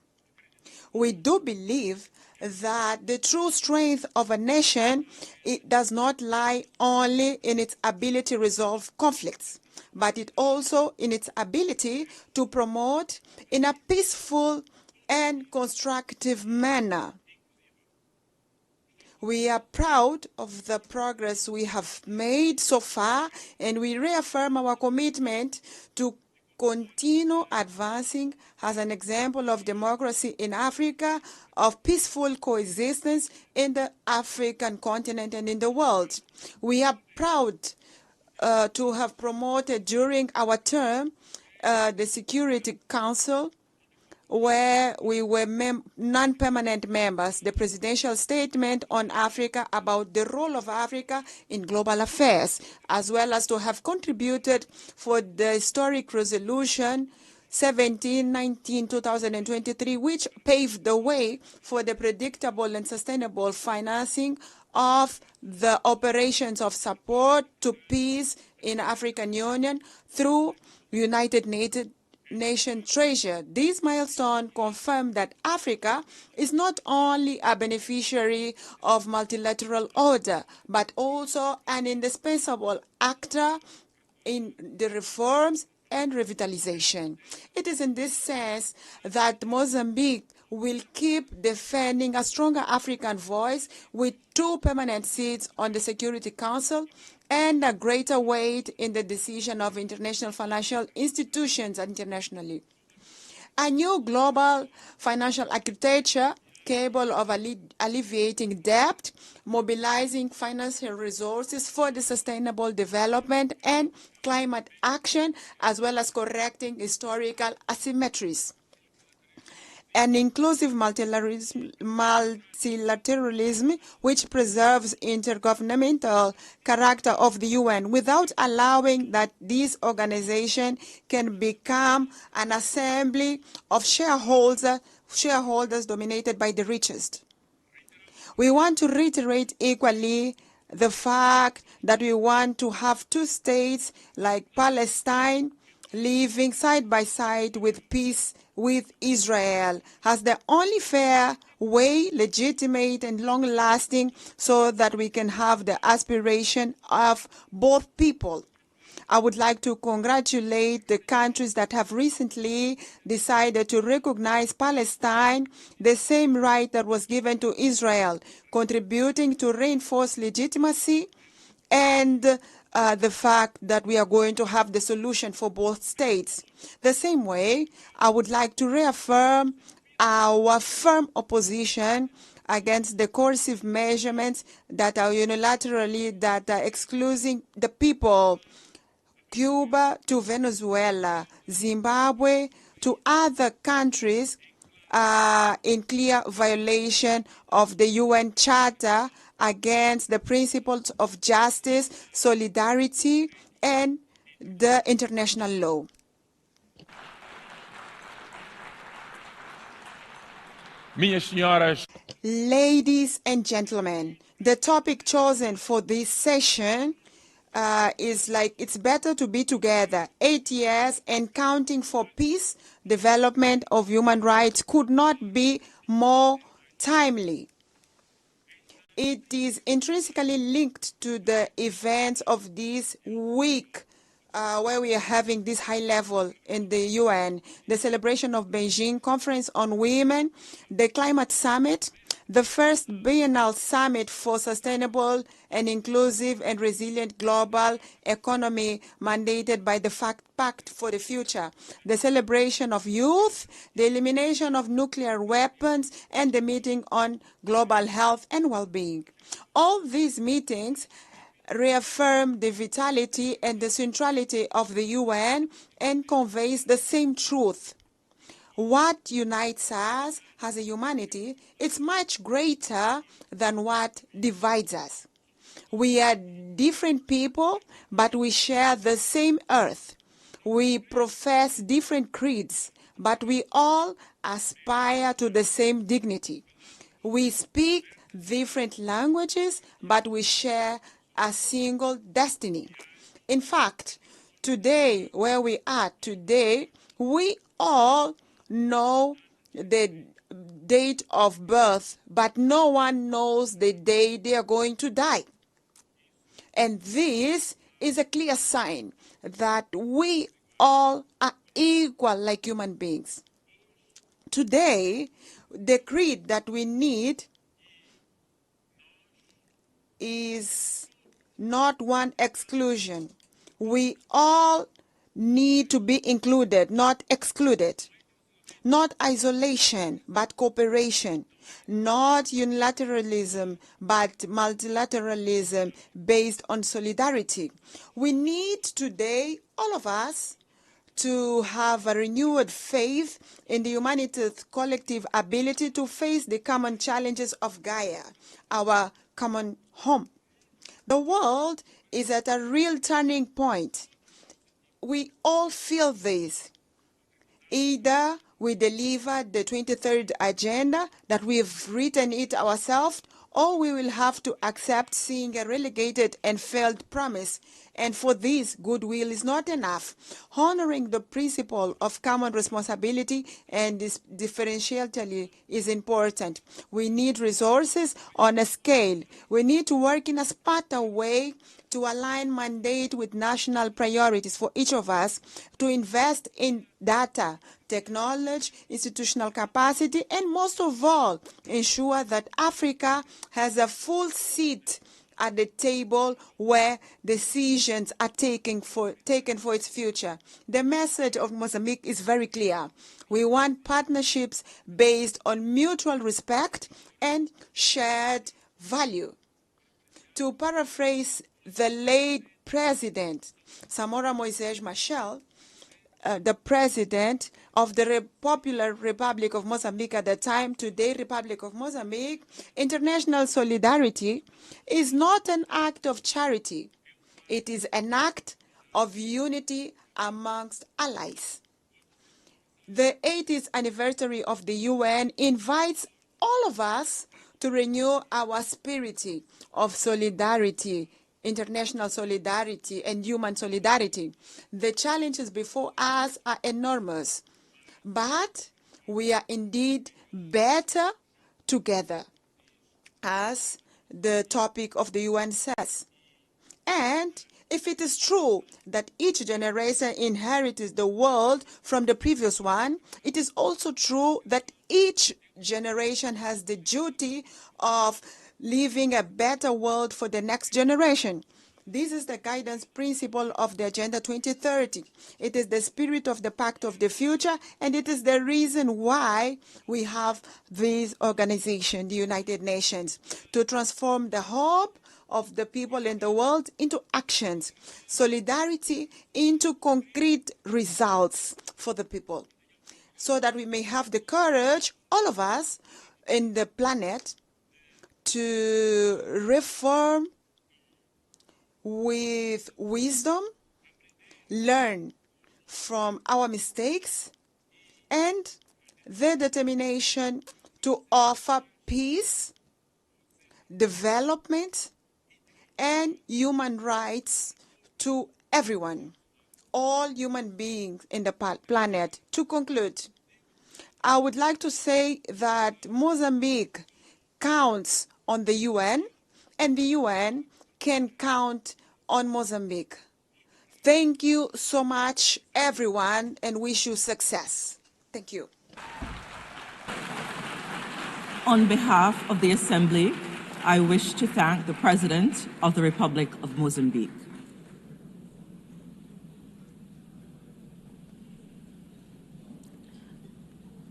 We do believe that the true strength of a nation, it does not lie only in its ability to resolve conflicts, but it also in its ability to promote in a peaceful and constructive manner. We are proud of the progress we have made so far, and we reaffirm our commitment to continue advancing as an example of democracy in Africa, of peaceful coexistence in the African continent and in the world. We are proud to have promoted during our term the Security Council where we were non-permanent members, the presidential statement on Africa about the role of Africa in global affairs, as well as to have contributed for the historic resolution 17/19/2023, which paved the way for the predictable and sustainable financing of the operations of support to peace in African Union through United Nations Treasure. This milestone confirmed that Africa is not only a beneficiary of multilateral order, but also an indispensable actor in the reforms and revitalization. It is in this sense that Mozambique will keep defending a stronger African voice with 2 permanent seats on the Security Council and a greater weight in the decision of international financial institutions internationally. A new global financial architecture capable of alleviating debt, mobilizing financial resources for the sustainable development and climate action, as well as correcting historical asymmetries. An inclusive multilateralism which preserves intergovernmental character of the UN without allowing that this organization can become an assembly of shareholders dominated by the richest. We want to reiterate equally the fact that we want to have 2 states like Palestine living side by side with peace with Israel as the only fair way, legitimate and long-lasting, so that we can have the aspiration of both people. I would like to congratulate the countries that have recently decided to recognize Palestine, the same right that was given to Israel, contributing to reinforce legitimacy and the fact that we are going to have the solution for both states. The same way, I would like to reaffirm our firm opposition against the coercive measurements that are unilaterally excluding the people, Cuba to Venezuela, Zimbabwe to other countries in clear violation of the UN Charter against the principles of justice, solidarity, and the international law. Ladies and gentlemen, the topic chosen for this session is like, it's better to be together. 8 years and counting for peace, development of human rights could not be more timely. It is intrinsically linked to the events of this week where we are having this high level in the UN, the celebration of Beijing Conference on Women, the Climate Summit, the first biennial summit for sustainable and inclusive and resilient global economy mandated by the Pact for the Future, the celebration of youth, the elimination of nuclear weapons, and the meeting on global health and well-being. All these meetings reaffirm the vitality and the centrality of the UN and conveys the same truth. What unites us as a humanity is much greater than what divides us. We are different people, but we share the same earth. We profess different creeds, but we all aspire to the same dignity. We speak different languages, but we share a single destiny. In fact, today, where we are today, we all know the date of birth, but no one knows the day they are going to die. And this is a clear sign that we all are equal like human beings. Today, the creed that we need is not one exclusion. We all need to be included, not excluded. Not isolation, but cooperation. Not unilateralism, but multilateralism based on solidarity. We need today, all of us, to have a renewed faith in the humanity's collective ability to face the common challenges of Gaia, our common home. The world is at a real turning point. We all feel this. Either we deliver the 23rd agenda that we've written it ourselves, or we will have to accept seeing a relegated and failed promise. And for this, goodwill is not enough. Honoring the principle of common responsibility and differentiality is important. We need resources on a scale. We need to work in a smarter way to align mandate with national priorities for each of us, to invest in data, technology, institutional capacity, and most of all, ensure that Africa has a full seat at the table where decisions are taken for its future. The message of Mozambique is very clear. We want partnerships based on mutual respect and shared value. To paraphrase the late President Samora Moises Machel, the President of the Popular Republic of Mozambique at the time, today Republic of Mozambique, international solidarity is not an act of charity. It is an act of unity amongst allies. The 80th anniversary of the UN invites all of us to renew our spirit of solidarity, international solidarity, and human solidarity. The challenges before us are enormous, but we are indeed better together, as the topic of the UN says. And if it is true that each generation inherits the world from the previous one, it is also true that each generation has the duty of leaving a better world for the next generation. This is the guidance principle of the Agenda 2030. It is the spirit of the Pact of the Future, and it is the reason why we have this organization, the United Nations, to transform the hope of the people in the world into actions, solidarity into concrete results for the people, so that we may have the courage, all of us in the planet, to reform with wisdom, learn from our mistakes, and the determination to offer peace, development, and human rights to everyone, all human beings in the planet. To conclude, I would like to say that Mozambique counts on the UN, and the UN can count on Mozambique. Thank you so much, everyone, and wish you success. Thank you. On behalf of the Assembly, I wish to thank the President of the Republic of Mozambique.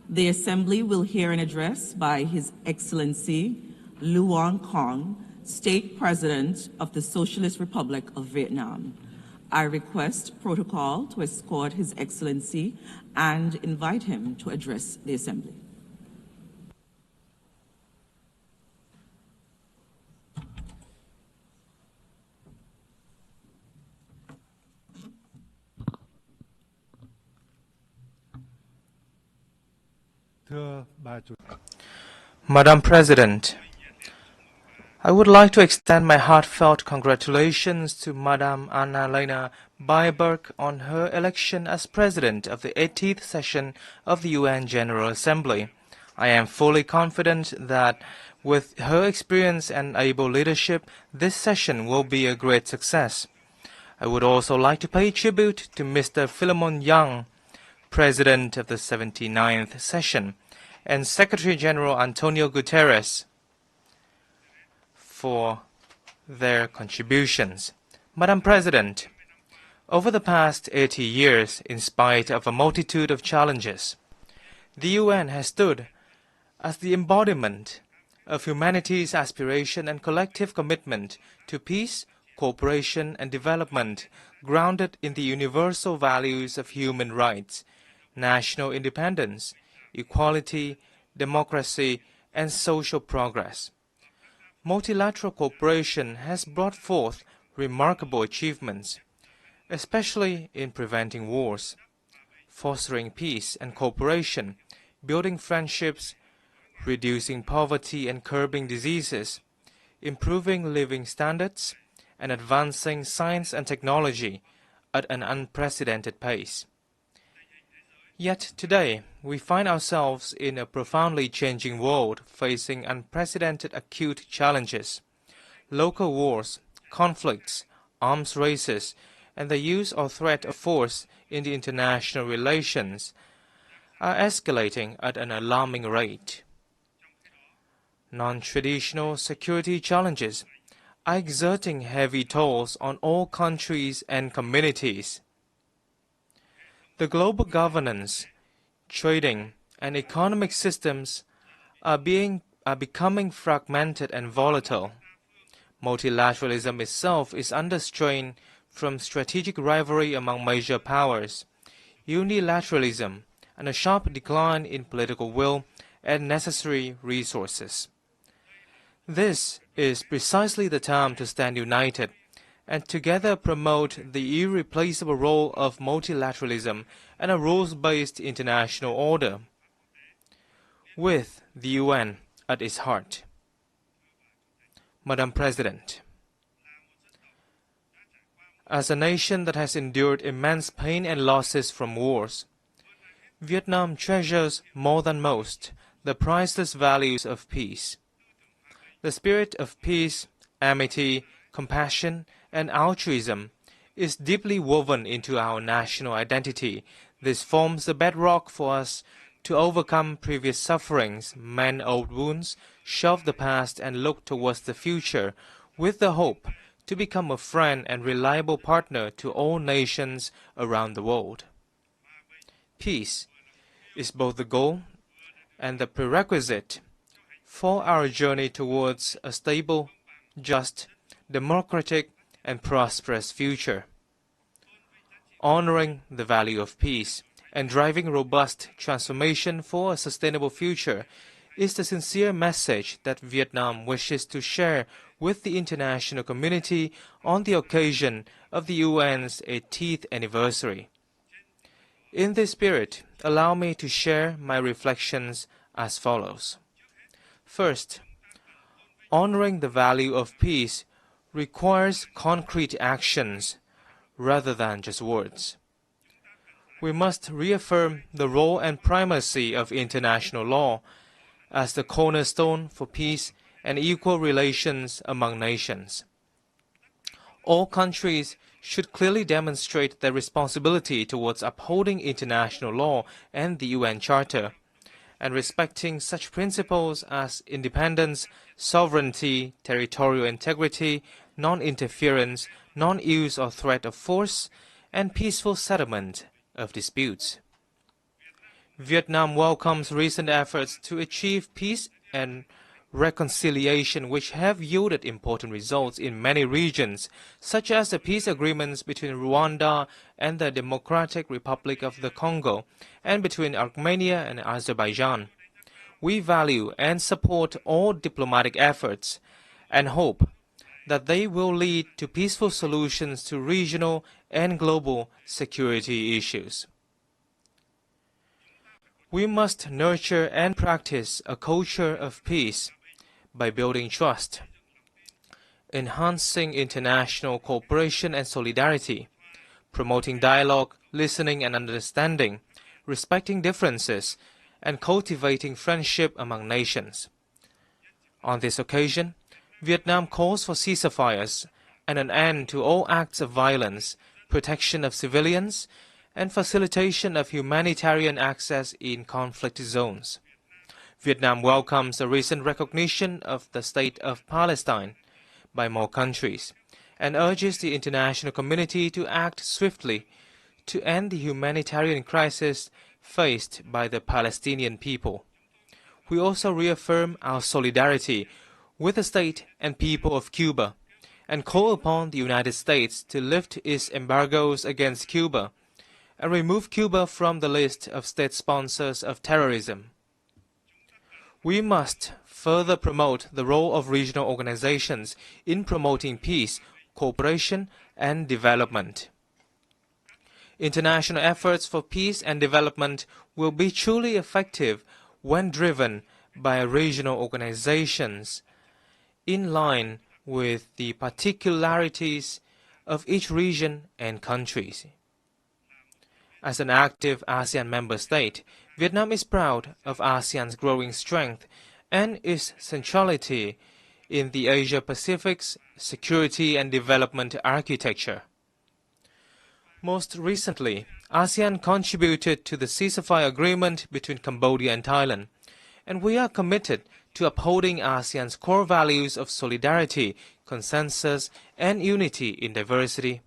The Assembly will hear an address by His Excellency Luan Khong, State President of the Socialist Republic of Vietnam. I request protocol to escort His Excellency and invite him to address the Assembly. Madam President, I would like to extend my heartfelt congratulations to Madam Anna-Lena Baerbock on her election as President of the 80th session of the UN General Assembly. I am fully confident that with her experience and able leadership, this session will be a great success. I would also like to pay tribute to Mr. Philemon Young, President of the 79th session, and Secretary General Antonio Guterres for their contributions. Madam President, over the past 80 years, in spite of a multitude of challenges, the UN has stood as the embodiment of humanity's aspiration and collective commitment to peace, cooperation, and development grounded in the universal values of human rights, national independence, equality, democracy, and social progress. Multilateral cooperation has brought forth remarkable achievements, especially in preventing wars, fostering peace and cooperation, building friendships, reducing poverty and curbing diseases, improving living standards, and advancing science and technology at an unprecedented pace. Yet today, we find ourselves in a profoundly changing world facing unprecedented acute challenges. Local wars, conflicts, arms races, and the use or threat of force in the international relations are escalating at an alarming rate. Non-traditional security challenges are exerting heavy tolls on all countries and communities. The global governance, trading, and economic systems are becoming fragmented and volatile. Multilateralism itself is under strain from strategic rivalry among major powers, unilateralism, and a sharp decline in political will and necessary resources. This is precisely the time to stand united and together promote the irreplaceable role of multilateralism and a rules-based international order, with the UN at its heart. Madam President, as a nation that has endured immense pain and losses from wars, Vietnam treasures more than most the priceless values of peace. The spirit of peace, amity, compassion, and altruism is deeply woven into our national identity. This forms the bedrock for us to overcome previous sufferings, mend old wounds, shelve the past, and look towards the future with the hope to become a friend and reliable partner to all nations around the world. Peace is both the goal and the prerequisite for our journey towards a stable, just, democratic, and prosperous future. Honoring the value of peace and driving robust transformation for a sustainable future is the sincere message that Vietnam wishes to share with the international community on the occasion of the UN's 80th anniversary. In this spirit, allow me to share my reflections as follows. First, honoring the value of peace requires concrete actions rather than just words. We must reaffirm the role and primacy of international law as the cornerstone for peace and equal relations among nations. All countries should clearly demonstrate their responsibility towards upholding international law and the UN Charter, and respecting such principles as independence, sovereignty, territorial integrity, non-interference, non-use or threat of force, and peaceful settlement of disputes. Vietnam welcomes recent efforts to achieve peace and reconciliation which have yielded important results in many regions, such as the peace agreements between Rwanda and the Democratic Republic of the Congo, and between Armenia and Azerbaijan. We value and support all diplomatic efforts and hope that they will lead to peaceful solutions to regional and global security issues. We must nurture and practice a culture of peace by building trust, enhancing international cooperation and solidarity, promoting dialogue, listening and understanding, respecting differences, and cultivating friendship among nations. On this occasion, Vietnam calls for ceasefires and an end to all acts of violence, protection of civilians, and facilitation of humanitarian access in conflict zones. Vietnam welcomes the recent recognition of the State of Palestine by more countries and urges the international community to act swiftly to end the humanitarian crisis faced by the Palestinian people. We also reaffirm our solidarity with the state and people of Cuba and call upon the United States to lift its embargoes against Cuba and remove Cuba from the list of state sponsors of terrorism. We must further promote the role of regional organizations in promoting peace, cooperation, and development. International efforts for peace and development will be truly effective when driven by regional organizations in line with the particularities of each region and countries. As an active ASEAN member state, Vietnam is proud of ASEAN's growing strength and its centrality in the Asia-Pacific's security and development architecture. Most recently, ASEAN contributed to the ceasefire agreement between Cambodia and Thailand, and we are committed to upholding ASEAN's core values of solidarity, consensus, and unity in diversity,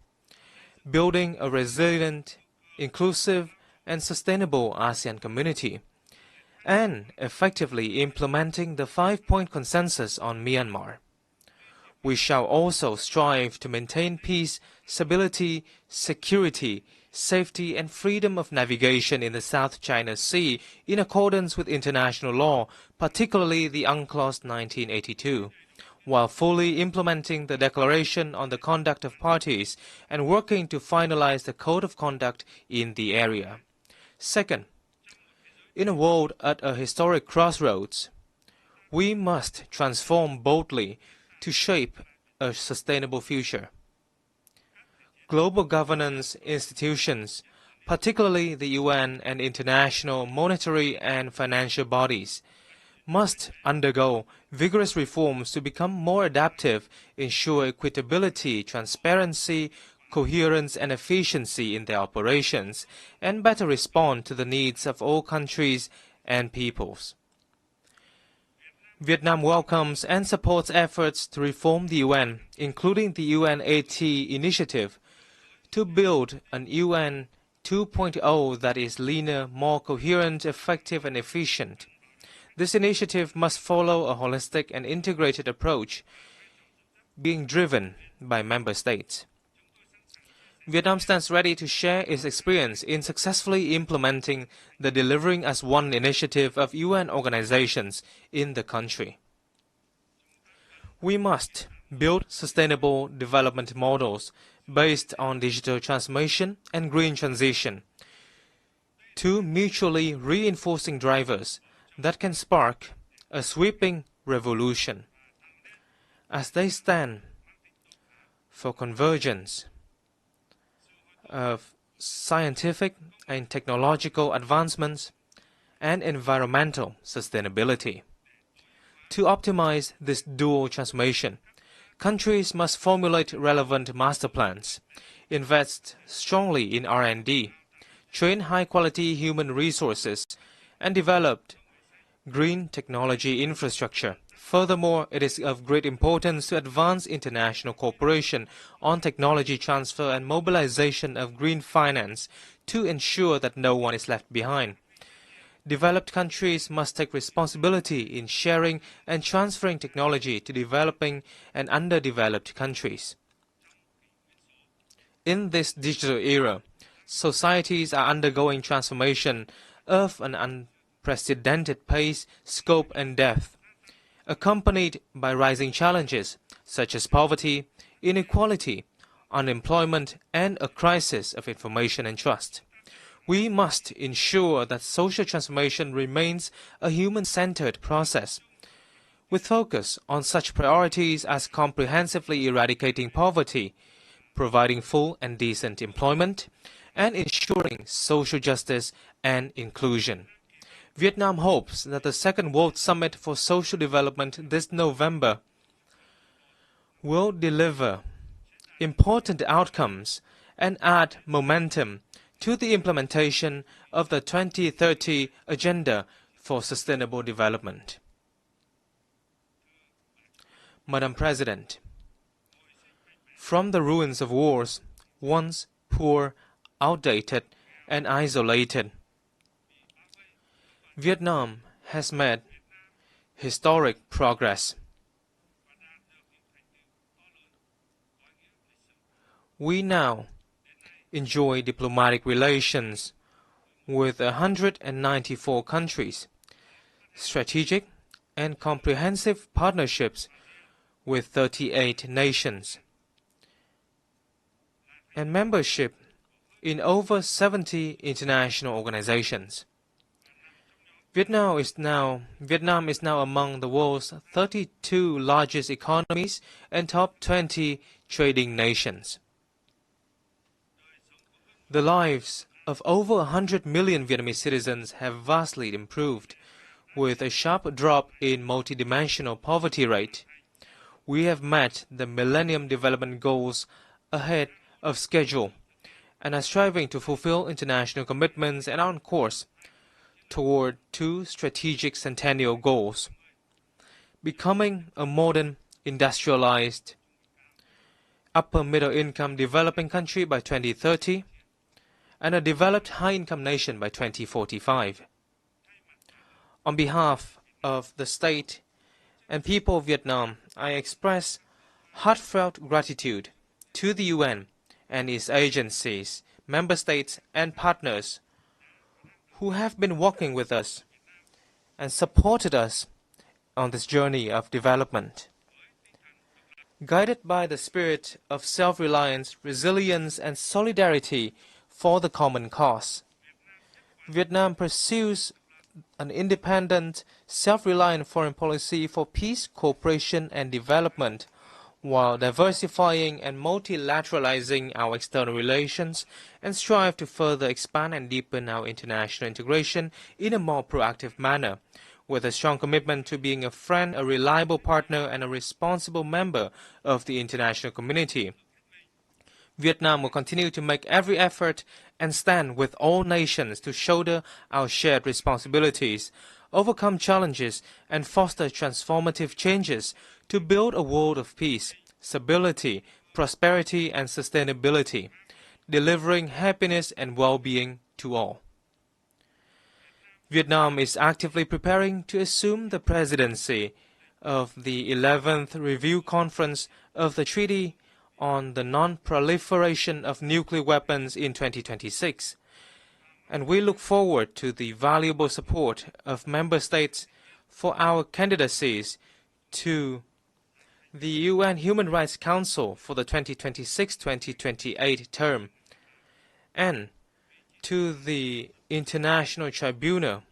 building a resilient, inclusive, and sustainable ASEAN community, and effectively implementing the 5-point consensus on Myanmar. We shall also strive to maintain peace, stability, security, safety, and freedom of navigation in the South China Sea in accordance with international law, particularly the UNCLOS 1982, while fully implementing the Declaration on the Conduct of Parties and working to finalize the Code of Conduct in the area. Second, in a world at a historic crossroads, we must transform boldly to shape a sustainable future. Global governance institutions, particularly the UN and international monetary and financial bodies, must undergo vigorous reforms to become more adaptive, ensure equitability, transparency, coherence, and efficiency in their operations, and better respond to the needs of all countries and peoples. Vietnam welcomes and supports efforts to reform the UN, including the UNAT initiative, to build an UN 2.0 that is leaner, more coherent, effective, and efficient. This initiative must follow a holistic and integrated approach, being driven by member states. Vietnam stands ready to share its experience in successfully implementing the Delivering as One initiative of UN organizations in the country. We must build sustainable development models based on digital transformation and green transition, two mutually reinforcing drivers that can spark a sweeping revolution. As they stand for convergence of scientific and technological advancements and environmental sustainability. To optimize this dual transformation, countries must formulate relevant master plans, invest strongly in R&D, train high-quality human resources, and develop green technology infrastructure. Furthermore, it is of great importance to advance international cooperation on technology transfer and mobilization of green finance to ensure that no one is left behind. Developed countries must take responsibility in sharing and transferring technology to developing and underdeveloped countries. In this digital era, societies are undergoing transformation of an unprecedented pace, scope, and depth, accompanied by rising challenges such as poverty, inequality, unemployment, and a crisis of information and trust. We must ensure that social transformation remains a human-centered process, with focus on such priorities as comprehensively eradicating poverty, providing full and decent employment, and ensuring social justice and inclusion. Vietnam hopes that the Second World Summit for Social Development this November will deliver important outcomes and add momentum to the implementation of the 2030 Agenda for Sustainable Development. Madam President, from the ruins of wars, once poor, outdated, and isolated, Vietnam has made historic progress. We now enjoy diplomatic relations with 194 countries, strategic and comprehensive partnerships with 38 nations, and membership in over 70 international organizations. Vietnam is now among the world's 32 largest economies and top 20 trading nations. The lives of over 100 million Vietnamese citizens have vastly improved, with a sharp drop in multidimensional poverty rate. We have met the Millennium Development Goals ahead of schedule and are striving to fulfill international commitments and are on course toward 2 strategic centennial goals: becoming a modern, industrialized, upper-middle-income developing country by 2030 and a developed high-income nation by 2045. On behalf of the state and people of Vietnam, I express heartfelt gratitude to the UN and its agencies, member states, and partners who have been working with us and supported us on this journey of development. Guided by the spirit of self-reliance, resilience, and solidarity for the common cause, Vietnam pursues an independent, self-reliant foreign policy for peace, cooperation, and development, while diversifying and multilateralizing our external relations, and strive to further expand and deepen our international integration in a more proactive manner, with a strong commitment to being a friend, a reliable partner, and a responsible member of the international community. Vietnam will continue to make every effort and stand with all nations to shoulder our shared responsibilities, overcome challenges, and foster transformative changes to build a world of peace, stability, prosperity, and sustainability, delivering happiness and well-being to all. Vietnam is actively preparing to assume the presidency of the 11th Review Conference of the Treaty on the Non-Proliferation of Nuclear Weapons in 2026, and we look forward to the valuable support of member states for our candidacies to the UN Human Rights Council for the 2026-2028 term, and to the International Tribunal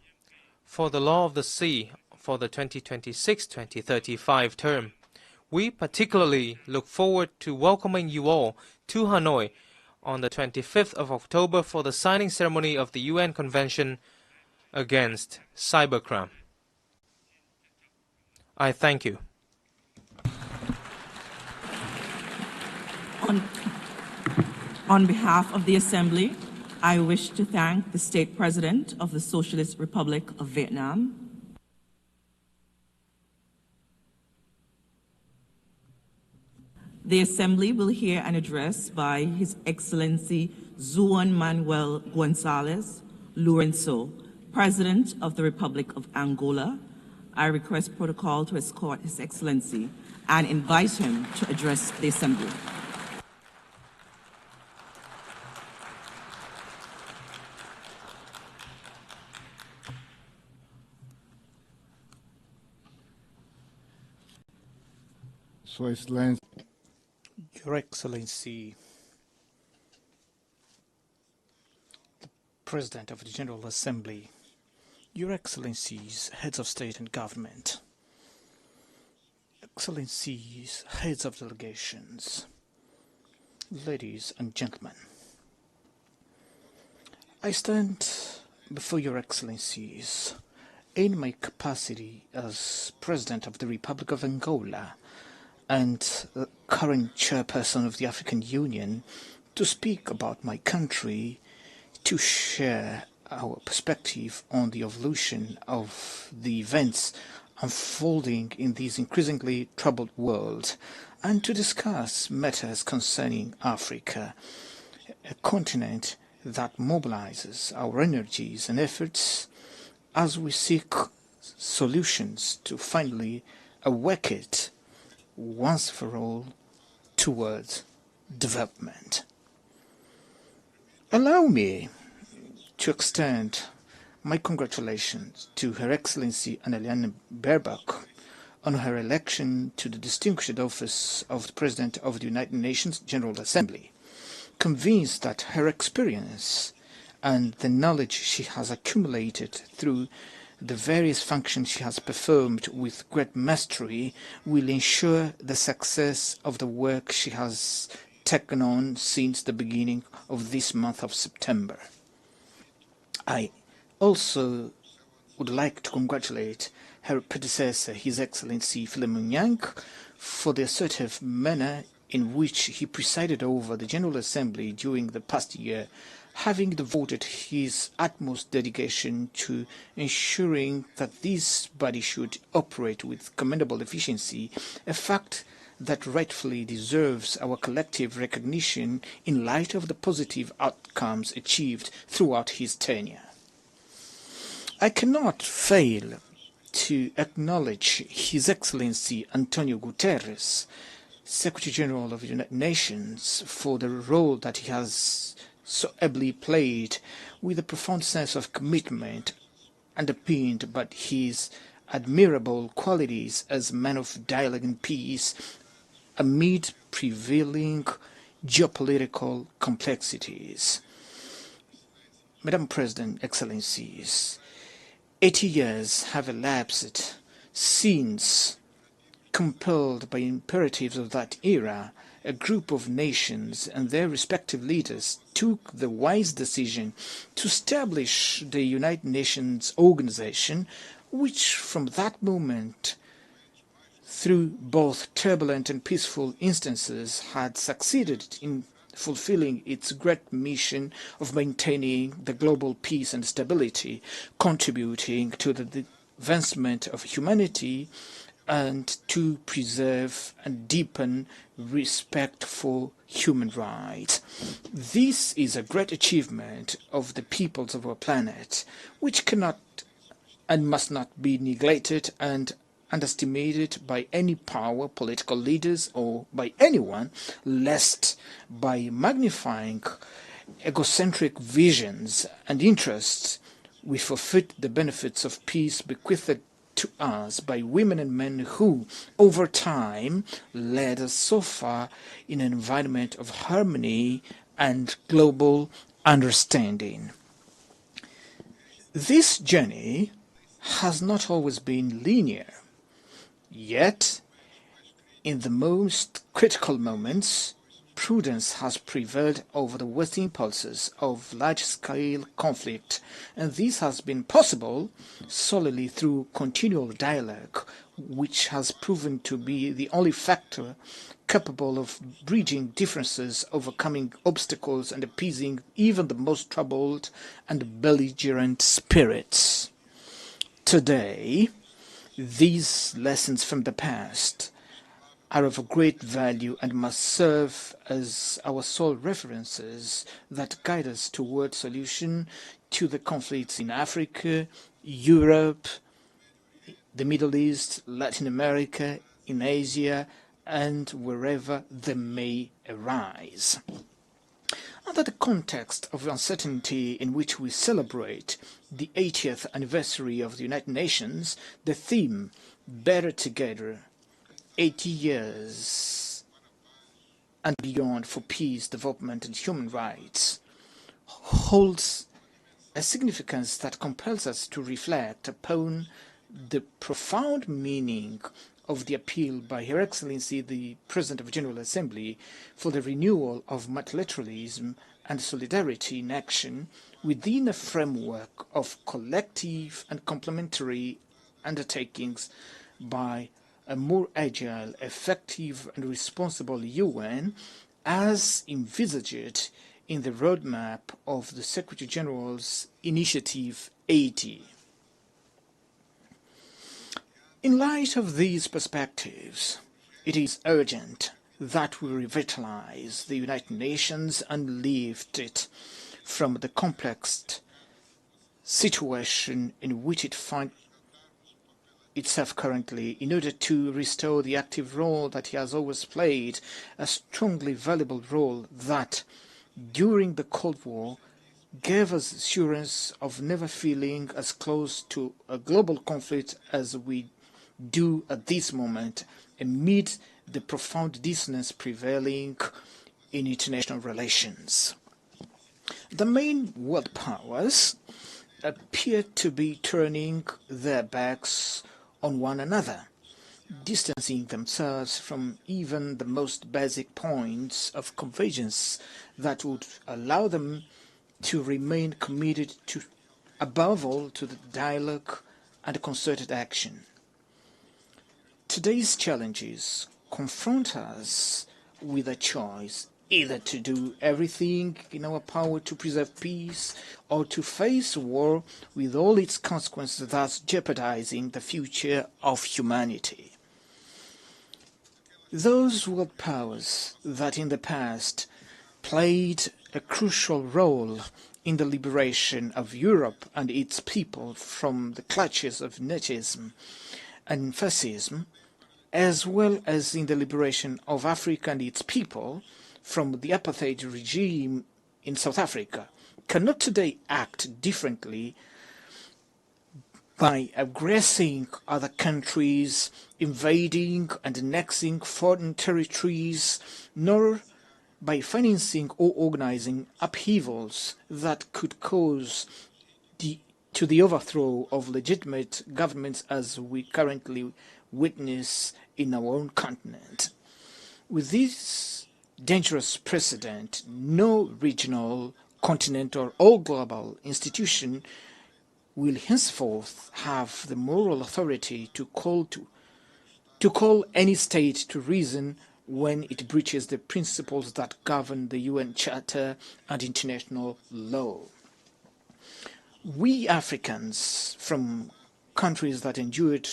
for the Law of the Sea for the 2026-2035 term. We particularly look forward to welcoming you all to Hanoi on the 25th of October for the signing ceremony of the UN Convention against Cybercrime. I thank you. On behalf of the Assembly, I wish to thank the State President of the Socialist Republic of Vietnam, the Assembly will hear an address by His Excellency Juan Manuel Gonzalez Lourenço, President of the Republic of Angola. I request protocol to escort His Excellency and invite him to address the Assembly. So, Excellency, Your Excellency, the President of the General Assembly, Your Excellencies, Heads of State and Government, Excellencies, Heads of Delegations, ladies and gentlemen, I stand before Your Excellencies in my capacity as President of the Republic of Angola and current chairperson of the African Union to speak about my country, to share our perspective on the evolution of the events unfolding in this increasingly troubled world, and to discuss matters concerning Africa, a continent that mobilizes our energies and efforts as we seek solutions to finally awake it once for all towards development. Allow me to extend my congratulations to Her Excellency Annalena Baerbock on her election to the distinguished office of the President of the United Nations General Assembly, convinced that her experience and the knowledge she has accumulated through the various functions she has performed with great mastery will ensure the success of the work she has taken on since the beginning of this month of September. I also would like to congratulate her predecessor, His Excellency Philemon Yang, for the assertive manner in which he presided over the General Assembly during the past year, having devoted his utmost dedication to ensuring that this body should operate with commendable efficiency, a fact that rightfully deserves our collective recognition in light of the positive outcomes achieved throughout his tenure. I cannot fail to acknowledge His Excellency Antonio Guterres, Secretary General of the United Nations, for the role that he has so ably played with a profound sense of commitment underpinned by his admirable qualities as man of dialogue and peace amid prevailing geopolitical complexities. Madam President, Excellencies, 80 years have elapsed since, compelled by imperatives of that era, a group of nations and their respective leaders took the wise decision to establish the United Nations organization, which from that moment, through both turbulent and peaceful instances, had succeeded in fulfilling its great mission of maintaining the global peace and stability, contributing to the advancement of humanity and to preserve and deepen respect for human rights. This is a great achievement of the peoples of our planet, which cannot and must not be neglected and underestimated by any power, political leaders, or by anyone, lest by magnifying egocentric visions and interests we forfeit the benefits of peace bequeathed to us by women and men who, over time, led us so far in an environment of harmony and global understanding. This journey has not always been linear. Yet, in the most critical moments, prudence has prevailed over the Western impulses of large-scale conflict, and this has been possible solely through continual dialogue, which has proven to be the only factor capable of bridging differences, overcoming obstacles, and appeasing even the most troubled and belligerent spirits. Today, these lessons from the past are of great value and must serve as our sole references that guide us toward solution to the conflicts in Africa, Europe, the Middle East, Latin America, in Asia, and wherever they may arise. Under the context of uncertainty in which we celebrate the 80th anniversary of the United Nations, the theme, Better Together, 80 years and beyond for peace, development, and human rights, holds a significance that compels us to reflect upon the profound meaning of the appeal by Her Excellency the President of the General Assembly for the renewal of multilateralism and solidarity in action within a framework of collective and complementary undertakings by a more agile, effective and responsible UN as envisaged in the roadmap of the Secretary General's Initiative 80. In light of these perspectives, it is urgent that we revitalize the United Nations and lift it from the complex situation in which it finds itself currently in order to restore the active role that he has always played, a strongly valuable role that, during the Cold War, gave us assurance of never feeling as close to a global conflict as we do at this moment, amid the profound dissonance prevailing in international relations. The main world powers appear to be turning their backs on one another, distancing themselves from even the most basic points of convergence that would allow them to remain committed to, above all, to the dialogue and concerted action. Today's challenges confront us with a choice, either to do everything in our power to preserve peace or to face war with all its consequences, thus jeopardizing the future of humanity. Those world powers that in the past played a crucial role in the liberation of Europe and its people from the clutches of Nazism and fascism, as well as in the liberation of Africa and its people from the apartheid regime in South Africa, cannot today act differently by aggressing other countries, invading and annexing foreign territories, nor by financing or organizing upheavals that could cause the overthrow of legitimate governments as we currently witness in our own continent. With this dangerous precedent, no regional, continental or global institution will henceforth have the moral authority to call any state to reason when it breaches the principles that govern the UN Charter and international law. We Africans, from countries that endured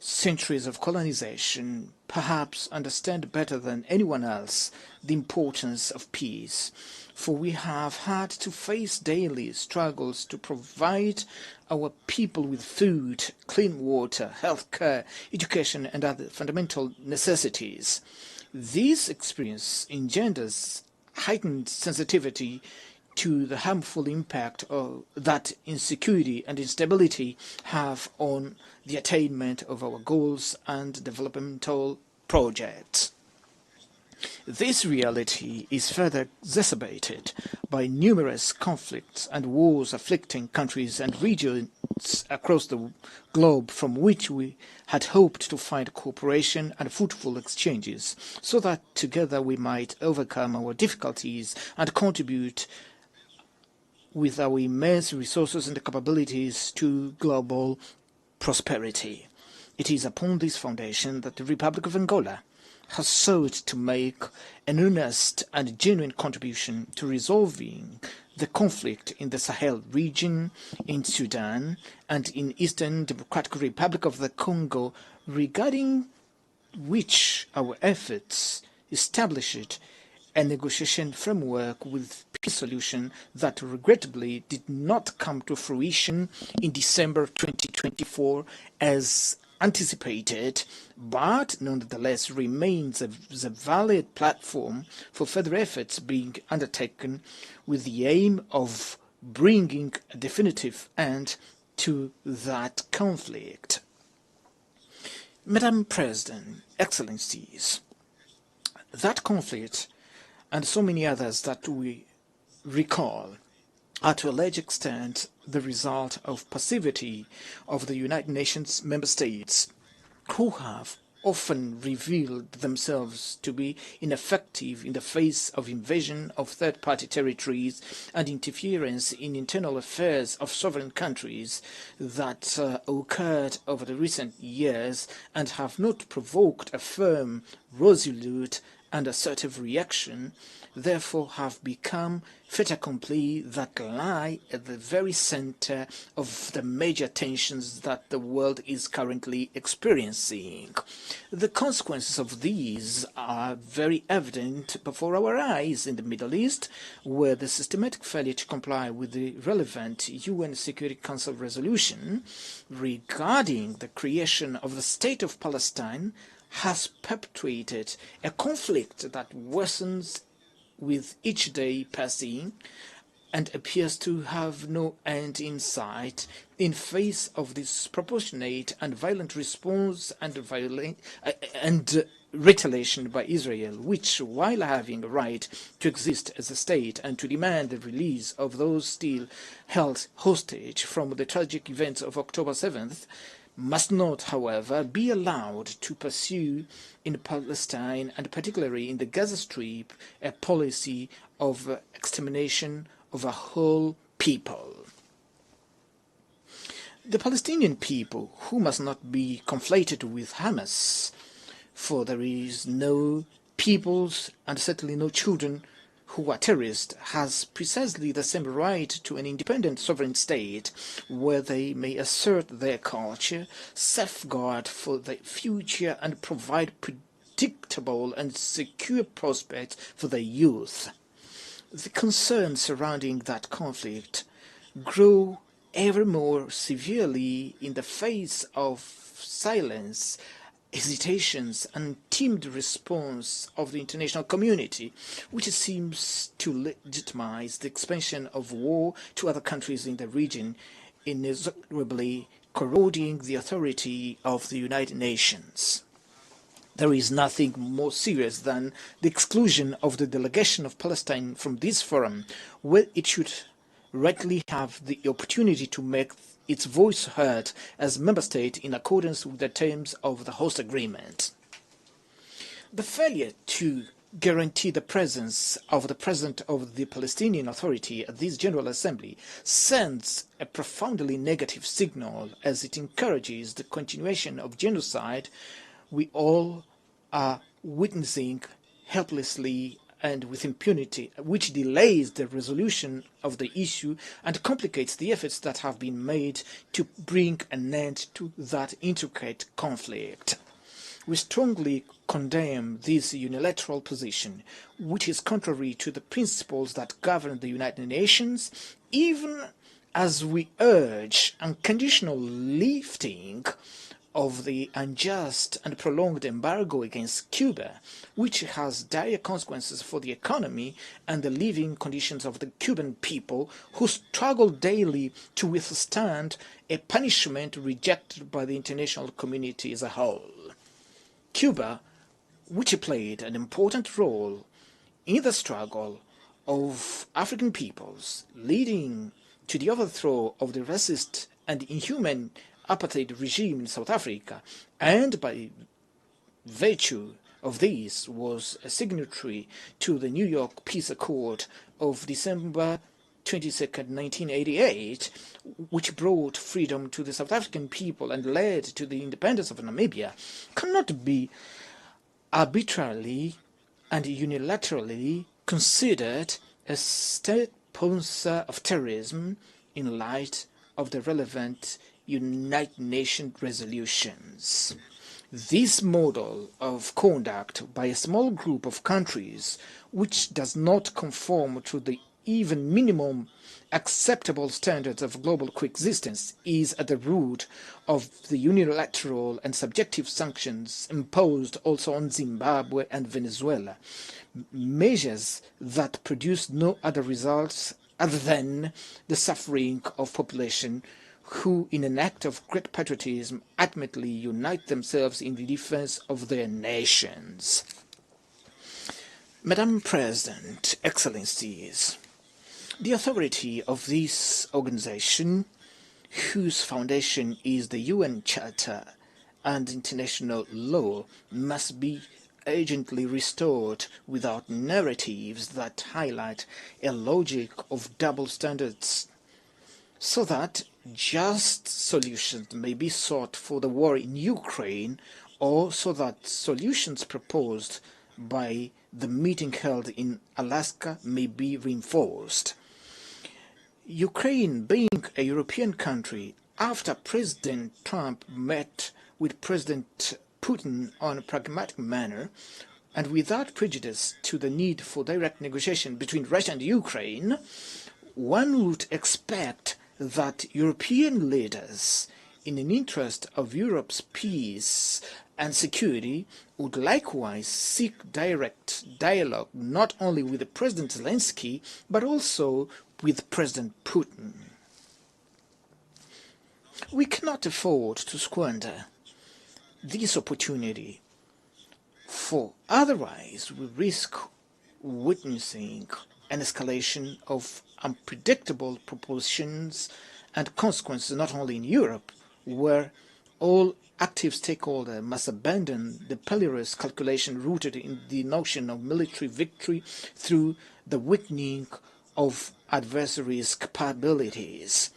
centuries of colonization, perhaps understand better than anyone else the importance of peace, for we have had to face daily struggles to provide our people with food, clean water, health care, education, and other fundamental necessities. This experience engenders heightened sensitivity to the harmful impact that insecurity and instability have on the attainment of our goals and developmental projects. This reality is further exacerbated by numerous conflicts and wars afflicting countries and regions across the globe, from which we had hoped to find cooperation and fruitful exchanges, so that together we might overcome our difficulties and contribute with our immense resources and capabilities to global prosperity. It is upon this foundation that the Republic of Angola has sought to make an earnest and genuine contribution to resolving the conflict in the Sahel region, in Sudan, and in Eastern Democratic Republic of the Congo, regarding which our efforts established a negotiation framework with peace solution that regrettably did not come to fruition in December 2024 as anticipated, but nonetheless remains a valid platform for further efforts being undertaken with the aim of bringing a definitive end to that conflict. Madam President, Excellencies, that conflict and so many others that we recall are to a large extent the result of passivity of the United Nations member states, who have often revealed themselves to be ineffective in the face of invasion of third-party territories and interference in internal affairs of sovereign countries that occurred over the recent years and have not provoked a firm, resolute, and assertive reaction therefore have become fait accompli that lie at the very center of the major tensions that the world is currently experiencing. The consequences of these are very evident before our eyes in the Middle East, where the systematic failure to comply with the relevant UN Security Council resolution regarding the creation of the State of Palestine has perpetuated a conflict that worsens with each day passing and appears to have no end in sight in face of this disproportionate and violent response and retaliation by Israel, which, while having a right to exist as a state and to demand the release of those still held hostage from the tragic events of October 7th, must not, however, be allowed to pursue in Palestine, and particularly in the Gaza Strip, a policy of extermination of a whole people. The Palestinian people, who must not be conflated with Hamas, for there is no peoples and certainly no children who are terrorists, has precisely the same right to an independent sovereign state where they may assert their culture, safeguard for the future and provide predictable and secure prospects for their youth. The concerns surrounding that conflict grow ever more severely in the face of silence, hesitations and timid response of the international community, which seems to legitimize the expansion of war to other countries in the region, inexorably corroding the authority of the United Nations. There is nothing more serious than the exclusion of the delegation of Palestine from this forum, where it should rightly have the opportunity to make its voice heard as member state in accordance with the terms of the host agreement. The failure to guarantee the presence of the President of the Palestinian Authority at this General Assembly sends a profoundly negative signal, as it encourages the continuation of genocide we all are witnessing helplessly and with impunity, which delays the resolution of the issue and complicates the efforts that have been made to bring an end to that intricate conflict. We strongly condemn this unilateral position, which is contrary to the principles that govern the United Nations, even as we urge unconditional lifting of the unjust and prolonged embargo against Cuba, which has dire consequences for the economy and the living conditions of the Cuban people, who struggle daily to withstand a punishment rejected by the international community as a whole. Cuba, which played an important role in the struggle of African peoples, leading to the overthrow of the racist and inhuman apartheid regime in South Africa, and by virtue of this was a signatory to the New York Peace Accord of December 22nd, 1988, which brought freedom to the South African people and led to the independence of Namibia, cannot be arbitrarily and unilaterally considered a state sponsor of terrorism in light of the relevant United Nations resolutions. This model of conduct by a small group of countries, which does not conform to the even minimum acceptable standards of global coexistence, is at the root of the unilateral and subjective sanctions imposed also on Zimbabwe and Venezuela, measures that produce no other results other than the suffering of population who, in an act of great patriotism, ultimately unite themselves in the defense of their nations. Madam President, Excellencies, the authority of this organization, whose foundation is the UN Charter and international law, must be urgently restored without narratives that highlight a logic of double standards, so that just solutions may be sought for the war in Ukraine, or so that solutions proposed by the meeting held in Alaska may be reinforced. Ukraine, being a European country, after President Trump met with President Putin on a pragmatic manner, and without prejudice to the need for direct negotiation between Russia and Ukraine, one would expect that European leaders, in the interest of Europe's peace and security, would likewise seek direct dialogue not only with President Zelensky, but also with President Putin. We cannot afford to squander this opportunity, for otherwise we risk witnessing an escalation of unpredictable proportions and consequences not only in Europe, where all active stakeholders must abandon the perilous calculation rooted in the notion of military victory through the weakening of adversaries' capabilities.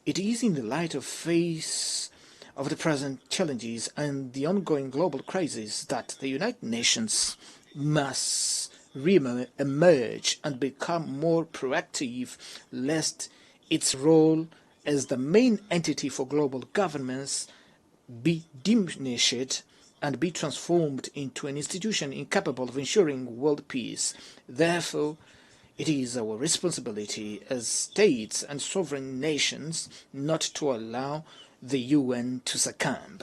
It is in the light of face of the present challenges and the ongoing global crisis that the United Nations must re-emerge and become more proactive, lest its role as the main entity for global governance be diminished and be transformed into an institution incapable of ensuring world peace. Therefore, it is our responsibility as states and sovereign nations not to allow the UN to succumb.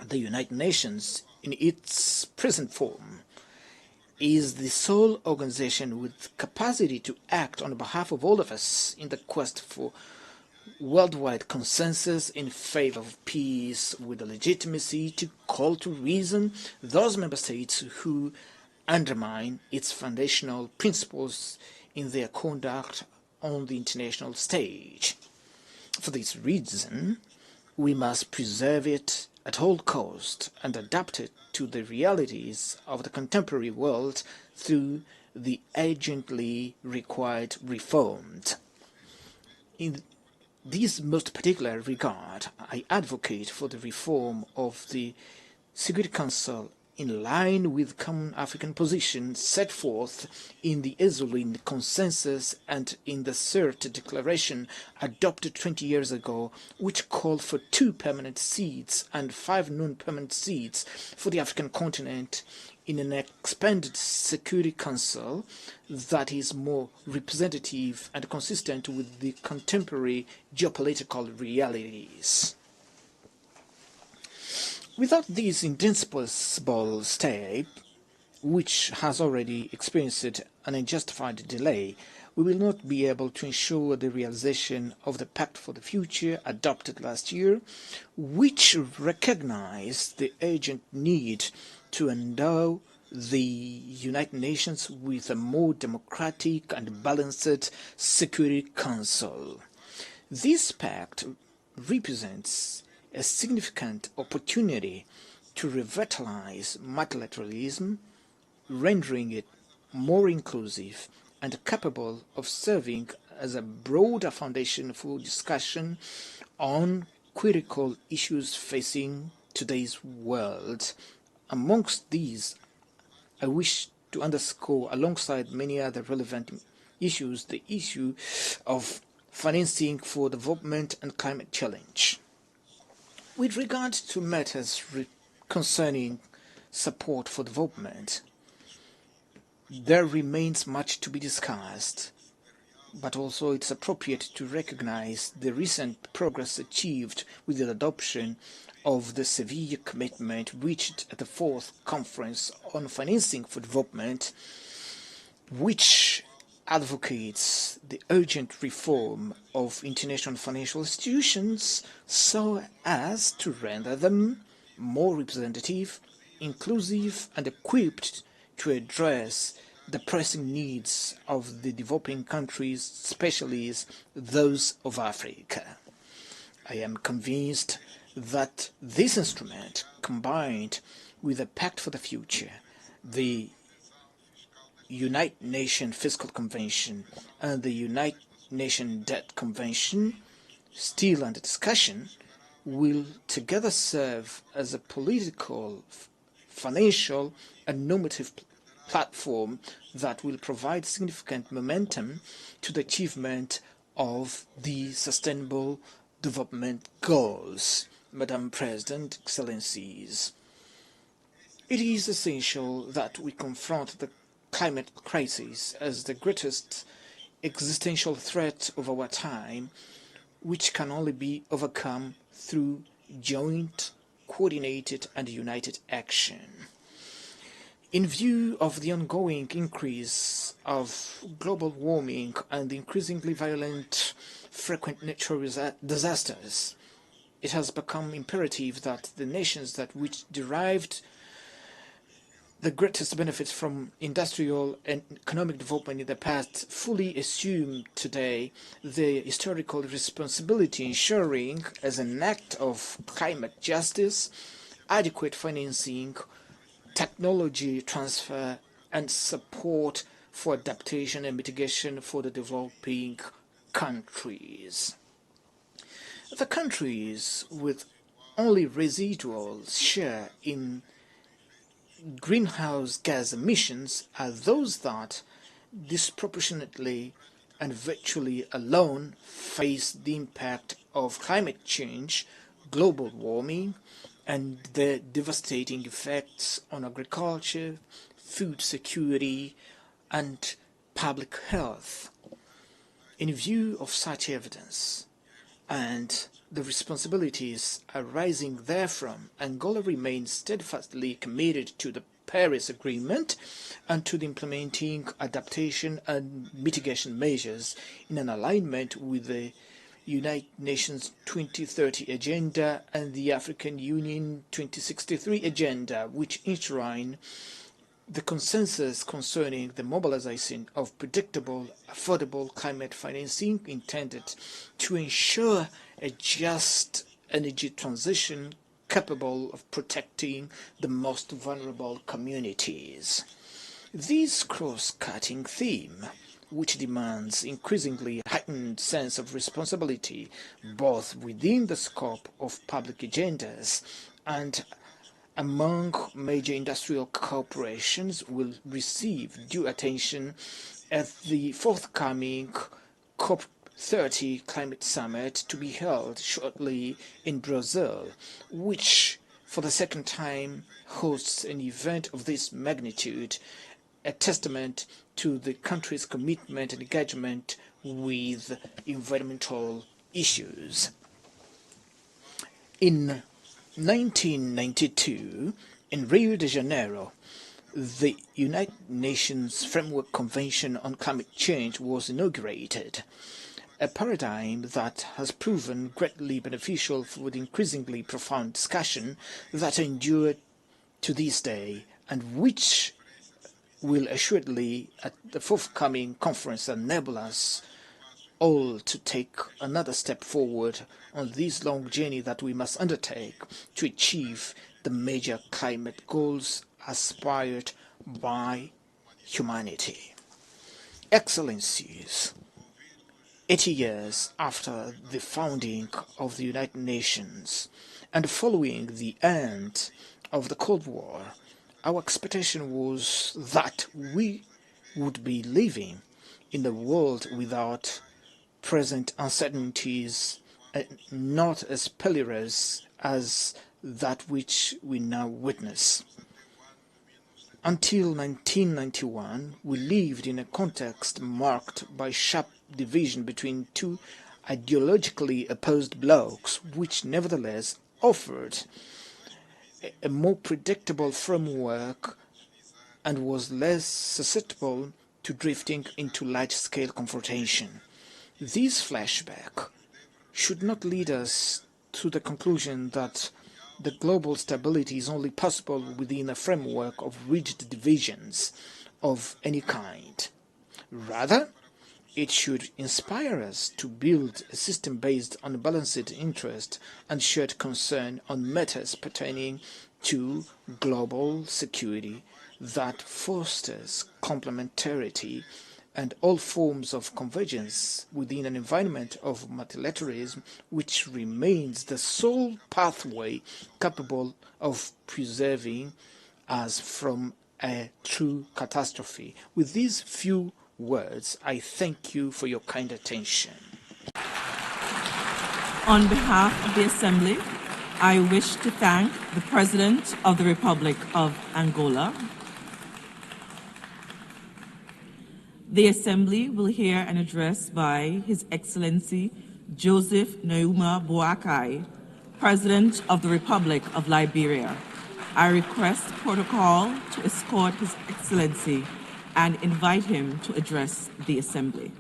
The United Nations, in its present form, is the sole organization with capacity to act on behalf of all of us in the quest for worldwide consensus in favor of peace, with the legitimacy to call to reason those member states who undermine its foundational principles in their conduct on the international stage. For this reason, we must preserve it at all cost and adapt it to the realities of the contemporary world through the urgently required reforms. In this most particular regard, I advocate for the reform of the Security Council in line with common African position set forth in the Esalen Consensus and in the CERT Declaration adopted 20 years ago, which called for 2 permanent seats and 5 non-permanent seats for the African continent in an expanded Security Council that is more representative and consistent with the contemporary geopolitical realities. Without this indispensable step, which has already experienced an unjustified delay, we will not be able to ensure the realization of the Pact for the Future adopted last year, which recognized the urgent need to endow the United Nations with a more democratic and balanced Security Council. This pact represents a significant opportunity to revitalize multilateralism, rendering it more inclusive and capable of serving as a broader foundation for discussion on critical issues facing today's world. Amongst these, I wish to underscore, alongside many other relevant issues, the issue of financing for development and climate challenge. With regard to matters concerning support for development, there remains much to be discussed, but also it's appropriate to recognize the recent progress achieved with the adoption of the Seville commitment reached at the 4th Conference on Financing for Development, which advocates the urgent reform of international financial institutions so as to render them more representative, inclusive, and equipped to address the pressing needs of the developing countries, especially those of Africa. I am convinced that this instrument, combined with the Pact for the Future, the United Nations Fiscal Convention and the United Nations Debt Convention, still under discussion, will together serve as a political, financial and normative platform that will provide significant momentum to the achievement of the Sustainable Development Goals. Madam President, Excellencies, it is essential that we confront the climate crisis as the greatest existential threat of our time, which can only be overcome through joint, coordinated and united action. In view of the ongoing increase of global warming and the increasingly violent, frequent natural disasters, it has become imperative that the nations which derived the greatest benefits from industrial and economic development in the past fully assume today the historical responsibility, ensuring, as an act of climate justice, adequate financing, technology transfer, and support for adaptation and mitigation for the developing countries. The countries with only residual share in greenhouse gas emissions are those that disproportionately and virtually alone face the impact of climate change, global warming, and their devastating effects on agriculture, food security, and public health. In view of such evidence and the responsibilities arising therefrom, Angola remains steadfastly committed to the Paris Agreement and to the implementing adaptation and mitigation measures in an alignment with the United Nations 2030 Agenda and the African Union 2063 Agenda, which enshrine the consensus concerning the mobilization of predictable, affordable climate financing intended to ensure a just energy transition capable of protecting the most vulnerable communities. This cross-cutting theme, which demands increasingly heightened sense of responsibility both within the scope of public agendas and among major industrial corporations, will receive due attention at the forthcoming COP30 Climate Summit to be held shortly in Brazil, which for the second time hosts an event of this magnitude, a testament to the country's commitment and engagement with environmental issues. In 1992, in Rio de Janeiro, the United Nations Framework Convention on Climate Change was inaugurated, a paradigm that has proven greatly beneficial for the increasingly profound discussion that endured to this day and which will assuredly at the forthcoming conference enable us all to take another step forward on this long journey that we must undertake to achieve the major climate goals aspired by humanity. Excellencies, 80 years after the founding of the United Nations and following the end of the Cold War, our expectation was that we would be living in a world without present uncertainties, not as perilous as that which we now witness. Until 1991, we lived in a context marked by sharp division between two ideologically opposed blocs, which nevertheless offered a more predictable framework and was less susceptible to drifting into large-scale confrontation. This flashback should not lead us to the conclusion that the global stability is only possible within a framework of rigid divisions of any kind. Rather, it should inspire us to build a system based on balanced interest and shared concern on matters pertaining to global security that fosters complementarity and all forms of convergence within an environment of multilateralism which remains the sole pathway capable of preserving us from a true catastrophe. With these few words, I thank you for your kind attention. On behalf of the Assembly, I wish to thank the President of the Republic of Angola. The Assembly will hear an address by His Excellency Joseph Nauma Boakai, President of the Republic of Liberia. I request protocol to escort His Excellency and invite him to address the Assembly.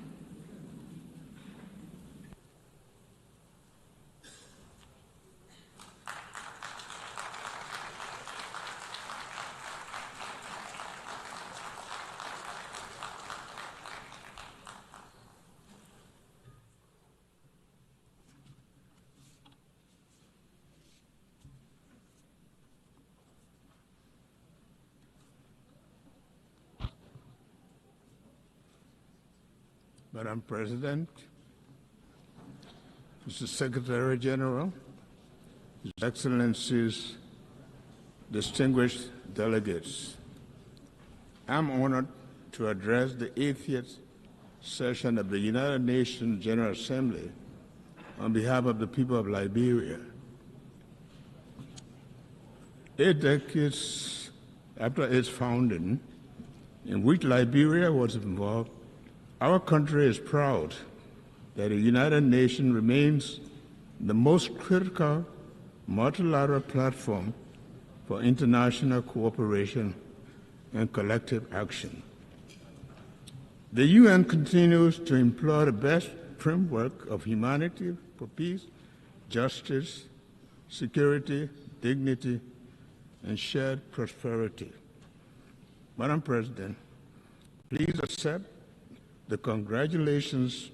Madam President, Mr. Secretary General, His Excellencies, distinguished delegates, I'm honored to address the 80th session of the United Nations General Assembly on behalf of the people of Liberia. 8 decades after its founding, in which Liberia was involved, our country is proud that the United Nations remains the most critical multilateral platform for international cooperation and collective action. The UN continues to employ the best framework of humanity for peace, justice, security, dignity, and shared prosperity. Madam President, please accept the congratulations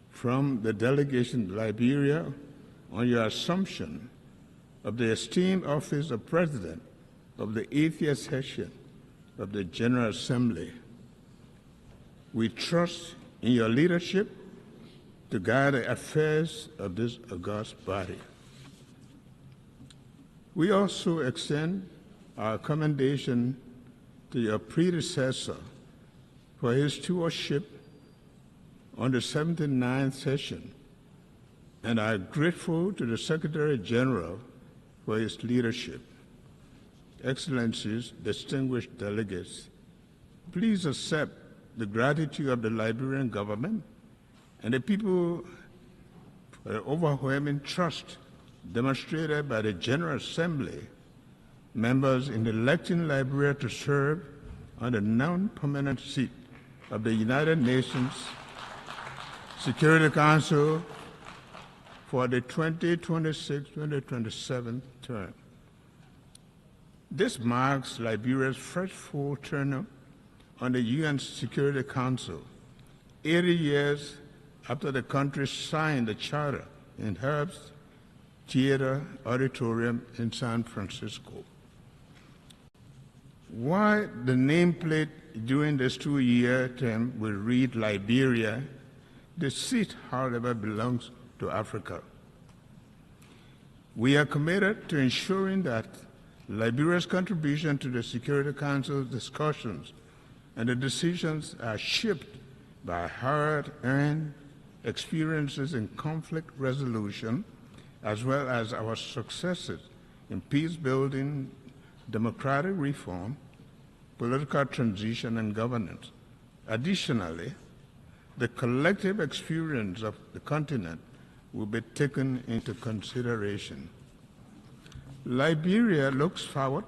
from the delegation to Liberia on your assumption of the esteemed office of President of the 80th session of the General Assembly. We trust in your leadership to guide the affairs of this august body. We also extend our commendation to your predecessor for his stewardship on the 79th session, and are grateful to the Secretary General for his leadership. Excellencies, distinguished delegates, please accept the gratitude of the Liberian government and the people for the overwhelming trust demonstrated by the General Assembly members in electing Liberia to serve on the non-permanent seat of the United Nations Security Council for the 2026-2027 term. This marks Liberia's first full term on the UN Security Council, 80 years after the country signed the charter in Herbst Theater Auditorium in San Francisco. While the nameplate during this 2-year term will read Liberia, the seat, however, belongs to Africa. We are committed to ensuring that Liberia's contribution to the Security Council's discussions and the decisions are shaped by hard-earned experiences in conflict resolution, as well as our successes in peace-building, democratic reform, political transition, and governance. Additionally, the collective experience of the continent will be taken into consideration. Liberia looks forward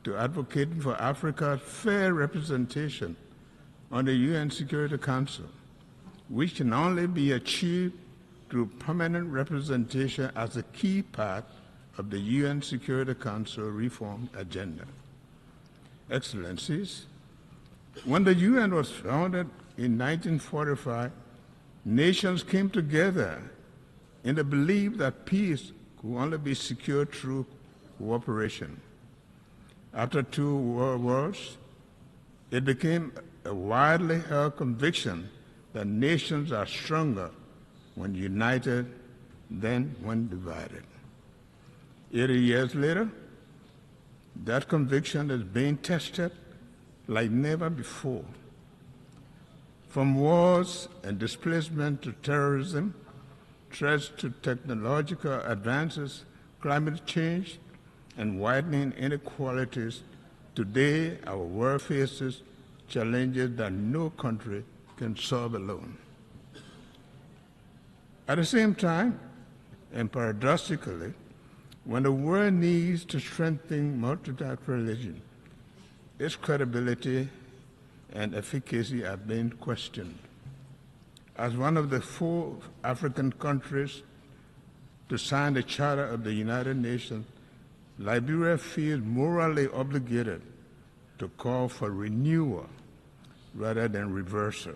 to advocating for Africa's fair representation on the UN Security Council, which can only be achieved through permanent representation as a key part of the UN Security Council reform agenda. Excellencies, when the UN was founded in 1945, nations came together in the belief that peace could only be secured through cooperation. After 2 world wars, it became a widely held conviction that nations are stronger when united than when divided. 80 years later, That conviction is being tested like never before. From wars and displacement to terrorism, threats to technological advances, climate change, and widening inequalities, today our world faces challenges that no country can solve alone. At the same time, and paradoxically, when the world needs to strengthen multilateralism, its credibility and efficacy are being questioned. As one of the 4 African countries to sign the Charter of the United Nations, Liberia feels morally obligated to call for renewal rather than reversal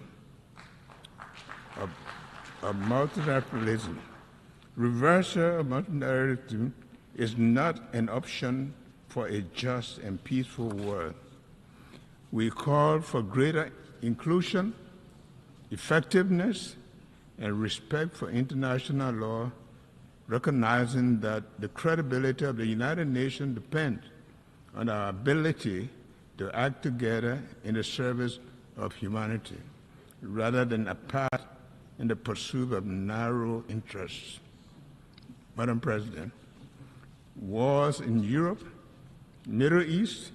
of multilateralism. Reversal of multilateralism is not an option for a just and peaceful world. We call for greater inclusion, effectiveness, and respect for international law, recognizing that the credibility of the United Nations depends on our ability to act together in the service of humanity, rather than apart in the pursuit of narrow interests. Madam President, wars in Europe, Middle East,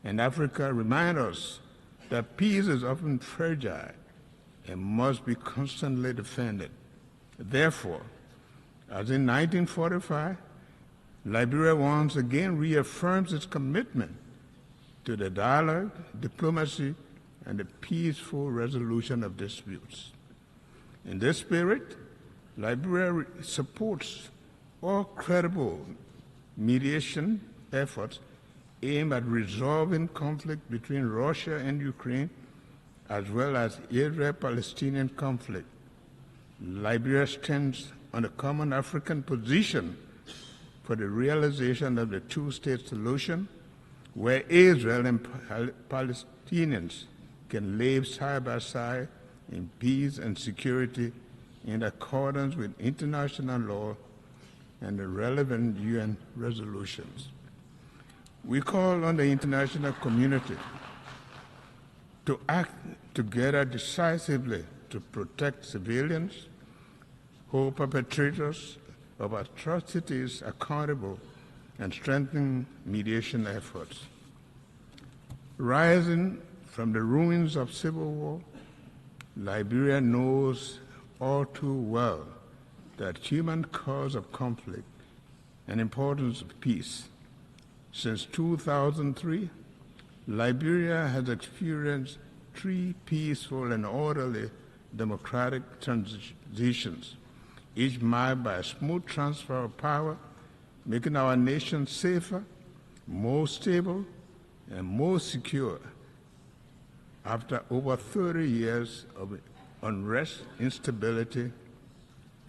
and Africa remind us that peace is often fragile and must be constantly defended. Therefore, as in 1945, Liberia once again reaffirms its commitment to the dialogue, diplomacy, and the peaceful resolution of disputes. In this spirit, Liberia supports all credible mediation efforts aimed at resolving conflict between Russia and Ukraine, as well as Israel-Palestinian conflict. Liberia stands on a common African position for the realization of the two-state solution, where Israel and Palestinians can live side by side in peace and security in accordance with international law and the relevant UN resolutions. We call on the international community to act together decisively to protect civilians, hold perpetrators of atrocities accountable, and strengthen mediation efforts. Rising from the ruins of civil war, Liberia knows all too well that human cause of conflict and importance of peace. Since 2003, Liberia has experienced 3 peaceful and orderly democratic transitions, each marked by a smooth transfer of power, making our nation safer, more stable, and more secure after over 30 years of unrest, instability,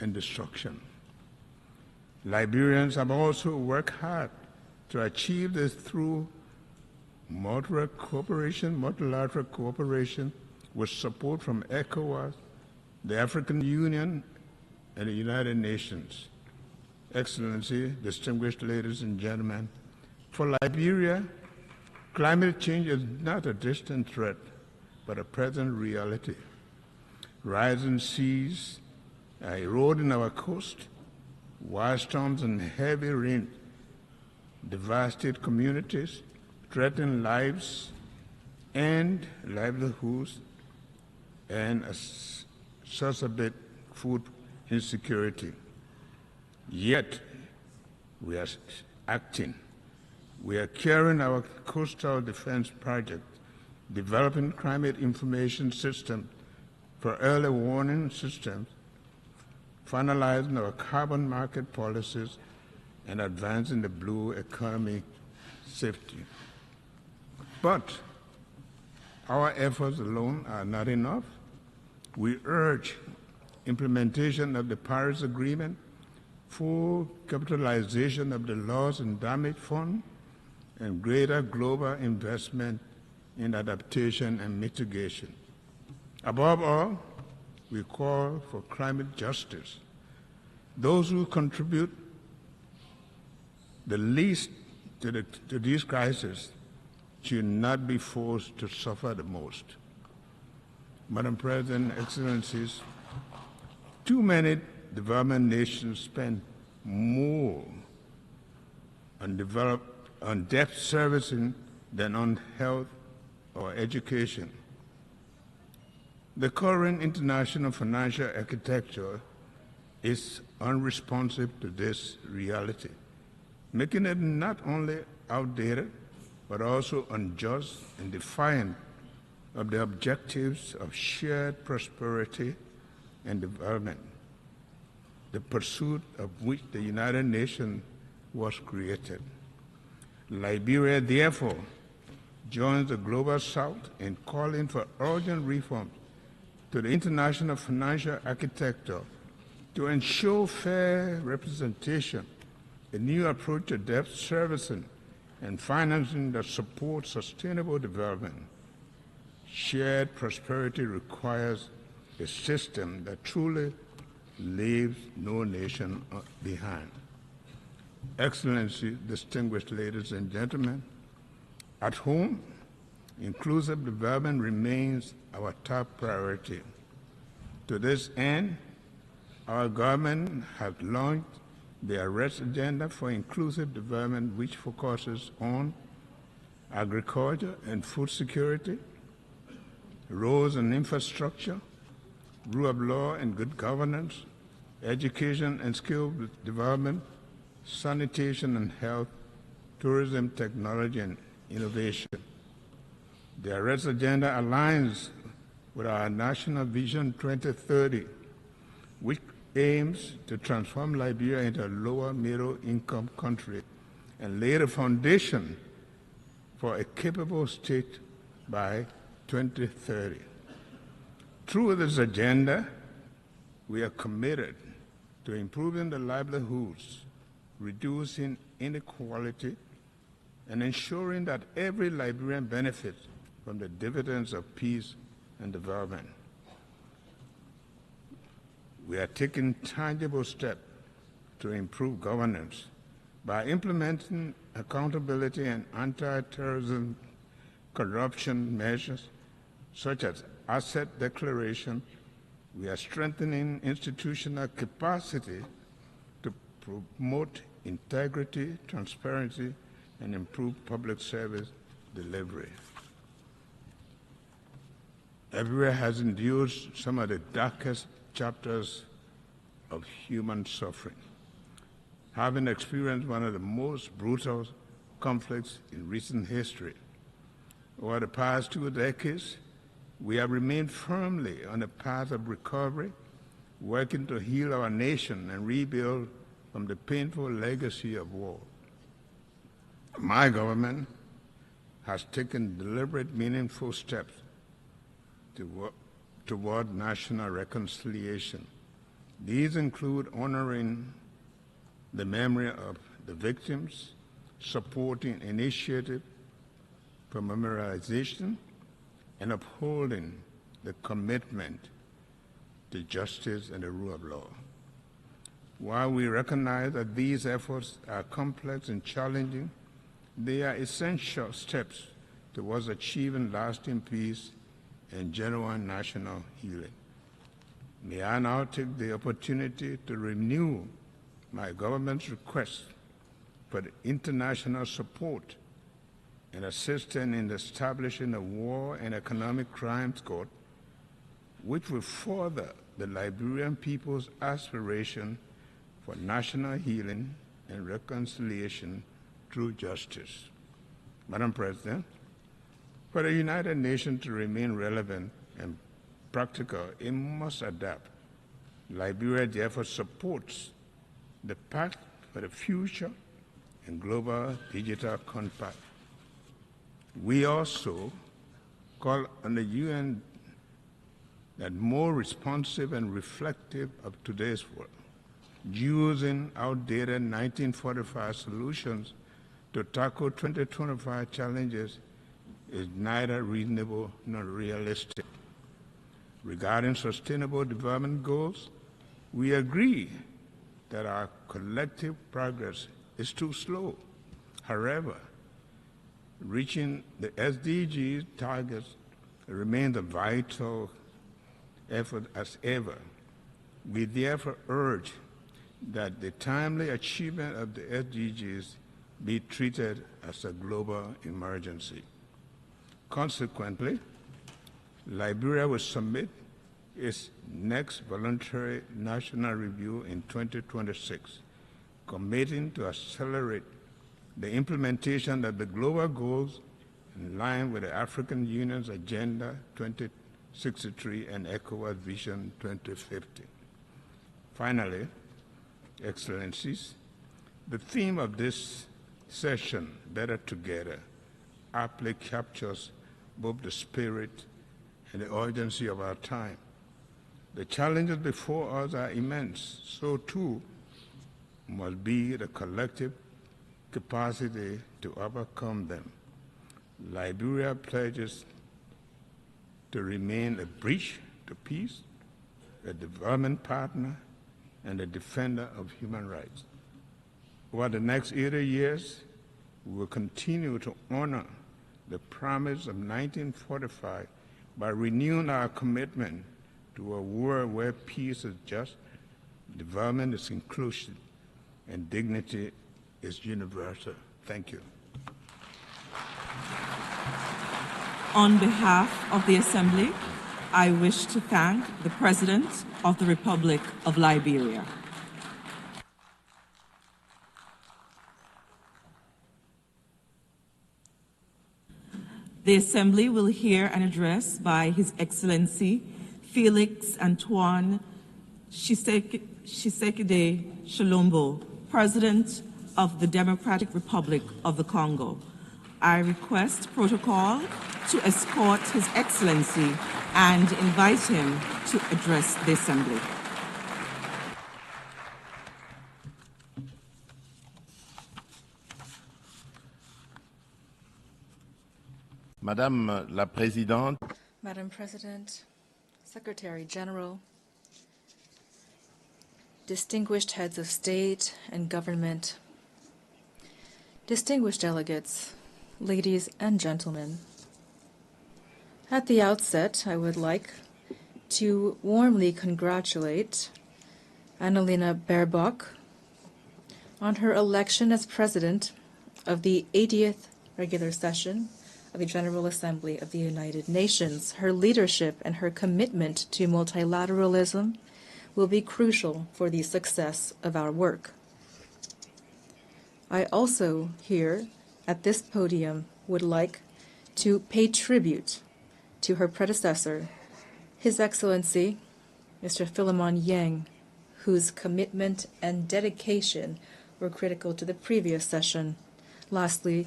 and destruction. Liberians have also worked hard to achieve this through multilateral cooperation with support from ECOWAS, the African Union, and the United Nations. Excellency, distinguished ladies and gentlemen, for Liberia, climate change is not a distant threat, but a present reality. Rising seas are eroding our coast, wildstorms and heavy rain devastate communities, threaten lives and livelihoods, and exacerbate food insecurity. Yet, we are acting. We are carrying our coastal defense project, developing climate information system for early warning systems, finalizing our carbon market policies, and advancing the blue economy safety. But our efforts alone are not enough. We urge implementation of the Paris Agreement, full capitalization of the loss and damage fund, and greater global investment in adaptation and mitigation. Above all, we call for climate justice. Those who contribute the least to these crises should not be forced to suffer the most. Madam President, Excellencies, too many development nations spend more on debt servicing than on health or education. The current international financial architecture is unresponsive to this reality, making it not only outdated, but also unjust and defiant of the objectives of shared prosperity and development, the pursuit of which the United Nations was created. Liberia, therefore, joins the Global South in calling for urgent reforms to the international financial architecture to ensure fair representation, a new approach to debt servicing, and financing that supports sustainable development. Shared prosperity requires a system that truly leaves no nation behind. Excellency, distinguished ladies and gentlemen, at home, inclusive development remains our top priority. To this end, our government has launched the Arrest Agenda for Inclusive Development, which focuses on agriculture and food security, roads and infrastructure, rule of law and good governance, education and skill development, sanitation and health, tourism, technology, and innovation. The Arrest Agenda aligns with our National Vision 2030, which aims to transform Liberia into a lower middle-income country and lay the foundation for a capable state by 2030. Through this agenda, we are committed to improving the livelihoods, reducing inequality, and ensuring that every Liberian benefits from the dividends of peace and development. We are taking tangible steps to improve governance by implementing accountability and anti-terrorism corruption measures such as asset declaration. We are strengthening institutional capacity to promote integrity, transparency, and improve public service delivery. Liberia has endured some of the darkest chapters of human suffering, having experienced one of the most brutal conflicts in recent history. Over the past 2 decades, we have remained firmly on the path of recovery, working to heal our nation and rebuild from the painful legacy of war. My government has taken deliberate, meaningful steps toward national reconciliation. These include honoring the memory of the victims, supporting initiatives for memorialization, and upholding the commitment to justice and the rule of law. While we recognize that these efforts are complex and challenging, they are essential steps towards achieving lasting peace and genuine national healing. May I now take the opportunity to renew my government's request for the international support and assistance in establishing a War and Economic Crimes Court, which will further the Liberian people's aspiration for national healing and reconciliation through justice. Madam President, for the United Nations to remain relevant and practical, it must adapt. Liberia therefore supports the Pact for the Future and Global Digital Compact. We also call on the UN that more responsive and reflective of today's world, using outdated 1945 solutions to tackle 2025 challenges is neither reasonable nor realistic. Regarding sustainable development goals, we agree that our collective progress is too slow. However, reaching the SDG targets remains a vital effort as ever. We therefore urge that the timely achievement of the SDGs be treated as a global emergency. Consequently, Liberia will submit its next voluntary national review in 2026, committing to accelerate the implementation of the global goals in line with the African Union's Agenda 2063 and ECOWAS Vision 2050. Finally, Excellencies, the theme of this session, Better Together, aptly captures both the spirit and the urgency of our time. The challenges before us are immense, so too must be the collective capacity to overcome them. Liberia pledges to remain a bridge to peace, a development partner, and a defender of human rights. Over the next 80 years, we will continue to honor the promise of 1945 by renewing our commitment to a world where peace is just, development is inclusive, and dignity is universal. Thank you. On behalf of the Assembly, I wish to thank the President of the Republic of Liberia. The Assembly will hear an address by His Excellency Felix Antoine Tshisekedi Tshilombo, President of the Democratic Republic of the Congo. I request protocol to escort His Excellency and invite him to address the Assembly. Madame la Présidente, Madam President, Secretary General, distinguished heads of state and government, distinguished delegates, ladies and gentlemen. At the outset, I would like to warmly congratulate Annalena Baerbock on her election as President of the 80th regular session of the General Assembly of the United Nations. Her leadership and her commitment to multilateralism will be crucial for the success of our work. I also here at this podium would like to pay tribute to her predecessor, His Excellency Mr. Philemon Yang, whose commitment and dedication were critical to the previous session. Lastly,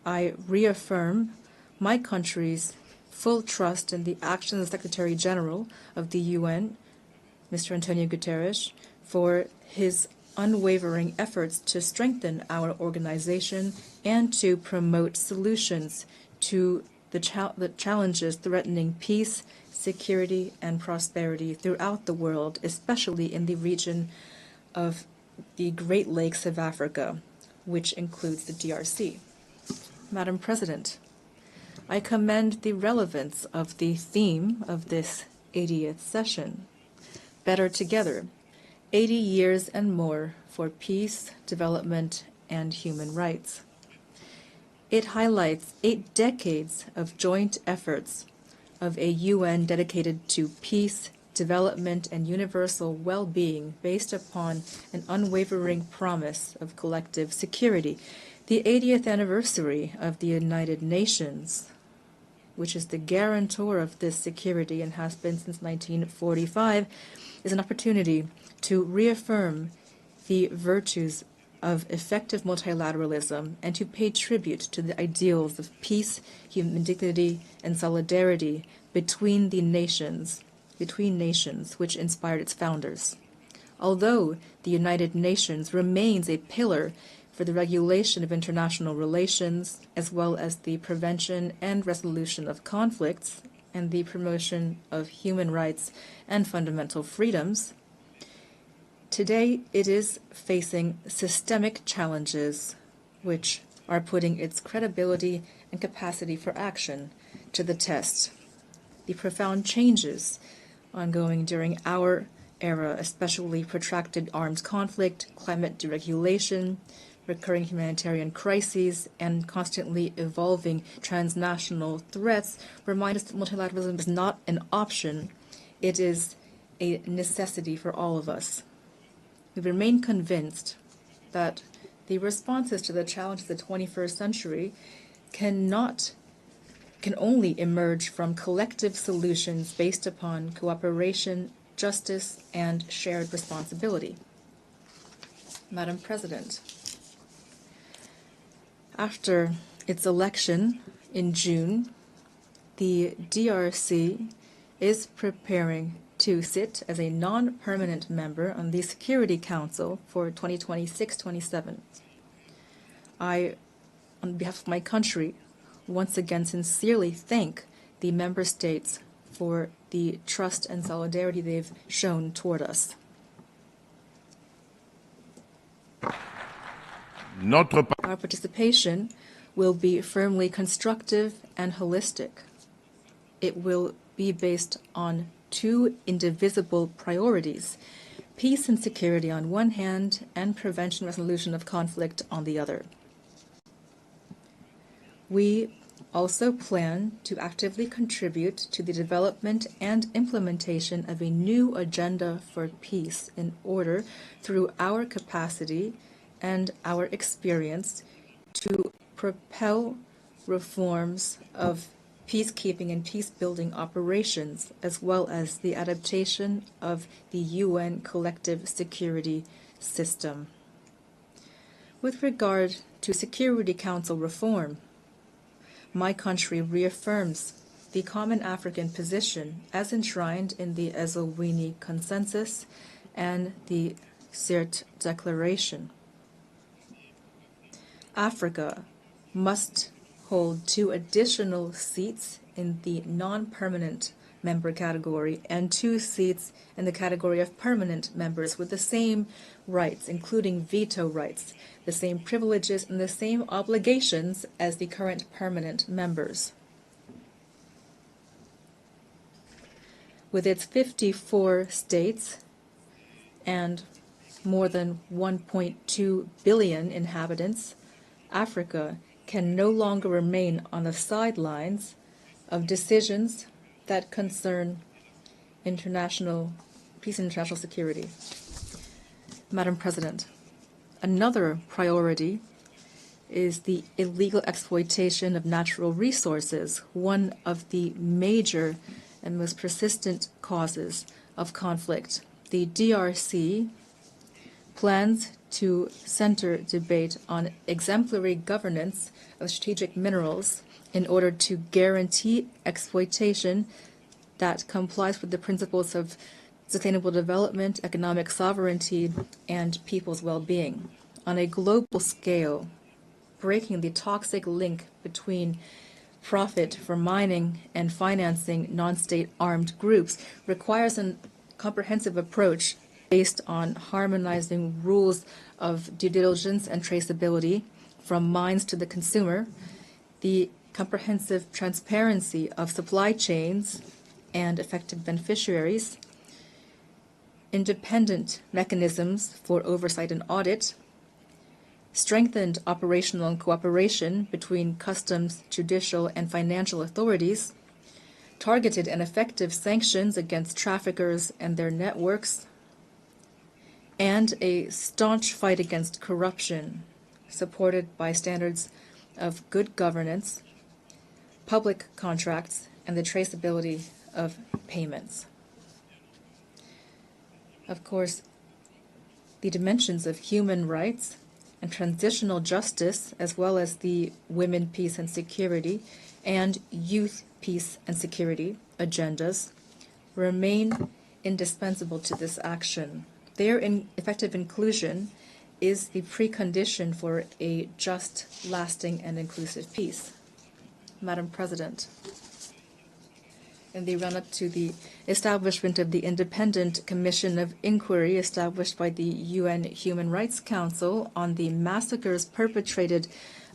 I reaffirm my country's full trust in the actions of the Secretary General of the UN, Mr. Antonio Guterres, for his unwavering efforts to strengthen our organization and to promote solutions to the challenges threatening peace, security, and prosperity throughout the world, especially in the region of the Great Lakes of Africa, which includes the DRC. Madam President, I commend the relevance of the theme of this 80th session, Better Together, 80 years and more for peace, development, and human rights. It highlights 8 decades of joint efforts of a UN dedicated to peace, development, and universal well-being based upon an unwavering promise of collective security. The 80th anniversary of the United Nations, which is the guarantor of this security and has been since 1945, is an opportunity to reaffirm the virtues of effective multilateralism and to pay tribute to the ideals of peace, human dignity, and solidarity between nations, which inspired its founders. Although the United Nations remains a pillar for the regulation of international relations, as well as the prevention and resolution of conflicts and the promotion of human rights and fundamental freedoms, today it is facing systemic challenges which are putting its credibility and capacity for action to the test. The profound changes ongoing during our era, especially protracted armed conflict, climate deregulation, recurring humanitarian crises, and constantly evolving transnational threats, remind us that multilateralism is not an option. It is a necessity for all of us. We remain convinced that the responses to the challenges of the 21st century can only emerge from collective solutions based upon cooperation, justice, and shared responsibility. Madam President, after its election in June, the DRC is preparing to sit as a non-permanent member on the Security Council for 2026-27. I, on behalf of my country, once again sincerely thank the member states for the trust and solidarity they've shown toward us. Our participation will be firmly constructive and holistic. It will be based on two indivisible priorities: peace and security on one hand, and prevention and resolution of conflict on the other. We also plan to actively contribute to the development and implementation of a new agenda for peace in order, through our capacity and our experience, to propel reforms of peacekeeping and peace-building operations, as well as the adaptation of the UN collective security system. With regard to Security Council reform, my country reaffirms the common African position as enshrined in the Eswatini Consensus and the Sirte Declaration. Africa must hold 2 additional seats in the non-permanent member category and 2 seats in the category of permanent members with the same rights, including veto rights, the same privileges, and the same obligations as the current permanent members. With its 54 states and more than 1.2 billion inhabitants, Africa can no longer remain on the sidelines of decisions that concern international peace and international security. Madam President, another priority is the illegal exploitation of natural resources, one of the major and most persistent causes of conflict. The DRC plans to center debate on exemplary governance of strategic minerals in order to guarantee exploitation that complies with the principles of sustainable development, economic sovereignty, and people's well-being. On a global scale, breaking the toxic link between profit for mining and financing non-state armed groups requires a comprehensive approach based on harmonizing rules of due diligence and traceability from mines to the consumer, the comprehensive transparency of supply chains and effective beneficiaries, independent mechanisms for oversight and audit, strengthened operational cooperation between customs, judicial, and financial authorities, targeted and effective sanctions against traffickers and their networks, and a staunch fight against corruption, supported by standards of good governance, public contracts, and the traceability of payments. Of course, the dimensions of human rights and transitional justice, as well as the women, peace, and security, and youth, peace, and security agendas, remain indispensable to this action. Their effective inclusion is the precondition for a just, lasting, and inclusive peace. Madam President, in the run-up to the establishment of the Independent Commission of Inquiry established by the UN Human Rights Council on the massacres perpetrated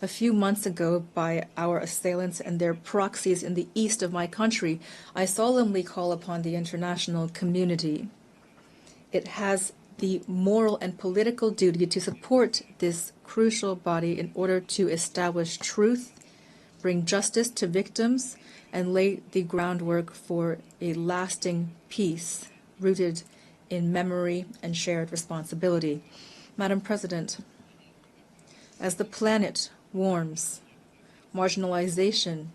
a few months ago by our assailants and their proxies in the east of my country, I solemnly call upon the international community. It has the moral and political duty to support this crucial body in order to establish truth, bring justice to victims, and lay the groundwork for a lasting peace rooted in memory and shared responsibility. Madam President, as the planet warms, marginalization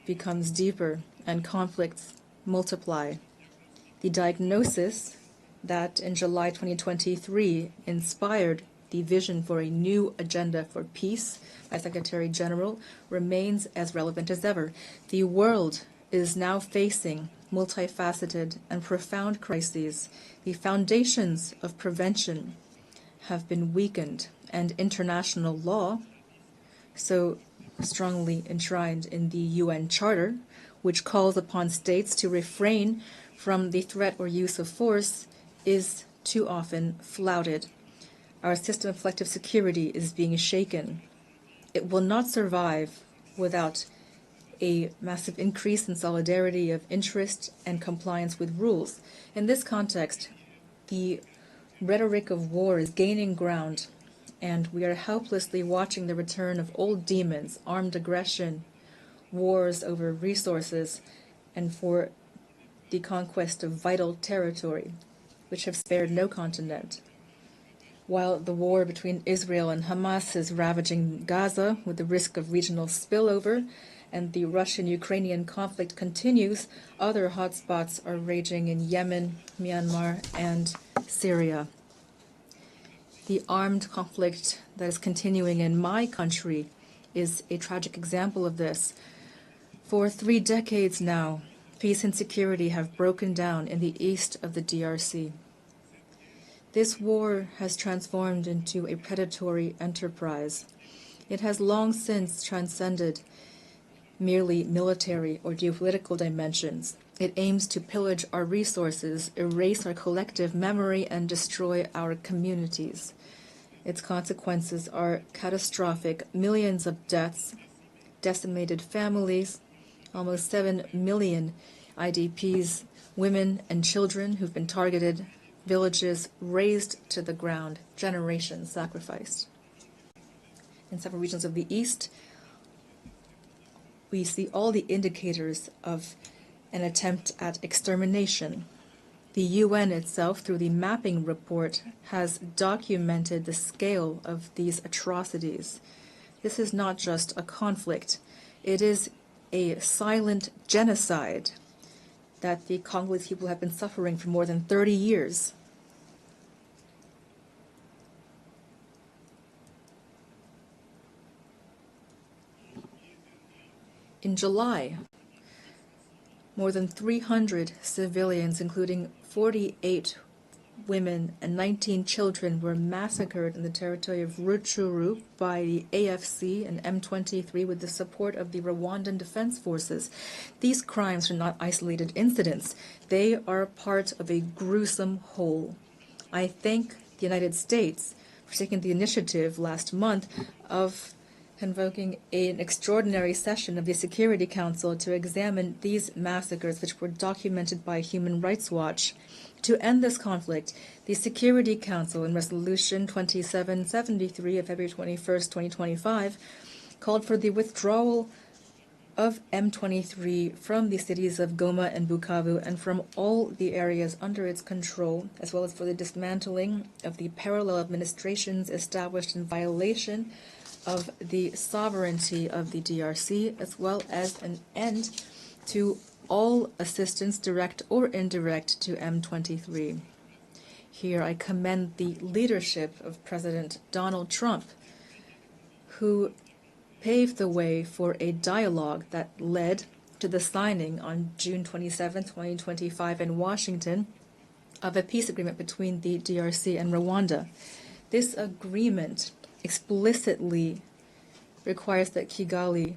becomes deeper and conflicts multiply. The diagnosis that in July 2023 inspired the vision for a new agenda for peace by Secretary General remains as relevant as ever. The world is now facing multifaceted and profound crises. The foundations of prevention have been weakened, and international law, so strongly enshrined in the UN Charter, which calls upon states to refrain from the threat or use of force, is too often flouted. Our system of collective security is being shaken. It will not survive without a massive increase in solidarity of interest and compliance with rules. In this context, the rhetoric of war is gaining ground, and we are helplessly watching the return of old demons, armed aggression, wars over resources, and for the conquest of vital territory, which have spared no continent. While the war between Israel and Hamas is ravaging Gaza with the risk of regional spillover, and the Russian-Ukrainian conflict continues, other hotspots are raging in Yemen, Myanmar, and Syria. The armed conflict that is continuing in my country is a tragic example of this. For 3 decades now, peace and security have broken down in the east of the DRC. This war has transformed into a predatory enterprise. It has long since transcended merely military or geopolitical dimensions. It aims to pillage our resources, erase our collective memory, and destroy our communities. Its consequences are catastrophic: millions of deaths, decimated families, almost 7 million IDPs, women and children who've been targeted, villages razed to the ground, generations sacrificed. In several regions of the East, we see all the indicators of an attempt at extermination. The UN itself, through the mapping report, has documented the scale of these atrocities. This is not just a conflict. It is a silent genocide that the Congolese people have been suffering for more than 30 years. In July, more than 300 civilians, including 48 women and 19 children, were massacred in the territory of Rutshuru by the AFC and M23 with the support of the Rwandan Defense Forces. These crimes are not isolated incidents. They are part of a gruesome whole. I thank the United States for taking the initiative last month of convoking an extraordinary session of the Security Council to examine these massacres, which were documented by Human Rights Watch. To end this conflict, the Security Council, in Resolution 2773 of February 21st, 2025, called for the withdrawal of M23 from the cities of Goma and Bukavu and from all the areas under its control, as well as for the dismantling of the parallel administrations established in violation of the sovereignty of the DRC, as well as an end to all assistance, direct or indirect, to M23. Here I commend the leadership of President Donald Trump, who paved the way for a dialogue that led to the signing on June 27, 2025 in Washington of a peace agreement between the DRC and Rwanda. This agreement explicitly requires that Kigali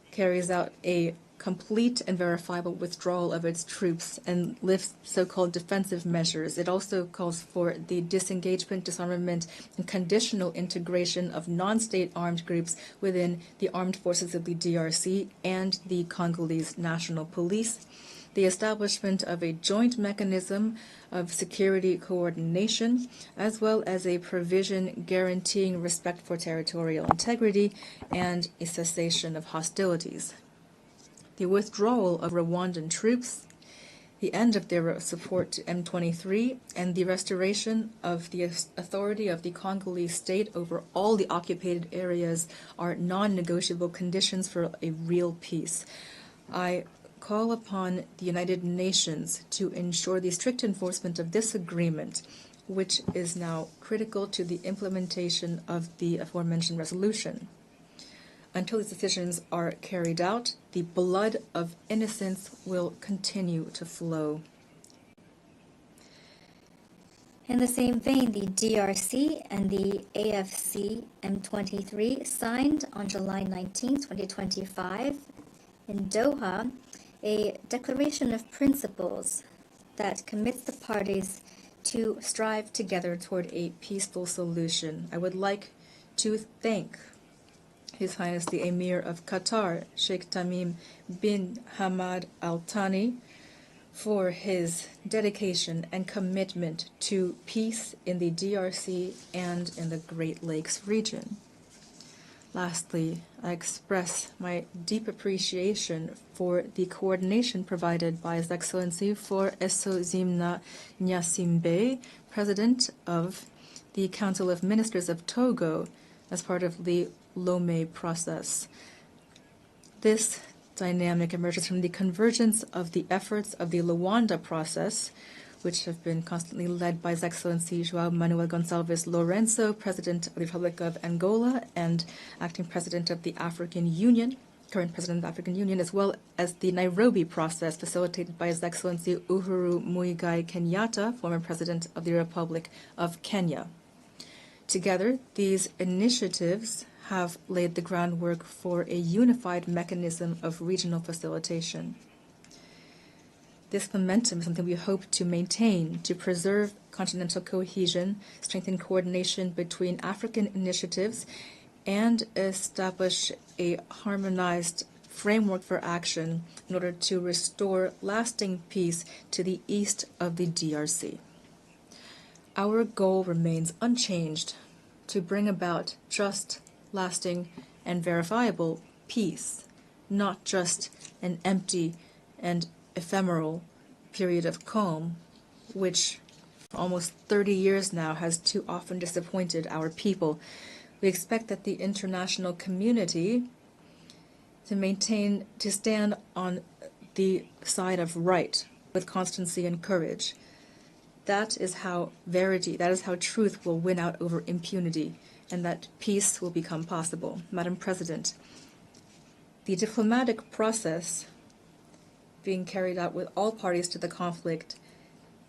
carries out a complete and verifiable withdrawal of its troops and lifts so-called defensive measures. It also calls for the disengagement, disarmament, and conditional integration of non-state armed groups within the armed forces of the DRC and the Congolese National Police, the establishment of a joint mechanism of security coordination, as well as a provision guaranteeing respect for territorial integrity and a cessation of hostilities. The withdrawal of Rwandan troops, the end of their support to M23, and the restoration of the authority of the Congolese state over all the occupied areas are non-negotiable conditions for a real peace. I call upon the United Nations to ensure the strict enforcement of this agreement, which is now critical to the implementation of the aforementioned resolution. Until these decisions are carried out, the blood of innocents will continue to flow. In the same vein, the DRC and the AFC M23 signed on July 19, 2025, in Doha, a declaration of principles that commits the parties to strive together toward a peaceful solution. I would like to thank His Highness the Emir of Qatar, Sheikh Tamim bin Hamad Al Thani, for his dedication and commitment to peace in the DRC and in the Great Lakes region. Lastly, I express my deep appreciation for the coordination provided by His Excellency for Essozimna Nyasimbe, President of the Council of Ministers of Togo, as part of the Lomé process. This dynamic emerges from the convergence of the efforts of the Luanda process, which have been constantly led by His Excellency João Manuel Gonçalves Lourenço, President of the Republic of Angola and acting President of the African Union, current President of the African Union, as well as the Nairobi process facilitated by His Excellency Uhuru Muigai Kenyatta, former President of the Republic of Kenya. Together, these initiatives have laid the groundwork for a unified mechanism of regional facilitation. This momentum is something we hope to maintain to preserve continental cohesion, strengthen coordination between African initiatives, and establish a harmonized framework for action in order to restore lasting peace to the east of the DRC. Our goal remains unchanged: to bring about just, lasting, and verifiable peace, not just an empty and ephemeral period of calm, which for almost 30 years now has too often disappointed our people. We expect that the international community to stand on the side of right with constancy and courage. That is how truth will win out over impunity, and that peace will become possible. Madam President, the diplomatic process being carried out with all parties to the conflict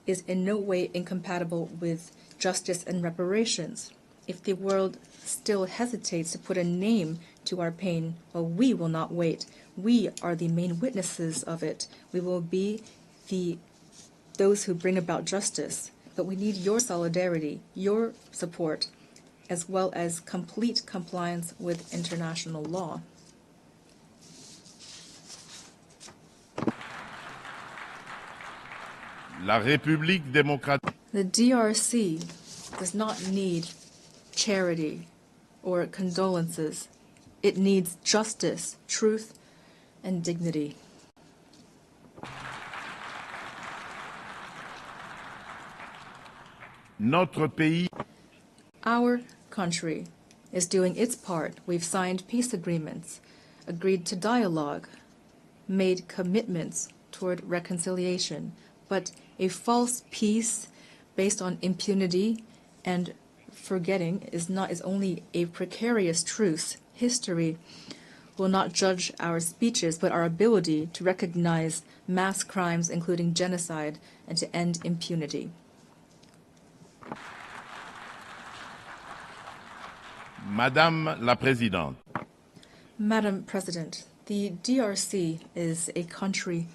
is in no way incompatible with justice and reparations. If the world still hesitates to put a name to our pain, well, we will not wait. We are the main witnesses of it. We will be those who bring about justice. But we need your solidarity, your support, as well as complete compliance with international law. La République démocratique. The DRC does not need charity or condolences. It needs justice, truth, and dignity. Notre pays. Our country is doing its part. We've signed peace agreements, agreed to dialogue, made commitments toward reconciliation. But a false peace based on impunity and forgetting is only a precarious truce. History will not judge our speeches, but our ability to recognize mass crimes, including genocide, and to end impunity. Madame la Présidente. Madam President, The DRC is a country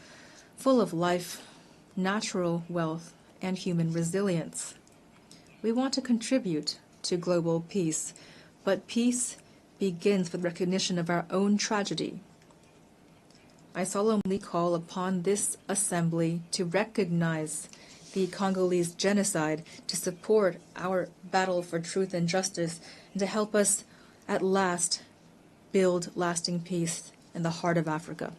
full of life, natural wealth, and human resilience. We want to contribute to global peace, but peace begins with recognition of our own tragedy. I solemnly call upon this assembly to recognize the Congolese genocide, to support our battle for truth and justice, and to help us at last build lasting peace in the heart of Africa.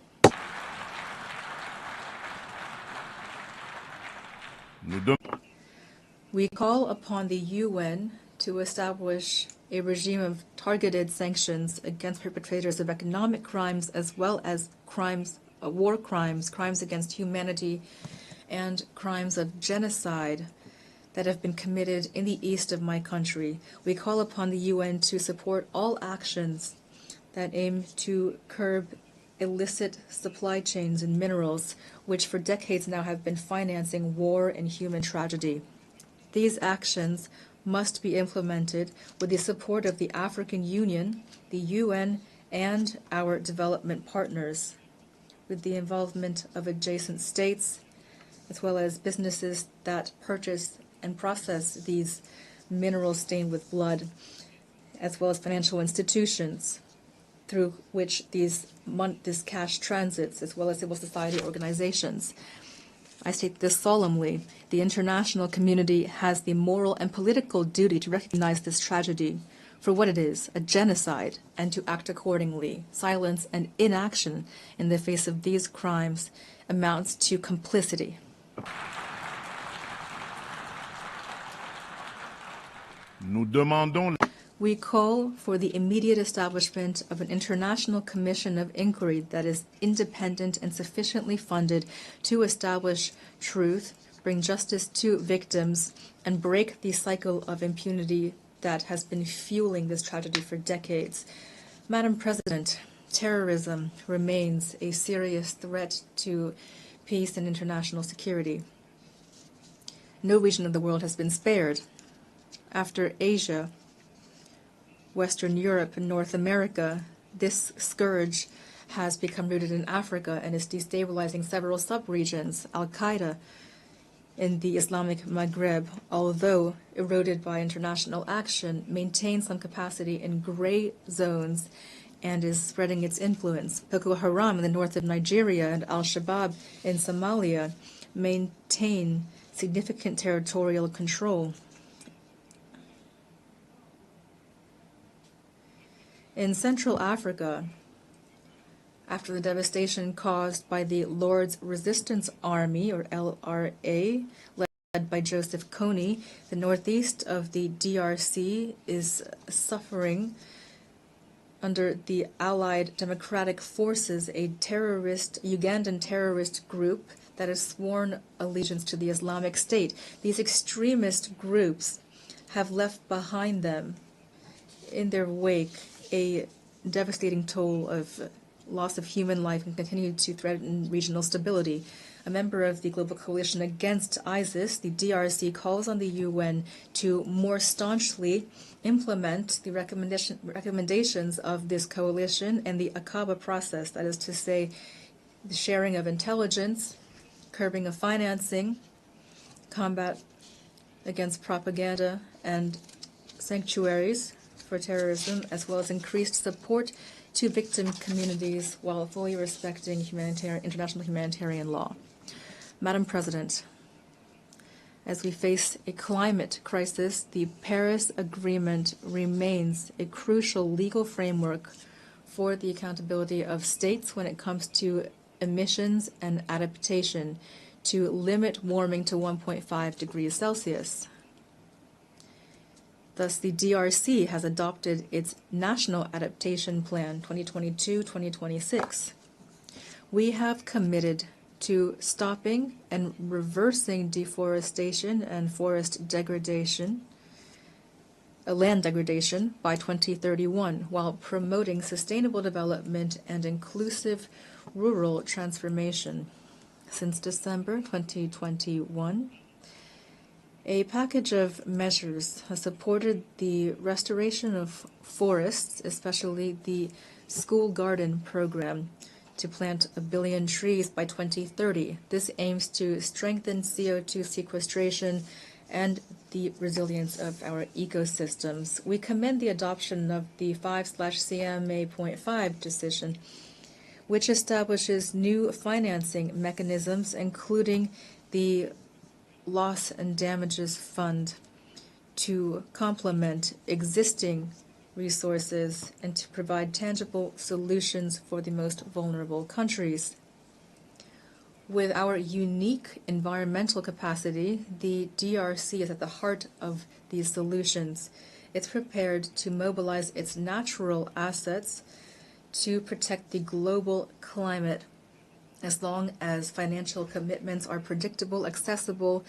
We call upon the UN to establish a regime of targeted sanctions against perpetrators of economic crimes as well as crimes, war crimes, crimes against humanity, and crimes of genocide that have been committed in the east of my country. We call upon the UN to support all actions that aim to curb illicit supply chains in minerals, which for decades now have been financing war and human tragedy. These actions must be implemented with the support of the African Union, the UN, and our development partners, with the involvement of adjacent states, as well as businesses that purchase and process these minerals stained with blood, as well as financial institutions through which this cash transits, as well as civil society organizations. I state this solemnly. The international community has the moral and political duty to recognize this tragedy for what it is, a genocide, and to act accordingly. Silence and inaction in the face of these crimes amounts to complicity. We call for the immediate establishment of an international commission of inquiry that is independent and sufficiently funded to establish truth, bring justice to victims, and break the cycle of impunity that has been fueling this tragedy for decades. Madam President, terrorism remains a serious threat to peace and international security. No region of the world has been spared. After Asia, Western Europe, and North America, this scourge has become rooted in Africa and is destabilizing several sub-regions. Al-Qaeda in the Islamic Maghreb, although eroded by international action, maintains some capacity in gray zones and is spreading its influence. Boko Haram in the north of Nigeria and Al-Shabaab in Somalia maintain significant territorial control. In Central Africa, after the devastation caused by the Lord's Resistance Army, or LRA, led by Joseph Kony, the northeast of the DRC is suffering under the Allied Democratic Forces, a Ugandan terrorist group that has sworn allegiance to the Islamic State. These extremist groups have left behind them in their wake a devastating toll of loss of human life and continue to threaten regional stability. A member of the Global Coalition Against ISIS, the DRC calls on the UN to more staunchly implement the recommendations of this coalition and the Akaba process, that is to say, the sharing of intelligence, curbing of financing, combat against propaganda and sanctuaries for terrorism, as well as increased support to victim communities while fully respecting international humanitarian law. Madam President, as we face a climate crisis, the Paris Agreement remains a crucial legal framework for the accountability of states when it comes to emissions and adaptation to limit warming to 1.5 degrees Celsius. Thus, the DRC has adopted its National Adaptation Plan 2022-2026. We have committed to stopping and reversing deforestation and forest degradation, land degradation by 2031, while promoting sustainable development and inclusive rural transformation. Since December 2021, a package of measures has supported the restoration of forests, especially the school garden program to plant 1 billion trees by 2030. This aims to strengthen CO2 sequestration and the resilience of our ecosystems. We commend the adoption of the 5/CMA.5 decision, which establishes new financing mechanisms, including the Loss and Damages Fund, to complement existing resources and to provide tangible solutions for the most vulnerable countries. With our unique environmental capacity, the DRC is at the heart of these solutions. It's prepared to mobilize its natural assets to protect the global climate as long as financial commitments are predictable, accessible,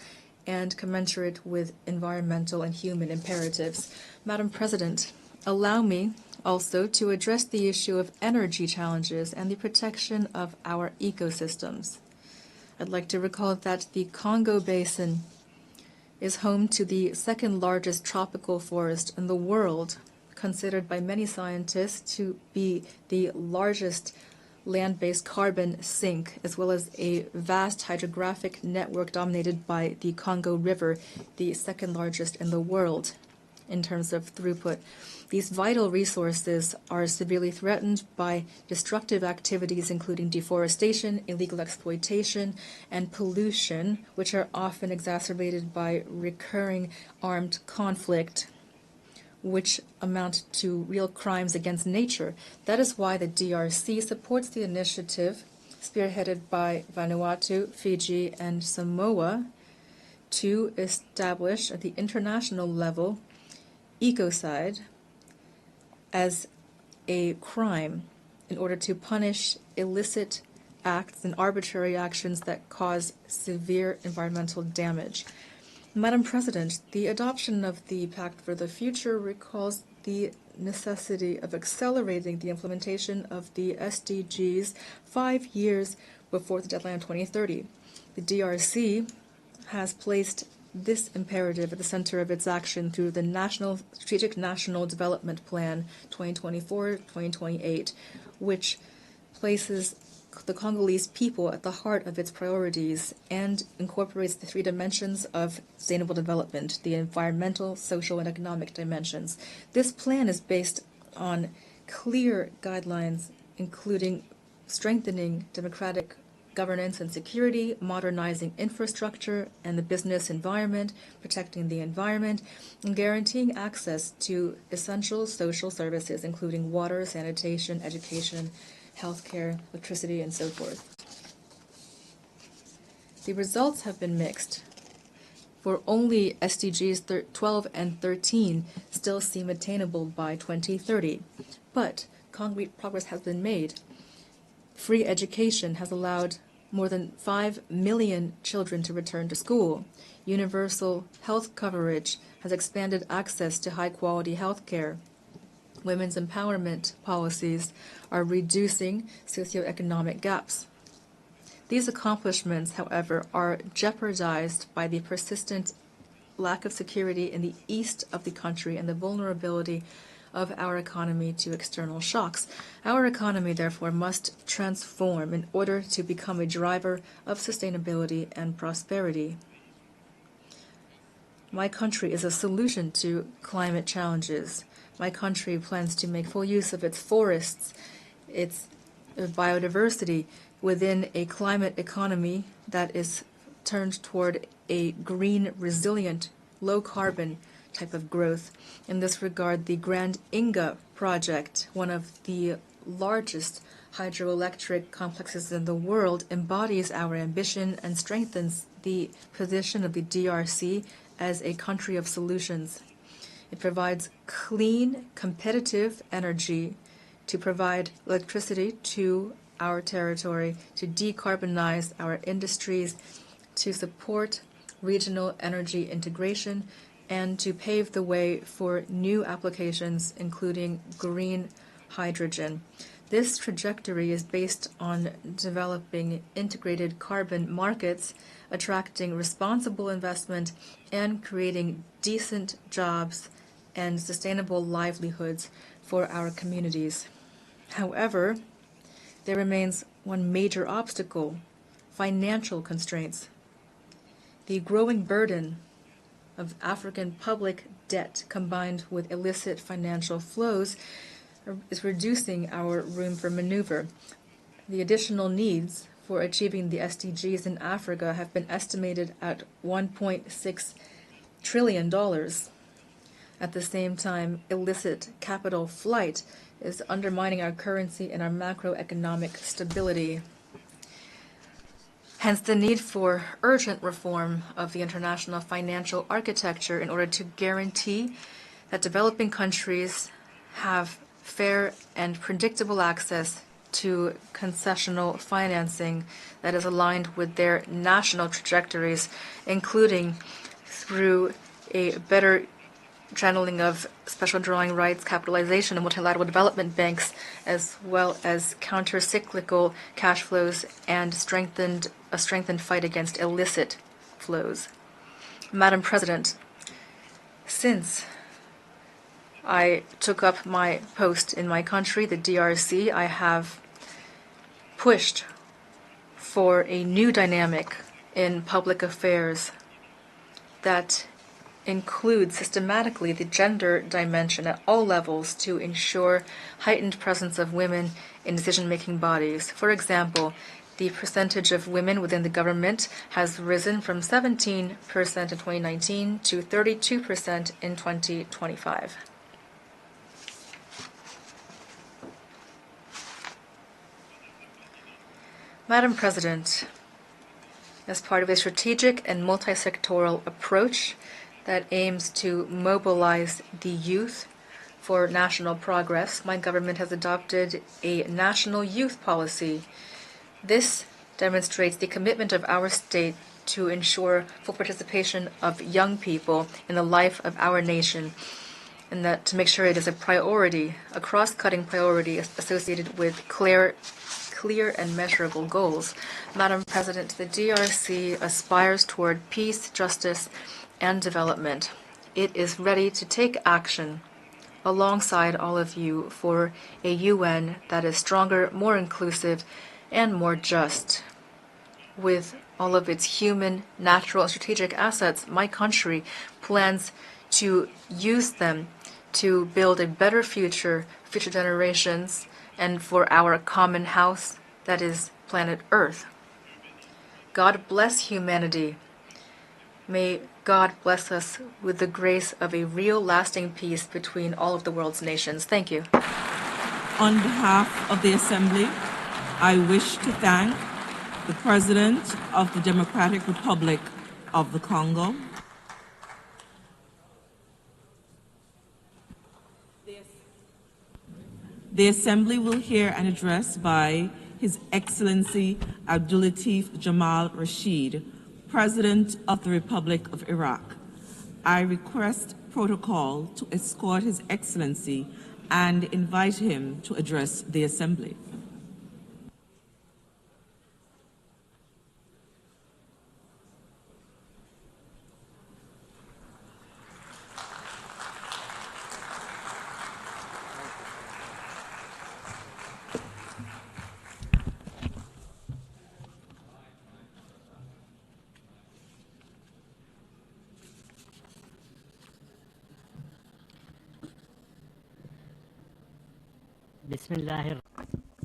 and commensurate with environmental and human imperatives. Madam President, allow me also to address the issue of energy challenges and the protection of our ecosystems. I'd like to recall that the Congo Basin is home to the second largest tropical forest in the world, considered by many scientists to be the largest land-based carbon sink, as well as a vast hydrographic network dominated by the Congo River, the second largest in the world in terms of throughput. These vital resources are severely threatened by destructive activities including deforestation, illegal exploitation, and pollution, which are often exacerbated by recurring armed conflict, which amount to real crimes against nature. That is why the DRC supports the initiative spearheaded by Vanuatu, Fiji, and Samoa to establish at the international level ecocide as a crime in order to punish illicit acts and arbitrary actions that cause severe environmental damage. Madam President, the adoption of the Pact for the Future recalls the necessity of accelerating the implementation of the SDGs 5 years before the deadline of 2030. The DRC has placed this imperative at the center of its action through the Strategic National Development Plan 2024-2028, which places the Congolese people at the heart of its priorities and incorporates the 3 dimensions of sustainable development, the environmental, social, and economic dimensions. This plan is based on clear guidelines, including strengthening democratic governance and security, modernizing infrastructure and the business environment, protecting the environment, and guaranteeing access to essential social services, including water, sanitation, education, healthcare, electricity, and so forth. The results have been mixed, for only SDGs 12 and 13 still seem attainable by 2030. But concrete progress has been made. Free education has allowed more than 5 million children to return to school. Universal health coverage has expanded access to high-quality health care. Women's empowerment policies are reducing socioeconomic gaps. These accomplishments, however, are jeopardized by the persistent lack of security in the east of the country and the vulnerability of our economy to external shocks. Our economy, therefore, must transform in order to become a driver of sustainability and prosperity. My country is a solution to climate challenges. My country plans to make full use of its forests, its biodiversity within a climate economy that is turned toward a green, resilient, low-carbon type of growth. In this regard, the Grand Inga project, one of the largest hydroelectric complexes in the world, embodies our ambition and strengthens the position of the DRC as a country of solutions. It provides clean, competitive energy to provide electricity to our territory, to decarbonize our industries, to support regional energy integration, and to pave the way for new applications, including green hydrogen. This trajectory is based on developing integrated carbon markets, attracting responsible investment, and creating decent jobs and sustainable livelihoods for our communities. However, there remains one major obstacle: financial constraints. The growing burden of African public debt combined with illicit financial flows is reducing our room for maneuver. The additional needs for achieving the SDGs in Africa have been estimated at $1.6 trillion. At the same time, illicit capital flight is undermining our currency and our macroeconomic stability. Hence the need for urgent reform of the international financial architecture in order to guarantee that developing countries have fair and predictable access to concessional financing that is aligned with their national trajectories, including through a better channeling of special drawing rights, capitalization, and multilateral development banks, as well as counter-cyclical cash flows and a strengthened fight against illicit flows. Madam President, since I took up my post in my country, the DRC, I have pushed for a new dynamic in public affairs that includes systematically the gender dimension at all levels to ensure heightened presence of women in decision-making bodies. For example, the percentage of women within the government has risen from 17% in 2019 to 32% in 2025. Madam President, as part of a strategic and multi-sectoral approach that aims to mobilize the youth for national progress, my government has adopted a national youth policy. This demonstrates the commitment of our state to ensure full participation of young people in the life of our nation, and that to make sure it is a priority, a cross-cutting priority associated with clear and measurable goals. Madam President, the DRC aspires toward peace, justice, and development. It is ready to take action alongside all of you for a UN that is stronger, more inclusive, and more just. With all of its human, natural, and strategic assets, my country plans to use them to build a better future, future generations, and for our common house, that is planet Earth. God bless humanity. May God bless us with the grace of a real lasting peace between all of the world's nations. Thank you. On behalf of the Assembly, I wish to thank the President of the Democratic Republic of the Congo, the Assembly will hear an address by His Excellency Abdulatif Jamal Rashid, President of the Republic of Iraq. I request protocol to escort His Excellency and invite him to address the Assembly.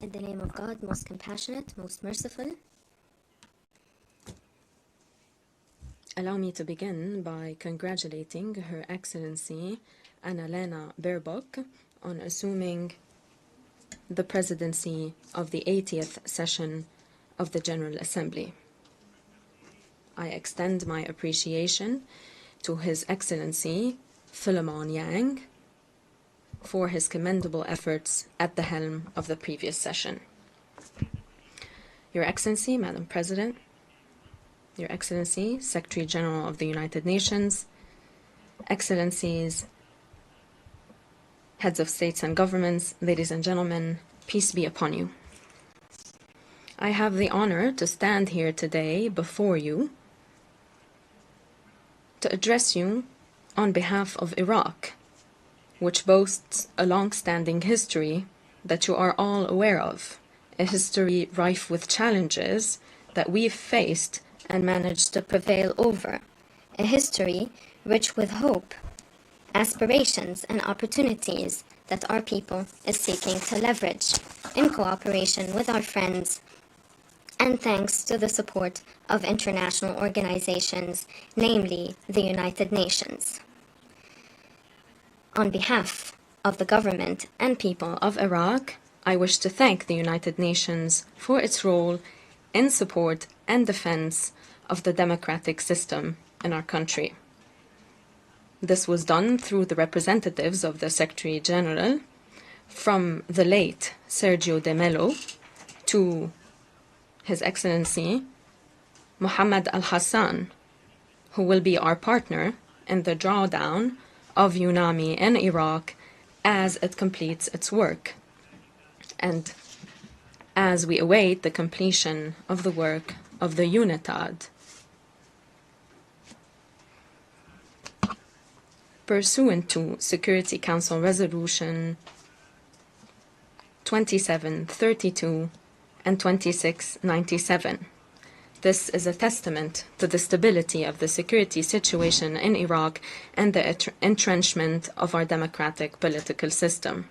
In the name of God, most compassionate, most merciful. Allow me to begin by congratulating Her Excellency Annalena Baerbock on assuming the presidency of the 80th session of the General Assembly. I extend my appreciation to His Excellency Philemon Yang for his commendable efforts at the helm of the previous session. Your Excellency, Madam President, Your Excellency, Secretary General of the United Nations, Excellencies, Heads of States and Governments, ladies and gentlemen, peace be upon you. I have the honor to stand here today before you to address you on behalf of Iraq, which boasts a long-standing history that you are all aware of, a history rife with challenges that we've faced and managed to prevail over, a history rich with hope, aspirations, and opportunities that our people is seeking to leverage in cooperation with our friends and thanks to the support of international organizations, namely the United Nations. On behalf of the government and people of Iraq, I wish to thank the United Nations for its role in support and defense of the democratic system in our country. This was done through the representatives of the Secretary General, from the late Sergio de Mello to His Excellency Mohammed Al-Hassan, who will be our partner in the drawdown of UNAMI in Iraq as it completes its work, and as we await the completion of the work of the UNITAD. Pursuant to Security Council Resolution 2732 and 2697. This is a testament to the stability of the security situation in Iraq and the entrenchment of our democratic political system.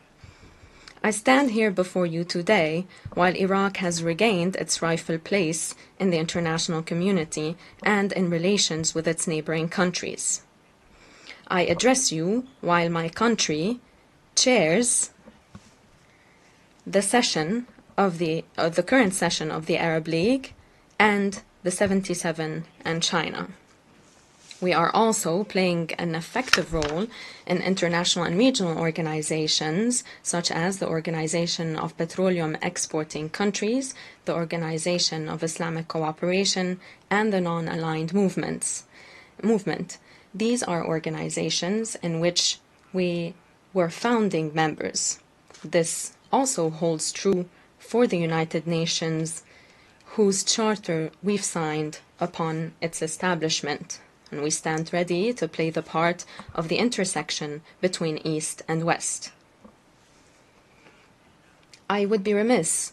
I stand here before you today while Iraq has regained its rightful place in the international community and in relations with its neighboring countries. I address you while my country chairs the session of the current session of the Arab League and the 77 and China. We are also playing an effective role in international and regional organizations such as the Organization of Petroleum Exporting Countries, the Organization of Islamic Cooperation, and the Non-Aligned Movement. These are organizations in which we were founding members. This also holds true for the United Nations, whose charter we've signed upon its establishment, and we stand ready to play the part of the intersection between East and West. I would be remiss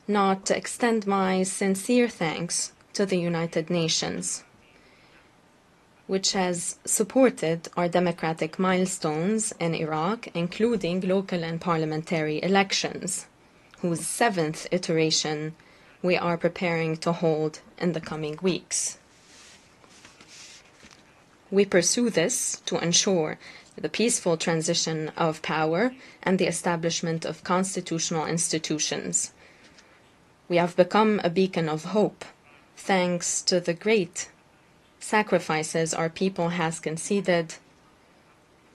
not to extend my sincere thanks to the United Nations, which has supported our democratic milestones in Iraq, including local and parliamentary elections, whose 7th iteration we are preparing to hold in the coming weeks. We pursue this to ensure the peaceful transition of power and the establishment of constitutional institutions. We have become a beacon of hope, thanks to the great sacrifices our people has conceded,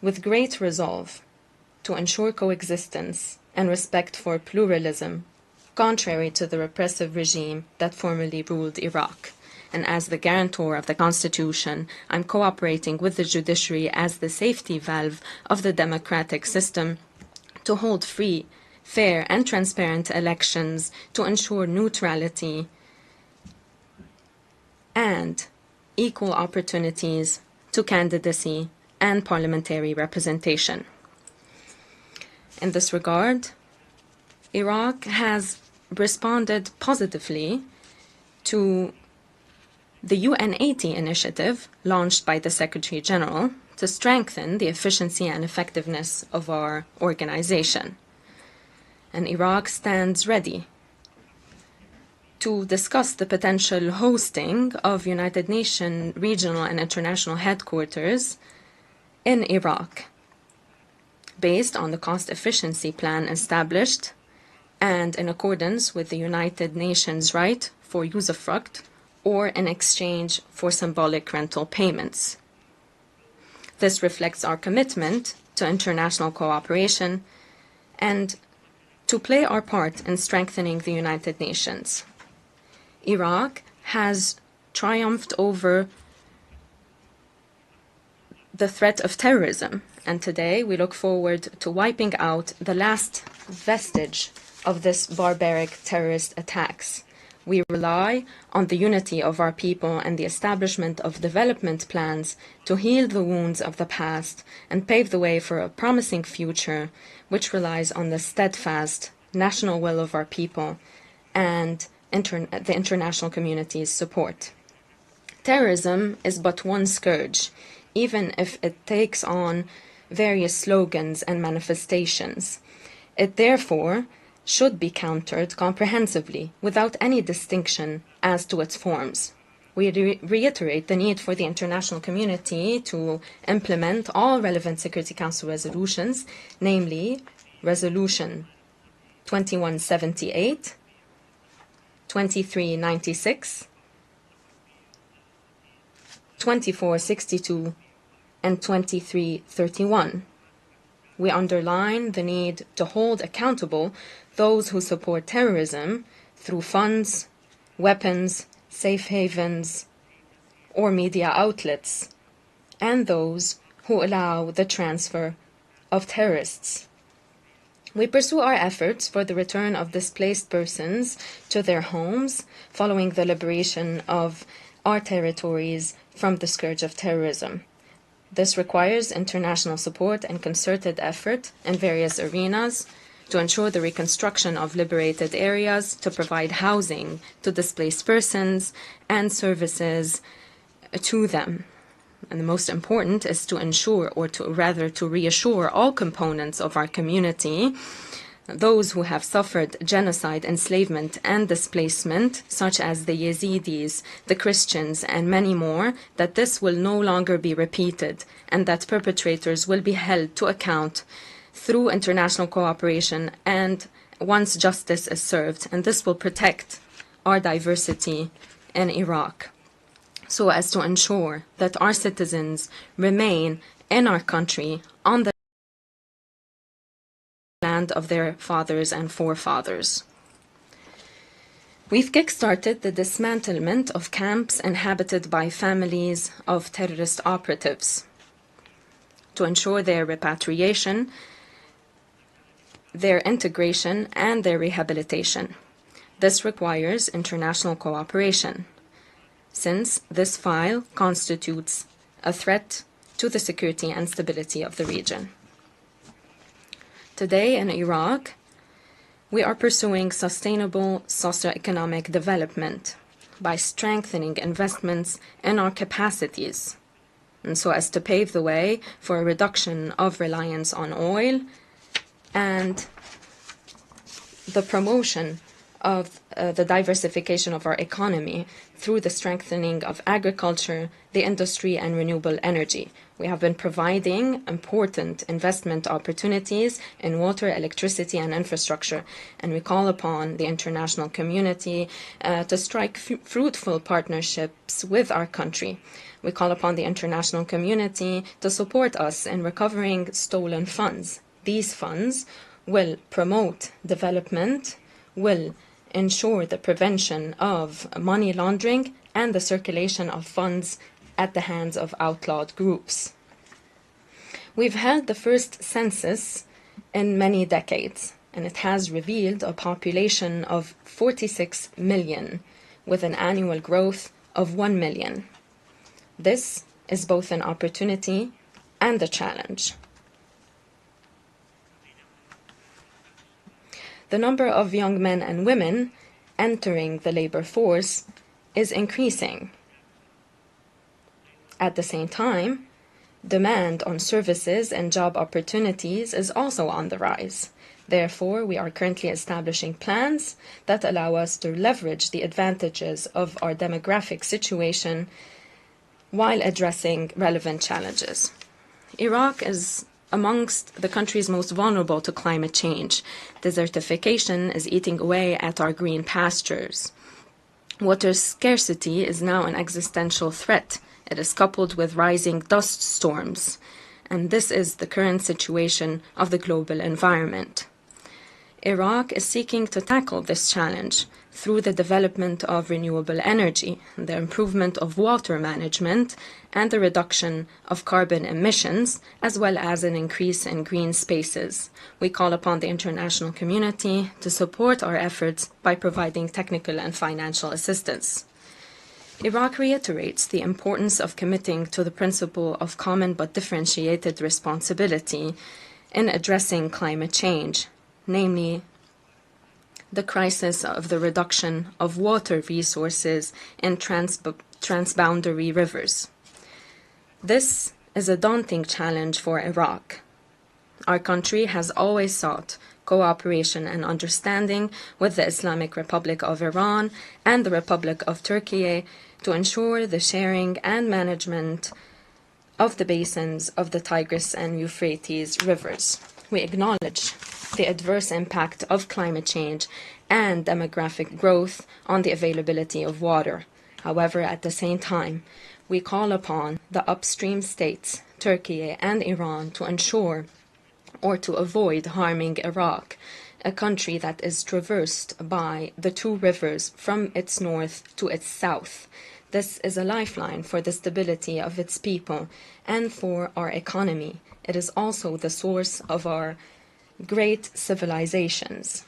with great resolve to ensure coexistence and respect for pluralism, contrary to the repressive regime that formerly ruled Iraq. And as the guarantor of the Constitution, I'm cooperating with the judiciary as the safety valve of the democratic system to hold free, fair, and transparent elections to ensure neutrality and equal opportunities to candidacy and parliamentary representation. In this regard, Iraq has responded positively to the UN80 initiative launched by the Secretary General to strengthen the efficiency and effectiveness of our organization. And Iraq stands ready to discuss the potential hosting of United Nations regional and international headquarters in Iraq, based on the cost efficiency plan established and in accordance with the United Nations right for usufruct or in exchange for symbolic rental payments. This reflects our commitment to international cooperation and to play our part in strengthening the United Nations. Iraq has triumphed over the threat of terrorism, and today we look forward to wiping out the last vestige of this barbaric terrorist attacks We rely on the unity of our people and the establishment of development plans to heal the wounds of the past and pave the way for a promising future, which relies on the steadfast national will of our people and the international community's support. Terrorism is but one scourge, even if it takes on various slogans and manifestations. It therefore should be countered comprehensively without any distinction as to its forms. We reiterate the need for the international community to implement all relevant Security Council resolutions, namely Resolution 2178, 2396, 2462, and 2331. We underline the need to hold accountable those who support terrorism through funds, weapons, safe havens, or media outlets, and those who allow the transfer of terrorists. We pursue our efforts for the return of displaced persons to their homes following the liberation of our territories from the scourge of terrorism. This requires international support and concerted effort in various arenas to ensure the reconstruction of liberated areas, to provide housing to displaced persons and services to them. And the most important is to ensure, or to reassure all components of our community, those who have suffered genocide, enslavement, and displacement, such as the Yazidis, the Christians, and many more, that this will no longer be repeated, and that perpetrators will be held to account through international cooperation and once justice is served. And this will protect our diversity in Iraq, so as to ensure that our citizens remain in our country on the land of their fathers and forefathers. We've kickstarted the dismantlement of camps inhabited by families of terrorist operatives to ensure their repatriation, their integration, and their rehabilitation. This requires international cooperation, since this file constitutes a threat to the security and stability of the region. Today in Iraq, we are pursuing sustainable socioeconomic development by strengthening investments in our capacities, and so as to pave the way for a reduction of reliance on oil and the promotion of the diversification of our economy through the strengthening of agriculture, the industry, and renewable energy. We have been providing important investment opportunities in water, electricity, and infrastructure, and we call upon the international community to strike fruitful partnerships with our country. We call upon the international community to support us in recovering stolen funds. These funds will promote development, will ensure the prevention of money laundering and the circulation of funds at the hands of outlawed groups. We've held the first census in many decades, and it has revealed a population of 46 million, with an annual growth of 1 million. This is both an opportunity and a challenge. The number of young men and women entering the labor force is increasing. At the same time, demand on services and job opportunities is also on the rise. Therefore, we are currently establishing plans that allow us to leverage the advantages of our demographic situation while addressing relevant challenges. Iraq is amongst the countries most vulnerable to climate change. Desertification is eating away at our green pastures. Water scarcity is now an existential threat. It is coupled with rising dust storms, and this is the current situation of the global environment. Iraq is seeking to tackle this challenge through the development of renewable energy, the improvement of water management, and the reduction of carbon emissions, as well as an increase in green spaces. We call upon the international community to support our efforts by providing technical and financial assistance. Iraq reiterates the importance of committing to the principle of common but differentiated responsibility in addressing climate change, namely the crisis of the reduction of water resources in transboundary rivers. This is a daunting challenge for Iraq. Our country has always sought cooperation and understanding with the Islamic Republic of Iran and the Republic of Turkey to ensure the sharing and management of the basins of the Tigris and Euphrates rivers. We acknowledge the adverse impact of climate change and demographic growth on the availability of water. However, at the same time, we call upon the upstream states, Turkey and Iran, to ensure or to avoid harming Iraq, a country that is traversed by the two rivers from its north to its south. This is a lifeline for the stability of its people and for our economy. It is also the source of our great civilizations.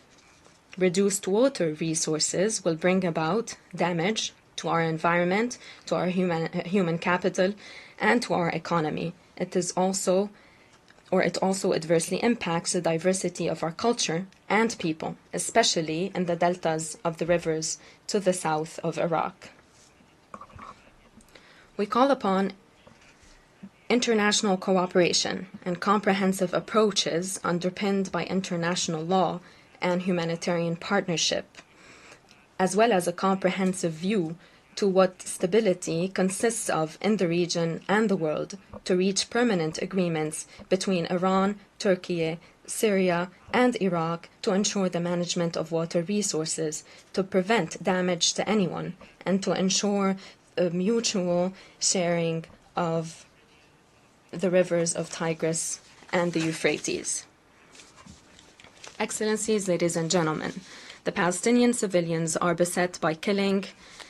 Reduced water resources will bring about damage to our environment, to our human capital, and to our economy. It also adversely impacts the diversity of our culture and people, especially in the deltas of the rivers to the south of Iraq. We call upon international cooperation and comprehensive approaches underpinned by international law and humanitarian partnership, as well as a comprehensive view to what stability consists of in the region and the world, to reach permanent agreements between Iran, Turkey, Syria, and Iraq to ensure the management of water resources, to prevent damage to anyone, and to ensure a mutual sharing of the rivers of Tigris and the Euphrates. Excellencies, ladies and gentlemen, the Palestinian civilians are beset by killing,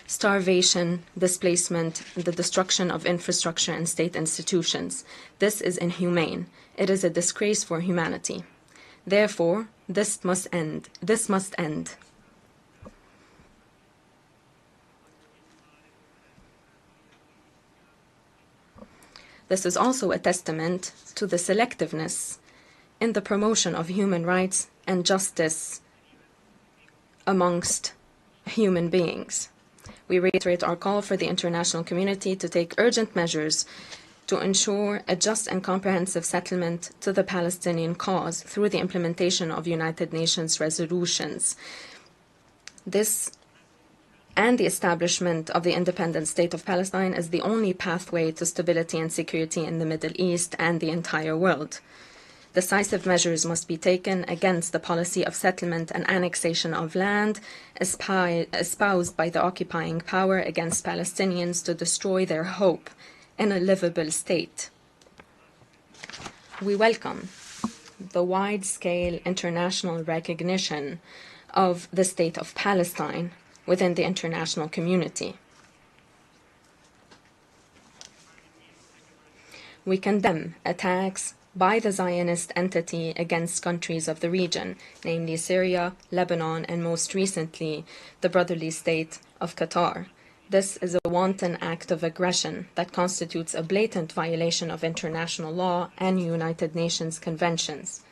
starvation, displacement, the destruction of infrastructure and state institutions. This is inhumane. It is a disgrace for humanity. Therefore, this must end. This must end. This is also a testament to the selectiveness in the promotion of human rights and justice amongst human beings. We reiterate our call for the international community to take urgent measures to ensure a just and comprehensive settlement to the Palestinian cause through the implementation of United Nations resolutions. This and the establishment of the independent state of Palestine is the only pathway to stability and security in the Middle East and the entire world. Decisive measures must be taken against the policy of settlement and annexation of land espoused by the occupying power against Palestinians to destroy their hope in a livable state. We welcome the wide-scale international recognition of the state of Palestine within the international community. We condemn attacks by the Zionist entity against countries of the region, namely Syria, Lebanon, and most recently, the brotherly state of Qatar. This is a wanton act of aggression that constitutes a blatant violation of international law and United Nations conventions.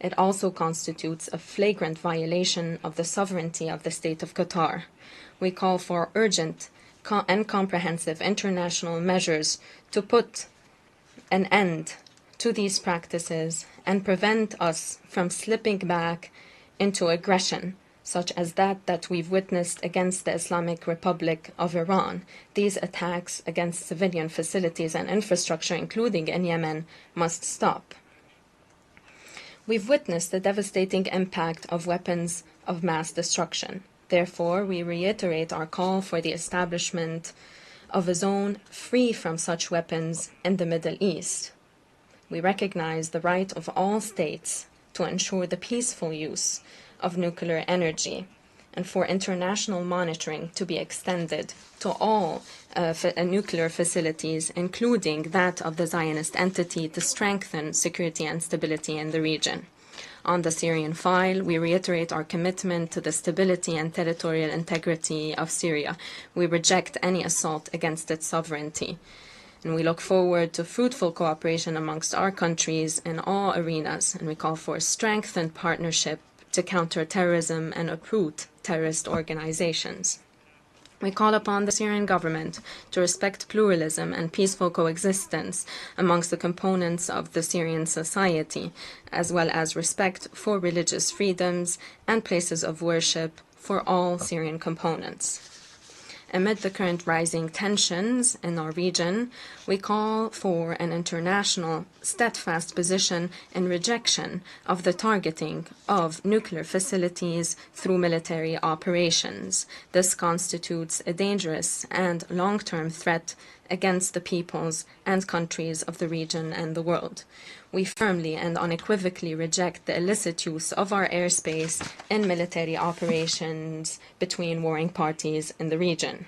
It also constitutes a flagrant violation of the sovereignty of the state of Qatar. We call for urgent and comprehensive international measures to put an end to these practices and prevent us from slipping back into aggression, such as that we've witnessed against the Islamic Republic of Iran. These attacks against civilian facilities and infrastructure, including in Yemen, must stop. We've witnessed the devastating impact of weapons of mass destruction. Therefore, we reiterate our call for the establishment of a zone free from such weapons in the Middle East. We recognize the right of all states to ensure the peaceful use of nuclear energy, and for international monitoring to be extended to all nuclear facilities, including that of the Zionist entity, to strengthen security and stability in the region. On the Syrian file, we reiterate our commitment to the stability and territorial integrity of Syria. We reject any assault against its sovereignty. And we look forward to fruitful cooperation amongst our countries in all arenas, and we call for strengthened partnership to counter terrorism and uproot terrorist organizations. We call upon the Syrian government to respect pluralism and peaceful coexistence amongst the components of the Syrian society, as well as respect for religious freedoms and places of worship for all Syrian components. Amid the current rising tensions in our region, we call for an international steadfast position in rejection of the targeting of nuclear facilities through military operations. This constitutes a dangerous and long-term threat against the peoples and countries of the region and the world. We firmly and unequivocally reject the illicit use of our airspace in military operations between warring parties in the region.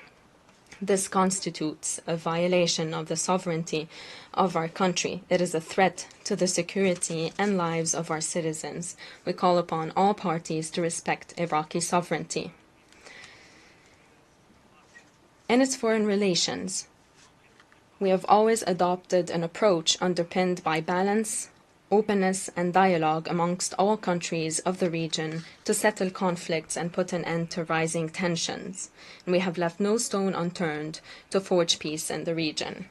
This constitutes a violation of the sovereignty of our country. It is a threat to the security and lives of our citizens. We call upon all parties to respect Iraqi sovereignty. In its foreign relations, we have always adopted an approach underpinned by balance, openness, and dialogue amongst all countries of the region to settle conflicts and put an end to rising tensions. And we have left no stone unturned to forge peace in the region.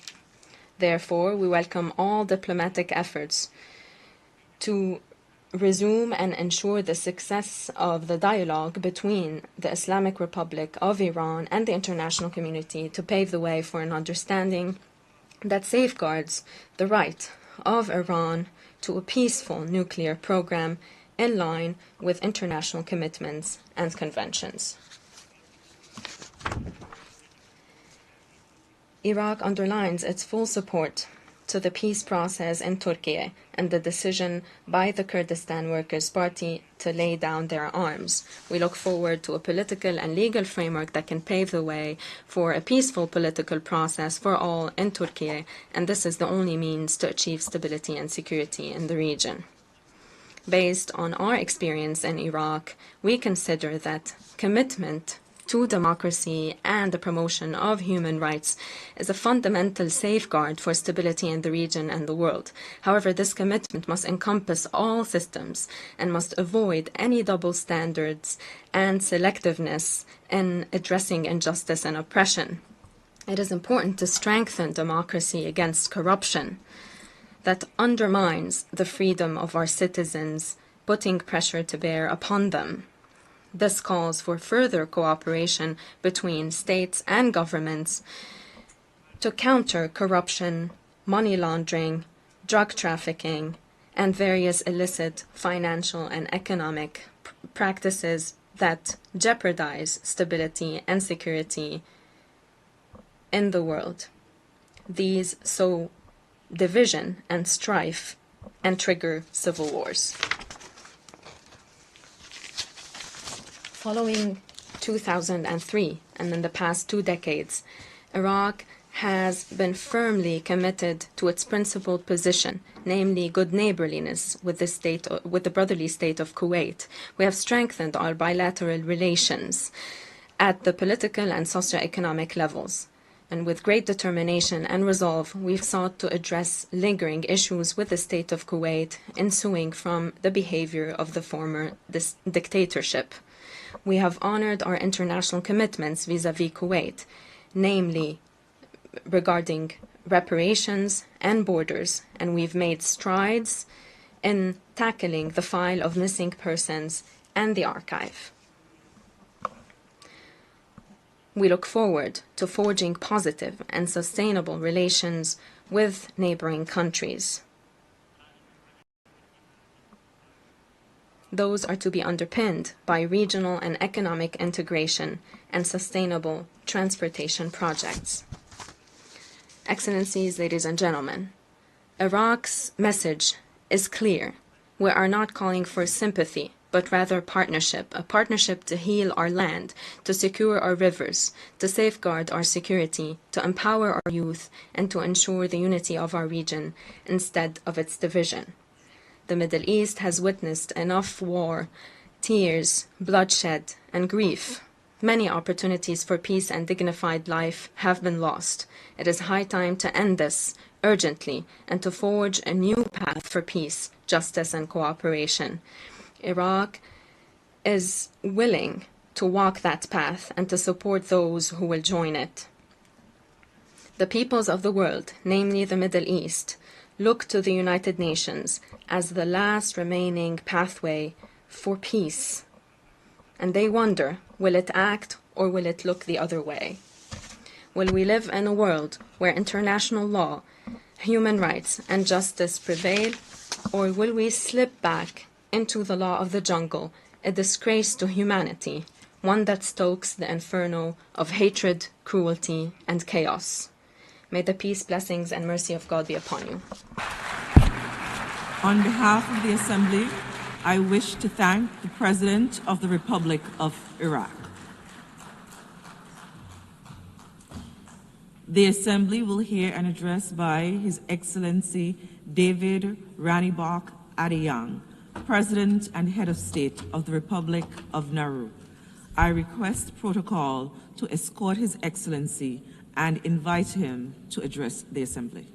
Therefore, we welcome all diplomatic efforts to resume and ensure the success of the dialogue between the Islamic Republic of Iran and the international community to pave the way for an understanding that safeguards the right of Iran to a peaceful nuclear program in line with international commitments and conventions. Iraq underlines its full support to the peace process in Turkey and the decision by the Kurdistan Workers' Party to lay down their arms. We look forward to a political and legal framework that can pave the way for a peaceful political process for all in Turkey, and this is the only means to achieve stability and security in the region. Based on our experience in Iraq, we consider that commitment to democracy and the promotion of human rights is a fundamental safeguard for stability in the region and the world. However, this commitment must encompass all systems and must avoid any double standards and selectiveness in addressing injustice and oppression. It is important to strengthen democracy against corruption that undermines the freedom of our citizens, putting pressure to bear upon them. This calls for further cooperation between states and governments to counter corruption, money laundering, drug trafficking, and various illicit financial and economic practices that jeopardize stability and security in the world. These sow division and strife and trigger civil wars. Following 2003 and in the past 2 decades, Iraq has been firmly committed to its principled position, namely good neighborliness with the brotherly state of Kuwait. We have strengthened our bilateral relations at the political and socioeconomic levels. And with great determination and resolve, we've sought to address lingering issues with the state of Kuwait ensuing from the behavior of the former dictatorship. We have honored our international commitments vis-à-vis Kuwait, namely regarding reparations and borders, and we've made strides in tackling the file of missing persons and the archive. We look forward to forging positive and sustainable relations with neighboring countries. Those are to be underpinned by regional and economic integration and sustainable transportation projects. Excellencies, ladies and gentlemen, Iraq's message is clear. We are not calling for sympathy, but but rather partnership, a partnership to heal our land, to secure our rivers, to safeguard our security, to empower our youth, and to ensure the unity of our region instead of its division. The Middle East has witnessed enough war, tears, bloodshed, and grief. Many opportunities for peace and dignified life have been lost. It is high time to end this urgently and to forge a new path for peace, justice, and cooperation. Iraq is willing to walk that path and to support those who will join it. The peoples of the world, namely the Middle East, look to the United Nations as the last remaining pathway for peace. And they wonder, will it act or will it look the other way? Will we live in a world where international law, human rights, and justice prevail, or will we slip back into the law of the jungle, a disgrace to humanity, one that stokes the inferno of hatred, cruelty, and chaos? May the peace, blessings, and mercy of God be upon you. On behalf of the Assembly, I wish to thank the President of the Republic of Iraq. The Assembly will hear an address by His Excellency David Ranibok Adeyang, President and Head of State of the Republic of Nauru. I request protocol to escort His Excellency and invite him to address the Assembly.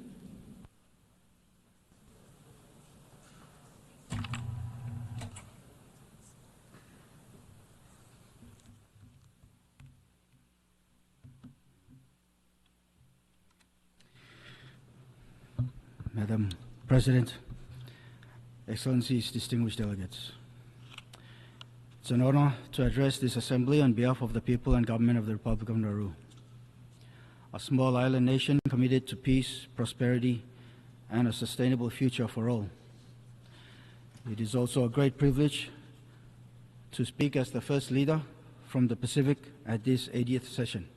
Madam President, Excellencies, distinguished delegates. It's an honor to address this Assembly on behalf of the people and government of the Republic of Nauru, a small island nation committed to peace, prosperity, and a sustainable future for all. It is also a great privilege to speak as the first leader from the Pacific at this 80th session.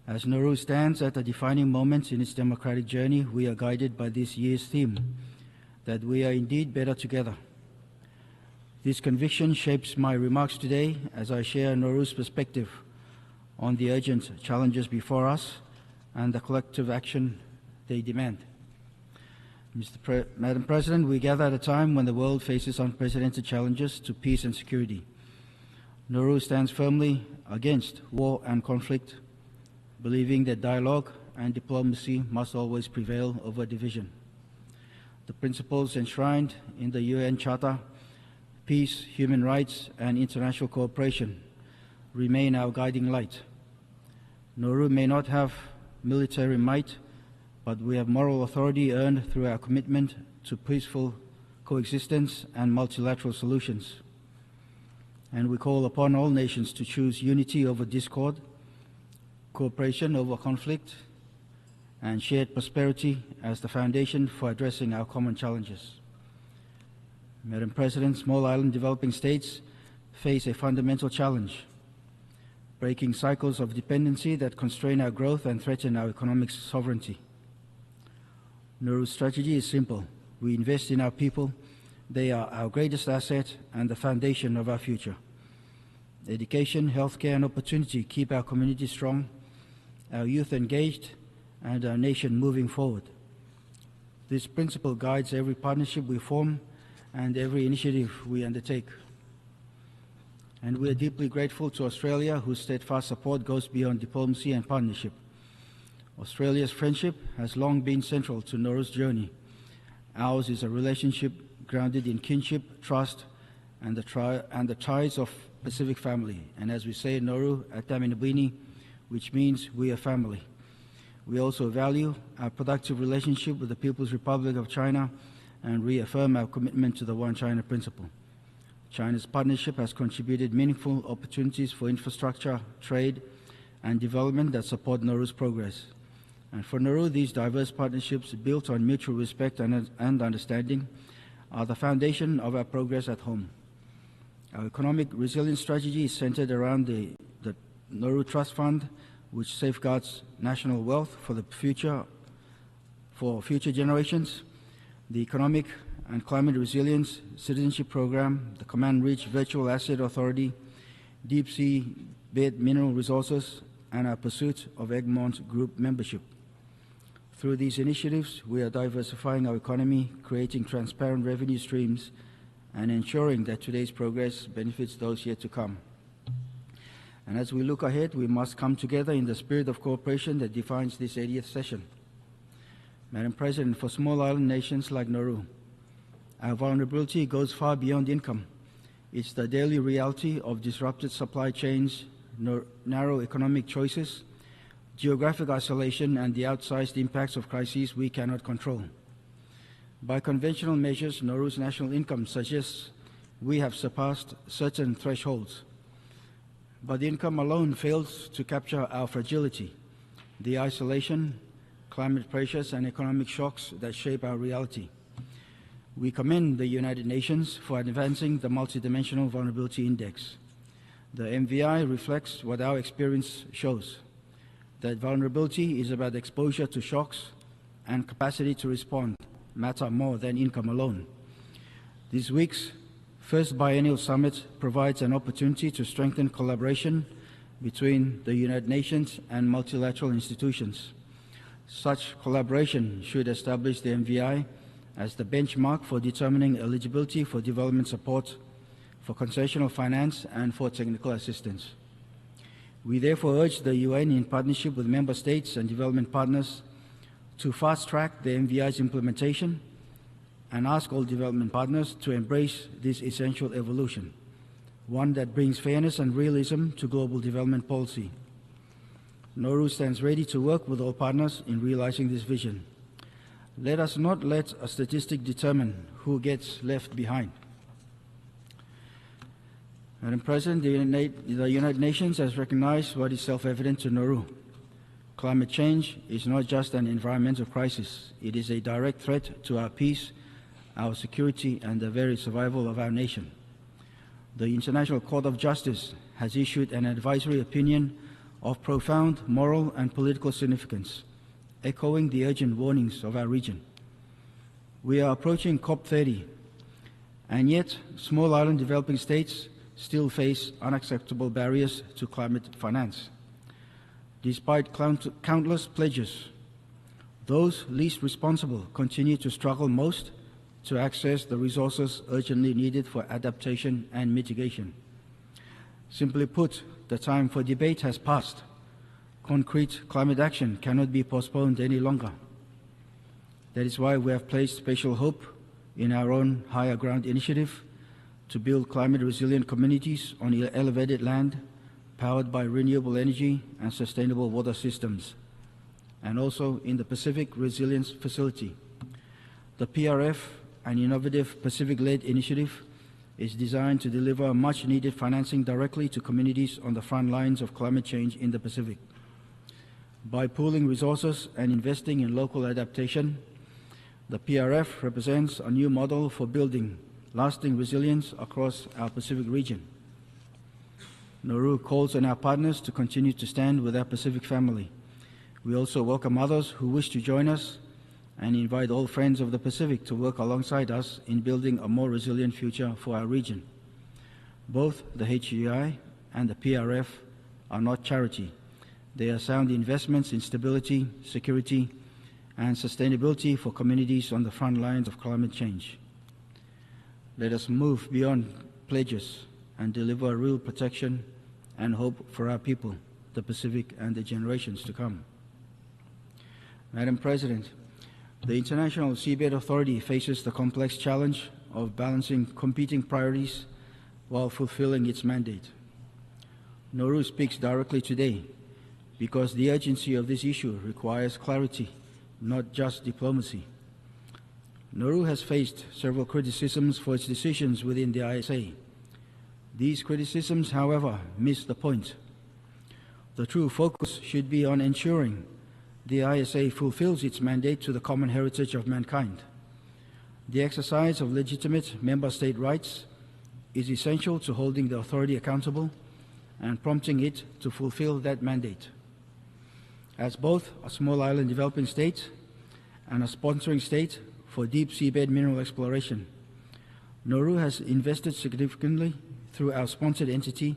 As Nauru stands at a defining moment in its democratic journey, we are guided by this year's theme, that we are indeed better together. This conviction shapes my remarks today as I share Nauru's perspective on the urgent challenges before us and the collective action they demand. Madam President, we gather at a time when the world faces unprecedented challenges to peace and security. Nauru stands firmly against war and conflict, believing that dialogue and diplomacy must always prevail over division. The principles enshrined in the UN Charter, peace, human rights, and international cooperation remain our guiding light. Nauru may not have military might, but we have moral authority earned through our commitment to peaceful coexistence and multilateral solutions. And we call upon all nations to choose unity over discord, cooperation over conflict, and shared prosperity as the foundation for addressing our common challenges. Madam President, small island developing states face a fundamental challenge, breaking cycles of dependency that constrain our growth and threaten our economic sovereignty. Nauru's strategy is simple. We invest in our people. They are our greatest asset and the foundation of our future. Education, healthcare, and opportunity keep our community strong, our youth engaged, and our nation moving forward. This principle guides every partnership we form and every initiative we undertake. And we are deeply grateful to Australia, whose steadfast support goes beyond diplomacy and partnership. Australia's friendship has long been central to Nauru's journey. Ours is a relationship grounded in kinship, trust, and the ties of Pacific family. And as we say in Nauru, Ataminabini, which means we are family. We also value our productive relationship with the People's Republic of China and reaffirm our commitment to the One China principle. China's partnership has contributed meaningful opportunities for infrastructure, trade, and development that support Nauru's progress. And for Nauru, these diverse partnerships built on mutual respect and understanding are the foundation of our progress at home. Our economic resilience strategy is centered around the Nauru Trust Fund, which safeguards national wealth for future generations. The economic and Climate Resilience Citizenship Program, the Command Reach Virtual Asset Authority, Deep Sea Bed Mineral Resources, and our pursuit of Egmont Group membership. Through these initiatives, we are diversifying our economy, creating transparent revenue streams, and ensuring that today's progress benefits those yet to come. And as we look ahead, we must come together in the spirit of cooperation that defines this 80th session. Madam President, for small island nations like Nauru, our vulnerability goes far beyond income. It's the daily reality of disrupted supply chains, narrow economic choices, geographic isolation, and the outsized impacts of crises we cannot control. By conventional measures, Nauru's national income suggests we have surpassed certain thresholds. But income alone fails to capture our fragility, the isolation, climate pressures, and economic shocks that shape our reality. We commend the United Nations for advancing the Multidimensional Vulnerability Index. The MVI reflects what our experience shows, that vulnerability is about exposure to shocks and capacity to respond matter more than income alone. This week's first biennial summit provides an opportunity to strengthen collaboration between the United Nations and multilateral institutions. Such collaboration should establish the MVI as the benchmark for determining eligibility for development support, for concessional finance, and for technical assistance. We therefore urge the UN, in partnership with member states and development partners, to fast-track the MVI's implementation and ask all development partners to embrace this essential evolution, one that brings fairness and realism to global development policy. Nauru stands ready to work with all partners in realizing this vision. Let us not let a statistic determine who gets left behind. Madam President, the United Nations has recognized what is self-evident to Nauru. Climate change is not just an environmental crisis. It is a direct threat to our peace, our security, and the very survival of our nation. The International Court of Justice has issued an advisory opinion of profound moral and political significance, echoing the urgent warnings of our region. We are approaching COP30, and yet small island developing states still face unacceptable barriers to climate finance. Despite countless pledges, those least responsible continue to struggle most to access the resources urgently needed for adaptation and mitigation. Simply put, the time for debate has passed. Concrete climate action cannot be postponed any longer. That is why we have placed special hope in our own Higher Ground initiative to build climate-resilient communities on elevated land, powered by renewable energy and sustainable water systems, and also in the Pacific Resilience Facility. The PRF, an innovative Pacific-led initiative, is designed to deliver much-needed financing directly to communities on the front lines of climate change in the Pacific. By pooling resources and investing in local adaptation, the PRF represents a new model for building lasting resilience across our Pacific region. Nauru calls on our partners to continue to stand with our Pacific family. We also welcome others who wish to join us and invite all friends of the Pacific to work alongside us in building a more resilient future for our region. Both the HGI and the PRF are not charity. They are sound investments in stability, security, and sustainability for communities on the front lines of climate change. Let us move beyond pledges and deliver real protection and hope for our people, the Pacific, and the generations to come. Madam President, the International Seabed Authority faces the complex challenge of balancing competing priorities while fulfilling its mandate. Nauru speaks directly today because the urgency of this issue requires clarity, not just diplomacy. Nauru has faced several criticisms for its decisions within the ISA. These criticisms, however, miss the point. The true focus should be on ensuring the ISA fulfills its mandate to the common heritage of mankind. The exercise of legitimate member state rights is essential to holding the authority accountable and prompting it to fulfill that mandate. As both a small island developing state and a sponsoring state for deep seabed mineral exploration. Nauru has invested significantly through our sponsored entity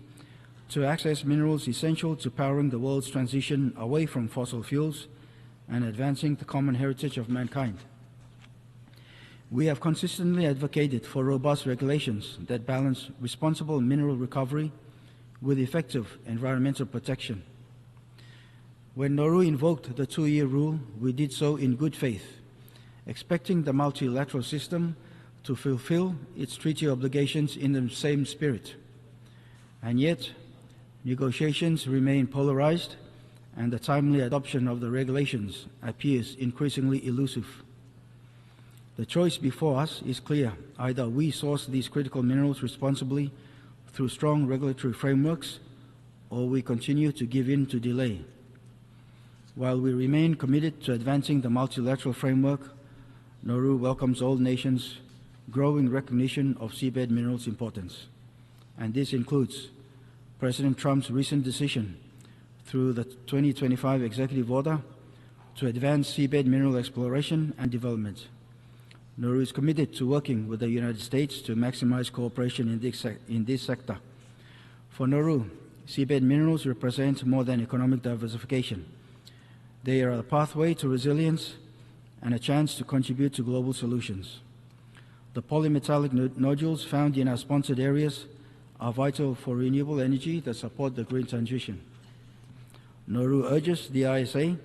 to access minerals essential to powering the world's transition away from fossil fuels and advancing the common heritage of mankind. We have consistently advocated for robust regulations that balance responsible mineral recovery with effective environmental protection. When Nauru invoked the 2-year rule, we did so in good faith, expecting the multilateral system to fulfill its treaty obligations in the same spirit. And yet, negotiations remain polarized, and the timely adoption of the regulations appears increasingly elusive. The choice before us is clear. Either we source these critical minerals responsibly through strong regulatory frameworks, or we continue to give in to delay. While we remain committed to advancing the multilateral framework, Nauru welcomes all nations' growing recognition of seabed minerals' importance. And this includes President Trump's recent decision through the 2025 executive order to advance seabed mineral exploration and development. Nauru is committed to working with the United States to maximize cooperation in this sector. For Nauru, seabed minerals represent more than economic diversification. They are a pathway to resilience and a chance to contribute to global solutions. The polymetallic nodules found in our sponsored areas are vital for renewable energy that support the green transition. Nauru urges the ISA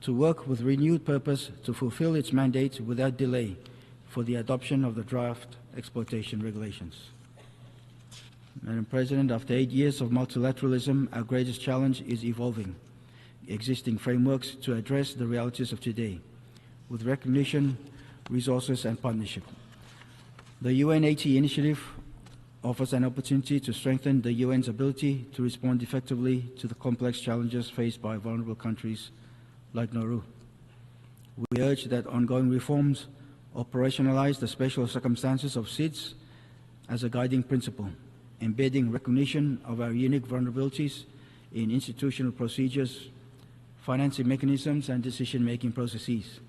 to work with renewed purpose to fulfill its mandate without delay for the adoption of the draft exploitation regulations. Madam President, after 8 years of multilateralism, our greatest challenge is evolving existing frameworks to address the realities of today, with recognition, resources, and partnership. The UN80 initiative offers an opportunity to strengthen the UN's ability to respond effectively to the complex challenges faced by vulnerable countries like Nauru. We urge that ongoing reforms operationalize the special circumstances of SIDS as a guiding principle, embedding recognition of our unique vulnerabilities in institutional procedures, financing mechanisms, and decision-making processes.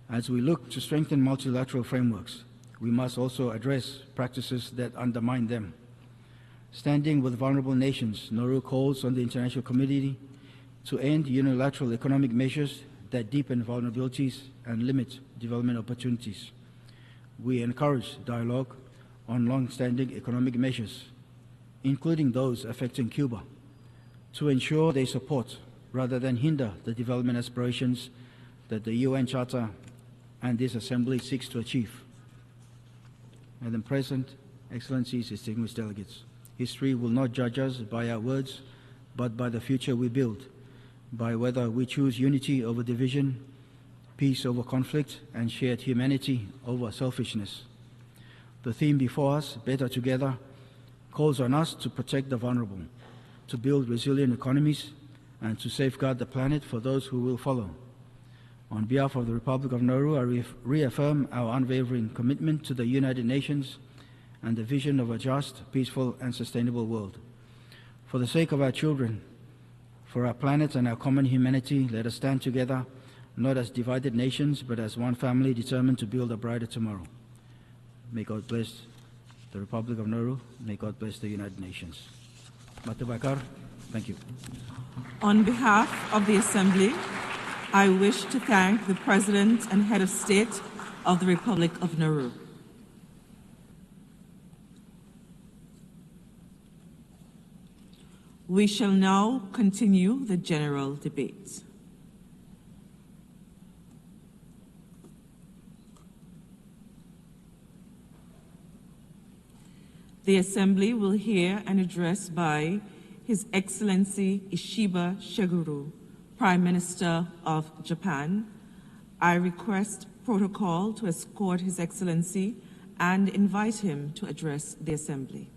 As we look to strengthen multilateral frameworks, we must also address practices that undermine them. Standing with vulnerable nations, Nauru calls on the international community to end unilateral economic measures that deepen vulnerabilities and limit development opportunities. We encourage dialogue on long-standing economic measures, including those affecting Cuba, to ensure they support rather than hinder the development aspirations that the UN Charter and this Assembly seeks to achieve. Madam President, Excellencies, distinguished delegates, history will not judge us by our words, but by the future we build, by whether we choose unity over division, peace over conflict, and shared humanity over selfishness. The theme before us, Better Together, calls on us to protect the vulnerable, to build resilient economies, and to safeguard the planet for those who will follow. On behalf of the Republic of Nauru, I reaffirm our unwavering commitment to the United Nations and the vision of a just, peaceful, and sustainable world. For the sake of our children, for our planet and our common humanity, let us stand together, not as divided nations, but as one family determined to build a brighter tomorrow. May God bless the Republic of Nauru. May God bless the United Nations. Matubakar, thank you. On behalf of the Assembly, I wish to thank the President and Head of State of the Republic of Nauru. We shall now continue the general debate. The Assembly will hear an address by His Excellency Ishiba Shiguro, Prime Minister of Japan. I request protocol to escort His Excellency and invite him to address the Assembly.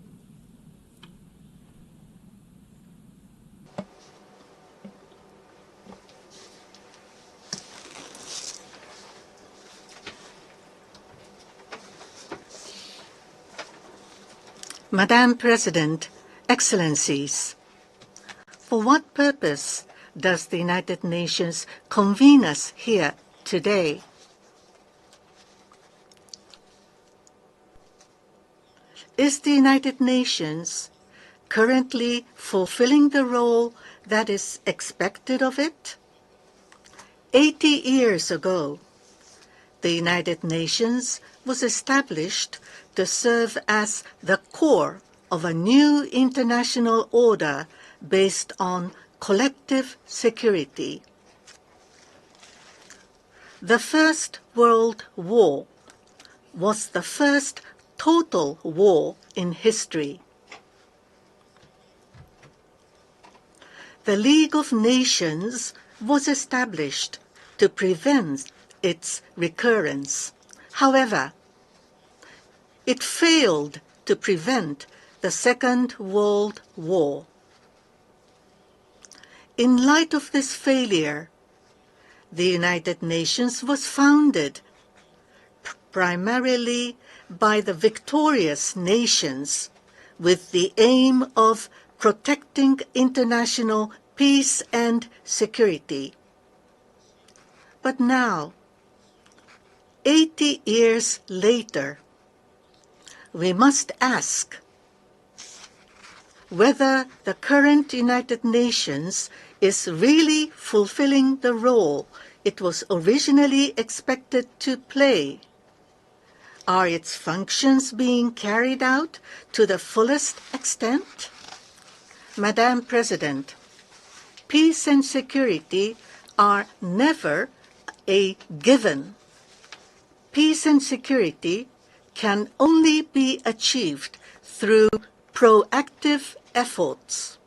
Madam President, Excellencies, for what purpose does the United Nations convene us here today? Is the United Nations currently fulfilling the role that is expected of it? 80 years ago, the United Nations was established to serve as the core of a new international order based on collective security. The First World War was the first total war in history. The League of Nations was established to prevent its recurrence. However, it failed to prevent the Second World War. In light of this failure, the United Nations was founded primarily by the victorious nations with the aim of protecting international peace and security. But now, 80 years later, we must ask whether the current United Nations is really fulfilling the role it was originally expected to play. Are its functions being carried out to the fullest extent? Madam President, peace and security are never a given. Peace and security can only be achieved through proactive efforts.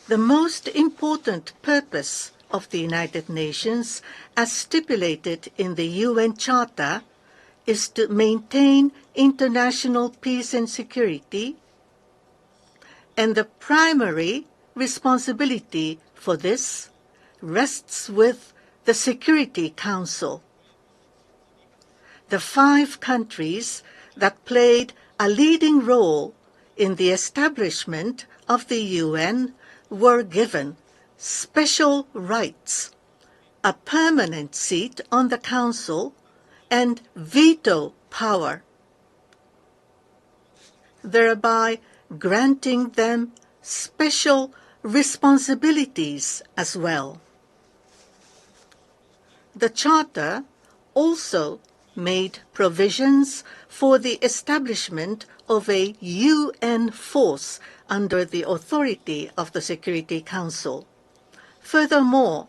The most important purpose of the United Nations, as stipulated in the UN Charter, is to maintain international peace and security, and the primary responsibility for this rests with the Security Council. The 5 countries that played a leading role in the establishment of the UN were given special rights, a permanent seat on the Council, and veto power, thereby granting them special responsibilities as well. The Charter also made provisions for the establishment of a UN force under the authority of the Security Council. Furthermore,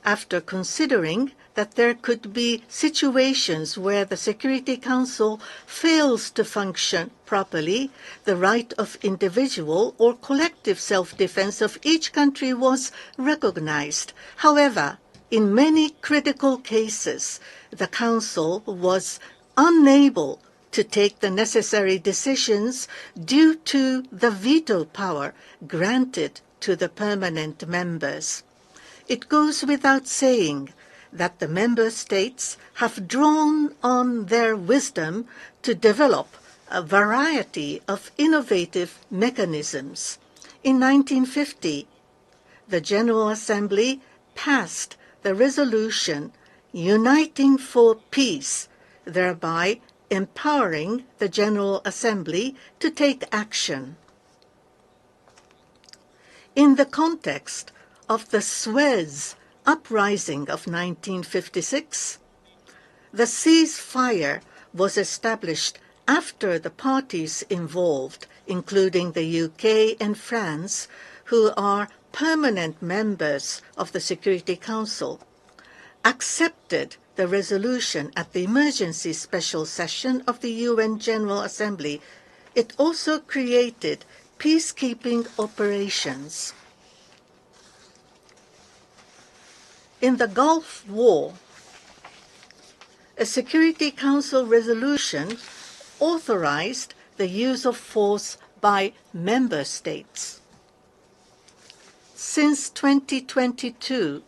after considering that there could be situations where the Security Council fails to function properly, the right of individual or collective self-defense of each country was recognized. However, in many critical cases, the Council was unable to take the necessary decisions due to the veto power granted to the permanent members. It goes without saying that the member states have drawn on their wisdom to develop a variety of innovative mechanisms. In 1950, the General Assembly passed the resolution Uniting for Peace, thereby empowering the General Assembly to take action. In the context of the Suez Uprising of 1956, the ceasefire was established after the parties involved, including the UK and France, who are permanent members of the Security Council, accepted the resolution at the emergency special session of the UN General Assembly. It also created peacekeeping operations. In the Gulf War, a Security Council resolution authorized the use of force by member states. Since 2022,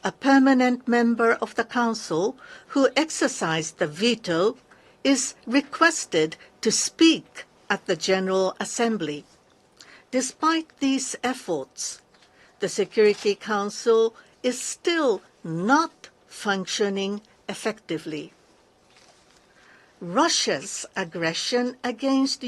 a permanent member of the Council who exercised the veto is requested to speak at the General Assembly. Despite these efforts, the Security Council is still not functioning effectively. Russia's aggression against